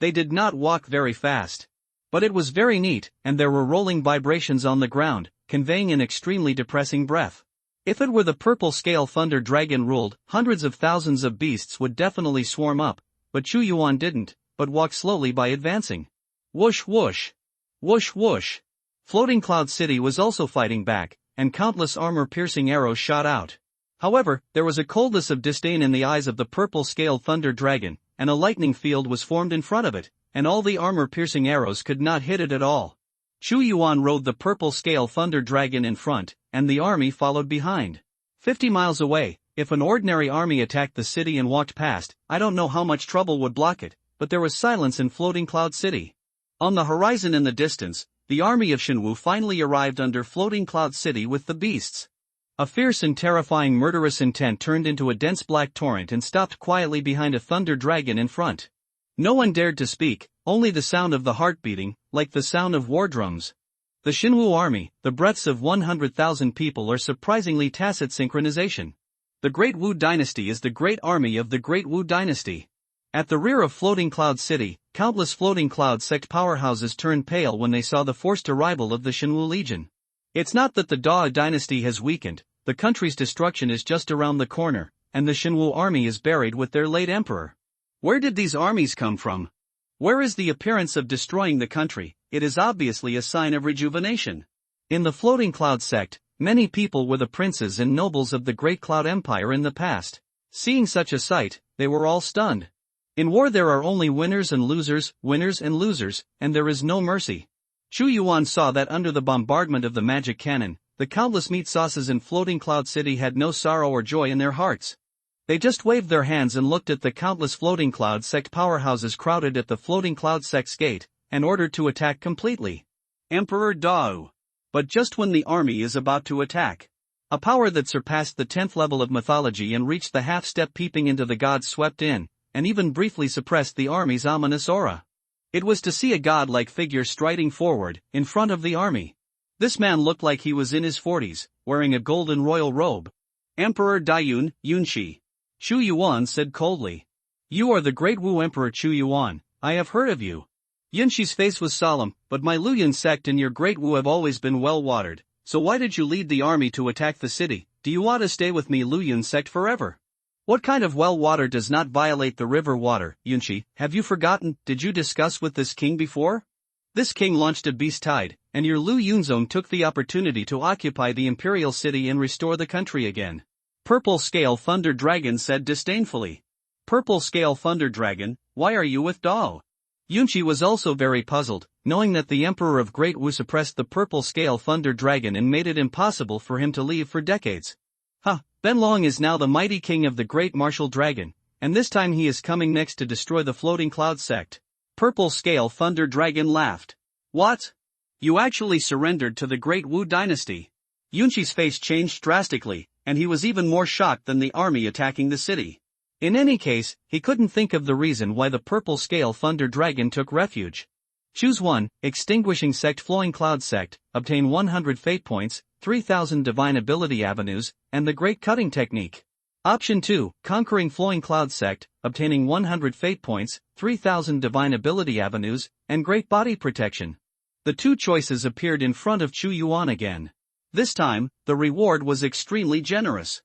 They did not walk very fast. But it was very neat, and there were rolling vibrations on the ground, conveying an extremely depressing breath. If it were the purple scale Thunder Dragon ruled, hundreds of thousands of beasts would definitely swarm up, but Chu Yuan didn't, but walked slowly by advancing. Whoosh whoosh! Whoosh whoosh! Floating Cloud City was also fighting back, and countless armor-piercing arrows shot out. However, there was a coldness of disdain in the eyes of the purple scale Thunder Dragon, and a lightning field was formed in front of it, and all the armor-piercing arrows could not hit it at all. Chu Yuan rode the purple scale Thunder Dragon in front, and the army followed behind. 50 miles away, if an ordinary army attacked the city and walked past, I don't know how much trouble would block it, but there was silence in Floating Cloud City. On the horizon in the distance, the army of Shenwu finally arrived under Floating Cloud City with the beasts. A fierce and terrifying murderous intent turned into a dense black torrent and stopped quietly behind a Thunder Dragon in front. No one dared to speak, only the sound of the heart beating, like the sound of war drums. The Shenwu army, the breaths of 100,000 people are surprisingly tacit synchronization. The Great Wu Dynasty is the great army of the Great Wu Dynasty. At the rear of Floating Cloud City, countless Floating Cloud sect powerhouses turned pale when they saw the forced arrival of the Shenwu Legion. It's not that the Dao dynasty has weakened, the country's destruction is just around the corner, and the Shenwu army is buried with their late emperor. Where did these armies come from? Where is the appearance of destroying the country? It is obviously a sign of rejuvenation. In the Floating Cloud sect, many people were the princes and nobles of the Great Cloud Empire in the past. Seeing such a sight, they were all stunned. In war there are only winners and losers, and there is no mercy. Chu Yuan saw that under the bombardment of the magic cannon, the countless meat sauces in Floating Cloud City had no sorrow or joy in their hearts. They just waved their hands and looked at the countless Floating Cloud sect powerhouses crowded at the Floating Cloud sect's gate, and ordered to attack completely. Emperor Dao. But just when the army is about to attack, a power that surpassed the 10th level of mythology and reached the half-step peeping into the gods swept in, and even briefly suppressed the army's ominous aura. It was to see a godlike figure striding forward, in front of the army. This man looked like he was in his 40s, wearing a golden royal robe. Emperor Daiyun, Yunshi. Chu Yuan said coldly. You are the great Wu Emperor Chu Yuan, I have heard of you. Yunshi's face was solemn, but my Luyun sect and your great Wu have always been well watered, so why did you lead the army to attack the city? Do you want to stay with me Luyun sect forever? What kind of well water does not violate the river water, Yunshi? Have you forgotten? Did you discuss with this king before? This king launched a beast tide, and your Lu Yunzong took the opportunity to occupy the imperial city and restore the country again. Purple Scale Thunder Dragon said disdainfully. Purple Scale Thunder Dragon, why are you with Dao? Yunshi was also very puzzled, knowing that the Emperor of Great Wu suppressed the Purple Scale Thunder Dragon and made it impossible for him to leave for decades. Benlong is now the mighty king of the Great Martial Dragon, and this time he is coming next to destroy the Floating Cloud sect. Purple Scale Thunder Dragon laughed. What? You actually surrendered to the Great Wu Dynasty? Yunshi's face changed drastically, and he was even more shocked than the army attacking the city. In any case, he couldn't think of the reason why the Purple Scale Thunder Dragon took refuge. Choose 1, Extinguishing Sect Flowing Cloud Sect, obtain 100 fate points, 3000 divine ability avenues, and the Great Cutting Technique. Option 2, Conquering Flowing Cloud Sect, obtaining 100 fate points, 3000 divine ability avenues, and Great Body Protection. The two choices appeared in front of Chu Yuan again. This time, the reward was extremely generous.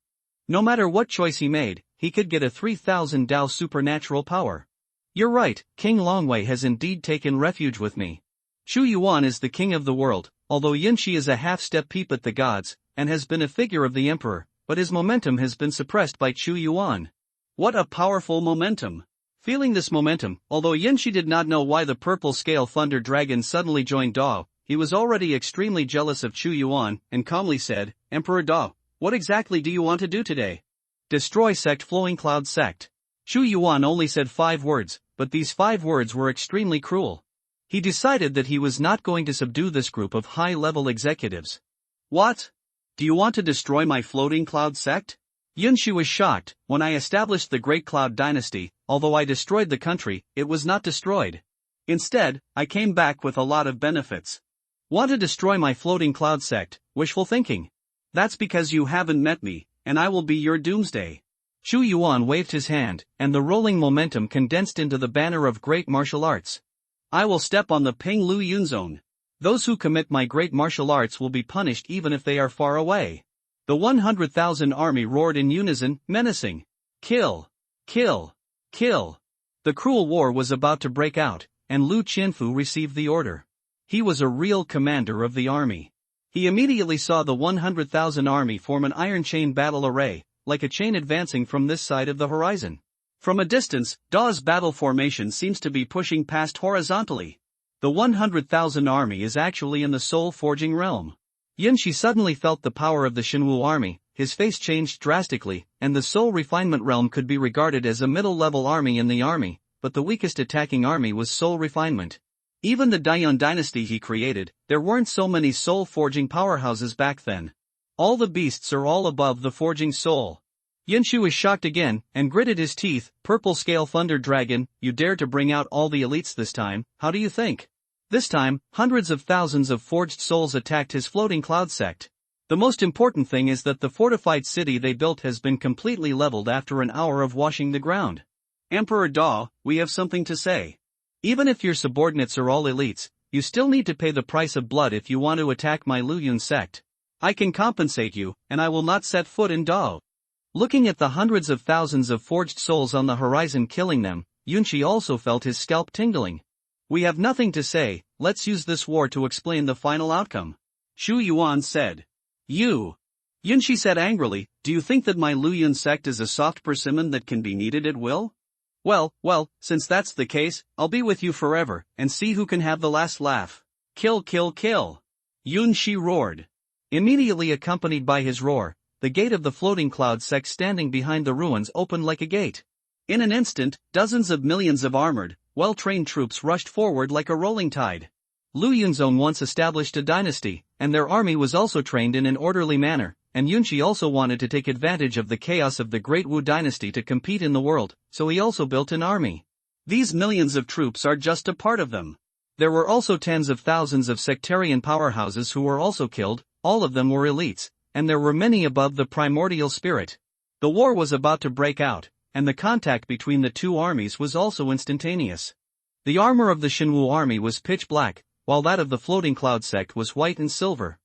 No matter what choice he made, he could get a 3000 Dao supernatural power. You're right, King Longwei has indeed taken refuge with me. Chu Yuan is the king of the world, although Yunshi is a half-step peep at the gods, and has been a figure of the emperor, but his momentum has been suppressed by Chu Yuan. What a powerful momentum! Feeling this momentum, although Yanxi did not know why the purple scale thunder dragon suddenly joined Dao, he was already extremely jealous of Chu Yuan and calmly said, Emperor Dao, what exactly do you want to do today? Destroy sect Flowing Cloud sect. Chu Yuan only said 5 words, but these 5 words were extremely cruel. He decided that he was not going to subdue this group of high-level executives. What? Do you want to destroy my Floating Cloud sect? Yanxi was shocked. When I established the Great Cloud Dynasty, although I destroyed the country, it was not destroyed. Instead, I came back with a lot of benefits. Want to destroy my Floating Cloud sect? Wishful thinking. That's because you haven't met me, and I will be your doomsday. Chu Yuan waved his hand, and the rolling momentum condensed into the banner of great martial arts. I will step on the Ping Lu Yun zone. Those who commit my great martial arts will be punished even if they are far away. The 100,000 army roared in unison, menacing. Kill! Kill! Kill! The cruel war was about to break out, and Lu Qianfu received the order. He was a real commander of the army. He immediately saw the 100,000 army form an iron chain battle array, like a chain advancing from this side of the horizon. From a distance, Da's battle formation seems to be pushing past horizontally. The 100,000 army is actually in the soul-forging realm. Yanxi suddenly felt the power of the Shenwu army, his face changed drastically, and the soul refinement realm could be regarded as a middle-level army in the army, but the weakest attacking army was soul refinement. Even the Daiyun dynasty he created, there weren't so many soul-forging powerhouses back then. All the beasts are all above the forging soul. Yanxi was shocked again, and gritted his teeth. Purple scale thunder dragon, you dare to bring out all the elites this time, how do you think? This time, hundreds of thousands of forged souls attacked his Floating Cloud sect. The most important thing is that the fortified city they built has been completely leveled after an hour of washing the ground. Emperor Da, we have something to say. Even if your subordinates are all elites, you still need to pay the price of blood if you want to attack my Luyun sect. I can compensate you, and I will not set foot in Dao. Looking at the hundreds of thousands of forged souls on the horizon killing them, Yunxi also felt his scalp tingling. We have nothing to say, let's use this war to explain the final outcome. Chu Yuan said. You. Yunxi said angrily, do you think that my Luyun sect is a soft persimmon that can be kneaded at will? Well, since that's the case, I'll be with you forever, and see who can have the last laugh. Kill, kill, kill. Yunxi roared. Immediately accompanied by his roar, the gate of the Floating Cloud sect standing behind the ruins opened like a gate. In an instant, dozens of millions of armored, well-trained troops rushed forward like a rolling tide. Luyun's own once established a dynasty, and their army was also trained in an orderly manner, and Yunxi also wanted to take advantage of the chaos of the Great Wu dynasty to compete in the world, so he also built an army. These millions of troops are just a part of them. There were also tens of thousands of sectarian powerhouses who were also killed, all of them were elites, and there were many above the primordial spirit. The war was about to break out, and the contact between the two armies was also instantaneous. The armor of the Shenwu army was pitch black, while that of the Floating Cloud sect was white and silver.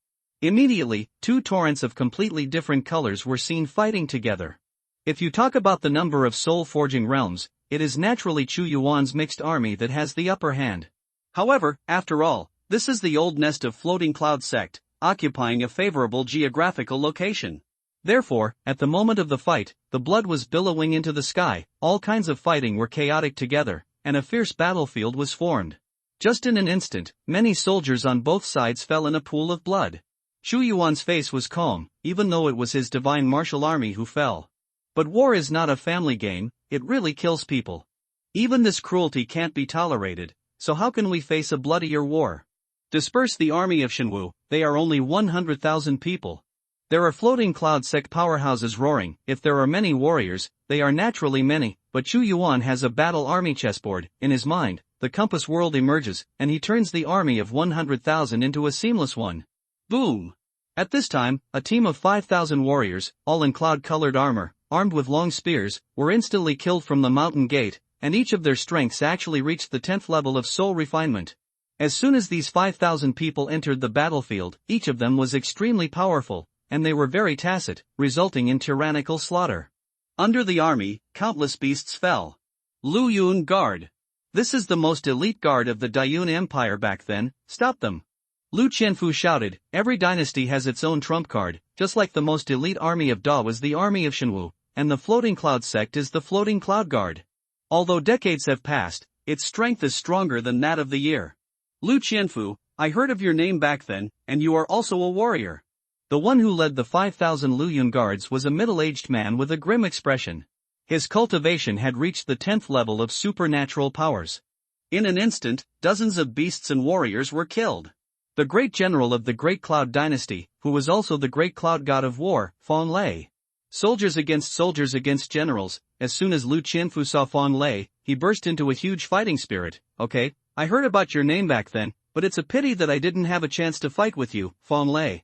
Immediately, two torrents of completely different colors were seen fighting together. If you talk about the number of soul-forging realms, it is naturally Chu Yuan's mixed army that has the upper hand. However, after all, this is the old nest of Floating Cloud sect, occupying a favorable geographical location. Therefore, at the moment of the fight, the blood was billowing into the sky, all kinds of fighting were chaotic together, and a fierce battlefield was formed. Just in an instant, many soldiers on both sides fell in a pool of blood. Chu Yuan's face was calm, even though it was his divine martial army who fell. But war is not a family game, it really kills people. Even this cruelty can't be tolerated, so how can we face a bloodier war? Disperse the army of Shenwu, they are only 100,000 people. There are Floating Cloud sect powerhouses roaring, if there are many warriors, they are naturally many, but Chu Yuan has a battle army chessboard. In his mind, the compass world emerges, and he turns the army of 100,000 into a seamless one. Boom! At this time, a team of 5,000 warriors, all in cloud-colored armor, armed with long spears, were instantly killed from the mountain gate, and each of their strengths actually reached the 10th level of soul refinement. As soon as these 5,000 people entered the battlefield, each of them was extremely powerful, and they were very tacit, resulting in tyrannical slaughter. Under the army, countless beasts fell. Luyun Guard. This is the most elite guard of the Daiyun Empire back then, stop them. Lu Qianfu shouted, every dynasty has its own trump card, just like the most elite army of Da was the army of Shenwu, and the Floating Cloud sect is the Floating Cloud Guard. Although decades have passed, its strength is stronger than that of the year. Lu Qianfu, I heard of your name back then, and you are also a warrior. The one who led the 5,000 Luyun guards was a middle-aged man with a grim expression. His cultivation had reached the 10th level of supernatural powers. In an instant, dozens of beasts and warriors were killed. The great general of the Great Cloud dynasty, who was also the great cloud god of war, Fong Lei. Soldiers against generals. As soon as Lu Qianfu saw Fong Lei, he burst into a huge fighting spirit. Okay, I heard about your name back then, but it's a pity that I didn't have a chance to fight with you, Fong Lei.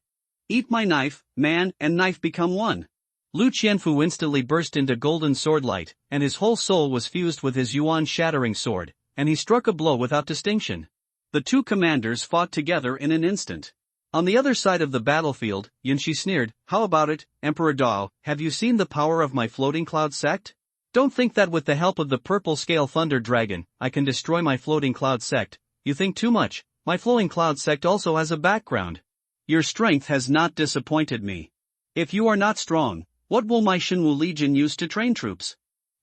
Eat my knife, man, and knife become one. Lu Qianfu instantly burst into golden sword light, and his whole soul was fused with his yuan-shattering sword, and he struck a blow without distinction. The two commanders fought together in an instant. On the other side of the battlefield, Yunshi sneered, how about it, Emperor Dao, have you seen the power of my Floating Cloud sect? Don't think that with the help of the purple scale thunder dragon, I can destroy my Floating Cloud sect. You think too much. My Floating Cloud sect also has a background. Your strength has not disappointed me. If you are not strong, what will my Shenwu Legion use to train troops?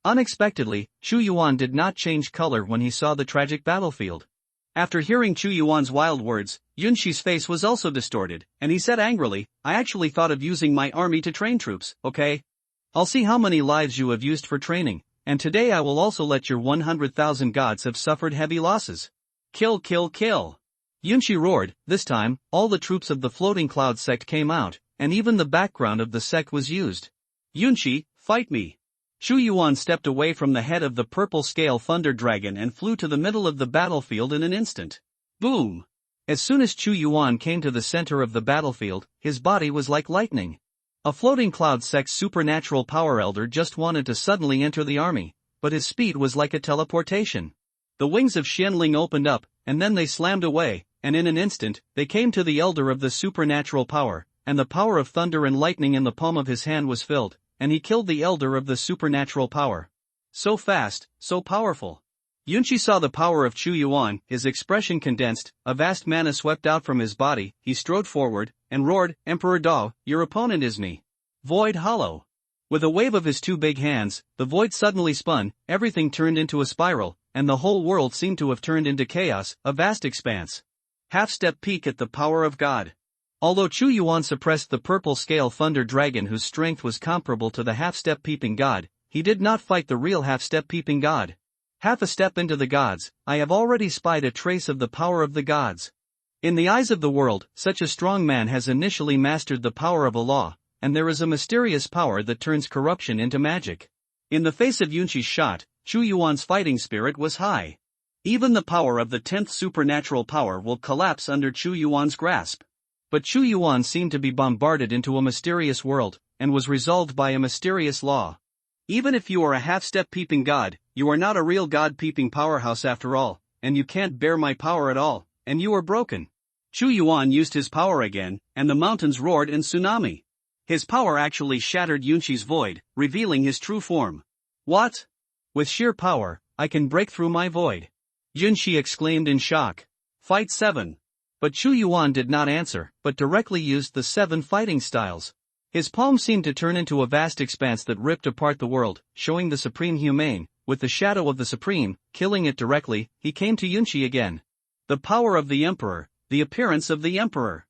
Unexpectedly, Chu Yuan did not change color when he saw the tragic battlefield. After hearing Chu Yuan's wild words, Yunshi's face was also distorted, and he said angrily, I actually thought of using my army to train troops, okay? I'll see how many lives you have used for training, and today I will also let your 100,000 gods have suffered heavy losses. Kill, kill, kill. Yunshi roared. This time, all the troops of the Floating Cloud sect came out, and even the background of the sect was used. Yunshi, fight me. Chu Yuan stepped away from the head of the purple scale thunder dragon and flew to the middle of the battlefield in an instant. Boom! As soon as Chu Yuan came to the center of the battlefield, his body was like lightning. A Floating Cloud sect supernatural power elder just wanted to suddenly enter the army, but his speed was like a teleportation. The wings of Xianling opened up, and then they slammed away, and in an instant, they came to the elder of the supernatural power, and the power of thunder and lightning in the palm of his hand was filled, and he killed the elder of the supernatural power. So fast, so powerful. Yunshi saw the power of Chu Yuan, his expression condensed, a vast mana swept out from his body, he strode forward, and roared, Emperor Dao, your opponent is me. Void Hollow. With a wave of his two big hands, the void suddenly spun, everything turned into a spiral, and the whole world seemed to have turned into chaos, a vast expanse. Half-step peek at the power of God. Although Chu Yuan suppressed the purple scale thunder dragon whose strength was comparable to the half-step peeping god, he did not fight the real half-step peeping god. Half a step into the gods, I have already spied a trace of the power of the gods. In the eyes of the world, such a strong man has initially mastered the power of a law, and there is a mysterious power that turns corruption into magic. In the face of Yunshi's shot, Chu Yuan's fighting spirit was high. Even the power of the 10th supernatural power will collapse under Chu Yuan's grasp. But Chu Yuan seemed to be bombarded into a mysterious world, and was resolved by a mysterious law. Even if you are a half-step peeping god, you are not a real god-peeping powerhouse after all, and you can't bear my power at all, and you are broken. Chu Yuan used his power again, and the mountains roared in tsunami. His power actually shattered Yunshi's void, revealing his true form. What? With sheer power, I can break through my void. Yunshi exclaimed in shock. Fight 7. But Chu Yuan did not answer, but directly used the 7 fighting styles. His palm seemed to turn into a vast expanse that ripped apart the world, showing the Supreme Humane, with the shadow of the Supreme, killing it directly, he came to Yunshi again. The power of the Emperor, the appearance of the Emperor.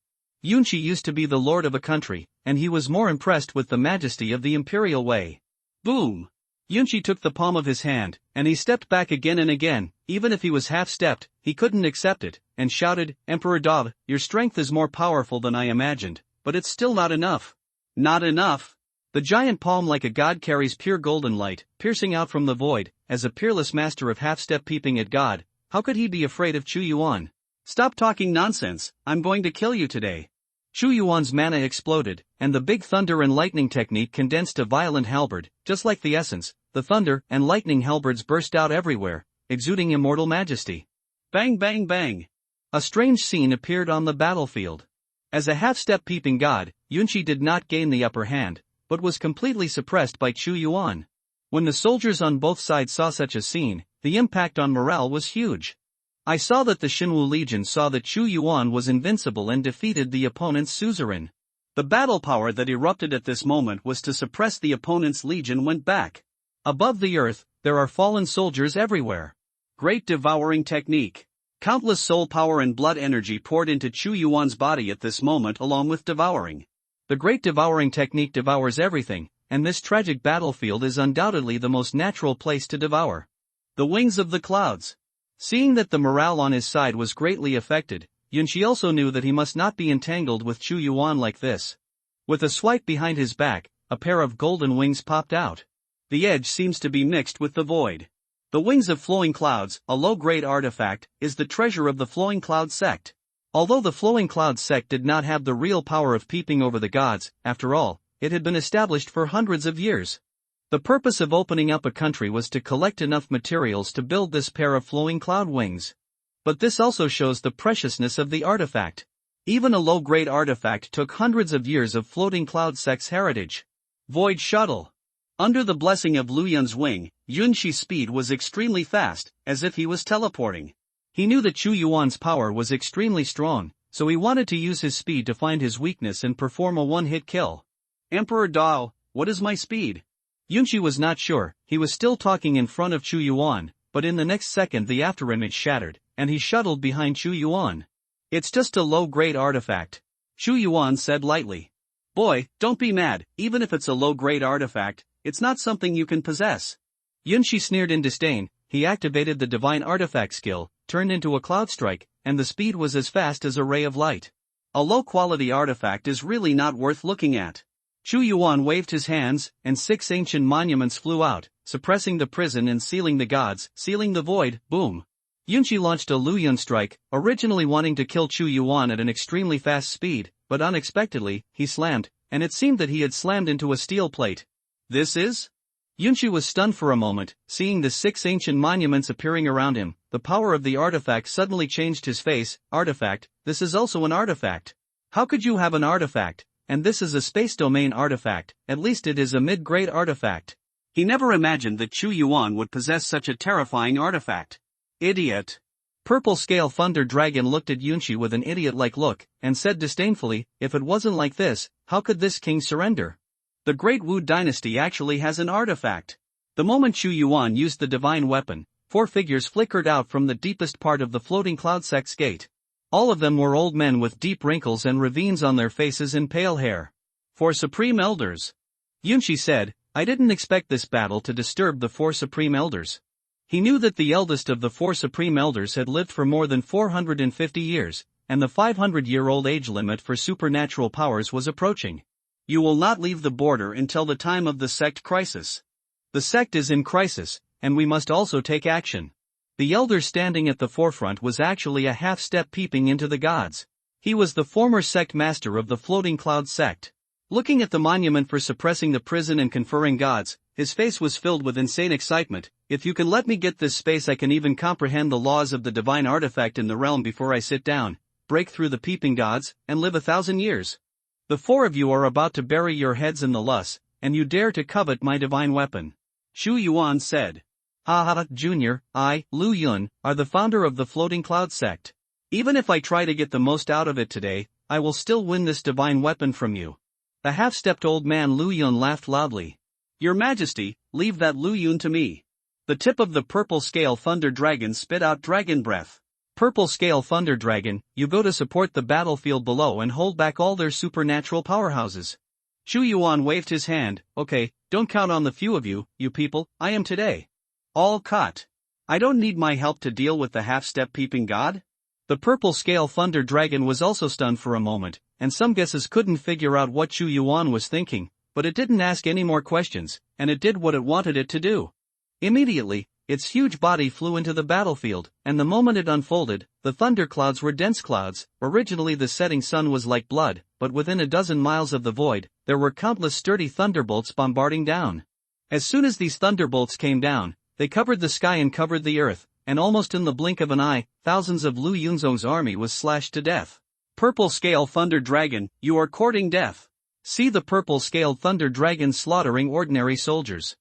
Yunshi used to be the lord of a country, and he was more impressed with the majesty of the imperial way. Boom! Yunshi took the palm of his hand, and he stepped back again and again, even if he was half-stepped, he couldn't accept it, and shouted, Emperor Dao, your strength is more powerful than I imagined, but it's still not enough. Not enough. The giant palm like a god carries pure golden light, piercing out from the void, as a peerless master of half-step peeping at God, how could he be afraid of Chu Yuan? Stop talking nonsense, I'm going to kill you today. Chu Yuan's mana exploded, and the big thunder and lightning technique condensed to violent halberd, just like the essence, the thunder and lightning halberds burst out everywhere, exuding immortal majesty. Bang bang bang. A strange scene appeared on the battlefield. As a half-step peeping god, Yunshi did not gain the upper hand, but was completely suppressed by Chu Yuan. When the soldiers on both sides saw such a scene, the impact on morale was huge. I saw that the Shinwu Legion saw that Chu Yuan was invincible and defeated the opponent's suzerain. The battle power that erupted at this moment was to suppress the opponent's legion went back. Above the earth, there are fallen soldiers everywhere. Great devouring technique. Countless soul power and blood energy poured into Chu Yuan's body at this moment along with devouring. The great devouring technique devours everything, and this tragic battlefield is undoubtedly the most natural place to devour. The wings of the clouds. Seeing that the morale on his side was greatly affected, Yunshi also knew that he must not be entangled with Chu Yuan like this. With a swipe behind his back, a pair of golden wings popped out. The edge seems to be mixed with the void. The wings of flowing clouds, a low-grade artifact, is the treasure of the flowing cloud sect. Although the flowing cloud sect did not have the real power of peeping over the gods, after all, it had been established for hundreds of years. The purpose of opening up a country was to collect enough materials to build this pair of flowing cloud wings. But this also shows the preciousness of the artifact. Even a low-grade artifact took hundreds of years of floating cloud sect's heritage. Void shuttle. Under the blessing of Lu Yun's wing, Yunshi's speed was extremely fast, as if he was teleporting. He knew that Chu Yuan's power was extremely strong, so he wanted to use his speed to find his weakness and perform a one-hit kill. Emperor Dao, what is my speed? Yunshi was not sure. He was still talking in front of Chu Yuan, but in the next second the afterimage shattered, and he shuttled behind Chu Yuan. It's just a low-grade artifact. Chu Yuan said lightly. Boy, don't be mad, even if it's a low-grade artifact, it's not something you can possess. Yunshi sneered in disdain. He activated the divine artifact skill, turned into a cloud strike, and the speed was as fast as a ray of light. A low-quality artifact is really not worth looking at. Chu Yuan waved his hands, and 6 ancient monuments flew out, suppressing the prison and sealing the gods, sealing the void, boom. Yunshi launched a Lu Yun strike, originally wanting to kill Chu Yuan at an extremely fast speed, but unexpectedly, he slammed, and it seemed that he had slammed into a steel plate. This is? Yunshi was stunned for a moment, seeing the 6 ancient monuments appearing around him. The power of the artifact suddenly changed his face. Artifact, this is also an artifact. How could you have an artifact? And this is a space domain artifact, at least it is a mid-grade artifact. He never imagined that Chu Yuan would possess such a terrifying artifact. Idiot. Purple Scale Thunder Dragon looked at Yunshi with an idiot-like look, and said disdainfully, if it wasn't like this, how could this king surrender? The Great Wu Dynasty actually has an artifact. The moment Chu Yuan used the divine weapon, 4 figures flickered out from the deepest part of the floating cloud sect's gate. All of them were old men with deep wrinkles and ravines on their faces and pale hair. 4 Supreme Elders. Yunshi said, I didn't expect this battle to disturb the 4 Supreme Elders. He knew that the eldest of the 4 Supreme Elders had lived for more than 450 years, and the 500-year-old age limit for supernatural powers was approaching. You will not leave the border until the time of the sect crisis. The sect is in crisis, and we must also take action. The elder standing at the forefront was actually a half-step peeping into the gods. He was the former sect master of the Floating Cloud sect. Looking at the monument for suppressing the prison and conferring gods, his face was filled with insane excitement. If you can let me get this space, I can even comprehend the laws of the divine artifact in the realm before I sit down, break through the peeping gods, and live 1,000 years. The 4 of you are about to bury your heads in the lust, and you dare to covet my divine weapon. Chu Yuan said. Ha ha, Junior, I, Lu Yun, are the founder of the Floating Cloud sect. Even if I try to get the most out of it today, I will still win this divine weapon from you. The half-stepped old man Lu Yun laughed loudly. Your Majesty, leave that Lu Yun to me. The tip of the Purple Scale Thunder Dragon spit out dragon breath. Purple Scale Thunder Dragon, you go to support the battlefield below and hold back all their supernatural powerhouses. Chu Yuan waved his hand. Okay, don't count on the few of you, you people, I am today. All caught. I don't need my help to deal with the half-step peeping god. The Purple Scale Thunder Dragon was also stunned for a moment, and some guesses couldn't figure out what Chu Yuan was thinking, but it didn't ask any more questions, and it did what it wanted it to do. Immediately, its huge body flew into the battlefield, and the moment it unfolded, the thunderclouds were dense clouds. Originally the setting sun was like blood, but within a dozen miles of the void, there were countless sturdy thunderbolts bombarding down. As soon as these thunderbolts came down, they covered the sky and covered the earth, and almost in the blink of an eye, thousands of Lu Yunzong's army was slashed to death. Purple Scale Thunder Dragon, you are courting death. See the Purple Scale Thunder Dragon slaughtering ordinary soldiers.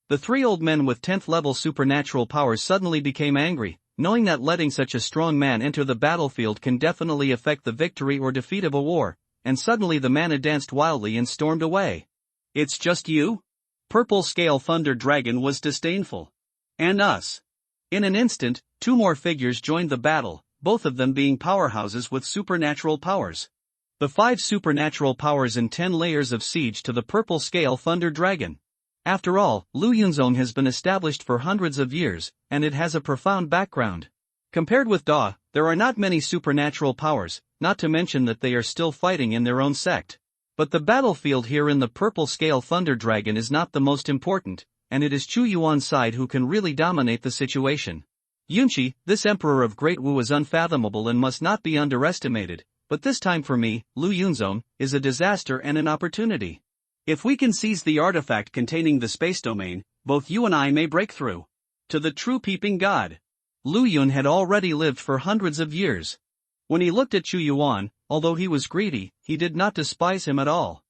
The 3 old men with 10th level supernatural powers suddenly became angry. knowing that letting such a strong man enter the battlefield can definitely affect the victory or defeat of a war, and suddenly the mana danced wildly and stormed away. It's just you? Purple Scale Thunder Dragon was disdainful. And us. In an instant, two more figures joined the battle, both of them being powerhouses with supernatural powers. The 5 supernatural powers and 10 layers of siege to the Purple Scale Thunder Dragon. After all, Lu Yun's own has been established for hundreds of years, and it has a profound background. Compared with Da, there are not many supernatural powers, not to mention that they are still fighting in their own sect. But the battlefield here in the Purple Scale Thunder Dragon is not the most important, and it is Chu Yuan's side who can really dominate the situation. Yunqi, this emperor of Great Wu, is unfathomable and must not be underestimated, but this time for me, Lu Yun's own, is a disaster and an opportunity. If we can seize the artifact containing the space domain, both you and I may break through to the true peeping god. Lu Yun had already lived for hundreds of years. When he looked at Chu Yuan, although he was greedy, he did not despise him at all.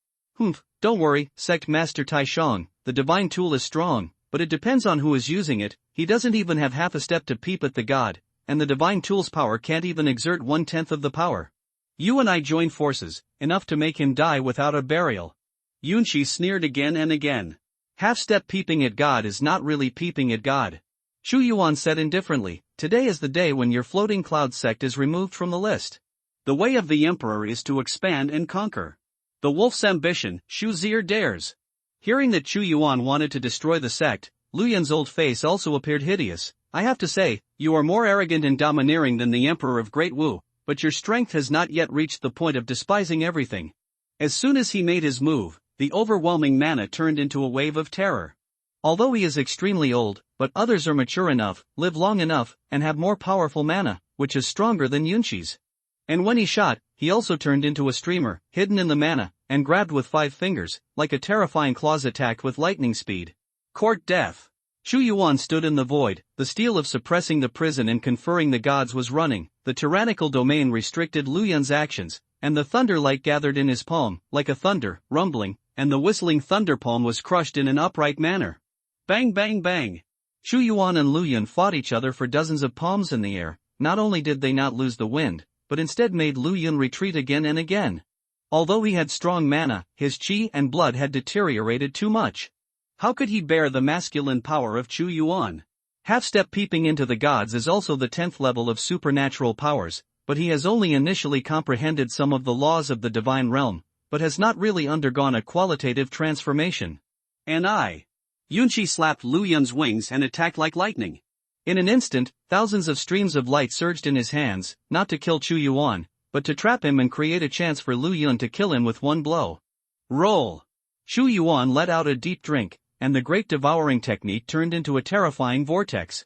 Don't worry, Sect Master Taishang, the divine tool is strong, but it depends on who is using it. He doesn't even have half a step to peep at the god, and the divine tool's power can't even exert 1/10 of the power. You and I join forces, enough to make him die without a burial. Yunqi sneered again and again. Half-step peeping at God is not really peeping at God. Chu Yuan said indifferently, today is the day when your floating cloud sect is removed from the list. The way of the emperor is to expand and conquer. The wolf's ambition, Shu Zier dares. Hearing that Chu Yuan wanted to destroy the sect, Lu Yun's old face also appeared hideous. I have to say, you are more arrogant and domineering than the emperor of Great Wu, but your strength has not yet reached the point of despising everything. As soon as he made his move, the overwhelming mana turned into a wave of terror. Although he is extremely old, but others are mature enough, live long enough, and have more powerful mana, which is stronger than Yunqi's. And when he shot, he also turned into a streamer, hidden in the mana, and grabbed with 5 fingers, like a terrifying claws attack with lightning speed. Court death. Chu Yuan stood in the void, the steel of suppressing the prison and conferring the gods was running, the tyrannical domain restricted Lu Yun's actions, and the thunder light gathered in his palm, like a thunder, rumbling, and the whistling thunder palm was crushed in an upright manner. Bang bang bang. Chu Yuan and Lu Yun fought each other for dozens of palms in the air. Not only did they not lose the wind, but instead made Lu Yun retreat again and again. Although he had strong mana, his chi and blood had deteriorated too much. How could he bear the masculine power of Chu Yuan? Half-step peeping into the gods is also the 10th level of supernatural powers, but he has only initially comprehended some of the laws of the divine realm, but has not really undergone a qualitative transformation. And I. Yunqi slapped Lu Yun's wings and attacked like lightning. In an instant, thousands of streams of light surged in his hands, not to kill Chu Yuan, but to trap him and create a chance for Lu Yun to kill him with one blow. Roll! Chu Yuan let out a deep drink, and the great devouring technique turned into a terrifying vortex.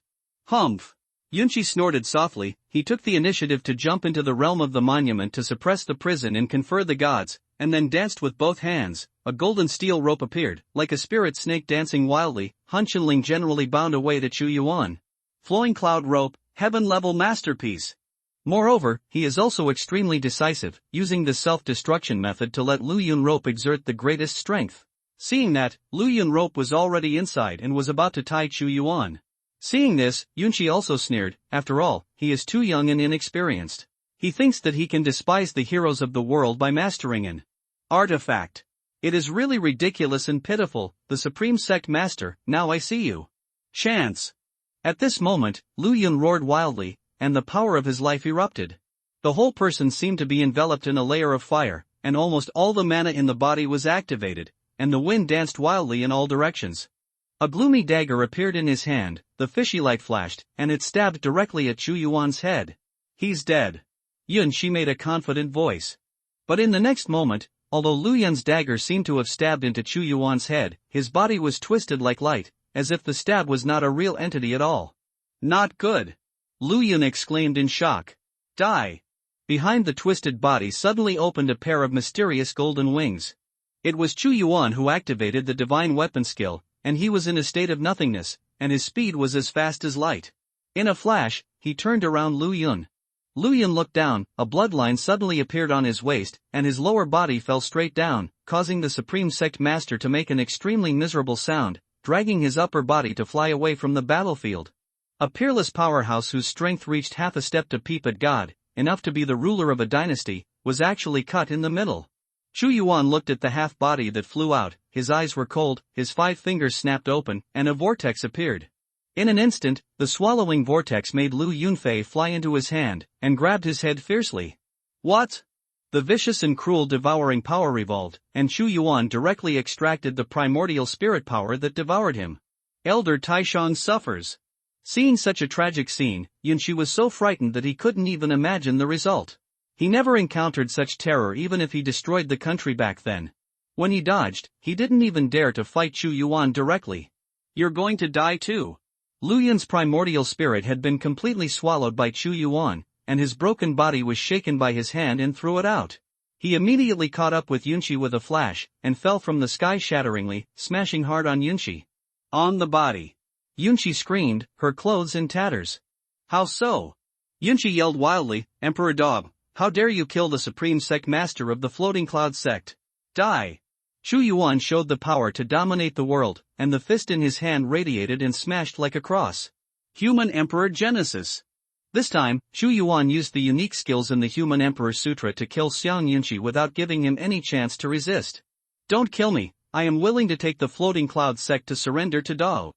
Humph! Yunqi snorted softly. He took the initiative to jump into the realm of the monument to suppress the prison and confer the gods, and then danced with both hands. A golden steel rope appeared, like a spirit snake dancing wildly. Han Chenling generally bound away to Chu Yuan. Flowing cloud rope, heaven-level masterpiece. Moreover, he is also extremely decisive, using the self-destruction method to let Lu Yun rope exert the greatest strength. Seeing that, Lu Yun rope was already inside and was about to tie Chu Yuan. Seeing this, Yunqi also sneered. After all, he is too young and inexperienced. He thinks that he can despise the heroes of the world by mastering an artifact. It is really ridiculous and pitiful. The Supreme Sect Master, now I see you. Chance. At this moment, Lu Yun roared wildly, and the power of his life erupted. The whole person seemed to be enveloped in a layer of fire, and almost all the mana in the body was activated, and the wind danced wildly in all directions. A gloomy dagger appeared in his hand, the fishy light flashed, and it stabbed directly at Chu Yuan's head. He's dead. Yunqi made a confident voice. But in the next moment, although Lu Yun's dagger seemed to have stabbed into Chu Yuan's head, his body was twisted like light, as if the stab was not a real entity at all. Not good. Lu Yun exclaimed in shock. Die. Behind the twisted body suddenly opened a pair of mysterious golden wings. It was Chu Yuan who activated the divine weapon skill, and he was in a state of nothingness, and his speed was as fast as light. In a flash, he turned around Lu Yun. Lu Yun looked down, a bloodline suddenly appeared on his waist, and his lower body fell straight down, causing the Supreme Sect Master to make an extremely miserable sound, dragging his upper body to fly away from the battlefield. A peerless powerhouse whose strength reached half a step to peep at God, enough to be the ruler of a dynasty, was actually cut in the middle. Chu Yuan looked at the half-body that flew out, his eyes were cold, his 5 fingers snapped open, and a vortex appeared. In an instant, the swallowing vortex made Lu Yunfei fly into his hand, and grabbed his head fiercely. What? The vicious and cruel devouring power revolved, and Chu Yuan directly extracted the primordial spirit power that devoured him. Elder Taishang suffers. Seeing such a tragic scene, Yunshi was so frightened that he couldn't even imagine the result. He never encountered such terror even if he destroyed the country back then. When he dodged, he didn't even dare to fight Chu Yuan directly. You're going to die too. Lu Yun's primordial spirit had been completely swallowed by Chu Yuan, and his broken body was shaken by his hand and threw it out. He immediately caught up with Yunshi with a flash, and fell from the sky shatteringly, smashing hard on Yunshi. On the body. Yunshi screamed, her clothes in tatters. How so? Yunshi yelled wildly, Emperor Daub, how dare you kill the supreme sect master of the floating cloud sect? Die! Chu Yuan showed the power to dominate the world, and the fist in his hand radiated and smashed like a cross. Human Emperor Genesis. This time, Chu Yuan used the unique skills in the Human Emperor Sutra to kill Xiang Yunshi without giving him any chance to resist. Don't kill me, I am willing to take the floating cloud sect to surrender to Dao.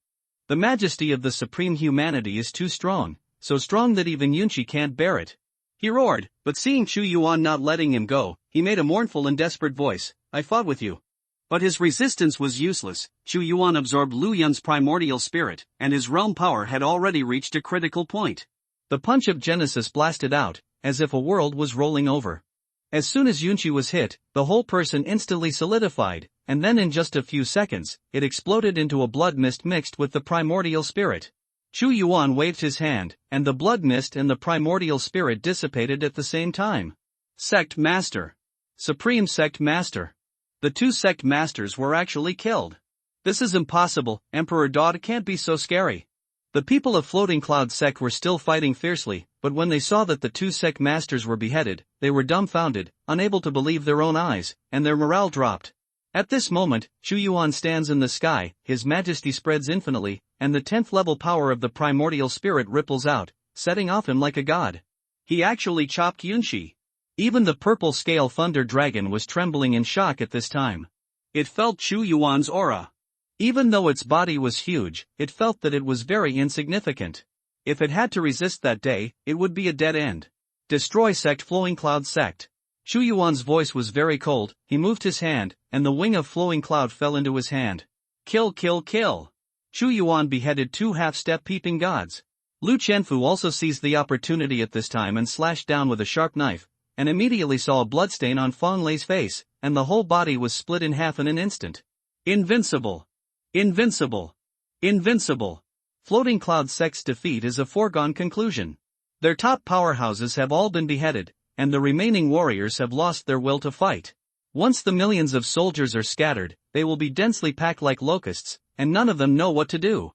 The majesty of the supreme humanity is too strong, so strong that even Yunshi can't bear it. He roared, but seeing Chu Yuan not letting him go, he made a mournful and desperate voice, I fought with you. But his resistance was useless. Chu Yuan absorbed Lu Yun's primordial spirit, and his realm power had already reached a critical point. The punch of Genesis blasted out, as if a world was rolling over. As soon as Yunshi was hit, the whole person instantly solidified, and then in just a few seconds, it exploded into a blood mist mixed with the primordial spirit. Chu Yuan waved his hand, and the blood mist and the primordial spirit dissipated at the same time. Sect Master. Supreme Sect Master. The 2 sect masters were actually killed. This is impossible, Emperor Dao can't be so scary. The people of Floating Cloud Sect were still fighting fiercely, but when they saw that the 2 sect masters were beheaded, they were dumbfounded, unable to believe their own eyes, and their morale dropped. At this moment, Chu Yuan stands in the sky, his majesty spreads infinitely, and the 10th level power of the primordial spirit ripples out, setting off him like a god. He actually chopped Yunshi. Even the purple scale thunder dragon was trembling in shock at this time. It felt Chu Yuan's aura. Even though its body was huge, it felt that it was very insignificant. If it had to resist that day, it would be a dead end. Destroy Sect Flowing Cloud Sect. Chu Yuan's voice was very cold, he moved his hand, and the wing of flowing cloud fell into his hand. Kill, kill, kill. Chu Yuan beheaded 2 half-step peeping gods. Lu Chenfu also seized the opportunity at this time and slashed down with a sharp knife, and immediately saw a bloodstain on Feng Lei's face, and the whole body was split in half in an instant. Invincible. Invincible. Invincible. Floating Cloud Sect's defeat is a foregone conclusion. Their top powerhouses have all been beheaded, and the remaining warriors have lost their will to fight. Once the millions of soldiers are scattered, they will be densely packed like locusts, and none of them know what to do.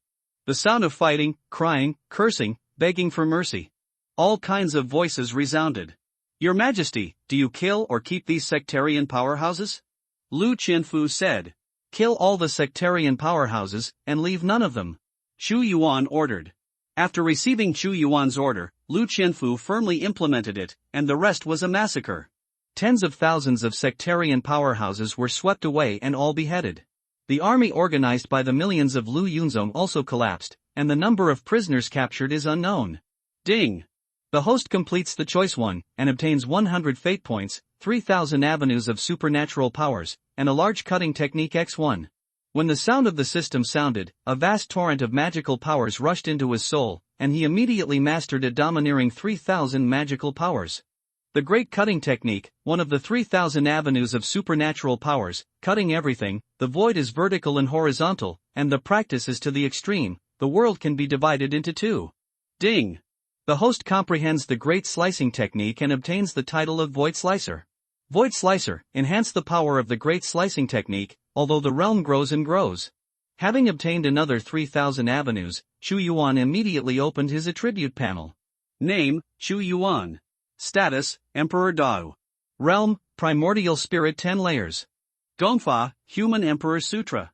The sound of fighting, crying, cursing, begging for mercy. All kinds of voices resounded. Your Majesty, do you kill or keep these sectarian powerhouses? Lu Chenfu said. Kill all the sectarian powerhouses, and leave none of them. Chu Yuan ordered. After receiving Chu Yuan's order, Lu Chenfu firmly implemented it, and the rest was a massacre. Tens of thousands of sectarian powerhouses were swept away and all beheaded. The army organized by the millions of Lu Yunzong also collapsed, and the number of prisoners captured is unknown. Ding! The host completes the choice 1, and obtains 100 fate points, 3,000 avenues of supernatural powers, and a large cutting technique X1. When the sound of the system sounded, a vast torrent of magical powers rushed into his soul, and he immediately mastered a domineering 3,000 magical powers. The Great Cutting Technique, one of the 3,000 avenues of supernatural powers, cutting everything, the void is vertical and horizontal, and the practice is to the extreme, the world can be divided into 2. Ding! The host comprehends the Great Slicing Technique and obtains the title of Void Slicer. Void Slicer, enhance the power of the Great Slicing Technique, although the realm grows and grows. Having obtained another 3,000 avenues, Chu Yuan immediately opened his attribute panel. Name, Chu Yuan. Status, Emperor Dao. Realm, Primordial Spirit 10 layers. Gongfa, Human Emperor Sutra.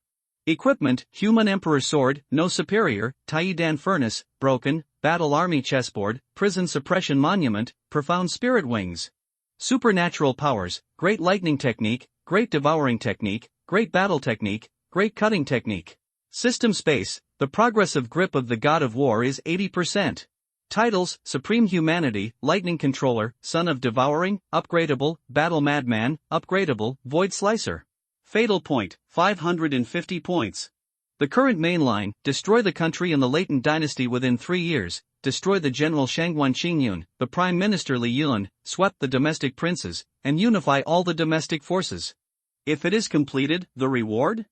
Equipment: human emperor sword, no superior, Taidan furnace, broken, battle army chessboard, prison suppression monument, profound spirit wings. Supernatural powers: great lightning technique, great devouring technique, great battle technique, great cutting technique. System space: the progressive grip of the god of war is 80%. Titles: Supreme Humanity, Lightning Controller, Son of Devouring, Upgradable, Battle Madman, Upgradable, Void Slicer. Fatal Point, 550 points. The current mainline: destroy the country in the latent dynasty within 3 years, destroy the general Shangguan Qingyun, the prime minister Li Yun, swept the domestic princes, and unify all the domestic forces. If it is completed, the reward?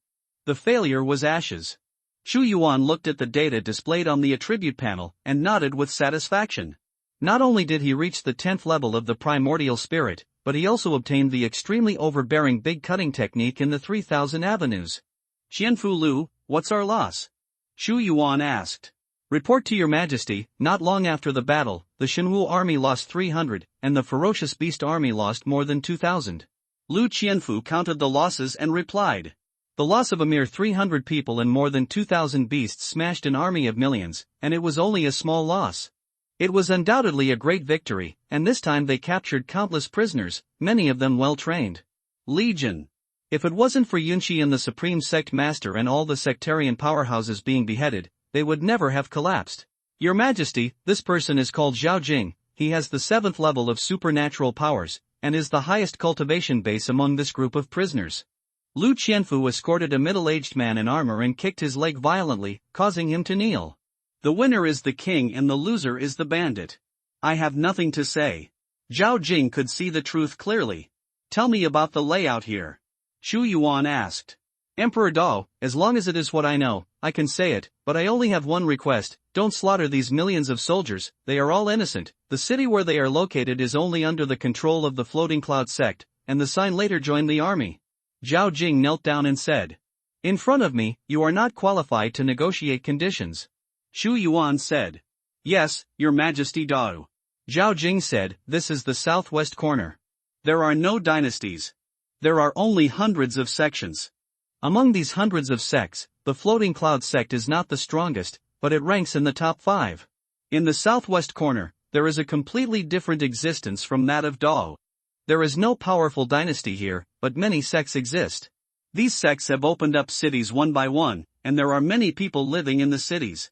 The failure was ashes. Chu Yuan looked at the data displayed on the attribute panel, and nodded with satisfaction. Not only did he reach the 10th level of the primordial spirit, but he also obtained the extremely overbearing big cutting technique in the 3000 avenues. Qianfu Lu, what's our loss? Chu Yuan asked. Report to your majesty, not long after the battle, the Shenwu army lost 300, and the ferocious beast army lost more than 2,000. Lu Qianfu counted the losses and replied. The loss of a mere 300 people and more than 2,000 beasts smashed an army of millions, and it was only a small loss. It was undoubtedly a great victory, and this time they captured countless prisoners, many of them well trained. Legion. If it wasn't for Yunqi and the Supreme Sect Master and all the sectarian powerhouses being beheaded, they would never have collapsed. Your Majesty, this person is called Zhao Jing. He has the 7th level of supernatural powers, and is the highest cultivation base among this group of prisoners. Lu Qianfu escorted a middle-aged man in armor and kicked his leg violently, causing him to kneel. The winner is the king and the loser is the bandit. I have nothing to say. Zhao Jing could see the truth clearly. Tell me about the layout here. Chu Yuan asked. Emperor Dao, as long as it is what I know, I can say it, but I only have one request: don't slaughter these millions of soldiers, they are all innocent. The city where they are located is only under the control of the Floating Cloud sect, and the sign later joined the army. Zhao Jing knelt down and said. In front of me, you are not qualified to negotiate conditions. Chu Yuan said. Yes, your majesty Dao. Zhao Jing said, this is the southwest corner. There are no dynasties. There are only hundreds of sections. Among these hundreds of sects, the Floating Cloud sect is not the strongest, but it ranks in the top 5. In the southwest corner, there is a completely different existence from that of Dao. There is no powerful dynasty here, but many sects exist. These sects have opened up cities one by one, and there are many people living in the cities.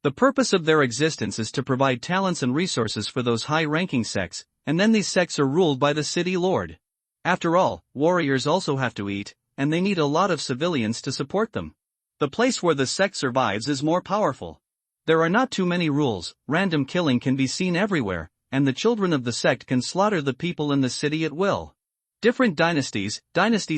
The purpose of their existence is to provide talents and resources for those high-ranking sects, and then these sects are ruled by the city lord. After all, warriors also have to eat, and they need a lot of civilians to support them. The place where the sect survives is more powerful. There are not too many rules, random killing can be seen everywhere, and the children of the sect can slaughter the people in the city at will. Different dynasties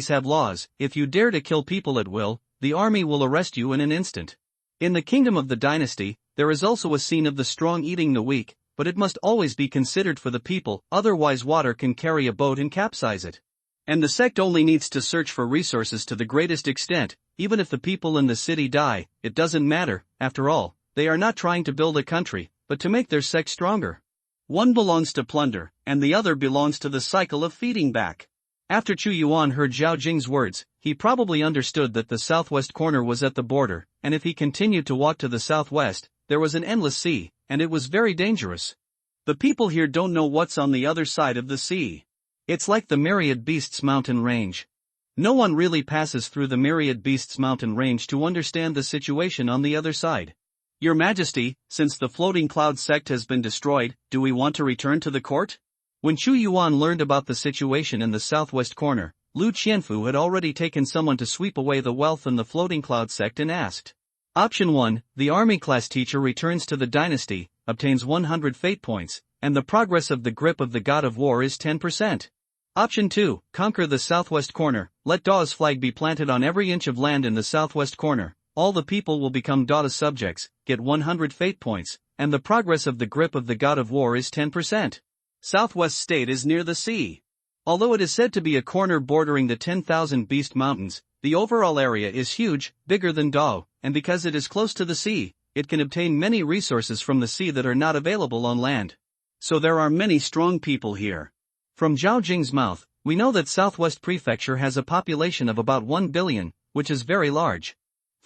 have laws. If you dare to kill people at will, the army will arrest you in an instant. In the kingdom of the dynasty, there is also a scene of the strong eating the weak, but it must always be considered for the people, otherwise water can carry a boat and capsize it. And the sect only needs to search for resources to the greatest extent. Even if the people in the city die, it doesn't matter. After all, they are not trying to build a country, but to make their sect stronger. One belongs to plunder, and the other belongs to the cycle of feeding back. After Chu Yuan heard Zhao Jing's words, he probably understood that the southwest corner was at the border, and if he continued to walk to the southwest, there was an endless sea, and it was very dangerous. The people here don't know what's on the other side of the sea. It's like the Myriad Beasts mountain range. No one really passes through the Myriad Beasts mountain range to understand the situation on the other side. Your Majesty, since the Floating Cloud sect has been destroyed, do we want to return to the court? When Chu Yuan learned about the situation in the southwest corner, Lu Qianfu had already taken someone to sweep away the wealth in the Floating Cloud sect and asked. Option 1, the army class teacher returns to the dynasty, obtains 100 fate points, and the progress of the grip of the god of war is 10%. Option 2, conquer the southwest corner, let Dao's flag be planted on every inch of land in the southwest corner, all the people will become Dao's subjects, get 100 fate points, and the progress of the grip of the god of war is 10%. Southwest State is near the sea. Although it is said to be a corner bordering the 10,000 Beast Mountains, the overall area is huge, bigger than Dao, and because it is close to the sea, it can obtain many resources from the sea that are not available on land. So there are many strong people here. From Zhao Jing's mouth, we know that Southwest Prefecture has a population of about 1 billion, which is very large.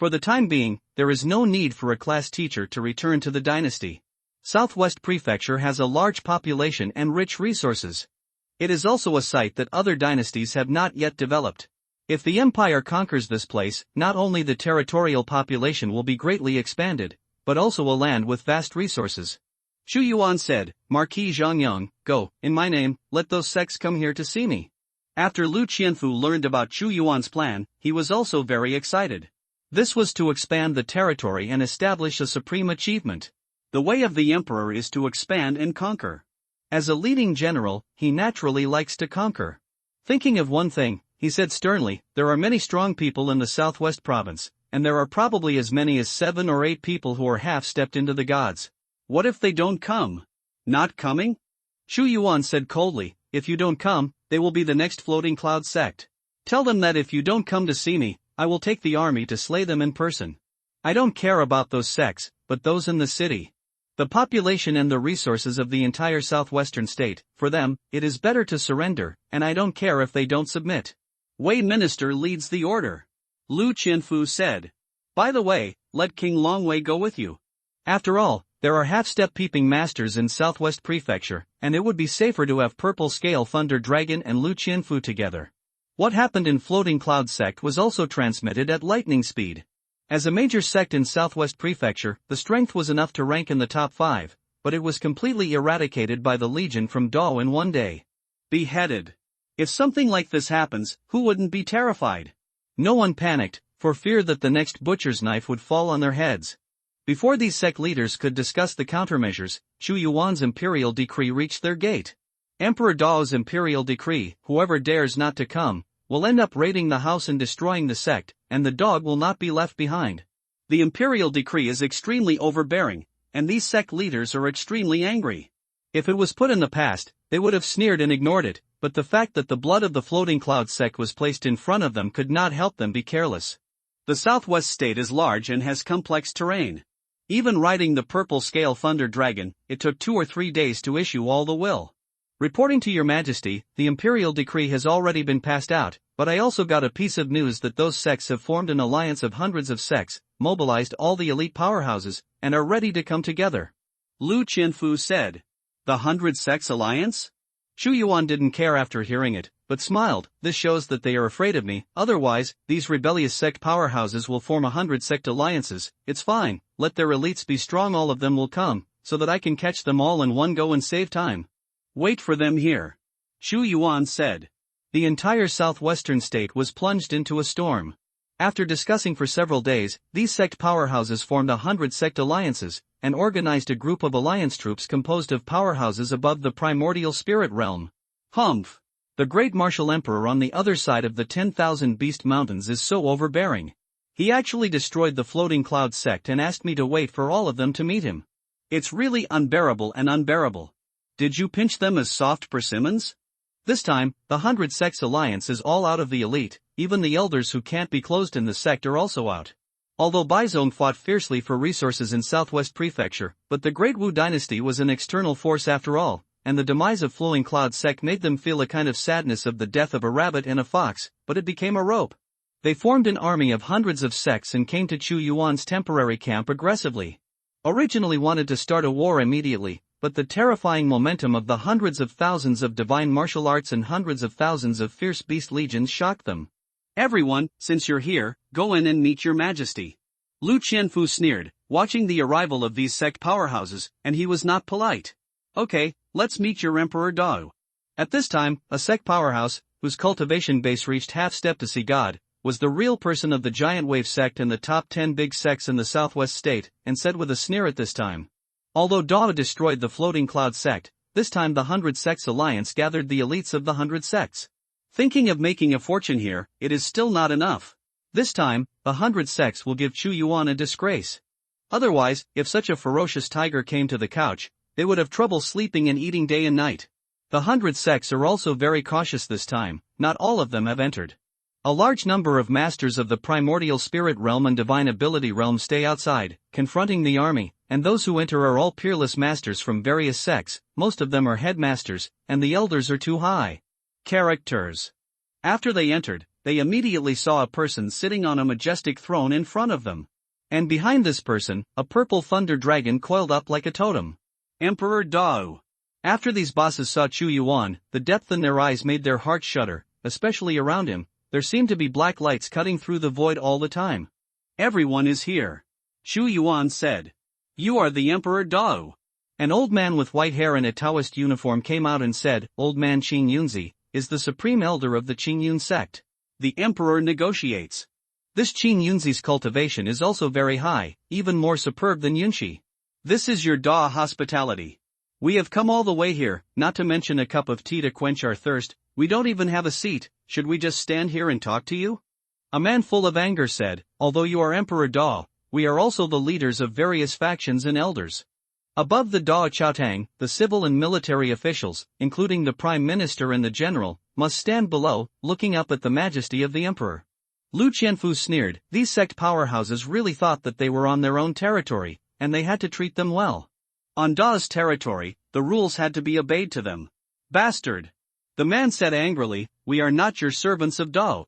For the time being, there is no need for a class teacher to return to the dynasty. Southwest Prefecture has a large population and rich resources. It is also a site that other dynasties have not yet developed. If the empire conquers this place, not only the territorial population will be greatly expanded, but also a land with vast resources. Xu Yuan said, Marquis Zhongyang, go, in my name, let those sects come here to see me. After Lu Qianfu learned about Xu Yuan's plan, he was also very excited. This was to expand the territory and establish a supreme achievement. The way of the emperor is to expand and conquer. As a leading general, he naturally likes to conquer. Thinking of one thing, he said sternly, there are many strong people in the southwest province, and there are probably as many as 7 or 8 people who are half-stepped into the gods. What if they don't come? Not coming? Xu Yuan said coldly, if you don't come, they will be the next floating cloud sect. Tell them that if you don't come to see me, I will take the army to slay them in person. I don't care about those sects, but those in the city. The population and the resources of the entire southwestern state, for them, it is better to surrender, and I don't care if they don't submit. Wei Minister leads the order. Lu Qianfu said. By the way, let King Longwei go with you. After all, there are half-step peeping masters in Southwest Prefecture, and it would be safer to have Purple Scale Thunder Dragon and Lu Qianfu together. What happened in Floating Cloud Sect was also transmitted at lightning speed. As a major sect in Southwest Prefecture, the strength was enough to rank in the top 5, but it was completely eradicated by the Legion from Dao in one day. Beheaded. If something like this happens, who wouldn't be terrified? No one panicked, for fear that the next butcher's knife would fall on their heads. Before these sect leaders could discuss the countermeasures, Xu Yuan's imperial decree reached their gate. Emperor Dao's imperial decree, whoever dares not to come, will end up raiding the house and destroying the sect, and the dog will not be left behind. The imperial decree is extremely overbearing, and these sect leaders are extremely angry. If it was put in the past, they would have sneered and ignored it, but the fact that the blood of the Floating Cloud sect was placed in front of them could not help them be careless. The southwest state is large and has complex terrain. Even riding the Purple Scale Thunder Dragon, it took 2 or 3 days to issue all the will. Reporting to your majesty, the imperial decree has already been passed out, but I also got a piece of news that those sects have formed an alliance of hundreds of sects, mobilized all the elite powerhouses, and are ready to come together. Lu Qianfu said. The 100 Sects Alliance? Xu Yuan didn't care after hearing it, but smiled. This shows that they are afraid of me, otherwise, these rebellious sect powerhouses will form 100 sect alliances. It's fine, let their elites be strong, all of them will come, so that I can catch them all in one go and save time. Wait for them here. Xu Yuan said. The entire southwestern state was plunged into a storm. After discussing for several days, these sect powerhouses formed 100 sect alliances, and organized a group of alliance troops composed of powerhouses above the primordial spirit realm. Humph! The great martial emperor on the other side of the 10,000 Beast Mountains is so overbearing. He actually destroyed the Floating Cloud sect and asked me to wait for all of them to meet him. It's really unbearable and unbearable. Did you pinch them as soft persimmons? This time, the 100 Sects Alliance is all out of the elite, even the elders who can't be closed in the sect are also out. Although Baizong fought fiercely for resources in Southwest Prefecture, but the Great Wu dynasty was an external force after all, and the demise of Flowing Cloud sect made them feel a kind of sadness of the death of a rabbit and a fox, but it became a rope. They formed an army of hundreds of sects and came to Xu Yuan's temporary camp aggressively. Originally wanted to start a war immediately, but the terrifying momentum of the hundreds of thousands of divine martial arts and hundreds of thousands of fierce beast legions shocked them. Everyone, since you're here, go in and meet your majesty. Lu Qianfu sneered, watching the arrival of these sect powerhouses, and he was not polite. Okay, let's meet your Emperor Dao. At this time, a sect powerhouse, whose cultivation base reached half-step to see God, was the real person of the Giant Wave sect and the top 10 big sects in the southwest state, and said with a sneer at this time. Although Dao destroyed the Floating Cloud sect, this time the 100 Sects Alliance gathered the elites of the 100 sects. Thinking of making a fortune here, it is still not enough. This time, the 100 sects will give Xu Yuan a disgrace. Otherwise, if such a ferocious tiger came to the couch, they would have trouble sleeping and eating day and night. The 100 sects are also very cautious this time, not all of them have entered. A large number of masters of the primordial spirit realm and divine ability realm stay outside, confronting the army, and those who enter are all peerless masters from various sects, most of them are headmasters, and the elders are too high. Characters. After they entered, they immediately saw a person sitting on a majestic throne in front of them. And behind this person, a purple thunder dragon coiled up like a totem. Emperor Dao. After these bosses saw Chu Yuan, the depth in their eyes made their hearts shudder, especially around him. There seemed to be black lights cutting through the void all the time. Everyone is here. Chu Yuan said. You are the Emperor Dao. An old man with white hair and a Taoist uniform came out and said, Old man Qing Yunzi is the supreme elder of the Qing Yun sect. The emperor negotiates. This Qing Yunzi's cultivation is also very high, even more superb than Yunshi. This is your Dao hospitality. We have come all the way here, not to mention a cup of tea to quench our thirst. We don't even have a seat. Should we just stand here and talk to you? A man full of anger said, Although you are Emperor Dao, we are also the leaders of various factions and elders. Above the Dao Chaotang, the civil and military officials, including the prime minister and the general, must stand below, looking up at the majesty of the emperor. Lu Qianfu sneered. These sect powerhouses really thought that they were on their own territory, and they had to treat them well. On Dao's territory, the rules had to be obeyed to them. Bastard! The man said angrily, We are not your servants of Dao.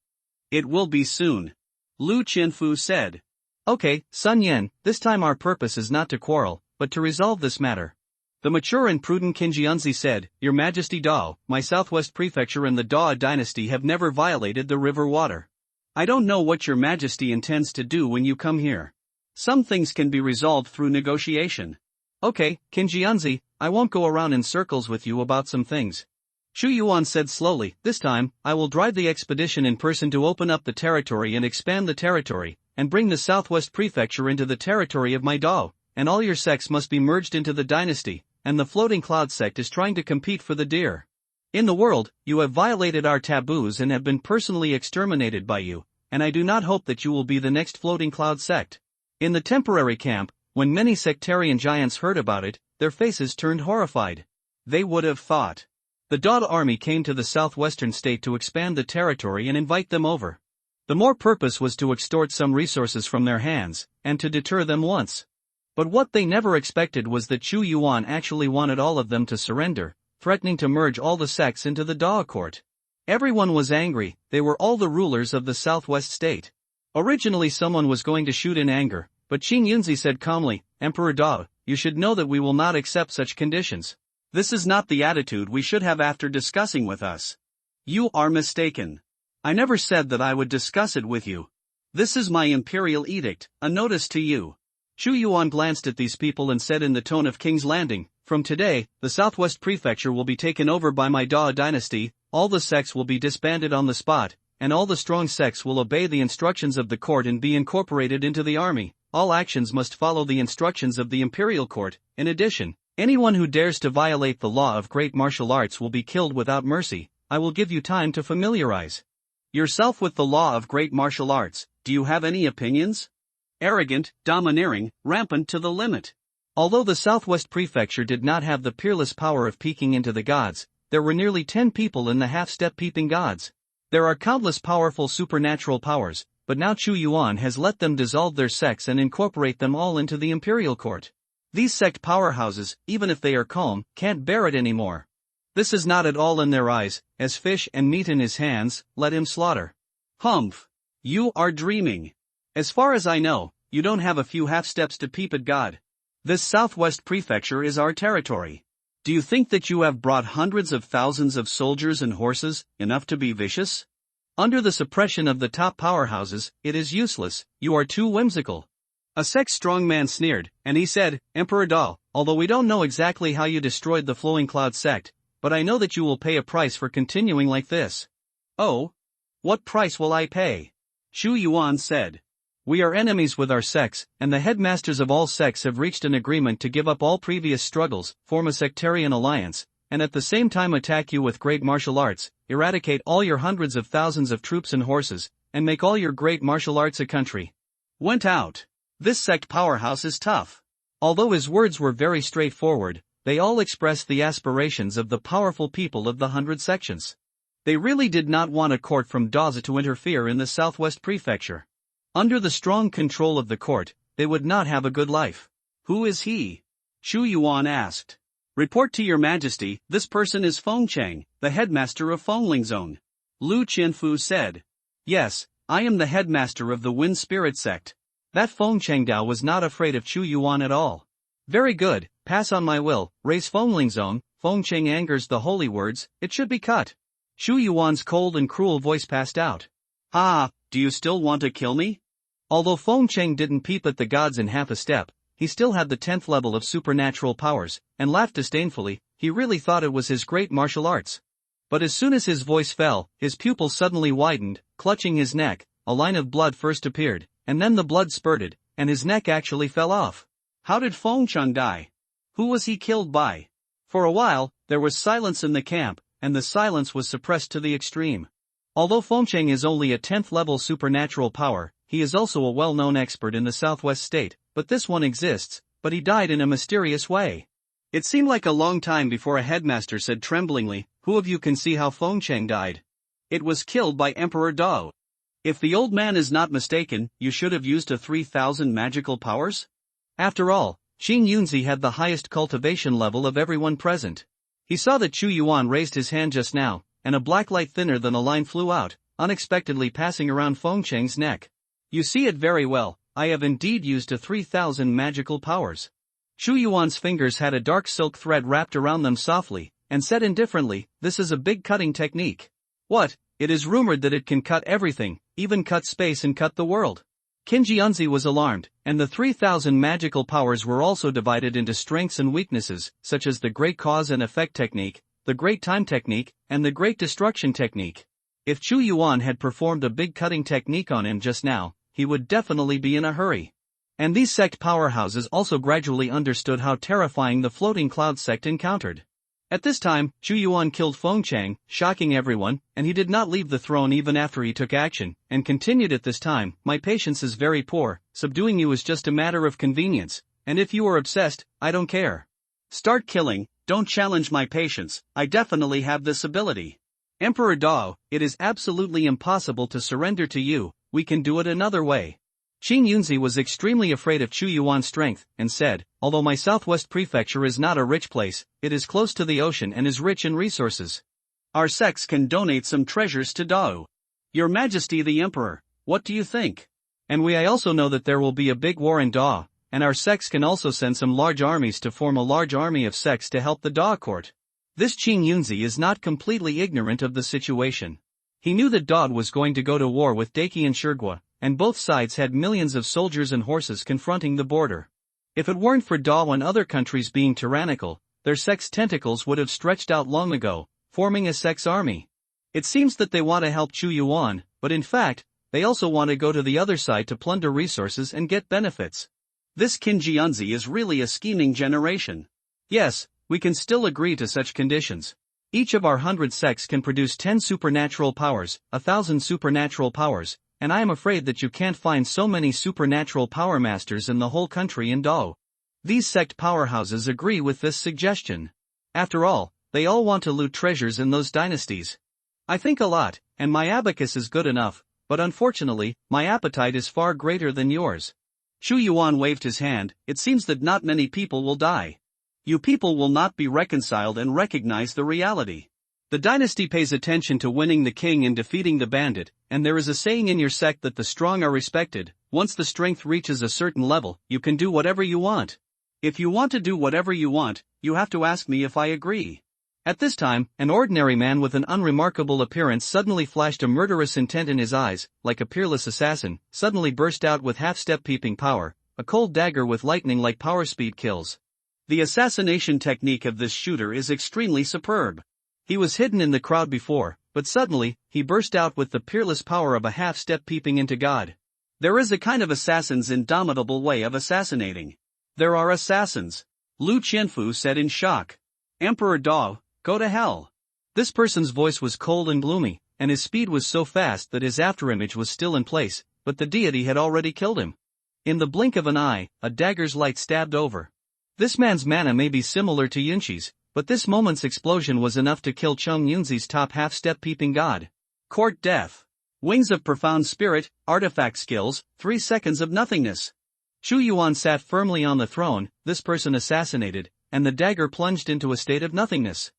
It will be soon. Lu Qianfu said. Okay, Sun Yan, this time our purpose is not to quarrel, but to resolve this matter. The mature and prudent Qinjianzi said, Your Majesty Dao, my southwest prefecture and the Dao dynasty have never violated the river water. I don't know what your Majesty intends to do when you come here. Some things can be resolved through negotiation. Okay, Qinjianzi, I won't go around in circles with you about some things. Chu Yuan said slowly, This time, I will drive the expedition in person to open up the territory and expand the territory, and bring the southwest prefecture into the territory of my Dao, and all your sects must be merged into the dynasty, and the floating cloud sect is trying to compete for the deer. In the world, you have violated our taboos and have been personally exterminated by you, and I do not hope that you will be the next floating cloud sect. In the temporary camp, when many sectarian giants heard about it, their faces turned horrified. They would have thought. The Dao army came to the southwestern state to expand the territory and invite them over. The more purpose was to extort some resources from their hands, and to deter them once. But what they never expected was that Chu Yuan actually wanted all of them to surrender, threatening to merge all the sects into the Dao court. Everyone was angry. They were all the rulers of the southwest state. Originally someone was going to shoot in anger, but Qing Yunzi said calmly, Emperor Dao, you should know that we will not accept such conditions. This is not the attitude we should have after discussing with us. You are mistaken. I never said that I would discuss it with you. This is my imperial edict, a notice to you. Chu Yuan glanced at these people and said in the tone of King's Landing, From today, the southwest prefecture will be taken over by my Dao dynasty, all the sects will be disbanded on the spot, and all the strong sects will obey the instructions of the court and be incorporated into the army. All actions must follow the instructions of the imperial court. In addition, anyone who dares to violate the law of great martial arts will be killed without mercy. I will give you time to familiarize yourself with the law of great martial arts. Do you have any opinions? Arrogant, domineering, rampant to the limit. Although the Southwest Prefecture did not have the peerless power of peeking into the gods, there were nearly 10 people in the half-step peeping gods. There are countless powerful supernatural powers, but now Chu Yuan has let them dissolve their sects and incorporate them all into the imperial court. These sect powerhouses, even if they are calm, can't bear it anymore. This is not at all in their eyes. As fish and meat in his hands, let him slaughter. Humph! You are dreaming. As far as I know, you don't have a few half-steps to peep at God. This Southwest Prefecture is our territory. Do you think that you have brought hundreds of thousands of soldiers and horses, enough to be vicious? Under the suppression of the top powerhouses, it is useless. You are too whimsical. A sect-strong man sneered, and he said, Emperor Dao, although we don't know exactly how you destroyed the Flowing Cloud sect, but I know that you will pay a price for continuing like this. Oh? What price will I pay? Chu Yuan said. We are enemies with our sects, and the headmasters of all sects have reached an agreement to give up all previous struggles, form a sectarian alliance, and at the same time attack you with great martial arts, eradicate all your hundreds of thousands of troops and horses, and make all your great martial arts a country. Went out. This sect powerhouse is tough. Although his words were very straightforward, they all expressed the aspirations of the powerful people of the 100 sections. They really did not want a court from Daza to interfere in the Southwest Prefecture. Under the strong control of the court, they would not have a good life. Who is he? Chu Yuan asked. Report to your majesty, this person is Feng Chang, the headmaster of Fengling Zone. Lu Qianfu said. Yes, I am the headmaster of the Wind Spirit sect. That Feng Chengdao was not afraid of Chu Yuan at all. Very good, pass on my will, raise Fengling Zone, Feng Cheng angers the holy words, it should be cut. Chu Yuan's cold and cruel voice passed out. Ah, do you still want to kill me? Although Feng Cheng didn't peep at the gods in half a step, he still had the 10th level of supernatural powers, and laughed disdainfully. He really thought it was his great martial arts. But as soon as his voice fell, his pupils suddenly widened, clutching his neck, a line of blood first appeared, and then the blood spurted, and his neck actually fell off. How did Feng Cheng die? Who was he killed by? For a while, there was silence in the camp, and the silence was suppressed to the extreme. Although Feng Cheng is only a 10th level supernatural power, he is also a well-known expert in the southwest state, but this one exists, but he died in a mysterious way. It seemed like a long time before a headmaster said tremblingly, who of you can see how Feng Cheng died? It was killed by Emperor Dao. If the old man is not mistaken, you should have used a 3,000 magical powers? After all, Qin Yunzi had the highest cultivation level of everyone present. He saw that Chu Yuan raised his hand just now, and a black light thinner than a line flew out, unexpectedly passing around Feng Cheng's neck. You see it very well, I have indeed used a 3,000 magical powers. Chu Yuan's fingers had a dark silk thread wrapped around them softly, and said indifferently, this is a big cutting technique. What, it is rumored that it can cut everything, even cut space and cut the world. Qin Jianzi was alarmed, and the 3,000 magical powers were also divided into strengths and weaknesses, such as the Great Cause and Effect technique, the Great Time technique, and the Great Destruction technique. If Chu Yuan had performed a big cutting technique on him just now, he would definitely be in a hurry. And these sect powerhouses also gradually understood how terrifying the floating cloud sect encountered. At this time, Chu Yuan killed Feng Cheng, shocking everyone, and he did not leave the throne even after he took action, and continued at this time, my patience is very poor, subduing you is just a matter of convenience, and if you are obsessed, I don't care. Start killing, don't challenge my patience, I definitely have this ability. Emperor Dao, it is absolutely impossible to surrender to you, we can do it another way. Qin Yunzi was extremely afraid of Chu Yuan's strength, and said, although my southwest prefecture is not a rich place, it is close to the ocean and is rich in resources. Our sects can donate some treasures to Dao. Your Majesty the Emperor, what do you think? And I also know that there will be a big war in Dao, and our sects can also send some large armies to form a large army of sects to help the Dao court. This Qin Yunzi is not completely ignorant of the situation. He knew that Dao was going to go to war with Daqi and Shirgua, and both sides had millions of soldiers and horses confronting the border. If it weren't for Dao and other countries being tyrannical, their sect's tentacles would have stretched out long ago, forming a sect's army. It seems that they want to help Chu Yuan, but in fact, they also want to go to the other side to plunder resources and get benefits. This Qin Jianzi is really a scheming generation. Yes, we can still agree to such conditions. Each of our 100 sects can produce 10 supernatural powers, 1,000 supernatural powers, and I am afraid that you can't find so many supernatural power masters in the whole country in Dao. These sect powerhouses agree with this suggestion. After all, they all want to loot treasures in those dynasties. I think a lot, and my abacus is good enough, but unfortunately, my appetite is far greater than yours. Chu Yuan waved his hand, it seems that not many people will die. You people will not be reconciled and recognize the reality. The dynasty pays attention to winning the king and defeating the bandit, and there is a saying in your sect that the strong are respected. Once the strength reaches a certain level, you can do whatever you want. If you want to do whatever you want, you have to ask me if I agree. At this time, an ordinary man with an unremarkable appearance suddenly flashed a murderous intent in his eyes, like a peerless assassin, suddenly burst out with half-step peeping power, a cold dagger with lightning-like power speed kills. The assassination technique of this shooter is extremely superb. He was hidden in the crowd before, but suddenly, he burst out with the peerless power of a half-step peeping into God. There is a kind of assassin's indomitable way of assassinating. There are assassins. Lu Qianfu said in shock. Emperor Dao, go to hell. This person's voice was cold and gloomy, and his speed was so fast that his afterimage was still in place, but the deity had already killed him. In the blink of an eye, a dagger's light stabbed over. This man's mana may be similar to Yunqi's, but this moment's explosion was enough to kill Cheng Yunzi's top half-step peeping god. Court death. Wings of profound spirit, artifact skills, 3 seconds of nothingness. Chu Yuan sat firmly on the throne, this person assassinated, and the dagger plunged into a state of nothingness.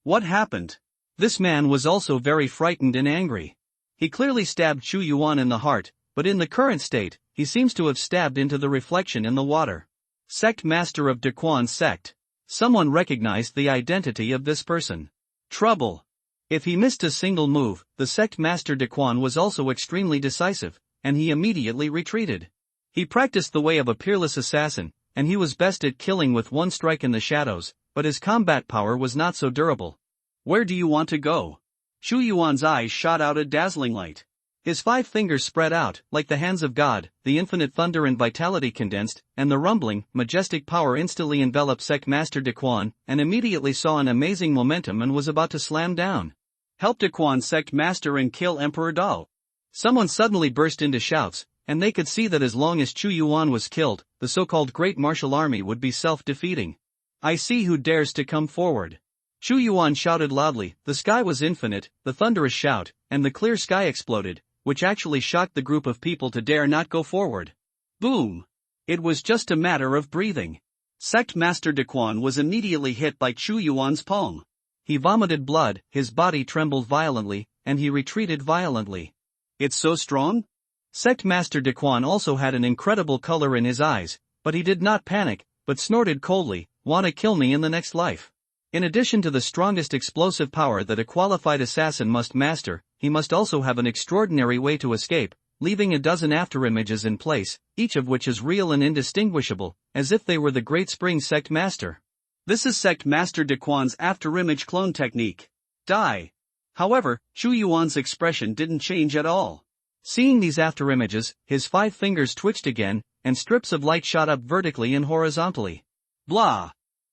What happened? This man was also very frightened and angry. He clearly stabbed Chu Yuan in the heart, but in the current state, he seems to have stabbed into the reflection in the water. Sect Master of Daquan's sect. Someone recognized the identity of this person. Trouble. If he missed a single move, the Sect Master Daquan was also extremely decisive, and he immediately retreated. He practiced the way of a peerless assassin, and he was best at killing with one strike in the shadows, but his combat power was not so durable. Where do you want to go? Chu Yuan's eyes shot out a dazzling light. His 5 fingers spread out, like the hands of God, the infinite thunder and vitality condensed, and the rumbling, majestic power instantly enveloped Sect Master Daquan, and immediately saw an amazing momentum and was about to slam down. Help Daquan Sect Master and kill Emperor Dao. Someone suddenly burst into shouts, and they could see that as long as Chu Yuan was killed, the so-called Great Martial Army would be self-defeating. I see who dares to come forward. Chu Yuan shouted loudly, the sky was infinite, the thunderous shout, and the clear sky exploded, which actually shocked the group of people to dare not go forward. Boom! It was just a matter of breathing. Sect Master Daquan was immediately hit by Chu Yuan's palm. He vomited blood, his body trembled violently, and he retreated violently. It's so strong? Sect Master Daquan also had an incredible color in his eyes, but he did not panic, but snorted coldly, wanna kill me in the next life. In addition to the strongest explosive power that a qualified assassin must master, he must also have an extraordinary way to escape, leaving a dozen afterimages in place, each of which is real and indistinguishable, as if they were the Great Spring Sect Master. This is Sect Master Daquan's afterimage clone technique. Die. However, Chu Yuan's expression didn't change at all. Seeing these afterimages, his 5 fingers twitched again, and strips of light shot up vertically and horizontally. Blah!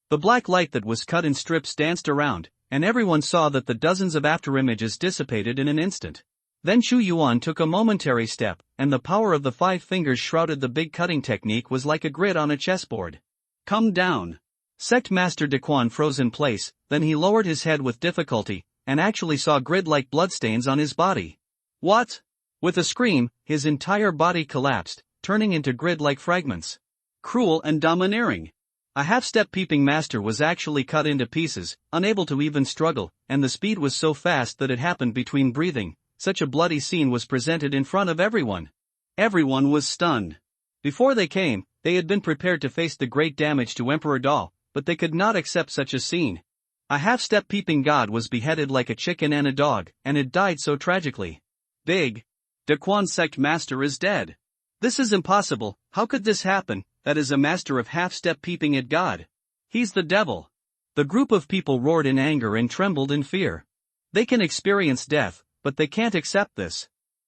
The black light that was cut in strips danced around, and everyone saw that the dozens of afterimages dissipated in an instant. Then Chu Yuan took a momentary step, and the power of the 5 fingers shrouded the big cutting technique was like a grid on a chessboard. Come down. Sect Master Daquan froze in place, then he lowered his head with difficulty, and actually saw grid-like bloodstains on his body. What? With a scream, his entire body collapsed, turning into grid-like fragments. Cruel and domineering. A half-step peeping master was actually cut into pieces, unable to even struggle, and the speed was so fast that it happened between breathing. Such a bloody scene was presented in front of everyone. Everyone was stunned. Before they came, they had been prepared to face the great damage to Emperor Dao, but they could not accept such a scene. A half-step peeping god was beheaded like a chicken and a dog, and it died so tragically. Big. Daquan Sect Master is dead. This is impossible, how could this happen? That is a master of half-step peeping at God. He's the devil. The group of people roared in anger and trembled in fear. They can experience death, but they can't accept this.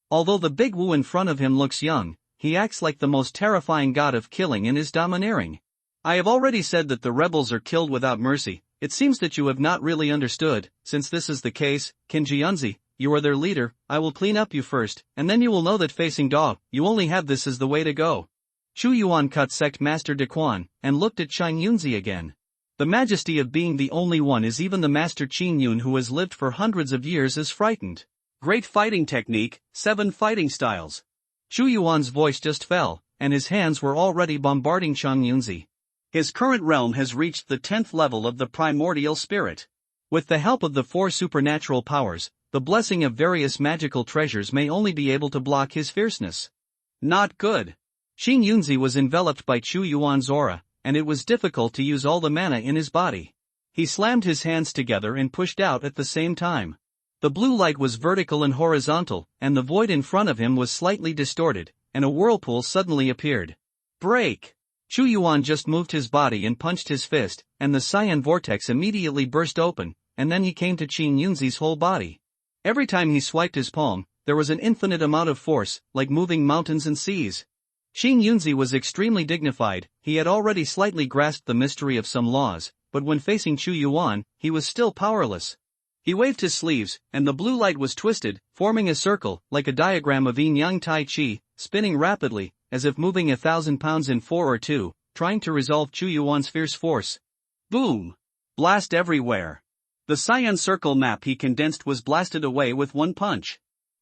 Although the big Wu in front of him looks young, he acts like the most terrifying god of killing and is domineering. I have already said that the rebels are killed without mercy. It seems that you have not really understood. Since this is the case, Qin Jianzi, you are their leader. I will clean up you first, and then you will know that facing Dao, you only have this as the way to go. Chu Yuan cut Sect Master Daquan, and looked at Qin Yunzi again. The majesty of being the only one is even the Master Qin Yun who has lived for hundreds of years is frightened. Great fighting technique, 7 fighting styles. Chu Yuan's voice just fell, and his hands were already bombarding Qin Yunzi. His current realm has reached the 10th level of the primordial spirit. With the help of the 4 supernatural powers, the blessing of various magical treasures may only be able to block his fierceness. Not good. Qin Yunzi was enveloped by Chu Yuan's aura, and it was difficult to use all the mana in his body. He slammed his hands together and pushed out at the same time. The blue light was vertical and horizontal, and the void in front of him was slightly distorted, and a whirlpool suddenly appeared. Break! Chu Yuan just moved his body and punched his fist, and the cyan vortex immediately burst open, and then he came to Qin Yunzi's whole body. Every time he swiped his palm, there was an infinite amount of force, like moving mountains and seas. Qin Yunzi was extremely dignified. He had already slightly grasped the mystery of some laws, but when facing Chu Yuan, he was still powerless. He waved his sleeves, and the blue light was twisted, forming a circle, like a diagram of yin-yang tai chi, spinning rapidly, as if moving 1,000 pounds in 4 or 2, trying to resolve Chu Yuan's fierce force. Boom! Blast everywhere. The cyan circle map he condensed was blasted away with one punch.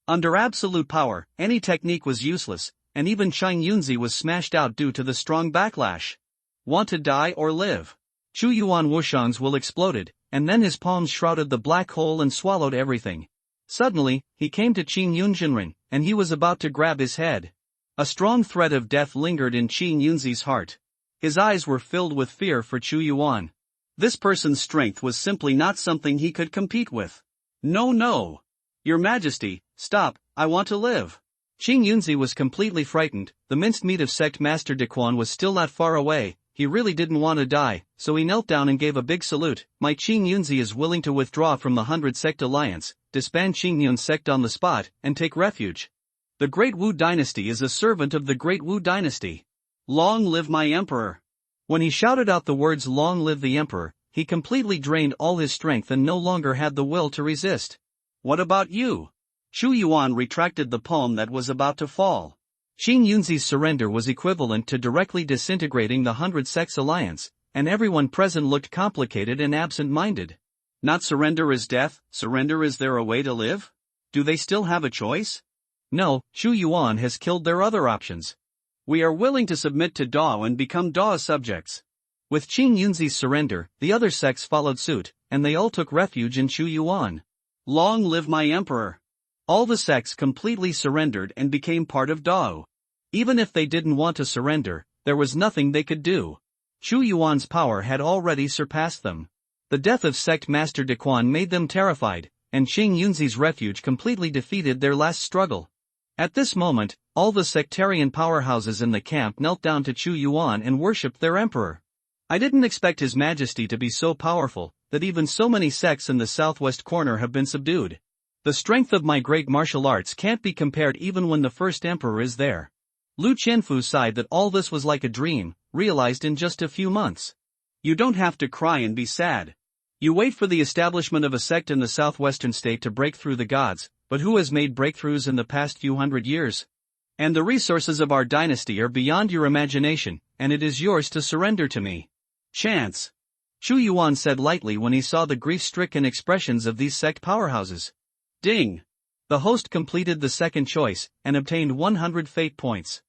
Under absolute power, any technique was useless, and even Qin Yunzi was smashed out due to the strong backlash. Want to die or live? Chu Yuan Wushang's will exploded, and then his palms shrouded the black hole and swallowed everything. Suddenly, he came to Qin Yunjinren, and he was about to grab his head. A strong threat of death lingered in Qin Yunzi's heart. His eyes were filled with fear for Chu Yuan. This person's strength was simply not something he could compete with. No, no. Your Majesty, stop, I want to live. Qin Yunzi was completely frightened. The minced meat of Sect Master Dequan was still not far away. He really didn't want to die, so he knelt down and gave a big salute. My Qin Yunzi is willing to withdraw from the 100 Sect Alliance, disband Qingyun Sect on the spot, and take refuge. The Great Wu Dynasty is a servant of the Great Wu Dynasty. Long live my Emperor! When he shouted out the words "Long live the Emperor," he completely drained all his strength and no longer had the will to resist. What about you? Chu Yuan retracted the palm that was about to fall. Qin Yunzi's surrender was equivalent to directly disintegrating the 100 Sects Alliance, and everyone present looked complicated and absent-minded. Not surrender is death, surrender is there a way to live? Do they still have a choice? No, Chu Yuan has killed their other options. We are willing to submit to Dao and become Dao's subjects. With Qin Yunzi's surrender, the other sects followed suit, and they all took refuge in Chu Yuan. Long live my Emperor! All the sects completely surrendered and became part of Dao. Even if they didn't want to surrender, there was nothing they could do. Chu Yuan's power had already surpassed them. The death of Sect Master Dequan made them terrified, and Qin Yunzi's refuge completely defeated their last struggle. At this moment, all the sectarian powerhouses in the camp knelt down to Chu Yuan and worshipped their emperor. I didn't expect His Majesty to be so powerful, that even so many sects in the southwest corner have been subdued. The strength of my great martial arts can't be compared even when the first emperor is there. Lu Qianfu sighed that all this was like a dream, realized in just a few months. You don't have to cry and be sad. You wait for the establishment of a sect in the southwestern state to break through the gods, but who has made breakthroughs in the past few hundred years? And the resources of our dynasty are beyond your imagination, and it is yours to surrender to me. Chance. Chu Yuan said lightly when he saw the grief-stricken expressions of these sect powerhouses. Ding! The host completed the second choice, and obtained 100 fate points.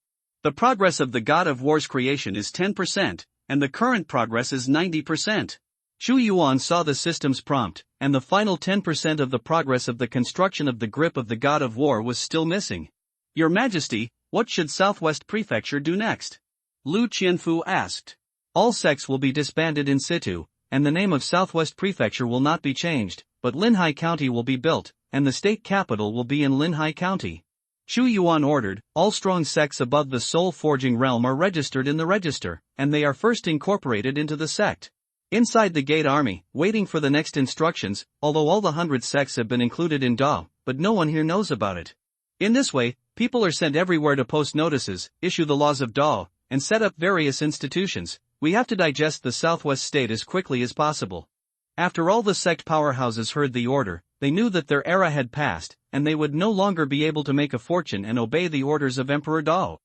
The progress of the God of War's creation is 10%, and the current progress is 90%. Chu Yuan saw the system's prompt, and the final 10% of the progress of the construction of the grip of the God of War was still missing. Your Majesty, what should Southwest Prefecture do next? Lu Qianfu asked. All sects will be disbanded in situ, and the name of Southwest Prefecture will not be changed, but Linhai County will be built, and the state capital will be in Linhai County. Chu Yuan ordered, all strong sects above the soul forging realm are registered in the register, and they are first incorporated into the sect. Inside the gate army, waiting for the next instructions, although all the 100 sects have been included in Dao, but no one here knows about it. In this way, people are sent everywhere to post notices, issue the laws of Dao, and set up various institutions. We have to digest the southwest state as quickly as possible. After all the sect powerhouses heard the order, they knew that their era had passed, and they would no longer be able to make a fortune and obey the orders of Emperor Dao.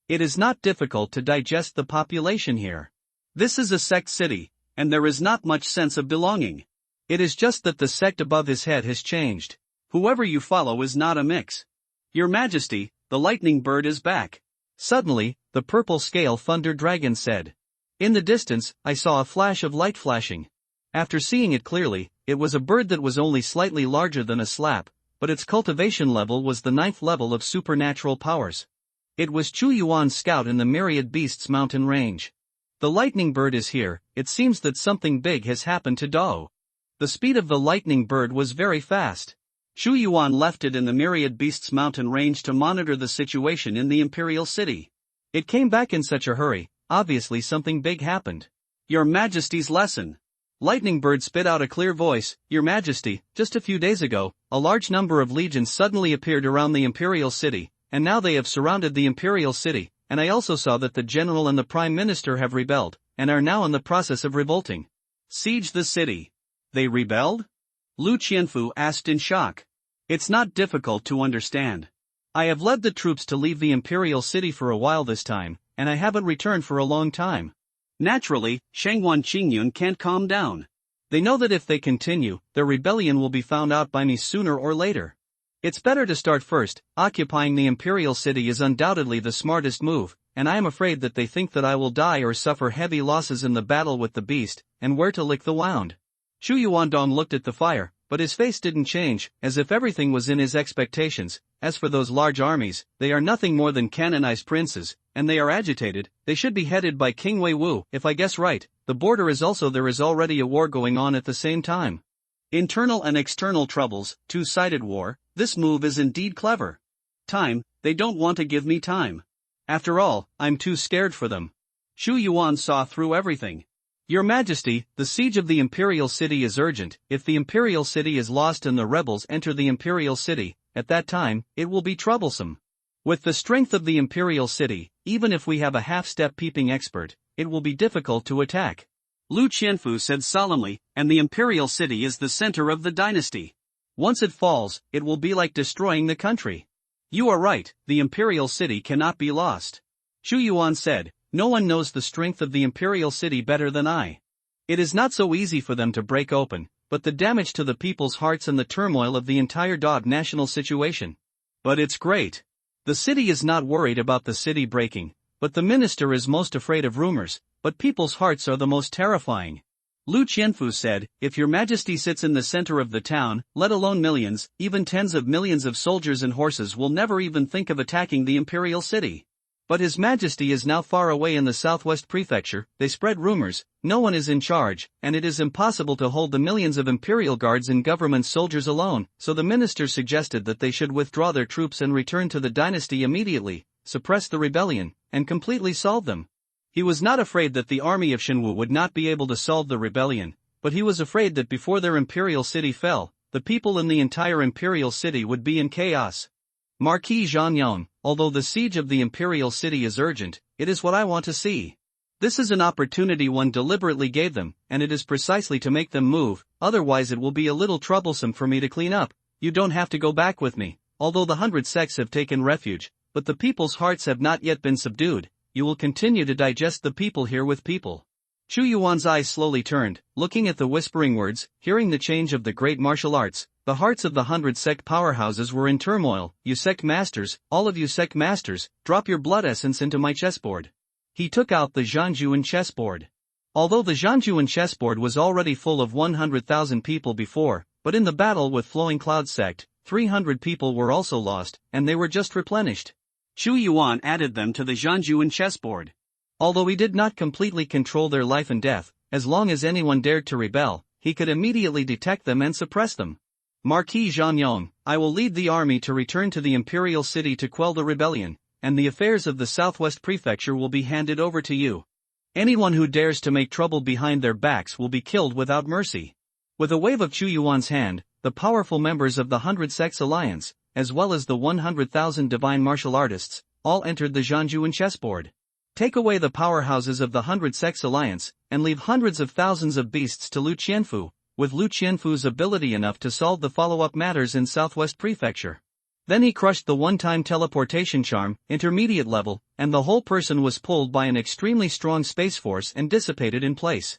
It is not difficult to digest the population here. This is a sect city, and there is not much sense of belonging. It is just that the sect above his head has changed. Whoever you follow is not a mix. Your Majesty, the lightning bird is back. Suddenly, the purple scale thunder dragon said. In the distance, I saw a flash of light flashing. After seeing it clearly, it was a bird that was only slightly larger than a slap, but its cultivation level was the 9th level of supernatural powers. It was Chu Yuan's scout in the Myriad Beasts mountain range. The lightning bird is here. It seems that something big has happened to Dao. The speed of the lightning bird was very fast. Chu Yuan left it in the Myriad Beasts mountain range to monitor the situation in the Imperial City. It came back in such a hurry, obviously something big happened. Your Majesty's lesson. Lightning Bird spit out a clear voice. Your Majesty, just a few days ago, a large number of legions suddenly appeared around the Imperial City, and now they have surrounded the Imperial City, and I also saw that the General and the Prime Minister have rebelled, and are now in the process of revolting. Siege the city. They rebelled? Lu Qianfu asked in shock. It's not difficult to understand. I have led the troops to leave the Imperial City for a while this time, and I haven't returned for a long time. Naturally, Shangwan Qingyun can't calm down. They know that if they continue, their rebellion will be found out by me sooner or later. It's better to start first. Occupying the Imperial City is undoubtedly the smartest move, and I am afraid that they think that I will die or suffer heavy losses in the battle with the beast, and where to lick the wound. Chu Yuandong looked at the fire, but his face didn't change, as if everything was in his expectations. As for those large armies, they are nothing more than canonized princes, and they are agitated. They should be headed by King Wei Wu, if I guess right. The border is also there is already a war going on at the same time. Internal and external troubles, two-sided war. This move is indeed clever. Time, they don't want to give me time. After all, I'm too scared for them. Xu Yuan saw through everything. Your Majesty, the siege of the imperial city is urgent. If the imperial city is lost and the rebels enter the imperial city, at that time, it will be troublesome. With the strength of the imperial city, even if we have a half-step peeping expert, it will be difficult to attack. Lu Qianfu said solemnly, and the imperial city is the center of the dynasty. Once it falls, it will be like destroying the country. You are right, the imperial city cannot be lost. Xu Yuan said, no one knows the strength of the imperial city better than I. It is not so easy for them to break open, but the damage to the people's hearts and the turmoil of the entire national situation. But it's great. The city is not worried about the city breaking, but the minister is most afraid of rumors, but people's hearts are the most terrifying. Lu Qianfu said, if your majesty sits in the center of the town, let alone millions, even tens of millions of soldiers and horses will never even think of attacking the imperial city. But his majesty is now far away in the southwest prefecture, they spread rumors, no one is in charge, and it is impossible to hold the millions of imperial guards and government soldiers alone, so the minister suggested that they should withdraw their troops and return to the dynasty immediately, suppress the rebellion, and completely solve them. He was not afraid that the army of Shenwu would not be able to solve the rebellion, but he was afraid that before their imperial city fell, the people in the entire imperial city would be in chaos. Marquis Zhang Yong, although the siege of the imperial city is urgent, it is what I want to see. This is an opportunity one deliberately gave them, and it is precisely to make them move, otherwise it will be a little troublesome for me to clean up. You don't have to go back with me, although the 100 sects have taken refuge, but the people's hearts have not yet been subdued. You will continue to digest the people here with people. Xu Yuan's eyes slowly turned, looking at the whispering words, hearing the change of the great martial arts. The hearts of the 100 sect powerhouses were in turmoil. You sect masters, all of you sect masters, drop your blood essence into my chessboard. He took out the Zhangjuan chessboard. Although the Zhangjuan chessboard was already full of 100,000 people before, but in the battle with Flowing Cloud sect, 300 people were also lost, and they were just replenished. Xu Yuan added them to the Zhangjuan chessboard. Although he did not completely control their life and death, as long as anyone dared to rebel, he could immediately detect them and suppress them. Marquis Zhang Yong, I will lead the army to return to the imperial city to quell the rebellion, and the affairs of the southwest prefecture will be handed over to you. Anyone who dares to make trouble behind their backs will be killed without mercy. With a wave of Xu Yuan's hand, the powerful members of the 100 Sects Alliance, as well as the 100,000 divine martial artists, all entered the Zhangjuan chessboard. Take away the powerhouses of the 100 Sects Alliance, and leave hundreds of thousands of beasts to Lu Qianfu, with Lu Qianfu's ability enough to solve the follow-up matters in Southwest Prefecture. Then he crushed the one-time teleportation charm, intermediate level, and the whole person was pulled by an extremely strong space force and dissipated in place.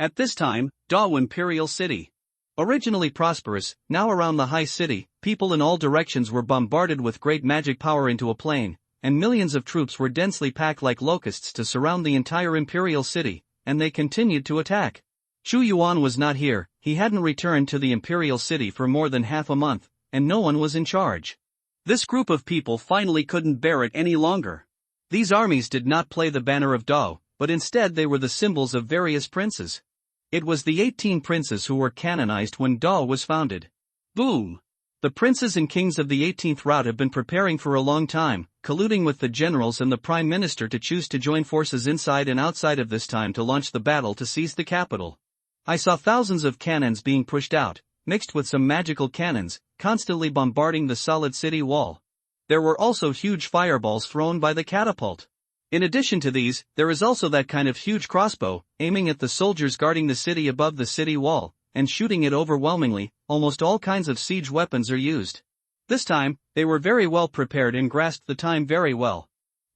At this time, Dao Imperial City. Originally prosperous, now around the high city, people in all directions were bombarded with great magic power into a plane, and millions of troops were densely packed like locusts to surround the entire imperial city, and they continued to attack. Xu Yuan was not here, he hadn't returned to the imperial city for more than half a month, and no one was in charge. This group of people finally couldn't bear it any longer. These armies did not play the banner of Dao, but instead they were the symbols of various princes. It was the 18 princes who were canonized when Dao was founded. Boom! The princes and kings of the 18th route have been preparing for a long time, colluding with the generals and the prime minister to choose to join forces inside and outside of this time to launch the battle to seize the capital. I saw thousands of cannons being pushed out, mixed with some magical cannons, constantly bombarding the solid city wall. There were also huge fireballs thrown by the catapult. In addition to these, there is also that kind of huge crossbow, aiming at the soldiers guarding the city above the city wall, and shooting it overwhelmingly. Almost all kinds of siege weapons are used. This time, they were very well prepared and grasped the time very well.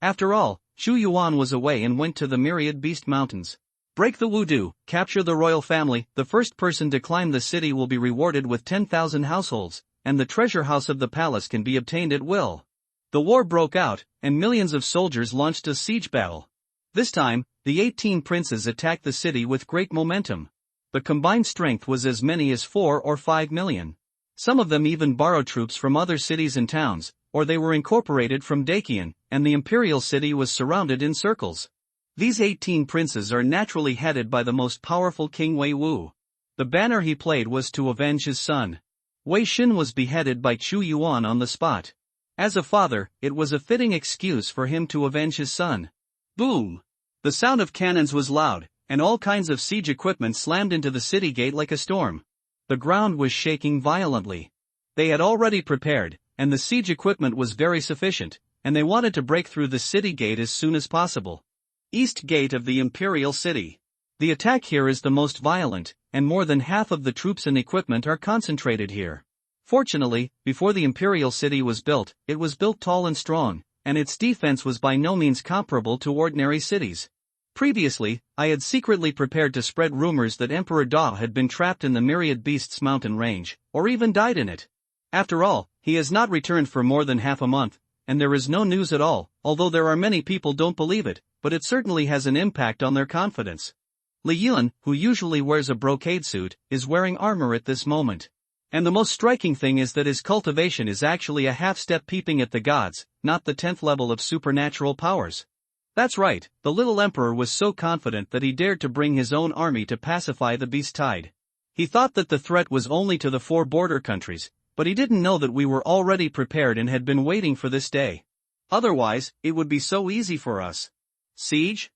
After all, Xu Yuan was away and went to the Myriad Beast Mountains. Break the Wudu, capture the royal family, the first person to climb the city will be rewarded with 10,000 households, and the treasure house of the palace can be obtained at will. The war broke out, and millions of soldiers launched a siege battle. This time, the 18 princes attacked the city with great momentum. The combined strength was as many as 4 or 5 million. Some of them even borrowed troops from other cities and towns, or they were incorporated from Dacian, and the imperial city was surrounded in circles. These 18 princes are naturally headed by the most powerful King Wei Wu. The banner he played was to avenge his son. Wei Xin was beheaded by Chu Yuan on the spot. As a father, it was a fitting excuse for him to avenge his son. Boom! The sound of cannons was loud, and all kinds of siege equipment slammed into the city gate like a storm. The ground was shaking violently. They had already prepared, and the siege equipment was very sufficient, and they wanted to break through the city gate as soon as possible. East Gate of the Imperial City. The attack here is the most violent, and more than half of the troops and equipment are concentrated here. Fortunately, before the Imperial City was built, it was built tall and strong, and its defense was by no means comparable to ordinary cities. Previously, I had secretly prepared to spread rumors that Emperor Da had been trapped in the Myriad Beasts mountain range, or even died in it. After all, he has not returned for more than half a month, and there is no news at all, although there are many people don't believe it, but it certainly has an impact on their confidence. Li Yun, who usually wears a brocade suit, is wearing armor at this moment. And the most striking thing is that his cultivation is actually a half-step peeping at the gods, not the 10th level of supernatural powers. That's right, the little emperor was so confident that he dared to bring his own army to pacify the beast tide. He thought that the threat was only to the 4 border countries, but he didn't know that we were already prepared and had been waiting for this day. Otherwise, it would be so easy for us. Siege?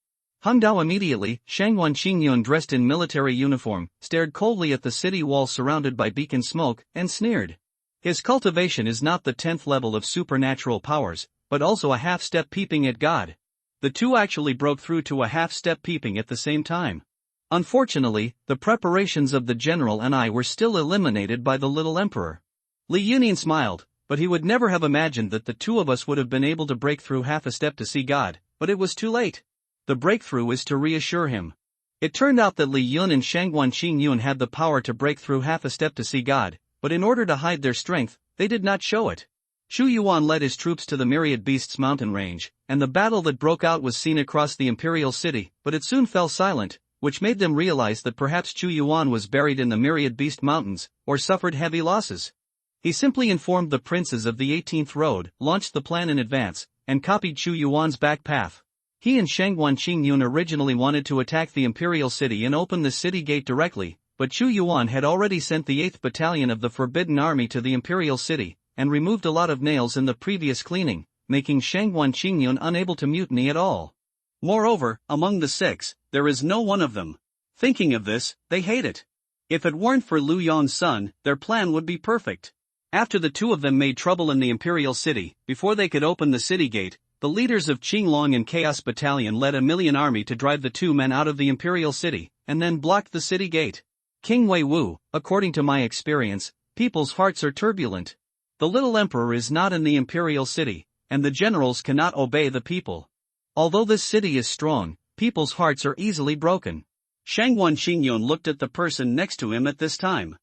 Hung Dao immediately. Shangwan Qingyun, dressed in military uniform, stared coldly at the city wall surrounded by beacon smoke, and sneered. His cultivation is not the 10th level of supernatural powers, but also a half-step peeping at God. The two actually broke through to a half-step peeping at the same time. Unfortunately, the preparations of the general and I were still eliminated by the little emperor. Li Yunin smiled, but he would never have imagined that the two of us would have been able to break through half a step to see God, but it was too late. The breakthrough is to reassure him. It turned out that Li Yun and Shangwan Qingyun had the power to break through half a step to see God, but in order to hide their strength, they did not show it. Chu Yuan led his troops to the Myriad Beasts mountain range, and the battle that broke out was seen across the imperial city, but it soon fell silent, which made them realize that perhaps Chu Yuan was buried in the Myriad Beast mountains, or suffered heavy losses. He simply informed the princes of the 18th road, launched the plan in advance, and copied Chu Yuan's back path. He and Shangwan Qingyun originally wanted to attack the imperial city and open the city gate directly, but Chu Yuan had already sent the 8th Battalion of the Forbidden Army to the imperial city, and removed a lot of nails in the previous cleaning, making Shangwan Qingyun unable to mutiny at all. Moreover, among the 6, there is no one of them. Thinking of this, they hate it. If it weren't for Lu Yong's son, their plan would be perfect. After the two of them made trouble in the imperial city, before they could open the city gate, the leaders of Qinglong and Chaos Battalion led a million army to drive the two men out of the imperial city, and then blocked the city gate. King Wei Wu, according to my experience, people's hearts are turbulent. The little emperor is not in the imperial city, and the generals cannot obey the people. Although this city is strong, people's hearts are easily broken. Shangwan Qingyun looked at the person next to him at this time.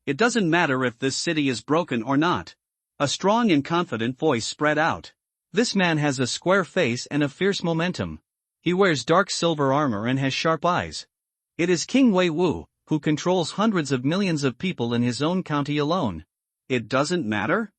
It doesn't matter if this city is broken or not. A strong and confident voice spread out. This man has a square face and a fierce momentum. He wears dark silver armor and has sharp eyes. It is King Wei Wu, who controls hundreds of millions of people in his own county alone. It doesn't matter?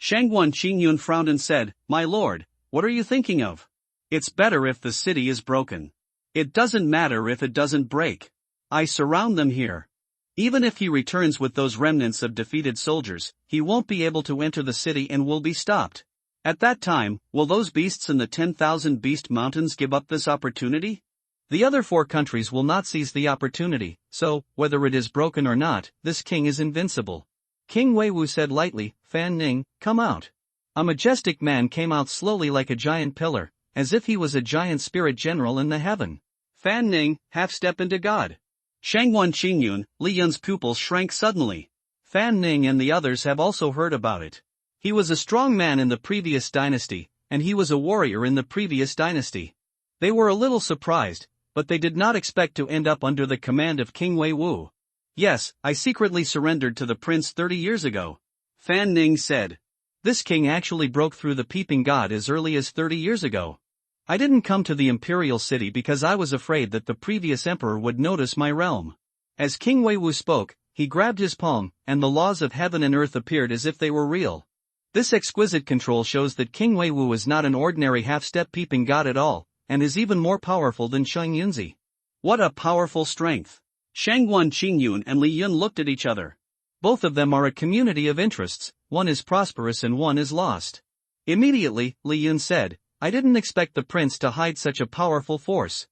Shangwan Qingyun frowned and said, "My lord, what are you thinking of? It's better if the city is broken. It doesn't matter if it doesn't break. I surround them here. Even if he returns with those remnants of defeated soldiers, he won't be able to enter the city and will be stopped. At that time, will those beasts in the 10,000 Beast Mountains give up this opportunity? The other 4 countries will not seize the opportunity, so, whether it is broken or not, this king is invincible." King Wei Wu said lightly, "Fan Ning, come out." A majestic man came out slowly like a giant pillar, as if he was a giant spirit general in the heaven. Fan Ning, half step into God. Shangwan Qingyun, Li Yun's pupils shrank suddenly. Fan Ning and the others have also heard about it. He was a strong man in the previous dynasty, and he was a warrior in the previous dynasty. They were a little surprised, but they did not expect to end up under the command of King Wei Wu. "Yes, I secretly surrendered to the prince 30 years ago," Fan Ning said. This king actually broke through the peeping god as early as 30 years ago. "I didn't come to the imperial city because I was afraid that the previous emperor would notice my realm. As King Weiwu spoke, he grabbed his palm, and the laws of heaven and earth appeared as if they were real. This exquisite control shows that King Weiwu is not an ordinary half-step peeping god at all, and is even more powerful than Shang Yunzi. What a powerful strength! Shangguan Qingyun and Li Yun looked at each other. Both of them are a community of interests, one is prosperous and one is lost. Immediately, Li Yun said, I didn't expect the prince to hide such a powerful force.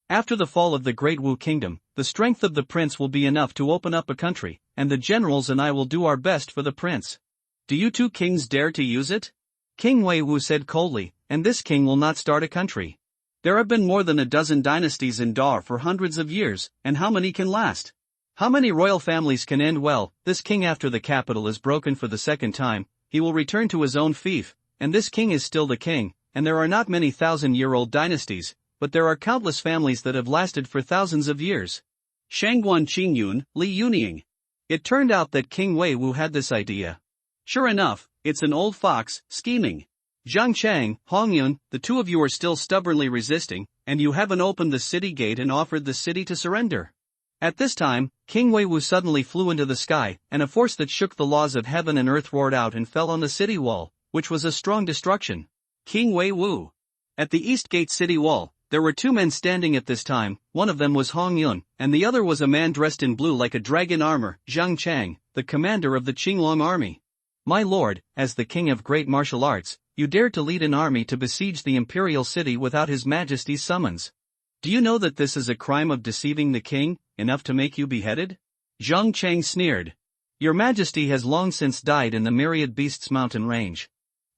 After the fall of the Great Wu Kingdom, the strength of the prince will be enough to open up a country, and the generals and I will do our best for the prince. Do you two kings dare to use it? King Weiwu said coldly, and this king will not start a country. There have been more than a dozen dynasties in Dar for hundreds of years, and how many can last? How many royal families can end well? This king, after the capital is broken for the second time, he will return to his own fief, and this king is still the king, and there are not many thousand-year-old dynasties, but there are countless families that have lasted for thousands of years. Shangguan Qingyun, Li Yunying. It turned out that King Weiwu had this idea. Sure enough, it's an old fox, scheming. Zhang Chang, Hong Yun, the two of you are still stubbornly resisting, and you haven't opened the city gate and offered the city to surrender. At this time, King Weiwu suddenly flew into the sky, and a force that shook the laws of heaven and earth roared out and fell on the city wall, which was a strong destruction. King Weiwu. At the east gate city wall, there were two men standing at this time, one of them was Hong Yun, and the other was a man dressed in blue like a dragon armor, Zhang Chang, the commander of the Qinglong army. My lord, as the king of great martial arts, you dared to lead an army to besiege the imperial city without his majesty's summons. Do you know that this is a crime of deceiving the king, enough to make you beheaded? Zhang Chang sneered. Your majesty has long since died in the Myriad Beasts mountain range.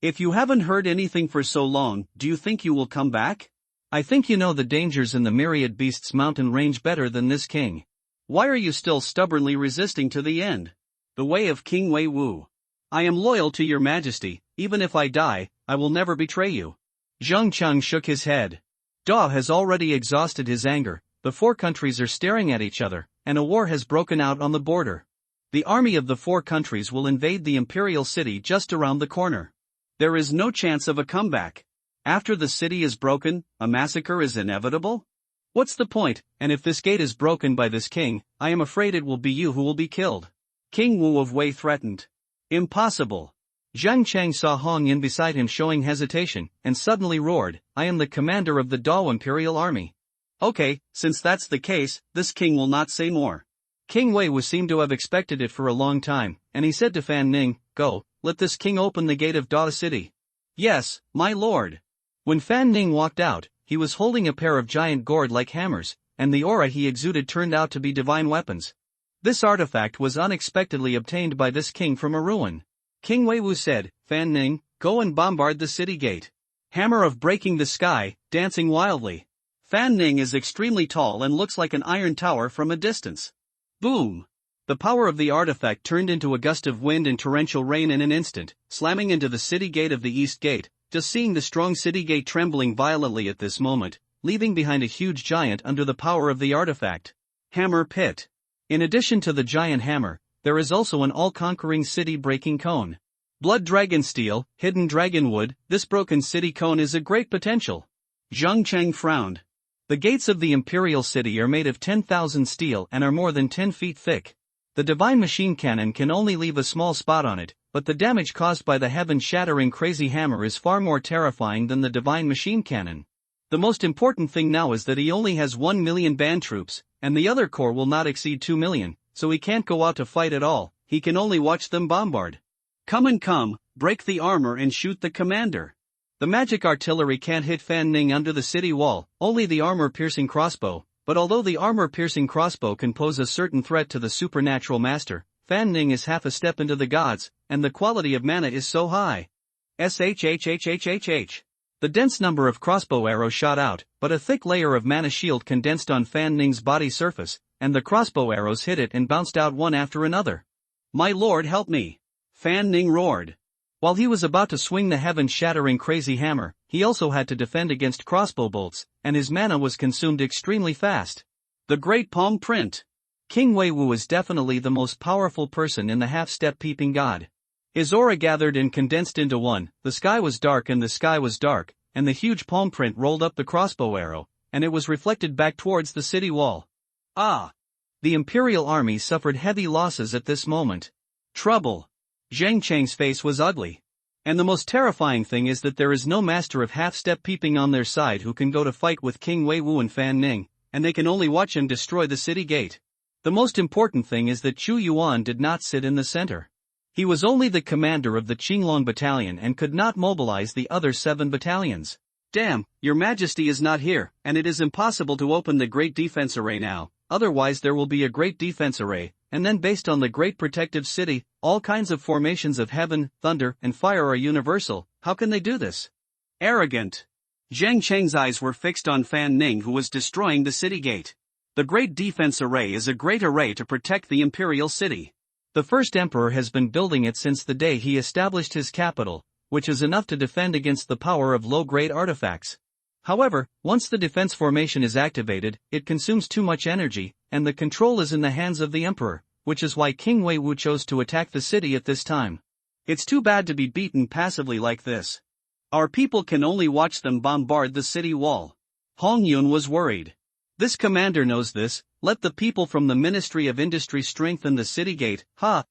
If you haven't heard anything for so long, do you think you will come back? I think you know the dangers in the Myriad Beasts mountain range better than this king. Why are you still stubbornly resisting to the end? The way of King Weiwu. I am loyal to your majesty, even if I die, I will never betray you. Zhang Chang shook his head. Da has already exhausted his anger, the four countries are staring at each other, and a war has broken out on the border. The army of the four countries will invade the imperial city just around the corner. There is no chance of a comeback. After the city is broken, a massacre is inevitable? What's the point? And if this gate is broken by this king, I am afraid it will be you who will be killed. King Wu of Wei threatened. Impossible. Zhang Chang saw Hong Yin beside him showing hesitation, and suddenly roared, I am the commander of the Dao imperial army. Okay, since that's the case, this king will not say more. King Weiwu seemed to have expected it for a long time, and he said to Fan Ning, Go, let this king open the gate of Da city. Yes, my lord. When Fan Ning walked out, he was holding a pair of giant gourd-like hammers, and the aura he exuded turned out to be divine weapons. This artifact was unexpectedly obtained by this king from a ruin. King Weiwu said, Fan Ning, go and bombard the city gate. Hammer of breaking the sky, dancing wildly. Fan Ning is extremely tall and looks like an iron tower from a distance. Boom! The power of the artifact turned into a gust of wind and torrential rain in an instant, slamming into the city gate of the east gate, just seeing the strong city gate trembling violently at this moment, leaving behind a huge giant under the power of the artifact. Hammer Pit. In addition to the giant hammer, there is also an all-conquering city-breaking cone. Blood dragon steel, hidden dragon wood, this broken city cone is a great potential. Zhang Cheng frowned. The gates of the imperial city are made of 10,000 steel and are more than 10 feet thick. The divine machine cannon can only leave a small spot on it, but the damage caused by the heaven-shattering crazy hammer is far more terrifying than the divine machine cannon. The most important thing now is that he only has 1 million band troops, and the other corps will not exceed 2 million, so he can't go out to fight at all, he can only watch them bombard. Come, break the armor and shoot the commander. The magic artillery can't hit Fan Ning under the city wall, only the armor-piercing crossbow, but although the armor-piercing crossbow can pose a certain threat to the supernatural master, Fan Ning is half a step into the gods, and the quality of mana is so high. SHHHHHH. The dense number of crossbow arrows shot out, but a thick layer of mana shield condensed on Fan Ning's body surface, and the crossbow arrows hit it and bounced out one after another. My lord, help me! Fan Ning roared. While he was about to swing the heaven-shattering crazy hammer, he also had to defend against crossbow bolts, and his mana was consumed extremely fast. The Great Palm Print. King Weiwu is definitely the most powerful person in the half-step peeping god. His aura gathered and condensed into one, the sky was dark and the sky was dark, and the huge palm print rolled up the crossbow arrow, and it was reflected back towards the city wall. Ah! The imperial army suffered heavy losses at this moment. Trouble. Zhang Cheng's face was ugly. And the most terrifying thing is that there is no master of half-step peeping on their side who can go to fight with King Wei Wu and Fan Ning, and they can only watch him destroy the city gate. The most important thing is that Chu Yuan did not sit in the center. He was only the commander of the Qinglong battalion and could not mobilize the other 7 battalions. Damn, your majesty is not here, and it is impossible to open the Great Defense Array now, otherwise there will be a Great Defense Array, and then based on the Great Protective City, all kinds of formations of heaven, thunder, and fire are universal. How can they do this? Arrogant. Zhang Cheng's eyes were fixed on Fan Ning, who was destroying the city gate. The Great Defense Array is a great array to protect the imperial city. The first emperor has been building it since the day he established his capital, which is enough to defend against the power of low-grade artifacts. However, once the defense formation is activated, it consumes too much energy, and the control is in the hands of the emperor, which is why King Wei Wu chose to attack the city at this time. It's too bad to be beaten passively like this. Our people can only watch them bombard the city wall. Hong Yun was worried. This commander knows this. Let the people from the Ministry of Industry strengthen the city gate. Ha!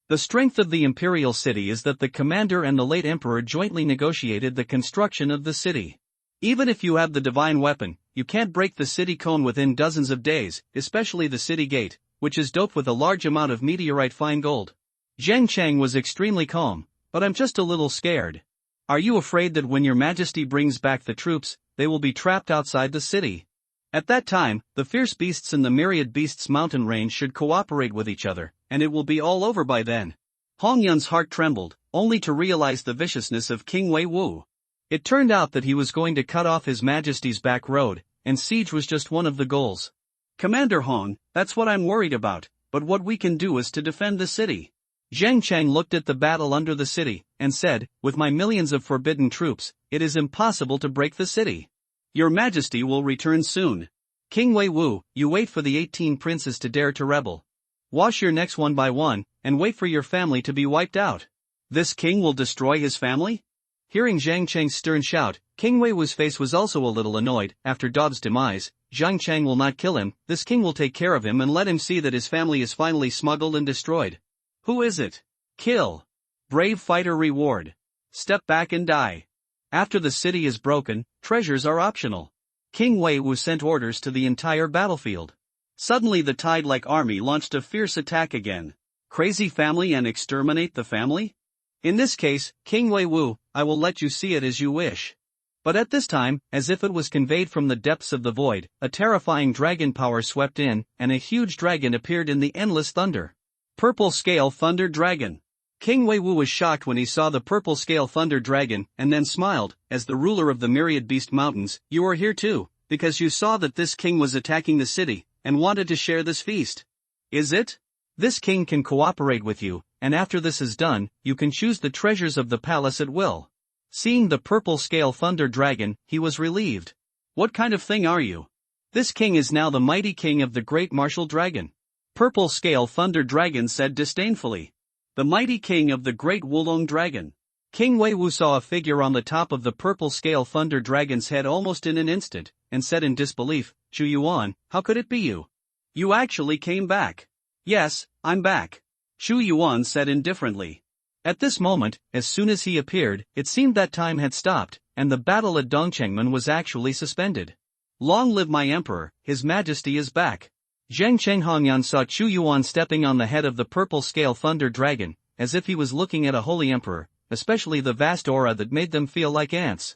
The strength of the imperial city is that the commander and the late emperor jointly negotiated the construction of the city. Even if you have the divine weapon, you can't break the city cone within dozens of days, especially the city gate, which is doped with a large amount of meteorite fine gold. Zhang Cheng was extremely calm, but I'm just a little scared. Are you afraid that when your majesty brings back the troops, they will be trapped outside the city? At that time, the fierce beasts in the myriad beasts mountain range should cooperate with each other, and it will be all over by then. Hong Yun's heart trembled, only to realize the viciousness of King Wei Wu. It turned out that he was going to cut off his majesty's back road, and siege was just one of the goals. Commander Hong, that's what I'm worried about, but what we can do is to defend the city. Zhang Cheng looked at the battle under the city, and said, with my millions of forbidden troops, it is impossible to break the city. Your majesty will return soon. King Wei Wu, you wait for the 18 princes to dare to rebel. Wash your necks one by one, and wait for your family to be wiped out. This king will destroy his family? Hearing Zhang Cheng's stern shout, King Wei Wu's face was also a little annoyed. After Dao's demise, Zhang Cheng will not kill him, this king will take care of him and let him see that his family is finally smuggled and destroyed. Who is it? Kill. Brave fighter reward. Step back and die. After the city is broken, treasures are optional. King Wei Wu sent orders to the entire battlefield. Suddenly the tide-like army launched a fierce attack again. Crazy family and exterminate the family? In this case, King Wei Wu, I will let you see it as you wish. But at this time, as if it was conveyed from the depths of the void, a terrifying dragon power swept in, and a huge dragon appeared in the endless thunder. Purple Scale Thunder Dragon. King Wei Wu was shocked when he saw the purple scale thunder dragon, and then smiled. As the ruler of the myriad beast mountains, you are here too, because you saw that this king was attacking the city, and wanted to share this feast. Is it? This king can cooperate with you, and after this is done, you can choose the treasures of the palace at will. Seeing the purple scale thunder dragon, he was relieved. What kind of thing are you? This king is now the mighty king of the great martial dragon. Purple Scale Thunder Dragon said disdainfully. The mighty king of the great Wulong dragon. King Wei Wu saw a figure on the top of the purple scale thunder dragon's head almost in an instant, and said in disbelief, Chu Yuan, how could it be you? You actually came back. Yes, I'm back. Chu Yuan said indifferently. At this moment, as soon as he appeared, it seemed that time had stopped, and the battle at Dongchengmen was actually suspended. Long live my emperor, his majesty is back. Zhang Cheng Hongyan saw Chu Yuan stepping on the head of the purple scale thunder dragon, as if he was looking at a holy emperor, especially the vast aura that made them feel like ants.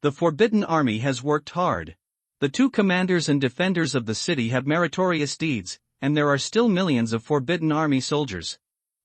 The Forbidden Army has worked hard. The 2 commanders and defenders of the city have meritorious deeds, and there are still millions of Forbidden Army soldiers.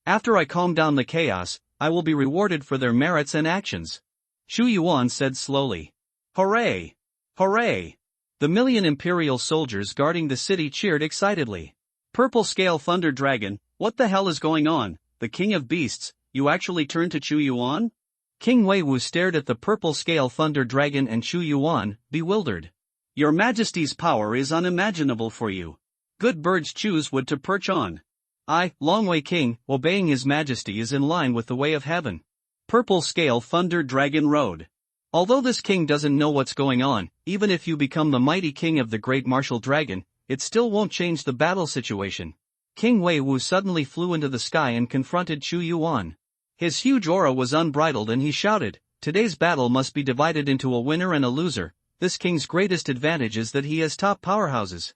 After I calm down the chaos, I will be rewarded for their merits and actions. Chu Yuan said slowly. Hooray! Hooray! The million imperial soldiers guarding the city cheered excitedly. Purple Scale Thunder Dragon, what the hell is going on? The king of beasts, you actually turned to Chu Yuan? King Wei Wu stared at the purple scale thunder dragon and Chu Yuan, bewildered. Your majesty's power is unimaginable for you. Good birds choose wood to perch on. I, Long Wei King, obeying his majesty is in line with the way of heaven. Purple Scale Thunder Dragon Road. Although this king doesn't know what's going on, even if you become the mighty king of the great martial dragon, it still won't change the battle situation. King Wei Wu suddenly flew into the sky and confronted Chu Yuan. His huge aura was unbridled and he shouted, "Today's battle must be divided into a winner and a loser. This king's greatest advantage is that he has top powerhouses."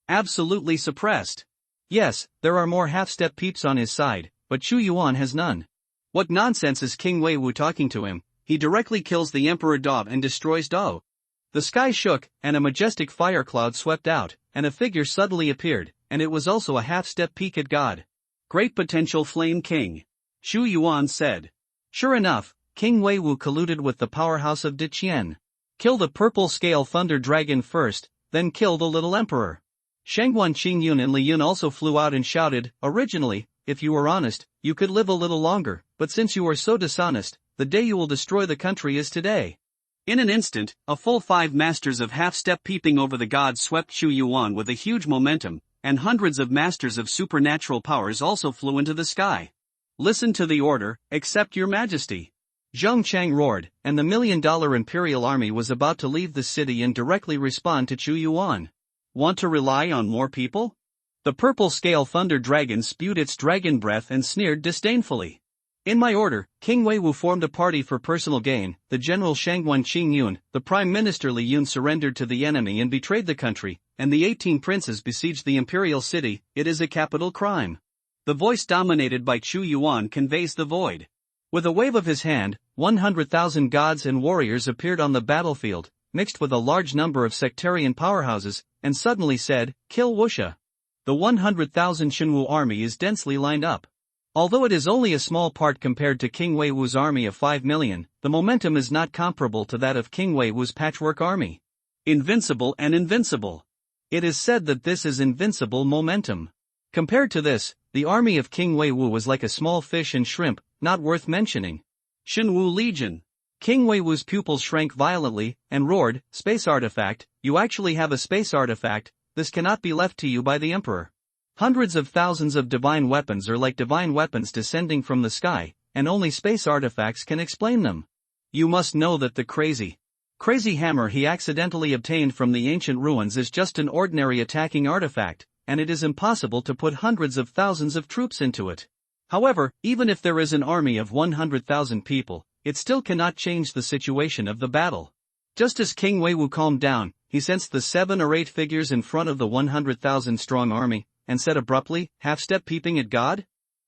Absolutely suppressed. Yes, there are more half-step peeps on his side, but Chu Yuan has none. What nonsense is King Wei Wu talking to him? He directly kills the Emperor Dao and destroys Dao. The sky shook, and a majestic fire cloud swept out, and a figure suddenly appeared, and it was also a half-step peaked god. "Great potential Flame King," Xu Yuan said. Sure enough, King Wei Wu colluded with the powerhouse of Diqian. Kill the purple scale thunder dragon first, then kill the little emperor. Shangguan Qingyun and Li Yun also flew out and shouted, "Originally, if you were honest, you could live a little longer, but since you are so dishonest, the day you will destroy the country is today." In an instant, a full 5 masters of half-step peeping over the gods swept Xu Yuan with a huge momentum, and hundreds of masters of supernatural powers also flew into the sky. "Listen to the order, accept your majesty." Zheng Chang roared, and the $1 million imperial army was about to leave the city and directly respond to Chu Yuan. "Want to rely on more people?" The purple scale thunder dragon spewed its dragon breath and sneered disdainfully. "In my order, King Wei Wu formed a party for personal gain, the general Shangguan Qingyun, the prime minister Li Yun surrendered to the enemy and betrayed the country, and the 18 princes besieged the imperial city. It is a capital crime." The voice dominated by Chu Yuan conveys the void. With a wave of his hand, 100,000 gods and warriors appeared on the battlefield, mixed with a large number of sectarian powerhouses, and suddenly said, "Kill Wuxia." The 100,000 Shenwu army is densely lined up. Although it is only a small part compared to King Wei Wu's army of 5 million, the momentum is not comparable to that of King Wei Wu's patchwork army. Invincible and invincible. It is said that this is invincible momentum. Compared to this, the army of King Wei Wu was like a small fish and shrimp, not worth mentioning. Shenwu Legion. King Wei Wu's pupils shrank violently, and roared, "Space artifact, you actually have a space artifact, this cannot be left to you by the Emperor." Hundreds of thousands of divine weapons are like divine weapons descending from the sky, and only space artifacts can explain them. You must know that the crazy hammer he accidentally obtained from the ancient ruins is just an ordinary attacking artifact, and it is impossible to put hundreds of thousands of troops into it. However, even if there is an army of 100,000 people, it still cannot change the situation of the battle. Just as King Wei Wu calmed down, he sensed the 7 or 8 figures in front of the 100,000 strong army, and said abruptly, "Half-step peeping at God?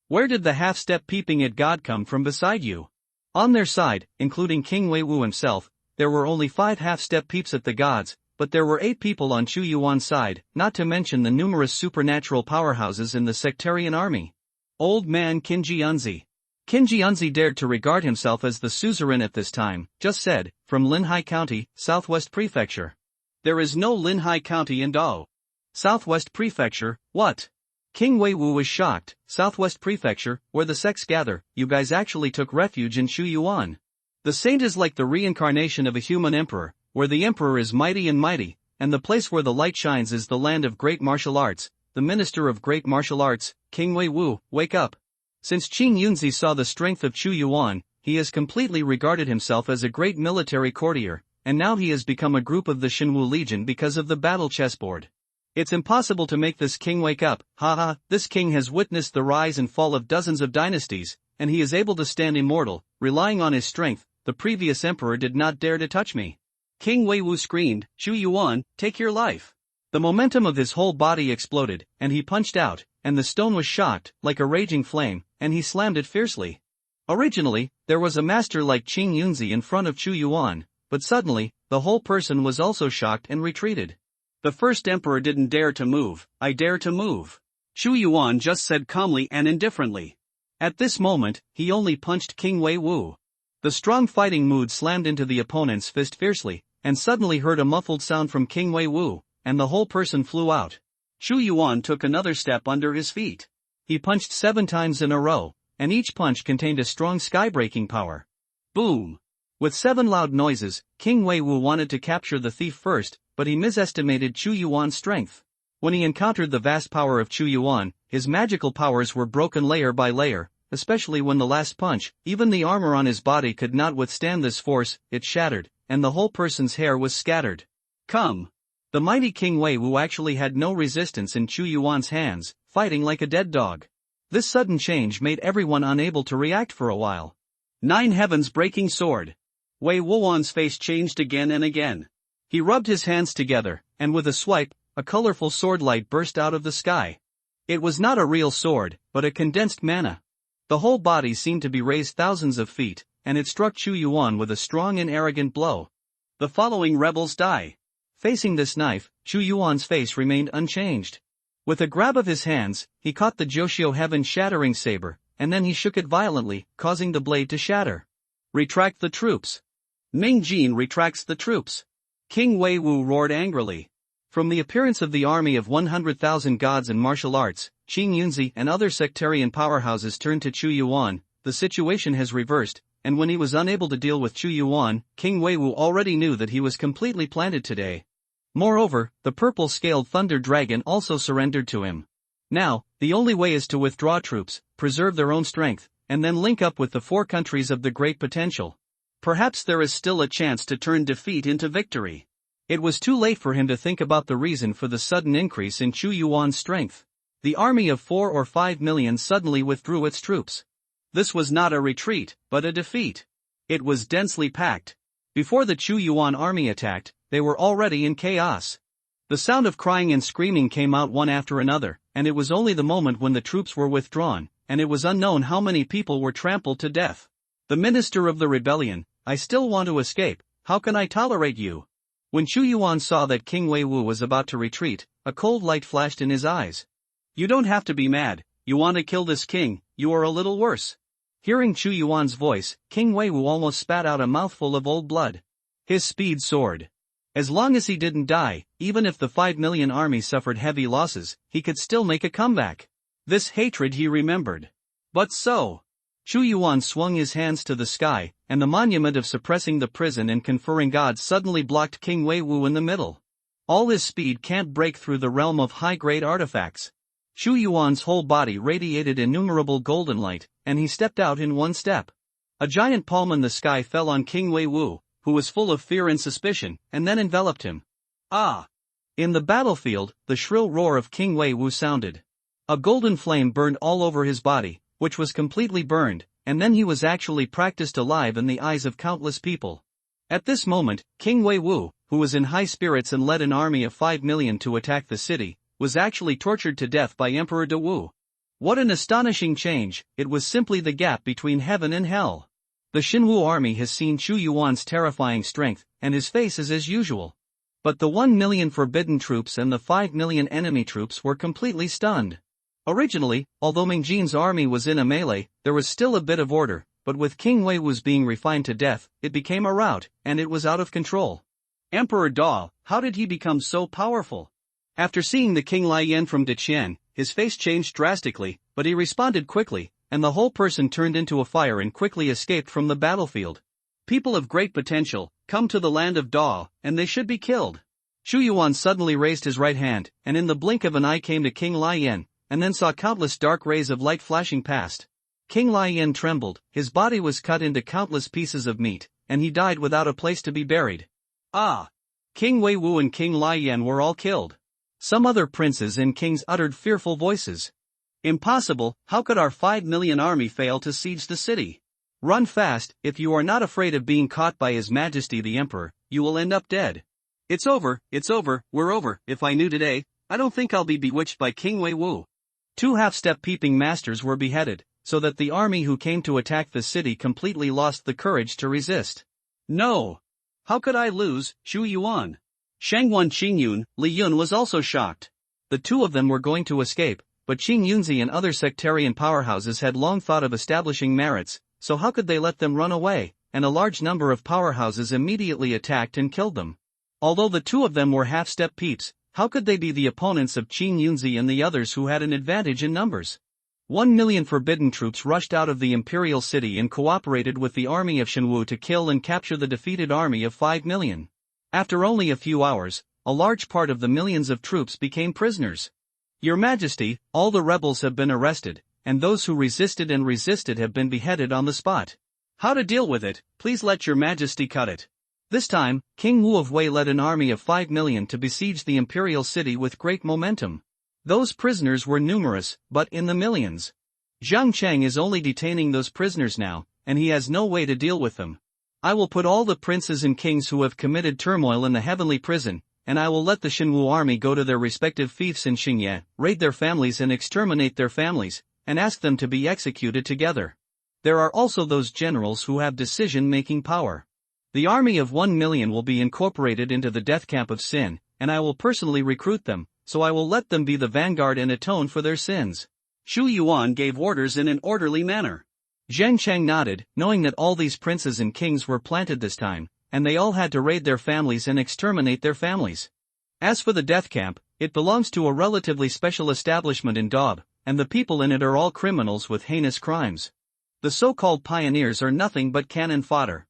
Where did the half-step peeping at God come from beside you?" On their side, including King Wei Wu himself, there were only 5 half-step peeps at the gods, but there were 8 people on Chu Yuan's side, not to mention the numerous supernatural powerhouses in the sectarian army. Old man Qinji Unzi. Qinji Unzi dared to regard himself as the suzerain at this time, just said, from Linhai County, Southwest Prefecture. There is no Linhai County in Dao. Southwest Prefecture, what? King Wei Wu was shocked. Southwest Prefecture, where the sects gather, you guys actually took refuge in Chu Yuan. The saint is like the reincarnation of a human emperor, where the emperor is mighty, and the place where the light shines is the land of great martial arts, the minister of great martial arts. King Wei Wu, wake up. Since Qin Yunzi saw the strength of Chu Yuan, he has completely regarded himself as a great military courtier, and now he has become a group of the Shenwu Legion because of the battle chessboard. It's impossible to make this king wake up. Haha, this king has witnessed the rise and fall of dozens of dynasties, and he is able to stand immortal, relying on his strength. The previous emperor did not dare to touch me. King Wei Wu screamed, "Chu Yuan, take your life." The momentum of his whole body exploded, and he punched out, and the stone was shocked, like a raging flame, and he slammed it fiercely. Originally, there was a master like Qin Yunzi in front of Chu Yuan, but suddenly, the whole person was also shocked and retreated. The first emperor didn't dare to move. I dare to move. Chu Yuan just said calmly and indifferently. At this moment, he only punched King Wei Wu. The strong fighting mood slammed into the opponent's fist fiercely, and suddenly heard a muffled sound from King Wei Wu, and the whole person flew out. Chu Yuan took another step under his feet. He punched 7 times in a row, and each punch contained a strong sky-breaking power. Boom! With 7 loud noises, King Wei Wu wanted to capture the thief first, but he misestimated Chu Yuan's strength. When he encountered the vast power of Chu Yuan, his magical powers were broken layer by layer, especially when the last punch, even the armor on his body could not withstand this force. It shattered, and the whole person's hair was scattered. Come! The mighty King Wei Wu actually had no resistance in Chu Yuan's hands, fighting like a dead dog. This sudden change made everyone unable to react for a while. 9 Heavens breaking sword. Wei Wuwan's face changed again and again. He rubbed his hands together, and with a swipe, a colorful sword light burst out of the sky. It was not a real sword, but a condensed mana. The whole body seemed to be raised thousands of feet, and it struck Chu Yuan with a strong and arrogant blow. The following rebels die. Facing this knife, Chu Yuan's face remained unchanged. With a grab of his hands, he caught the Joshio heaven-shattering saber, and then he shook it violently, causing the blade to shatter. Retract the troops. Ming Jin retracts the troops. King Wei Wu roared angrily. From the appearance of the army of 100,000 gods and martial arts, Qing Yunzi and other sectarian powerhouses turned to Chu Yuan. The situation has reversed, and when he was unable to deal with Chu Yuan, King Wei Wu already knew that he was completely planted today. Moreover, the purple-scaled thunder dragon also surrendered to him. Now, the only way is to withdraw troops, preserve their own strength, and then link up with the 4 countries of the great potential. Perhaps there is still a chance to turn defeat into victory. It was too late for him to think about the reason for the sudden increase in Chu Yuan's strength. The army of 4 or 5 million suddenly withdrew its troops. This was not a retreat, but a defeat. It was densely packed. Before the Chu Yuan army attacked, they were already in chaos. The sound of crying and screaming came out one after another, and it was only the moment when the troops were withdrawn, and it was unknown how many people were trampled to death. The minister of the rebellion, I still want to escape, how can I tolerate you? When Chu Yuan saw that King Wei Wu was about to retreat, a cold light flashed in his eyes. You don't have to be mad, you want to kill this king, you are a little worse. Hearing Chu Yuan's voice, King Wei Wu almost spat out a mouthful of old blood. His speed soared. As long as he didn't die, even if the 5 million army suffered heavy losses, he could still make a comeback. This hatred he remembered. But so, Chu Yuan swung his hands to the sky, and the monument of suppressing the prison and conferring gods suddenly blocked King Wei Wu in the middle. All his speed can't break through the realm of high-grade artifacts. Chu Yuan's whole body radiated innumerable golden light, and he stepped out in one step. A giant palm in the sky fell on King Wei Wu, who was full of fear and suspicion, and then enveloped him. Ah! In the battlefield, the shrill roar of King Wei Wu sounded. A golden flame burned all over his body, which was completely burned, and then he was actually practiced alive in the eyes of countless people. At this moment, King Wei Wu, who was in high spirits and led an army of 5 million to attack the city, was actually tortured to death by Emperor De Wu. What an astonishing change, it was simply the gap between heaven and hell. The Xinwu army has seen Chu Yuan's terrifying strength, and his face is as usual. But the 1 million forbidden troops and the 5 million enemy troops were completely stunned. Originally, although Ming Jin's army was in a melee, there was still a bit of order, but with King Wei Wu's being refined to death, it became a rout, and it was out of control. Emperor Da, how did he become so powerful? After seeing the King Lai Yan from Deqian, his face changed drastically, but he responded quickly, and the whole person turned into a fire and quickly escaped from the battlefield. People of great potential, come to the land of Da, and they should be killed. Chu Yuan suddenly raised his right hand, and in the blink of an eye came to King Lai Yan, and then saw countless dark rays of light flashing past. King Lai Yan trembled, his body was cut into countless pieces of meat, and he died without a place to be buried. Ah! King Wei Wu and King Lai Yan were all killed. Some other princes and kings uttered fearful voices. Impossible, how could our 5 million army fail to siege the city? Run fast, if you are not afraid of being caught by His Majesty the Emperor, you will end up dead. It's over, we're over. If I knew today, I don't think I'll be bewitched by King Wei Wu. 2 half-step peeping masters were beheaded, so that the army who came to attack the city completely lost the courage to resist. No! How could I lose, Chu Yuan? Shangwan Qingyun, Li Yun was also shocked. The 2 of them were going to escape, but Qing Yunzi and other sectarian powerhouses had long thought of establishing merits, so how could they let them run away, and a large number of powerhouses immediately attacked and killed them. Although the 2 of them were half-step peeps, how could they be the opponents of Qing Yunzi and the others who had an advantage in numbers? 1 million forbidden troops rushed out of the imperial city and cooperated with the army of Xinwu to kill and capture the defeated army of 5 million. After only a few hours, a large part of the millions of troops became prisoners. Your Majesty, all the rebels have been arrested, and those who resisted have been beheaded on the spot. How to deal with it, please let Your Majesty cut it. This time, King Wu of Wei led an army of 5 million to besiege the imperial city with great momentum. Those prisoners were numerous, but in the millions. Zhang Cheng is only detaining those prisoners now, and he has no way to deal with them. I will put all the princes and kings who have committed turmoil in the heavenly prison, and I will let the Shenwu army go to their respective fiefs in Xingye, raid their families and exterminate their families, and ask them to be executed together. There are also those generals who have decision-making power. The army of 1 million will be incorporated into the death camp of Sin, and I will personally recruit them, so I will let them be the vanguard and atone for their sins. Xu Yuan gave orders in an orderly manner. Zhang Cheng nodded, knowing that all these princes and kings were planted this time, and they all had to raid their families and exterminate their families. As for the death camp, it belongs to a relatively special establishment in Daub, and the people in it are all criminals with heinous crimes. The so-called pioneers are nothing but cannon fodder.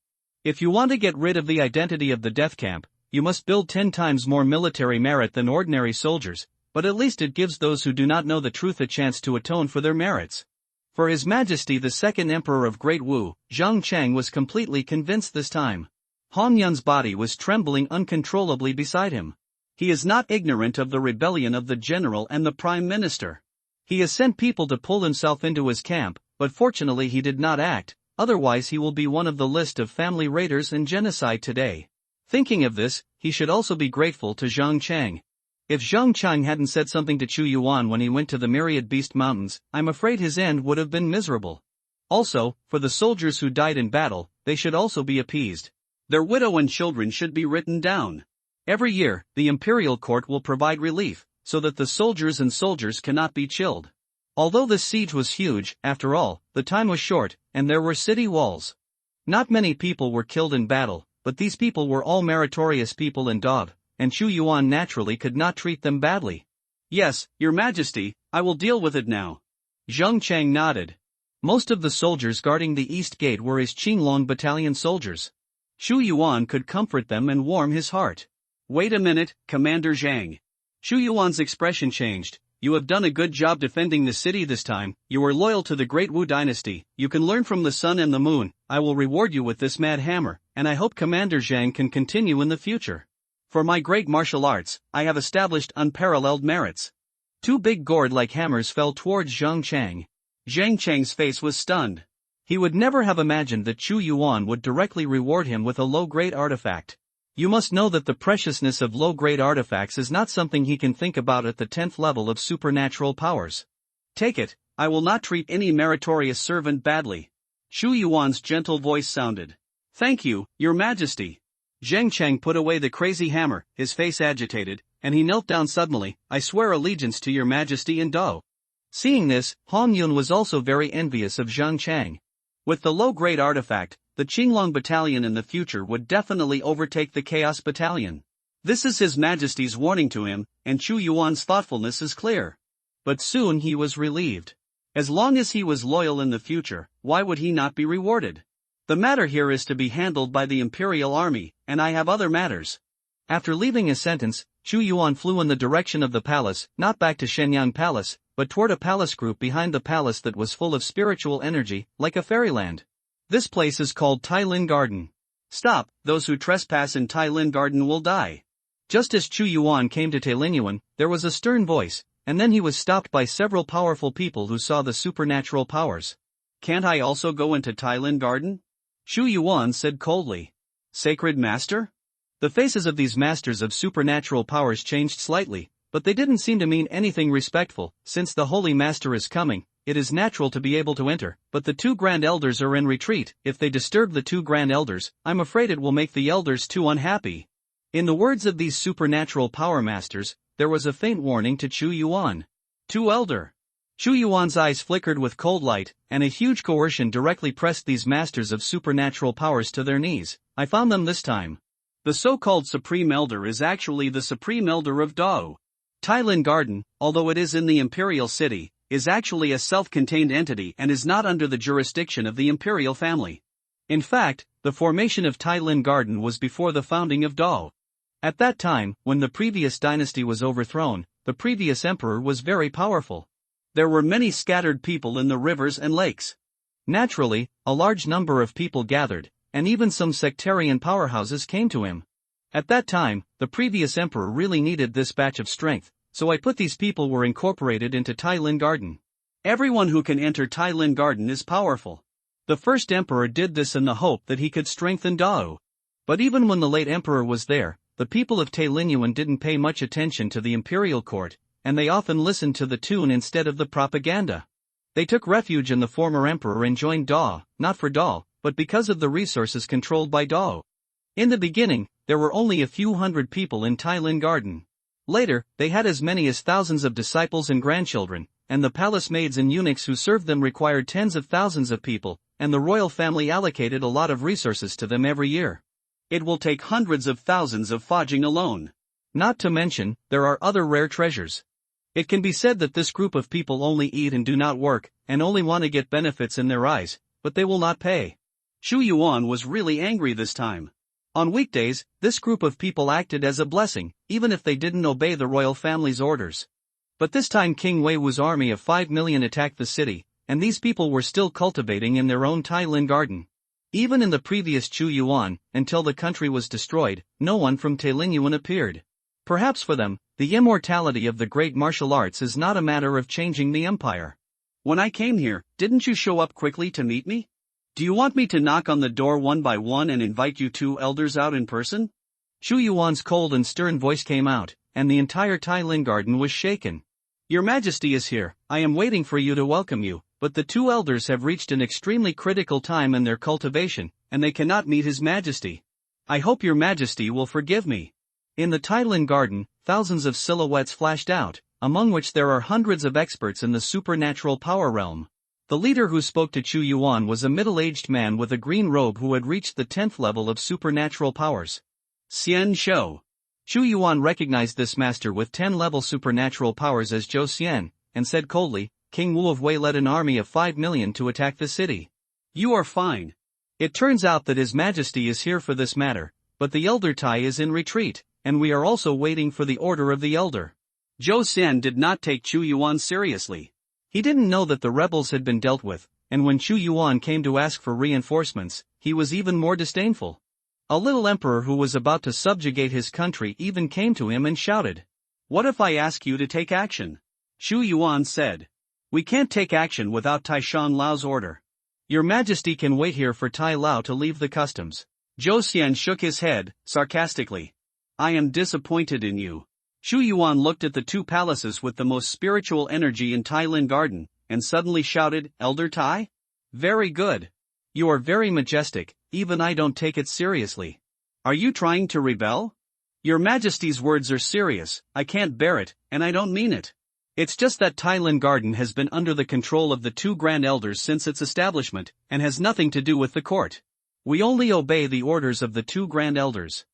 If you want to get rid of the identity of the death camp, you must build 10 times more military merit than ordinary soldiers, but at least it gives those who do not know the truth a chance to atone for their merits. For His Majesty the Second Emperor of Great Wu, Zhang Cheng was completely convinced this time. Han Yun's body was trembling uncontrollably beside him. He is not ignorant of the rebellion of the general and the prime minister. He has sent people to pull himself into his camp, but fortunately he did not act, otherwise he will be one of the list of family raiders and genocide today. Thinking of this, he should also be grateful to Zhang Cheng. If Zhang Cheng hadn't said something to Chu Yuan when he went to the Myriad Beast Mountains, I'm afraid his end would have been miserable. Also, for the soldiers who died in battle, they should also be appeased. Their widow and children should be written down. Every year, the imperial court will provide relief, so that the soldiers cannot be chilled. Although this siege was huge, after all, the time was short, and there were city walls. Not many people were killed in battle, but these people were all meritorious people in Daub, and Chu Yuan naturally could not treat them badly. Yes, Your Majesty, I will deal with it now. Zhang Cheng nodded. Most of the soldiers guarding the east gate were his Qinglong battalion soldiers. Xu Yuan could comfort them and warm his heart. Wait a minute, Commander Zhang. Xu Yuan's expression changed. You have done a good job defending the city this time, you are loyal to the Great Wu dynasty, you can learn from the sun and the moon, I will reward you with this mad hammer, and I hope Commander Zhang can continue in the future. For my great martial arts, I have established unparalleled merits. 2 big gourd-like hammers fell towards Zhang Cheng. Zhang Cheng's face was stunned. He would never have imagined that Chu Yuan would directly reward him with a low-grade artifact. You must know that the preciousness of low-grade artifacts is not something he can think about at the 10th level of supernatural powers. Take it, I will not treat any meritorious servant badly. Xu Yuan's gentle voice sounded. Thank you, Your Majesty. Zhang Cheng put away the crazy hammer, his face agitated, and he knelt down suddenly. I swear allegiance to Your Majesty in Dao. Seeing this, Han Yun was also very envious of Zhang Cheng. With the low-grade artifact, the Qinglong battalion in the future would definitely overtake the Chaos battalion. This is His Majesty's warning to him, and Chu Yuan's thoughtfulness is clear. But soon he was relieved. As long as he was loyal in the future, why would he not be rewarded? The matter here is to be handled by the Imperial Army, and I have other matters. After leaving his sentence, Chu Yuan flew in the direction of the palace, not back to Shenyang Palace, but toward a palace group behind the palace that was full of spiritual energy, like a fairyland. This place is called Tailin Garden. Stop, those who trespass in Tailin Garden will die. Just as Chu Yuan came to Tailinyuan, there was a stern voice, and then he was stopped by several powerful people who saw the supernatural powers. Can't I also go into Tailin Garden? Xu Yuan said coldly. Sacred Master? The faces of these masters of supernatural powers changed slightly, but they didn't seem to mean anything respectful. Since the Holy Master is coming, it is natural to be able to enter, but the 2 Grand Elders are in retreat. If they disturb the 2 Grand Elders, I'm afraid it will make the Elders too unhappy. In the words of these supernatural power masters, there was a faint warning to Chu Yuan. 2 Elder. Chu Yuan's eyes flickered with cold light, and a huge coercion directly pressed these masters of supernatural powers to their knees. I found them this time. The so-called Supreme Elder is actually the Supreme Elder of Dao. Tailin Garden, although it is in the Imperial City, is actually a self-contained entity and is not under the jurisdiction of the Imperial family. In fact, the formation of Tailin Garden was before the founding of Dao. At that time, when the previous dynasty was overthrown, the previous emperor was very powerful. There were many scattered people in the rivers and lakes. Naturally, a large number of people gathered, and even some sectarian powerhouses came to him. At that time, the previous emperor really needed this batch of strength, so I put these people were incorporated into Tai Lin Garden. Everyone who can enter Tai Lin Garden is powerful. The first emperor did this in the hope that he could strengthen Dao. But even when the late emperor was there, the people of Tai Lin Yuan didn't pay much attention to the imperial court, and they often listened to the tune instead of the propaganda. They took refuge in the former emperor and joined Dao, not for Dao, but because of the resources controlled by Dao. In the beginning, there were only a few hundred people in Tai Lin Garden. Later, they had as many as thousands of disciples and grandchildren, and the palace maids and eunuchs who served them required tens of thousands of people, and the royal family allocated a lot of resources to them every year. It will take hundreds of thousands of fajing alone. Not to mention, there are other rare treasures. It can be said that this group of people only eat and do not work, and only want to get benefits in their eyes, but they will not pay. Xu Yuan was really angry this time. On weekdays, this group of people acted as a blessing, even if they didn't obey the royal family's orders. But this time King Wei Wu's army of 5 million attacked the city, and these people were still cultivating in their own Tai Lin Garden. Even in the previous Chu Yuan, until the country was destroyed, no one from Tai Lin Yuan appeared. Perhaps for them, the immortality of the great martial arts is not a matter of changing the empire. When I came here, didn't you show up quickly to meet me? Do you want me to knock on the door one by one and invite you two elders out in person? Chu Yuan's cold and stern voice came out, and the entire Tai Lin Garden was shaken. Your Majesty is here, I am waiting for you to welcome you, but the two elders have reached an extremely critical time in their cultivation, and they cannot meet His Majesty. I hope Your Majesty will forgive me. In the Tai Lin Garden, thousands of silhouettes flashed out, among which there are hundreds of experts in the supernatural power realm. The leader who spoke to Chu Yuan was a middle-aged man with a green robe who had reached the 10th level of supernatural powers. Xian Shou. Chu Yuan recognized this master with 10-level supernatural powers as Zhou Xian, and said coldly, King Wu of Wei led an army of 5 million to attack the city. You are fine. It turns out that His Majesty is here for this matter, but the Elder Tai is in retreat, and we are also waiting for the order of the Elder. Zhou Xian did not take Chu Yuan seriously. He didn't know that the rebels had been dealt with, and when Chu Yuan came to ask for reinforcements, he was even more disdainful. A little emperor who was about to subjugate his country even came to him and shouted. What if I ask you to take action? Xu Yuan said. We can't take action without Tai Shan Lao's order. Your Majesty can wait here for Tai Lao to leave the customs. Zhou Xian shook his head, sarcastically. I am disappointed in you. Xu Yuan looked at the two palaces with the most spiritual energy in Tai Lin Garden, and suddenly shouted, Elder Tai? Very good. You are very majestic, even I don't take it seriously. Are you trying to rebel? Your Majesty's words are serious, I can't bear it, and I don't mean it. It's just that Tai Lin Garden has been under the control of the two Grand Elders since its establishment, and has nothing to do with the court. We only obey the orders of the two Grand Elders.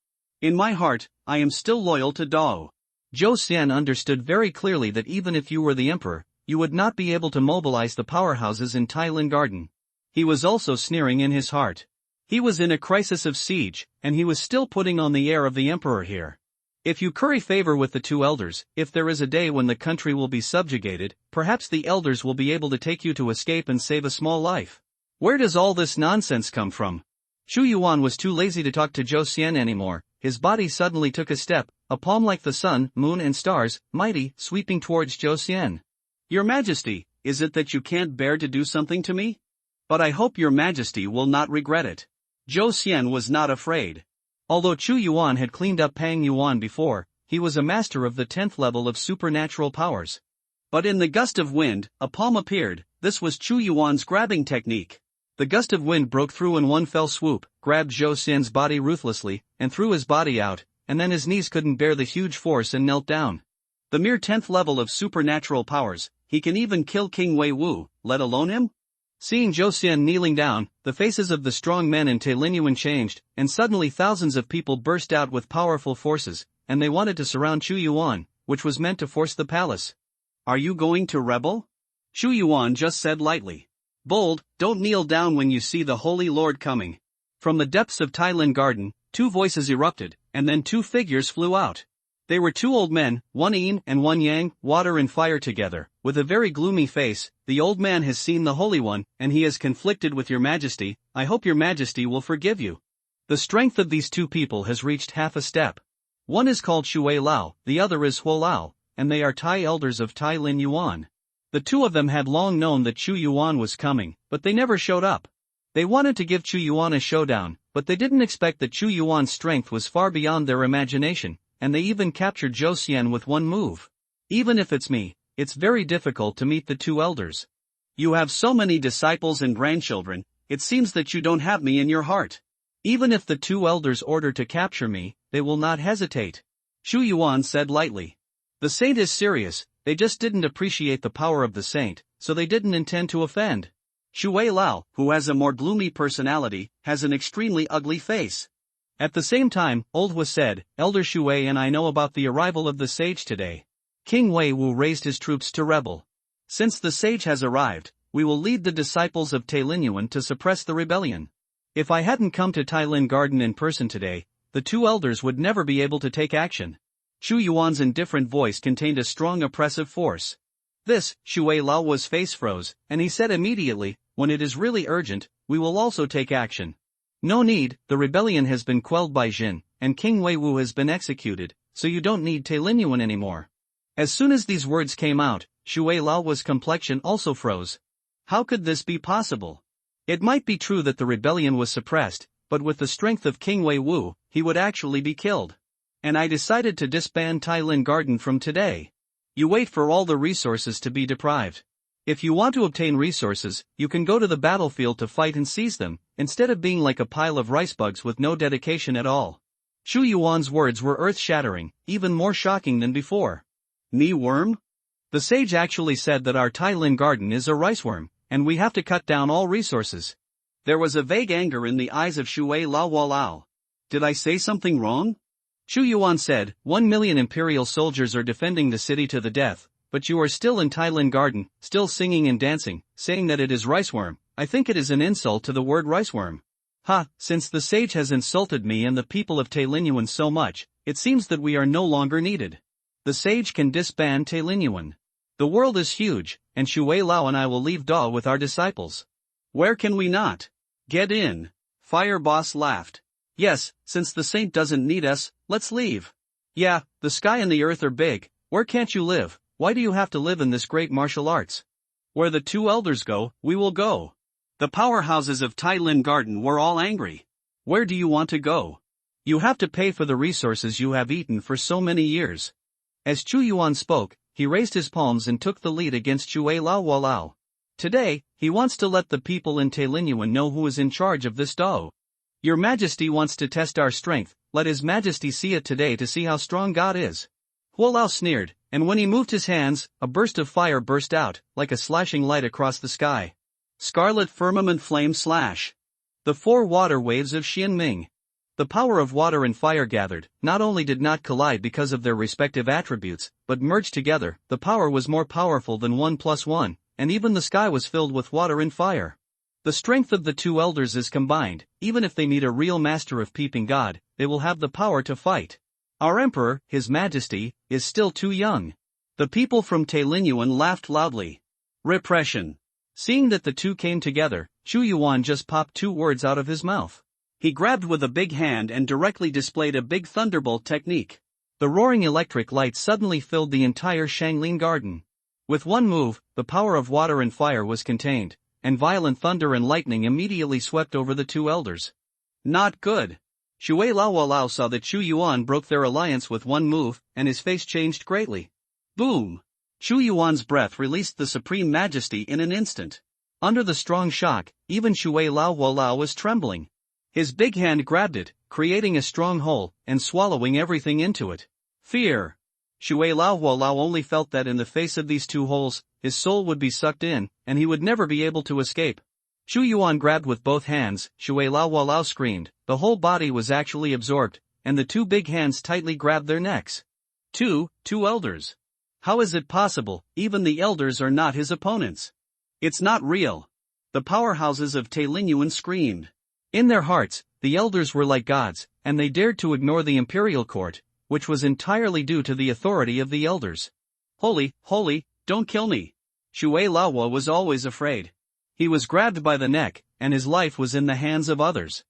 In my heart, I am still loyal to Dao. Zhou Xian understood very clearly that even if you were the emperor, you would not be able to mobilize the powerhouses in Tai Lin Garden. He was also sneering in his heart. He was in a crisis of siege, and he was still putting on the air of the emperor here. If you curry favor with the two elders, if there is a day when the country will be subjugated, perhaps the elders will be able to take you to escape and save a small life. Where does all this nonsense come from? Xu Yuan was too lazy to talk to Zhou Xian anymore. His body suddenly took a step, a palm like the sun, moon and stars, mighty, sweeping towards Zhou Xian. Your Majesty, is it that you can't bear to do something to me? But I hope Your Majesty will not regret it. Zhou Xian was not afraid. Although Chu Yuan had cleaned up Pang Yuan before, he was a master of the 10th level of supernatural powers. But in the gust of wind, a palm appeared. This was Chu Yuan's grabbing technique. The gust of wind broke through in one fell swoop, grabbed Zhou Xian's body ruthlessly, and threw his body out, and then his knees couldn't bear the huge force and knelt down. The mere 10th level of supernatural powers, he can even kill King Wei Wu, let alone him? Seeing Zhou Xian kneeling down, the faces of the strong men in Tai Lin Yuan changed, and suddenly thousands of people burst out with powerful forces, and they wanted to surround Chu Yuan, which was meant to force the palace. Are you going to rebel? Chu Yuan just said lightly. Bold, don't kneel down when you see the Holy Lord coming. From the depths of Tai Lin Garden, two voices erupted, and then two figures flew out. They were two old men, one yin and one yang, water and fire together, with a very gloomy face. The old man has seen the Holy One, and he has conflicted with your Majesty. I hope your Majesty will forgive you. The strength of these two people has reached half a step. One is called Shui Lao, the other is Huo Lao, and they are Tai elders of Tai Lin Yuan. The two of them had long known that Chu Yuan was coming, but they never showed up. They wanted to give Chu Yuan a showdown, but they didn't expect that Chu Yuan's strength was far beyond their imagination, and they even captured Zhou Xian with one move. Even if it's me, it's very difficult to meet the two elders. You have so many disciples and grandchildren, it seems that you don't have me in your heart. Even if the two elders order to capture me, they will not hesitate. Chu Yuan said lightly. The saint is serious, they just didn't appreciate the power of the saint, so they didn't intend to offend. Shui Lao, who has a more gloomy personality, has an extremely ugly face. At the same time, Old Hua said, Elder Shui and I know about the arrival of the sage today. King Wei Wu raised his troops to rebel. Since the sage has arrived, we will lead the disciples of Tai Lin Yuan to suppress the rebellion. If I hadn't come to Tai Lin Garden in person today, the two elders would never be able to take action. Chu Yuan's indifferent voice contained a strong oppressive force. This, Shui Lao was face froze, and he said immediately, when it is really urgent, we will also take action. No need, the rebellion has been quelled by Jin, and King Wei Wu has been executed, so you don't need Tai Lin Yuan anymore. As soon as these words came out, Shui Lao's complexion also froze. How could this be possible? It might be true that the rebellion was suppressed, but with the strength of King Wei Wu, he would actually be killed. And I decided to disband Tai Lin Garden from today. You wait for all the resources to be deprived. If you want to obtain resources, you can go to the battlefield to fight and seize them, instead of being like a pile of rice bugs with no dedication at all. Chu Yuan's words were earth-shattering, even more shocking than before. Me worm? The sage actually said that our Tai Lin Garden is a rice worm, and we have to cut down all resources. There was a vague anger in the eyes of Shui Lao. Did I say something wrong? Chu Yuan said, 1 million imperial soldiers are defending the city to the death, but you are still in Tai Lin Garden, still singing and dancing, saying that it is riceworm. I think it is an insult to the word riceworm. Ha, since the sage has insulted me and the people of Tai Lin Yuan so much, it seems that we are no longer needed. The sage can disband Tai Lin Yuan. The world is huge, and Shui Lao and I will leave Da with our disciples. Where can we not get in? Fire Boss laughed. Yes, since the saint doesn't need us, let's leave. Yeah, the sky and the earth are big, where can't you live? Why do you have to live in this great martial arts? Where the two elders go, we will go. The powerhouses of Tai Lin Garden were all angry. Where do you want to go? You have to pay for the resources you have eaten for so many years. As Chu Yuan spoke, he raised his palms and took the lead against Shui Lao. Today, he wants to let the people in Tai Lin Yuan know who is in charge of this Dao. Your Majesty wants to test our strength, let His Majesty see it today to see how strong God is. Huo Lao sneered, and when he moved his hands, a burst of fire burst out, like a slashing light across the sky. Scarlet firmament flame slash. The 4 water waves of Xianming. The power of water and fire gathered, not only did not collide because of their respective attributes, but merged together. The power was more powerful than 1 + 1, and even the sky was filled with water and fire. The strength of the two elders is combined. Even if they meet a real master of Peeping God, they will have the power to fight. Our emperor, His Majesty, is still too young. The people from Tai Lin Yuan laughed loudly. Repression. Seeing that the two came together, Chu Yuan just popped 2 words out of his mouth. He grabbed with a big hand and directly displayed a big thunderbolt technique. The roaring electric light suddenly filled the entire Shanglin Garden. With one move, the power of water and fire was contained, and violent thunder and lightning immediately swept over the two elders. Not good. Shui Lao saw that Chu Yuan broke their alliance with one move, and his face changed greatly. Boom! Chu Yuan's breath released the Supreme Majesty in an instant. Under the strong shock, even Shui Lao was trembling. His big hand grabbed it, creating a strong hole, and swallowing everything into it. Fear! Shui Lao only felt that in the face of these 2 holes, his soul would be sucked in, and he would never be able to escape. Chu Yuan grabbed with both hands. Shui Lao screamed. The whole body was actually absorbed, and the 2 big hands tightly grabbed their necks. Two elders. How is it possible? Even the elders are not his opponents. It's not real. The powerhouses of Tai Lin Yuan screamed. In their hearts, the elders were like gods, and they dared to ignore the imperial court, which was entirely due to the authority of the elders. Holy, don't kill me. Shui Laowa was always afraid. He was grabbed by the neck, and his life was in the hands of others.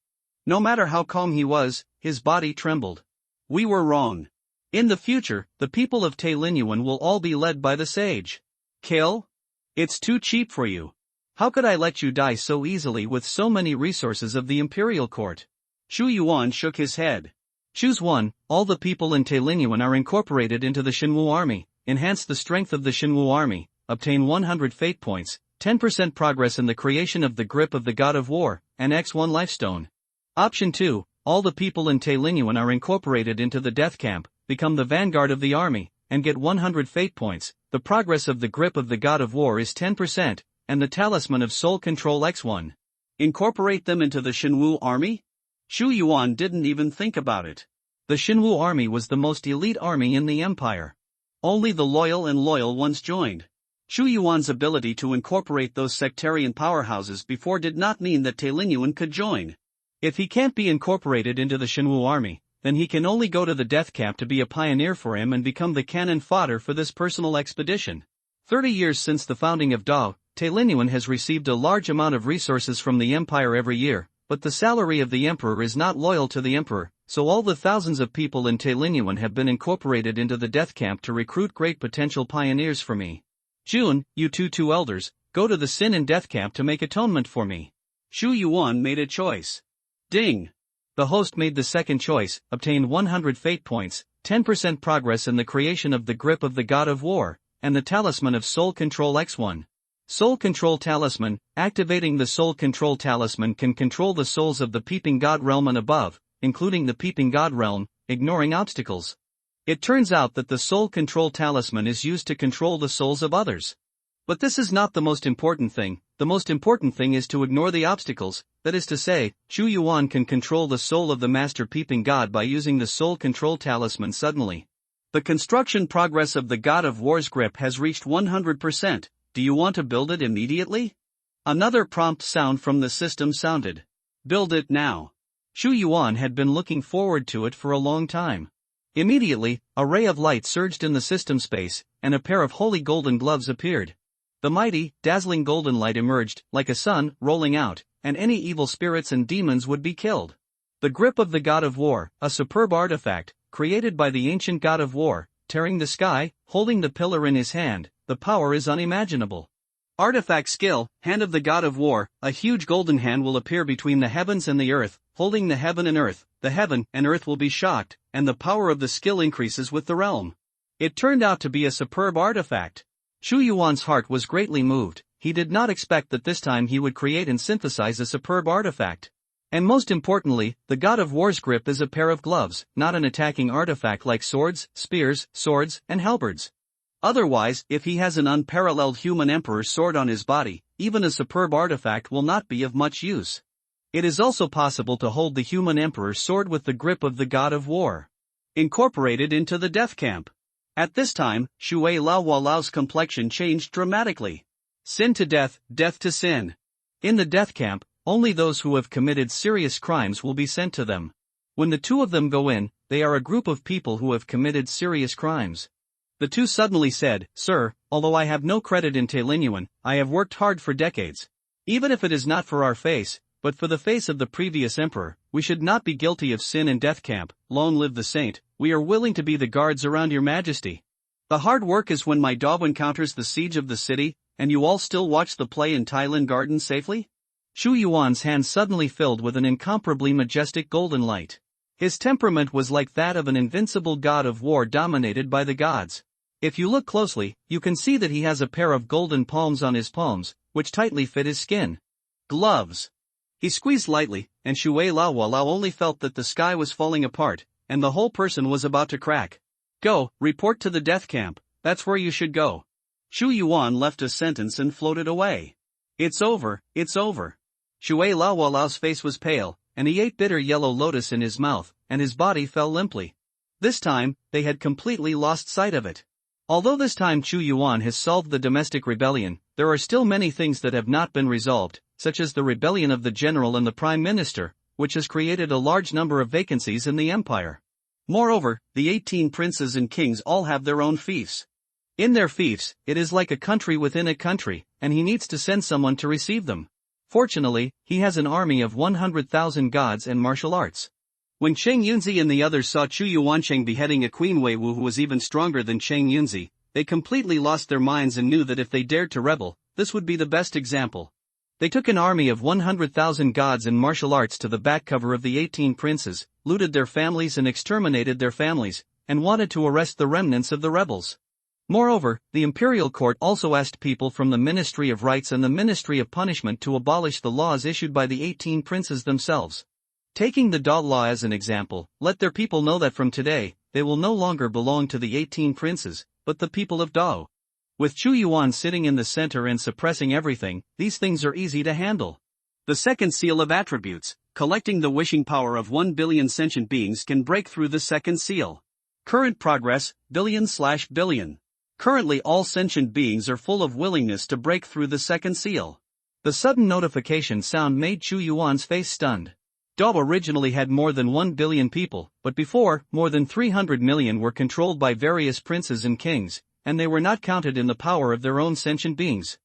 No matter how calm he was, his body trembled. We were wrong. In the future, the people of Tailingyuan will all be led by the sage. Kill? It's too cheap for you. How could I let you die so easily with so many resources of the imperial court? Shu Yuan shook his head. Choose one. All the people in Tailingyuan are incorporated into the Shinwu army. Enhance the strength of the Shinwu army. Obtain 100 fate points, 10% progress in the creation of the grip of the god of war, and X1 lifestone. Option 2. All the people in Tailingyuan are incorporated into the death camp. Become the vanguard of the army, and get 100 fate points. The progress of the grip of the god of war is 10%, and the talisman of soul control X1. Incorporate them into the Shinwu army? Shu Yuan didn't even think about it. The Shinwu army was the most elite army in the empire. Only the loyal ones joined. Shu Yuan's ability to incorporate those sectarian powerhouses before did not mean that Tailingyuan could join. If he can't be incorporated into the Shinwu army, then he can only go to the death camp to be a pioneer for him and become the cannon fodder for this personal expedition. 30 years since the founding of Dao, Tailingyuan has received a large amount of resources from the empire every year, but the salary of the emperor is not loyal to the emperor, so all the thousands of people in Tailingyuan have been incorporated into the death camp to recruit great potential pioneers for me. Jun, you two elders, go to the sin and death camp to make atonement for me. Shu Yuan made a choice. Ding! The host made the second choice, obtain 100 fate points, 10% progress in the creation of the grip of the god of war, and the talisman of soul control X1. Soul control talisman. Activating the soul control talisman can control the souls of the peeping god realm and above, including the peeping god realm, ignoring obstacles. It turns out that the soul control talisman is used to control the souls of others. But this is not the most important thing. The most important thing is to ignore the obstacles. That is to say, Shu Yuan can control the soul of the master peeping god by using the soul control talisman suddenly. The construction progress of the god of war's grip has reached 100%. Do you want to build it immediately? Another prompt sound from the system sounded. Build it now. Shu Yuan had been looking forward to it for a long time. Immediately, a ray of light surged in the system space, and a pair of holy golden gloves appeared. The mighty, dazzling golden light emerged, like a sun, rolling out, and any evil spirits and demons would be killed. The grip of the god of war, a superb artifact, created by the ancient god of war, tearing the sky, holding the pillar in his hand. The power is unimaginable. Artifact skill, hand of the god of war. A huge golden hand will appear between the heavens and the earth, holding the heaven and earth. The heaven and earth will be shocked, and the power of the skill increases with the realm. It turned out to be a superb artifact. Shu Yuan's heart was greatly moved. He did not expect that this time he would create and synthesize a superb artifact. And most importantly, the god of war's grip is a pair of gloves, not an attacking artifact like swords, spears, swords, and halberds. Otherwise, if he has an unparalleled human emperor's sword on his body, even a superb artifact will not be of much use. It is also possible to hold the human emperor's sword with the grip of the god of war. Incorporated into the death camp. At this time, Shui Lao's complexion changed dramatically. Sin to death, death to sin. In the death camp, only those who have committed serious crimes will be sent to them. When the two of them go in, they are a group of people who have committed serious crimes. The two suddenly said, Sir, although I have no credit in Tailingyuan, I have worked hard for decades. Even if it is not for our face, but for the face of the previous emperor, we should not be guilty of sin and death camp. Long live the saint. We are willing to be the guards around your majesty. The hard work is when my dog encounters the siege of the city, and you all still watch the play in Tailin Garden safely? Shu Yuan's hand suddenly filled with an incomparably majestic golden light. His temperament was like that of an invincible god of war dominated by the gods. If you look closely, you can see that he has a pair of golden palms on his palms, which tightly fit his skin. Gloves. He squeezed lightly, and Shui Lao only felt that the sky was falling apart, and the whole person was about to crack. Go, report to the death camp, that's where you should go. Shu Yuan left a sentence and floated away. It's over, it's over. Shui Lao's face was pale, and he ate bitter yellow lotus in his mouth, and his body fell limply. This time, they had completely lost sight of it. Although this time Chu Yuan has solved the domestic rebellion, there are still many things that have not been resolved, such as the rebellion of the general and the prime minister, which has created a large number of vacancies in the empire. Moreover, the 18 princes and kings all have their own fiefs. In their fiefs, it is like a country within a country, and he needs to send someone to receive them. Fortunately, he has an army of 100,000 gods and martial arts. When Cheng Yunzi and the others saw Chu Yuancheng beheading a Queen Weiwu who was even stronger than Cheng Yunzi, they completely lost their minds and knew that if they dared to rebel, this would be the best example. They took an army of 100,000 gods and martial arts to the back cover of the 18 princes, looted their families and exterminated their families, and wanted to arrest the remnants of the rebels. Moreover, the imperial court also asked people from the Ministry of Rights and the Ministry of Punishment to abolish the laws issued by the 18 princes themselves. Taking the Dao law as an example, let their people know that from today, they will no longer belong to the 18 princes, but the people of Dao. With Chu Yuan sitting in the center and suppressing everything, these things are easy to handle. The second seal of attributes, collecting the wishing power of 1 billion sentient beings can break through the second seal. Current progress, billion/billion. Currently all sentient beings are full of willingness to break through the second seal. The sudden notification sound made Chu Yuan's face stunned. Dao originally had more than 1 billion people, but before, more than 300 million were controlled by various princes and kings, and they were not counted in the power of their own sentient beings.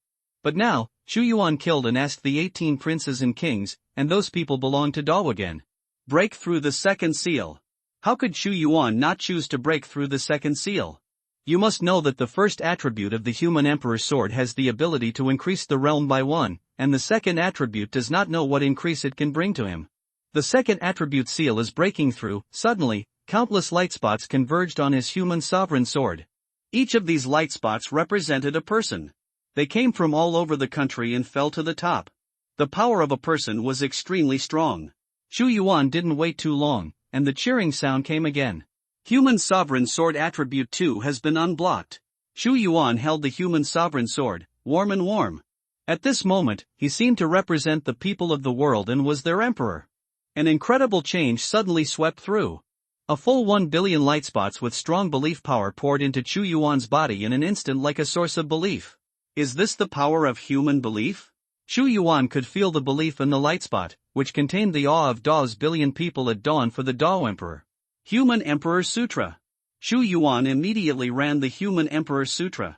But now, Chu Yuan killed and asked the 18 princes and kings, and those people belong to Dao again. Break through the second seal. How could Chu Yuan not choose to break through the second seal? You must know that the first attribute of the human emperor's sword has the ability to increase the realm by 1, and the second attribute does not know what increase it can bring to him. The second attribute seal is breaking through. Suddenly, countless light spots converged on his human sovereign sword. Each of these light spots represented a person. They came from all over the country and fell to the top. The power of a person was extremely strong. Chu Yuan didn't wait too long, and the cheering sound came again. Human Sovereign Sword Attribute 2 has been unblocked. Chu Yuan held the human sovereign sword, warm and warm. At this moment, he seemed to represent the people of the world and was their emperor. An incredible change suddenly swept through. A full 1 billion light spots with strong belief power poured into Chu Yuan's body in an instant like a source of belief. Is this the power of human belief? Chu Yuan could feel the belief in the light spot, which contained the awe of Dao's billion people at dawn for the Dao Emperor. Human Emperor Sutra. Chu Yuan immediately ran the Human Emperor Sutra.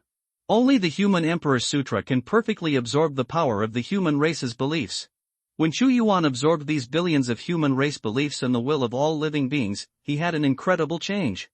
Only the Human Emperor Sutra can perfectly absorb the power of the human race's beliefs. When Chu Yuan absorbed these billions of human race beliefs and the will of all living beings, he had an incredible change.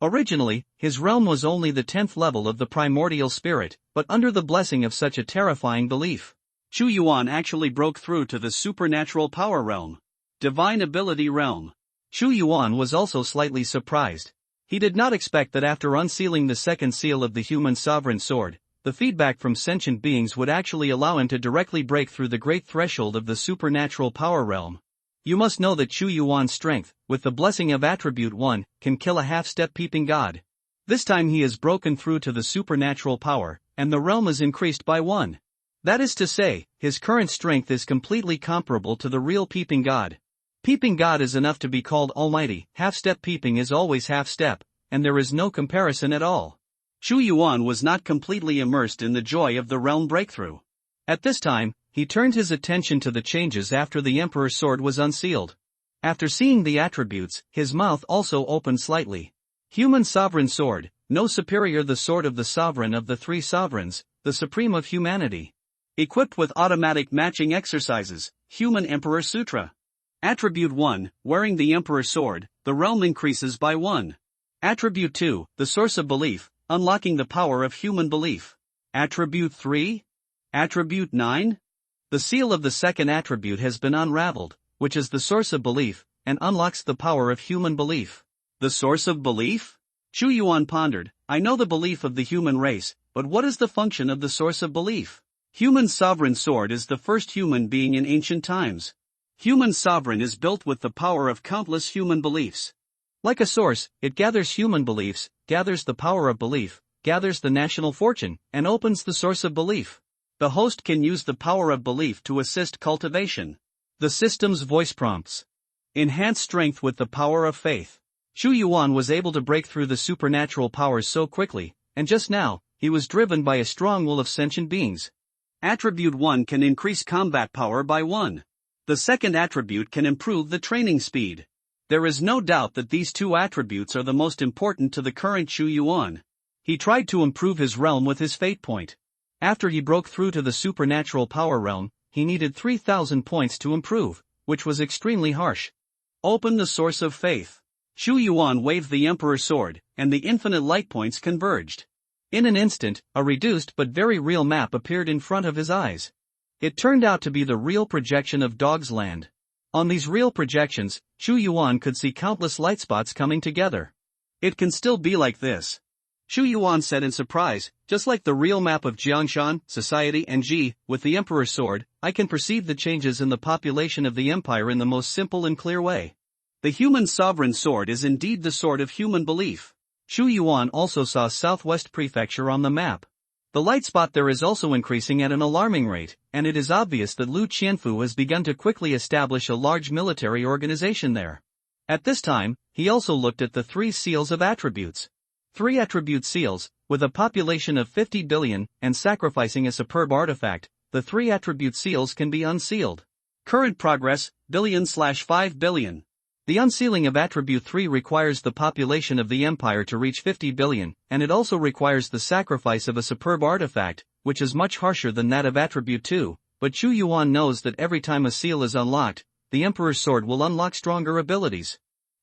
Originally, his realm was only the 10th level of the primordial spirit, but under the blessing of such a terrifying belief, Chu Yuan actually broke through to the supernatural power realm. Divine ability realm. Chu Yuan was also slightly surprised. He did not expect that after unsealing the second seal of the human sovereign sword, the feedback from sentient beings would actually allow him to directly break through the great threshold of the supernatural power realm. You must know that Chu Yuan's strength, with the blessing of Attribute 1, can kill a half-step peeping god. This time he has broken through to the supernatural power, and the realm is increased by 1. That is to say, his current strength is completely comparable to the real peeping god. Peeping god is enough to be called almighty, half-step peeping is always half-step, and there is no comparison at all. Chu Yuan was not completely immersed in the joy of the realm breakthrough. At this time, he turned his attention to the changes after the Emperor's sword was unsealed. After seeing the attributes, his mouth also opened slightly. Human Sovereign Sword, no superior the sword of the sovereign of the 3 sovereigns, the supreme of humanity. Equipped with automatic matching exercises, Human Emperor Sutra. Attribute 1, wearing the Emperor's sword, the realm increases by 1. Attribute 2, the source of belief, unlocking the power of human belief. Attribute 3? Attribute 9? The seal of the second attribute has been unraveled, which is the source of belief, and unlocks the power of human belief. The source of belief? Chu Yuan pondered, I know the belief of the human race, but what is the function of the source of belief? Human Sovereign Sword is the first human being in ancient times. Human Sovereign is built with the power of countless human beliefs. Like a source, it gathers human beliefs, gathers the power of belief, gathers the national fortune, and opens the source of belief. The host can use the power of belief to assist cultivation. The system's voice prompts. Enhance strength with the power of faith. Chu Yuan was able to break through the supernatural powers so quickly, and just now, he was driven by a strong will of sentient beings. Attribute 1 can increase combat power by 1. The second attribute can improve the training speed. There is no doubt that these two attributes are the most important to the current Xu Yuan. He tried to improve his realm with his fate point. After he broke through to the supernatural power realm, he needed 3,000 points to improve, which was extremely harsh. Open the source of faith. Xu Yuan waved the Emperor's sword, and the infinite light points converged. In an instant, a reduced but very real map appeared in front of his eyes. It turned out to be the real projection of Dog's Land. On these real projections, Xu Yuan could see countless light spots coming together. It can still be like this. Xu Yuan said in surprise, just like the real map of Jiangshan, society and Ji, with the Emperor's sword, I can perceive the changes in the population of the empire in the most simple and clear way. The human sovereign sword is indeed the sword of human belief. Xu Yuan also saw Southwest Prefecture on the map. The light spot there is also increasing at an alarming rate, and it is obvious that Lu Qianfu has begun to quickly establish a large military organization there. At this time, he also looked at the 3 seals of attributes. 3 attribute seals, with a population of 50 billion, and sacrificing a superb artifact, the 3 attribute seals can be unsealed. Current progress, billion/5 billion. The unsealing of Attribute 3 requires the population of the empire to reach 50 billion, and it also requires the sacrifice of a superb artifact, which is much harsher than that of Attribute 2, but Xu Yuan knows that every time a seal is unlocked, the Emperor's sword will unlock stronger abilities.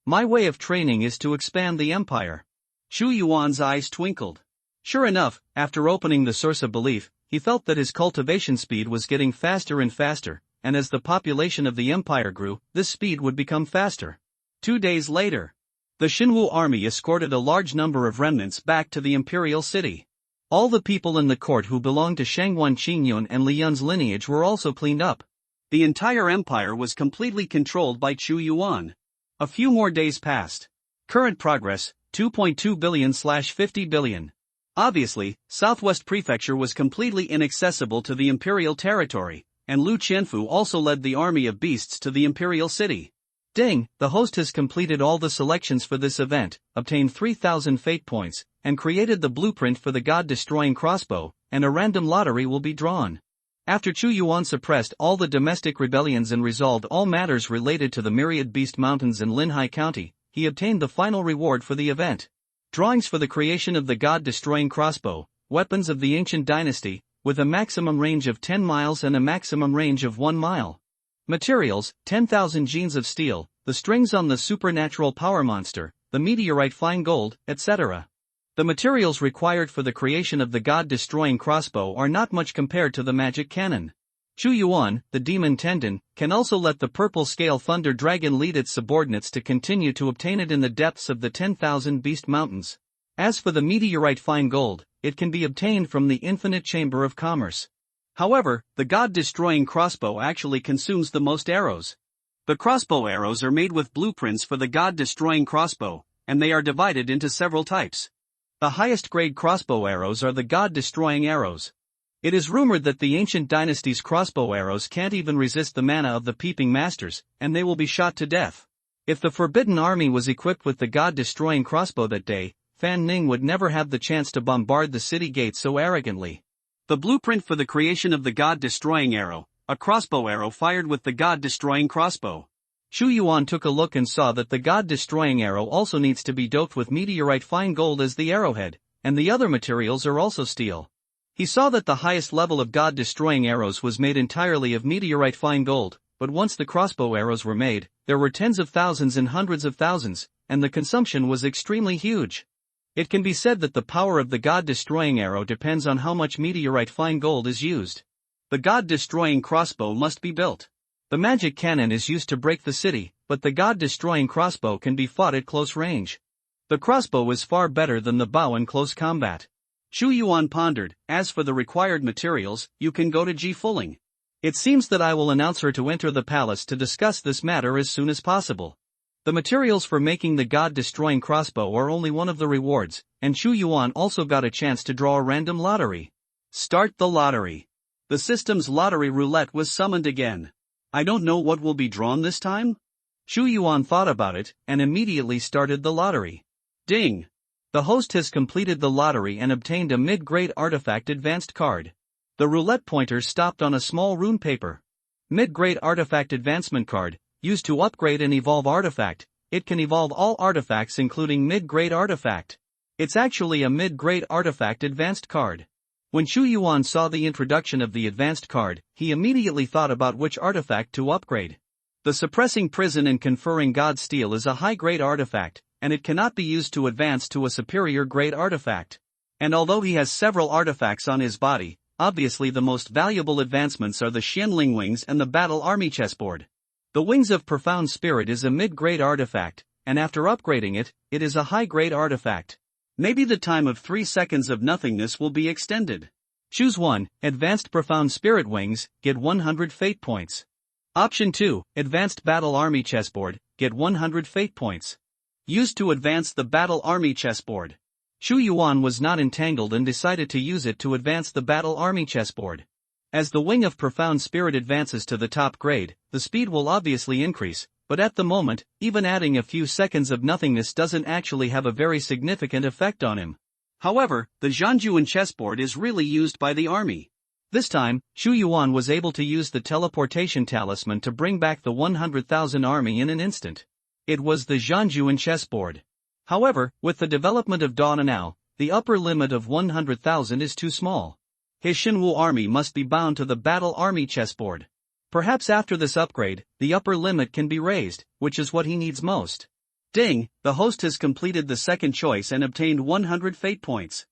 My way of training is to expand the empire. Xu Yuan's eyes twinkled. Sure enough, after opening the source of belief, he felt that his cultivation speed was getting faster and faster, and as the population of the empire grew, this speed would become faster. 2 days later, the Xinwu army escorted a large number of remnants back to the imperial city. All the people in the court who belonged to Shangwan Qingyun and Li Yun's lineage were also cleaned up. The entire empire was completely controlled by Xu Yuan. A few more days passed. Current progress, 2.2 billion/50 billion. Obviously, Southwest Prefecture was completely inaccessible to the imperial territory, and Lu Qianfu also led the army of beasts to the imperial city. Ding, the host has completed all the selections for this event, obtained 3,000 fate points, and created the blueprint for the god-destroying crossbow, and a random lottery will be drawn. After Xu Yuan suppressed all the domestic rebellions and resolved all matters related to the myriad beast mountains in Linhai County, he obtained the final reward for the event. Drawings for the creation of the god-destroying crossbow, weapons of the ancient dynasty, with a maximum range of 10 miles and a maximum range of 1 mile. Materials, 10,000 genes of steel, the strings on the supernatural power monster, the meteorite fine gold, etc. The materials required for the creation of the god-destroying crossbow are not much compared to the magic cannon. Xu Yuan, the demon tendon, can also let the purple scale thunder dragon lead its subordinates to continue to obtain it in the depths of the 10,000 beast mountains. As for the meteorite fine gold, it can be obtained from the infinite chamber of commerce. However, the god-destroying crossbow actually consumes the most arrows. The crossbow arrows are made with blueprints for the god-destroying crossbow, and they are divided into several types. The highest grade crossbow arrows are the god-destroying arrows. It is rumored that the ancient dynasty's crossbow arrows can't even resist the mana of the peeping masters, and they will be shot to death. If the Forbidden Army was equipped with the god-destroying crossbow that day, Fan Ning would never have the chance to bombard the city gates so arrogantly. The blueprint for the creation of the god-destroying arrow, a crossbow arrow fired with the god-destroying crossbow. Xu Yuan took a look and saw that the god-destroying arrow also needs to be doped with meteorite fine gold as the arrowhead, and the other materials are also steel. He saw that the highest level of god-destroying arrows was made entirely of meteorite fine gold, but once the crossbow arrows were made, there were tens of thousands and hundreds of thousands, and the consumption was extremely huge. It can be said that the power of the god-destroying arrow depends on how much meteorite fine gold is used. The god-destroying crossbow must be built. The magic cannon is used to break the city, but the god-destroying crossbow can be fought at close range. The crossbow is far better than the bow in close combat. Xu Yuan pondered, as for the required materials, you can go to Ji Fuling. It seems that I will announce her to enter the palace to discuss this matter as soon as possible. The materials for making the god-destroying crossbow are only one of the rewards, and Xu Yuan also got a chance to draw a random lottery. Start the lottery. The system's lottery roulette was summoned again. I don't know what will be drawn this time? Xu Yuan thought about it, and immediately started the lottery. Ding! The host has completed the lottery and obtained a mid-grade artifact advanced card. The roulette pointer stopped on a small rune paper. Mid-grade artifact advancement card, used to upgrade and evolve artifact, it can evolve all artifacts including mid-grade artifact. It's actually a mid-grade artifact advanced card. When Chu Yuan saw the introduction of the advanced card, he immediately thought about which artifact to upgrade. The suppressing prison and conferring God Steel is a high-grade artifact, and it cannot be used to advance to a superior grade artifact. And although he has several artifacts on his body, obviously the most valuable advancements are the Xianling Wings and the Battle Army Chessboard. The Wings of Profound Spirit is a mid-grade artifact, and after upgrading it, it is a high-grade artifact. Maybe the time of 3 seconds of nothingness will be extended. Choose 1, Advanced Profound Spirit Wings, get 100 fate points. Option 2, Advanced Battle Army Chessboard, get 100 fate points. Used to advance the Battle Army Chessboard. Chu Yuan was not entangled and decided to use it to advance the Battle Army Chessboard. As the Wing of Profound Spirit advances to the top grade, the speed will obviously increase, but at the moment, even adding a few seconds of nothingness doesn't actually have a very significant effect on him. However, the Zhanjuan chessboard is really used by the army. This time, Chu Yuan was able to use the teleportation talisman to bring back the 100,000 army in an instant. It was the Zhanjuan chessboard. However, with the development of Dawn Now, the upper limit of 100,000 is too small. His Xinwu army must be bound to the Battle Army chessboard. Perhaps after this upgrade, the upper limit can be raised, which is what he needs most. Ding, the host has completed the second choice and obtained 100 fate points.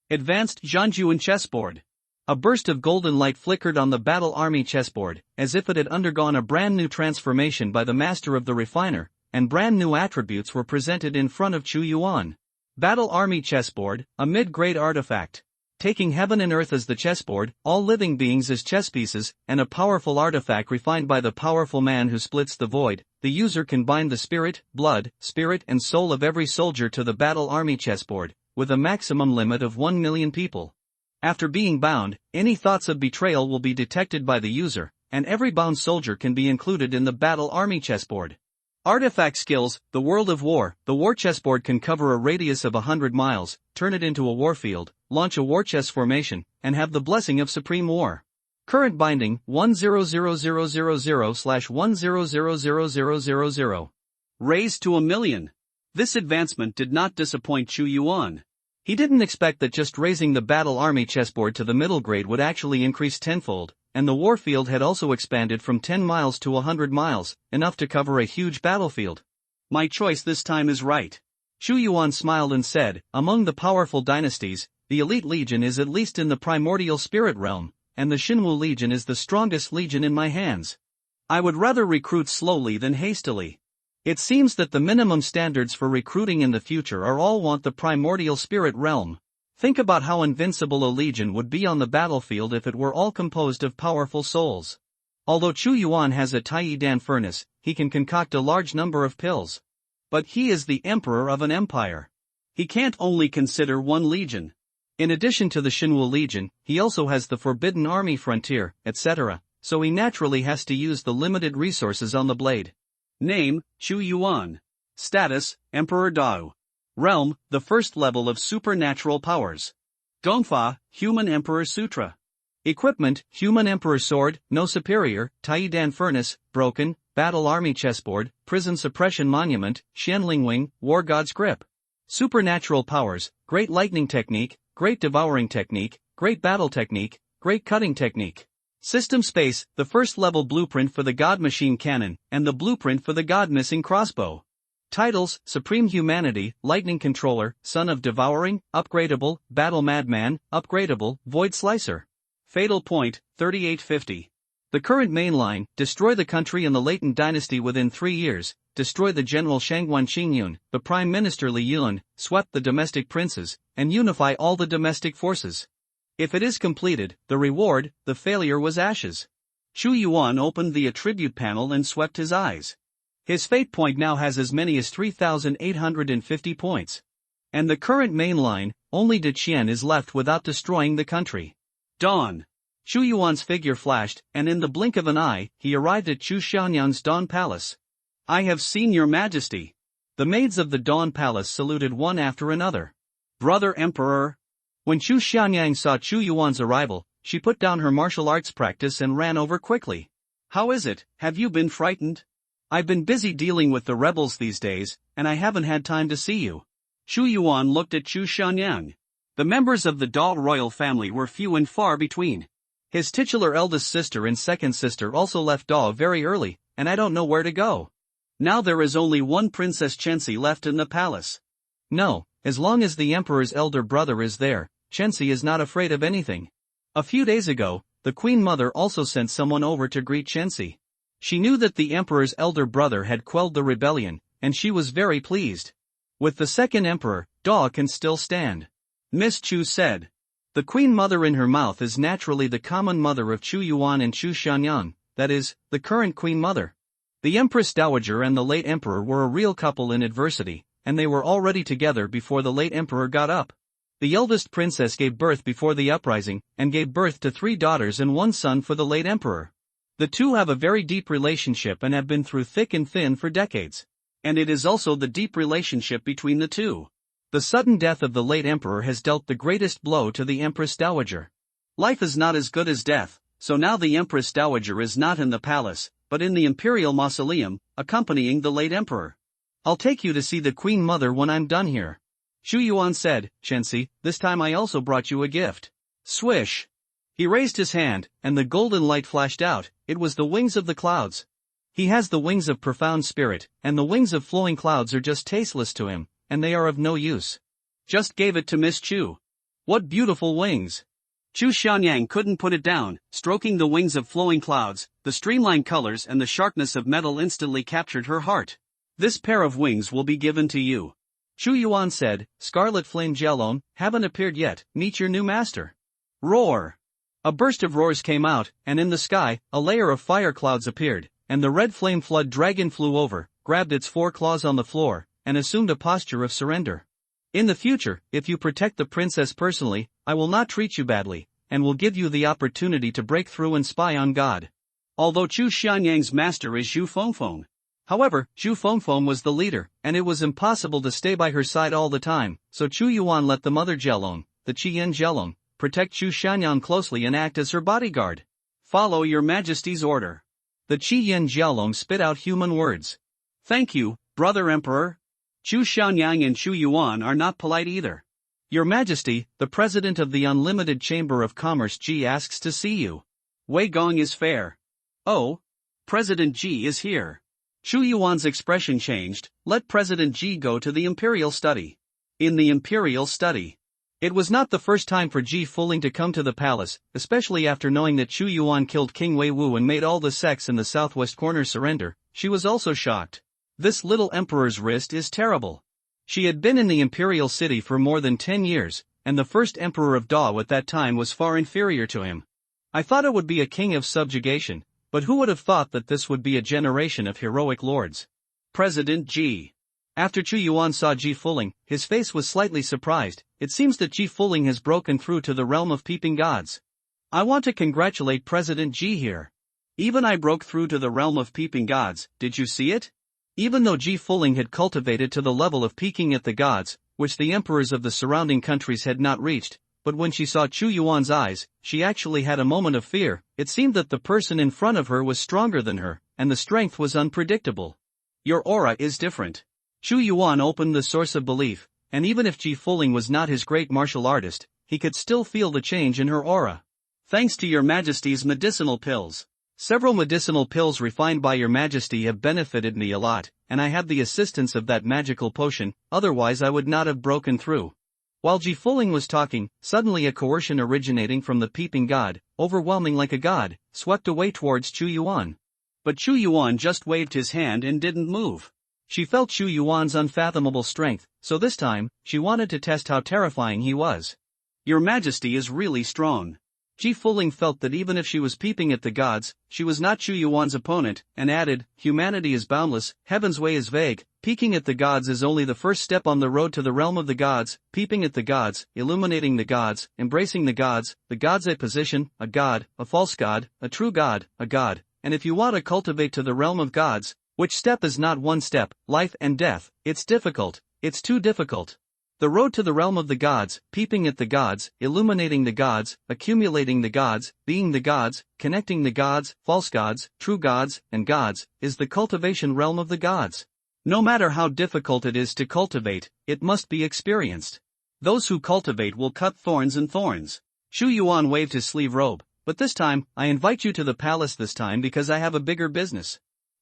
Advanced Zhanjuan chessboard. A burst of golden light flickered on the Battle Army chessboard, as if it had undergone a brand new transformation by the master of the refiner, and brand new attributes were presented in front of Chu Yuan. Battle Army chessboard, a mid-grade artifact. Taking heaven and earth as the chessboard, all living beings as chess pieces, and a powerful artifact refined by the powerful man who splits the void, the user can bind the spirit, blood, spirit and soul of every soldier to the Battle Army chessboard, with a maximum limit of 1 million people. After being bound, any thoughts of betrayal will be detected by the user, and every bound soldier can be included in the Battle Army chessboard. Artifact skills, the World of War. The war chessboard can cover a radius of 100 miles, turn it into a warfield, launch a war chess formation, and have the blessing of supreme war. Current binding, 100000/10000000. Raised to 1,000,000. This advancement did not disappoint Chu Yuan. He didn't expect that just raising the Battle Army chessboard to the middle grade would actually increase tenfold, and the warfield had also expanded from 10 miles to 100 miles, enough to cover a huge battlefield. My choice this time is right. Chu Yuan smiled and said, among the powerful dynasties, the Elite Legion is at least in the primordial spirit realm, and the Xinwu Legion is the strongest legion in my hands. I would rather recruit slowly than hastily. It seems that the minimum standards for recruiting in the future are all want the primordial spirit realm. Think about how invincible a legion would be on the battlefield if it were all composed of powerful souls. Although Chu Yuan has a Taiyidan furnace, he can concoct a large number of pills. But he is the emperor of an empire. He can't only consider one legion. In addition to the Xinwu Legion, he also has the Forbidden Army Frontier, etc., so he naturally has to use the limited resources on the blade. Name, Chu Yuan. Status, Emperor Dao. Realm, the first level of supernatural powers. Gongfa, Human Emperor Sutra. Equipment, Human Emperor Sword, no superior, Taiyidan Furnace, broken, Battle Army Chessboard, Prison Suppression Monument, Xianling Wing, War God's Grip. Supernatural powers, Great Lightning Technique, Great Devouring Technique, Great Battle Technique, Great Cutting Technique. System Space, the first level blueprint for the God Machine Cannon, and the blueprint for the God Missing Crossbow. Titles, Supreme Humanity, Lightning Controller, Son of Devouring, Upgradable, Battle Madman, Upgradable, Void Slicer. Fatal Point, 3850. The current mainline, destroy the country and the latent dynasty within 3 years, destroy the General Shangguan Qingyun, the Prime Minister Li Yun, swept the domestic princes, and unify all the domestic forces. If it is completed, the reward, the failure was ashes. Chu Yuan opened the attribute panel and swept his eyes. His fate point now has as many as 3,850 points. And the current main line, only De Qian is left without destroying the country. Dawn. Chu Yuan's figure flashed, and in the blink of an eye, he arrived at Chu Xianyang's Dawn Palace. I have seen your majesty. The maids of the Dawn Palace saluted one after another. Brother Emperor. When Chu Xianyang saw Chu Yuan's arrival, she put down her martial arts practice and ran over quickly. How is it, have you been frightened? I've been busy dealing with the rebels these days, and I haven't had time to see you. Chu Yuan looked at Chu Shanyang. The members of the Dao royal family were few and far between. His titular eldest sister and second sister also left Dao very early, and I don't know where to go. Now there is only one Princess Chenxi left in the palace. No, as long as the emperor's elder brother is there, Chenxi is not afraid of anything. A few days ago, the queen mother also sent someone over to greet Chenxi. She knew that the emperor's elder brother had quelled the rebellion, and she was very pleased. With the second emperor, Dao can still stand. Miss Chu said. The queen mother in her mouth is naturally the common mother of Chu Yuan and Chu Shanyang, that is, the current queen mother. The Empress Dowager and the late emperor were a real couple in adversity, and they were already together before the late emperor got up. The eldest princess gave birth before the uprising, and gave birth to 3 daughters and 1 son for the late emperor. The two have a very deep relationship and have been through thick and thin for decades. And it is also the deep relationship between the two. The sudden death of the late emperor has dealt the greatest blow to the Empress Dowager. Life is not as good as death, so now the Empress Dowager is not in the palace, but in the imperial mausoleum, accompanying the late emperor. I'll take you to see the queen mother when I'm done here. Chu Yuan said, Chenxi, this time I also brought you a gift. Swish! He raised his hand, and the golden light flashed out. It was the wings of the clouds. He has the wings of profound spirit, and the wings of flowing clouds are just tasteless to him, and they are of no use. Just gave it to Miss Chu. What beautiful wings! Chu Shanyang couldn't put it down, stroking the wings of flowing clouds. The streamlined colors and the sharpness of metal instantly captured her heart. This pair of wings will be given to you. Chu Yuan said, Scarlet Flame Jelon, haven't appeared yet, meet your new master. Roar! A burst of roars came out, and in the sky, a layer of fire clouds appeared, and the red flame flood dragon flew over, grabbed its 4 claws on the floor, and assumed a posture of surrender. In the future, if you protect the princess personally, I will not treat you badly, and will give you the opportunity to break through and spy on God. Although Chu Shanyang's master is Zhu Fengfeng. However, Zhu Fengfeng was the leader, and it was impossible to stay by her side all the time, so Chu Yuan let the mother Jelong, the Qiyan Jelong, protect Chu Shanyang closely and act as her bodyguard. Follow your majesty's order. The Qiyan Jelong spit out human words. Thank you, brother emperor. Chu Shanyang and Chu Yuan are not polite either. Your Majesty, the president of the Unlimited Chamber of Commerce Ji asks to see you. Wei Gong is fair. Oh? President Ji is here. Chu Yuan's expression changed. Let President Ji go to the imperial study. In the imperial study. It was not the first time for Ji Fuling to come to the palace, especially after knowing that Chu Yuan killed King Wei Wu and made all the sects in the southwest corner surrender. She was also shocked. This little emperor's wrist is terrible. She had been in the imperial city for more than 10 years, and the first emperor of Dao at that time was far inferior to him. I thought it would be a king of subjugation, but who would have thought that this would be a generation of heroic lords? President Ji. After Chu Yuan saw Ji Fuling, his face was slightly surprised. It seems that Ji Fuling has broken through to the realm of peeping gods. I want to congratulate President Ji here. Even I broke through to the realm of peeping gods, did you see it? Even though Ji Fuling had cultivated to the level of peeking at the gods, which the emperors of the surrounding countries had not reached, but when she saw Chu Yuan's eyes, she actually had a moment of fear. It seemed that the person in front of her was stronger than her, and the strength was unpredictable. Your aura is different. Chu Yuan opened the source of belief, and even if Ji Fuling was not his great martial artist, he could still feel the change in her aura. Thanks to your Majesty's medicinal pills. Several medicinal pills refined by your Majesty have benefited me a lot, and I have the assistance of that magical potion, otherwise I would not have broken through. While Ji Fuling was talking, suddenly a coercion originating from the peeping god, overwhelming like a god, swept away towards Chu Yuan. But Chu Yuan just waved his hand and didn't move. She felt Chu Yuan's unfathomable strength, so this time, she wanted to test how terrifying he was. Your Majesty is really strong. Ji Fuling felt that even if she was peeping at the gods, she was not Chu Yuan's opponent, and added, humanity is boundless, heaven's way is vague, peeking at the gods is only the first step on the road to the realm of the gods, peeping at the gods, illuminating the gods, embracing the gods a position, a god, a false god, a true god, a god, and if you want to cultivate to the realm of gods, which step is not one step, life and death, it's difficult, it's too difficult. The road to the realm of the gods, peeping at the gods, illuminating the gods, accumulating the gods, being the gods, connecting the gods, false gods, true gods, and gods, is the cultivation realm of the gods. No matter how difficult it is to cultivate, it must be experienced. Those who cultivate will cut thorns and thorns. Shu Yuan waved his sleeve robe, but this time, I invite you to the palace this time because I have a bigger business.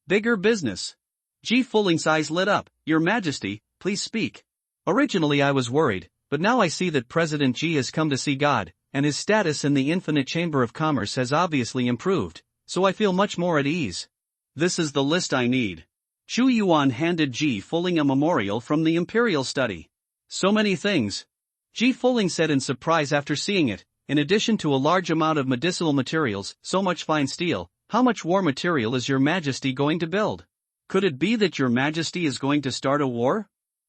Bigger business? Ji Fuling's eyes lit up. Your Majesty, please speak. Originally I was worried, but now I see that President Ji has come to see God, and his status in the Infinite Chamber of Commerce has obviously improved, so I feel much more at ease. This is the list I need. Shu Yuan handed Ji Fuling a memorial from the Imperial Study. So many things. Ji Fuling said in surprise after seeing it, in addition to a large amount of medicinal materials, so much fine steel, how much war material is your Majesty going to build? Could it be that your Majesty is going to start a war?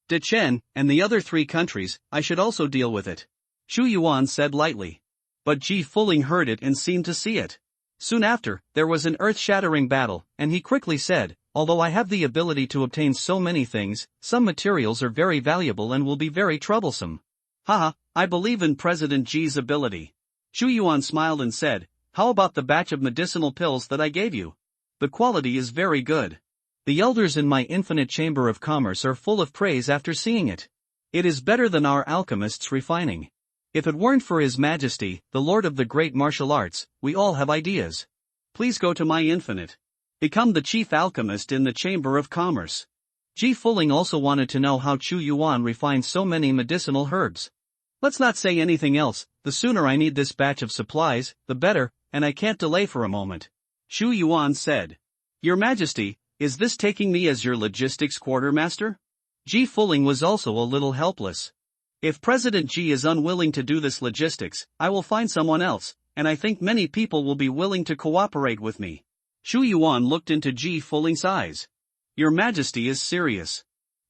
De Chen, and the other 3 countries, I should also deal with it. Shu Yuan said lightly. But Ji Fuling heard it and seemed to see it. Soon after, there was an earth-shattering battle, and he quickly said, although I have the ability to obtain so many things, some materials are very valuable and will be very troublesome. Haha, I believe in President Ji's ability. Shu Yuan smiled and said, how about the batch of medicinal pills that I gave you? The quality is very good. The elders in my Infinite Chamber of Commerce are full of praise after seeing it. It is better than our alchemists refining. If it weren't for His Majesty, the Lord of the Great Martial Arts, we all have ideas. Please go to my Infinite. Become the chief alchemist in the Chamber of Commerce. Ji Fuling also wanted to know how Chu Yuan refined so many medicinal herbs. Let's not say anything else, the sooner I need this batch of supplies, the better, and I can't delay for a moment. Shu Yuan said. Your Majesty, is this taking me as your logistics quartermaster? Ji Fuling was also a little helpless. If President Ji is unwilling to do this logistics, I will find someone else, and I think many people will be willing to cooperate with me. Shu Yuan looked into Ji Fuling's eyes. Your Majesty is serious.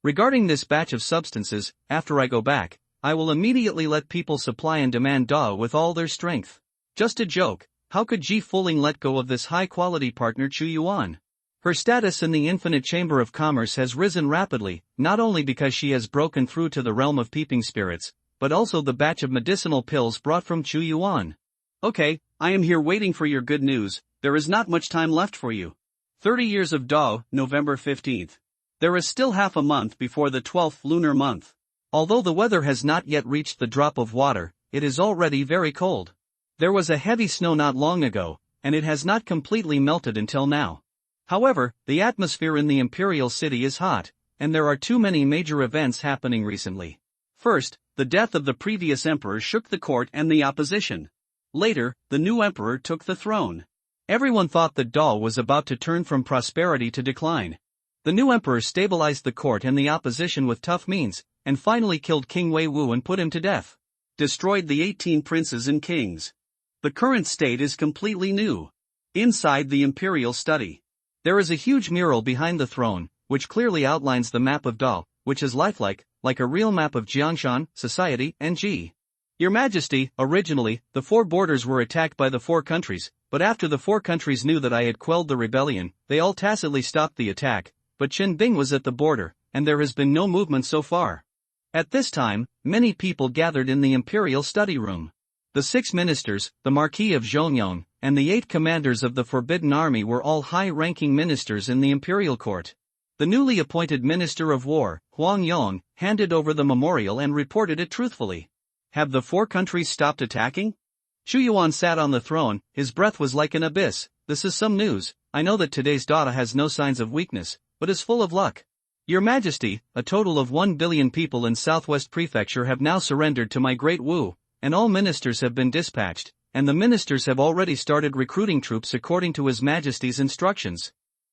Regarding this batch of substances, after I go back, I will immediately let people supply and demand Dao with all their strength. Just a joke, how could Ji Fuling let go of this high-quality partner Chu Yuan? Her status in the Infinite Chamber of Commerce has risen rapidly, not only because she has broken through to the realm of peeping spirits, but also the batch of medicinal pills brought from Chu Yuan. Okay, I am here waiting for your good news, there is not much time left for you. 30 years of Dao, November 15th. There is still half a month before the 12th lunar month. Although the weather has not yet reached the drop of water, it is already very cold. There was a heavy snow not long ago, and it has not completely melted until now. However, the atmosphere in the Imperial City is hot, and there are too many major events happening recently. First, the death of the previous emperor shook the court and the opposition. Later, the new emperor took the throne. Everyone thought that Dao was about to turn from prosperity to decline. The new emperor stabilized the court and the opposition with tough means, and finally killed King Wei Wu and put him to death. Destroyed the 18 princes and kings. The current state is completely new. Inside the Imperial Study, there is a huge mural behind the throne, which clearly outlines the map of Dao, which is lifelike, like a real map of Jiangshan, society, and Ji. Your Majesty, originally, the 4 borders were attacked by the 4 countries, but after the 4 countries knew that I had quelled the rebellion, they all tacitly stopped the attack, but Qin Bing was at the border, and there has been no movement so far. At this time, many people gathered in the Imperial Study Room. The 6 ministers, the Marquis of Zhongyong, and the 8 commanders of the Forbidden Army were all high-ranking ministers in the Imperial Court. The newly appointed Minister of War, Huang Yong, handed over the memorial and reported it truthfully. Have the 4 countries stopped attacking? Shu Yuan sat on the throne, his breath was like an abyss. This is some news. I know that today's Dada has no signs of weakness, but is full of luck. Your Majesty, a total of 1 billion people in Southwest Prefecture have now surrendered to my Great Wu, and all ministers have been dispatched, and the ministers have already started recruiting troops according to His Majesty's instructions.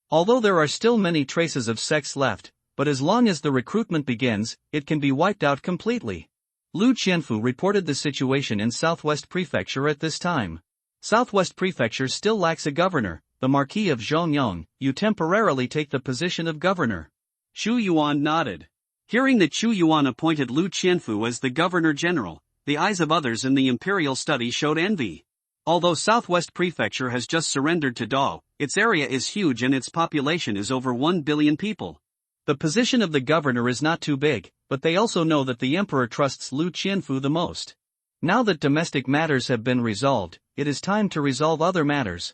Although there are still many traces of sects left, but as long as the recruitment begins, it can be wiped out completely. Lu Qianfu reported the situation in Southwest Prefecture at this time. Southwest Prefecture still lacks a governor. The Marquis of Zhongyong, you temporarily take the position of governor. Shu Yuan nodded. Hearing that Chu Yuan appointed Lu Qianfu as the governor-general, the eyes of others in the imperial study showed envy. Although Southwest Prefecture has just surrendered to Dao, its area is huge and its population is over 1 billion people. The position of the governor is not too big, but they also know that the emperor trusts Lu Qianfu the most. Now that domestic matters have been resolved, it is time to resolve other matters.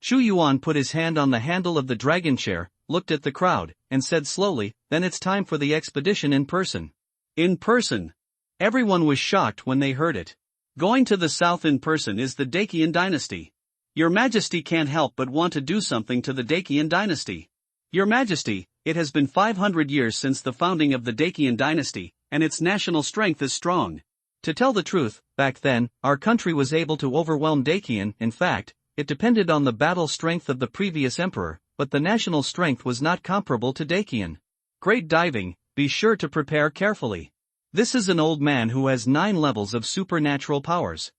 Xu Yuan put his hand on the handle of the dragon chair, looked at the crowd, and said slowly, "Then it's time for the expedition in person." In person. Everyone was shocked when they heard it. Going to the south in person is the Dacian dynasty. Your Majesty can't help but want to do something to the Dacian dynasty. Your Majesty, it has been 500 years since the founding of the Dacian dynasty, and its national strength is strong. To tell the truth, back then, our country was able to overwhelm Dacian. In fact, it depended on the battle strength of the previous emperor, but the national strength was not comparable to Dacian. Great diving, be sure to prepare carefully. This is an old man who has 9 levels of supernatural powers.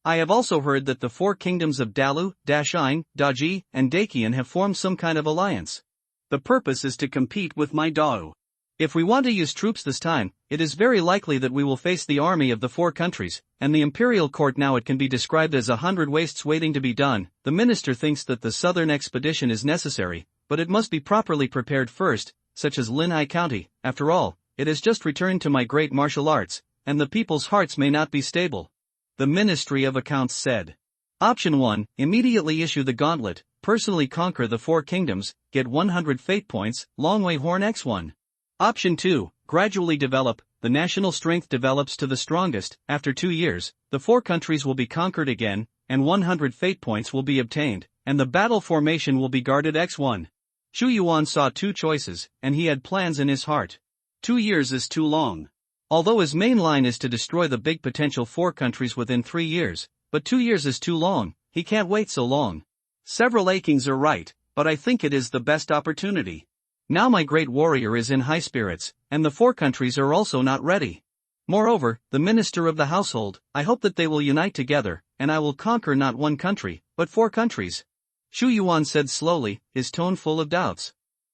I have also heard that the 4 kingdoms of Dalu, Daxing, Daji, and Dacian have formed some kind of alliance. The purpose is to compete with my Dao. If we want to use troops this time, it is very likely that we will face the army of the 4 countries, and the imperial court. Now it can be described as 100 wastes waiting to be done. The minister thinks that the southern expedition is necessary, but it must be properly prepared first, such as Linhai County. After all, it has just returned to my great martial arts, and the people's hearts may not be stable. The Ministry of Accounts said. Option 1, immediately issue the gauntlet, personally conquer the 4 kingdoms, get 100 fate points, Longwei Horn X1. Option 2, gradually develop, the national strength develops to the strongest. After 2 years, the 4 countries will be conquered again, and 100 fate points will be obtained, and the battle formation will be guarded X1. Xu Yuan saw 2 choices, and he had plans in his heart. 2 years is too long. Although his main line is to destroy the big potential 4 countries within 3 years, but 2 years is too long, he can't wait so long. Several Akings are right, but I think it is the best opportunity. Now my great warrior is in high spirits, and the 4 countries are also not ready. Moreover, the minister of the household, I hope that they will unite together, and I will conquer not 1 country, but 4 countries. Xu Yuan said slowly, his tone full of doubts.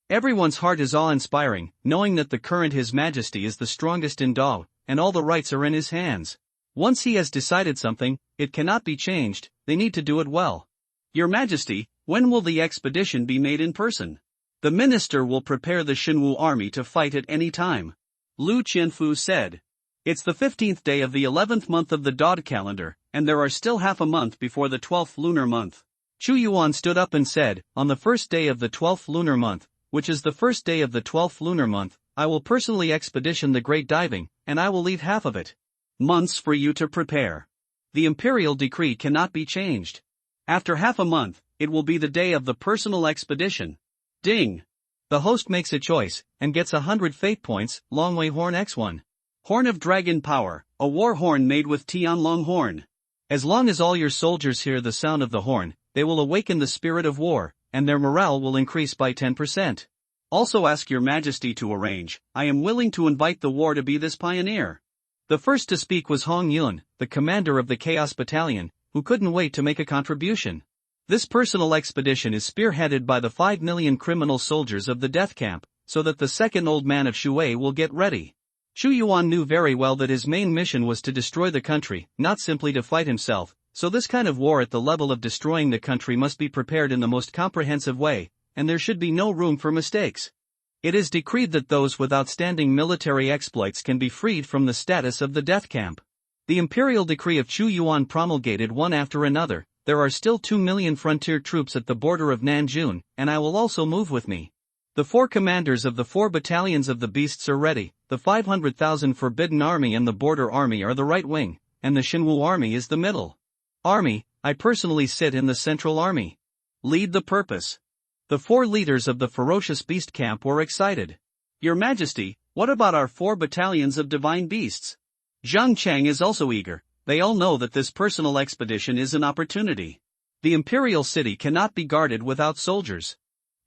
Everyone's heart is awe-inspiring, knowing that the current His Majesty is the strongest in Dao, and all the rights are in his hands. Once he has decided something, it cannot be changed. They need to do it well. Your Majesty, when will the expedition be made in person? The minister will prepare the Xinwu army to fight at any time. Lu Qianfu said. It's the 15th day of the 11th month of the Dao calendar, and there are still half a month before the 12th lunar month. Xu Yuan stood up and said, on the first day of the 12th lunar month, which is the first day of the 12th lunar month, I will personally expedition the great diving, and I will lead half of it. Months for you to prepare. The imperial decree cannot be changed. After half a month, it will be the day of the personal expedition. Ding! The host makes a choice, and gets 100 fate points, Longwei Horn X1. Horn of Dragon Power, a war horn made with Tianlong Horn. As long as all your soldiers hear the sound of the horn, they will awaken the spirit of war, and their morale will increase by 10%. Also ask your Majesty to arrange, I am willing to invite the war to be this pioneer. The first to speak was Hong Yun, the commander of the Chaos Battalion, who couldn't wait to make a contribution. This personal expedition is spearheaded by the 5 million criminal soldiers of the death camp, so that the second old man of Shui will get ready. Xu Yuan knew very well that his main mission was to destroy the country, not simply to fight himself, so this kind of war at the level of destroying the country must be prepared in the most comprehensive way, and there should be no room for mistakes. It is decreed that those with outstanding military exploits can be freed from the status of the death camp. The imperial decree of Xu Yuan promulgated one after another. There are still 2 million frontier troops at the border of Nanjun, and I will also move with me. The 4 commanders of the 4 battalions of the beasts are ready, the 500,000 Forbidden Army and the Border Army are the right wing, and the Xinwu Army is the middle. Army, I personally sit in the Central Army. Lead the purpose. The 4 leaders of the ferocious beast camp were excited. Your Majesty, what about our 4 battalions of divine beasts? Zhang Chang is also eager. They all know that this personal expedition is an opportunity. The imperial city cannot be guarded without soldiers.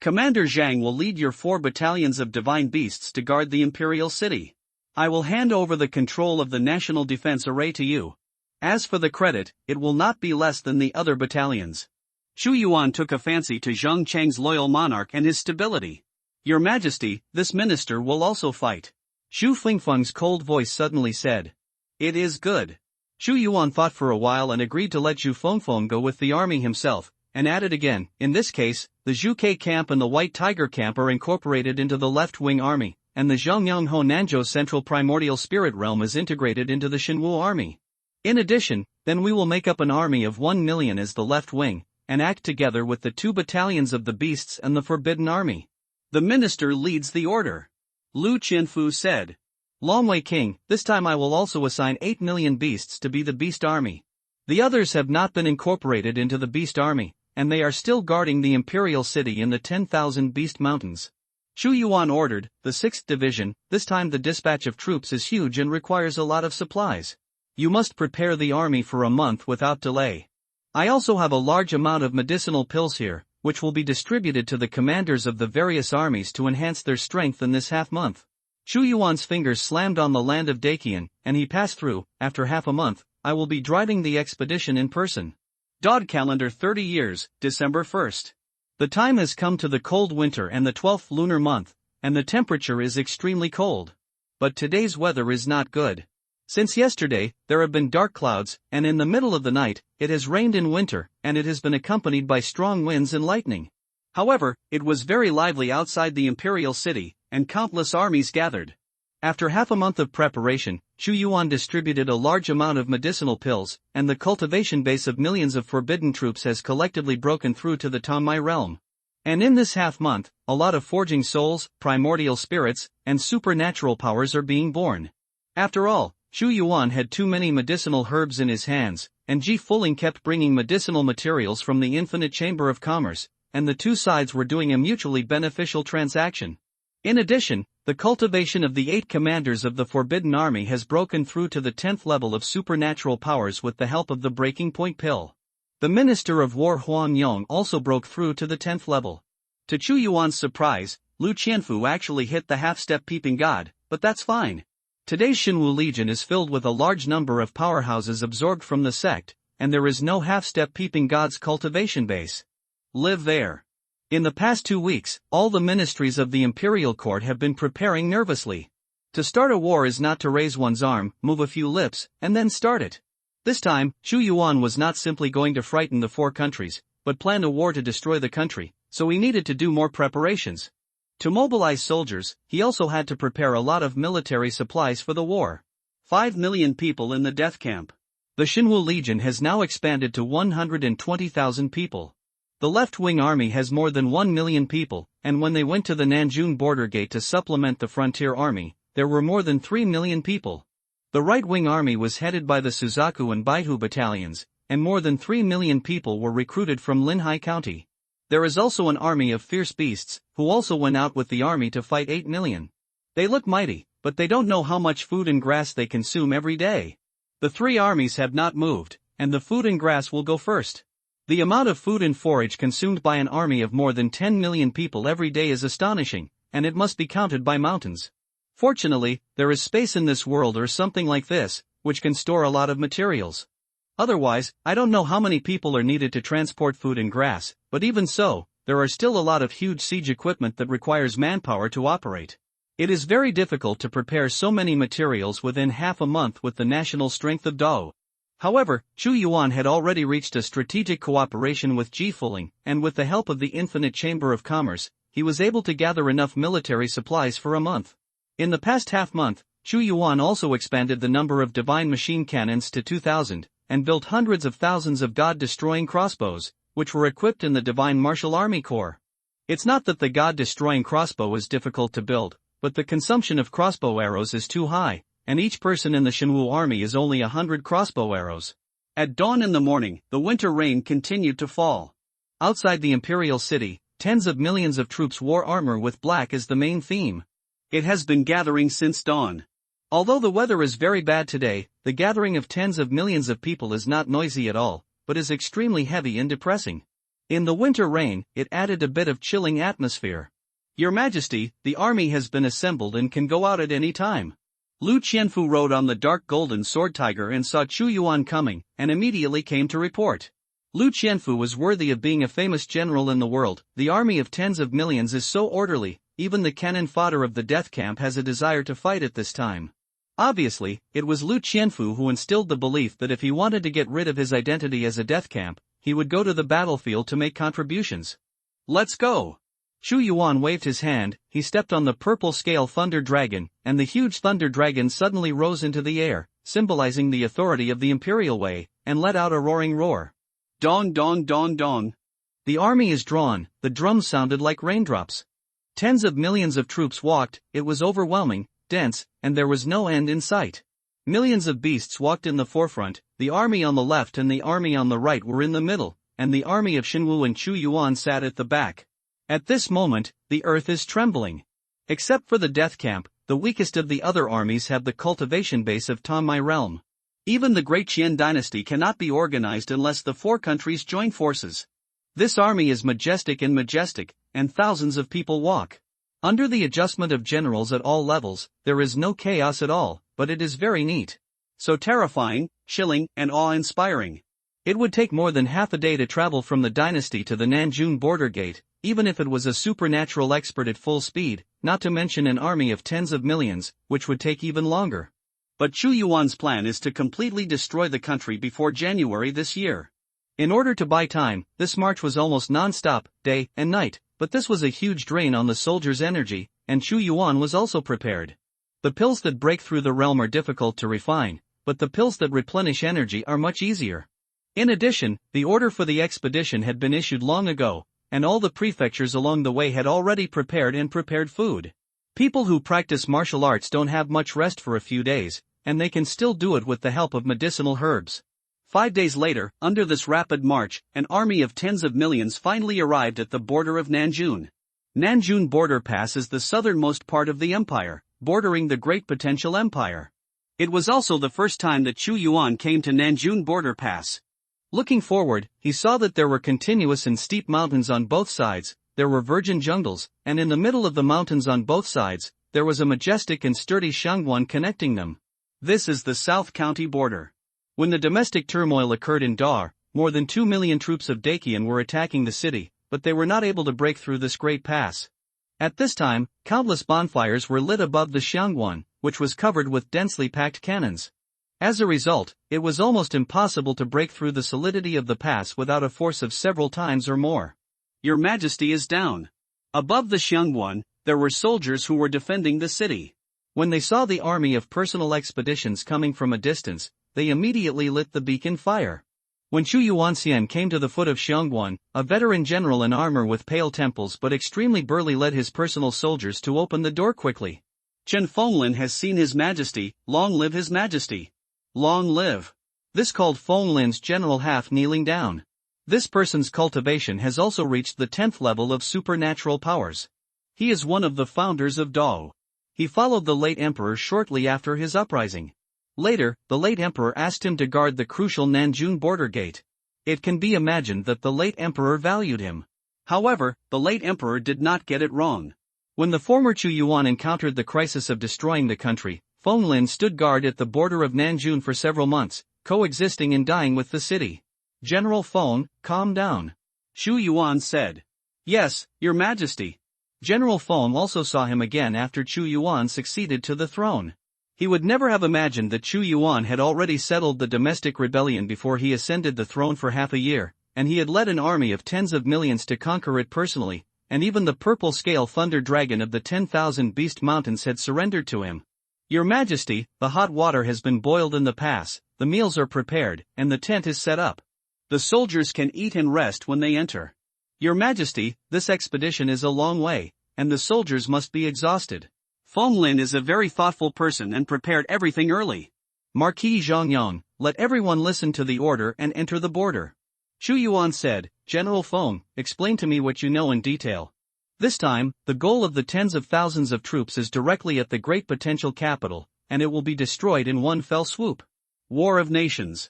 Commander Zhang will lead your 4 battalions of divine beasts to guard the imperial city. I will hand over the control of the national defense array to you. As for the credit, it will not be less than the other battalions. Xu Yuan took a fancy to Zhang Chang's loyal monarch and his stability. Your Majesty, this minister will also fight. Xu Fengfeng's cold voice suddenly said. It is good. Xu Yuan thought for a while and agreed to let Xu Fengfeng go with the army himself, and added again, in this case, the Zhuke camp and the White Tiger camp are incorporated into the left-wing army, and the Zhongyangho Nanzhou Central Primordial Spirit Realm is integrated into the Shinwu army. In addition, then we will make up an army of 1 million as the left wing, and act together with the 2 battalions of the Beasts and the Forbidden Army. The minister leads the order. Lu Qianfu said. Longwei King, this time I will also assign 8 million beasts to be the Beast Army. The others have not been incorporated into the Beast Army, and they are still guarding the Imperial City in the 10,000 Beast Mountains. Xu Yuan ordered, the 6th Division, this time the dispatch of troops is huge and requires a lot of supplies. You must prepare the army for a month without delay. I also have a large amount of medicinal pills here, which will be distributed to the commanders of the various armies to enhance their strength in this half-month. Xu Yuan's fingers slammed on the land of Dakian, and he passed through. After half a month, I will be driving the expedition in person. Dod calendar 30 years, December 1st. The time has come to the cold winter and the 12th lunar month, and the temperature is extremely cold. But today's weather is not good. Since yesterday, there have been dark clouds, and in the middle of the night, it has rained in winter, and it has been accompanied by strong winds and lightning. However, it was very lively outside the Imperial City, and countless armies gathered. After half a month of preparation, Xu Yuan distributed a large amount of medicinal pills, and the cultivation base of millions of forbidden troops has collectively broken through to the Tongmai realm. And in this half-month, a lot of forging souls, primordial spirits, and supernatural powers are being born. After all, Xu Yuan had too many medicinal herbs in his hands, and Ji Fuling kept bringing medicinal materials from the Infinite Chamber of Commerce, and the two sides were doing a mutually beneficial transaction. In addition, the cultivation of the 8 commanders of the Forbidden Army has broken through to the 10th level of supernatural powers with the help of the Breaking Point Pill. The Minister of War Huan Yong also broke through to the 10th level. To Xu Yuan's surprise, Lu Qianfu actually hit the half-step peeping god, but that's fine. Today's Shinwu Legion is filled with a large number of powerhouses absorbed from the sect, and there is no half-step peeping god's cultivation base. Live there. In the past 2 weeks, all the ministries of the imperial court have been preparing nervously. To start a war is not to raise one's arm, move a few lips, and then start it. This time, Xu Yuan was not simply going to frighten the 4 countries, but planned a war to destroy the country, so he needed to do more preparations. To mobilize soldiers, he also had to prepare a lot of military supplies for the war. 5 million people in the death camp. The Shinwu Legion has now expanded to 120,000 people. The left-wing army has more than 1 million people, and when they went to the Nanjun border gate to supplement the frontier army, there were more than 3 million people. The right-wing army was headed by the Suzaku and Baihu battalions, and more than 3 million people were recruited from Linhai County. There is also an army of fierce beasts, who also went out with the army to fight 8 million. They look mighty, but they don't know how much food and grass they consume every day. The 3 armies have not moved, and the food and grass will go first. The amount of food and forage consumed by an army of more than 10 million people every day is astonishing, and it must be counted by mountains. Fortunately, there is space in this world or something like this, which can store a lot of materials. Otherwise, I don't know how many people are needed to transport food and grass, but even so, there are still a lot of huge siege equipment that requires manpower to operate. It is very difficult to prepare so many materials within half a month with the national strength of Dao. However, Xu Yuan had already reached a strategic cooperation with Ji Fuling, and with the help of the Infinite Chamber of Commerce, he was able to gather enough military supplies for a month. In the past half-month, Xu Yuan also expanded the number of divine machine cannons to 2,000, and built hundreds of thousands of god-destroying crossbows, which were equipped in the Divine Martial Army Corps. It's not that the god-destroying crossbow is difficult to build, but the consumption of crossbow arrows is too high, and each person in the Shinwu army is only 100 crossbow arrows. At dawn in the morning, the winter rain continued to fall. Outside the imperial city, tens of millions of troops wore armor with black as the main theme. It has been gathering since dawn. Although the weather is very bad today, the gathering of tens of millions of people is not noisy at all, but is extremely heavy and depressing. In the winter rain, it added a bit of chilling atmosphere. Your Majesty, the army has been assembled and can go out at any time. Lu Qianfu rode on the dark golden sword tiger and saw Xu Yuan coming, and immediately came to report. Lu Qianfu was worthy of being a famous general in the world. The army of tens of millions is so orderly, even the cannon fodder of the death camp has a desire to fight at this time. Obviously, it was Lu Qianfu who instilled the belief that if he wanted to get rid of his identity as a death camp, he would go to the battlefield to make contributions. Let's go. Chu Yuan waved his hand, he stepped on the purple-scale thunder dragon, and the huge thunder dragon suddenly rose into the air, symbolizing the authority of the imperial way, and let out a roaring roar. Dong dong dong dong. The army is drawn, the drums sounded like raindrops. Tens of millions of troops walked, it was overwhelming, dense, and there was no end in sight. Millions of beasts walked in the forefront, the army on the left and the army on the right were in the middle, and the army of Xinwu and Chu Yuan sat at the back. At this moment, the earth is trembling. Except for the death camp, the weakest of the other armies have the cultivation base of Tongmei realm. Even the great Qian dynasty cannot be organized unless the four countries join forces. This army is majestic, and thousands of people walk. Under the adjustment of generals at all levels, there is no chaos at all, but it is very neat. So terrifying, chilling, and awe-inspiring. It would take more than half a day to travel from the dynasty to the Nanjun border gate, even if it was a supernatural expert at full speed, not to mention an army of tens of millions, which would take even longer. But Chu Yuan's plan is to completely destroy the country before January this year. In order to buy time, this march was almost non-stop, day and night, but this was a huge drain on the soldiers' energy, and Chu Yuan was also prepared. The pills that break through the realm are difficult to refine, but the pills that replenish energy are much easier. In addition, the order for the expedition had been issued long ago, and all the prefectures along the way had already prepared food. People who practice martial arts don't have much rest for a few days, and they can still do it with the help of medicinal herbs. 5 days later, under this rapid march, an army of tens of millions finally arrived at the border of Nanjun. Nanjun Border Pass is the southernmost part of the empire, bordering the Great Potential Empire. It was also the first time that Chu Yuan came to Nanjun Border Pass. Looking forward, he saw that there were continuous and steep mountains on both sides, there were virgin jungles, and in the middle of the mountains on both sides, there was a majestic and sturdy Shangguan connecting them. This is the South County border. When the domestic turmoil occurred in Dar, more than 2 million troops of Dacian were attacking the city, but they were not able to break through this great pass. At this time, countless bonfires were lit above the Shangguan, which was covered with densely packed cannons. As a result, it was almost impossible to break through the solidity of the pass without a force of several times or more. Your Majesty is down. Above the Shangguan, there were soldiers who were defending the city. When they saw the army of personal expeditions coming from a distance, they immediately lit the beacon fire. When Chu Yuanxian came to the foot of Shangguan, a veteran general in armor with pale temples but extremely burly led his personal soldiers to open the door quickly. Chen Fenglin has seen His Majesty, long live His Majesty. Long live. This called Fenglin's general half kneeling down. This person's cultivation has also reached the 10th level of supernatural powers. He is one of the founders of Dao. He followed the late emperor shortly after his uprising. Later, the late emperor asked him to guard the crucial Nanjun border gate. It can be imagined that the late emperor valued him. However, the late emperor did not get it wrong. When the former Chu Yuan encountered the crisis of destroying the country, Fenglin stood guard at the border of Nanjun for several months, coexisting and dying with the city. General Feng, calm down. Chu Yuan said. Yes, Your Majesty. General Feng also saw him again after Chu Yuan succeeded to the throne. He would never have imagined that Chu Yuan had already settled the domestic rebellion before he ascended the throne for half a year, and he had led an army of tens of millions to conquer it personally, and even the purple-scale thunder dragon of the 10,000 Beast Mountains had surrendered to him. Your Majesty, the hot water has been boiled in the pass, the meals are prepared, and the tent is set up. The soldiers can eat and rest when they enter. Your Majesty, this expedition is a long way, and the soldiers must be exhausted. Fenglin is a very thoughtful person and prepared everything early. Marquis Zhongyang, let everyone listen to the order and enter the border. Chu Yuan said, General Feng, explain to me what you know in detail. This time, the goal of the tens of thousands of troops is directly at the great potential capital, and it will be destroyed in one fell swoop. War of Nations.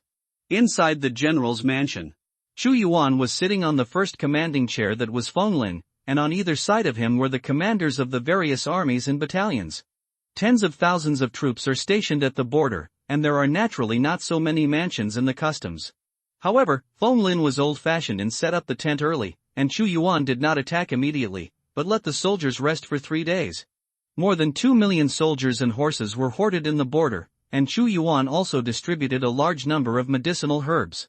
Inside the general's mansion. Chu Yuan was sitting on the first commanding chair that was Fenglin, and on either side of him were the commanders of the various armies and battalions. Tens of thousands of troops are stationed at the border, and there are naturally not so many mansions in the customs. However, Fenglin was old-fashioned and set up the tent early, and Chu Yuan did not attack immediately, but let the soldiers rest for 3 days. More than 2 million soldiers and horses were hoarded in the border, and Chu Yuan also distributed a large number of medicinal herbs.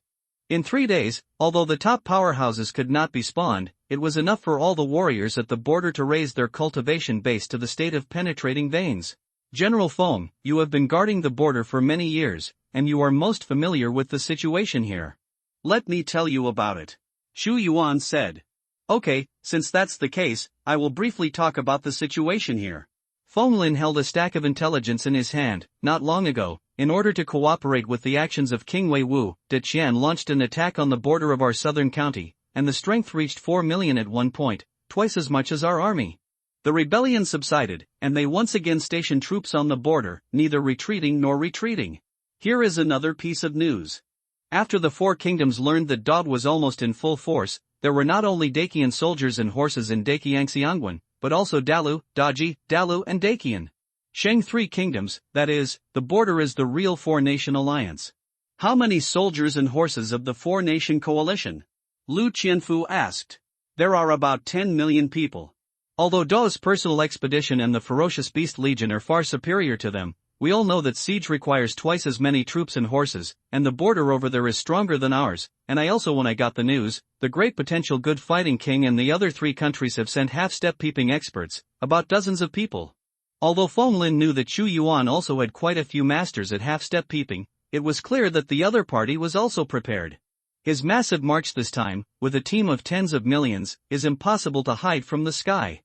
In 3 days, although the top powerhouses could not be spawned, it was enough for all the warriors at the border to raise their cultivation base to the state of penetrating veins. General Feng, you have been guarding the border for many years, and you are most familiar with the situation here. Let me tell you about it. Xu Yuan said. Okay, since that's the case, I will briefly talk about the situation here. Feng Lin held a stack of intelligence in his hand. Not long ago, in order to cooperate with the actions of King Wei Wu, De Qian launched an attack on the border of our southern county, and the strength reached 4 million at one point, twice as much as our army. The rebellion subsided, and they once again stationed troops on the border, neither retreating nor retreating. Here is another piece of news. After the four kingdoms learned that Dao was almost in full force, there were not only Dacian soldiers and horses in Daqiangxiangwan, but also Dalu, Daji, Dalu and Dacian. Sheng three kingdoms, that is, the border is the real four-nation alliance. How many soldiers and horses of the four-nation coalition? Lu Qianfu asked. There are about 10 million people. Although Dao's personal expedition and the ferocious beast legion are far superior to them, we all know that siege requires twice as many troops and horses, and the border over there is stronger than ours, and when I got the news, the great potential good fighting king and the other three countries have sent half-step peeping experts, about dozens of people. Although Feng Lin knew that Xu Yuan also had quite a few masters at half-step peeping, it was clear that the other party was also prepared. His massive march this time, with a team of tens of millions, is impossible to hide from the sky.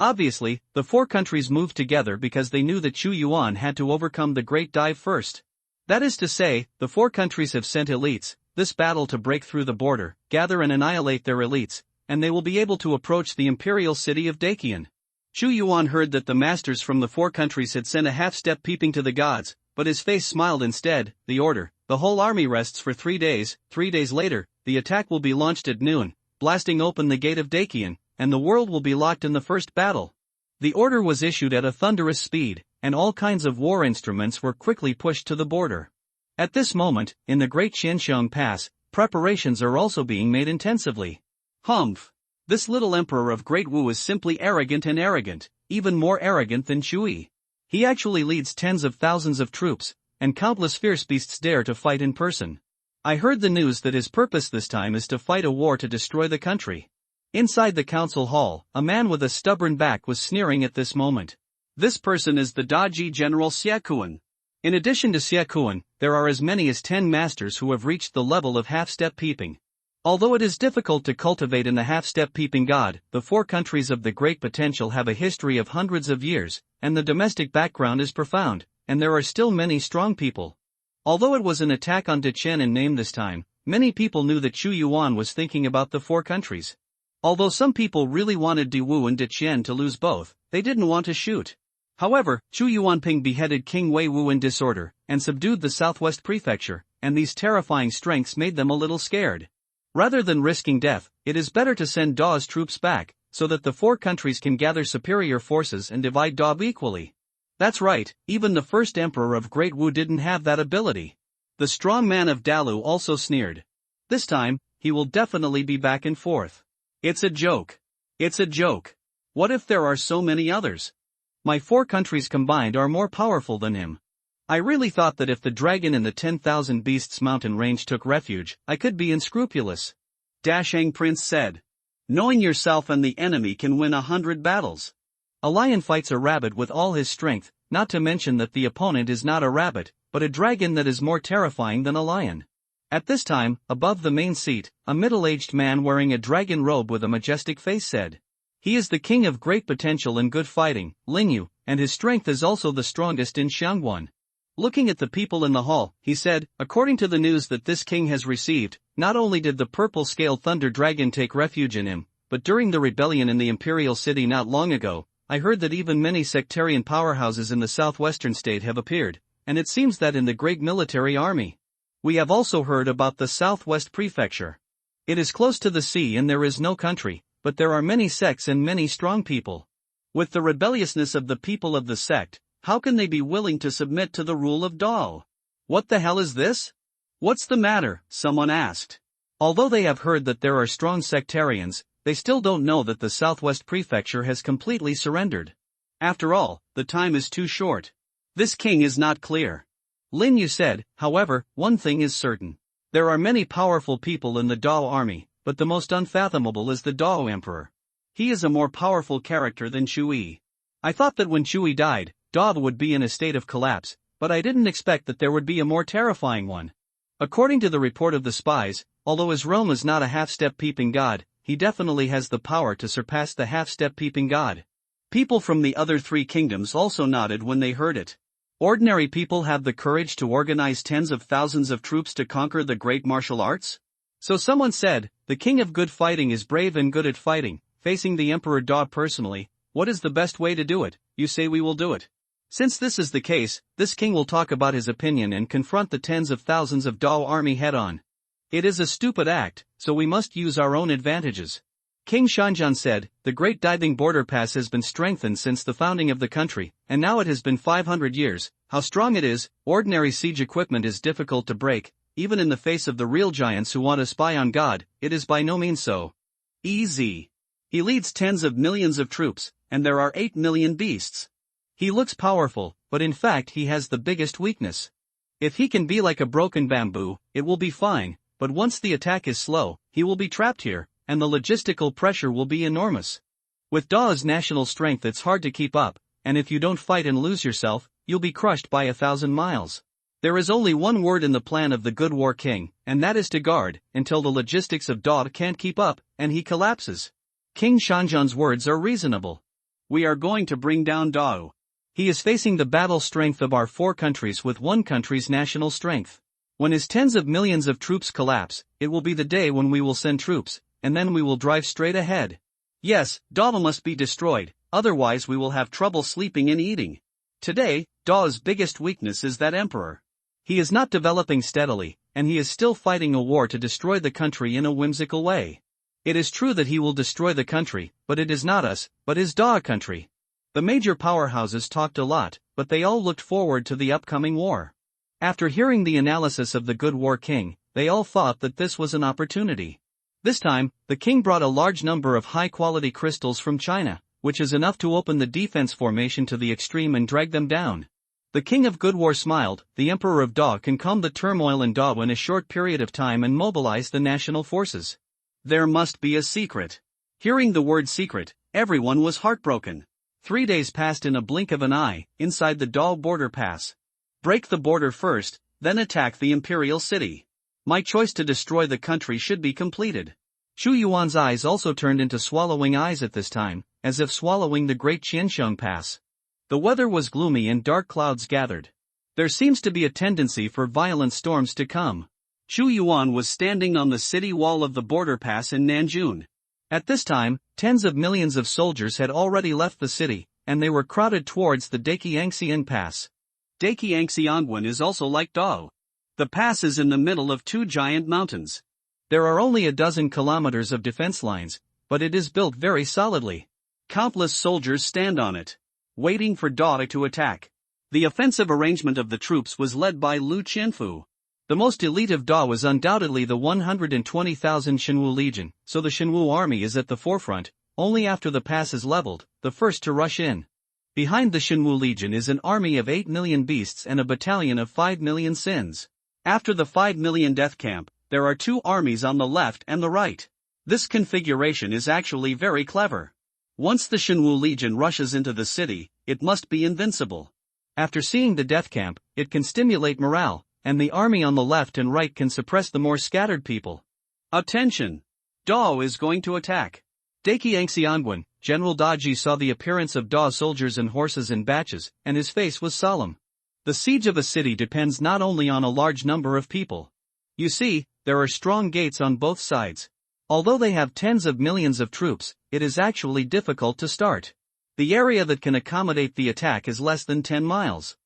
Obviously, the four countries moved together because they knew that Xu Yuan had to overcome the Great Dive first. That is to say, the four countries have sent elites, this battle to break through the border, gather and annihilate their elites, and they will be able to approach the imperial city of Dacian. Xu Yuan heard that the masters from the four countries had sent a half-step peeping to the gods, but his face smiled instead. The order, the whole army rests for 3 days, 3 days later, the attack will be launched at noon, blasting open the gate of Dacian, and the world will be locked in the first battle. The order was issued at a thunderous speed, and all kinds of war instruments were quickly pushed to the border. At this moment, in the Great Xianxiang Pass, preparations are also being made intensively. Humph! This little emperor of Great Wu is simply arrogant and arrogant, even more arrogant than Shui. He actually leads tens of thousands of troops, and countless fierce beasts dare to fight in person. I heard the news that his purpose this time is to fight a war to destroy the country. Inside the council hall, a man with a stubborn back was sneering at this moment. This person is the Daji General Xiakuan. In addition to Xiakuan, there are as many as 10 masters who have reached the level of half-step peeping. Although it is difficult to cultivate in the half-step peeping god, the four countries of the great potential have a history of hundreds of years, and the domestic background is profound, and there are still many strong people. Although it was an attack on Dechen in name this time, many people knew that Xu Yuan was thinking about the four countries. Although some people really wanted De Wu and De Qian to lose both, they didn't want to shoot. However, Xu Yuanping beheaded King Wei Wu in disorder, and subdued the southwest prefecture, and these terrifying strengths made them a little scared. Rather than risking death, it is better to send Dao's troops back, so that the four countries can gather superior forces and divide Dao equally. That's right, even the first emperor of Great Wu didn't have that ability. The strong man of Dalu also sneered. This time, he will definitely be back and forth. It's a joke. It's a joke. What if there are so many others? My four countries combined are more powerful than him. I really thought that if the dragon in the 10,000 Beasts mountain range took refuge, I could be unscrupulous. Dashang Prince said. Knowing yourself and the enemy can win 100 battles. A lion fights a rabbit with all his strength, not to mention that the opponent is not a rabbit, but a dragon that is more terrifying than a lion. At this time, above the main seat, a middle-aged man wearing a dragon robe with a majestic face said. He is the king of great potential and good fighting, Lingyu, and his strength is also the strongest in Xiangguan. Looking at the people in the hall, he said, according to the news that this king has received, not only did the purple-scaled thunder dragon take refuge in him, but during the rebellion in the imperial city not long ago, I heard that even many sectarian powerhouses in the southwestern state have appeared, and it seems that in the great military army. We have also heard about the southwest prefecture. It is close to the sea and there is no country, but there are many sects and many strong people. With the rebelliousness of the people of the sect, how can they be willing to submit to the rule of Dao? What the hell is this? What's the matter? Someone asked. Although they have heard that there are strong sectarians, they still don't know that the southwest prefecture has completely surrendered. After all, the time is too short. This king is not clear. Lin Yu said, however, one thing is certain. There are many powerful people in the Dao army, but the most unfathomable is the Dao Emperor. He is a more powerful character than Chui. I thought that when Chui died, Dao would be in a state of collapse, but I didn't expect that there would be a more terrifying one. According to the report of the spies, although his realm is not a half-step peeping god, he definitely has the power to surpass the half-step peeping god. People from the other three kingdoms also nodded when they heard it. Ordinary people have the courage to organize tens of thousands of troops to conquer the great martial arts? So someone said, the king of good fighting is brave and good at fighting. Facing the Emperor Dao personally, what is the best way to do it? You say we will do it. Since this is the case, this king will talk about his opinion and confront the tens of thousands of Dao army head-on. It is a stupid act, so we must use our own advantages. King Shanjan said, the Great Diving Border Pass has been strengthened since the founding of the country, and now it has been 500 years. How strong it is, ordinary siege equipment is difficult to break, even in the face of the real giants who want to spy on God, it is by no means so easy. He leads tens of millions of troops, and there are 8 million beasts. He looks powerful, but in fact he has the biggest weakness. If he can be like a broken bamboo, it will be fine, but once the attack is slow, he will be trapped here, and the logistical pressure will be enormous. With Dao's national strength it's hard to keep up, and if you don't fight and lose yourself, you'll be crushed by 1,000 miles. There is only one word in the plan of the Good War King, and that is to guard, until the logistics of Dao can't keep up, and he collapses. King Shanjan's words are reasonable. We are going to bring down Dao. He is facing the battle strength of our 4 countries with one country's national strength. When his tens of millions of troops collapse, it will be the day when we will send troops, and then we will drive straight ahead. Yes, Dao must be destroyed, otherwise we will have trouble sleeping and eating. Today, Dao's biggest weakness is that emperor. He is not developing steadily, and he is still fighting a war to destroy the country in a whimsical way. It is true that he will destroy the country, but it is not us, but his Dao country. The major powerhouses talked a lot, but they all looked forward to the upcoming war. After hearing the analysis of the Good War King, they all thought that this was an opportunity. This time, the king brought a large number of high-quality crystals from China, which is enough to open the defense formation to the extreme and drag them down. The king of Good War smiled, the emperor of Dao can calm the turmoil in Dao in a short period of time and mobilize the national forces. There must be a secret. Hearing the word secret, everyone was heartbroken. 3 days passed in a blink of an eye, inside the Dao border pass. Break the border first, then attack the imperial city. My choice to destroy the country should be completed. Xu Yuan's eyes also turned into swallowing eyes at this time, as if swallowing the great Qiansheng Pass. The weather was gloomy and dark clouds gathered. There seems to be a tendency for violent storms to come. Xu Yuan was standing on the city wall of the border pass in Nanjun. At this time, tens of millions of soldiers had already left the city, and they were crowded towards the Daqiangxian Pass. Daqiangxiangwan is also like Dao. The pass is in the middle of 2 giant mountains. There are only a dozen kilometers of defense lines, but it is built very solidly. Countless soldiers stand on it, waiting for Dao to attack. The offensive arrangement of the troops was led by Lu Qianfu. The most elite of Dao is undoubtedly the 120,000 Shenwu Legion, so the Shenwu army is at the forefront, only after the pass is leveled, the first to rush in. Behind the Shenwu Legion is an army of 8 million beasts and a battalion of 5 million sins. After the 5 million death camp, there are 2 armies on the left and the right. This configuration is actually very clever. Once the Shenwu Legion rushes into the city, it must be invincible. After seeing the death camp, it can stimulate morale, and the army on the left and right can suppress the more scattered people. Attention! Dao is going to attack. Daqiangxiangwan, General Daji saw the appearance of Dao soldiers and horses in batches, and his face was solemn. The siege of a city depends not only on a large number of people. You see, there are strong gates on both sides. Although they have tens of millions of troops, it is actually difficult to start. The area that can accommodate the attack is less than 10 miles.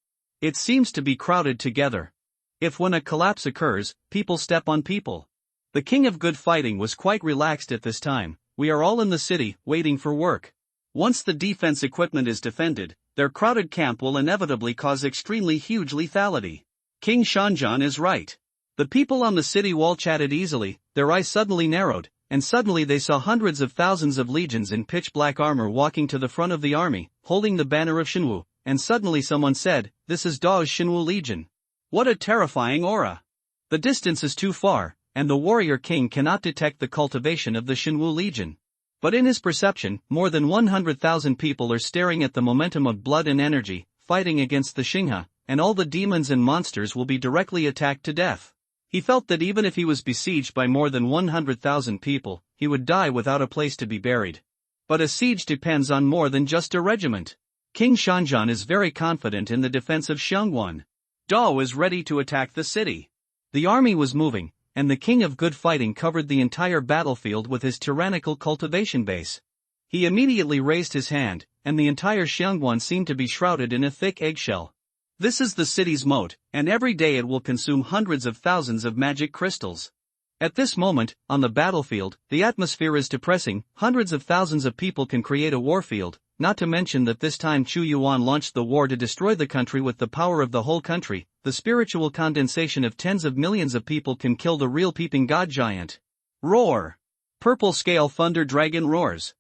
It seems to be crowded together. If when a collapse occurs, people step on people. The king of good fighting was quite relaxed at this time. We are all in the city, waiting for work. Once the defense equipment is defended, their crowded camp will inevitably cause extremely huge lethality. King Shanjan is right. The people on the city wall chatted easily, their eyes suddenly narrowed, and suddenly they saw hundreds of thousands of legions in pitch-black armor walking to the front of the army, holding the banner of Shenwu, and suddenly someone said, "This is Dao's Shenwu Legion." What a terrifying aura! The distance is too far, and the warrior king cannot detect the cultivation of the Shenwu Legion. But in his perception, more than 100,000 people are staring at the momentum of blood and energy, fighting against the Xinghe, and all the demons and monsters will be directly attacked to death. He felt that even if he was besieged by more than 100,000 people, he would die without a place to be buried. But a siege depends on more than just a regiment. King Shanzhan is very confident in the defense of Xiangwan. Dao is ready to attack the city. The army was moving, and the king of good fighting covered the entire battlefield with his tyrannical cultivation base. He immediately raised his hand, and the entire Xiangwan seemed to be shrouded in a thick eggshell. This is the city's moat, and every day it will consume hundreds of thousands of magic crystals. At this moment, on the battlefield, the atmosphere is depressing. Hundreds of thousands of people can create a warfield, not to mention that this time Chu Yuan launched the war to destroy the country with the power of the whole country. The spiritual condensation of tens of millions of people can kill the real peeping god giant. Roar! Purple scale thunder dragon roars.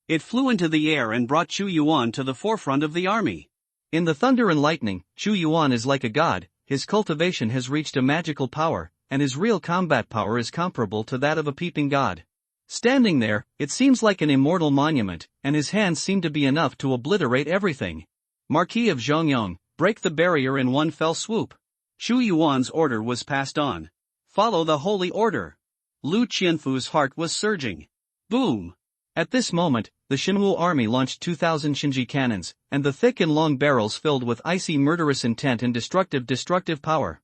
It flew into the air and brought Chu Yuan to the forefront of the army. In the thunder and lightning, Chu Yuan is like a god. His cultivation has reached a magical power, and his real combat power is comparable to that of a peeping god. Standing there, it seems like an immortal monument, and his hands seem to be enough to obliterate everything. Marquis of Zhongyong, break the barrier in one fell swoop. Chu Yuan's order was passed on. Follow the holy order. Lu Qianfu's heart was surging. Boom! At this moment, the Shenwu army launched 2,000 Shinji cannons, and the thick and long barrels filled with icy murderous intent and destructive power.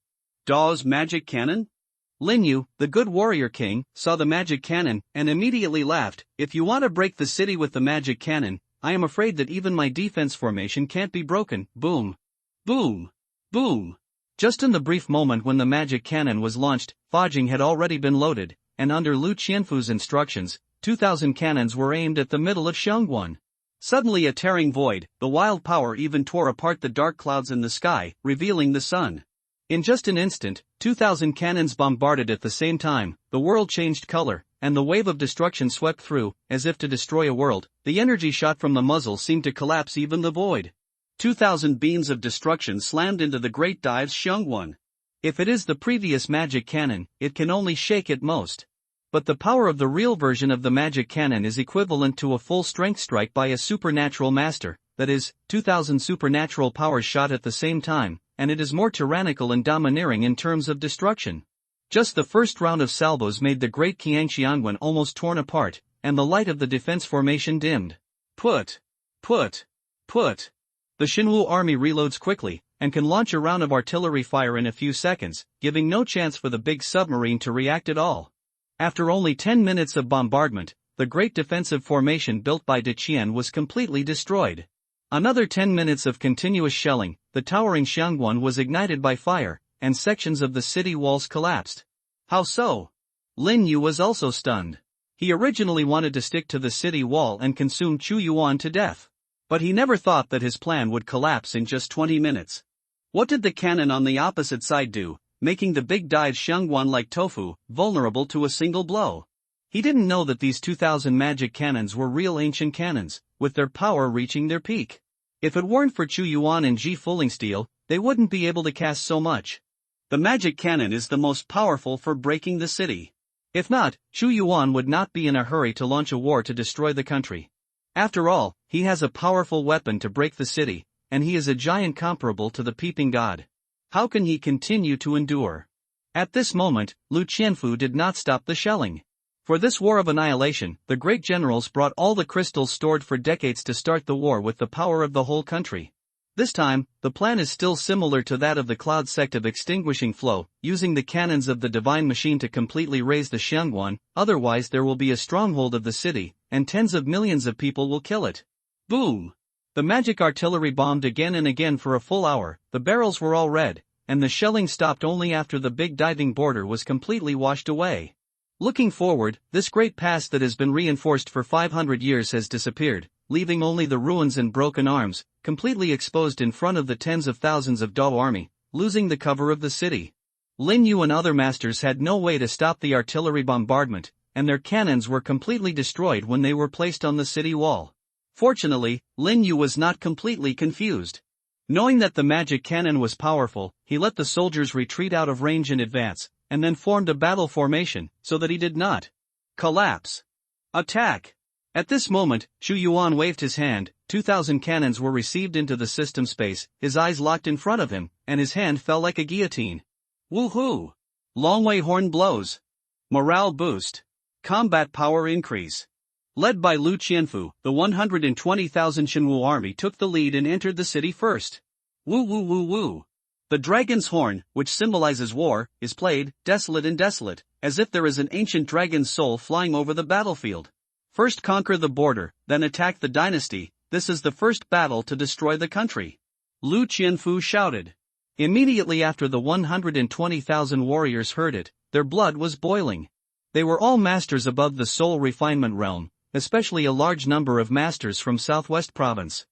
Dao's magic cannon? Lin Yu, the good warrior king, saw the magic cannon, and immediately laughed. If you want to break the city with the magic cannon, I am afraid that even my defense formation can't be broken. Boom! Boom! Boom! Just in the brief moment when the magic cannon was launched, Fajing had already been loaded, and under Lu Qianfu's instructions, 2,000 cannons were aimed at the middle of Xiangwan. Suddenly a tearing void, the wild power even tore apart the dark clouds in the sky, revealing the sun. In just an instant, 2,000 cannons bombarded at the same time, the world changed color, and the wave of destruction swept through, as if to destroy a world. The energy shot from the muzzle seemed to collapse even the void. 2,000 beams of destruction slammed into the great dive's Xiangwan. If it is the previous magic cannon, it can only shake at most. But the power of the real version of the magic cannon is equivalent to a full-strength strike by a supernatural master, that is, 2,000 supernatural powers shot at the same time, and it is more tyrannical and domineering in terms of destruction. Just the first round of salvos made the great Qiangxiangwan almost torn apart, and the light of the defense formation dimmed. Put! The Shenwu army reloads quickly, and can launch a round of artillery fire in a few seconds, giving no chance for the big submarine to react at all. After only 10 minutes of bombardment, the great defensive formation built by De Qian was completely destroyed. Another 10 minutes of continuous shelling, the towering Xiangwan was ignited by fire, and sections of the city walls collapsed. How so? Lin Yu was also stunned. He originally wanted to stick to the city wall and consume Chu Yuan to death. But he never thought that his plan would collapse in just 20 minutes. What did the cannon on the opposite side do, making the big dive Xiangwan like tofu, vulnerable to a single blow? He didn't know that these 2,000 magic cannons were real ancient cannons, with their power reaching their peak. If it weren't for Chu Yuan and Ji Fuling Steel, they wouldn't be able to cast so much. The magic cannon is the most powerful for breaking the city. If not, Chu Yuan would not be in a hurry to launch a war to destroy the country. After all, he has a powerful weapon to break the city, and he is a giant comparable to the peeping god. How can he continue to endure? At this moment, Lu Qianfu did not stop the shelling. For this war of annihilation, the great generals brought all the crystals stored for decades to start the war with the power of the whole country. This time, the plan is still similar to that of the Cloud sect of extinguishing flow, using the cannons of the divine machine to completely raise the Xiangwan, otherwise there will be a stronghold of the city, and tens of millions of people will kill it. Boom! The magic artillery bombed again and again for a full hour, the barrels were all red, and the shelling stopped only after the big diving border was completely washed away. Looking forward, this great past that has been reinforced for 500 years has disappeared, leaving only the ruins and broken arms, completely exposed in front of the tens of thousands of Dao army, losing the cover of the city. Lin Yu and other masters had no way to stop the artillery bombardment, and their cannons were completely destroyed when they were placed on the city wall. Fortunately, Lin Yu was not completely confused. Knowing that the magic cannon was powerful, he let the soldiers retreat out of range in advance, and then formed a battle formation, so that he did not collapse. Attack! At this moment, Xu Yuan waved his hand, 2,000 cannons were received into the system space, his eyes locked in front of him, and his hand fell like a guillotine. Woohoo! Longwei horn blows. Morale boost. Combat power increase. Led by Lu Qianfu, the 120,000 Shenwu army took the lead and entered the city first. Woo woo woo woo. The dragon's horn, which symbolizes war, is played, desolate and desolate, as if there is an ancient dragon's soul flying over the battlefield. First conquer the border, then attack the dynasty, this is the first battle to destroy the country. Lu Qianfu shouted. Immediately after the 120,000 warriors heard it, their blood was boiling. They were all masters above the soul refinement realm, especially a large number of masters from Southwest Province.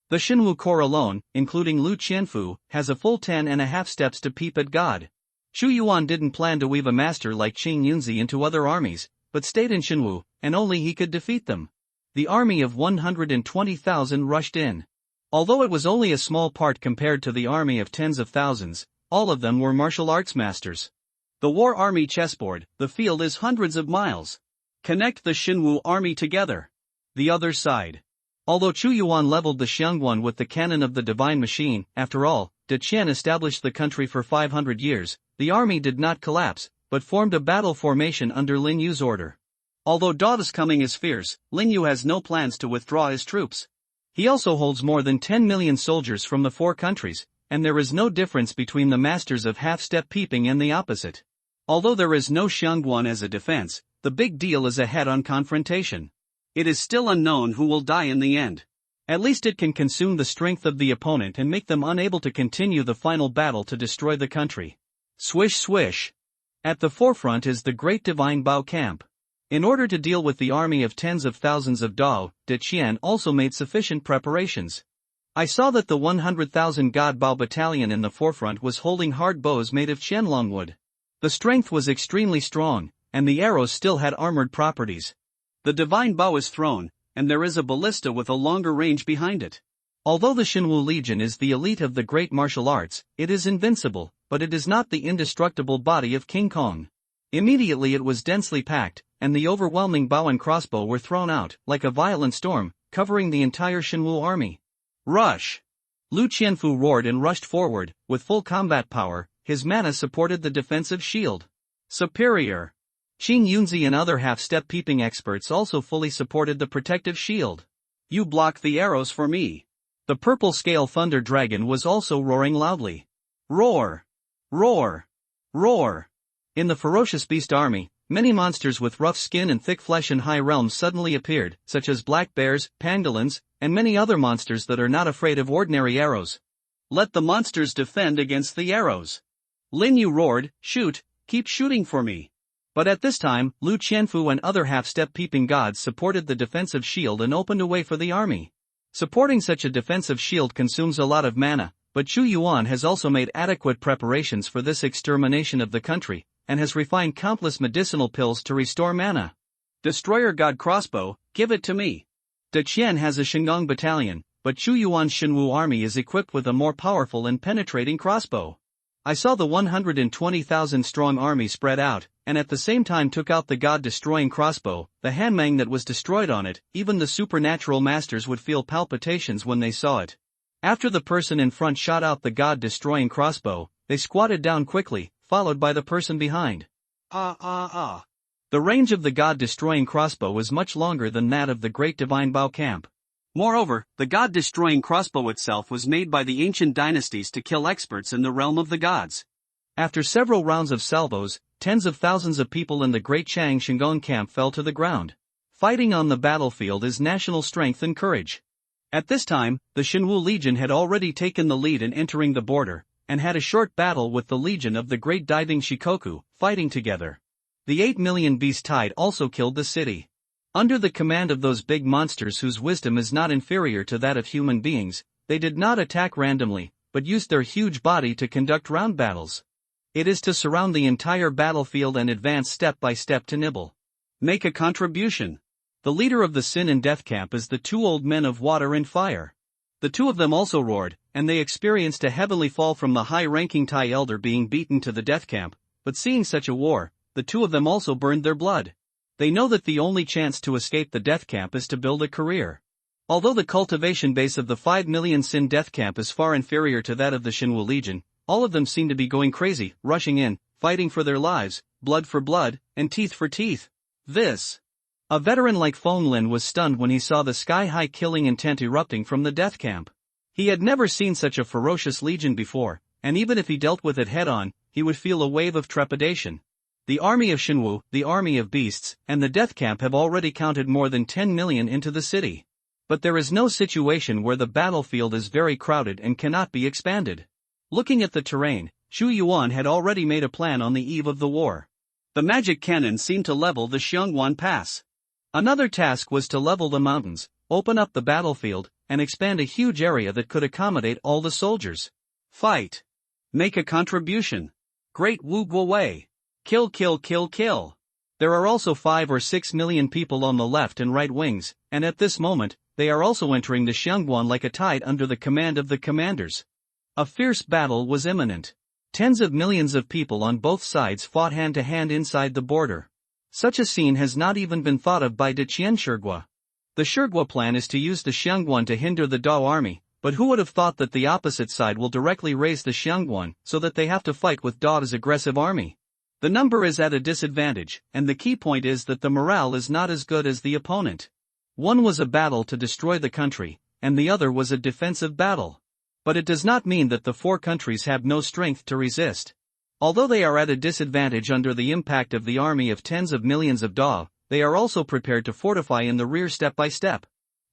The Shenwu Corps alone, including Lu Qianfu, has a full 10.5 steps to peep at God. Xu Yuan didn't plan to weave a master like Qing Yunzi into other armies, but stayed in Shenwu, and only he could defeat them. The army of 120,000 rushed in. Although it was only a small part compared to the army of tens of thousands, all of them were martial arts masters. The war army chessboard, the field is hundreds of miles. Connect the Shenwu army together. The other side. Although Xu Yuan leveled the Xiangguan with the cannon of the divine machine, after all, De Qian established the country for 500 years, the army did not collapse, but formed a battle formation under Lin Yu's order. Although Dao's coming is fierce, Lin Yu has no plans to withdraw his troops. He also holds more than 10 million soldiers from the 4 countries, and there is no difference between the masters of half-step peeping and the opposite. Although there is no Xiangguan as a defense, the big deal is a head-on confrontation. It is still unknown who will die in the end. At least it can consume the strength of the opponent and make them unable to continue the final battle to destroy the country. Swish swish. At the forefront is the Great Divine Bao camp. In order to deal with the army of tens of thousands of Dao, De Qian also made sufficient preparations. I saw that the 100,000 God Bao battalion in the forefront was holding hard bows made of Qianlong wood. The strength was extremely strong, and the arrows still had armored properties. The divine bow is thrown, and there is a ballista with a longer range behind it. Although the Shenwu Legion is the elite of the great martial arts, it is invincible, but it is not the indestructible body of King Kong. Immediately it was densely packed, and the overwhelming bow and crossbow were thrown out, like a violent storm, covering the entire Shenwu army. Rush! Lu Qianfu roared and rushed forward, with full combat power, his mana supported the defensive shield. Superior! Qing Yunzi and other half-step peeping experts also fully supported the protective shield. You block the arrows for me. The purple scale thunder dragon was also roaring loudly. Roar! Roar! Roar! In the ferocious beast army, many monsters with rough skin and thick flesh in high realms suddenly appeared, such as black bears, pangolins, and many other monsters that are not afraid of ordinary arrows. Let the monsters defend against the arrows. Lin Yu roared, shoot, keep shooting for me. But at this time, Lu Qianfu and other half-step peeping gods supported the defensive shield and opened a way for the army. Supporting such a defensive shield consumes a lot of mana, but Xu Yuan has also made adequate preparations for this extermination of the country, and has refined countless medicinal pills to restore mana. Destroyer God Crossbow, give it to me. De Qian has a Shingang battalion, but Xu Yuan's Shenwu army is equipped with a more powerful and penetrating crossbow. I saw the 120,000 strong army spread out, and at the same time took out the god-destroying crossbow, the hanmang that was destroyed on it. Even the supernatural masters would feel palpitations when they saw it. After the person in front shot out the god-destroying crossbow, they squatted down quickly, followed by the person behind. The range of the god-destroying crossbow was much longer than that of the Great Divine Bao camp. Moreover, the god-destroying crossbow itself was made by the ancient dynasties to kill experts in the realm of the gods. After several rounds of salvos, tens of thousands of people in the Great Chang Shingon camp fell to the ground. Fighting on the battlefield is national strength and courage. At this time, the Shenwu Legion had already taken the lead in entering the border, and had a short battle with the Legion of the Great Diving Shikoku, fighting together. The 8 million beast tide also killed the city. Under the command of those big monsters whose wisdom is not inferior to that of human beings, they did not attack randomly, but used their huge body to conduct round battles. It is to surround the entire battlefield and advance step by step to nibble. Make a contribution. The leader of the Sin and Death camp is the 2 old men of water and fire. The 2 of them also roared, and they experienced a heavenly fall from the high-ranking Tai elder being beaten to the death camp, but seeing such a war, the two of them also burned their blood. They know that the only chance to escape the death camp is to build a career. Although the cultivation base of the 5 million Sin death camp is far inferior to that of the Shinwu Legion, all of them seem to be going crazy, rushing in, fighting for their lives, blood for blood, and teeth for teeth. A veteran like Feng Lin was stunned when he saw the sky-high killing intent erupting from the death camp. He had never seen such a ferocious legion before, and even if he dealt with it head-on, he would feel a wave of trepidation. The army of Shinwu, the army of beasts, and the death camp have already counted more than 10 million into the city. But there is no situation where the battlefield is very crowded and cannot be expanded. Looking at the terrain, Xu Yuan had already made a plan on the eve of the war. The magic cannon seemed to level the Xiongwan Pass. Another task was to level the mountains, open up the battlefield, and expand a huge area that could accommodate all the soldiers. Fight. Make a contribution. Great Wu Guowei. Kill kill kill kill. There are also 5 or 6 million people on the left and right wings, and at this moment, they are also entering the Xiongwan like a tide under the command of the commanders. A fierce battle was imminent. Tens of millions of people on both sides fought hand-to-hand inside the border. Such a scene has not even been thought of by Deqian Shirgua. The Shirgua plan is to use the Xiongwan to hinder the Dao army, but who would have thought that the opposite side will directly raise the Xiongwan so that they have to fight with Dao's aggressive army? The number is at a disadvantage, and the key point is that the morale is not as good as the opponent. One was a battle to destroy the country, and the other was a defensive battle. But it does not mean that the 4 countries have no strength to resist. Although they are at a disadvantage under the impact of the army of tens of millions of Dao, they are also prepared to fortify in the rear step by step.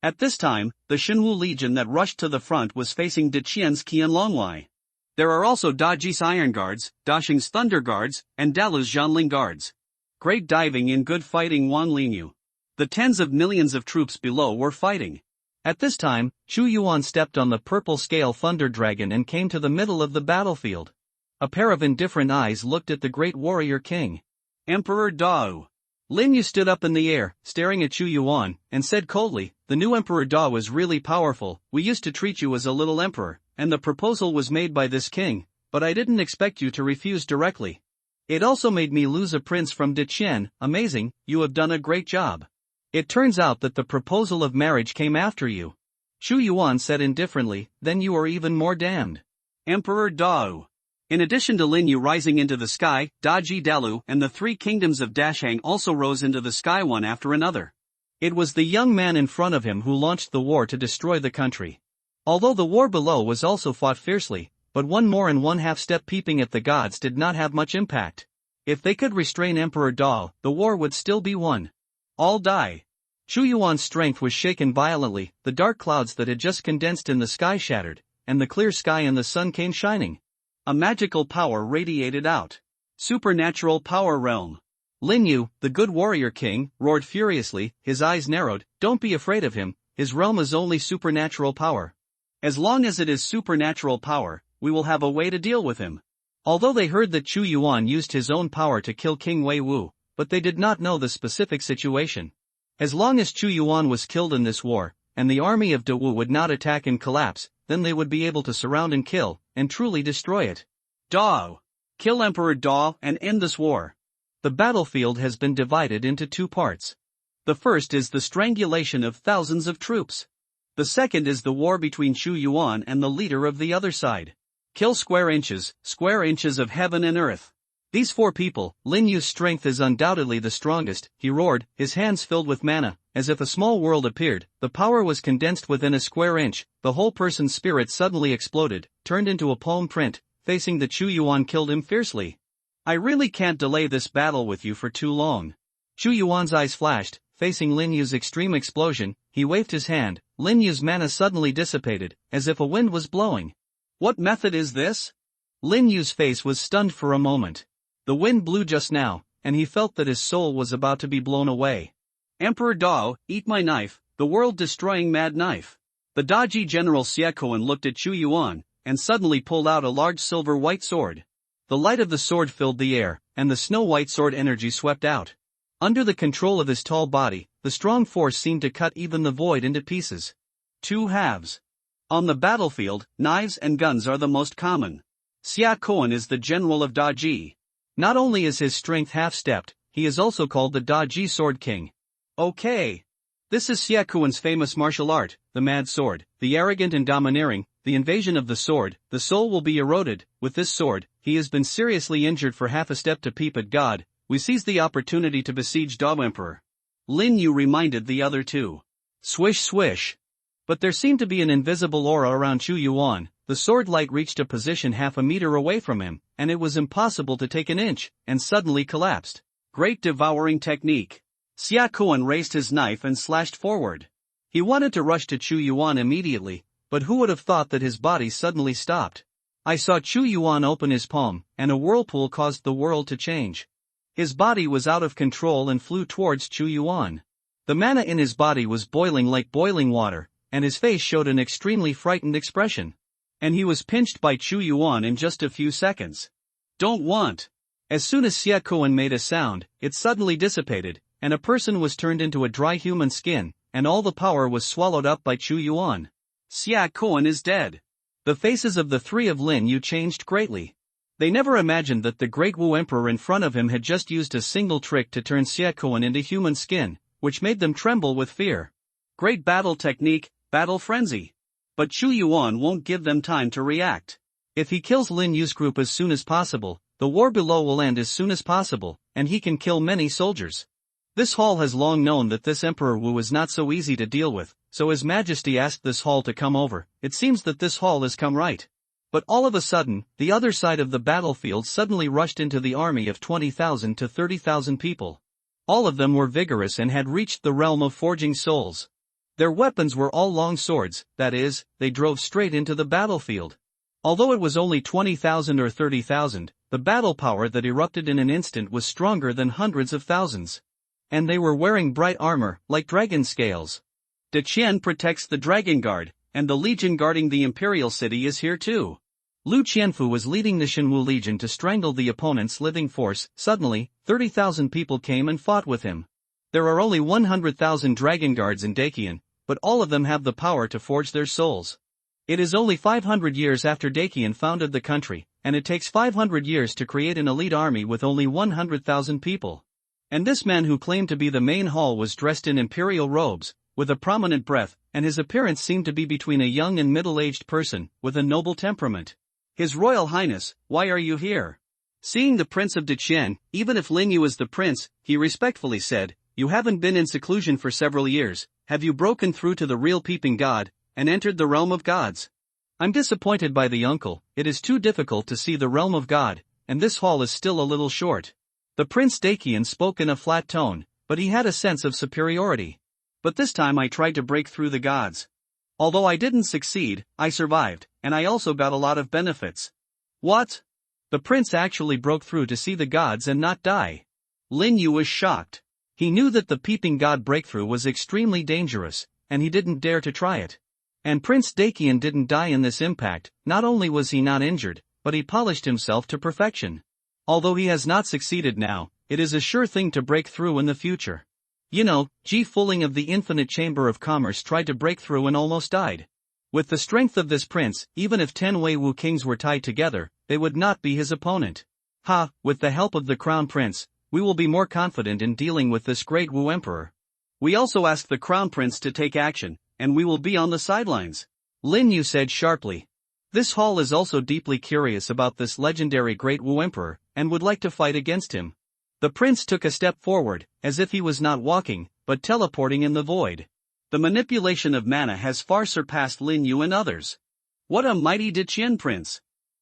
At this time, the Shinwu Legion that rushed to the front was facing Deqian's Qianlongwei. There are also Daji's Iron Guards, Daxing's Thunder Guards, and Dalu's Zhanling Guards. Great diving in good fighting Wang Lingyu. The tens of millions of troops below were fighting. At this time, Xu Yuan stepped on the purple scale Thunder Dragon and came to the middle of the battlefield. A pair of indifferent eyes looked at the great warrior king. Emperor Dao. Lin Yu stood up in the air, staring at Xu Yuan, and said coldly, "The new Emperor Dao is really powerful. We used to treat you as a little emperor, and the proposal was made by this king, but I didn't expect you to refuse directly. It also made me lose a prince from Deqian. Amazing, you have done a great job. It turns out that the proposal of marriage came after you." Xu Yuan said indifferently, "Then you are even more damned." Emperor Dao. In addition to Lin Yu rising into the sky, Daji Dalu and the 3 kingdoms of Dashang also rose into the sky one after another. It was the young man in front of him who launched the war to destroy the country. Although the war below was also fought fiercely, but one more and one half step peeping at the gods did not have much impact. If they could restrain Emperor Dao, the war would still be won. All die. Xu Yuan's strength was shaken violently, the dark clouds that had just condensed in the sky shattered, and the clear sky and the sun came shining. A magical power radiated out. Supernatural power realm. Lin Yu, the good warrior king, roared furiously, his eyes narrowed, "Don't be afraid of him, his realm is only supernatural power. As long as it is supernatural power, we will have a way to deal with him." Although they heard that Xu Yuan used his own power to kill King Wei Wu, but they did not know the specific situation. As long as Xu Yuan was killed in this war, and the army of De Wu would not attack and collapse, then they would be able to surround and kill, and truly destroy it. Dao. Kill Emperor Dao and end this war. The battlefield has been divided into 2 parts. The first is the strangulation of thousands of troops. The second is the war between Xu Yuan and the leader of the other side. Kill square inches of heaven and earth. These 4 people, Lin Yu's strength is undoubtedly the strongest, he roared, his hands filled with mana, as if a small world appeared, the power was condensed within a square inch, the whole person's spirit suddenly exploded, turned into a palm print, facing the Xu Yuan killed him fiercely. "I really can't delay this battle with you for too long." Xu Yuan's eyes flashed, facing Lin Yu's extreme explosion, he waved his hand, Lin Yu's mana suddenly dissipated, as if a wind was blowing. "What method is this?" Lin Yu's face was stunned for a moment. The wind blew just now, and he felt that his soul was about to be blown away. "Emperor Dao, eat my knife, the world-destroying mad knife." The Daji General Xie looked at Xu Yuan, and suddenly pulled out a large silver-white sword. The light of the sword filled the air, and the snow-white sword energy swept out. Under the control of his tall body, the strong force seemed to cut even the void into pieces. 2 halves. On the battlefield, knives and guns are the most common. Xie is the general of Daji. Not only is his strength half-stepped, he is also called the Da Ji Sword King. Okay. This is Xie Kuan's famous martial art, the Mad Sword, the arrogant and domineering, the invasion of the sword. The soul will be eroded. With this sword, he has been seriously injured for half a step to peep at God. We seize the opportunity to besiege Dao Emperor. Lin Yu reminded the other two. Swish swish. But there seemed to be an invisible aura around Chu Yuan. The sword light reached a position half a meter away from him, and it was impossible to take an inch, and suddenly collapsed. Great devouring technique. Xie Kuan raised his knife and slashed forward. He wanted to rush to Chu Yuan immediately, but who would have thought that his body suddenly stopped? I saw Chu Yuan open his palm, and a whirlpool caused the world to change. His body was out of control and flew towards Chu Yuan. The mana in his body was boiling like boiling water, and his face showed an extremely frightened expression. And he was pinched by Chu Yuan in just a few seconds. Don't want. As soon as Xie Kuan made a sound, it suddenly dissipated, and a person was turned into a dry human skin, and all the power was swallowed up by Chu Yuan. Xie Kuan is dead. The faces of the three of Lin Yu changed greatly. They never imagined that the great Wu Emperor in front of him had just used a single trick to turn Xie Kuan into human skin, which made them tremble with fear. Great battle technique, battle frenzy. But Chu Yuan won't give them time to react. If he kills Lin Yu's group as soon as possible, the war below will end as soon as possible, and he can kill many soldiers. This hall has long known that this Emperor Wu is not so easy to deal with, so His Majesty asked this hall to come over. It seems that this hall has come right. But all of a sudden, the other side of the battlefield suddenly rushed into the army of 20,000 to 30,000 people. All of them were vigorous and had reached the realm of forging souls. Their weapons were all long swords, that is, they drove straight into the battlefield. Although it was only 20,000 or 30,000, the battle power that erupted in an instant was stronger than hundreds of thousands. And they were wearing bright armor, like dragon scales. De Qian protects the Dragon Guard, and the legion guarding the Imperial City is here too. Lu Qianfu was leading the Shenwu Legion to strangle the opponent's living force. Suddenly, 30,000 people came and fought with him. There are only 100,000 Dragon Guards in Dakian, but all of them have the power to forge their souls. It is only 500 years after Dakian founded the country, and it takes 500 years to create an elite army with only 100,000 people. And this man who claimed to be the main hall was dressed in imperial robes, with a prominent breath, and his appearance seemed to be between a young and middle-aged person, with a noble temperament. His Royal Highness, why are you here? Seeing the Prince of Deqian, even if Lin Yu is the prince, he respectfully said, you haven't been in seclusion for several years, have you broken through to the real peeping God, and entered the realm of gods? I'm disappointed by the uncle, it is too difficult to see the realm of God, and this hall is still a little short. The Prince Dakian spoke in a flat tone, but he had a sense of superiority. But this time I tried to break through the gods. Although I didn't succeed, I survived, and I also got a lot of benefits. What? The prince actually broke through to see the gods and not die. Lin Yu was shocked. He knew that the peeping god breakthrough was extremely dangerous, and he didn't dare to try it. And Prince Dakian didn't die in this impact. Not only was he not injured, but he polished himself to perfection. Although he has not succeeded now, it is a sure thing to break through in the future. You know, Ji Fuling of the Infinite Chamber of Commerce tried to break through and almost died. With the strength of this prince, even if 10 Wei Wu kings were tied together, they would not be his opponent. With the help of the Crown Prince, we will be more confident in dealing with this great Wu Emperor. We also ask the Crown Prince to take action, and we will be on the sidelines. Lin Yu said sharply. This hall is also deeply curious about this legendary great Wu Emperor, and would like to fight against him. The prince took a step forward, as if he was not walking, but teleporting in the void. The manipulation of mana has far surpassed Lin Yu and others. What a mighty Deqian prince!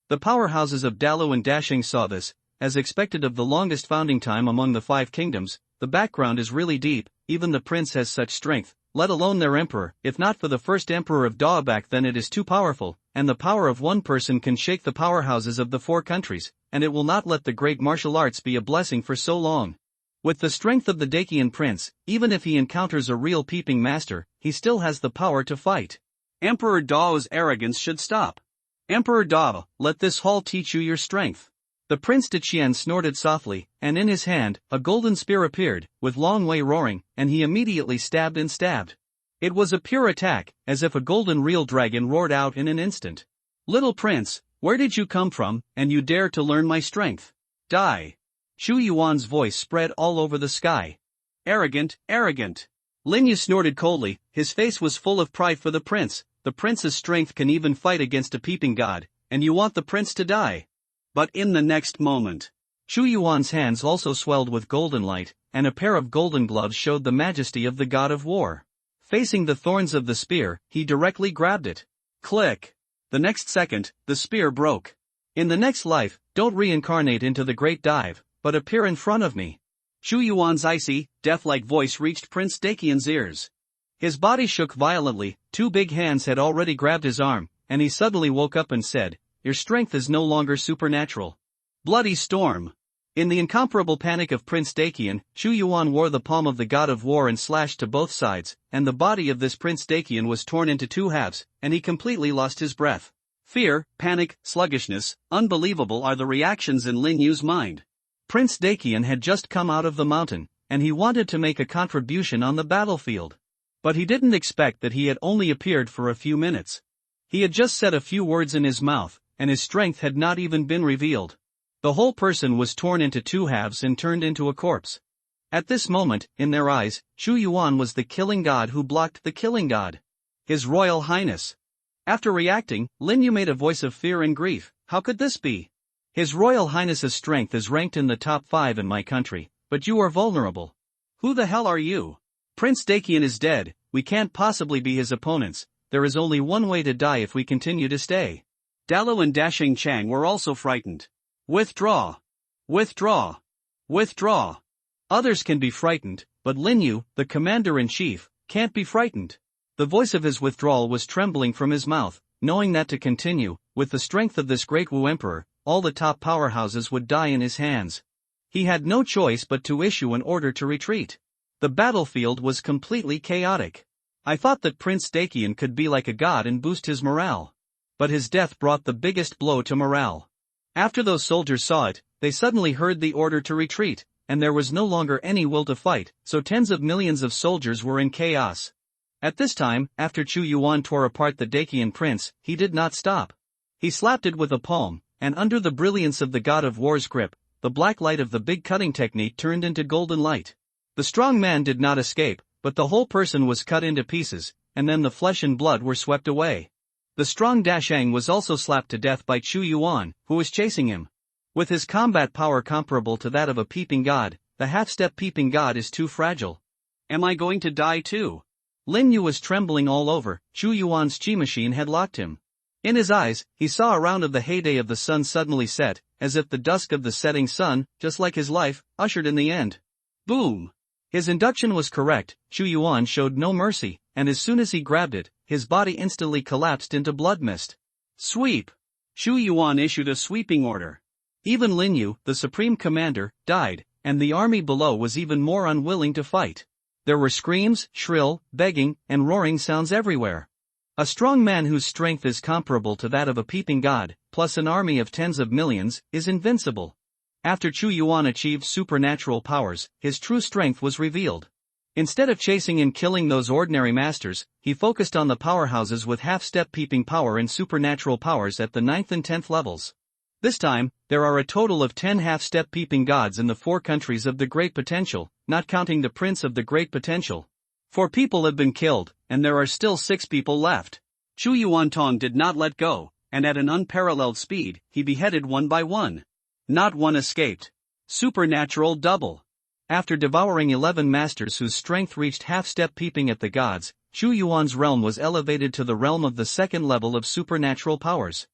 The powerhouses of Dalu and Dashing saw this. As expected of the longest founding time among the 5 kingdoms, the background is really deep. Even the prince has such strength, let alone their emperor. If not for the first emperor of Dao back then, it is too powerful, and the power of one person can shake the powerhouses of the 4 countries, and it will not let the great martial arts be a blessing for so long. With the strength of the Dakian prince, even if he encounters a real peeping master, he still has the power to fight. Emperor Dao's arrogance should stop. Emperor Dao, let this hall teach you your strength. The Prince Deqian snorted softly, and in his hand, a golden spear appeared, with Long Wei roaring, and he immediately stabbed and stabbed. It was a pure attack, as if a golden real dragon roared out in an instant. Little prince, where did you come from, and you dare to learn my strength? Die. Shu Yuan's voice spread all over the sky. Arrogant, arrogant. Lin Yu snorted coldly, his face was full of pride for the prince. The prince's strength can even fight against a peeping god, and you want the prince to die. But in the next moment, Shu Yuan's hands also swelled with golden light, and a pair of golden gloves showed the majesty of the god of war. Facing the thorns of the spear, he directly grabbed it. Click! The next second, the spear broke. In the next life, don't reincarnate into the great dive, but appear in front of me. Shu Yuan's icy, death-like voice reached Prince Dakian's ears. His body shook violently, two big hands had already grabbed his arm, and he suddenly woke up and said, "Your strength is no longer supernatural." Bloody storm. In the incomparable panic of Prince Dakian, Shu Yuan wore the palm of the god of war and slashed to both sides, and the body of this Prince Dakian was torn into two halves, and he completely lost his breath. Fear, panic, sluggishness, unbelievable are the reactions in Lin Yu's mind. Prince Dakian had just come out of the mountain, and he wanted to make a contribution on the battlefield. But he didn't expect that he had only appeared for a few minutes. He had just said a few words in his mouth, and his strength had not even been revealed. The whole person was torn into two halves and turned into a corpse. At this moment, in their eyes, Shu Yuan was the killing god who blocked the killing god. His Royal Highness. After reacting, Lin Yu made a voice of fear and grief. How could this be? His Royal Highness's strength is ranked in the top 5 in my country, but you are vulnerable. Who the hell are you? Prince Dakian is dead, we can't possibly be his opponents, there is only one way to die if we continue to stay. Dalu and Dashing Chang were also frightened. Withdraw! Withdraw! Withdraw! Others can be frightened, but Lin Yu, the commander-in-chief, can't be frightened. The voice of his withdrawal was trembling from his mouth, knowing that to continue, with the strength of this great Wu Emperor, all the top powerhouses would die in his hands. He had no choice but to issue an order to retreat. The battlefield was completely chaotic. I thought that Prince Dakian could be like a god and boost his morale. But his death brought the biggest blow to morale. After those soldiers saw it, they suddenly heard the order to retreat, and there was no longer any will to fight, so tens of millions of soldiers were in chaos. At this time, after Chu Yuan tore apart the Dakian prince, he did not stop. He slapped it with a palm, and under the brilliance of the god of war's grip, the black light of the big cutting technique turned into golden light. The strong man did not escape, but the whole person was cut into pieces, and then the flesh and blood were swept away. The strong Dashang was also slapped to death by Chu Yuan, who was chasing him. With his combat power comparable to that of a peeping god, the half-step peeping god is too fragile. Am I going to die too? Lin Yu was trembling all over. Chu Yuan's chi machine had locked him. In his eyes, he saw a round of the heyday of the sun suddenly set, as if the dusk of the setting sun, just like his life, ushered in the end. Boom! His induction was correct. Chu Yuan showed no mercy, and as soon as he grabbed it, his body instantly collapsed into blood mist. Sweep! Shu Yuan issued a sweeping order. Even Lin Yu, the supreme commander, died, and the army below was even more unwilling to fight. There were screams, shrill, begging, and roaring sounds everywhere. A strong man whose strength is comparable to that of a peeping god, plus an army of tens of millions, is invincible. After Chu Yuan achieved supernatural powers, his true strength was revealed. Instead of chasing and killing those ordinary masters, he focused on the powerhouses with half-step peeping power and supernatural powers at the 9th and 10th levels. This time, there are a total of 10 half-step peeping gods in the 4 countries of the Great Potential, not counting the Prince of the Great Potential. 4 people have been killed, and there are still 6 people left. Chu Yuantong did not let go, and at an unparalleled speed, he beheaded one by one. Not one escaped. Supernatural double. After devouring 11 masters whose strength reached half-step peeping at the gods, Chu Yuan's realm was elevated to the realm of the 2nd level of supernatural powers.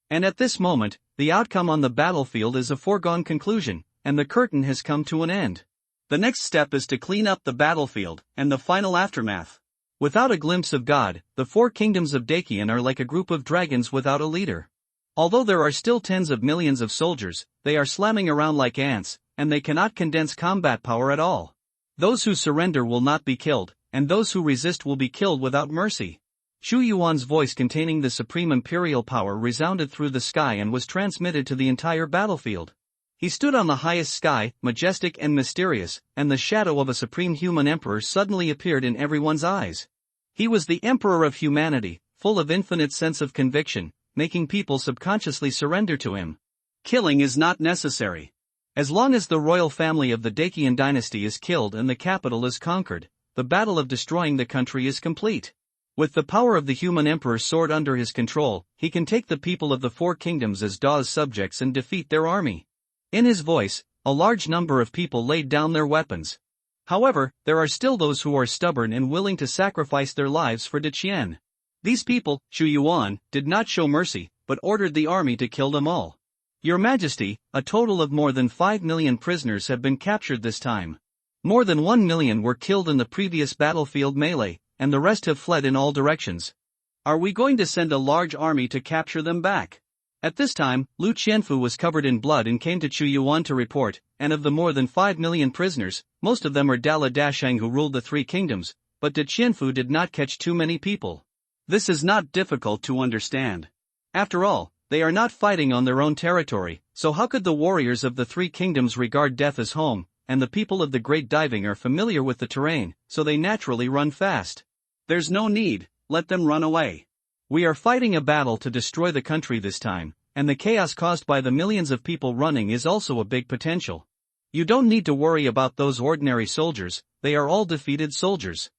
And at this moment, the outcome on the battlefield is a foregone conclusion, and the curtain has come to an end. The next step is to clean up the battlefield, and the final aftermath. Without a glimpse of God, the 4 kingdoms of Dakian are like a group of dragons without a leader. Although there are still tens of millions of soldiers, they are slamming around like ants, and they cannot condense combat power at all. Those who surrender will not be killed, and those who resist will be killed without mercy. Shu Yuan's voice containing the supreme imperial power resounded through the sky and was transmitted to the entire battlefield. He stood on the highest sky, majestic and mysterious, and the shadow of a supreme human emperor suddenly appeared in everyone's eyes. He was the emperor of humanity, full of infinite sense of conviction, making people subconsciously surrender to him. Killing is not necessary. As long as the royal family of the Dacian dynasty is killed and the capital is conquered, the battle of destroying the country is complete. With the power of the human emperor's sword under his control, he can take the people of the four kingdoms as Da's subjects and defeat their army. In his voice, a large number of people laid down their weapons. However, there are still those who are stubborn and willing to sacrifice their lives for Deqian. These people, Xu Yuan, did not show mercy, but ordered the army to kill them all. Your Majesty, a total of more than 5 million prisoners have been captured this time. More than 1 million were killed in the previous battlefield melee, and the rest have fled in all directions. Are we going to send a large army to capture them back? At this time, Lu Qianfu was covered in blood and came to Xu Yuan to report, and of the more than 5 million prisoners, most of them are Dala Dashang who ruled the three kingdoms, but De Qianfu did not catch too many people. This is not difficult to understand. After all, they are not fighting on their own territory, so how could the warriors of the three kingdoms regard death as home, and the people of the Great Diving are familiar with the terrain, so they naturally run fast. There's no need, let them run away. We are fighting a battle to destroy the country this time, and the chaos caused by the millions of people running is also a big potential. You don't need to worry about those ordinary soldiers, they are all defeated soldiers.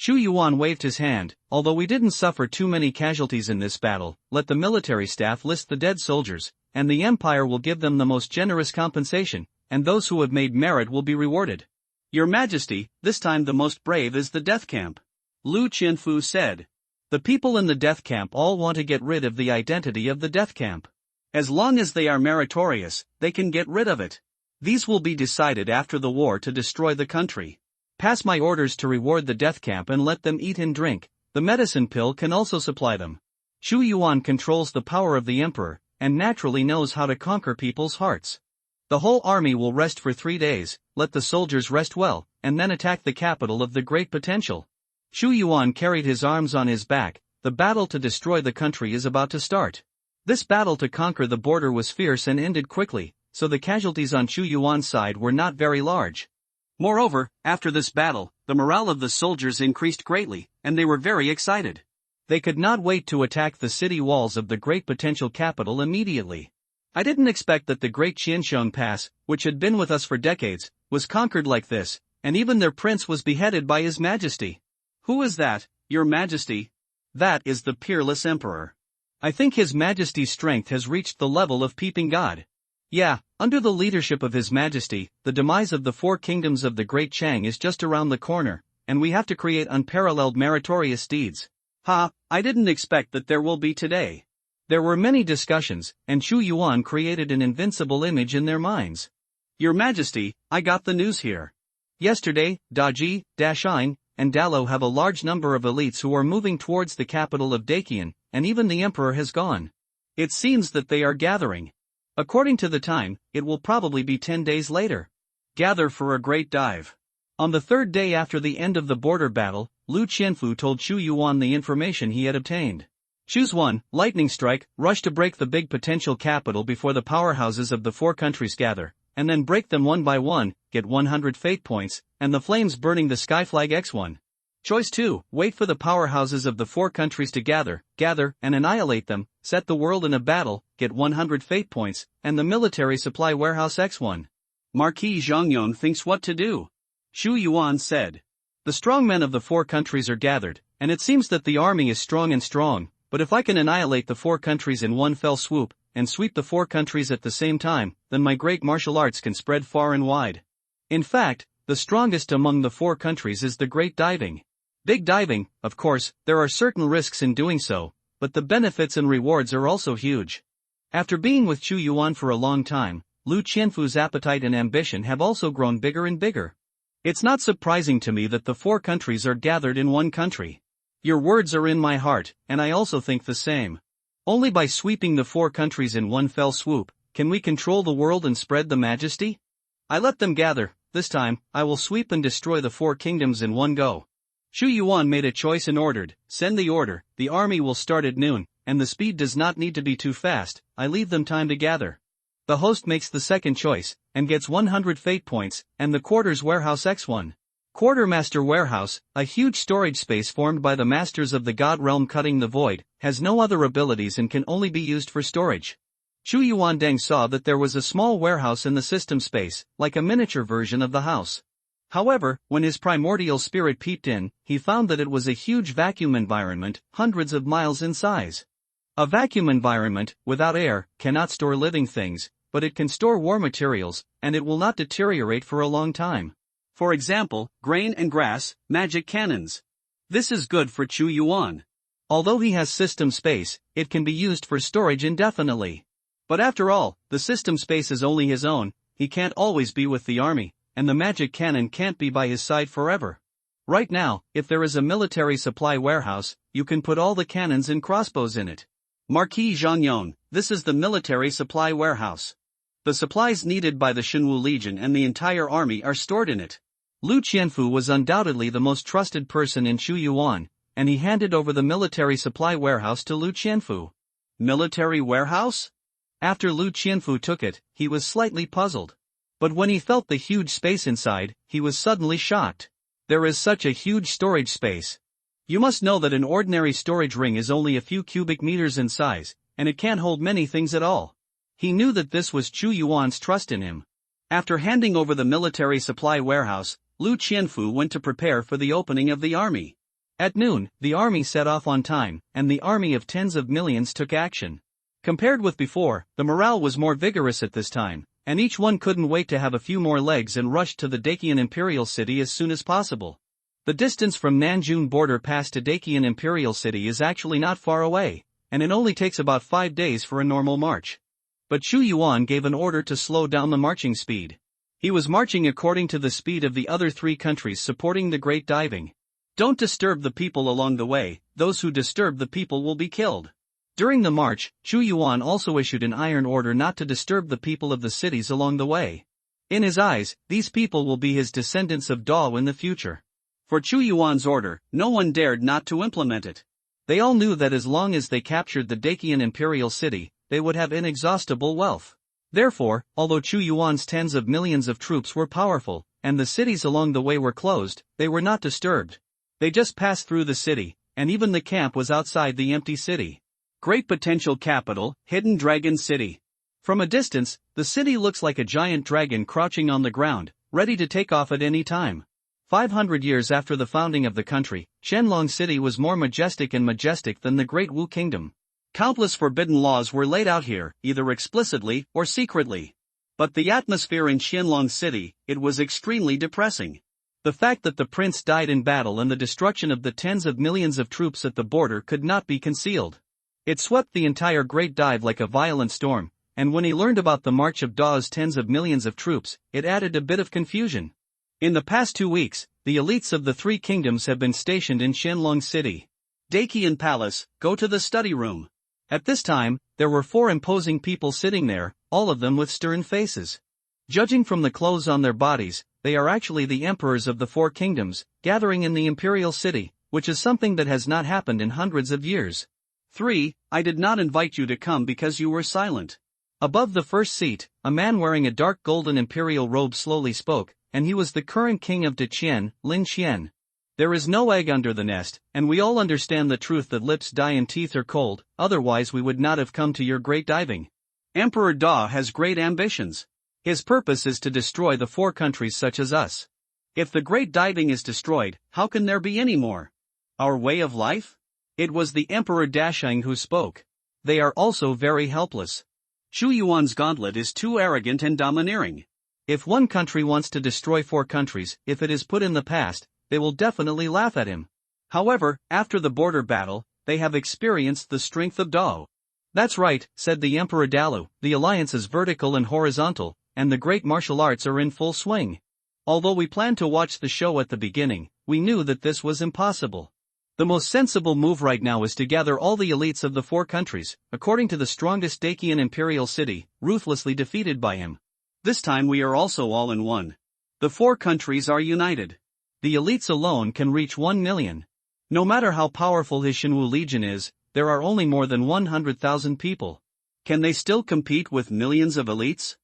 Xu Yuan waved his hand. Although we didn't suffer too many casualties in this battle, let the military staff list the dead soldiers, and the empire will give them the most generous compensation, and those who have made merit will be rewarded. Your Majesty, this time the most brave is the death camp. Lu Qianfu said. The people in the death camp all want to get rid of the identity of the death camp. As long as they are meritorious, they can get rid of it. These will be decided after the war to destroy the country. Pass my orders to reward the death camp and let them eat and drink. The medicine pill can also supply them. Xu Yuan controls the power of the emperor, and naturally knows how to conquer people's hearts. The whole army will rest for 3 days, let the soldiers rest well, and then attack the capital of the great potential. Xu Yuan carried his arms on his back. The battle to destroy the country is about to start. This battle to conquer the border was fierce and ended quickly, so the casualties on Xu Yuan's side were not very large. Moreover, after this battle, the morale of the soldiers increased greatly, and they were very excited. They could not wait to attack the city walls of the great potential capital immediately. I didn't expect that the great Qiansheng Pass, which had been with us for decades, was conquered like this, and even their prince was beheaded by His Majesty. Who is that, Your Majesty? That is the peerless emperor. I think His Majesty's strength has reached the level of peeping God. Yeah, under the leadership of His Majesty, the demise of the four kingdoms of the Great Chang is just around the corner, and we have to create unparalleled meritorious deeds. I didn't expect that there will be today. There were many discussions, and Xu Yuan created an invincible image in their minds. Your Majesty, I got the news here. Yesterday, Daji, Dashine, and Dalo have a large number of elites who are moving towards the capital of Dacian, and even the emperor has gone. It seems that they are gathering. According to the time, it will probably be 10 days later. Gather for a great dive. On the third day after the end of the border battle, Lu Qianfu told Xu Yuan the information he had obtained. Choose one, lightning strike, rush to break the big potential capital before the powerhouses of the four countries gather, and then break them one by one, get 100 fate points, and the flames burning the sky flag X1. Choice 2, wait for the powerhouses of the four countries to gather, and annihilate them, set the world in a battle, get 100 fate points, and the military supply warehouse X1. Marquis Zhongyong thinks what to do. Xu Yuan said. The strong men of the four countries are gathered, and it seems that the army is strong, but if I can annihilate the four countries in one fell swoop, and sweep the four countries at the same time, then my great martial arts can spread far and wide. In fact, the strongest among the four countries is the Great Diving. Big diving, of course, there are certain risks in doing so, but the benefits and rewards are also huge. After being with Xu Yuan for a long time, Lu Qianfu's appetite and ambition have also grown bigger and bigger. It's not surprising to me that the four countries are gathered in one country. Your words are in my heart, and I also think the same. Only by sweeping the four countries in one fell swoop, can we control the world and spread the majesty? I let them gather. This time, I will sweep and destroy the four kingdoms in one go. Xu Yuan made a choice and ordered, send the order, the army will start at noon, and the speed does not need to be too fast, I leave them time to gather. The host makes the second choice, and gets 100 fate points, and the quarters warehouse X1. Quartermaster warehouse, a huge storage space formed by the masters of the god realm cutting the void, has no other abilities and can only be used for storage. Chu Yuandeng saw that there was a small warehouse in the system space, like a miniature version of the house. However, when his primordial spirit peeped in, he found that it was a huge vacuum environment, hundreds of miles in size. A vacuum environment, without air, cannot store living things, but it can store war materials, and it will not deteriorate for a long time. For example, grain and grass, magic cannons. This is good for Chu Yuan. Although he has system space, it can be used for storage indefinitely. But after all, the system space is only his own, he can't always be with the army, and the magic cannon can't be by his side forever. Right now, if there is a military supply warehouse, you can put all the cannons and crossbows in it. Marquis Zhangyon, this is the military supply warehouse. The supplies needed by the Shenwu Legion and the entire army are stored in it. Lu Qianfu was undoubtedly the most trusted person in Chu Yuan, and he handed over the military supply warehouse to Lu Qianfu. Military warehouse? After Lu Qianfu took it, he was slightly puzzled. But when he felt the huge space inside, he was suddenly shocked. There is such a huge storage space. You must know that an ordinary storage ring is only a few cubic meters in size, and it can't hold many things at all. He knew that this was Chu Yuan's trust in him. After handing over the military supply warehouse, Lu Qianfu went to prepare for the opening of the army. At noon, the army set off on time, and the army of tens of millions took action. Compared with before, the morale was more vigorous at this time, and each one couldn't wait to have a few more legs and rushed to the Dacian Imperial City as soon as possible. The distance from Nanjun border pass to Dacian Imperial City is actually not far away, and it only takes about 5 days for a normal march. But Chu Yuan gave an order to slow down the marching speed. He was marching according to the speed of the other 3 countries supporting the Great Diving. Don't disturb the people along the way, those who disturb the people will be killed. During the march, Chu Yuan also issued an iron order not to disturb the people of the cities along the way. In his eyes, these people will be his descendants of Dao in the future. For Chu Yuan's order, no one dared not to implement it. They all knew that as long as they captured the Dacian Imperial City, they would have inexhaustible wealth. Therefore, although Chu Yuan's tens of millions of troops were powerful, and the cities along the way were closed, they were not disturbed. They just passed through the city, and even the camp was outside the empty city. Great potential capital, hidden dragon city. From a distance, the city looks like a giant dragon crouching on the ground, ready to take off at any time. 500 years after the founding of the country, Shenlong City was more majestic than the Great Wu Kingdom. Countless forbidden laws were laid out here, either explicitly or secretly. But the atmosphere in Shenlong City, it was extremely depressing. The fact that the prince died in battle and the destruction of the tens of millions of troops at the border could not be concealed. It swept the entire Great Dive like a violent storm, and when he learned about the march of Dao's tens of millions of troops, it added a bit of confusion. In the past 2 weeks, the elites of the 3 kingdoms have been stationed in Shenlong City. Dacian Palace, go to the study room. At this time, there were 4 imposing people sitting there, all of them with stern faces. Judging from the clothes on their bodies, they are actually the emperors of the 4 kingdoms, gathering in the imperial city, which is something that has not happened in hundreds of years. 3. I did not invite you to come because you were silent. Above the first seat, a man wearing a dark golden imperial robe slowly spoke, and he was the current king of Deqian, Lin Qian. There is no egg under the nest, and we all understand the truth that lips die and teeth are cold, otherwise we would not have come to your great diving. Emperor Da has great ambitions. His purpose is to destroy the 4 countries such as us. If the great diving is destroyed, how can there be any more? Our way of life? It was the Emperor Dashang who spoke. They are also very helpless. Chu Yuan's gauntlet is too arrogant and domineering. If one country wants to destroy 4 countries, if it is put in the past, they will definitely laugh at him. However, after the border battle, they have experienced the strength of Dao. That's right, said the Emperor Dalu, the alliance is vertical and horizontal, and the great martial arts are in full swing. Although we planned to watch the show at the beginning, we knew that this was impossible. The most sensible move right now is to gather all the elites of the 4 countries, according to the strongest Dacian imperial city, ruthlessly defeated by him. This time we are also all in one. The 4 countries are united. The elites alone can reach 1 million. No matter how powerful his Shenwu Legion is, there are only more than 100,000 people. Can they still compete with millions of elites?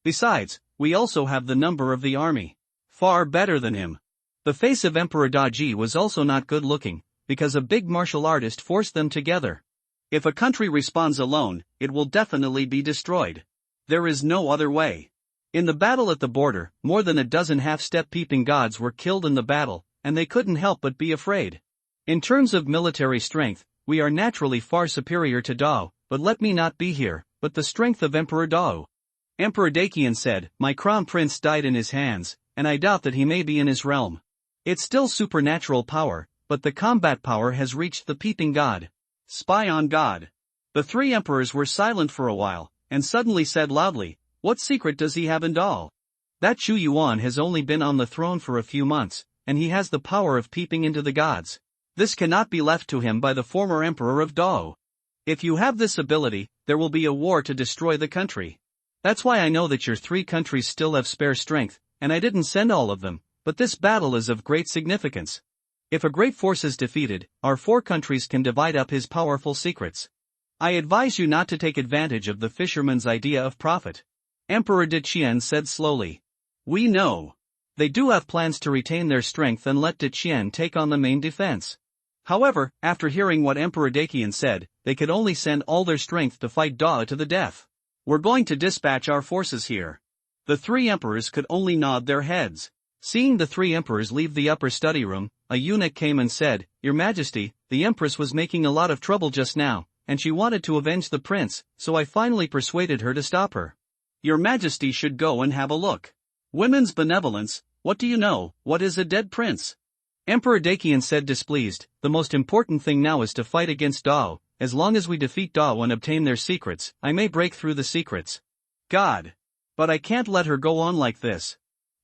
Besides, we also have the number of the army. Far better than him. The face of Emperor Daji was also not good looking, because a big martial artist forced them together. If a country responds alone, it will definitely be destroyed. There is no other way. In the battle at the border, more than a dozen half-step peeping gods were killed in the battle, and they couldn't help but be afraid. In terms of military strength, we are naturally far superior to Dao, but let me not be here, but the strength of Emperor Dao. Emperor Dakian said, my crown prince died in his hands, and I doubt that he may be in his realm. It's still supernatural power, but the combat power has reached the peeping god. Spy on God. The three emperors were silent for a while, and suddenly said loudly, what secret does he have in Dao? That Chu Yuan has only been on the throne for a few months, and he has the power of peeping into the gods. This cannot be left to him by the former emperor of Dao. If you have this ability, there will be a war to destroy the country. That's why I know that your three countries still have spare strength, and I didn't send all of them, but this battle is of great significance. If a great force is defeated, our four countries can divide up his powerful secrets. I advise you not to take advantage of the fisherman's idea of profit. Emperor Deqian said slowly. We know. They do have plans to retain their strength and let Deqian take on the main defense. However, after hearing what Emperor Dakian said, they could only send all their strength to fight Da to the death. We're going to dispatch our forces here. The three emperors could only nod their heads. Seeing the three emperors leave the upper study room, a eunuch came and said, Your Majesty, the empress was making a lot of trouble just now, and she wanted to avenge the prince, so I finally persuaded her to stop her. Your Majesty should go and have a look. Women's benevolence, what do you know, what is a dead prince? Emperor Dakian said displeased, the most important thing now is to fight against Dao. As long as we defeat Dao and obtain their secrets, I may break through the secrets. God! But I can't let her go on like this.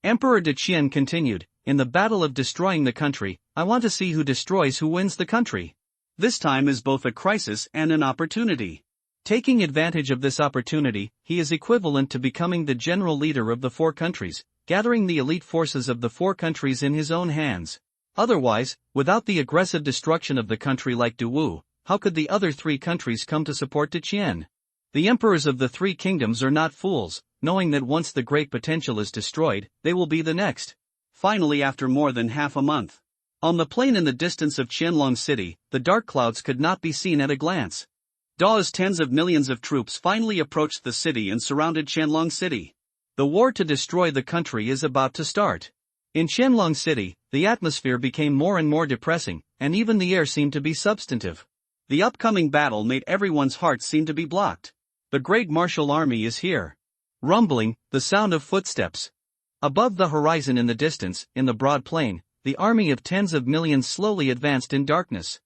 Emperor Deqian continued, in the battle of destroying the country, I want to see who destroys who wins the country. This time is both a crisis and an opportunity. Taking advantage of this opportunity, he is equivalent to becoming the general leader of the four countries, gathering the elite forces of the four countries in his own hands. Otherwise, without the aggressive destruction of the country like Duwu, how could the other three countries come to support Deqian? The emperors of the three kingdoms are not fools, knowing that once the great potential is destroyed, they will be the next. Finally, after more than half a month, on the plain in the distance of Qianlong City, the dark clouds could not be seen at a glance. Da's tens of millions of troops finally approached the city and surrounded Qianlong City. The war to destroy the country is about to start. In Qianlong City, the atmosphere became more and more depressing, and even the air seemed to be substantive. The upcoming battle made everyone's hearts seem to be blocked. The great martial army is here. Rumbling, the sound of footsteps. Above the horizon in the distance, in the broad plain, the army of tens of millions slowly advanced in darkness.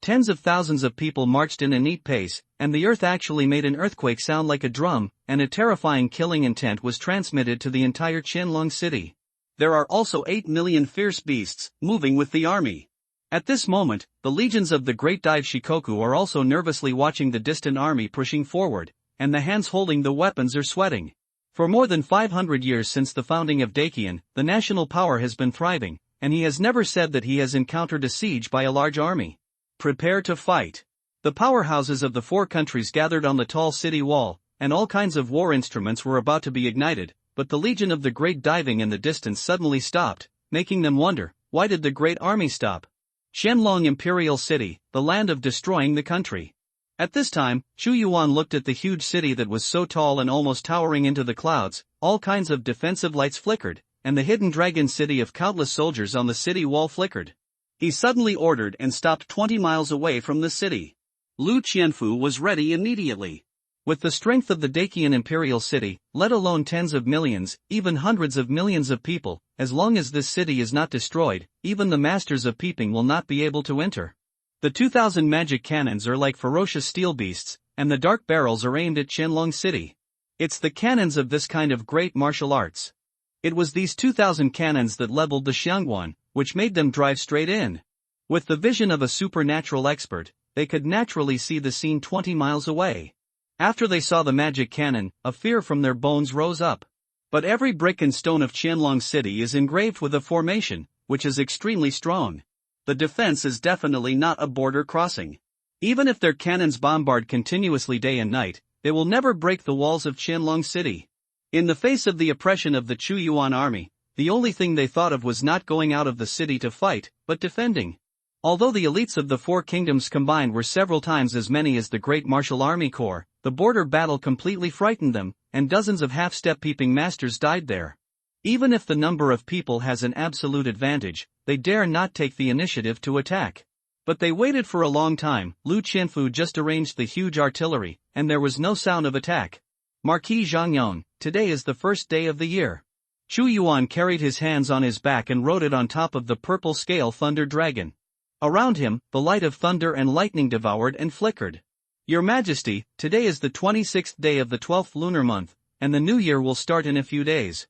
Tens of thousands of people marched in a neat pace, and the earth actually made an earthquake sound like a drum, and a terrifying killing intent was transmitted to the entire Qianlong City. There are also 8 million fierce beasts, moving with the army. At this moment, the legions of the Great Dive Shikoku are also nervously watching the distant army pushing forward, and the hands holding the weapons are sweating. For more than 500 years since the founding of Dakian, the national power has been thriving, and he has never said that he has encountered a siege by a large army. Prepare to fight. The powerhouses of the four countries gathered on the tall city wall, and all kinds of war instruments were about to be ignited, but the legion of the Great Diving in the distance suddenly stopped, making them wonder, why did the great army stop? Qianlong Imperial City, the land of destroying the country. At this time, Chu Yuan looked at the huge city that was so tall and almost towering into the clouds. All kinds of defensive lights flickered, and the hidden dragon city of countless soldiers on the city wall flickered. He suddenly ordered and stopped 20 miles away from the city. Lu Qianfu was ready immediately. With the strength of the Dakian Imperial City, let alone tens of millions, even hundreds of millions of people, as long as this city is not destroyed, even the masters of peeping will not be able to enter. The 2,000 magic cannons are like ferocious steel beasts, and the dark barrels are aimed at Qianlong City. It's the cannons of this kind of great martial arts. It was these 2,000 cannons that leveled the Xiangguan, which made them drive straight in. With the vision of a supernatural expert, they could naturally see the scene 20 miles away. After they saw the magic cannon, a fear from their bones rose up. But every brick and stone of Qianlong City is engraved with a formation, which is extremely strong. The defense is definitely not a border crossing. Even if their cannons bombard continuously day and night, they will never break the walls of Qianlong City. In the face of the oppression of the Chu Yuan army, the only thing they thought of was not going out of the city to fight, but defending. Although the elites of the four kingdoms combined were several times as many as the Great Martial Army Corps, the border battle completely frightened them, and dozens of half-step peeping masters died there. Even if the number of people has an absolute advantage, they dare not take the initiative to attack. But they waited for a long time. Lu Qianfu just arranged the huge artillery, and there was no sound of attack. Marquis Zhangyon, today is the first day of the year. Chu Yuan carried his hands on his back and rode it on top of the purple scale thunder dragon. Around him, the light of thunder and lightning devoured and flickered. Your Majesty, today is the 26th day of the 12th lunar month, and the new year will start in a few days.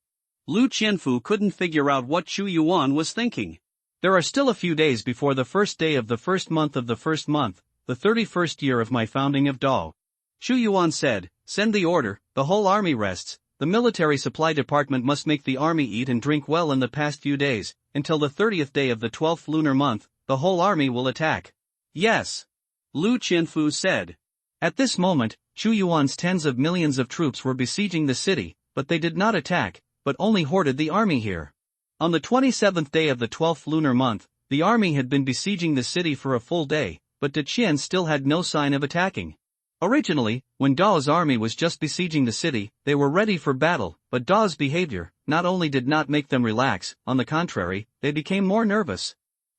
Lu Qianfu couldn't figure out what Chu Yuan was thinking. There are still a few days before the first day of the first month, the 31st year of my founding of Dao. Chu Yuan said, send the order, the whole army rests. The military supply department must make the army eat and drink well in the past few days, until the 30th day of the 12th lunar month, the whole army will attack. Yes. Lu Qianfu said. At this moment, Chu Yuan's tens of millions of troops were besieging the city, but they did not attack, but only hoarded the army here. On the 27th day of the 12th lunar month, the army had been besieging the city for a full day, but Deqian still had no sign of attacking. Originally, when Dao's army was just besieging the city, they were ready for battle, but Dao's behavior not only did not make them relax, on the contrary, they became more nervous.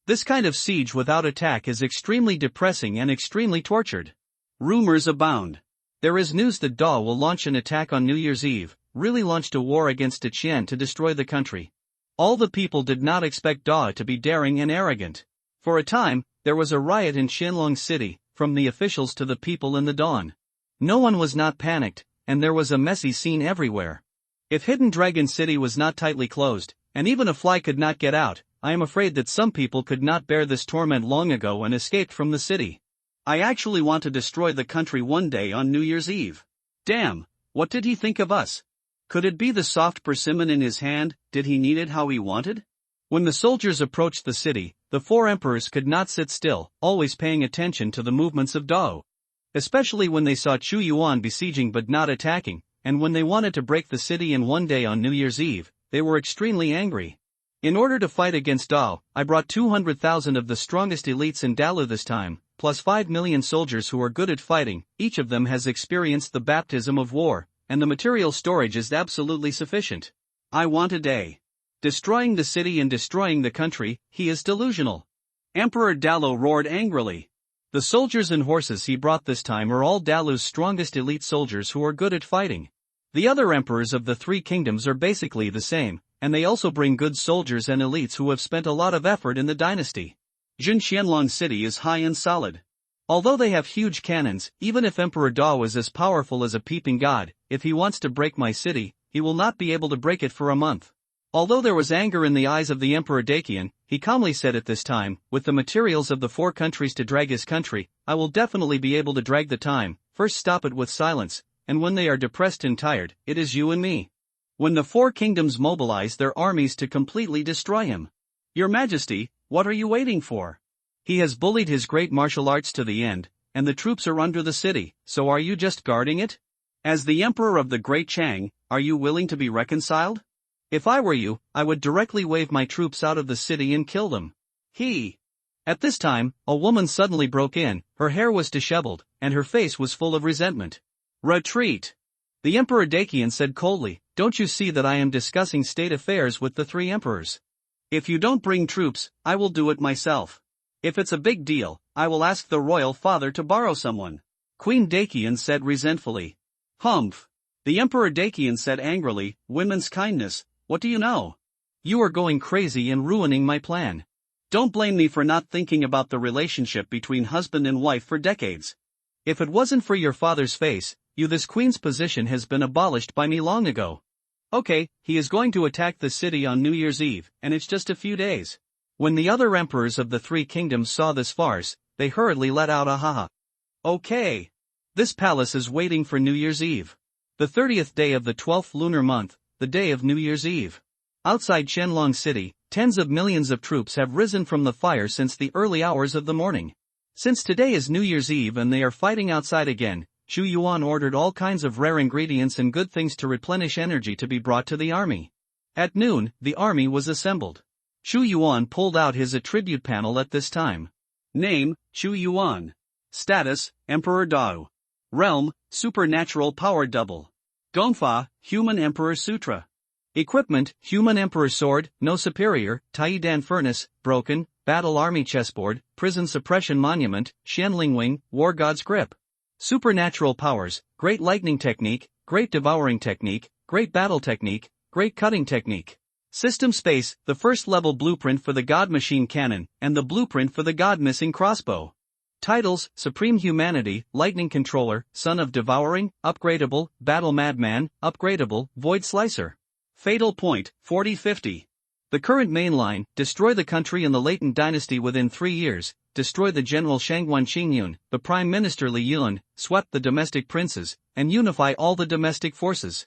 This kind of siege without attack is extremely depressing and extremely tortured. Rumors abound. There is news that Dao will launch an attack on New Year's Eve, really launched a war against Deqian to destroy the country. All the people did not expect Dao to be daring and arrogant. For a time, there was a riot in Qianlong City, from the officials to the people in the dawn. No one was not panicked, and there was a messy scene everywhere. If Hidden Dragon City was not tightly closed, and even a fly could not get out, I am afraid that some people could not bear this torment long ago and escaped from the city. I actually want to destroy the country one day on New Year's Eve. Damn, what did he think of us? Could it be the soft persimmon in his hand? Did he need it how he wanted? When the soldiers approached the city, the four emperors could not sit still, always paying attention to the movements of Dao. Especially when they saw Chu Yuan besieging but not attacking, and when they wanted to break the city in one day on New Year's Eve, they were extremely angry. In order to fight against Dao, I brought 200,000 of the strongest elites in Dalu this time, plus 5 million soldiers who are good at fighting. Each of them has experienced the baptism of war, and the material storage is absolutely sufficient. I want a day. Destroying the city and destroying the country, he is delusional. Emperor Dalu roared angrily. The soldiers and horses he brought this time are all Dalu's strongest elite soldiers who are good at fighting. The other emperors of the three kingdoms are basically the same, and they also bring good soldiers and elites who have spent a lot of effort in the dynasty. Jin Qianlong City is high and solid. Although they have huge cannons, even if Emperor Dao is as powerful as a peeping god, if he wants to break my city, he will not be able to break it for a month. Although there was anger in the eyes of the Emperor Daqian, he calmly said at this time, with the materials of the four countries to drag his country, I will definitely be able to drag the time. First stop it with silence, and when they are depressed and tired, it is you and me. When the four kingdoms mobilize their armies to completely destroy him. Your Majesty, what are you waiting for? He has bullied his great martial arts to the end, and the troops are under the city, so are you just guarding it? As the Emperor of the Great Chang, are you willing to be reconciled? If I were you, I would directly wave my troops out of the city and kill them. At this time, a woman suddenly broke in, her hair was disheveled, and her face was full of resentment. Retreat! The Emperor Daqian said coldly, don't you see that I am discussing state affairs with the three emperors? If you don't bring troops, I will do it myself. If it's a big deal, I will ask the royal father to borrow someone. Queen Daqian said resentfully. Humph! The Emperor Daqian said angrily, women's kindness, what do you know? You are going crazy and ruining my plan. Don't blame me for not thinking about the relationship between husband and wife for decades. If it wasn't for your father's face, this queen's position has been abolished by me long ago. Okay, he is going to attack the city on New Year's Eve, and it's just a few days. When the other emperors of the three kingdoms saw this farce, they hurriedly let out a haha. Okay. This palace is waiting for New Year's Eve. The 30th day of the 12th lunar month, the day of New Year's Eve. Outside Qianlong City, tens of millions of troops have risen from the fire since the early hours of the morning. Since today is New Year's Eve and they are fighting outside again, Chu Yuan ordered all kinds of rare ingredients and good things to replenish energy to be brought to the army. At noon, the army was assembled. Chu Yuan pulled out his attribute panel at this time. Name, Chu Yuan. Status, Emperor Dao. Realm, Supernatural Power Double. Gongfa, Human Emperor Sutra. Equipment, Human Emperor Sword, No Superior, Taidan Furnace, Broken, Battle Army Chessboard, Prison Suppression Monument, Xianling Wing, War God's Grip. Supernatural Powers, Great Lightning Technique, Great Devouring Technique, Great Battle Technique, Great Cutting Technique. System Space, the first level blueprint for the God Machine Cannon, and the blueprint for the God Missing Crossbow. Titles, Supreme Humanity, Lightning Controller, Son of Devouring, Upgradable, Battle Madman, Upgradable, Void Slicer. Fatal Point, 40-50. The current mainline, destroy the country in the latent dynasty within 3 years, destroy the general Shangguan Qingyun, the Prime Minister Li Yun, swept the domestic princes, and unify all the domestic forces.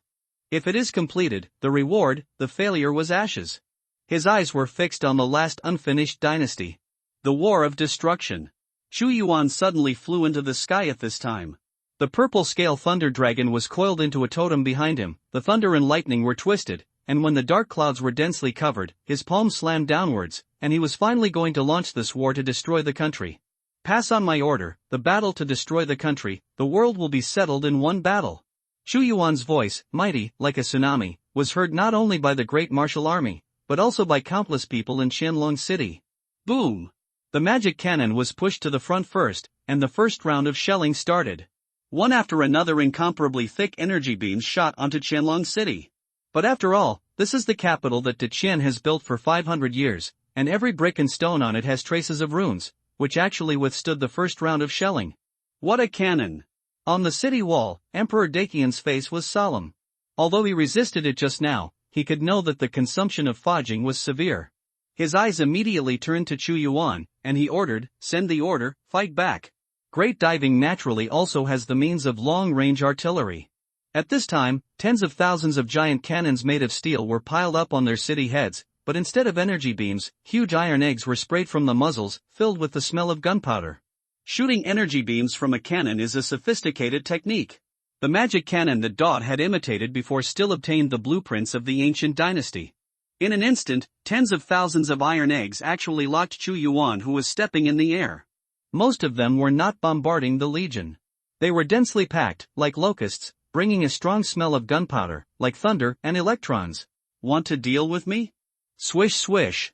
If it is completed, the reward, the failure was ashes. His eyes were fixed on the last unfinished dynasty. The War of Destruction. Chu Yuan suddenly flew into the sky at this time. The purple scale thunder dragon was coiled into a totem behind him, the thunder and lightning were twisted, and when the dark clouds were densely covered, his palm slammed downwards, and he was finally going to launch this war to destroy the country. Pass on my order, the battle to destroy the country, the world will be settled in one battle. Chu Yuan's voice, mighty, like a tsunami, was heard not only by the great martial army, but also by countless people in Qianlong City. Boom! The magic cannon was pushed to the front first, and the first round of shelling started. One after another incomparably thick energy beams shot onto Qianlong City. But after all, this is the capital that Deqian has built for 500 years, and every brick and stone on it has traces of runes, which actually withstood the first round of shelling. What a cannon! On the city wall, Emperor Deqian's face was solemn. Although he resisted it just now, he could know that the consumption of fudging was severe. His eyes immediately turned to Chu Yuan, and he ordered, send the order, fight back. Great diving naturally also has the means of long-range artillery. At this time, tens of thousands of giant cannons made of steel were piled up on their city heads, but instead of energy beams, huge iron eggs were sprayed from the muzzles, filled with the smell of gunpowder. Shooting energy beams from a cannon is a sophisticated technique. The magic cannon that Dot had imitated before still obtained the blueprints of the ancient dynasty. In an instant, tens of thousands of iron eggs actually locked Chu Yuan, who was stepping in the air. Most of them were not bombarding the legion. They were densely packed, like locusts, bringing a strong smell of gunpowder, like thunder and electrons. Want to deal with me? Swish swish.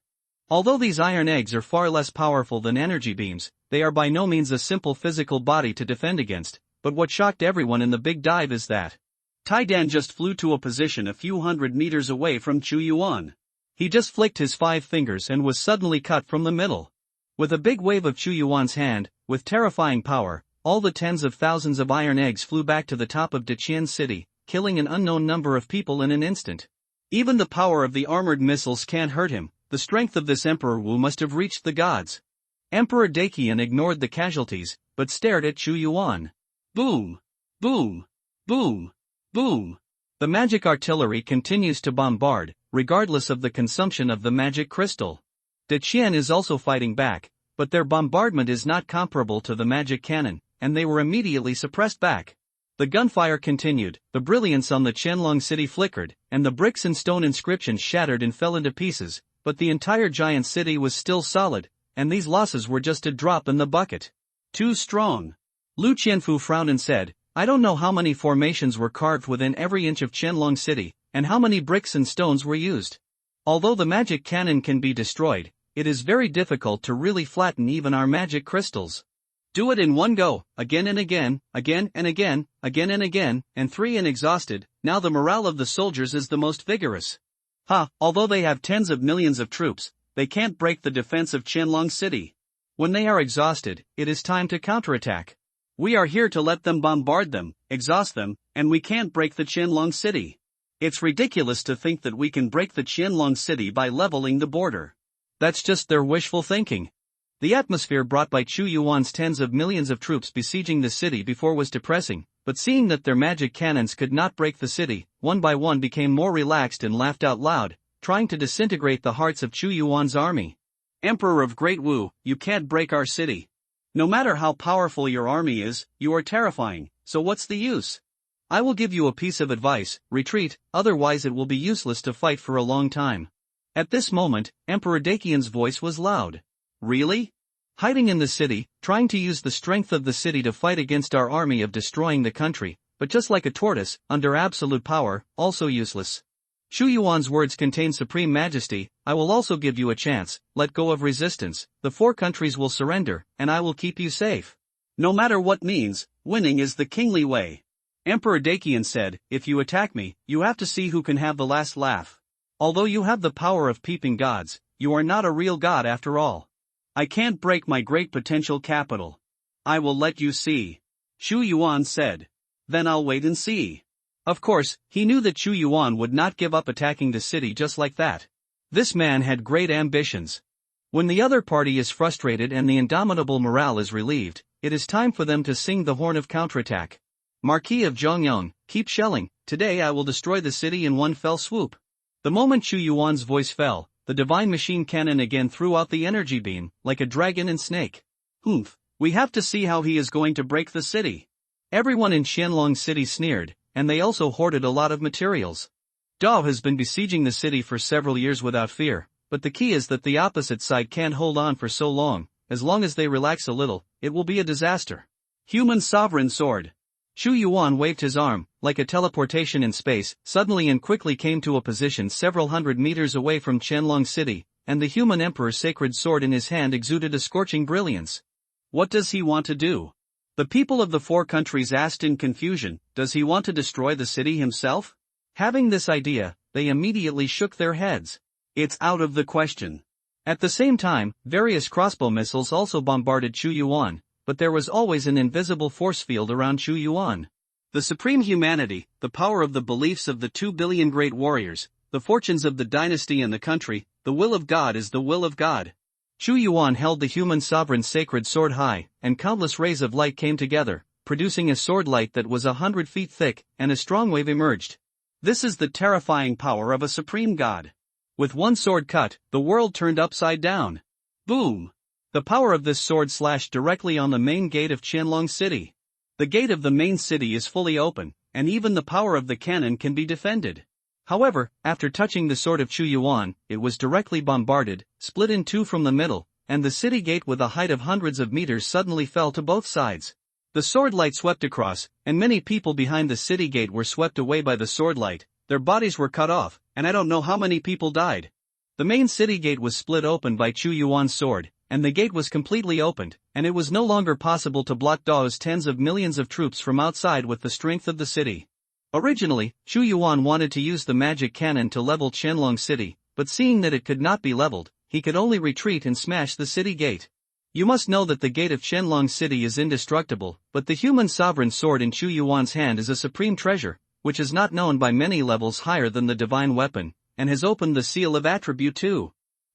Although these iron eggs are far less powerful than energy beams, they are by no means a simple physical body to defend against, but what shocked everyone in the big dive is that Taidan just flew to a position a few hundred meters away from Chu Yuan. He just flicked his 5 fingers and was suddenly cut from the middle. With a big wave of Chu Yuan's hand, with terrifying power, all the tens of thousands of iron eggs flew back to the top of Deqian City, killing an unknown number of people in an instant. Even the power of the armored missiles can't hurt him. The strength of this Emperor Wu must have reached the gods. Emperor Deqian ignored the casualties, but stared at Chu Yuan. Boom! Boom! Boom! Boom! The magic artillery continues to bombard, regardless of the consumption of the magic crystal. Deqian is also fighting back, but their bombardment is not comparable to the magic cannon, and they were immediately suppressed back. The gunfire continued, the brilliance on the Qianlong City flickered, and the bricks and stone inscriptions shattered and fell into pieces. But the entire giant city was still solid, and these losses were just a drop in the bucket. Too strong. Lu Qianfu frowned and said, I don't know how many formations were carved within every inch of Qianlong City, and how many bricks and stones were used. Although the magic cannon can be destroyed, it is very difficult to really flatten even our magic crystals. Do it in one go, again and again, again and again, again and again, and 3 and exhausted. Now the morale of the soldiers is the most vigorous. Although they have tens of millions of troops, they can't break the defense of Qianlong City. When they are exhausted, it is time to counterattack. We are here to let them bombard them, exhaust them, and we can't break the Qianlong City. It's ridiculous to think that we can break the Qianlong City by leveling the border. That's just their wishful thinking. The atmosphere brought by Chu Yuan's tens of millions of troops besieging the city before was depressing, but seeing that their magic cannons could not break the city, one by one became more relaxed and laughed out loud, trying to disintegrate the hearts of Chu Yuan's army. Emperor of Great Wu, you can't break our city. No matter how powerful your army is, you are terrifying, so what's the use? I will give you a piece of advice, retreat, otherwise it will be useless to fight for a long time. At this moment, Emperor Deqian's voice was loud. Really? hiding in the city, trying to use the strength of the city to fight against our army of destroying the country, but just like a tortoise, under absolute power, also useless. Xu Yuan's words contain supreme majesty. I will also give you a chance, let go of resistance, the 4 countries will surrender, and I will keep you safe. No matter what means, winning is the kingly way. Emperor Dakian said, if you attack me, you have to see who can have the last laugh. Although you have the power of peeping gods, you are not a real god after all. I can't break my great potential capital. I will let you see. Xu Yuan said. Then I'll wait and see. Of course, he knew that Xu Yuan would not give up attacking the city just like that. This man had great ambitions. When the other party is frustrated and the indomitable morale is relieved, it is time for them to sing the horn of counterattack. Marquis of Zhongyang, keep shelling, today I will destroy the city in one fell swoop. The moment Xu Yuan's voice fell, the divine machine cannon again threw out the energy beam, like a dragon and snake. We have to see how he is going to break the city. Everyone in Qianlong City sneered, and they also hoarded a lot of materials. Dao has been besieging the city for several years without fear, but the key is that the opposite side can't hold on for so long. As long as they relax a little, it will be a disaster. Human sovereign sword. Xu Yuan waved his arm, like a teleportation in space, suddenly and quickly came to a position several hundred meters away from Qianlong City, and the human emperor's sacred sword in his hand exuded a scorching brilliance. What does he want to do? The people of the 4 countries asked in confusion, does he want to destroy the city himself? Having this idea, they immediately shook their heads. It's out of the question. At the same time, various crossbow missiles also bombarded Xu Yuan, but there was always an invisible force field around Xu Yuan. The supreme humanity, the power of the beliefs of the 2 billion great warriors, the fortunes of the dynasty and the country, the will of God is the will of God. Xu Yuan held the human sovereign's sacred sword high, and countless rays of light came together, producing a sword light that was 100 feet thick, and a strong wave emerged. This is the terrifying power of a supreme god. With one sword cut, the world turned upside down. Boom! The power of this sword slashed directly on the main gate of Qianlong City. The gate of the main city is fully open, and even the power of the cannon can be defended. However, after touching the sword of Xu Yuan, it was directly bombarded, split in 2 from the middle, and the city gate with a height of hundreds of meters suddenly fell to both sides. The sword light swept across, and many people behind the city gate were swept away by the sword light, their bodies were cut off, and I don't know how many people died. The main city gate was split open by Xu Yuan's sword, and the gate was completely opened, and it was no longer possible to block Dao's tens of millions of troops from outside with the strength of the city. Originally, Xu Yuan wanted to use the magic cannon to level Qianlong City, but seeing that it could not be leveled, he could only retreat and smash the city gate. You must know that the gate of Qianlong City is indestructible, but the human sovereign sword in Xu Yuan's hand is a supreme treasure, which is not known by many levels higher than the divine weapon, and has opened the seal of attribute too.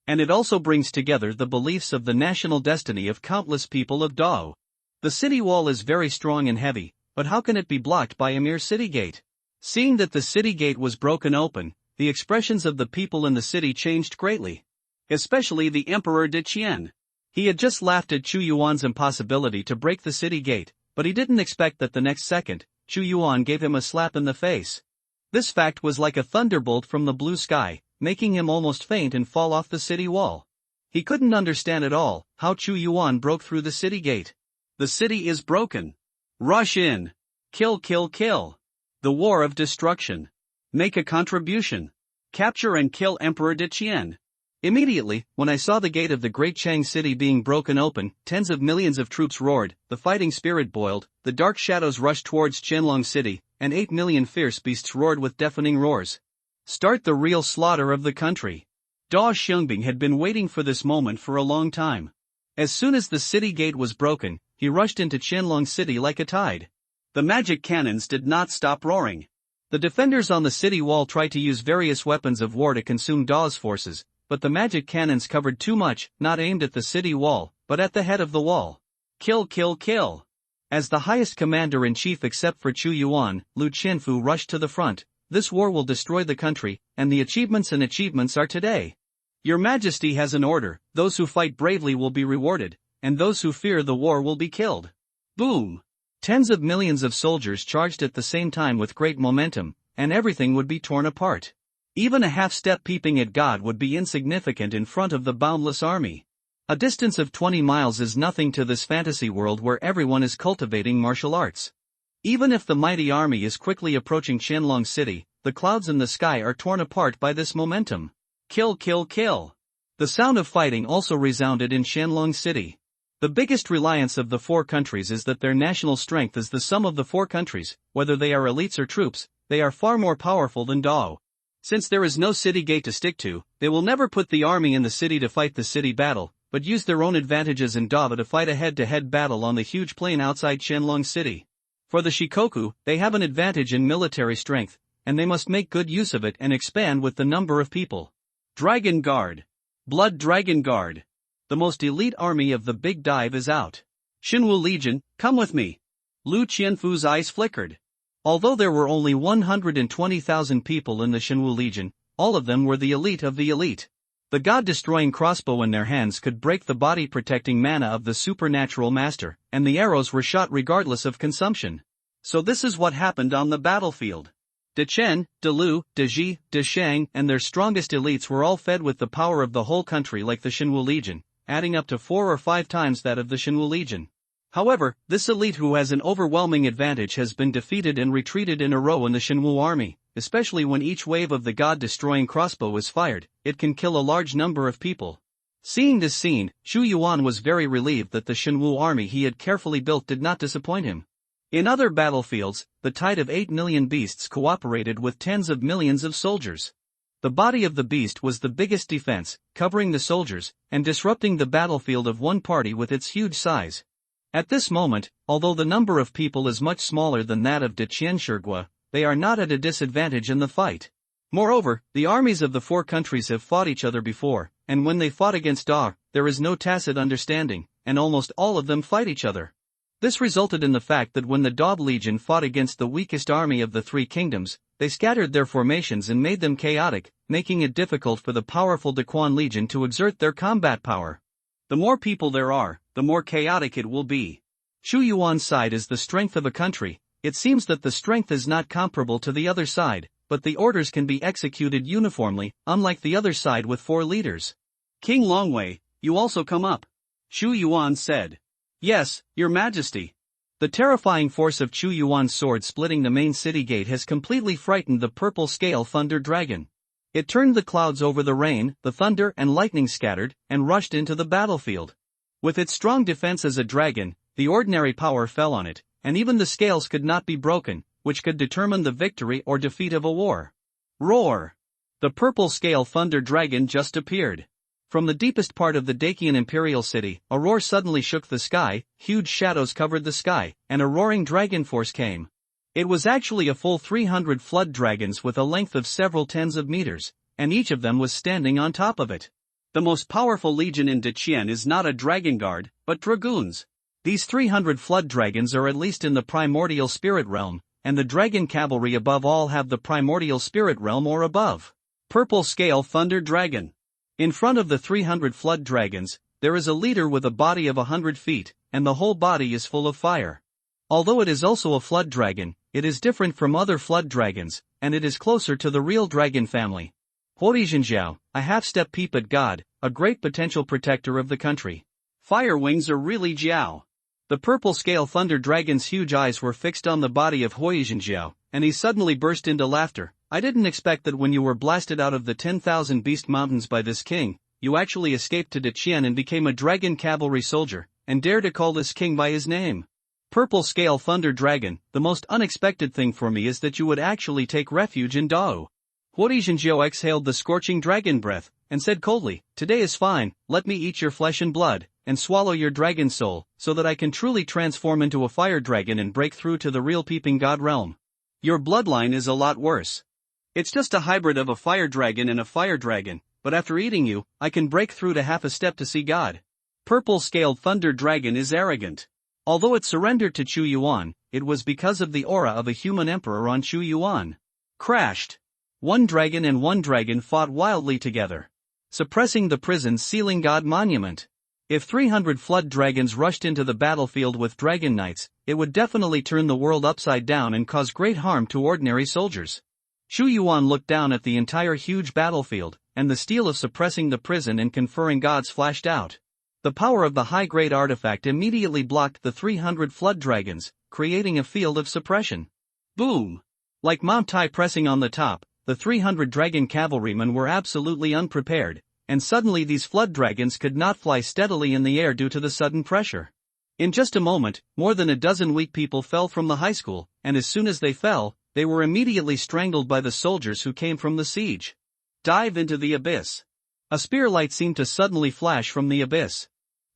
And it also brings together the beliefs of the national destiny of countless people of Dao. The city wall is very strong and heavy, but how can it be blocked by a mere city gate? Seeing that the city gate was broken open, the expressions of the people in the city changed greatly. Especially the Emperor de Qian. He had just laughed at Xu Yuan's impossibility to break the city gate, but he didn't expect that the next second, Xu Yuan gave him a slap in the face. This fact was like a thunderbolt from the blue sky, making him almost faint and fall off the city wall. He couldn't understand at all how Xu Yuan broke through the city gate. The city is broken. Rush in. Kill, kill, kill. The war of destruction. Make a contribution. Capture and kill Emperor de Qian. Immediately, when I saw the gate of the great Chang city being broken open, tens of millions of troops roared, the fighting spirit boiled, the dark shadows rushed towards Qianlong City, and 8 million fierce beasts roared with deafening roars. Start the real slaughter of the country. Da Xiangbing had been waiting for this moment for a long time. As soon as the city gate was broken, he rushed into Qianlong City like a tide. The magic cannons did not stop roaring. The defenders on the city wall tried to use various weapons of war to consume Da's forces, but the magic cannons covered too much, not aimed at the city wall, but at the head of the wall. Kill, kill, kill. As the highest commander-in-chief except for Xu Yuan, Lu Qianfu rushed to the front. This war will destroy the country, and the achievements are today. Your Majesty has an order, those who fight bravely will be rewarded, and those who fear the war will be killed. Boom! Tens of millions of soldiers charged at the same time with great momentum, and everything would be torn apart. Even a half-step peeping at God would be insignificant in front of the boundless army. A distance of 20 miles is nothing to this fantasy world where everyone is cultivating martial arts. Even if the mighty army is quickly approaching Qianlong City, the clouds in the sky are torn apart by this momentum. Kill, kill, kill. The sound of fighting also resounded in Qianlong City. The biggest reliance of the four countries is that their national strength is the sum of the four countries, whether they are elites or troops, they are far more powerful than Dao. Since there is no city gate to stick to, they will never put the army in the city to fight the city battle, but use their own advantages in Dava to fight a head-to-head battle on the huge plain outside Qianlong City. For the Shikoku, they have an advantage in military strength, and they must make good use of it and expand with the number of people. Dragon Guard. Blood Dragon Guard. The most elite army of the Big Dive is out. Xinwu Legion, come with me. Lu Qianfu's eyes flickered. Although there were only 120,000 people in the Xinwu Legion, all of them were the elite of the elite. The god-destroying crossbow in their hands could break the body-protecting mana of the supernatural master, and the arrows were shot regardless of consumption. So this is what happened on the battlefield. De Chen, De Lu, De Ji, De Shang, and their strongest elites were all fed with the power of the whole country like the Xinwu Legion, adding up to 4 or 5 times that of the Xinwu Legion. However, this elite who has an overwhelming advantage has been defeated and retreated in a row in the Xinwu army, especially when each wave of the god-destroying crossbow is fired, it can kill a large number of people. Seeing this scene, Xu Yuan was very relieved that the Xinwu army he had carefully built did not disappoint him. In other battlefields, the tide of 8 million beasts cooperated with tens of millions of soldiers. The body of the beast was the biggest defense, covering the soldiers, and disrupting the battlefield of one party with its huge size. At this moment, although the number of people is much smaller than that of De Qianshigua, they are not at a disadvantage in the fight. Moreover, the armies of the four countries have fought each other before, and when they fought against Da, there is no tacit understanding, and almost all of them fight each other. This resulted in the fact that when the Da Legion fought against the weakest army of the three kingdoms, they scattered their formations and made them chaotic, making it difficult for the powerful De Quan Legion to exert their combat power. The more people there are, the more chaotic it will be. Xu Yuan's side is the strength of a country. It seems that the strength is not comparable to the other side, but the orders can be executed uniformly, unlike the other side with 4 leaders. King Longwei, you also come up. Xu Yuan said. Yes, your majesty. The terrifying force of Xu Yuan's sword splitting the main city gate has completely frightened the purple scale thunder dragon. It turned the clouds over the rain, the thunder and lightning scattered, and rushed into the battlefield. With its strong defense as a dragon, the ordinary power fell on it, and even the scales could not be broken, which could determine the victory or defeat of a war. Roar! The purple scale thunder dragon just appeared. From the deepest part of the Dacian imperial city, a roar suddenly shook the sky, huge shadows covered the sky, and a roaring dragon force came. It was actually a full 300 flood dragons with a length of several tens of meters, and each of them was standing on top of it. The most powerful legion in Deqian is not a dragon guard, but dragoons. These 300 flood dragons are at least in the primordial spirit realm, and the dragon cavalry above all have the primordial spirit realm or above. Purple scale thunder dragon. In front of the 300 flood dragons, there is a leader with a body of 100 feet, and the whole body is full of fire. Although it is also a flood dragon, it is different from other flood dragons, and it is closer to the real dragon family. Huorizhenjiao, a half-step peeped god, a great potential protector of the country. Fire wings are really Jiao. The purple scale thunder dragon's huge eyes were fixed on the body of Huorizhenjiao, and he suddenly burst into laughter. I didn't expect that when you were blasted out of the 10,000 beast mountains by this king, you actually escaped to Deqian and became a dragon cavalry soldier, and dare to call this king by his name. Purple scale thunder dragon, the most unexpected thing for me is that you would actually take refuge in Dao. Huorizhenjiao exhaled the scorching dragon breath, and said coldly, today is fine, let me eat your flesh and blood, and swallow your dragon soul, so that I can truly transform into a fire dragon and break through to the real peeping god realm. Your bloodline is a lot worse. It's just a hybrid of a fire dragon and a fire dragon, but after eating you, I can break through to half a step to see God. Purple scaled thunder dragon is arrogant. Although it surrendered to Xu Yuan, it was because of the aura of a human emperor on Xu Yuan. Crashed. One dragon and one dragon fought wildly together, suppressing the prison's sealing god monument. If 300 flood dragons rushed into the battlefield with dragon knights, it would definitely turn the world upside down and cause great harm to ordinary soldiers. Xu Yuan looked down at the entire huge battlefield, and the steel of suppressing the prison and conferring gods flashed out. The power of the high-grade artifact immediately blocked the 300 flood dragons, creating a field of suppression. Boom! Like Mount Tai pressing on the top, the 300 dragon cavalrymen were absolutely unprepared, and suddenly these flood dragons could not fly steadily in the air due to the sudden pressure. In just a moment, more than a dozen weak people fell from the high school, and as soon as they fell, they were immediately strangled by the soldiers who came from the siege. Dive into the abyss. A spear light seemed to suddenly flash from the abyss.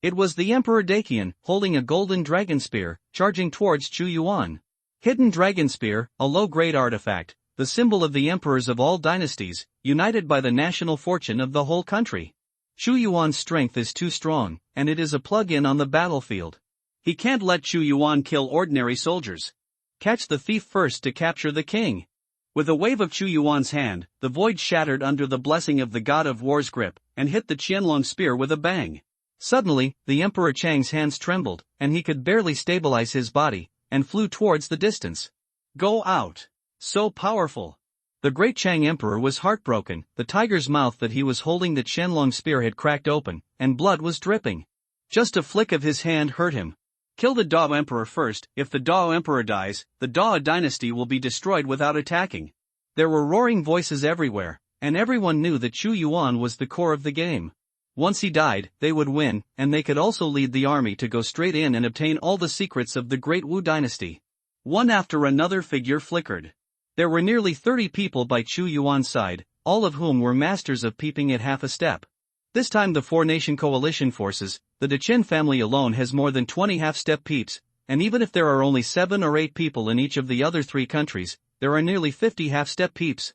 It was the Emperor Dakian, holding a golden dragon spear, charging towards Chu Yuan. Hidden Dragon Spear, a low-grade artifact, the symbol of the emperors of all dynasties, united by the national fortune of the whole country. Chu Yuan's strength is too strong, and it is a plug-in on the battlefield. He can't let Chu Yuan kill ordinary soldiers. Catch the thief first to capture the king. With a wave of Chu Yuan's hand, the void shattered under the blessing of the god of war's grip, and hit the Qianlong spear with a bang. Suddenly, the Emperor Chang's hands trembled, and he could barely stabilize his body, and flew towards the distance. Go out! So powerful! The great Chang Emperor was heartbroken. The tiger's mouth that he was holding the Qianlong spear had cracked open, and blood was dripping. Just a flick of his hand hurt him. Kill the Dao Emperor first. If the Dao Emperor dies, the Dao dynasty will be destroyed without attacking. There were roaring voices everywhere, and everyone knew that Chu Yuan was the core of the game. Once he died, they would win, and they could also lead the army to go straight in and obtain all the secrets of the great Wu dynasty. One after another figure flickered. There were nearly 30 people by Chu Yuan's side, all of whom were masters of peeping at half a step. This time the four-nation coalition forces, the Dechen family alone has more than 20 half-step peeps, and even if there are only 7 or 8 people in each of the other 3 countries, there are nearly 50 half-step peeps.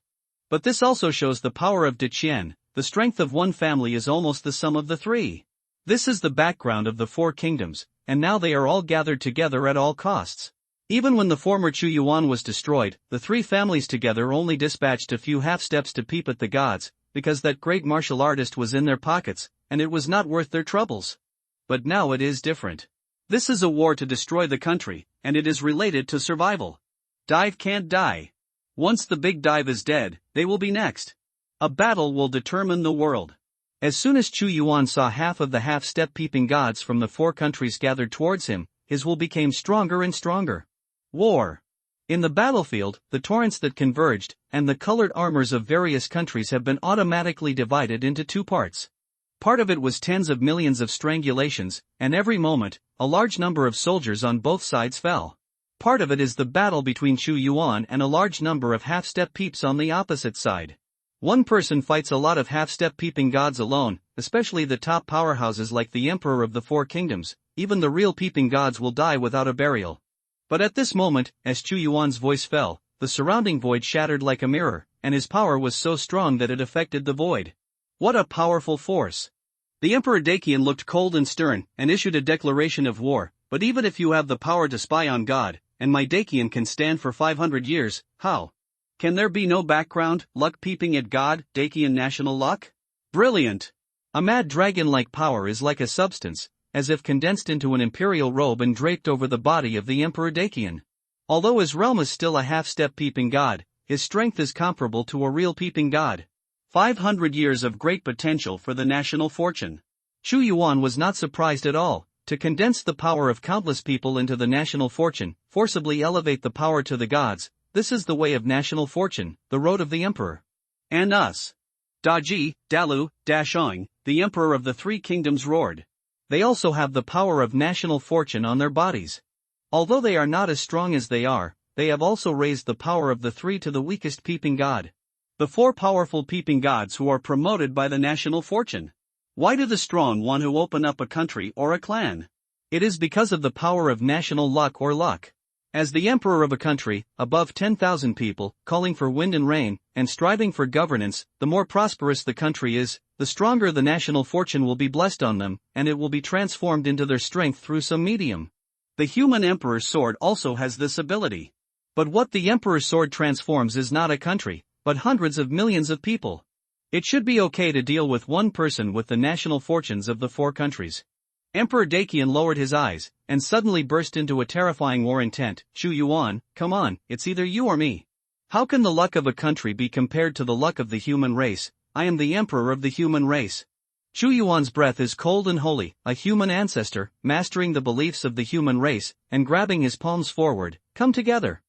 But this also shows the power of Dechen. The strength of one family is almost the sum of the 3. This is the background of the 4 kingdoms, and now they are all gathered together at all costs. Even when the former Chu Yuan was destroyed, the 3 families together only dispatched a few half-steps to peep at the gods, because that great martial artist was in their pockets, and it was not worth their troubles. But now it is different. This is a war to destroy the country, and it is related to survival. Dive can't die. Once the big dive is dead, they will be next. A battle will determine the world. As soon as Chu Yuan saw half of the half-step peeping gods from the 4 countries gathered towards him, his will became stronger and stronger. War. In the battlefield, the torrents that converged, and the colored armors of various countries have been automatically divided into 2 parts. Part of it was tens of millions of strangulations, and every moment, a large number of soldiers on both sides fell. Part of it is the battle between Chu Yuan and a large number of half-step peeps on the opposite side. One person fights a lot of half-step peeping gods alone, especially the top powerhouses like the Emperor of the 4 Kingdoms. Even the real peeping gods will die without a burial. But at this moment, as Chu Yuan's voice fell, the surrounding void shattered like a mirror, and his power was so strong that it affected the void. What a powerful force! The Emperor Dakian looked cold and stern, and issued a declaration of war. But even if you have the power to spy on God, and my Dakian can stand for 500 years, how? Can there be no background, luck peeping at God, Dakian national luck? Brilliant! A mad dragon-like power is like a substance, as if condensed into an imperial robe and draped over the body of the Emperor Dakian. Although his realm is still a half-step peeping god, his strength is comparable to a real peeping god. 500 years of great potential for the national fortune. Chu Yuan was not surprised at all. To condense the power of countless people into the national fortune, forcibly elevate the power to the gods, this is the way of national fortune, the road of the emperor. And us. Daji, Dalu, Dashong, the emperor of the 3 kingdoms roared. They also have the power of national fortune on their bodies. Although they are not as strong as they have also raised the power of the 3 to the weakest peeping god. The 4 powerful peeping gods who are promoted by the national fortune. Why do the strong want to open up a country or a clan? It is because of the power of national luck or luck. As the emperor of a country, above 10,000 people, calling for wind and rain, and striving for governance, the more prosperous the country is, the stronger the national fortune will be blessed on them, and it will be transformed into their strength through some medium. The human emperor's sword also has this ability. But what the emperor's sword transforms is not a country, but hundreds of millions of people. It should be okay to deal with one person with the national fortunes of the 4 countries. Emperor Dakian lowered his eyes, and suddenly burst into a terrifying war intent. Chu Yuan, come on, it's either you or me. How can the luck of a country be compared to the luck of the human race? I am the emperor of the human race. Chu Yuan's breath is cold and holy, a human ancestor, mastering the beliefs of the human race, and grabbing his palms forward, come together.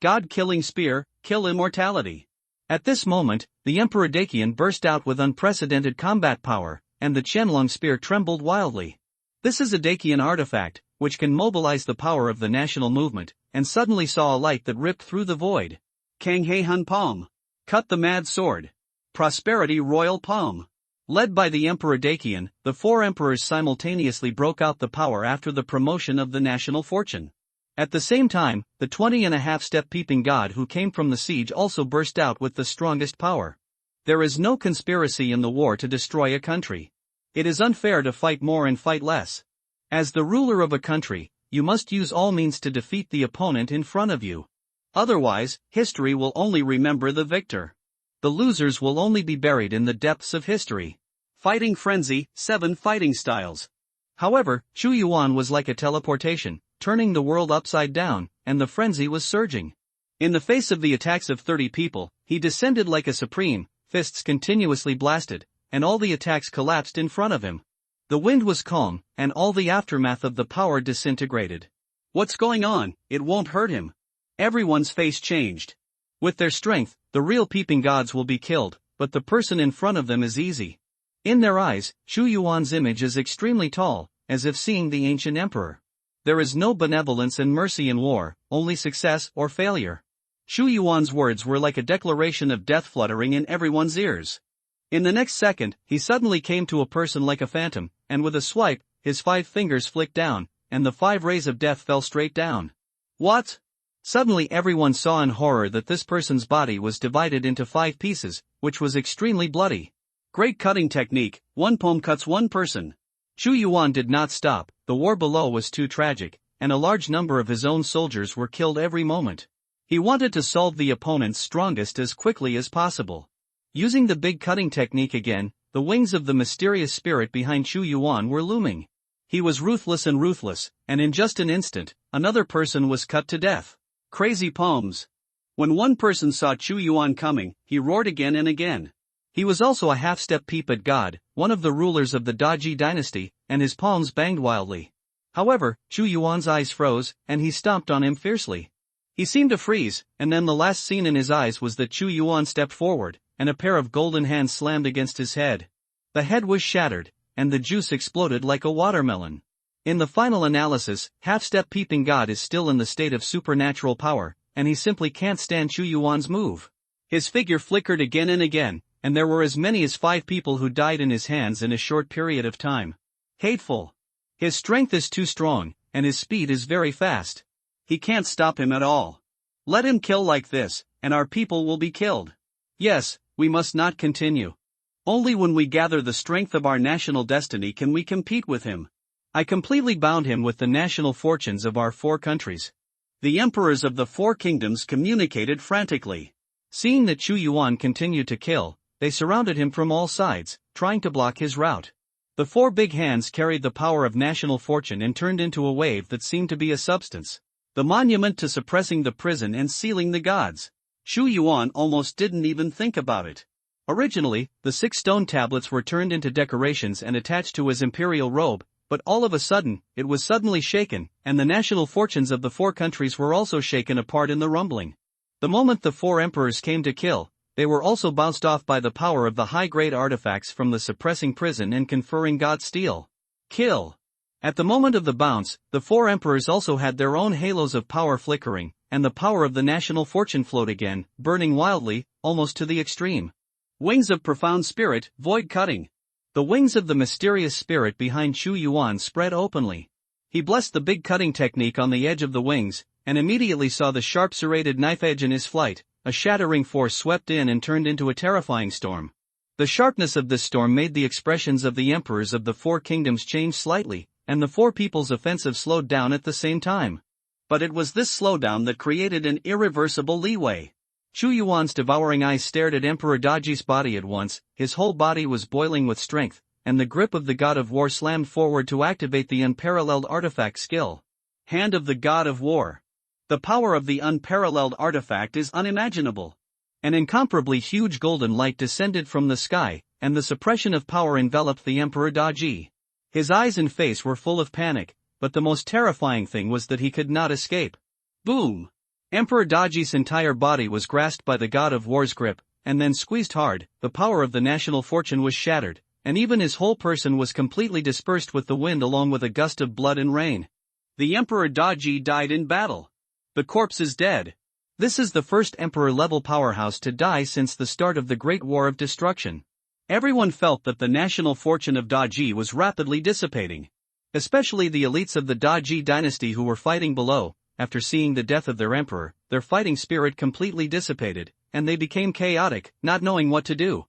God-killing spear, kill immortality. At this moment, the Emperor Dakian burst out with unprecedented combat power, and the Qianlong spear trembled wildly. This is a Dakian artifact, which can mobilize the power of the national movement, and suddenly saw a light that ripped through the void. Kang He Hun Palm. Cut the mad sword. Prosperity Royal Palm. Led by the Emperor Dakian, the four emperors simultaneously broke out the power after the promotion of the national fortune. At the same time, the 20.5-step peeping god who came from the siege also burst out with the strongest power. There is no conspiracy in the war to destroy a country. It is unfair to fight more and fight less. As the ruler of a country, you must use all means to defeat the opponent in front of you. Otherwise, history will only remember the victor. The losers will only be buried in the depths of history. Fighting Frenzy, 7 Fighting Styles. However, Chu Yuan was like a teleportation, turning the world upside down, and the frenzy was surging. In the face of the attacks of 30 people, he descended like a supreme, fists continuously blasted, and all the attacks collapsed in front of him. The wind was calm, and all the aftermath of the power disintegrated. What's going on? It won't hurt him. Everyone's face changed. With their strength, the real peeping gods will be killed, but the person in front of them is easy. In their eyes, Chu Yuan's image is extremely tall, as if seeing the ancient emperor. There is no benevolence and mercy in war, only success or failure. Chu Yuan's words were like a declaration of death fluttering in everyone's ears. In the next second, he suddenly came to a person like a phantom, and with a swipe, his 5 fingers flicked down, and the 5 rays of death fell straight down. What? Suddenly everyone saw in horror that this person's body was divided into 5 pieces, which was extremely bloody. Great cutting technique, 1 palm cuts 1 person. Chu Yuan did not stop, the war below was too tragic, and a large number of his own soldiers were killed every moment. He wanted to solve the opponent's strongest as quickly as possible. Using the big cutting technique again, the wings of the mysterious spirit behind Chu Yuan were looming. He was ruthless, and in just an instant, another person was cut to death. Crazy palms. When one person saw Chu Yuan coming, he roared again and again. He was also a half-step peeped god, one of the rulers of the Daji dynasty, and his palms banged wildly. However, Chu Yuan's eyes froze, and he stomped on him fiercely. He seemed to freeze, and then the last scene in his eyes was that Chu Yuan stepped forward, and a pair of golden hands slammed against his head. The head was shattered, and the juice exploded like a watermelon. In the final analysis, half-step peeping god is still in the state of supernatural power, and he simply can't stand Chu Yuan's move. His figure flickered again and again, and there were as many as 5 people who died in his hands in a short period of time. Hateful. His strength is too strong, and his speed is very fast. He can't stop him at all. Let him kill like this, and our people will be killed. Yes, we must not continue. Only when we gather the strength of our national destiny can we compete with him. I completely bound him with the national fortunes of our 4 countries. The emperors of the 4 kingdoms communicated frantically. Seeing that Chu Yuan continued to kill, they surrounded him from all sides, trying to block his route. The 4 big hands carried the power of national fortune and turned into a wave that seemed to be a substance. The monument to suppressing the prison and sealing the gods. Chu Yuan almost didn't even think about it. Originally, the 6 stone tablets were turned into decorations and attached to his imperial robe, but all of a sudden, it was suddenly shaken, and the national fortunes of the 4 countries were also shaken apart in the rumbling. The moment the 4 emperors came to kill, they were also bounced off by the power of the high-grade artifacts from the suppressing prison and conferring god steel. Kill. At the moment of the bounce, the 4 emperors also had their own halos of power flickering, and the power of the national fortune flowed again, burning wildly, almost to the extreme. Wings of profound spirit, void cutting. The wings of the mysterious spirit behind Chu Yuan spread openly. He blessed the big cutting technique on the edge of the wings, and immediately saw the sharp serrated knife edge in his flight. A shattering force swept in and turned into a terrifying storm. The sharpness of this storm made the expressions of the emperors of the 4 kingdoms change slightly, and the 4 people's offensive slowed down at the same time. But it was this slowdown that created an irreversible leeway. Chu Yuan's devouring eyes stared at Emperor Daji's body at once, his whole body was boiling with strength, and the grip of the god of war slammed forward to activate the unparalleled artifact skill. Hand of the god of war. The power of the unparalleled artifact is unimaginable. An incomparably huge golden light descended from the sky, and the suppression of power enveloped the Emperor Daji. His eyes and face were full of panic, but the most terrifying thing was that he could not escape. Boom! Emperor Daji's entire body was grasped by the god of war's grip, and then squeezed hard. The power of the national fortune was shattered, and even his whole person was completely dispersed with the wind along with a gust of blood and rain. The Emperor Daji died in battle. The corpse is dead. This is the first emperor-level powerhouse to die since the start of the Great War of Destruction. Everyone felt that the national fortune of Daji was rapidly dissipating. Especially the elites of the Daji dynasty who were fighting below. After seeing the death of their emperor, their fighting spirit completely dissipated, and they became chaotic, not knowing what to do.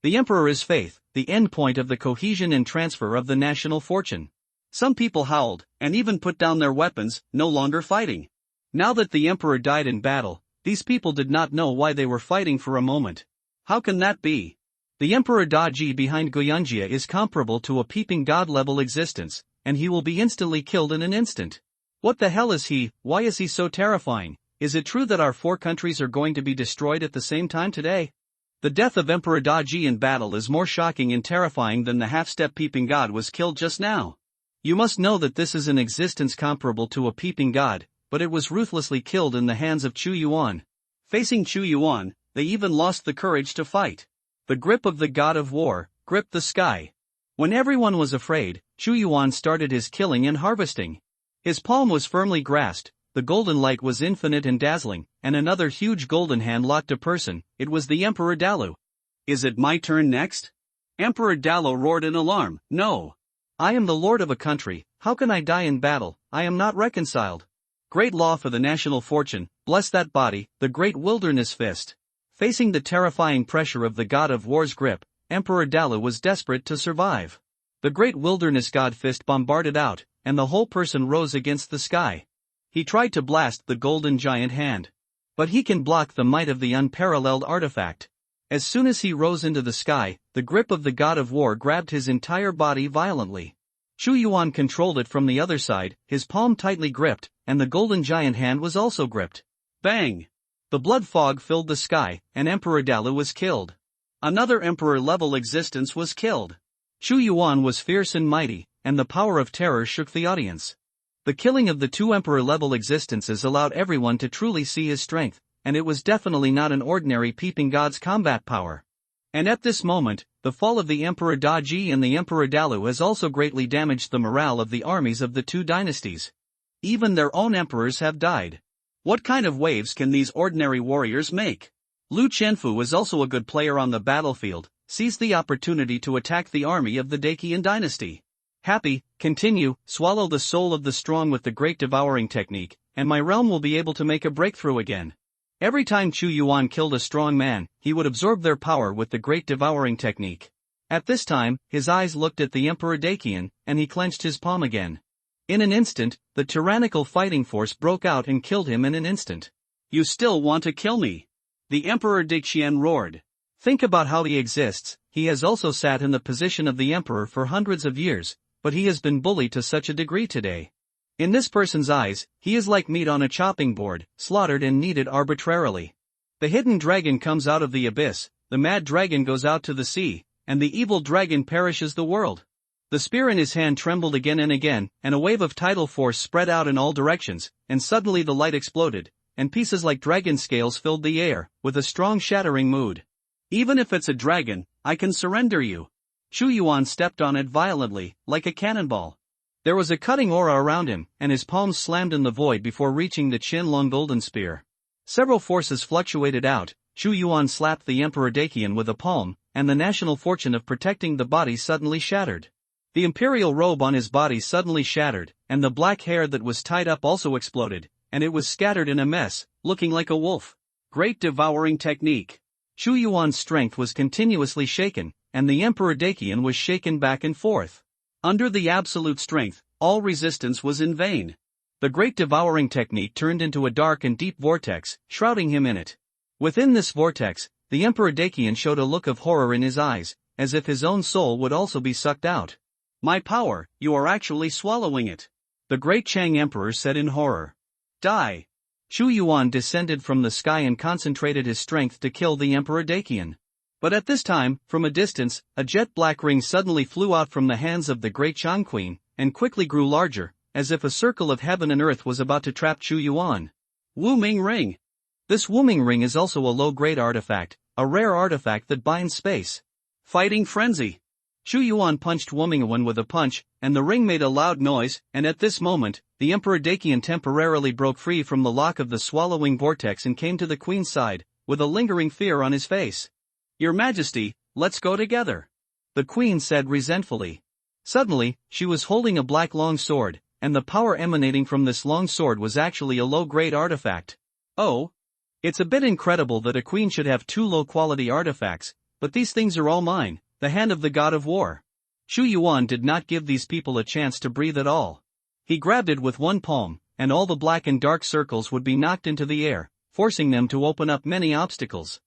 The emperor is faith, the end point of the cohesion and transfer of the national fortune. Some people howled, and even put down their weapons, no longer fighting. Now that the emperor died in battle, these people did not know why they were fighting for a moment. How can that be? The Emperor Daji behind Goyunjia is comparable to a peeping god-level existence, and he will be instantly killed in an instant. What the hell is he? Why is he so terrifying? Is it true that our 4 countries are going to be destroyed at the same time today? The death of Emperor Daji in battle is more shocking and terrifying than the half-step peeping god was killed just now. You must know that this is an existence comparable to a peeping god, but it was ruthlessly killed in the hands of Chu Yuan. Facing Chu Yuan, they even lost the courage to fight. The grip of the god of war gripped the sky. When everyone was afraid, Chu Yuan started his killing and harvesting. His palm was firmly grasped, the golden light was infinite and dazzling, and another huge golden hand locked a person. It was the Emperor Dalu. Is it my turn next? Emperor Dalu roared in alarm. No. I am the lord of a country, how can I die in battle? I am not reconciled. Great law for the national fortune, bless that body, the great wilderness fist. Facing the terrifying pressure of the god of war's grip, Emperor Dalu was desperate to survive. The great wilderness god fist bombarded out, and the whole person rose against the sky. He tried to blast the golden giant hand. But he can block the might of the unparalleled artifact. As soon as he rose into the sky, the grip of the god of war grabbed his entire body violently. Chu Yuan controlled it from the other side, his palm tightly gripped, and the golden giant hand was also gripped. Bang! The blood fog filled the sky, and Emperor Dalu was killed. Another emperor-level existence was killed. Chu Yuan was fierce and mighty, and the power of terror shook the audience. The killing of the 2 emperor-level existences allowed everyone to truly see his strength, and it was definitely not an ordinary peeping god's combat power. And at this moment, the fall of the Emperor Daji and the Emperor Dalu has also greatly damaged the morale of the armies of the 2 dynasties. Even their own emperors have died. What kind of waves can these ordinary warriors make? Lu Chenfu is also a good player on the battlefield, seized the opportunity to attack the army of the Dacian dynasty. Happy, continue, swallow the soul of the strong with the great devouring technique, and my realm will be able to make a breakthrough again. Every time Chu Yuan killed a strong man, he would absorb their power with the great devouring technique. At this time, his eyes looked at the Emperor Dacian, and he clenched his palm again. In an instant, the tyrannical fighting force broke out and killed him in an instant. You still want to kill me? The Emperor Dacian roared. Think about how he exists. He has also sat in the position of the emperor for hundreds of years, but he has been bullied to such a degree today. In this person's eyes, he is like meat on a chopping board, slaughtered and kneaded arbitrarily. The hidden dragon comes out of the abyss, the mad dragon goes out to the sea, and the evil dragon perishes the world. The spear in his hand trembled again, and a wave of tidal force spread out in all directions, and suddenly the light exploded, and pieces like dragon scales filled the air, with a strong shattering mood. Even if it's a dragon, I can surrender you. Chu Yuan stepped on it violently, like a cannonball. There was a cutting aura around him, and his palms slammed in the void before reaching the chin-long golden spear. Several forces fluctuated out. Chu Yuan slapped the Emperor Dacian with a palm, and the national fortune of protecting the body suddenly shattered. The imperial robe on his body suddenly shattered, and the black hair that was tied up also exploded, and it was scattered in a mess, looking like a wolf. Great devouring technique. Chu Yuan's strength was continuously shaken, and the Emperor Dacian was shaken back and forth. Under the absolute strength, all resistance was in vain. The great devouring technique turned into a dark and deep vortex, shrouding him in it. Within this vortex, the Emperor Dacian showed a look of horror in his eyes, as if his own soul would also be sucked out. My power, you are actually swallowing it. The great Chang Emperor said in horror. Die. Chu Yuan descended from the sky and concentrated his strength to kill the Emperor Dacian. But at this time, from a distance, a jet-black ring suddenly flew out from the hands of the great Chang Queen, and quickly grew larger, as if a circle of heaven and earth was about to trap Chu Yuan. Wu Ming Ring. This Wu Ming Ring is also a low-grade artifact, a rare artifact that binds space. Fighting frenzy. Chu Yuan punched Wu Ming Yuan with a punch, and the ring made a loud noise, and at this moment, the Emperor Dakian temporarily broke free from the lock of the swallowing vortex and came to the queen's side, with a lingering fear on his face. Your Majesty, let's go together, the queen said resentfully. Suddenly, she was holding a black long sword, and the power emanating from this long sword was actually a low-grade artifact. Oh? It's a bit incredible that a queen should have two low-quality artifacts, but these things are all mine, the hand of the god of war. Chu Yuan did not give these people a chance to breathe at all. He grabbed it with one palm, and all the black and dark circles would be knocked into the air, forcing them to open up many obstacles.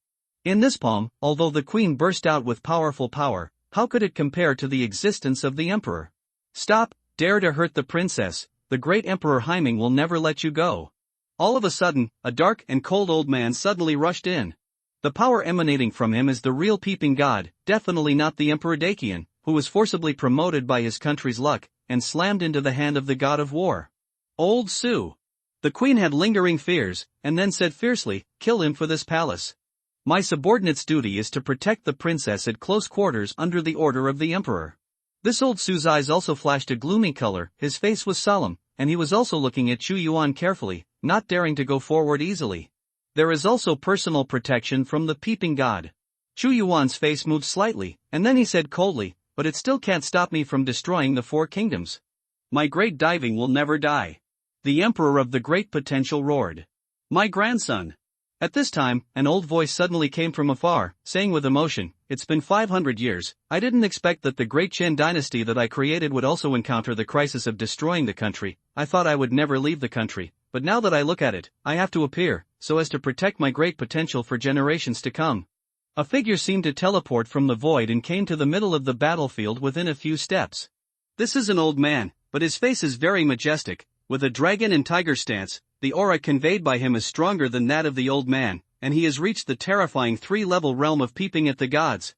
In this palm, although the queen burst out with powerful power, how could it compare to the existence of the emperor? Stop, dare to hurt the princess, the great Emperor Haiming will never let you go. All of a sudden, a dark and cold old man suddenly rushed in. The power emanating from him is the real peeping god, definitely not the Emperor Dakian, who was forcibly promoted by his country's luck, and slammed into the hand of the god of war. Old Su. The queen had lingering fears, and then said fiercely, kill him for this palace. My subordinate's duty is to protect the princess at close quarters under the order of the emperor. This old Su's eyes also flashed a gloomy color, his face was solemn, and he was also looking at Chu Yuan carefully, not daring to go forward easily. There is also personal protection from the peeping god. Chu Yuan's face moved slightly, and then he said coldly, but it still can't stop me from destroying the four kingdoms. My great diving will never die. The emperor of the great potential roared. My grandson. At this time, an old voice suddenly came from afar, saying with emotion, it's been 500 years, I didn't expect that the great Qin dynasty that I created would also encounter the crisis of destroying the country. I thought I would never leave the country, but now that I look at it, I have to appear, so as to protect my great potential for generations to come. A figure seemed to teleport from the void and came to the middle of the battlefield within a few steps. This is an old man, but his face is very majestic, with a dragon and tiger stance. The aura conveyed by him is stronger than that of the old man, and he has reached the terrifying 3-level realm of peeping at the gods.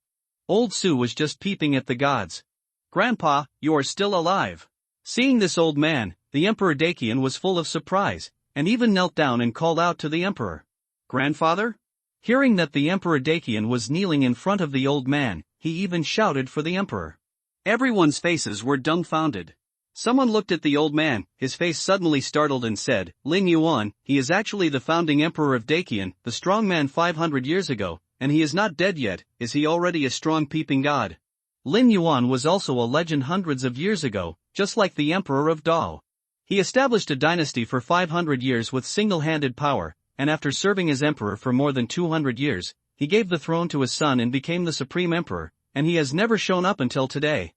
Old Su was just peeping at the gods. Grandpa, you are still alive. Seeing this old man, the Emperor Dakian was full of surprise, and even knelt down and called out to the emperor. Grandfather? Hearing that the Emperor Dakian was kneeling in front of the old man, he even shouted for the emperor. Everyone's faces were dumbfounded. Someone looked at the old man, his face suddenly startled and said, Lin Yuan, he is actually the founding emperor of Dakian, the strong man 500 years ago, and he is not dead yet, is he already a strong peeping god? Lin Yuan was also a legend hundreds of years ago, just like the emperor of Dao. He established a dynasty for 500 years with single-handed power, and after serving as emperor for more than 200 years, he gave the throne to his son and became the supreme emperor, and he has never shown up until today.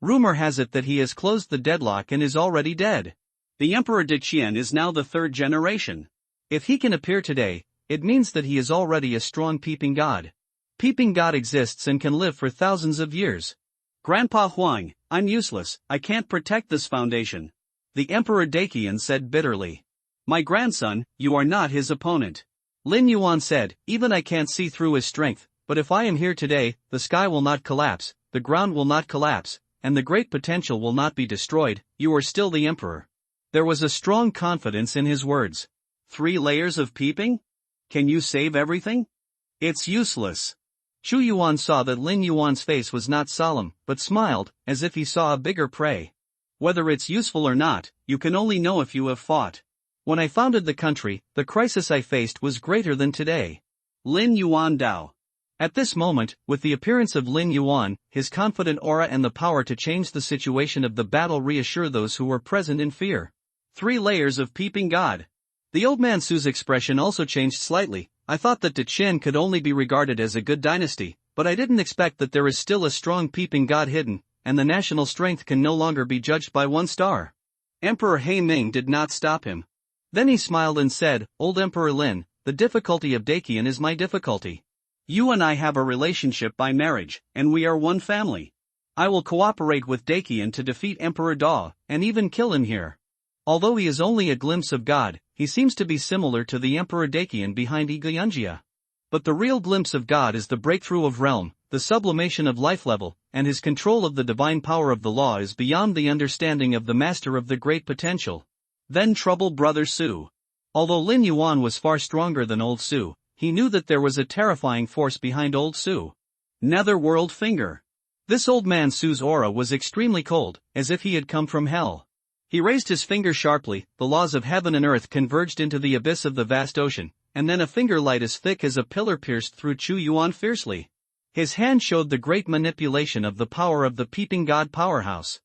Rumor has it that he has closed the deadlock and is already dead. The Emperor Dakian is now the 3rd generation. If he can appear today, it means that he is already a strong peeping god. Peeping god exists and can live for thousands of years. Grandpa Huang, I'm useless, I can't protect this foundation. The Emperor Dakian said bitterly. My grandson, you are not his opponent. Lin Yuan said, even I can't see through his strength, but if I am here today, the sky will not collapse, the ground will not collapse, and the great potential will not be destroyed, you are still the emperor. There was a strong confidence in his words. 3 layers of peeping? Can you save everything? It's useless. Chu Yuan saw that Lin Yuan's face was not solemn, but smiled, as if he saw a bigger prey. Whether it's useful or not, you can only know if you have fought. When I founded the country, the crisis I faced was greater than today. Lin Yuan Dao. At this moment, with the appearance of Lin Yuan, his confident aura and the power to change the situation of the battle reassure those who were present in fear. 3 layers of peeping god. The old man Su's expression also changed slightly. I thought that Qin could only be regarded as a good dynasty, but I didn't expect that there is still a strong peeping god hidden, and the national strength can no longer be judged by 1 star. Emperor Haiming did not stop him. Then he smiled and said, Old Emperor Lin, the difficulty of Dakian is my difficulty. You and I have a relationship by marriage, and we are one family. I will cooperate with Dakian to defeat Emperor Da, and even kill him here. Although he is only a glimpse of God, he seems to be similar to the Emperor Dakian behind Igyanjia. But the real glimpse of God is the breakthrough of realm, the sublimation of life level, and his control of the divine power of the law is beyond the understanding of the master of the great potential. Then trouble Brother Su. Although Lin Yuan was far stronger than Old Su, he knew that there was a terrifying force behind Old Su. Netherworld Finger. This old man Su's aura was extremely cold, as if he had come from hell. He raised his finger sharply, the laws of heaven and earth converged into the abyss of the vast ocean, and then a finger light as thick as a pillar pierced through Chu Yuan fiercely. His hand showed the great manipulation of the power of the Peeping God powerhouse.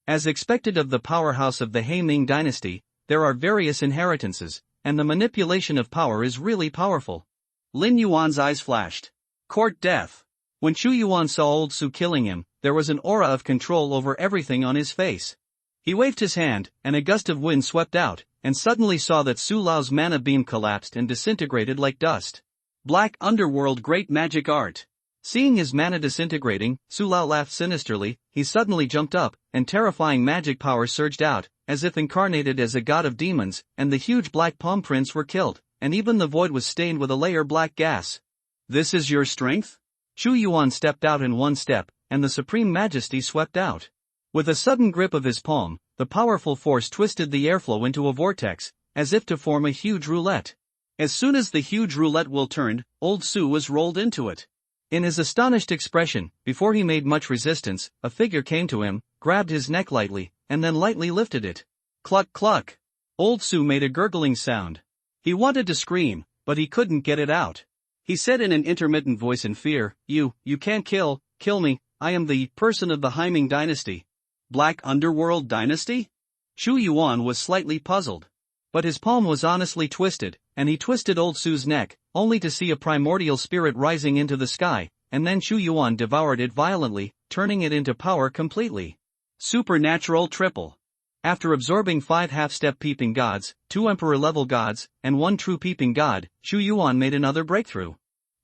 As expected of the powerhouse of the He Ming dynasty, there are various inheritances, and the manipulation of power is really powerful. Lin Yuan's eyes flashed. Court death. When Chu Yuan saw Old Su killing him, there was an aura of control over everything on his face. He waved his hand, and a gust of wind swept out, and suddenly saw that Su Lao's mana beam collapsed and disintegrated like dust. Black Underworld Great Magic Art. Seeing his mana disintegrating, Su Lao laughed sinisterly. He suddenly jumped up, and terrifying magic power surged out, as if incarnated as a god of demons, and the huge black palm prints were killed, and even the void was stained with a layer black gas. This is your strength? Chu Yuan stepped out in one step, and the supreme majesty swept out. With a sudden grip of his palm, the powerful force twisted the airflow into a vortex, as if to form a huge roulette. As soon as the huge roulette wheel turned, Old Su was rolled into it. In his astonished expression, before he made much resistance, a figure came to him, grabbed his neck lightly, and then lightly lifted it. Cluck cluck. Old Su made a gurgling sound. He wanted to scream, but he couldn't get it out. He said in an intermittent voice in fear, You can't kill me, I am the person of the He Ming dynasty. Black Underworld dynasty? Chu Yuan was slightly puzzled. But his palm was honestly twisted, and he twisted Old Su's neck, only to see a primordial spirit rising into the sky, and then Chu Yuan devoured it violently, turning it into power completely. Supernatural triple. After absorbing 5 half-step peeping gods, 2 emperor-level gods, and 1 true peeping god, Chu Yuan made another breakthrough.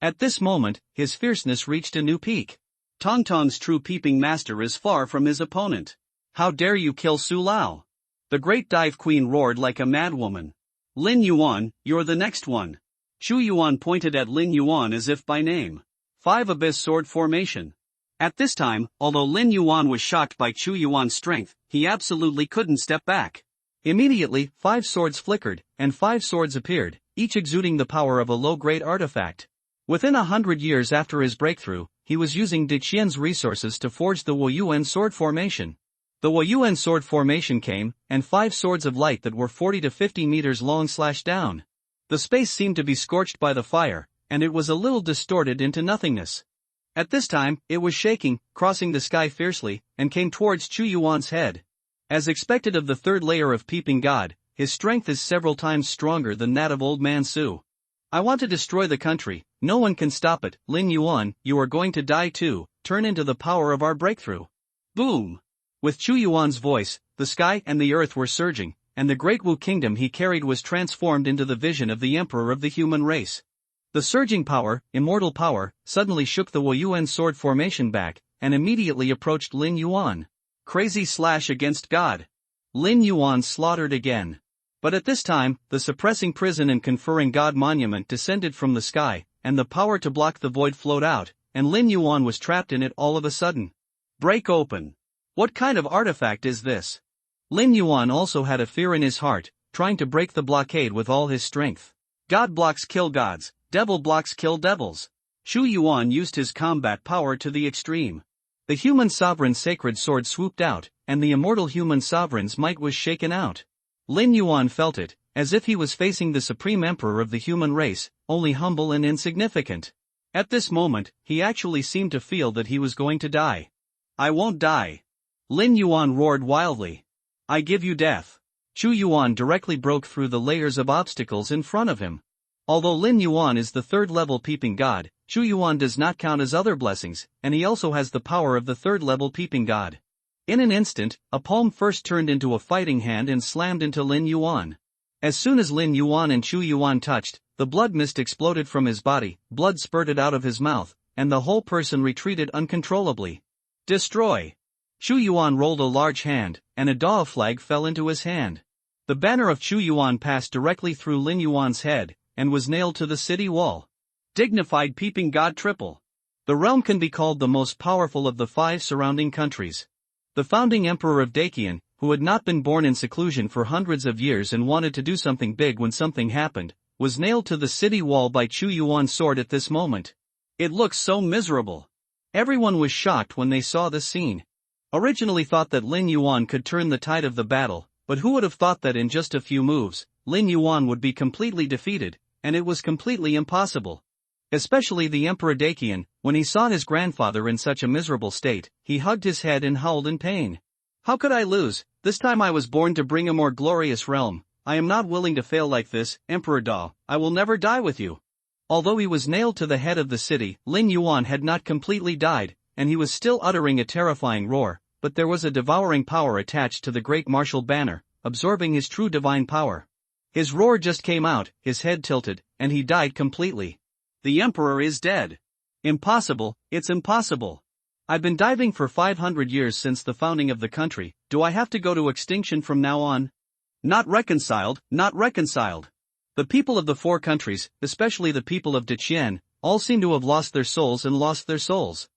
At this moment, his fierceness reached a new peak. Tong Tong's true peeping master is far from his opponent. How dare you kill Su Lao? The great dive queen roared like a madwoman. Lin Yuan, you're the next one. Chu Yuan pointed at Lin Yuan as if by name. 5 Abyss Sword Formation. At this time, although Lin Yuan was shocked by Chu Yuan's strength, he absolutely couldn't step back. Immediately, 5 swords flickered, and 5 swords appeared, each exuding the power of a low-grade artifact. Within 100 years after his breakthrough, he was using Di Qian's resources to forge the Wuyuan sword formation. The Wuyuan sword formation came, and 5 swords of light that were 40 to 50 meters long slashed down. The space seemed to be scorched by the fire, and it was a little distorted into nothingness. At this time, it was shaking, crossing the sky fiercely, and came towards Chu Yuan's head. As expected of the 3rd layer of Peeping God, his strength is several times stronger than that of Old Man Su. I want to destroy the country, no one can stop it. Lin Yuan, you are going to die too, turn into the power of our breakthrough. Boom! With Chu Yuan's voice, the sky and the earth were surging, and the great Wu kingdom he carried was transformed into the vision of the emperor of the human race. The surging power, immortal power, suddenly shook the Wuyuan sword formation back, and immediately approached Lin Yuan. Crazy slash against God. Lin Yuan slaughtered again. But at this time, the suppressing prison and conferring God monument descended from the sky, and the power to block the void flowed out, and Lin Yuan was trapped in it all of a sudden. Break open. What kind of artifact is this? Lin Yuan also had a fear in his heart, trying to break the blockade with all his strength. God blocks kill gods, devil blocks kill devils. Chu Yuan used his combat power to the extreme. The human sovereign's sacred sword swooped out, and the immortal human sovereign's might was shaken out. Lin Yuan felt it, as if he was facing the supreme emperor of the human race, only humble and insignificant. At this moment, he actually seemed to feel that he was going to die. I won't die. Lin Yuan roared wildly. I give you death. Chu Yuan directly broke through the layers of obstacles in front of him. Although Lin Yuan is the 3rd level Peeping God, Chu Yuan does not count as other blessings, and he also has the power of the 3rd level Peeping God. In an instant, a palm first turned into a fighting hand and slammed into Lin Yuan. As soon as Lin Yuan and Chu Yuan touched, the blood mist exploded from his body, blood spurted out of his mouth, and the whole person retreated uncontrollably. Destroy! Chu Yuan rolled a large hand, and a Dao flag fell into his hand. The banner of Chu Yuan passed directly through Lin Yuan's head, and was nailed to the city wall. Dignified peeping god triple. The realm can be called the most powerful of the 5 surrounding countries. The founding emperor of Dakian, who had not been born in seclusion for hundreds of years and wanted to do something big when something happened, was nailed to the city wall by Chu Yuan's sword at this moment. It looks so miserable. Everyone was shocked when they saw this scene. Originally thought that Lin Yuan could turn the tide of the battle, but who would have thought that in just a few moves, Lin Yuan would be completely defeated, and it was completely impossible. Especially the Emperor Dakian, when he saw his grandfather in such a miserable state, he hugged his head and howled in pain. How could I lose? This time I was born to bring a more glorious realm. I am not willing to fail like this, Emperor Da, I will never die with you. Although he was nailed to the head of the city, Lin Yuan had not completely died, and he was still uttering a terrifying roar, but there was a devouring power attached to the great martial banner, absorbing his true divine power. His roar just came out, his head tilted, and he died completely. The emperor is dead. Impossible, it's impossible. I've been diving for 500 years since the founding of the country, do I have to go to extinction from now on? Not reconciled, not reconciled. The people of the 4 countries, especially the people of Daqian, all seem to have lost their souls and lost their souls.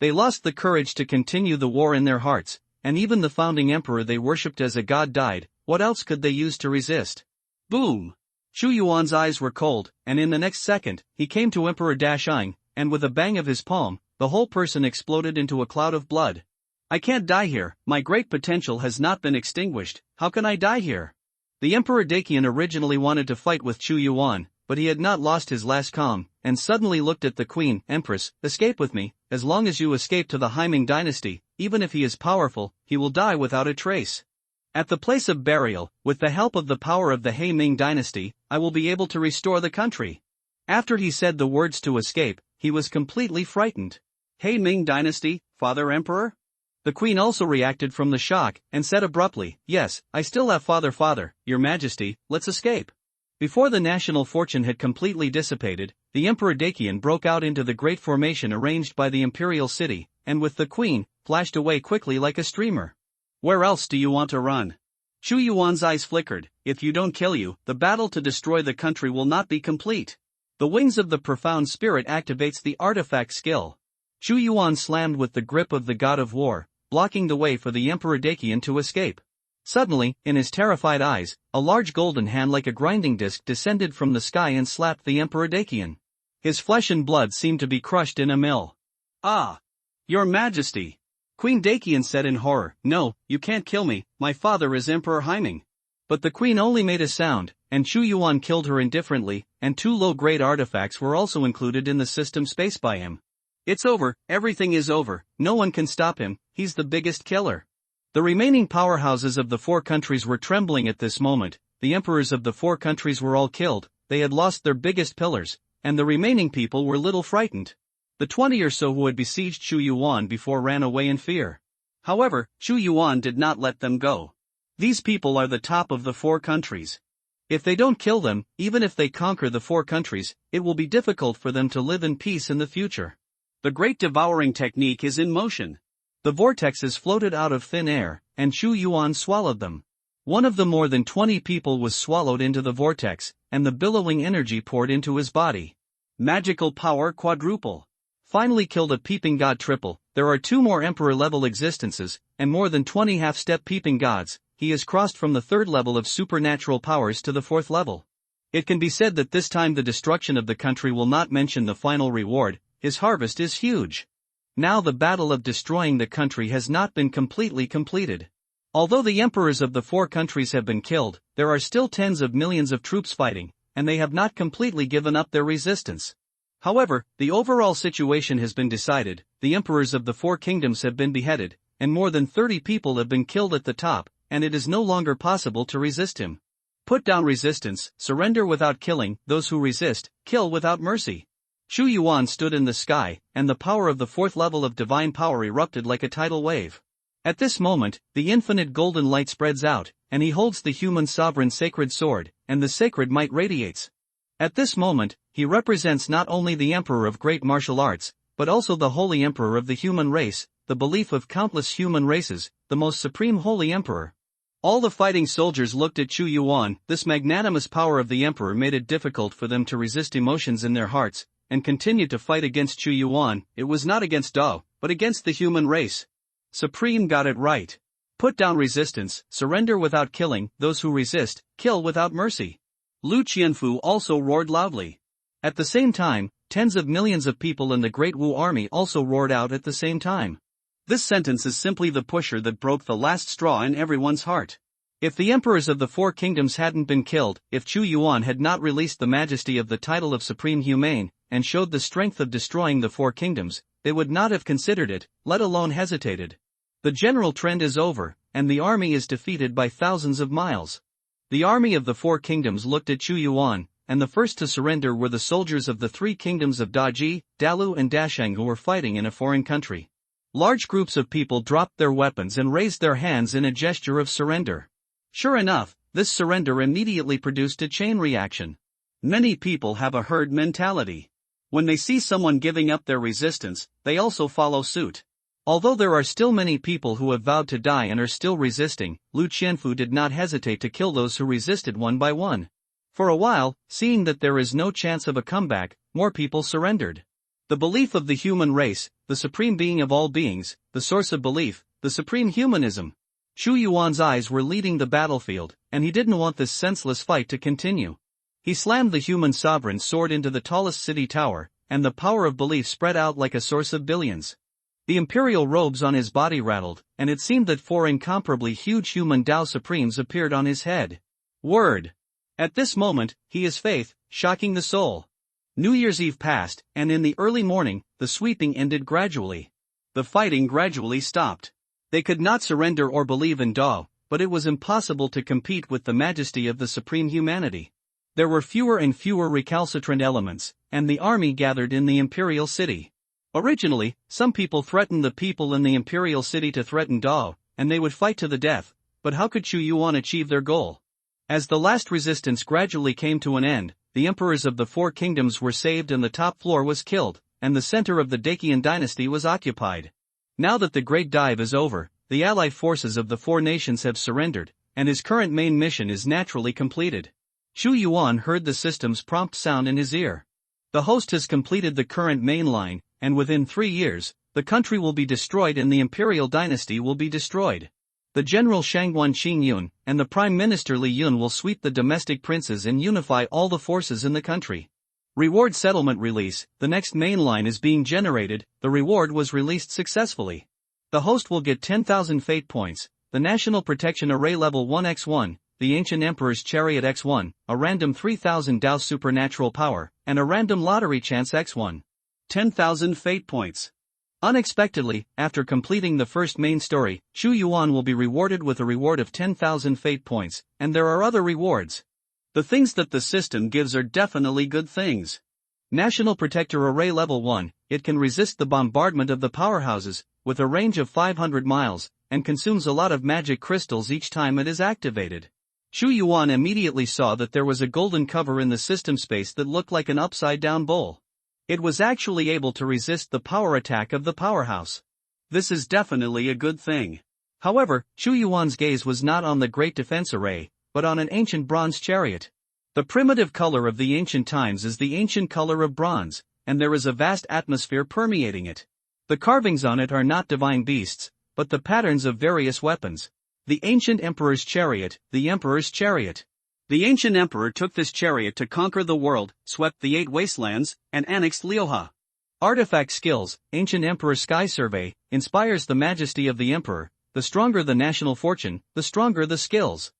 They lost the courage to continue the war in their hearts, and even the founding emperor they worshipped as a god died. What else could they use to resist? Boom! Chu Yuan's eyes were cold, and in the next second, he came to Emperor Dashing, and with a bang of his palm, the whole person exploded into a cloud of blood. I can't die here, my great potential has not been extinguished, how can I die here? The Emperor Dakian originally wanted to fight with Chu Yuan, but he had not lost his last calm, and suddenly looked at the Queen, Empress, escape with me, as long as you escape to the Haiming dynasty, even if he is powerful, he will die without a trace. At the place of burial, with the help of the power of the Haiming dynasty, I will be able to restore the country. After he said the words to escape, he was completely frightened. Haiming dynasty, Father Emperor? The Queen also reacted from the shock, and said abruptly, yes, I still have Father, Your Majesty, let's escape. Before the national fortune had completely dissipated, the Emperor Dakian broke out into the great formation arranged by the imperial city, and with the Queen, flashed away quickly like a streamer. Where else do you want to run? Chu Yuan's eyes flickered, if you don't kill you, the battle to destroy the country will not be complete. The wings of the profound spirit activates the artifact skill. Chu Yuan slammed with the grip of the god of war, blocking the way for the Emperor Dakian to escape. Suddenly, in his terrified eyes, a large golden hand like a grinding disc descended from the sky and slapped the Emperor Dakian. His flesh and blood seemed to be crushed in a mill. Ah! Your Majesty! Queen Dakian said in horror, no, you can't kill me, my father is Emperor Haiming. But the Queen only made a sound, and Chu Yuan killed her indifferently, and 2 low-grade artifacts were also included in the system space by him. It's over, everything is over, no one can stop him, he's the biggest killer. The remaining powerhouses of the 4 countries were trembling at this moment, the emperors of the 4 countries were all killed, they had lost their biggest pillars, and the remaining people were little frightened. The 20 or so who had besieged Chu Yuan before ran away in fear. However, Chu Yuan did not let them go. These people are the top of the 4 countries. If they don't kill them, even if they conquer the 4 countries, it will be difficult for them to live in peace in the future. The great devouring technique is in motion. The vortexes floated out of thin air, and Chu Yuan swallowed them. One of the more than 20 people was swallowed into the vortex, and the billowing energy poured into his body. Magical power quadruple. Finally killed a peeping god triple. There are 2 more emperor-level existences, and more than 20 half-step peeping gods. He has crossed from the 3rd level of supernatural powers to the 4th level. It can be said that this time the destruction of the country will not mention the final reward, his harvest is huge. Now the battle of destroying the country has not been completely completed. Although the emperors of the 4 countries have been killed, there are still tens of millions of troops fighting, and they have not completely given up their resistance. However, the overall situation has been decided, the emperors of the 4 kingdoms have been beheaded, and more than 30 people have been killed at the top, and it is no longer possible to resist him. Put down resistance, surrender without killing, those who resist, kill without mercy. Chu Yuan stood in the sky, and the power of the 4th level of divine power erupted like a tidal wave. At this moment, the infinite golden light spreads out, and he holds the human sovereign sacred sword, and the sacred might radiates. At this moment, he represents not only the emperor of great martial arts, but also the holy emperor of the human race, the belief of countless human races, the most supreme holy emperor. All the fighting soldiers looked at Chu Yuan. This magnanimous power of the emperor made it difficult for them to resist emotions in their hearts, and continued to fight against Chu Yuan. It was not against Dao, but against the human race. Supreme got it right. Put down resistance, surrender without killing, those who resist, kill without mercy. Lu Qianfu also roared loudly. At the same time, tens of millions of people in the Great Wu army also roared out at the same time. This sentence is simply the pusher that broke the last straw in everyone's heart. If the emperors of the four kingdoms hadn't been killed, if Chu Yuan had not released the majesty of the title of Supreme Humane, and showed the strength of destroying the four kingdoms, they would not have considered it, let alone hesitated. The general trend is over, and the army is defeated by thousands of miles. The army of the four kingdoms looked at Chu Yuan, and the first to surrender were the soldiers of the three kingdoms of Daji, Dalu and Dasheng who were fighting in a foreign country. Large groups of people dropped their weapons and raised their hands in a gesture of surrender. Sure enough, this surrender immediately produced a chain reaction. Many people have a herd mentality. When they see someone giving up their resistance, they also follow suit. Although there are still many people who have vowed to die and are still resisting, Lu Qianfu did not hesitate to kill those who resisted one by one. For a while, seeing that there is no chance of a comeback, more people surrendered. The belief of the human race, the supreme being of all beings, the source of belief, the supreme humanism. Chu Yuan's eyes were leading the battlefield, and he didn't want this senseless fight to continue. He slammed the human sovereign's sword into the tallest city tower, and the power of belief spread out like a source of billions. The imperial robes on his body rattled, and it seemed that four incomparably huge human Tao Supremes appeared on his head. Word! At this moment, he is faith, shocking the soul. New Year's Eve passed, and in the early morning, the sweeping ended gradually. The fighting gradually stopped. They could not surrender or believe in Dao, but it was impossible to compete with the majesty of the supreme humanity. There were fewer and fewer recalcitrant elements, and the army gathered in the imperial city. Originally, some people threatened the people in the imperial city to threaten Dao, and they would fight to the death, but how could Chu Yuan achieve their goal? As the last resistance gradually came to an end, the emperors of the four kingdoms were saved and the top floor was killed, and the center of the Dacian dynasty was occupied. Now that the Great Dive is over, the allied forces of the four nations have surrendered, and his current main mission is naturally completed. Chu Yuan heard the system's prompt sound in his ear. The host has completed the current main line, and within 3 years, the country will be destroyed and the imperial dynasty will be destroyed. The general Shangguan Qingyun and the prime minister Li Yun will sweep the domestic princes and unify all the forces in the country. Reward settlement release. The next main line is being generated. The reward was released successfully. The host will get 10,000 fate points, the National Protection Array level 1x1, the Ancient Emperor's Chariot x1, a random 3,000 Dao supernatural power, and a random lottery chance x1. 10,000 fate points. Unexpectedly, after completing the first main story, Chu Yuan will be rewarded with a reward of 10,000 fate points, and there are other rewards. The things that the system gives are definitely good things. National Protector Array Level 1, it can resist the bombardment of the powerhouses, with a range of 500 miles, and consumes a lot of magic crystals each time it is activated. Chu Yuan immediately saw that there was a golden cover in the system space that looked like an upside-down bowl. It was actually able to resist the power attack of the powerhouse. This is definitely a good thing. However, Chu Yuan's gaze was not on the Great Defense Array, but on an ancient bronze chariot. The primitive color of the ancient times is the ancient color of bronze, and there is a vast atmosphere permeating it. The carvings on it are not divine beasts, but the patterns of various weapons. The ancient emperor's chariot, the emperor's chariot. The ancient emperor took this chariot to conquer the world, swept the 8 wastelands, and annexed Liuha. Artifact skills. Ancient Emperor Sky Survey inspires the majesty of the emperor. The stronger the national fortune, the stronger the skills.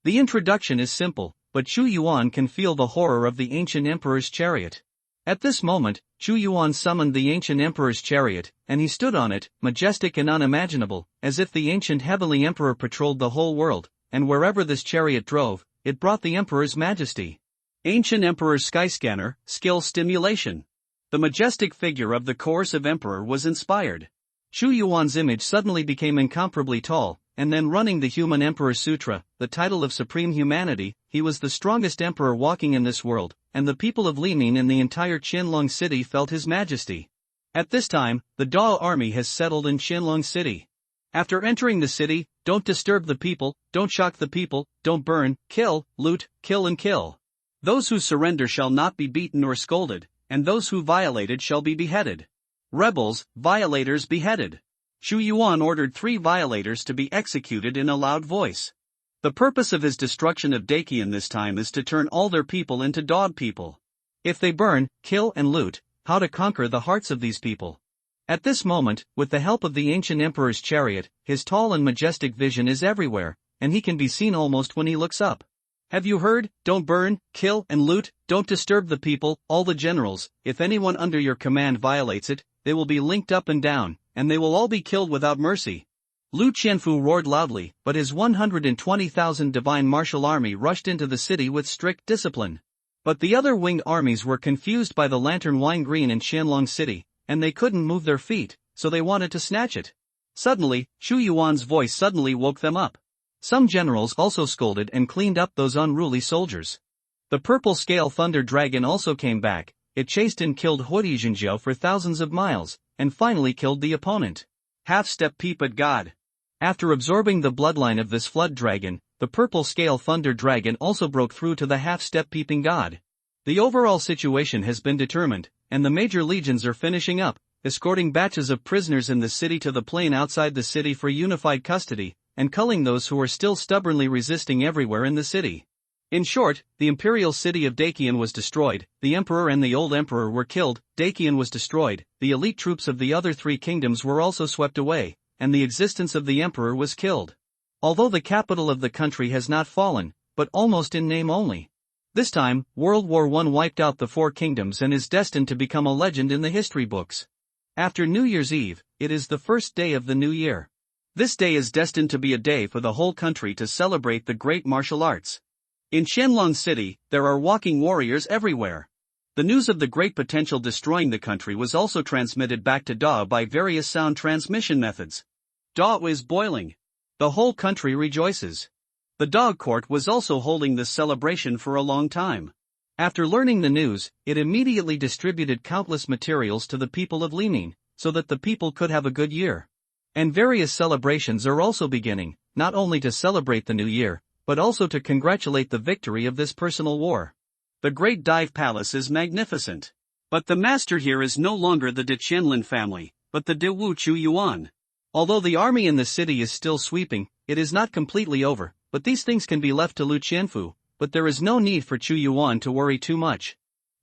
The introduction is simple, but Chu Yuan can feel the horror of the ancient emperor's chariot. At this moment, Chu Yuan summoned the ancient emperor's chariot, and he stood on it, majestic and unimaginable, as if the ancient heavenly emperor patrolled the whole world, and wherever this chariot drove, it brought the emperor's majesty. Ancient Emperor's Skyscanner, skill stimulation. The majestic figure of the coercive emperor was inspired. Chu Yuan's image suddenly became incomparably tall, and then running the Human Emperor Sutra, the title of supreme humanity, he was the strongest emperor walking in this world, and the people of Limin and the entire Qianlong city felt his majesty. At this time, the Dao army has settled in Qianlong city. After entering the city, don't disturb the people, don't shock the people, don't burn, kill, loot, kill and kill. Those who surrender shall not be beaten or scolded, and those who violated shall be beheaded. Rebels, violators beheaded. Shu Yuan ordered 3 violators to be executed in a loud voice. The purpose of his destruction of Dakian this time is to turn all their people into dog people. If they burn, kill and loot, how to conquer the hearts of these people? At this moment, with the help of the ancient emperor's chariot, his tall and majestic vision is everywhere, and he can be seen almost when he looks up. Have you heard? Don't burn, kill and loot, don't disturb the people, all the generals. If anyone under your command violates it, they will be linked up and down, and they will all be killed without mercy. Lu Qianfu roared loudly, but his 120,000 divine martial army rushed into the city with strict discipline. But the other winged armies were confused by the lantern wine green in Qianlong City, and they couldn't move their feet, so they wanted to snatch it. Suddenly, Shu Yuan's voice suddenly woke them up. Some generals also scolded and cleaned up those unruly soldiers. The purple scale thunder dragon also came back. It chased and killed Huodi Jinjiao for thousands of miles, and finally killed the opponent. Half-step peeped god. After absorbing the bloodline of this flood dragon, the purple scale thunder dragon also broke through to the half-step peeping god. The overall situation has been determined, and the major legions are finishing up, escorting batches of prisoners in the city to the plain outside the city for unified custody, and culling those who are still stubbornly resisting everywhere in the city. In short, the imperial city of Dakian was destroyed, the emperor and the old emperor were killed, Dakian was destroyed, the elite troops of the other 3 kingdoms were also swept away, and the existence of the emperor was killed. Although the capital of the country has not fallen, but almost in name only. This time, World War I wiped out the 4 kingdoms and is destined to become a legend in the history books. After New Year's Eve, it is the first day of the new year. This day is destined to be a day for the whole country to celebrate the great martial arts. In Qianlong City, there are walking warriors everywhere. The news of the great potential destroying the country was also transmitted back to Dao by various sound transmission methods. Dao is boiling. The whole country rejoices. The dog court was also holding this celebration for a long time. After learning the news, it immediately distributed countless materials to the people of Lining, so that the people could have a good year. And various celebrations are also beginning, not only to celebrate the new year, but also to congratulate the victory of this personal war. The Great Dive Palace is magnificent. But the master here is no longer the De Qianlin family, but the De Wu Chu Yuan. Although the army in the city is still sweeping, it is not completely over, but these things can be left to Lu Qianfu, but there is no need for Chu Yuan to worry too much.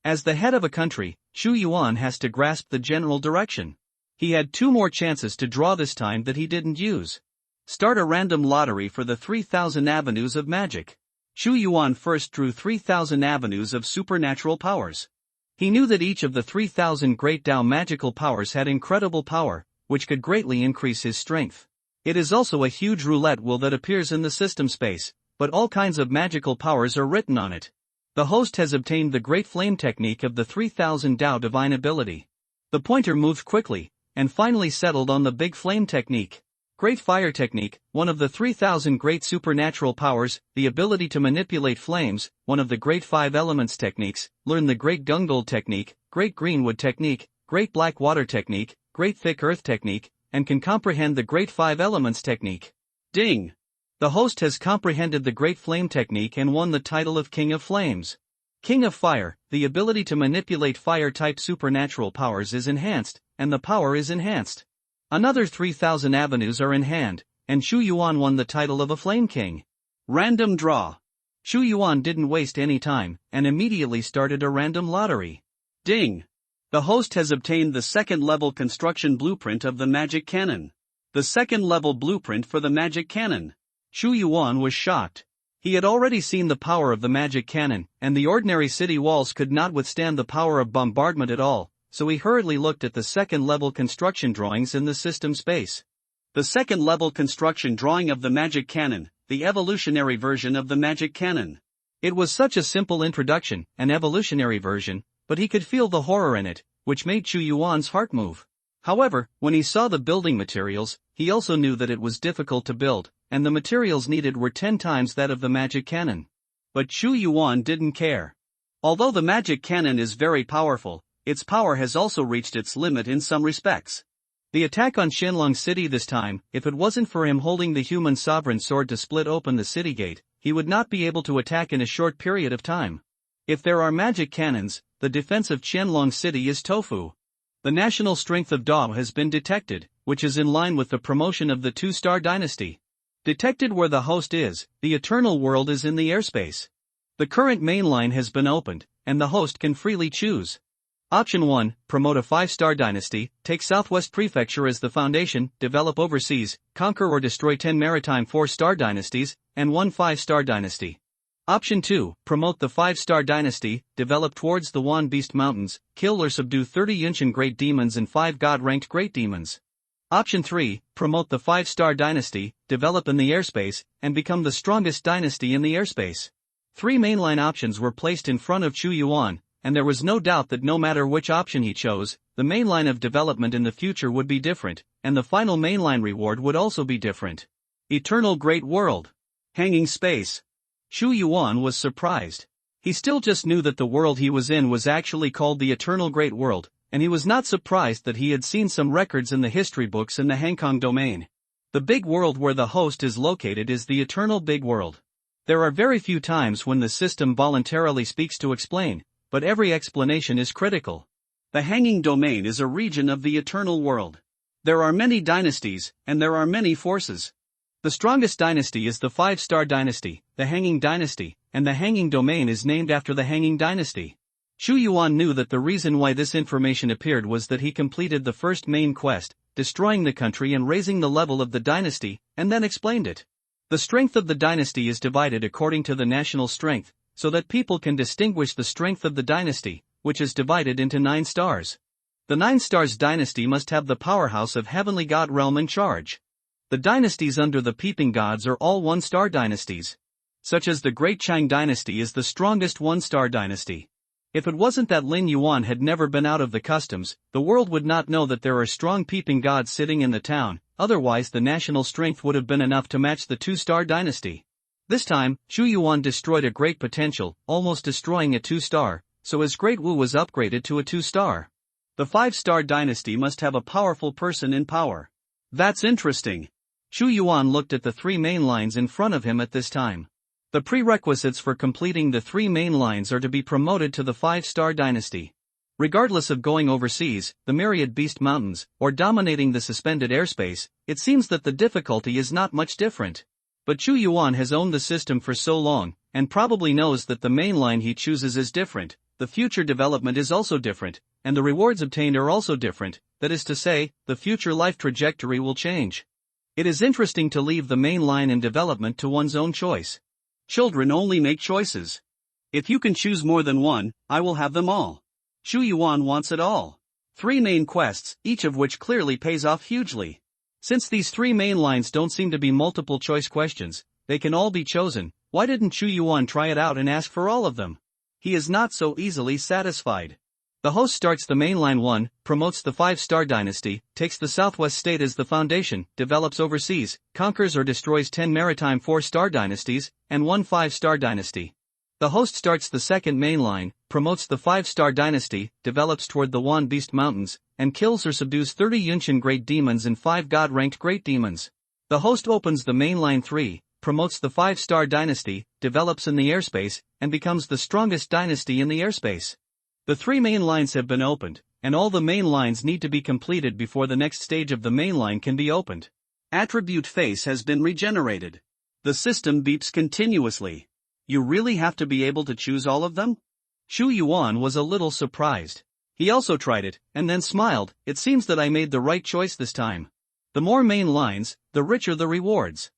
As the head of a country, Chu Yuan has to grasp the general direction. He had 2 more chances to draw this time that he didn't use. Start a random lottery for the 3,000 avenues of magic. Chu Yuan first drew 3,000 avenues of supernatural powers. He knew that each of the 3,000 great Dao magical powers had incredible power, which could greatly increase his strength. It is also a huge roulette wheel that appears in the system space, but all kinds of magical powers are written on it. The host has obtained the Great Flame technique of the 3,000 Dao divine ability. The pointer moved quickly, and finally settled on the Big Flame technique. Great Fire technique, one of the 3,000 great supernatural powers, the ability to manipulate flames, one of the Great 5 Elements techniques, learn the Great Gungold technique, Great Greenwood technique, Great Black Water technique, Great Thick Earth technique, and can comprehend the Great 5 Elements technique. Ding! The host has comprehended the Great Flame technique and won the title of King of Flames. King of Fire, the ability to manipulate fire-type supernatural powers is enhanced, and the power is enhanced. Another 3,000 avenues are in hand, and Shu Yuan won the title of a Flame King. Random draw. Shu Yuan didn't waste any time, and immediately started a random lottery. Ding! The host has obtained the 2nd level construction blueprint of the magic cannon. The 2nd level blueprint for the magic cannon. Shu Yuan was shocked. He had already seen the power of the magic cannon, and the ordinary city walls could not withstand the power of bombardment at all, so he hurriedly looked at the 2nd level construction drawings in the system space. The 2nd level construction drawing of the magic cannon, the evolutionary version of the magic cannon. It was such a simple introduction, an evolutionary version, but he could feel the horror in it, which made Chu Yuan's heart move. However, when he saw the building materials, he also knew that it was difficult to build, and the materials needed were 10 times that of the magic cannon. But Chu Yuan didn't care. Although the magic cannon is very powerful, its power has also reached its limit in some respects. The attack on Qianlong City this time, if it wasn't for him holding the human sovereign sword to split open the city gate, he would not be able to attack in a short period of time. If there are magic cannons, the defense of Qianlong City is tofu. The national strength of Dao has been detected, which is in line with the promotion of the two-star dynasty. Detected where the host is, the eternal world is in the airspace. The current main line has been opened, and the host can freely choose. Option 1, promote a 5-star dynasty, take Southwest Prefecture as the foundation, develop overseas, conquer or destroy 10 maritime 4-star dynasties, and 1 5-star dynasty. Option 2, promote the 5-star dynasty, develop towards the Wan Beast Mountains, kill or subdue 30 Yunshan great demons and 5 god-ranked great demons. Option 3, promote the 5-star dynasty, develop in the airspace, and become the strongest dynasty in the airspace. 3 mainline options were placed in front of Chu Yuan, and there was no doubt that no matter which option he chose, the mainline of development in the future would be different, and the final mainline reward would also be different. Eternal Great World. Hanging Space. Chu Yuan was surprised. He still just knew that the world he was in was actually called the Eternal Great World, and he was not surprised that he had seen some records in the history books in the Hangkong domain. The big world where the host is located is the Eternal Big World. There are very few times when the system voluntarily speaks to explain, but every explanation is critical. The Hanging Domain is a region of the Eternal World. There are many dynasties, and there are many forces. The strongest dynasty is the 5-star dynasty, the Hanging Dynasty, and the Hanging Domain is named after the Hanging Dynasty. Chu Yuan knew that the reason why this information appeared was that he completed the first main quest, destroying the country and raising the level of the dynasty, and then explained it. The strength of the dynasty is divided according to the national strength, so that people can distinguish the strength of the dynasty, which is divided into 9 stars. The 9 stars dynasty must have the powerhouse of heavenly god realm in charge. The dynasties under the peeping gods are all 1-star dynasties. Such as the Great Chang dynasty is the strongest 1-star dynasty. If it wasn't that Lin Yuan had never been out of the customs, the world would not know that there are strong peeping gods sitting in the town, otherwise the national strength would have been enough to match the 2-star dynasty. This time, Chu Yuan destroyed a great potential, almost destroying a 2-star, so his Great Wu was upgraded to a 2-star. The 5-star dynasty must have a powerful person in power. That's interesting. Chu Yuan looked at the 3 main lines in front of him at this time. The prerequisites for completing the 3 main lines are to be promoted to the 5-star dynasty. Regardless of going overseas, the Myriad Beast Mountains, or dominating the suspended airspace, it seems that the difficulty is not much different. But Chu Yuan has owned the system for so long, and probably knows that the main line he chooses is different, the future development is also different, and the rewards obtained are also different, that is to say, the future life trajectory will change. It is interesting to leave the main line in development to one's own choice. Children only make choices. If you can choose more than one, I will have them all. Chu Yuan wants it all. 3 main quests, each of which clearly pays off hugely. Since these 3 main lines don't seem to be multiple choice questions, they can all be chosen. Why didn't Chu Yuan try it out and ask for all of them? He is not so easily satisfied. The host starts the mainline 1, promotes the 5-star dynasty, takes the Southwest state as the foundation, develops overseas, conquers or destroys 10 maritime 4-star dynasties, and 1 5-star dynasty. The host starts the second mainline, promotes the 5-star dynasty, develops toward the Wan Beast Mountains, and kills or subdues 30 Yunshan great demons and 5 god-ranked great demons. The host opens the mainline 3, promotes the 5-star dynasty, develops in the airspace, and becomes the strongest dynasty in the airspace. The 3 main lines have been opened, and all the main lines need to be completed before the next stage of the main line can be opened. Attribute face has been regenerated. The system beeps continuously. You really have to be able to choose all of them? Chu Yuan was a little surprised. He also tried it, and then smiled. It seems that I made the right choice this time. The more main lines, the richer the rewards.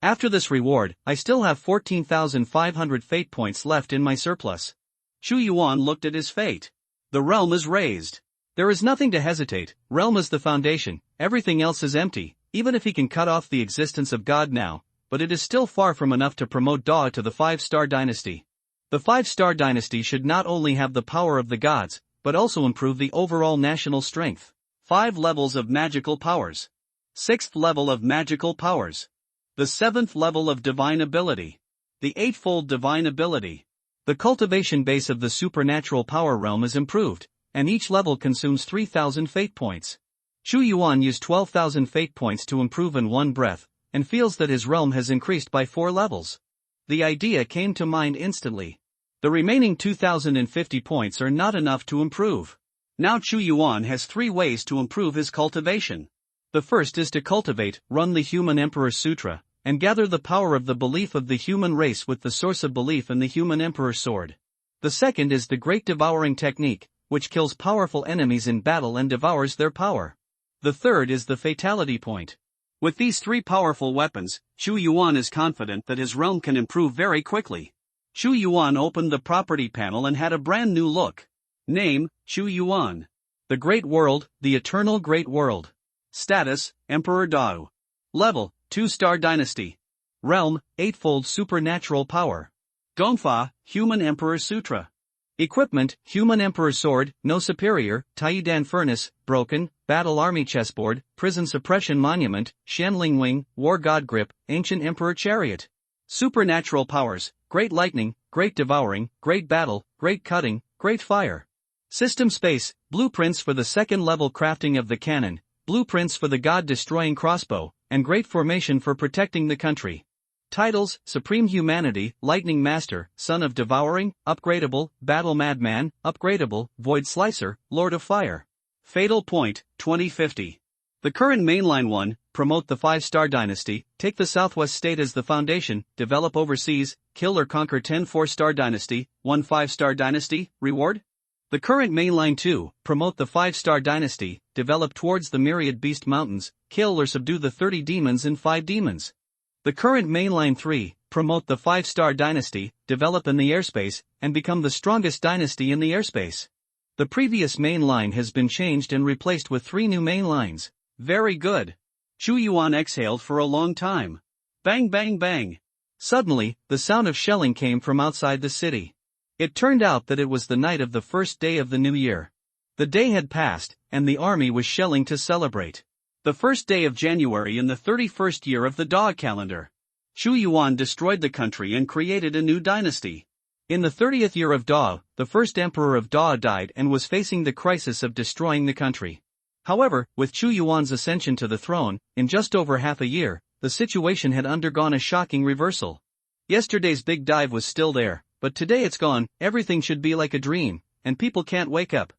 After this reward, I still have 14,500 fate points left in my surplus. Chu Yuan looked at his fate. The realm is raised. There is nothing to hesitate, realm is the foundation, everything else is empty, even if he can cut off the existence of God now, but it is still far from enough to promote Da to the 5-star dynasty. The 5-star dynasty should not only have the power of the gods, but also improve the overall national strength. 5 levels of magical powers. 6th level of magical powers. The 7th level of divine ability. The 8-fold divine ability. The cultivation base of the supernatural power realm is improved, and each level consumes 3,000 fate points. Chu Yuan used 12,000 fate points to improve in one breath, and feels that his realm has increased by 4 levels. The idea came to mind instantly. The remaining 2,050 points are not enough to improve. Now Chu Yuan has 3 ways to improve his cultivation. The first is to cultivate, run the Human Emperor Sutra, and gather the power of the belief of the human race with the source of belief in the Human Emperor Sword. The second is the Great Devouring Technique, which kills powerful enemies in battle and devours their power. The third is the Fatality Point. With these 3 powerful weapons, Chu Yuan is confident that his realm can improve very quickly. Chu Yuan opened the property panel and had a brand new look. Name, Chu Yuan. The Great World, the Eternal Great World. Status, Emperor Dao. Level, 2-star Dynasty. Realm, 8-fold supernatural power. Gongfa, Human Emperor Sutra. Equipment, Human Emperor Sword, No Superior, Taidan Furnace, Broken, Battle Army Chessboard, Prison Suppression Monument, Shanling Wing, War God Grip, Ancient Emperor Chariot. Supernatural powers, Great Lightning, Great Devouring, Great Battle, Great Cutting, Great Fire. System Space, Blueprints for the 2nd level crafting of the cannon, Blueprints for the God-destroying crossbow, and Great Formation for protecting the country. Titles, Supreme Humanity, Lightning Master, Son of Devouring, Upgradable, Battle Madman, Upgradable, Void Slicer, Lord of Fire. Fatal Point, 2050. The current mainline one, promote the 5-star dynasty, take the Southwest state as the foundation, develop overseas, kill or conquer 10 4-star dynasty, 1 5-star dynasty, reward. The current mainline 2, promote the 5-star dynasty, develop towards the Myriad Beast Mountains, kill or subdue the 30 demons in 5 demons. The current mainline 3, promote the 5-star dynasty, develop in the airspace, and become the strongest dynasty in the airspace. The previous main line has been changed and replaced with 3 new main lines. Very good. Chu Yuan exhaled for a long time. Bang bang bang. Suddenly, the sound of shelling came from outside the city. It turned out that it was the night of the first day of the new year. The day had passed, and the army was shelling to celebrate. The first day of January in the 31st year of the Dao calendar. Chu Yuan destroyed the country and created a new dynasty. In the 30th year of Dao, the first emperor of Dao died and was facing the crisis of destroying the country. However, with Chu Yuan's ascension to the throne, in just over half a year, the situation had undergone a shocking reversal. Yesterday's big dive was still there, but today it's gone. Everything should be like a dream, and people can't wake up.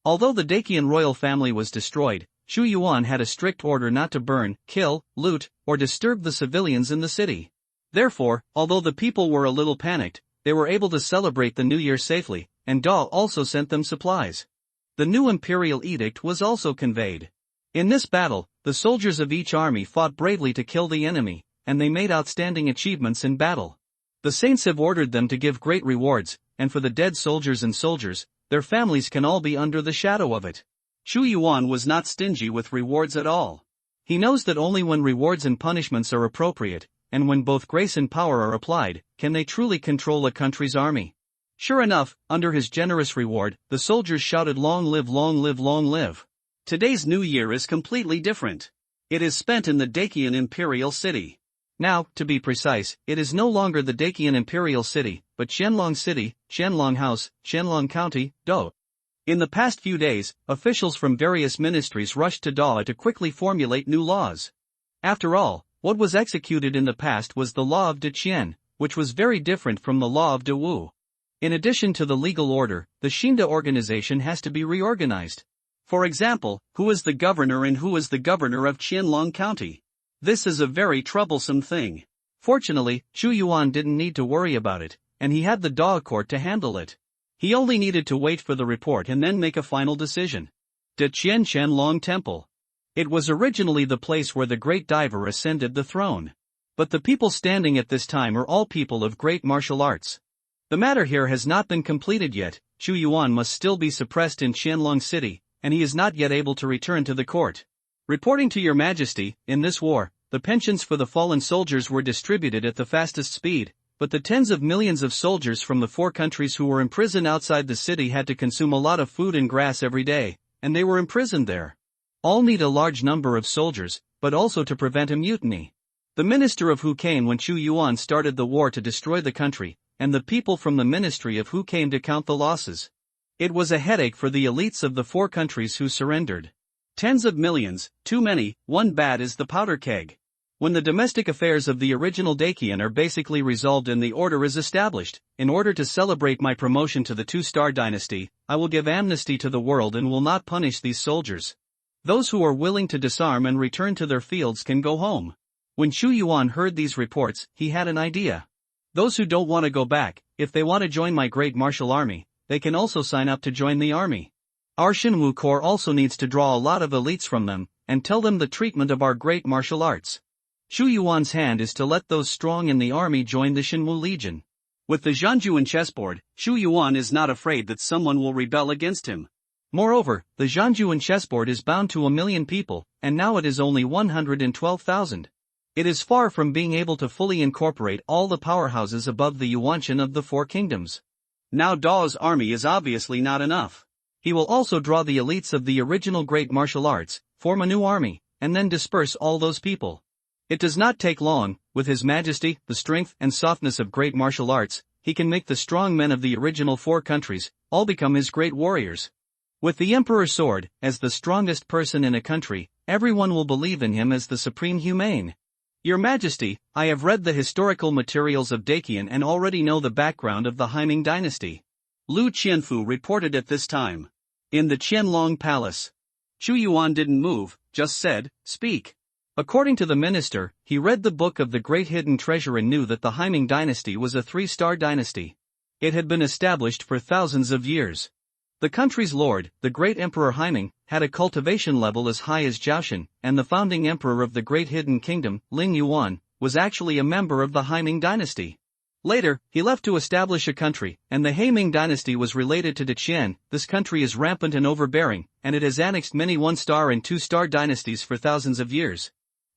Although the Dacian royal family was destroyed, Chu Yuan had a strict order not to burn, kill, loot, or disturb the civilians in the city. Therefore, although the people were a little panicked, they were able to celebrate the new year safely, and Dao also sent them supplies. The new imperial edict was also conveyed. In this battle, the soldiers of each army fought bravely to kill the enemy, and they made outstanding achievements in battle. The saints have ordered them to give great rewards, and for the dead soldiers and soldiers, their families can all be under the shadow of it. Chu Yuan was not stingy with rewards at all. He knows that only when rewards and punishments are appropriate, and when both grace and power are applied, can they truly control a country's army. Sure enough, under his generous reward, the soldiers shouted long live, long live, long live. Today's new year is completely different. It is spent in the Dacian imperial city. Now, to be precise, it is no longer the Dacian imperial city, but Qianlong City, Qianlong House, Qianlong County, Dao. In the past few days, officials from various ministries rushed to Dao to quickly formulate new laws. After all, what was executed in the past was the law of De Qian, which was very different from the law of De Wu. In addition to the legal order, the Xinda organization has to be reorganized. For example, who is the governor and who is the governor of Qianlong County? This is a very troublesome thing. Fortunately, Chu Yuan didn't need to worry about it, and he had the Dao court to handle it. He only needed to wait for the report and then make a final decision. De Qian Qianlong Temple. It was originally the place where the great diver ascended the throne. But the people standing at this time are all people of great martial arts. The matter here has not been completed yet. Chu Yuan must still be suppressed in Qianlong City, and he is not yet able to return to the court. Reporting to your majesty, in this war, the pensions for the fallen soldiers were distributed at the fastest speed, but the tens of millions of soldiers from the 4 countries who were imprisoned outside the city had to consume a lot of food and grass every day, and they were imprisoned there. All need a large number of soldiers, but also to prevent a mutiny. The minister of Hu came when Chu Yuan started the war to destroy the country, and the people from the ministry of Hu came to count the losses. It was a headache for the elites of the 4 countries who surrendered. Tens of millions, too many, one bad is the powder keg. When the domestic affairs of the original Dakian are basically resolved and the order is established, in order to celebrate my promotion to the 2-star dynasty, I will give amnesty to the world and will not punish these soldiers. Those who are willing to disarm and return to their fields can go home. When Chu Yuan heard these reports, he had an idea. Those who don't want to go back, if they want to join my great martial army, they can also sign up to join the army. Our Shinwu Corps also needs to draw a lot of elites from them, and tell them the treatment of our great martial arts. Chu Yuan's hand is to let those strong in the army join the Shinwu Legion. With the Zhanjuan chessboard, Chu Yuan is not afraid that someone will rebel against him. Moreover, the Zhanjuan chessboard is bound to 1 million people, and now it is only 112,000. It is far from being able to fully incorporate all the powerhouses above the Yuanshan of the 4 kingdoms. Now Dao's army is obviously not enough. He will also draw the elites of the original great martial arts, form a new army, and then disperse all those people. It does not take long. With his majesty, the strength and softness of great martial arts, he can make the strong men of the original 4 countries all become his great warriors. With the emperor's sword, as the strongest person in a country, everyone will believe in him as the supreme humane. Your Majesty, I have read the historical materials of Dakian and already know the background of the Haiming dynasty. Lu Qianfu reported at this time. In the Qianlong Palace. Chu Yuan didn't move, just said, "Speak." According to the minister, he read the book of the Great Hidden Treasure and knew that the Haiming dynasty was a 3-star dynasty. It had been established for thousands of years. The country's lord, the great Emperor Haiming, had a cultivation level as high as Jiaoshan, and the founding emperor of the Great Hidden Kingdom, Ling Yuan, was actually a member of the Haiming dynasty. Later, he left to establish a country, and the Haiming dynasty was related to Deqian. This country is rampant and overbearing, and it has annexed many 1-star and 2-star dynasties for thousands of years.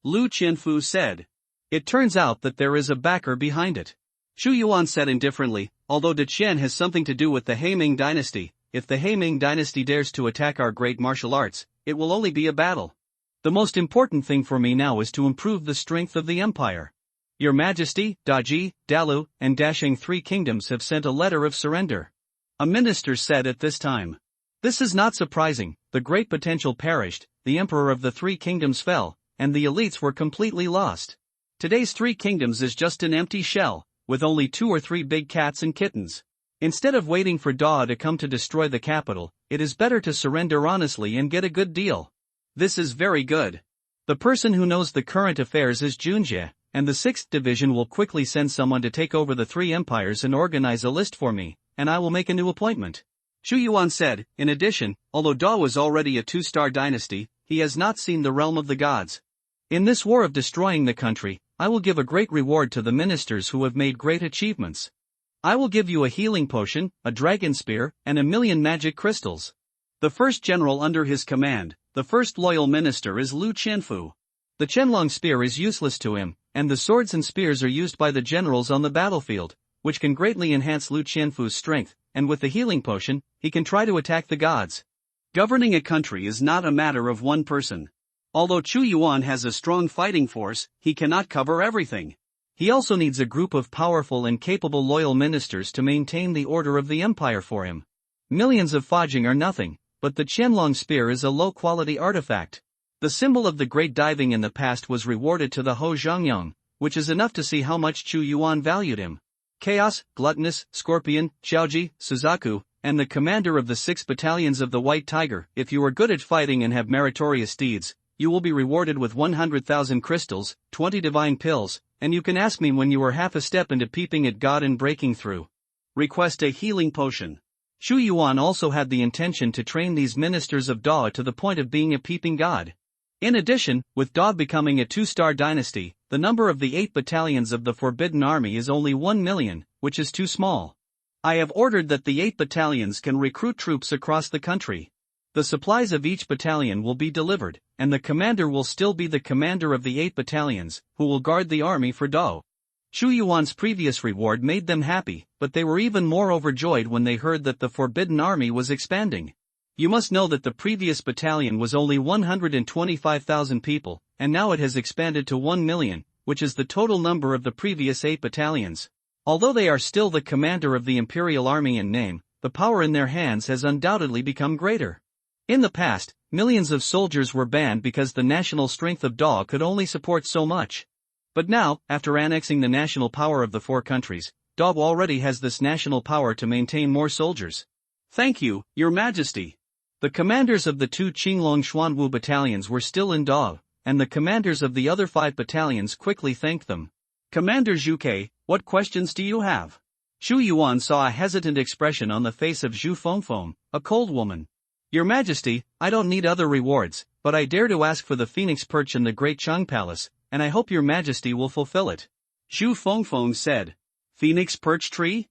Lu Qianfu said. It turns out that there is a backer behind it. Chu Yuan said indifferently, although Deqian has something to do with the Haiming dynasty, if the Haiming dynasty dares to attack our great martial arts, it will only be a battle. The most important thing for me now is to improve the strength of the empire. Your Majesty, Daji, Dalu, and Dashing 3 kingdoms have sent a letter of surrender. A minister said at this time. This is not surprising. The great potential perished, the emperor of the 3 kingdoms fell, and the elites were completely lost. Today's 3 kingdoms is just an empty shell, with only 2 or 3 big cats and kittens. Instead of waiting for Dao to come to destroy the capital, it is better to surrender honestly and get a good deal. This is very good. The person who knows the current affairs is Junjie, and the 6th division will quickly send someone to take over the 3 empires and organize a list for me, and I will make a new appointment. Chu Yuan said. In addition, although Dao was already a 2-star dynasty, he has not seen the realm of the gods. In this war of destroying the country, I will give a great reward to the ministers who have made great achievements. I will give you a healing potion, a dragon spear, and 1 million magic crystals. The first general under his command, the first loyal minister is Lu Qianfu. The Qianlong spear is useless to him, and the swords and spears are used by the generals on the battlefield, which can greatly enhance Lu Qianfu's strength, and with the healing potion, he can try to attack the gods. Governing a country is not a matter of one person. Although Chu Yuan has a strong fighting force, he cannot cover everything. He also needs a group of powerful and capable loyal ministers to maintain the order of the empire for him. Millions of Fajing are nothing, but the Qianlong spear is a low-quality artifact. The symbol of the great diving in the past was rewarded to the Ho Zhangyang, which is enough to see how much Chu Yuan valued him. Chaos, Gluttonous, Scorpion, Xiaoji, Suzaku, and the commander of the 6 battalions of the White Tiger. If you are good at fighting and have meritorious deeds, you will be rewarded with 100,000 crystals, 20 divine pills, and you can ask me when you are half a step into peeping at God and breaking through. Request a healing potion. Chu Yuan also had the intention to train these ministers of Dao to the point of being a peeping god. In addition, with Dao becoming a 2-star dynasty, the number of the 8 battalions of the Forbidden Army is only 1 million, which is too small. I have ordered that the 8 battalions can recruit troops across the country. The supplies of each battalion will be delivered, and the commander will still be the commander of the 8 battalions, who will guard the army for Dao. Chu Yuan's previous reward made them happy, but they were even more overjoyed when they heard that the Forbidden Army was expanding. You must know that the previous battalion was only 125,000 people, and now it has expanded to 1 million, which is the total number of the previous 8 battalions. Although they are still the commander of the Imperial Army in name, the power in their hands has undoubtedly become greater. In the past, millions of soldiers were banned because the national strength of Dao could only support so much. But now, after annexing the national power of the four countries, Dao already has this national power to maintain more soldiers. Thank you, Your Majesty. The commanders of the two Qinglong Xuanwu battalions were still in Dao, and the commanders of the other 5 battalions quickly thanked them. Commander Zhuke, what questions do you have? Xu Yuan saw a hesitant expression on the face of Zhu Fengfeng, a cold woman. Your Majesty, I don't need other rewards, but I dare to ask for the phoenix perch in the Great Chang Palace, and I hope Your Majesty will fulfill it. Zhu Fengfeng said. Phoenix perch tree?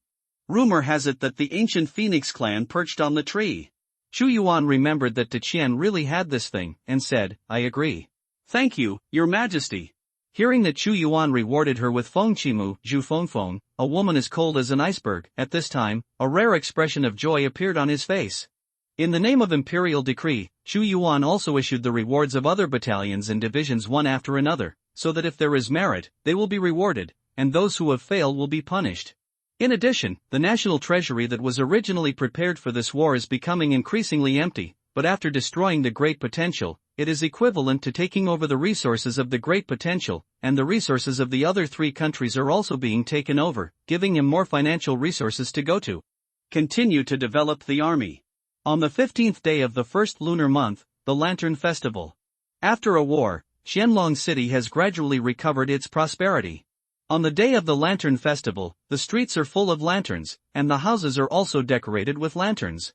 Rumor has it that the ancient Phoenix clan perched on the tree. Xu Yuan remembered that Tiqian really had this thing, and said, I agree. Thank you, Your Majesty. Hearing that Xu Yuan rewarded her with Feng Qimu, Zhu Fengfeng, a woman as cold as an iceberg, at this time, a rare expression of joy appeared on his face. In the name of imperial decree, Xu Yuan also issued the rewards of other battalions and divisions one after another, so that if there is merit, they will be rewarded, and those who have failed will be punished. In addition, the national treasury that was originally prepared for this war is becoming increasingly empty, but after destroying the Great Potential, it is equivalent to taking over the resources of the Great Potential, and the resources of the other 3 countries are also being taken over, giving him more financial resources to go to. Continue to develop the army. On the 15th day of the first lunar month, the Lantern Festival. After a war, Qianlong City has gradually recovered its prosperity. On the day of the Lantern Festival, the streets are full of lanterns, and the houses are also decorated with lanterns.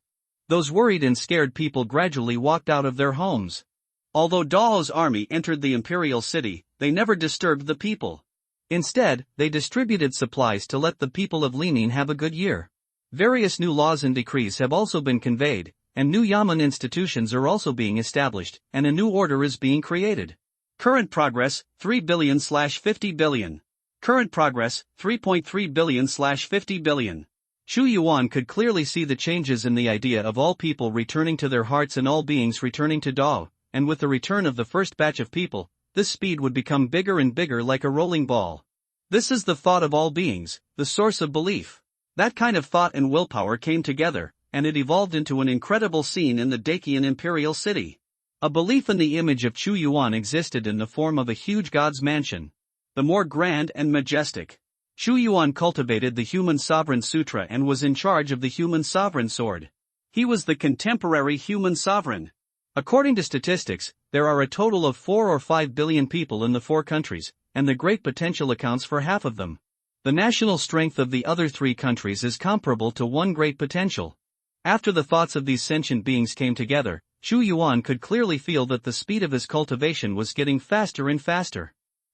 Those worried and scared people gradually walked out of their homes. Although Dao's army entered the imperial city, they never disturbed the people. Instead, they distributed supplies to let the people of Lining have a good year. Various new laws and decrees have also been conveyed, and new Yamen institutions are also being established, and a new order is being created. Current progress, 3 billion/50 billion. Current progress, 3.3 billion/50 billion. Xu Yuan could clearly see the changes in the idea of all people returning to their hearts and all beings returning to Dao, and with the return of the first batch of people, this speed would become bigger and bigger like a rolling ball. This is the thought of all beings, the source of belief. That kind of thought and willpower came together, and it evolved into an incredible scene in the Dacian imperial city. A belief in the image of Xu Yuan existed in the form of a huge god's mansion. The more grand and majestic. Xu Yuan cultivated the Human Sovereign Sutra and was in charge of the Human Sovereign Sword. He was the contemporary human sovereign. According to statistics, there are a total of 4 or 5 billion people in the 4 countries, and the Great Potential accounts for half of them. The national strength of the other 3 countries is comparable to one Great Potential. After the thoughts of these sentient beings came together, Xu Yuan could clearly feel that the speed of his cultivation was getting faster and faster.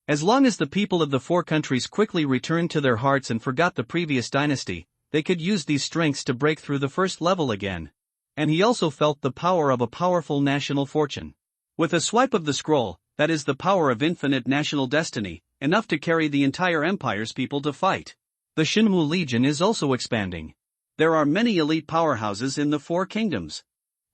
As long as the people of the 4 countries quickly returned to their hearts and forgot the previous dynasty, they could use these strengths to break through the first level again. And he also felt the power of a powerful national fortune. With a swipe of the scroll, that is the power of infinite national destiny, enough to carry the entire empire's people to fight. The Xinwu Legion is also expanding. There are many elite powerhouses in the 4 kingdoms.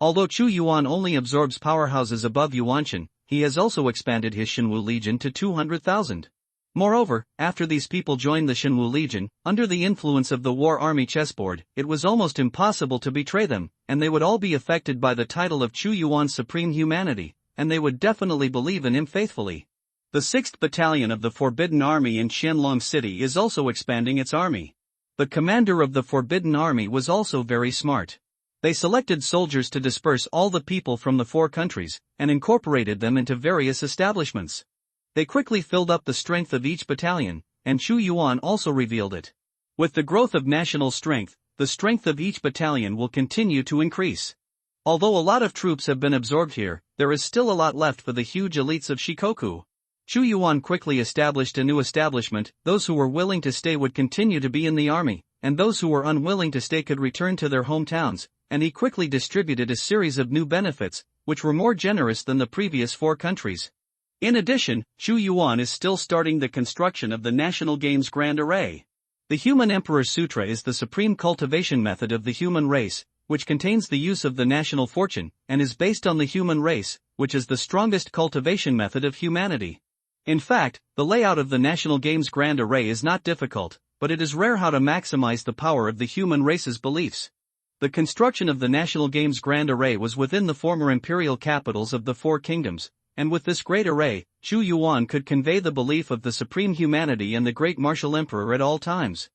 Although Xu Yuan only absorbs powerhouses above Yuanshan, he has also expanded his Xinwu Legion to 200,000. Moreover, after these people joined the Xinwu Legion, under the influence of the war army chessboard, it was almost impossible to betray them, and they would all be affected by the title of Xu Yuan's supreme humanity, and they would definitely believe in him faithfully. The 6th Battalion of the Forbidden Army in Qianlong City is also expanding its army. The commander of the Forbidden Army was also very smart. They selected soldiers to disperse all the people from the 4 countries, and incorporated them into various establishments. They quickly filled up the strength of each battalion, and Xu Yuan also revealed it. With the growth of national strength, the strength of each battalion will continue to increase. Although a lot of troops have been absorbed here, there is still a lot left for the huge elites of Shikoku. Xu Yuan quickly established a new establishment. Those who were willing to stay would continue to be in the army, and those who were unwilling to stay could return to their hometowns, and he quickly distributed a series of new benefits, which were more generous than the previous 4 countries. In addition, Xu Yuan is still starting the construction of the National Games Grand Array. The Human Emperor Sutra is the supreme cultivation method of the human race, which contains the use of the national fortune, and is based on the human race, which is the strongest cultivation method of humanity. In fact, the layout of the National Games Grand Array is not difficult, but it is rare how to maximize the power of the human race's beliefs. The construction of the National Games Grand Array was within the former imperial capitals of the 4 kingdoms, and with this great array, Chu Yuan could convey the belief of the supreme humanity and the great martial emperor at all times.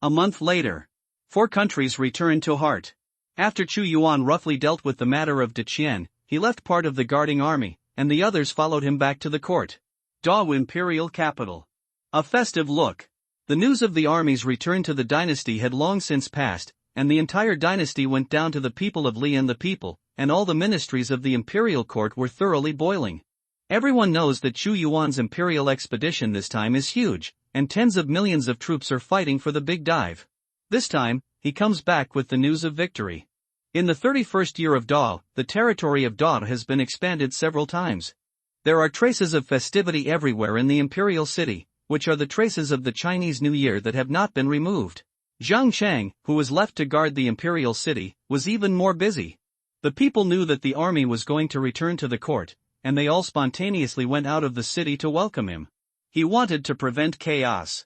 A month later, 4 countries returned to heart. After Chu Yuan roughly dealt with the matter of Deqian, he left part of the guarding army, and the others followed him back to the court. Dao imperial capital. A festive look. The news of the army's return to the dynasty had long since passed, and the entire dynasty went down to the people of Li, and the people, and all the ministries of the imperial court were thoroughly boiling. Everyone knows that Chu Yuan's imperial expedition this time is huge, and tens of millions of troops are fighting for the big dive. This time, he comes back with the news of victory. In the 31st year of Dao, the territory of Dao has been expanded several times. There are traces of festivity everywhere in the imperial city, which are the traces of the Chinese New Year that have not been removed. Zhang Chang, who was left to guard the imperial city, was even more busy. The people knew that the army was going to return to the court, and they all spontaneously went out of the city to welcome him. He wanted to prevent chaos.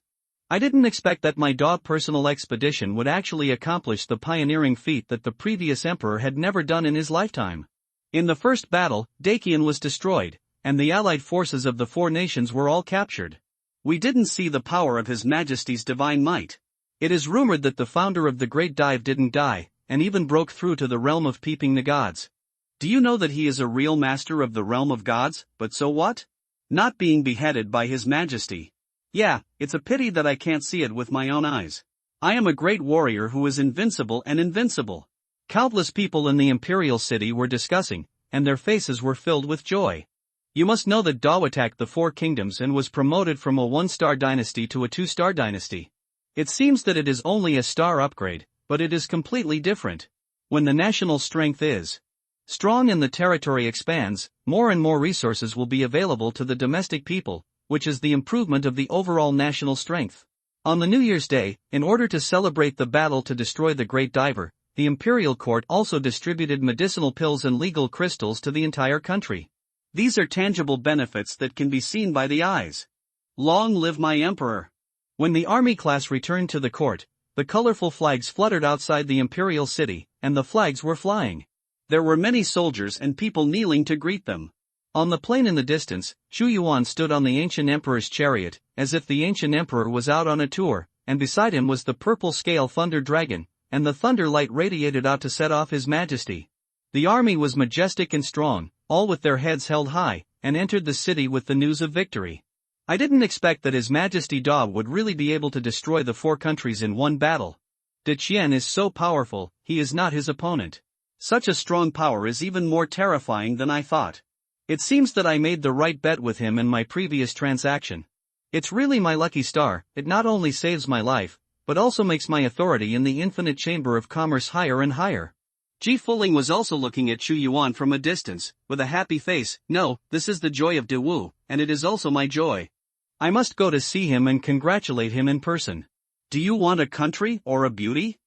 I didn't expect that my Dao personal expedition would actually accomplish the pioneering feat that the previous emperor had never done in his lifetime. In the first battle, Daqian was destroyed, and the allied forces of the 4 nations were all captured. We didn't see the power of His Majesty's divine might. It is rumored that the founder of the Great Dive didn't die, and even broke through to the realm of peeping the gods. Do you know that he is a real master of the realm of gods? But so what? Not being beheaded by His Majesty. Yeah, it's a pity that I can't see it with my own eyes. I am a great warrior who is invincible and invincible. Countless people in the imperial city were discussing, and their faces were filled with joy. You must know that Dao attacked the 4 kingdoms and was promoted from a 1-star dynasty to a 2-star dynasty. It seems that it is only a star upgrade, but it is completely different. When the national strength is strong and the territory expands, more and more resources will be available to the domestic people, which is the improvement of the overall national strength. On the New Year's Day, in order to celebrate the battle to destroy the Great Diver, the imperial court also distributed medicinal pills and legal crystals to the entire country. These are tangible benefits that can be seen by the eyes. Long live my emperor! When the army class returned to the court, the colorful flags fluttered outside the imperial city, and the flags were flying. There were many soldiers and people kneeling to greet them. On the plain in the distance, Chu Yuan stood on the ancient emperor's chariot, as if the ancient emperor was out on a tour, and beside him was the purple scale thunder dragon, and the thunder light radiated out to set off His Majesty. The army was majestic and strong, all with their heads held high, and entered the city with the news of victory. I didn't expect that His Majesty Dao would really be able to destroy the 4 countries in one battle. Deqian is so powerful, he is not his opponent. Such a strong power is even more terrifying than I thought. It seems that I made the right bet with him in my previous transaction. It's really my lucky star. It not only saves my life, but also makes my authority in the infinite chamber of commerce higher and higher. Ji Fuling was also looking at Chu Yuan from a distance, with a happy face. No, this is the joy of Dewu, and it is also my joy. I must go to see him and congratulate him in person. Do you want a country or a beauty?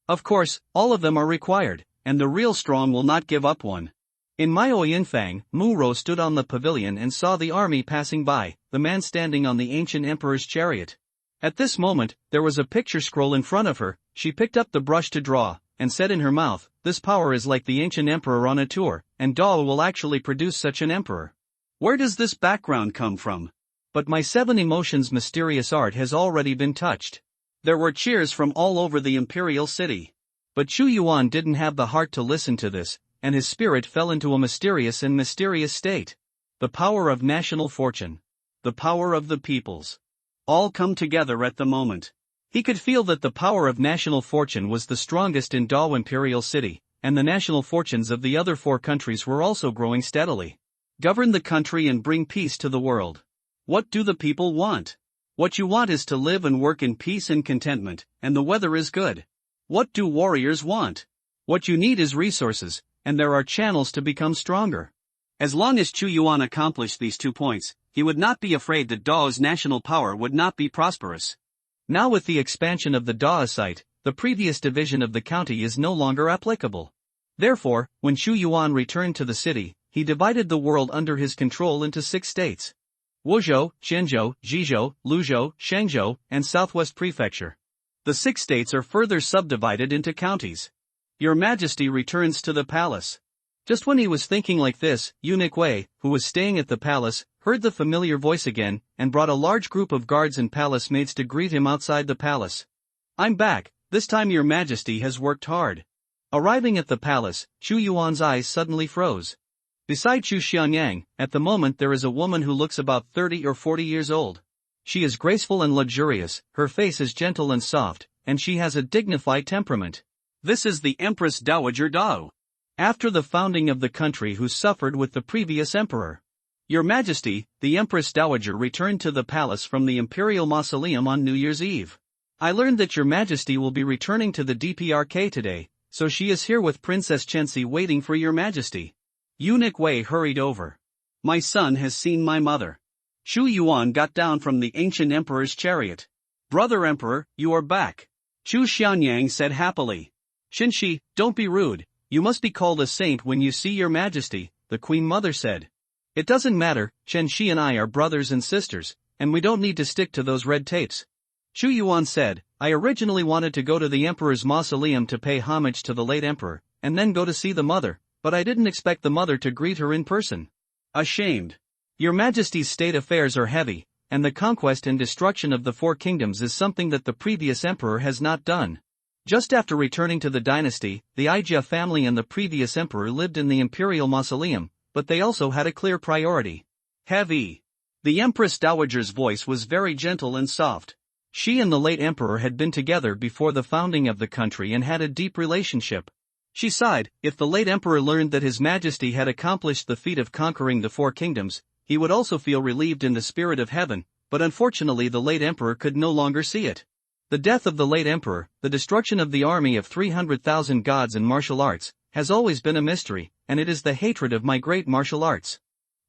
Of course, all of them are required, and the real strong will not give up one. In Mio Yinfang, Mu Ro stood on the pavilion and saw the army passing by, the man standing on the ancient emperor's chariot. At this moment, there was a picture scroll in front of her. She picked up the brush to draw, and said in her mouth, "This power is like the ancient emperor on a tour, and Dao will actually produce such an emperor." Where does this background come from? But my 7 emotions mysterious art has already been touched. There were cheers from all over the imperial city. But Chu Yuan didn't have the heart to listen to this, and his spirit fell into a mysterious state. The power of national fortune. The power of the peoples. All come together at the moment. He could feel that the power of national fortune was the strongest in Dao Imperial City, and the national fortunes of the other 4 countries were also growing steadily. Govern the country and bring peace to the world. What do the people want? What you want is to live and work in peace and contentment, and the weather is good. What do warriors want? What you need is resources, and there are channels to become stronger. As long as Chu Yuan accomplished these 2 points, he would not be afraid that Dao's national power would not be prosperous. Now with the expansion of the Dao site, the previous division of the county is no longer applicable. Therefore, when Chu Yuan returned to the city, he divided the world under his control into 6 states. Wuzhou, Shenzhou, Jizhou, Luzhou, Shangzhou, and Southwest Prefecture. The 6 states are further subdivided into counties. Your Majesty returns to the palace. Just when he was thinking like this, Eunuch Wei, who was staying at the palace, heard the familiar voice again, and brought a large group of guards and palace maids to greet him outside the palace. "I'm back, this time your majesty has worked hard." Arriving at the palace, Chu Yuan's eyes suddenly froze. Beside Chu Xianyang, at the moment there is a woman who looks about 30 or 40 years old. She is graceful and luxurious, her face is gentle and soft, and she has a dignified temperament. This is the Empress Dowager Dao, after the founding of the country, who suffered with the previous emperor. Your Majesty, the Empress Dowager returned to the palace from the Imperial Mausoleum on New Year's Eve. I learned that your Majesty will be returning to the DPRK today, so she is here with Princess Chenxi waiting for your Majesty. Eunuch Wei hurried over. My son has seen my mother. Shu Yuan got down from the ancient emperor's chariot. Brother Emperor, you are back. Chu Xianyang said happily. Chenxi, don't be rude. You must be called a saint when you see your Majesty, the Queen Mother said. It doesn't matter, Chenxi and I are brothers and sisters, and we don't need to stick to those red tapes. Shu Yuan said, I originally wanted to go to the Emperor's mausoleum to pay homage to the late Emperor, and then go to see the mother, but I didn't expect the mother to greet her in person. Ashamed. Your Majesty's state affairs are heavy, and the conquest and destruction of the four kingdoms is something that the previous emperor has not done. Just after returning to the dynasty, the Ijia family and the previous emperor lived in the imperial mausoleum, but they also had a clear priority. Heavy. The Empress Dowager's voice was very gentle and soft. She and the late emperor had been together before the founding of the country and had a deep relationship. She sighed. If the late emperor learned that His Majesty had accomplished the feat of conquering the four kingdoms, he would also feel relieved in the spirit of heaven, but unfortunately the late emperor could no longer see it. The death of the late emperor, the destruction of the army of 300,000 gods and martial arts, has always been a mystery, and it is the hatred of my great martial arts.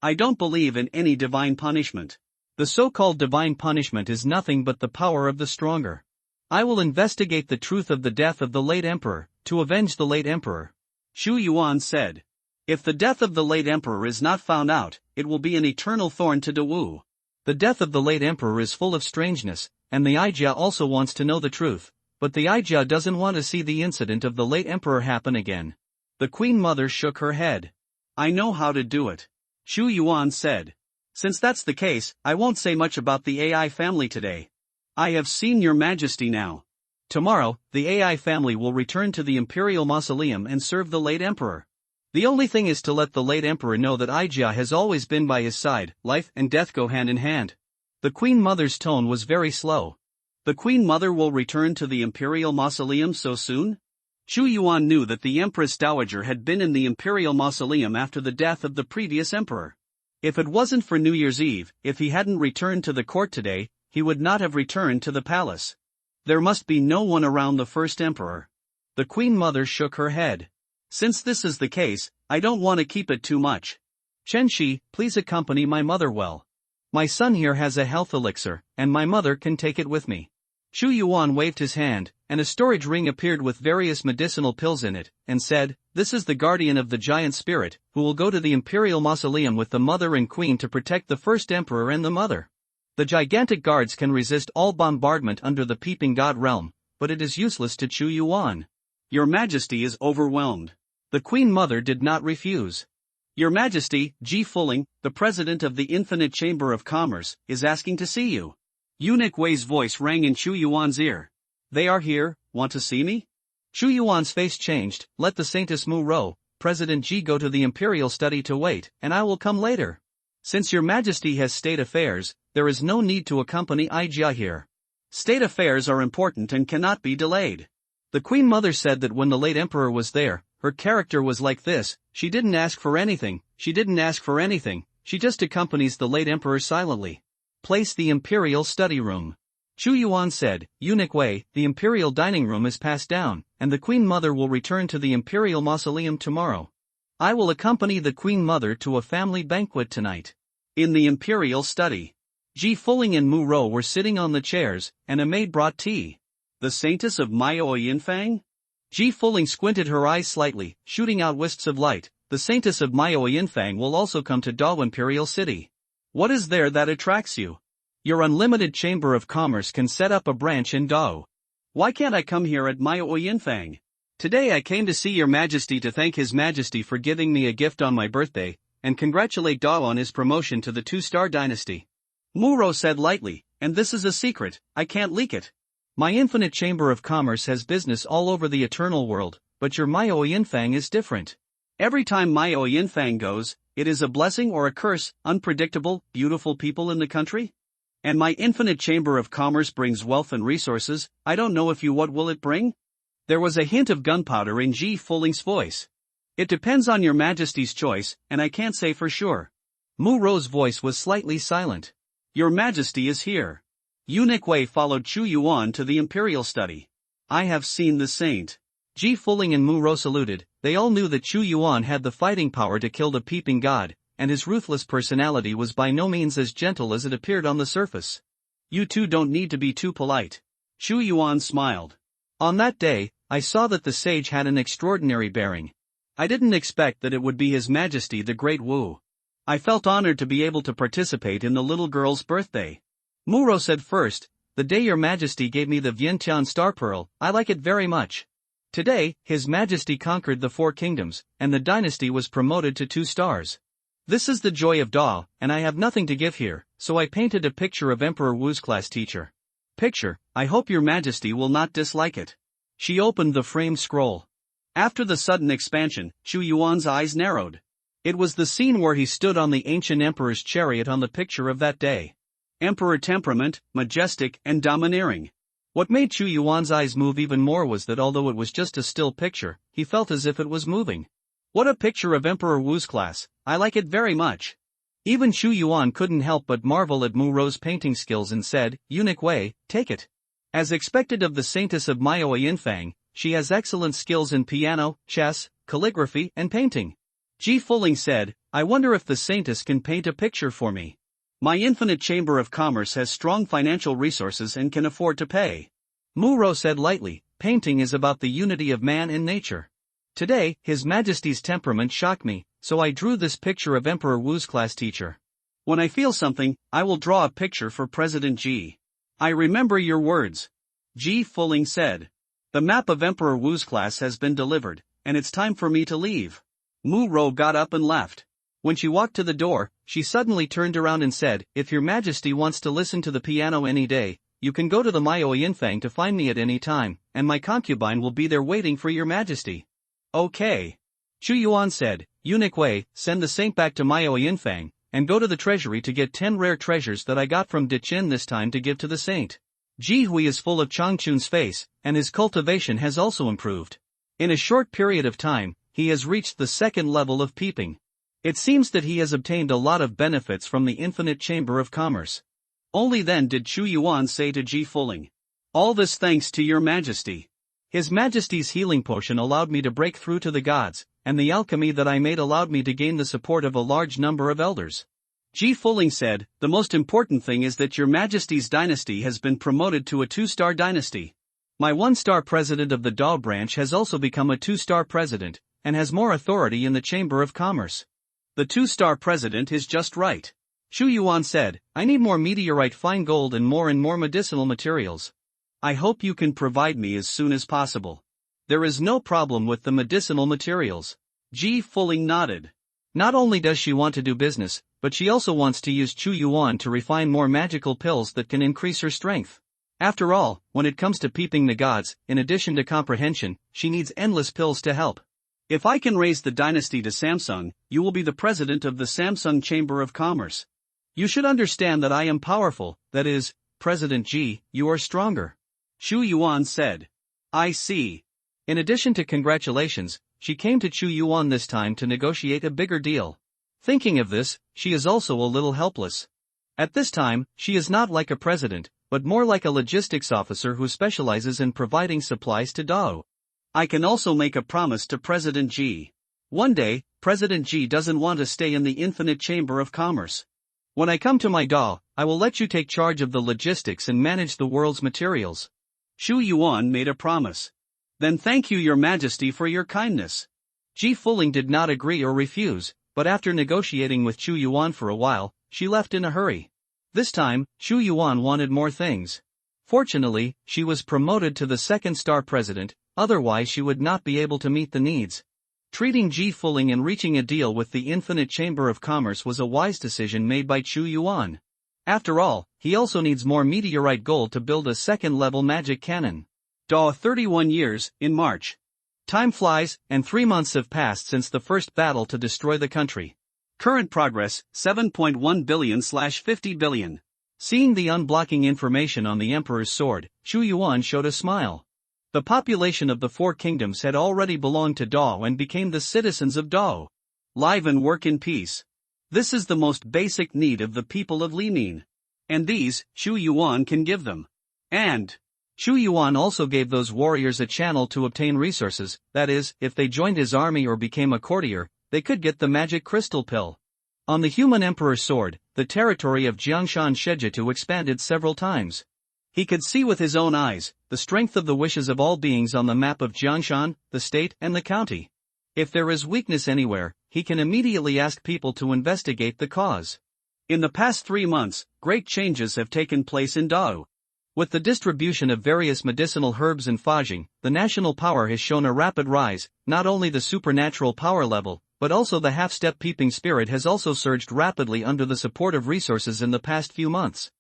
I don't believe in any divine punishment. The so-called divine punishment is nothing but the power of the stronger. I will investigate the truth of the death of the late emperor, to avenge the late emperor. Shu Yuan said. If the death of the late emperor is not found out, it will be an eternal thorn to Dawu. The death of the late emperor is full of strangeness, and the Ijia also wants to know the truth, but the Ijia doesn't want to see the incident of the late emperor happen again. The Queen Mother shook her head. I know how to do it. Shu Yuan said. Since that's the case, I won't say much about the AI family today. I have seen your Majesty now. Tomorrow, the AI family will return to the Imperial Mausoleum and serve the late emperor. The only thing is to let the late emperor know that Ijia has always been by his side. Life and death go hand in hand. The Queen Mother's tone was very slow. The Queen Mother will return to the Imperial Mausoleum so soon? Shu Yuan knew that the Empress Dowager had been in the Imperial Mausoleum after the death of the previous emperor. If it wasn't for New Year's Eve, if he hadn't returned to the court today, he would not have returned to the palace. There must be no one around the first emperor. The Queen Mother shook her head. Since this is the case, I don't want to keep it too much. Chenxi, please accompany my mother well. My son here has a health elixir, and my mother can take it with me. Shu Yuan waved his hand, and a storage ring appeared with various medicinal pills in it, and said, This is the guardian of the giant spirit, who will go to the Imperial Mausoleum with the mother and queen to protect the first emperor and the mother. The gigantic guards can resist all bombardment under the Peeping God realm, but it is useless to Chu Yuan. Your Majesty is overwhelmed. The Queen Mother did not refuse. Your Majesty, Ji Fuling, the President of the Infinite Chamber of Commerce, is asking to see you. Eunuch Wei's voice rang in Chu Yuan's ear. They are here, want to see me? Chu Yuan's face changed. Let the Saintess Mu Ro, President Ji, go to the Imperial study to wait, and I will come later. Since your Majesty has state affairs, there is no need to accompany Ijia here. State affairs are important and cannot be delayed. The Queen Mother said that when the late emperor was there, her character was like this. She didn't ask for anything, she just accompanies the late emperor silently. Place the Imperial study room. Chu Yuan said, Eunuch Wei, the Imperial dining room is passed down, and the Queen Mother will return to the Imperial Mausoleum tomorrow. I will accompany the Queen Mother to a family banquet tonight. In the Imperial study, Ji Fuling and Mu Ro were sitting on the chairs, and a maid brought tea. The Saintess of Miao Yinfang? Ji Fuling squinted her eyes slightly, shooting out wisps of light. The Saintess of Miao Yinfang will also come to Dao Imperial City. What is there that attracts you? Your unlimited Chamber of Commerce can set up a branch in Dao. Why can't I come here at Miao Yinfang? Today I came to see your majesty to thank his majesty for giving me a gift on my birthday, and congratulate Dao on his promotion to the two-star dynasty. Muro said lightly, and this is a secret, I can't leak it. My infinite chamber of commerce has business all over the eternal world, but your Miao Yinfang is different. Every time Miao Yinfang goes, it is a blessing or a curse, unpredictable, beautiful people in the country? And my infinite chamber of commerce brings wealth and resources, I don't know if you what will it bring? There was a hint of gunpowder in Ji Fuling's voice. It depends on your majesty's choice, and I can't say for sure. Mu Ro's voice was slightly silent. Your majesty is here. Eunuch Wei followed Chu Yuan to the imperial study. I have seen the saint. Ji Fuling and Mu Ro saluted. They all knew that Chu Yuan had the fighting power to kill the peeping god, and his ruthless personality was by no means as gentle as it appeared on the surface. You two don't need to be too polite. Chu Yuan smiled. On that day, I saw that the sage had an extraordinary bearing. I didn't expect that it would be His Majesty the Great Wu. I felt honored to be able to participate in the little girl's birthday. Muro said first, the day your majesty gave me the Vientiane star pearl, I like it very much. Today, His Majesty conquered the 4 kingdoms, and the dynasty was promoted to 2 stars. This is the joy of Dao, and I have nothing to give here, so I painted a picture of Emperor Wu's class teacher. Picture, I hope your majesty will not dislike it. She opened the framed scroll. After the sudden expansion, Chu Yuan's eyes narrowed. It was the scene where he stood on the ancient emperor's chariot on the picture of that day. Emperor temperament, majestic and domineering. What made Chu Yuan's eyes move even more was that although it was just a still picture, he felt as if it was moving. What a picture of Emperor Wu's class, I like it very much. Even Chu Yuan couldn't help but marvel at Mu Ro's painting skills and said, Eunuch Wei, take it. As expected of the saintess of Miao Yinfang, she has excellent skills in piano, chess, calligraphy and painting. Ji Fuling said, I wonder if the saintess can paint a picture for me. My infinite chamber of commerce has strong financial resources and can afford to pay. Mu Ro said lightly, painting is about the unity of man and nature. Today, His Majesty's temperament shocked me, so I drew this picture of Emperor Wu's class teacher. When I feel something, I will draw a picture for President Ji. I remember your words. Ji Fuling said. The map of Emperor Wu's class has been delivered, and it's time for me to leave. Mu Ro got up and left. When she walked to the door, she suddenly turned around and said, if your majesty wants to listen to the piano any day, you can go to the Miao Yinfang to find me at any time, and my concubine will be there waiting for your majesty. Okay. Chu Yuan said, Eunuch Wei, send the saint back to Miao Yinfang, and go to the treasury to get 10 rare treasures that I got from Dichin this time to give to the saint. Ji Hui is full of Changchun's face, and his cultivation has also improved. In a short period of time, he has reached the 2nd level of peeping. It seems that he has obtained a lot of benefits from the infinite chamber of commerce. Only then did Chu Yuan say to Ji Fuling, all this thanks to your majesty. His Majesty's healing potion allowed me to break through to the gods, and the alchemy that I made allowed me to gain the support of a large number of elders. Ji Fuling said, the most important thing is that your majesty's dynasty has been promoted to a 2-star dynasty. My 1-star president of the Dao branch has also become a 2-star president, and has more authority in the Chamber of Commerce. The 2-star president is just right. Chu Yuan said, I need more meteorite fine gold and more medicinal materials. I hope you can provide me as soon as possible. There is no problem with the medicinal materials. Ji Fuling nodded. Not only does she want to do business, but she also wants to use Chu Yuan to refine more magical pills that can increase her strength. After all, when it comes to peeping the gods, in addition to comprehension, she needs endless pills to help. If I can raise the dynasty to Samsung, you will be the president of the Samsung Chamber of Commerce. You should understand that I am powerful, that is, President Ji, you are stronger. Chu Yuan said. I see. In addition to congratulations, she came to Chu Yuan this time to negotiate a bigger deal. Thinking of this, she is also a little helpless. At this time, she is not like a president, but more like a logistics officer who specializes in providing supplies to Dao. I can also make a promise to President Ji. One day, President Ji doesn't want to stay in the infinite chamber of commerce. When I come to my Dao, I will let you take charge of the logistics and manage the world's materials. Chu Yuan made a promise. Then thank you your majesty for your kindness. Ji Fuling did not agree or refuse, but after negotiating with Chu Yuan for a while, she left in a hurry. This time, Chu Yuan wanted more things. Fortunately, she was promoted to the 2nd star president, otherwise she would not be able to meet the needs. Treating Ji Fuling and reaching a deal with the Infinite Chamber of Commerce was a wise decision made by Chu Yuan. After all, he also needs more meteorite gold to build a second-level magic cannon. 31 years, in March. Time flies, and 3 months have passed since the first battle to destroy the country. Current progress, 7.1 billion/50 billion. Seeing the unblocking information on the Emperor's sword, Chu Yuan showed a smile. The population of the 4 kingdoms had already belonged to Dao and became the citizens of Dao. Live and work in peace. This is the most basic need of the people of Limin. And these, Chu Yuan can give them. And Chu Yuan also gave those warriors a channel to obtain resources, that is, if they joined his army or became a courtier, they could get the magic crystal pill. On the human emperor's sword, the territory of Jiangshan Shejitu expanded several times. He could see with his own eyes the strength of the wishes of all beings on the map of Jiangshan, the state and the county. If there is weakness anywhere, he can immediately ask people to investigate the cause. In the past 3 months, great changes have taken place in Dao. With the distribution of various medicinal herbs and fajing, the national power has shown a rapid rise. Not only the supernatural power level, but also the half-step peeping spirit has also surged rapidly under the support of resources in the past few months.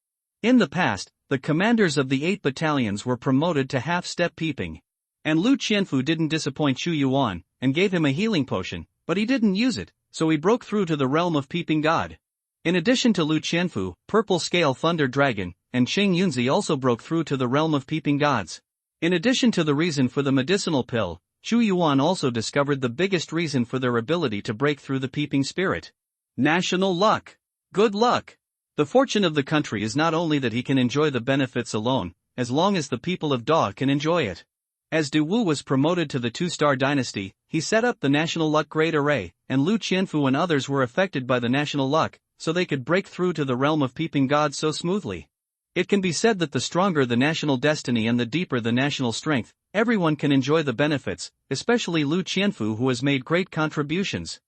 In the past, the commanders of the 8 battalions were promoted to half-step peeping. And Lu Qianfu didn't disappoint Chu Yuan, and gave him a healing potion, but he didn't use it, so he broke through to the realm of peeping god. In addition to Lu Qianfu, Purple Scale Thunder Dragon, and Cheng Yunzi also broke through to the realm of peeping gods. In addition to the reason for the medicinal pill, Chu Yuan also discovered the biggest reason for their ability to break through the peeping spirit. National luck. Good luck. The fortune of the country is not only that he can enjoy the benefits alone, as long as the people of Da can enjoy it. As Du Wu was promoted to the 2-star dynasty, he set up the national luck grade array, and Lu Qianfu and others were affected by the national luck, so they could break through to the realm of peeping gods so smoothly. It can be said that the stronger the national destiny and the deeper the national strength, everyone can enjoy the benefits, especially Lu Qianfu who has made great contributions.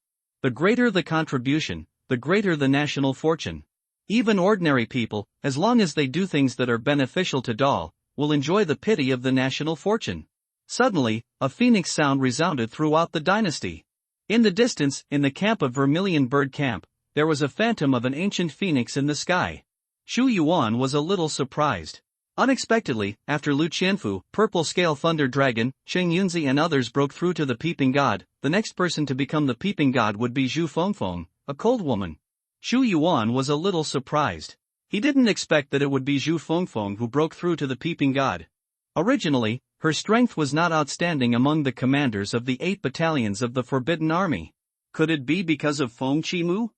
The greater the contribution, the greater the national fortune. Even ordinary people, as long as they do things that are beneficial to Dao, will enjoy the pity of the national fortune. Suddenly, a phoenix sound resounded throughout the dynasty. In the distance, in the camp of Vermilion Bird Camp, there was a phantom of an ancient phoenix in the sky. Chu Yuan was a little surprised. Unexpectedly, after Lu Qianfu, Purple Scale Thunder Dragon, Cheng Yunzi and others broke through to the peeping god, the next person to become the peeping god would be Zhu Fengfeng, a cold woman. Chu Yuan was a little surprised. He didn't expect that it would be Zhu Fengfeng who broke through to the peeping god. Originally, her strength was not outstanding among the commanders of the 8 battalions of the Forbidden Army. Could it be because of Feng Qimu?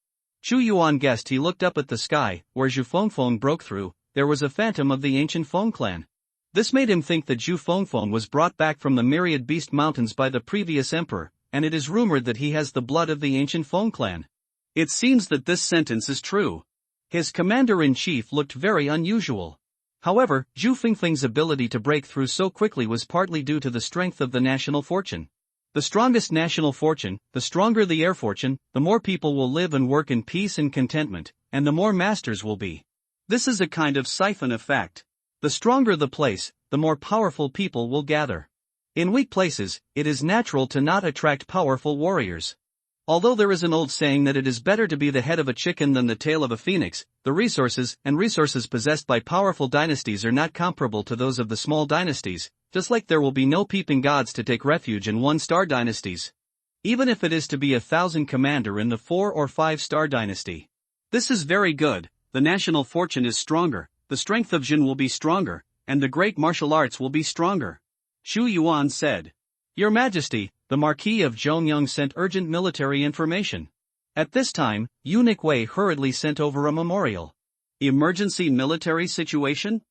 Chu Yuan guessed. He looked up at the sky, where Zhu Fengfeng broke through. There was a phantom of the ancient Feng clan. This made him think that Zhu Fengfeng was brought back from the Myriad Beast Mountains by the previous emperor, and it is rumored that he has the blood of the ancient Feng clan. It seems that this sentence is true. His commander-in-chief looked very unusual. However, Zhu Fengfeng's ability to break through so quickly was partly due to the strength of the national fortune. The strongest national fortune, the stronger the air fortune, the more people will live and work in peace and contentment, and the more masters will be. This is a kind of siphon effect. The stronger the place, the more powerful people will gather. In weak places, it is natural to not attract powerful warriors. Although there is an old saying that it is better to be the head of a chicken than the tail of a phoenix, the resources possessed by powerful dynasties are not comparable to those of the small dynasties, just like there will be no peeping gods to take refuge in 1-star dynasties. Even if it is to be 1,000 commander in the 4 or 5-star dynasty. This is very good. The national fortune is stronger, the strength of Jin will be stronger, and the great martial arts will be stronger. Chu Yuan said. Your Majesty, the Marquis of Zhongyang sent urgent military information. At this time, Eunuch Wei hurriedly sent over a memorial. Emergency military situation?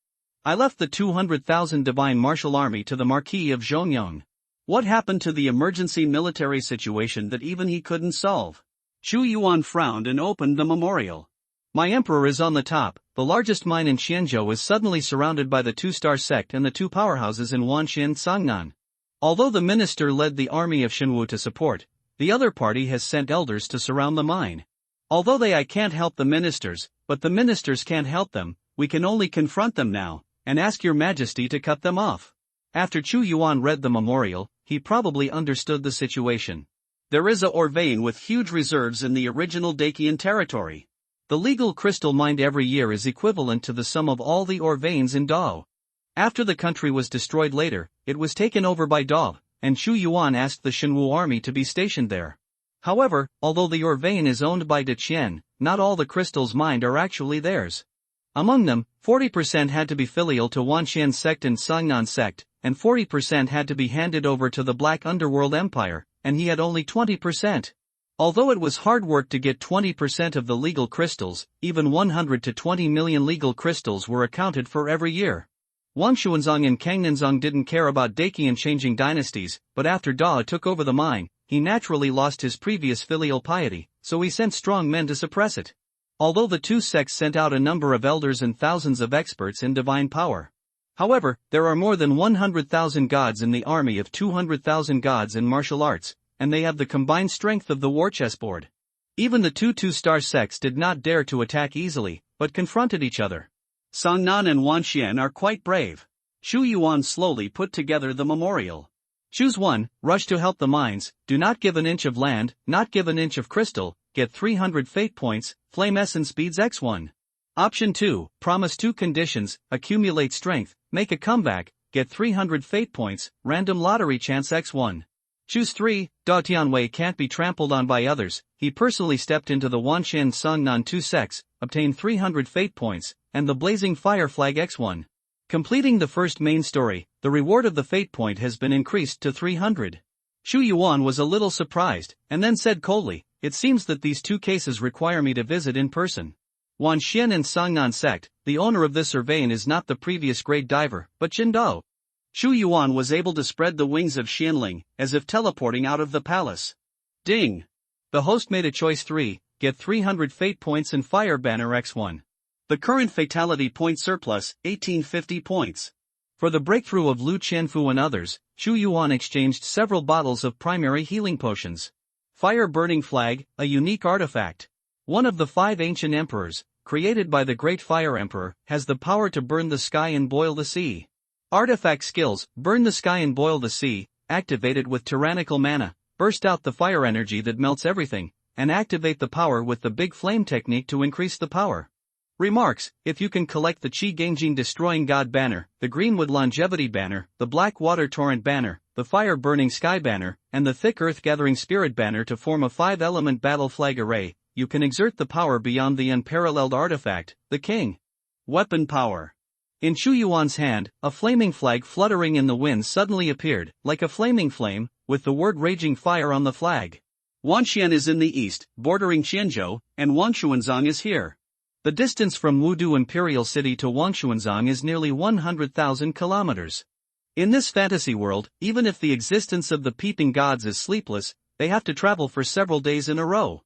I left the 200,000 divine martial army to the Marquis of Zhongyang. What happened to the emergency military situation that even he couldn't solve? Chu Yuan frowned and opened the memorial. My emperor is on the top. The largest mine in Qianzhou is suddenly surrounded by the 2-star sect and the 2 powerhouses in Wanxian Sangnan. Although the minister led the army of Shenwu to support, the other party has sent elders to surround the mine. Although I can't help the ministers, but the ministers can't help them, we can only confront them now, and ask your Majesty to cut them off. After Chu Yuan read the memorial, he probably understood the situation. There is a ore vein with huge reserves in the original Dacian territory. The legal crystal mined every year is equivalent to the sum of all the ore veins in Dao. After the country was destroyed later, it was taken over by Dao, and Chu Yuan asked the Shenwu army to be stationed there. However, although the ore vein is owned by De Qian, not all the crystals mined are actually theirs. Among them, 40% had to be filial to Wanxian sect and Sangnan sect, and 40% had to be handed over to the Black Underworld Empire, and he had only 20%. Although it was hard work to get 20% of the legal crystals, even 100 to 20 million legal crystals were accounted for every year. Wang Xuanzang and Kang Nanzang didn't care about Dacian changing dynasties, but after Da took over the mine, he naturally lost his previous filial piety, so he sent strong men to suppress it. Although the two sects sent out a number of elders and thousands of experts in divine power. However, there are more than 100,000 gods in the army of 200,000 gods in martial arts, and they have the combined strength of the war chessboard. Even the two two-star sects did not dare to attack easily, but confronted each other. Sangnan and Wanxian are quite brave. Chu Yuan slowly put together the memorial. Choose 1, rush to help the mines, do not give an inch of land, not give an inch of crystal, get 300 fate points, flame essence speeds x1. Option 2, promise 2 conditions, accumulate strength, make a comeback, get 300 fate points, random lottery chance x1. Choose 3, Da Tianwei can't be trampled on by others, he personally stepped into the Wanxian Sangnan 2 sects, obtained 300 fate points, and the blazing fire flag x1. Completing the first main story, the reward of the fate point has been increased to 300. Chu Yuan was a little surprised, and then said coldly, it seems that these 2 cases require me to visit in person. Wanxian and Sangnan sect, the owner of this vein is not the previous great diver, but Jin Dao. Chu Yuan was able to spread the wings of Xianling, as if teleporting out of the palace. Ding! The host made a choice 3, get 300 fate points and fire banner x1. The current fatality point surplus, 1850 points. For the breakthrough of Lu Qianfu and others, Chu Yuan exchanged several bottles of primary healing potions. Fire burning flag, a unique artifact. One of the 5 ancient emperors, created by the Great Fire Emperor, has the power to burn the sky and boil the sea. Artifact skills, burn the sky and boil the sea, activated with tyrannical mana, burst out the fire energy that melts everything, and activate the power with the big flame technique to increase the power. Remarks, if you can collect the Qi Gangjin Destroying God banner, the Greenwood Longevity banner, the Black Water Torrent banner, the Fire Burning Sky banner, and the Thick Earth Gathering Spirit banner to form a 5-element battle flag array, you can exert the power beyond the unparalleled artifact, the King. Weapon power. In Chu Yuan's hand, a flaming flag fluttering in the wind suddenly appeared, like a flaming flame, with the word Raging Fire on the flag. Wanxian is in the east, bordering Qianzhou, and Wangshuanzang is here. The distance from Wudu Imperial City to Wangshuanzang is nearly 100,000 kilometers. In this fantasy world, even if the existence of the peeping gods is sleepless, they have to travel for several days in a row.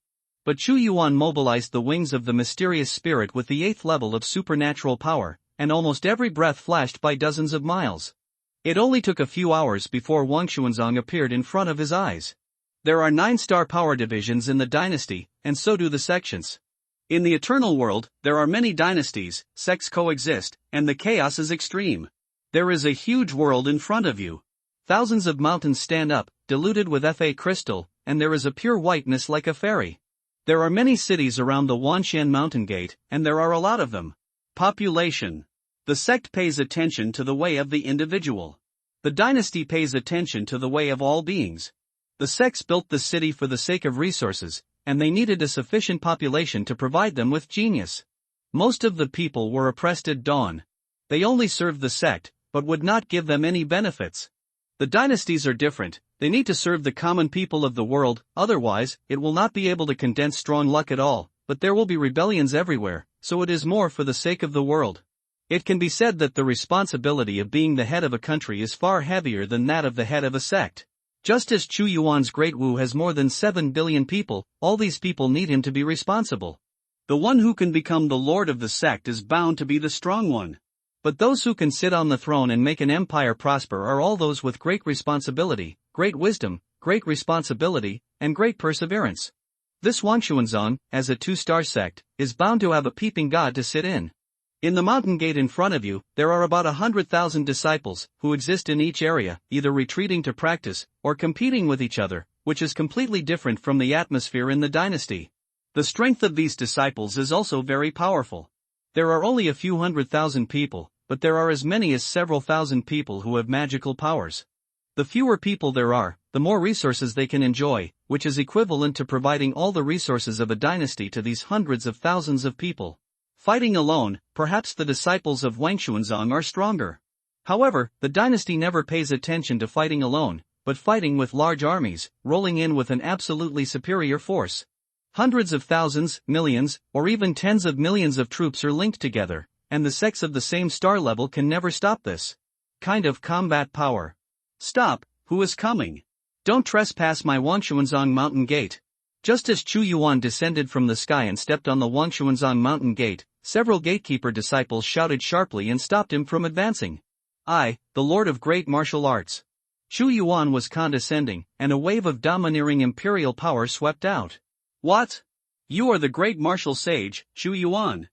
But Chu Yuan mobilized the wings of the mysterious spirit with the 8th level of supernatural power, and almost every breath flashed by dozens of miles. It only took a few hours before Wangshuanzang appeared in front of his eyes. There are 9-star power divisions in the dynasty, and so do the sections. In the eternal world, there are many dynasties, sects coexist, and the chaos is extreme. There is a huge world in front of you. Thousands of mountains stand up, diluted with Fa crystal, and there is a pure whiteness like a fairy. There are many cities around the Wanshan mountain gate, and there are a lot of them. Population. The sect pays attention to the way of the individual. The dynasty pays attention to the way of all beings. The sects built the city for the sake of resources, and they needed a sufficient population to provide them with genius. Most of the people were oppressed at dawn. They only served the sect, but would not give them any benefits. The dynasties are different, they need to serve the common people of the world, otherwise, it will not be able to condense strong luck at all, but there will be rebellions everywhere, so it is more for the sake of the world. It can be said that the responsibility of being the head of a country is far heavier than that of the head of a sect. Just as Chu Yuan's Great Wu has more than 7 billion people, all these people need him to be responsible. The one who can become the lord of the sect is bound to be the strong one. But those who can sit on the throne and make an empire prosper are all those with great responsibility, great wisdom, great responsibility, and great perseverance. This Wangshuanzang, as a 2-star sect, is bound to have a peeping god to sit in. In the mountain gate in front of you, there are about 100,000 disciples, who exist in each area, either retreating to practice, or competing with each other, which is completely different from the atmosphere in the dynasty. The strength of these disciples is also very powerful. There are only a few 100,000 people, but there are as many as several thousand people who have magical powers. The fewer people there are, the more resources they can enjoy, which is equivalent to providing all the resources of a dynasty to these hundreds of thousands of people. Fighting alone, perhaps the disciples of Wangchuanzong are stronger. However, the dynasty never pays attention to fighting alone, but fighting with large armies, rolling in with an absolutely superior force. Hundreds of thousands, millions, or even tens of millions of troops are linked together, and the sects of the same star level can never stop this kind of combat power. Stop, who is coming? Don't trespass my Wangchuanzong mountain gate. Just as Chu Yuan descended from the sky and stepped on the Wangchuanzong mountain gate, several gatekeeper disciples shouted sharply and stopped him from advancing. I, the Lord of Great Martial Arts. Chu Yuan was condescending, and a wave of domineering imperial power swept out. What? You are the great martial sage, Chu Yuan.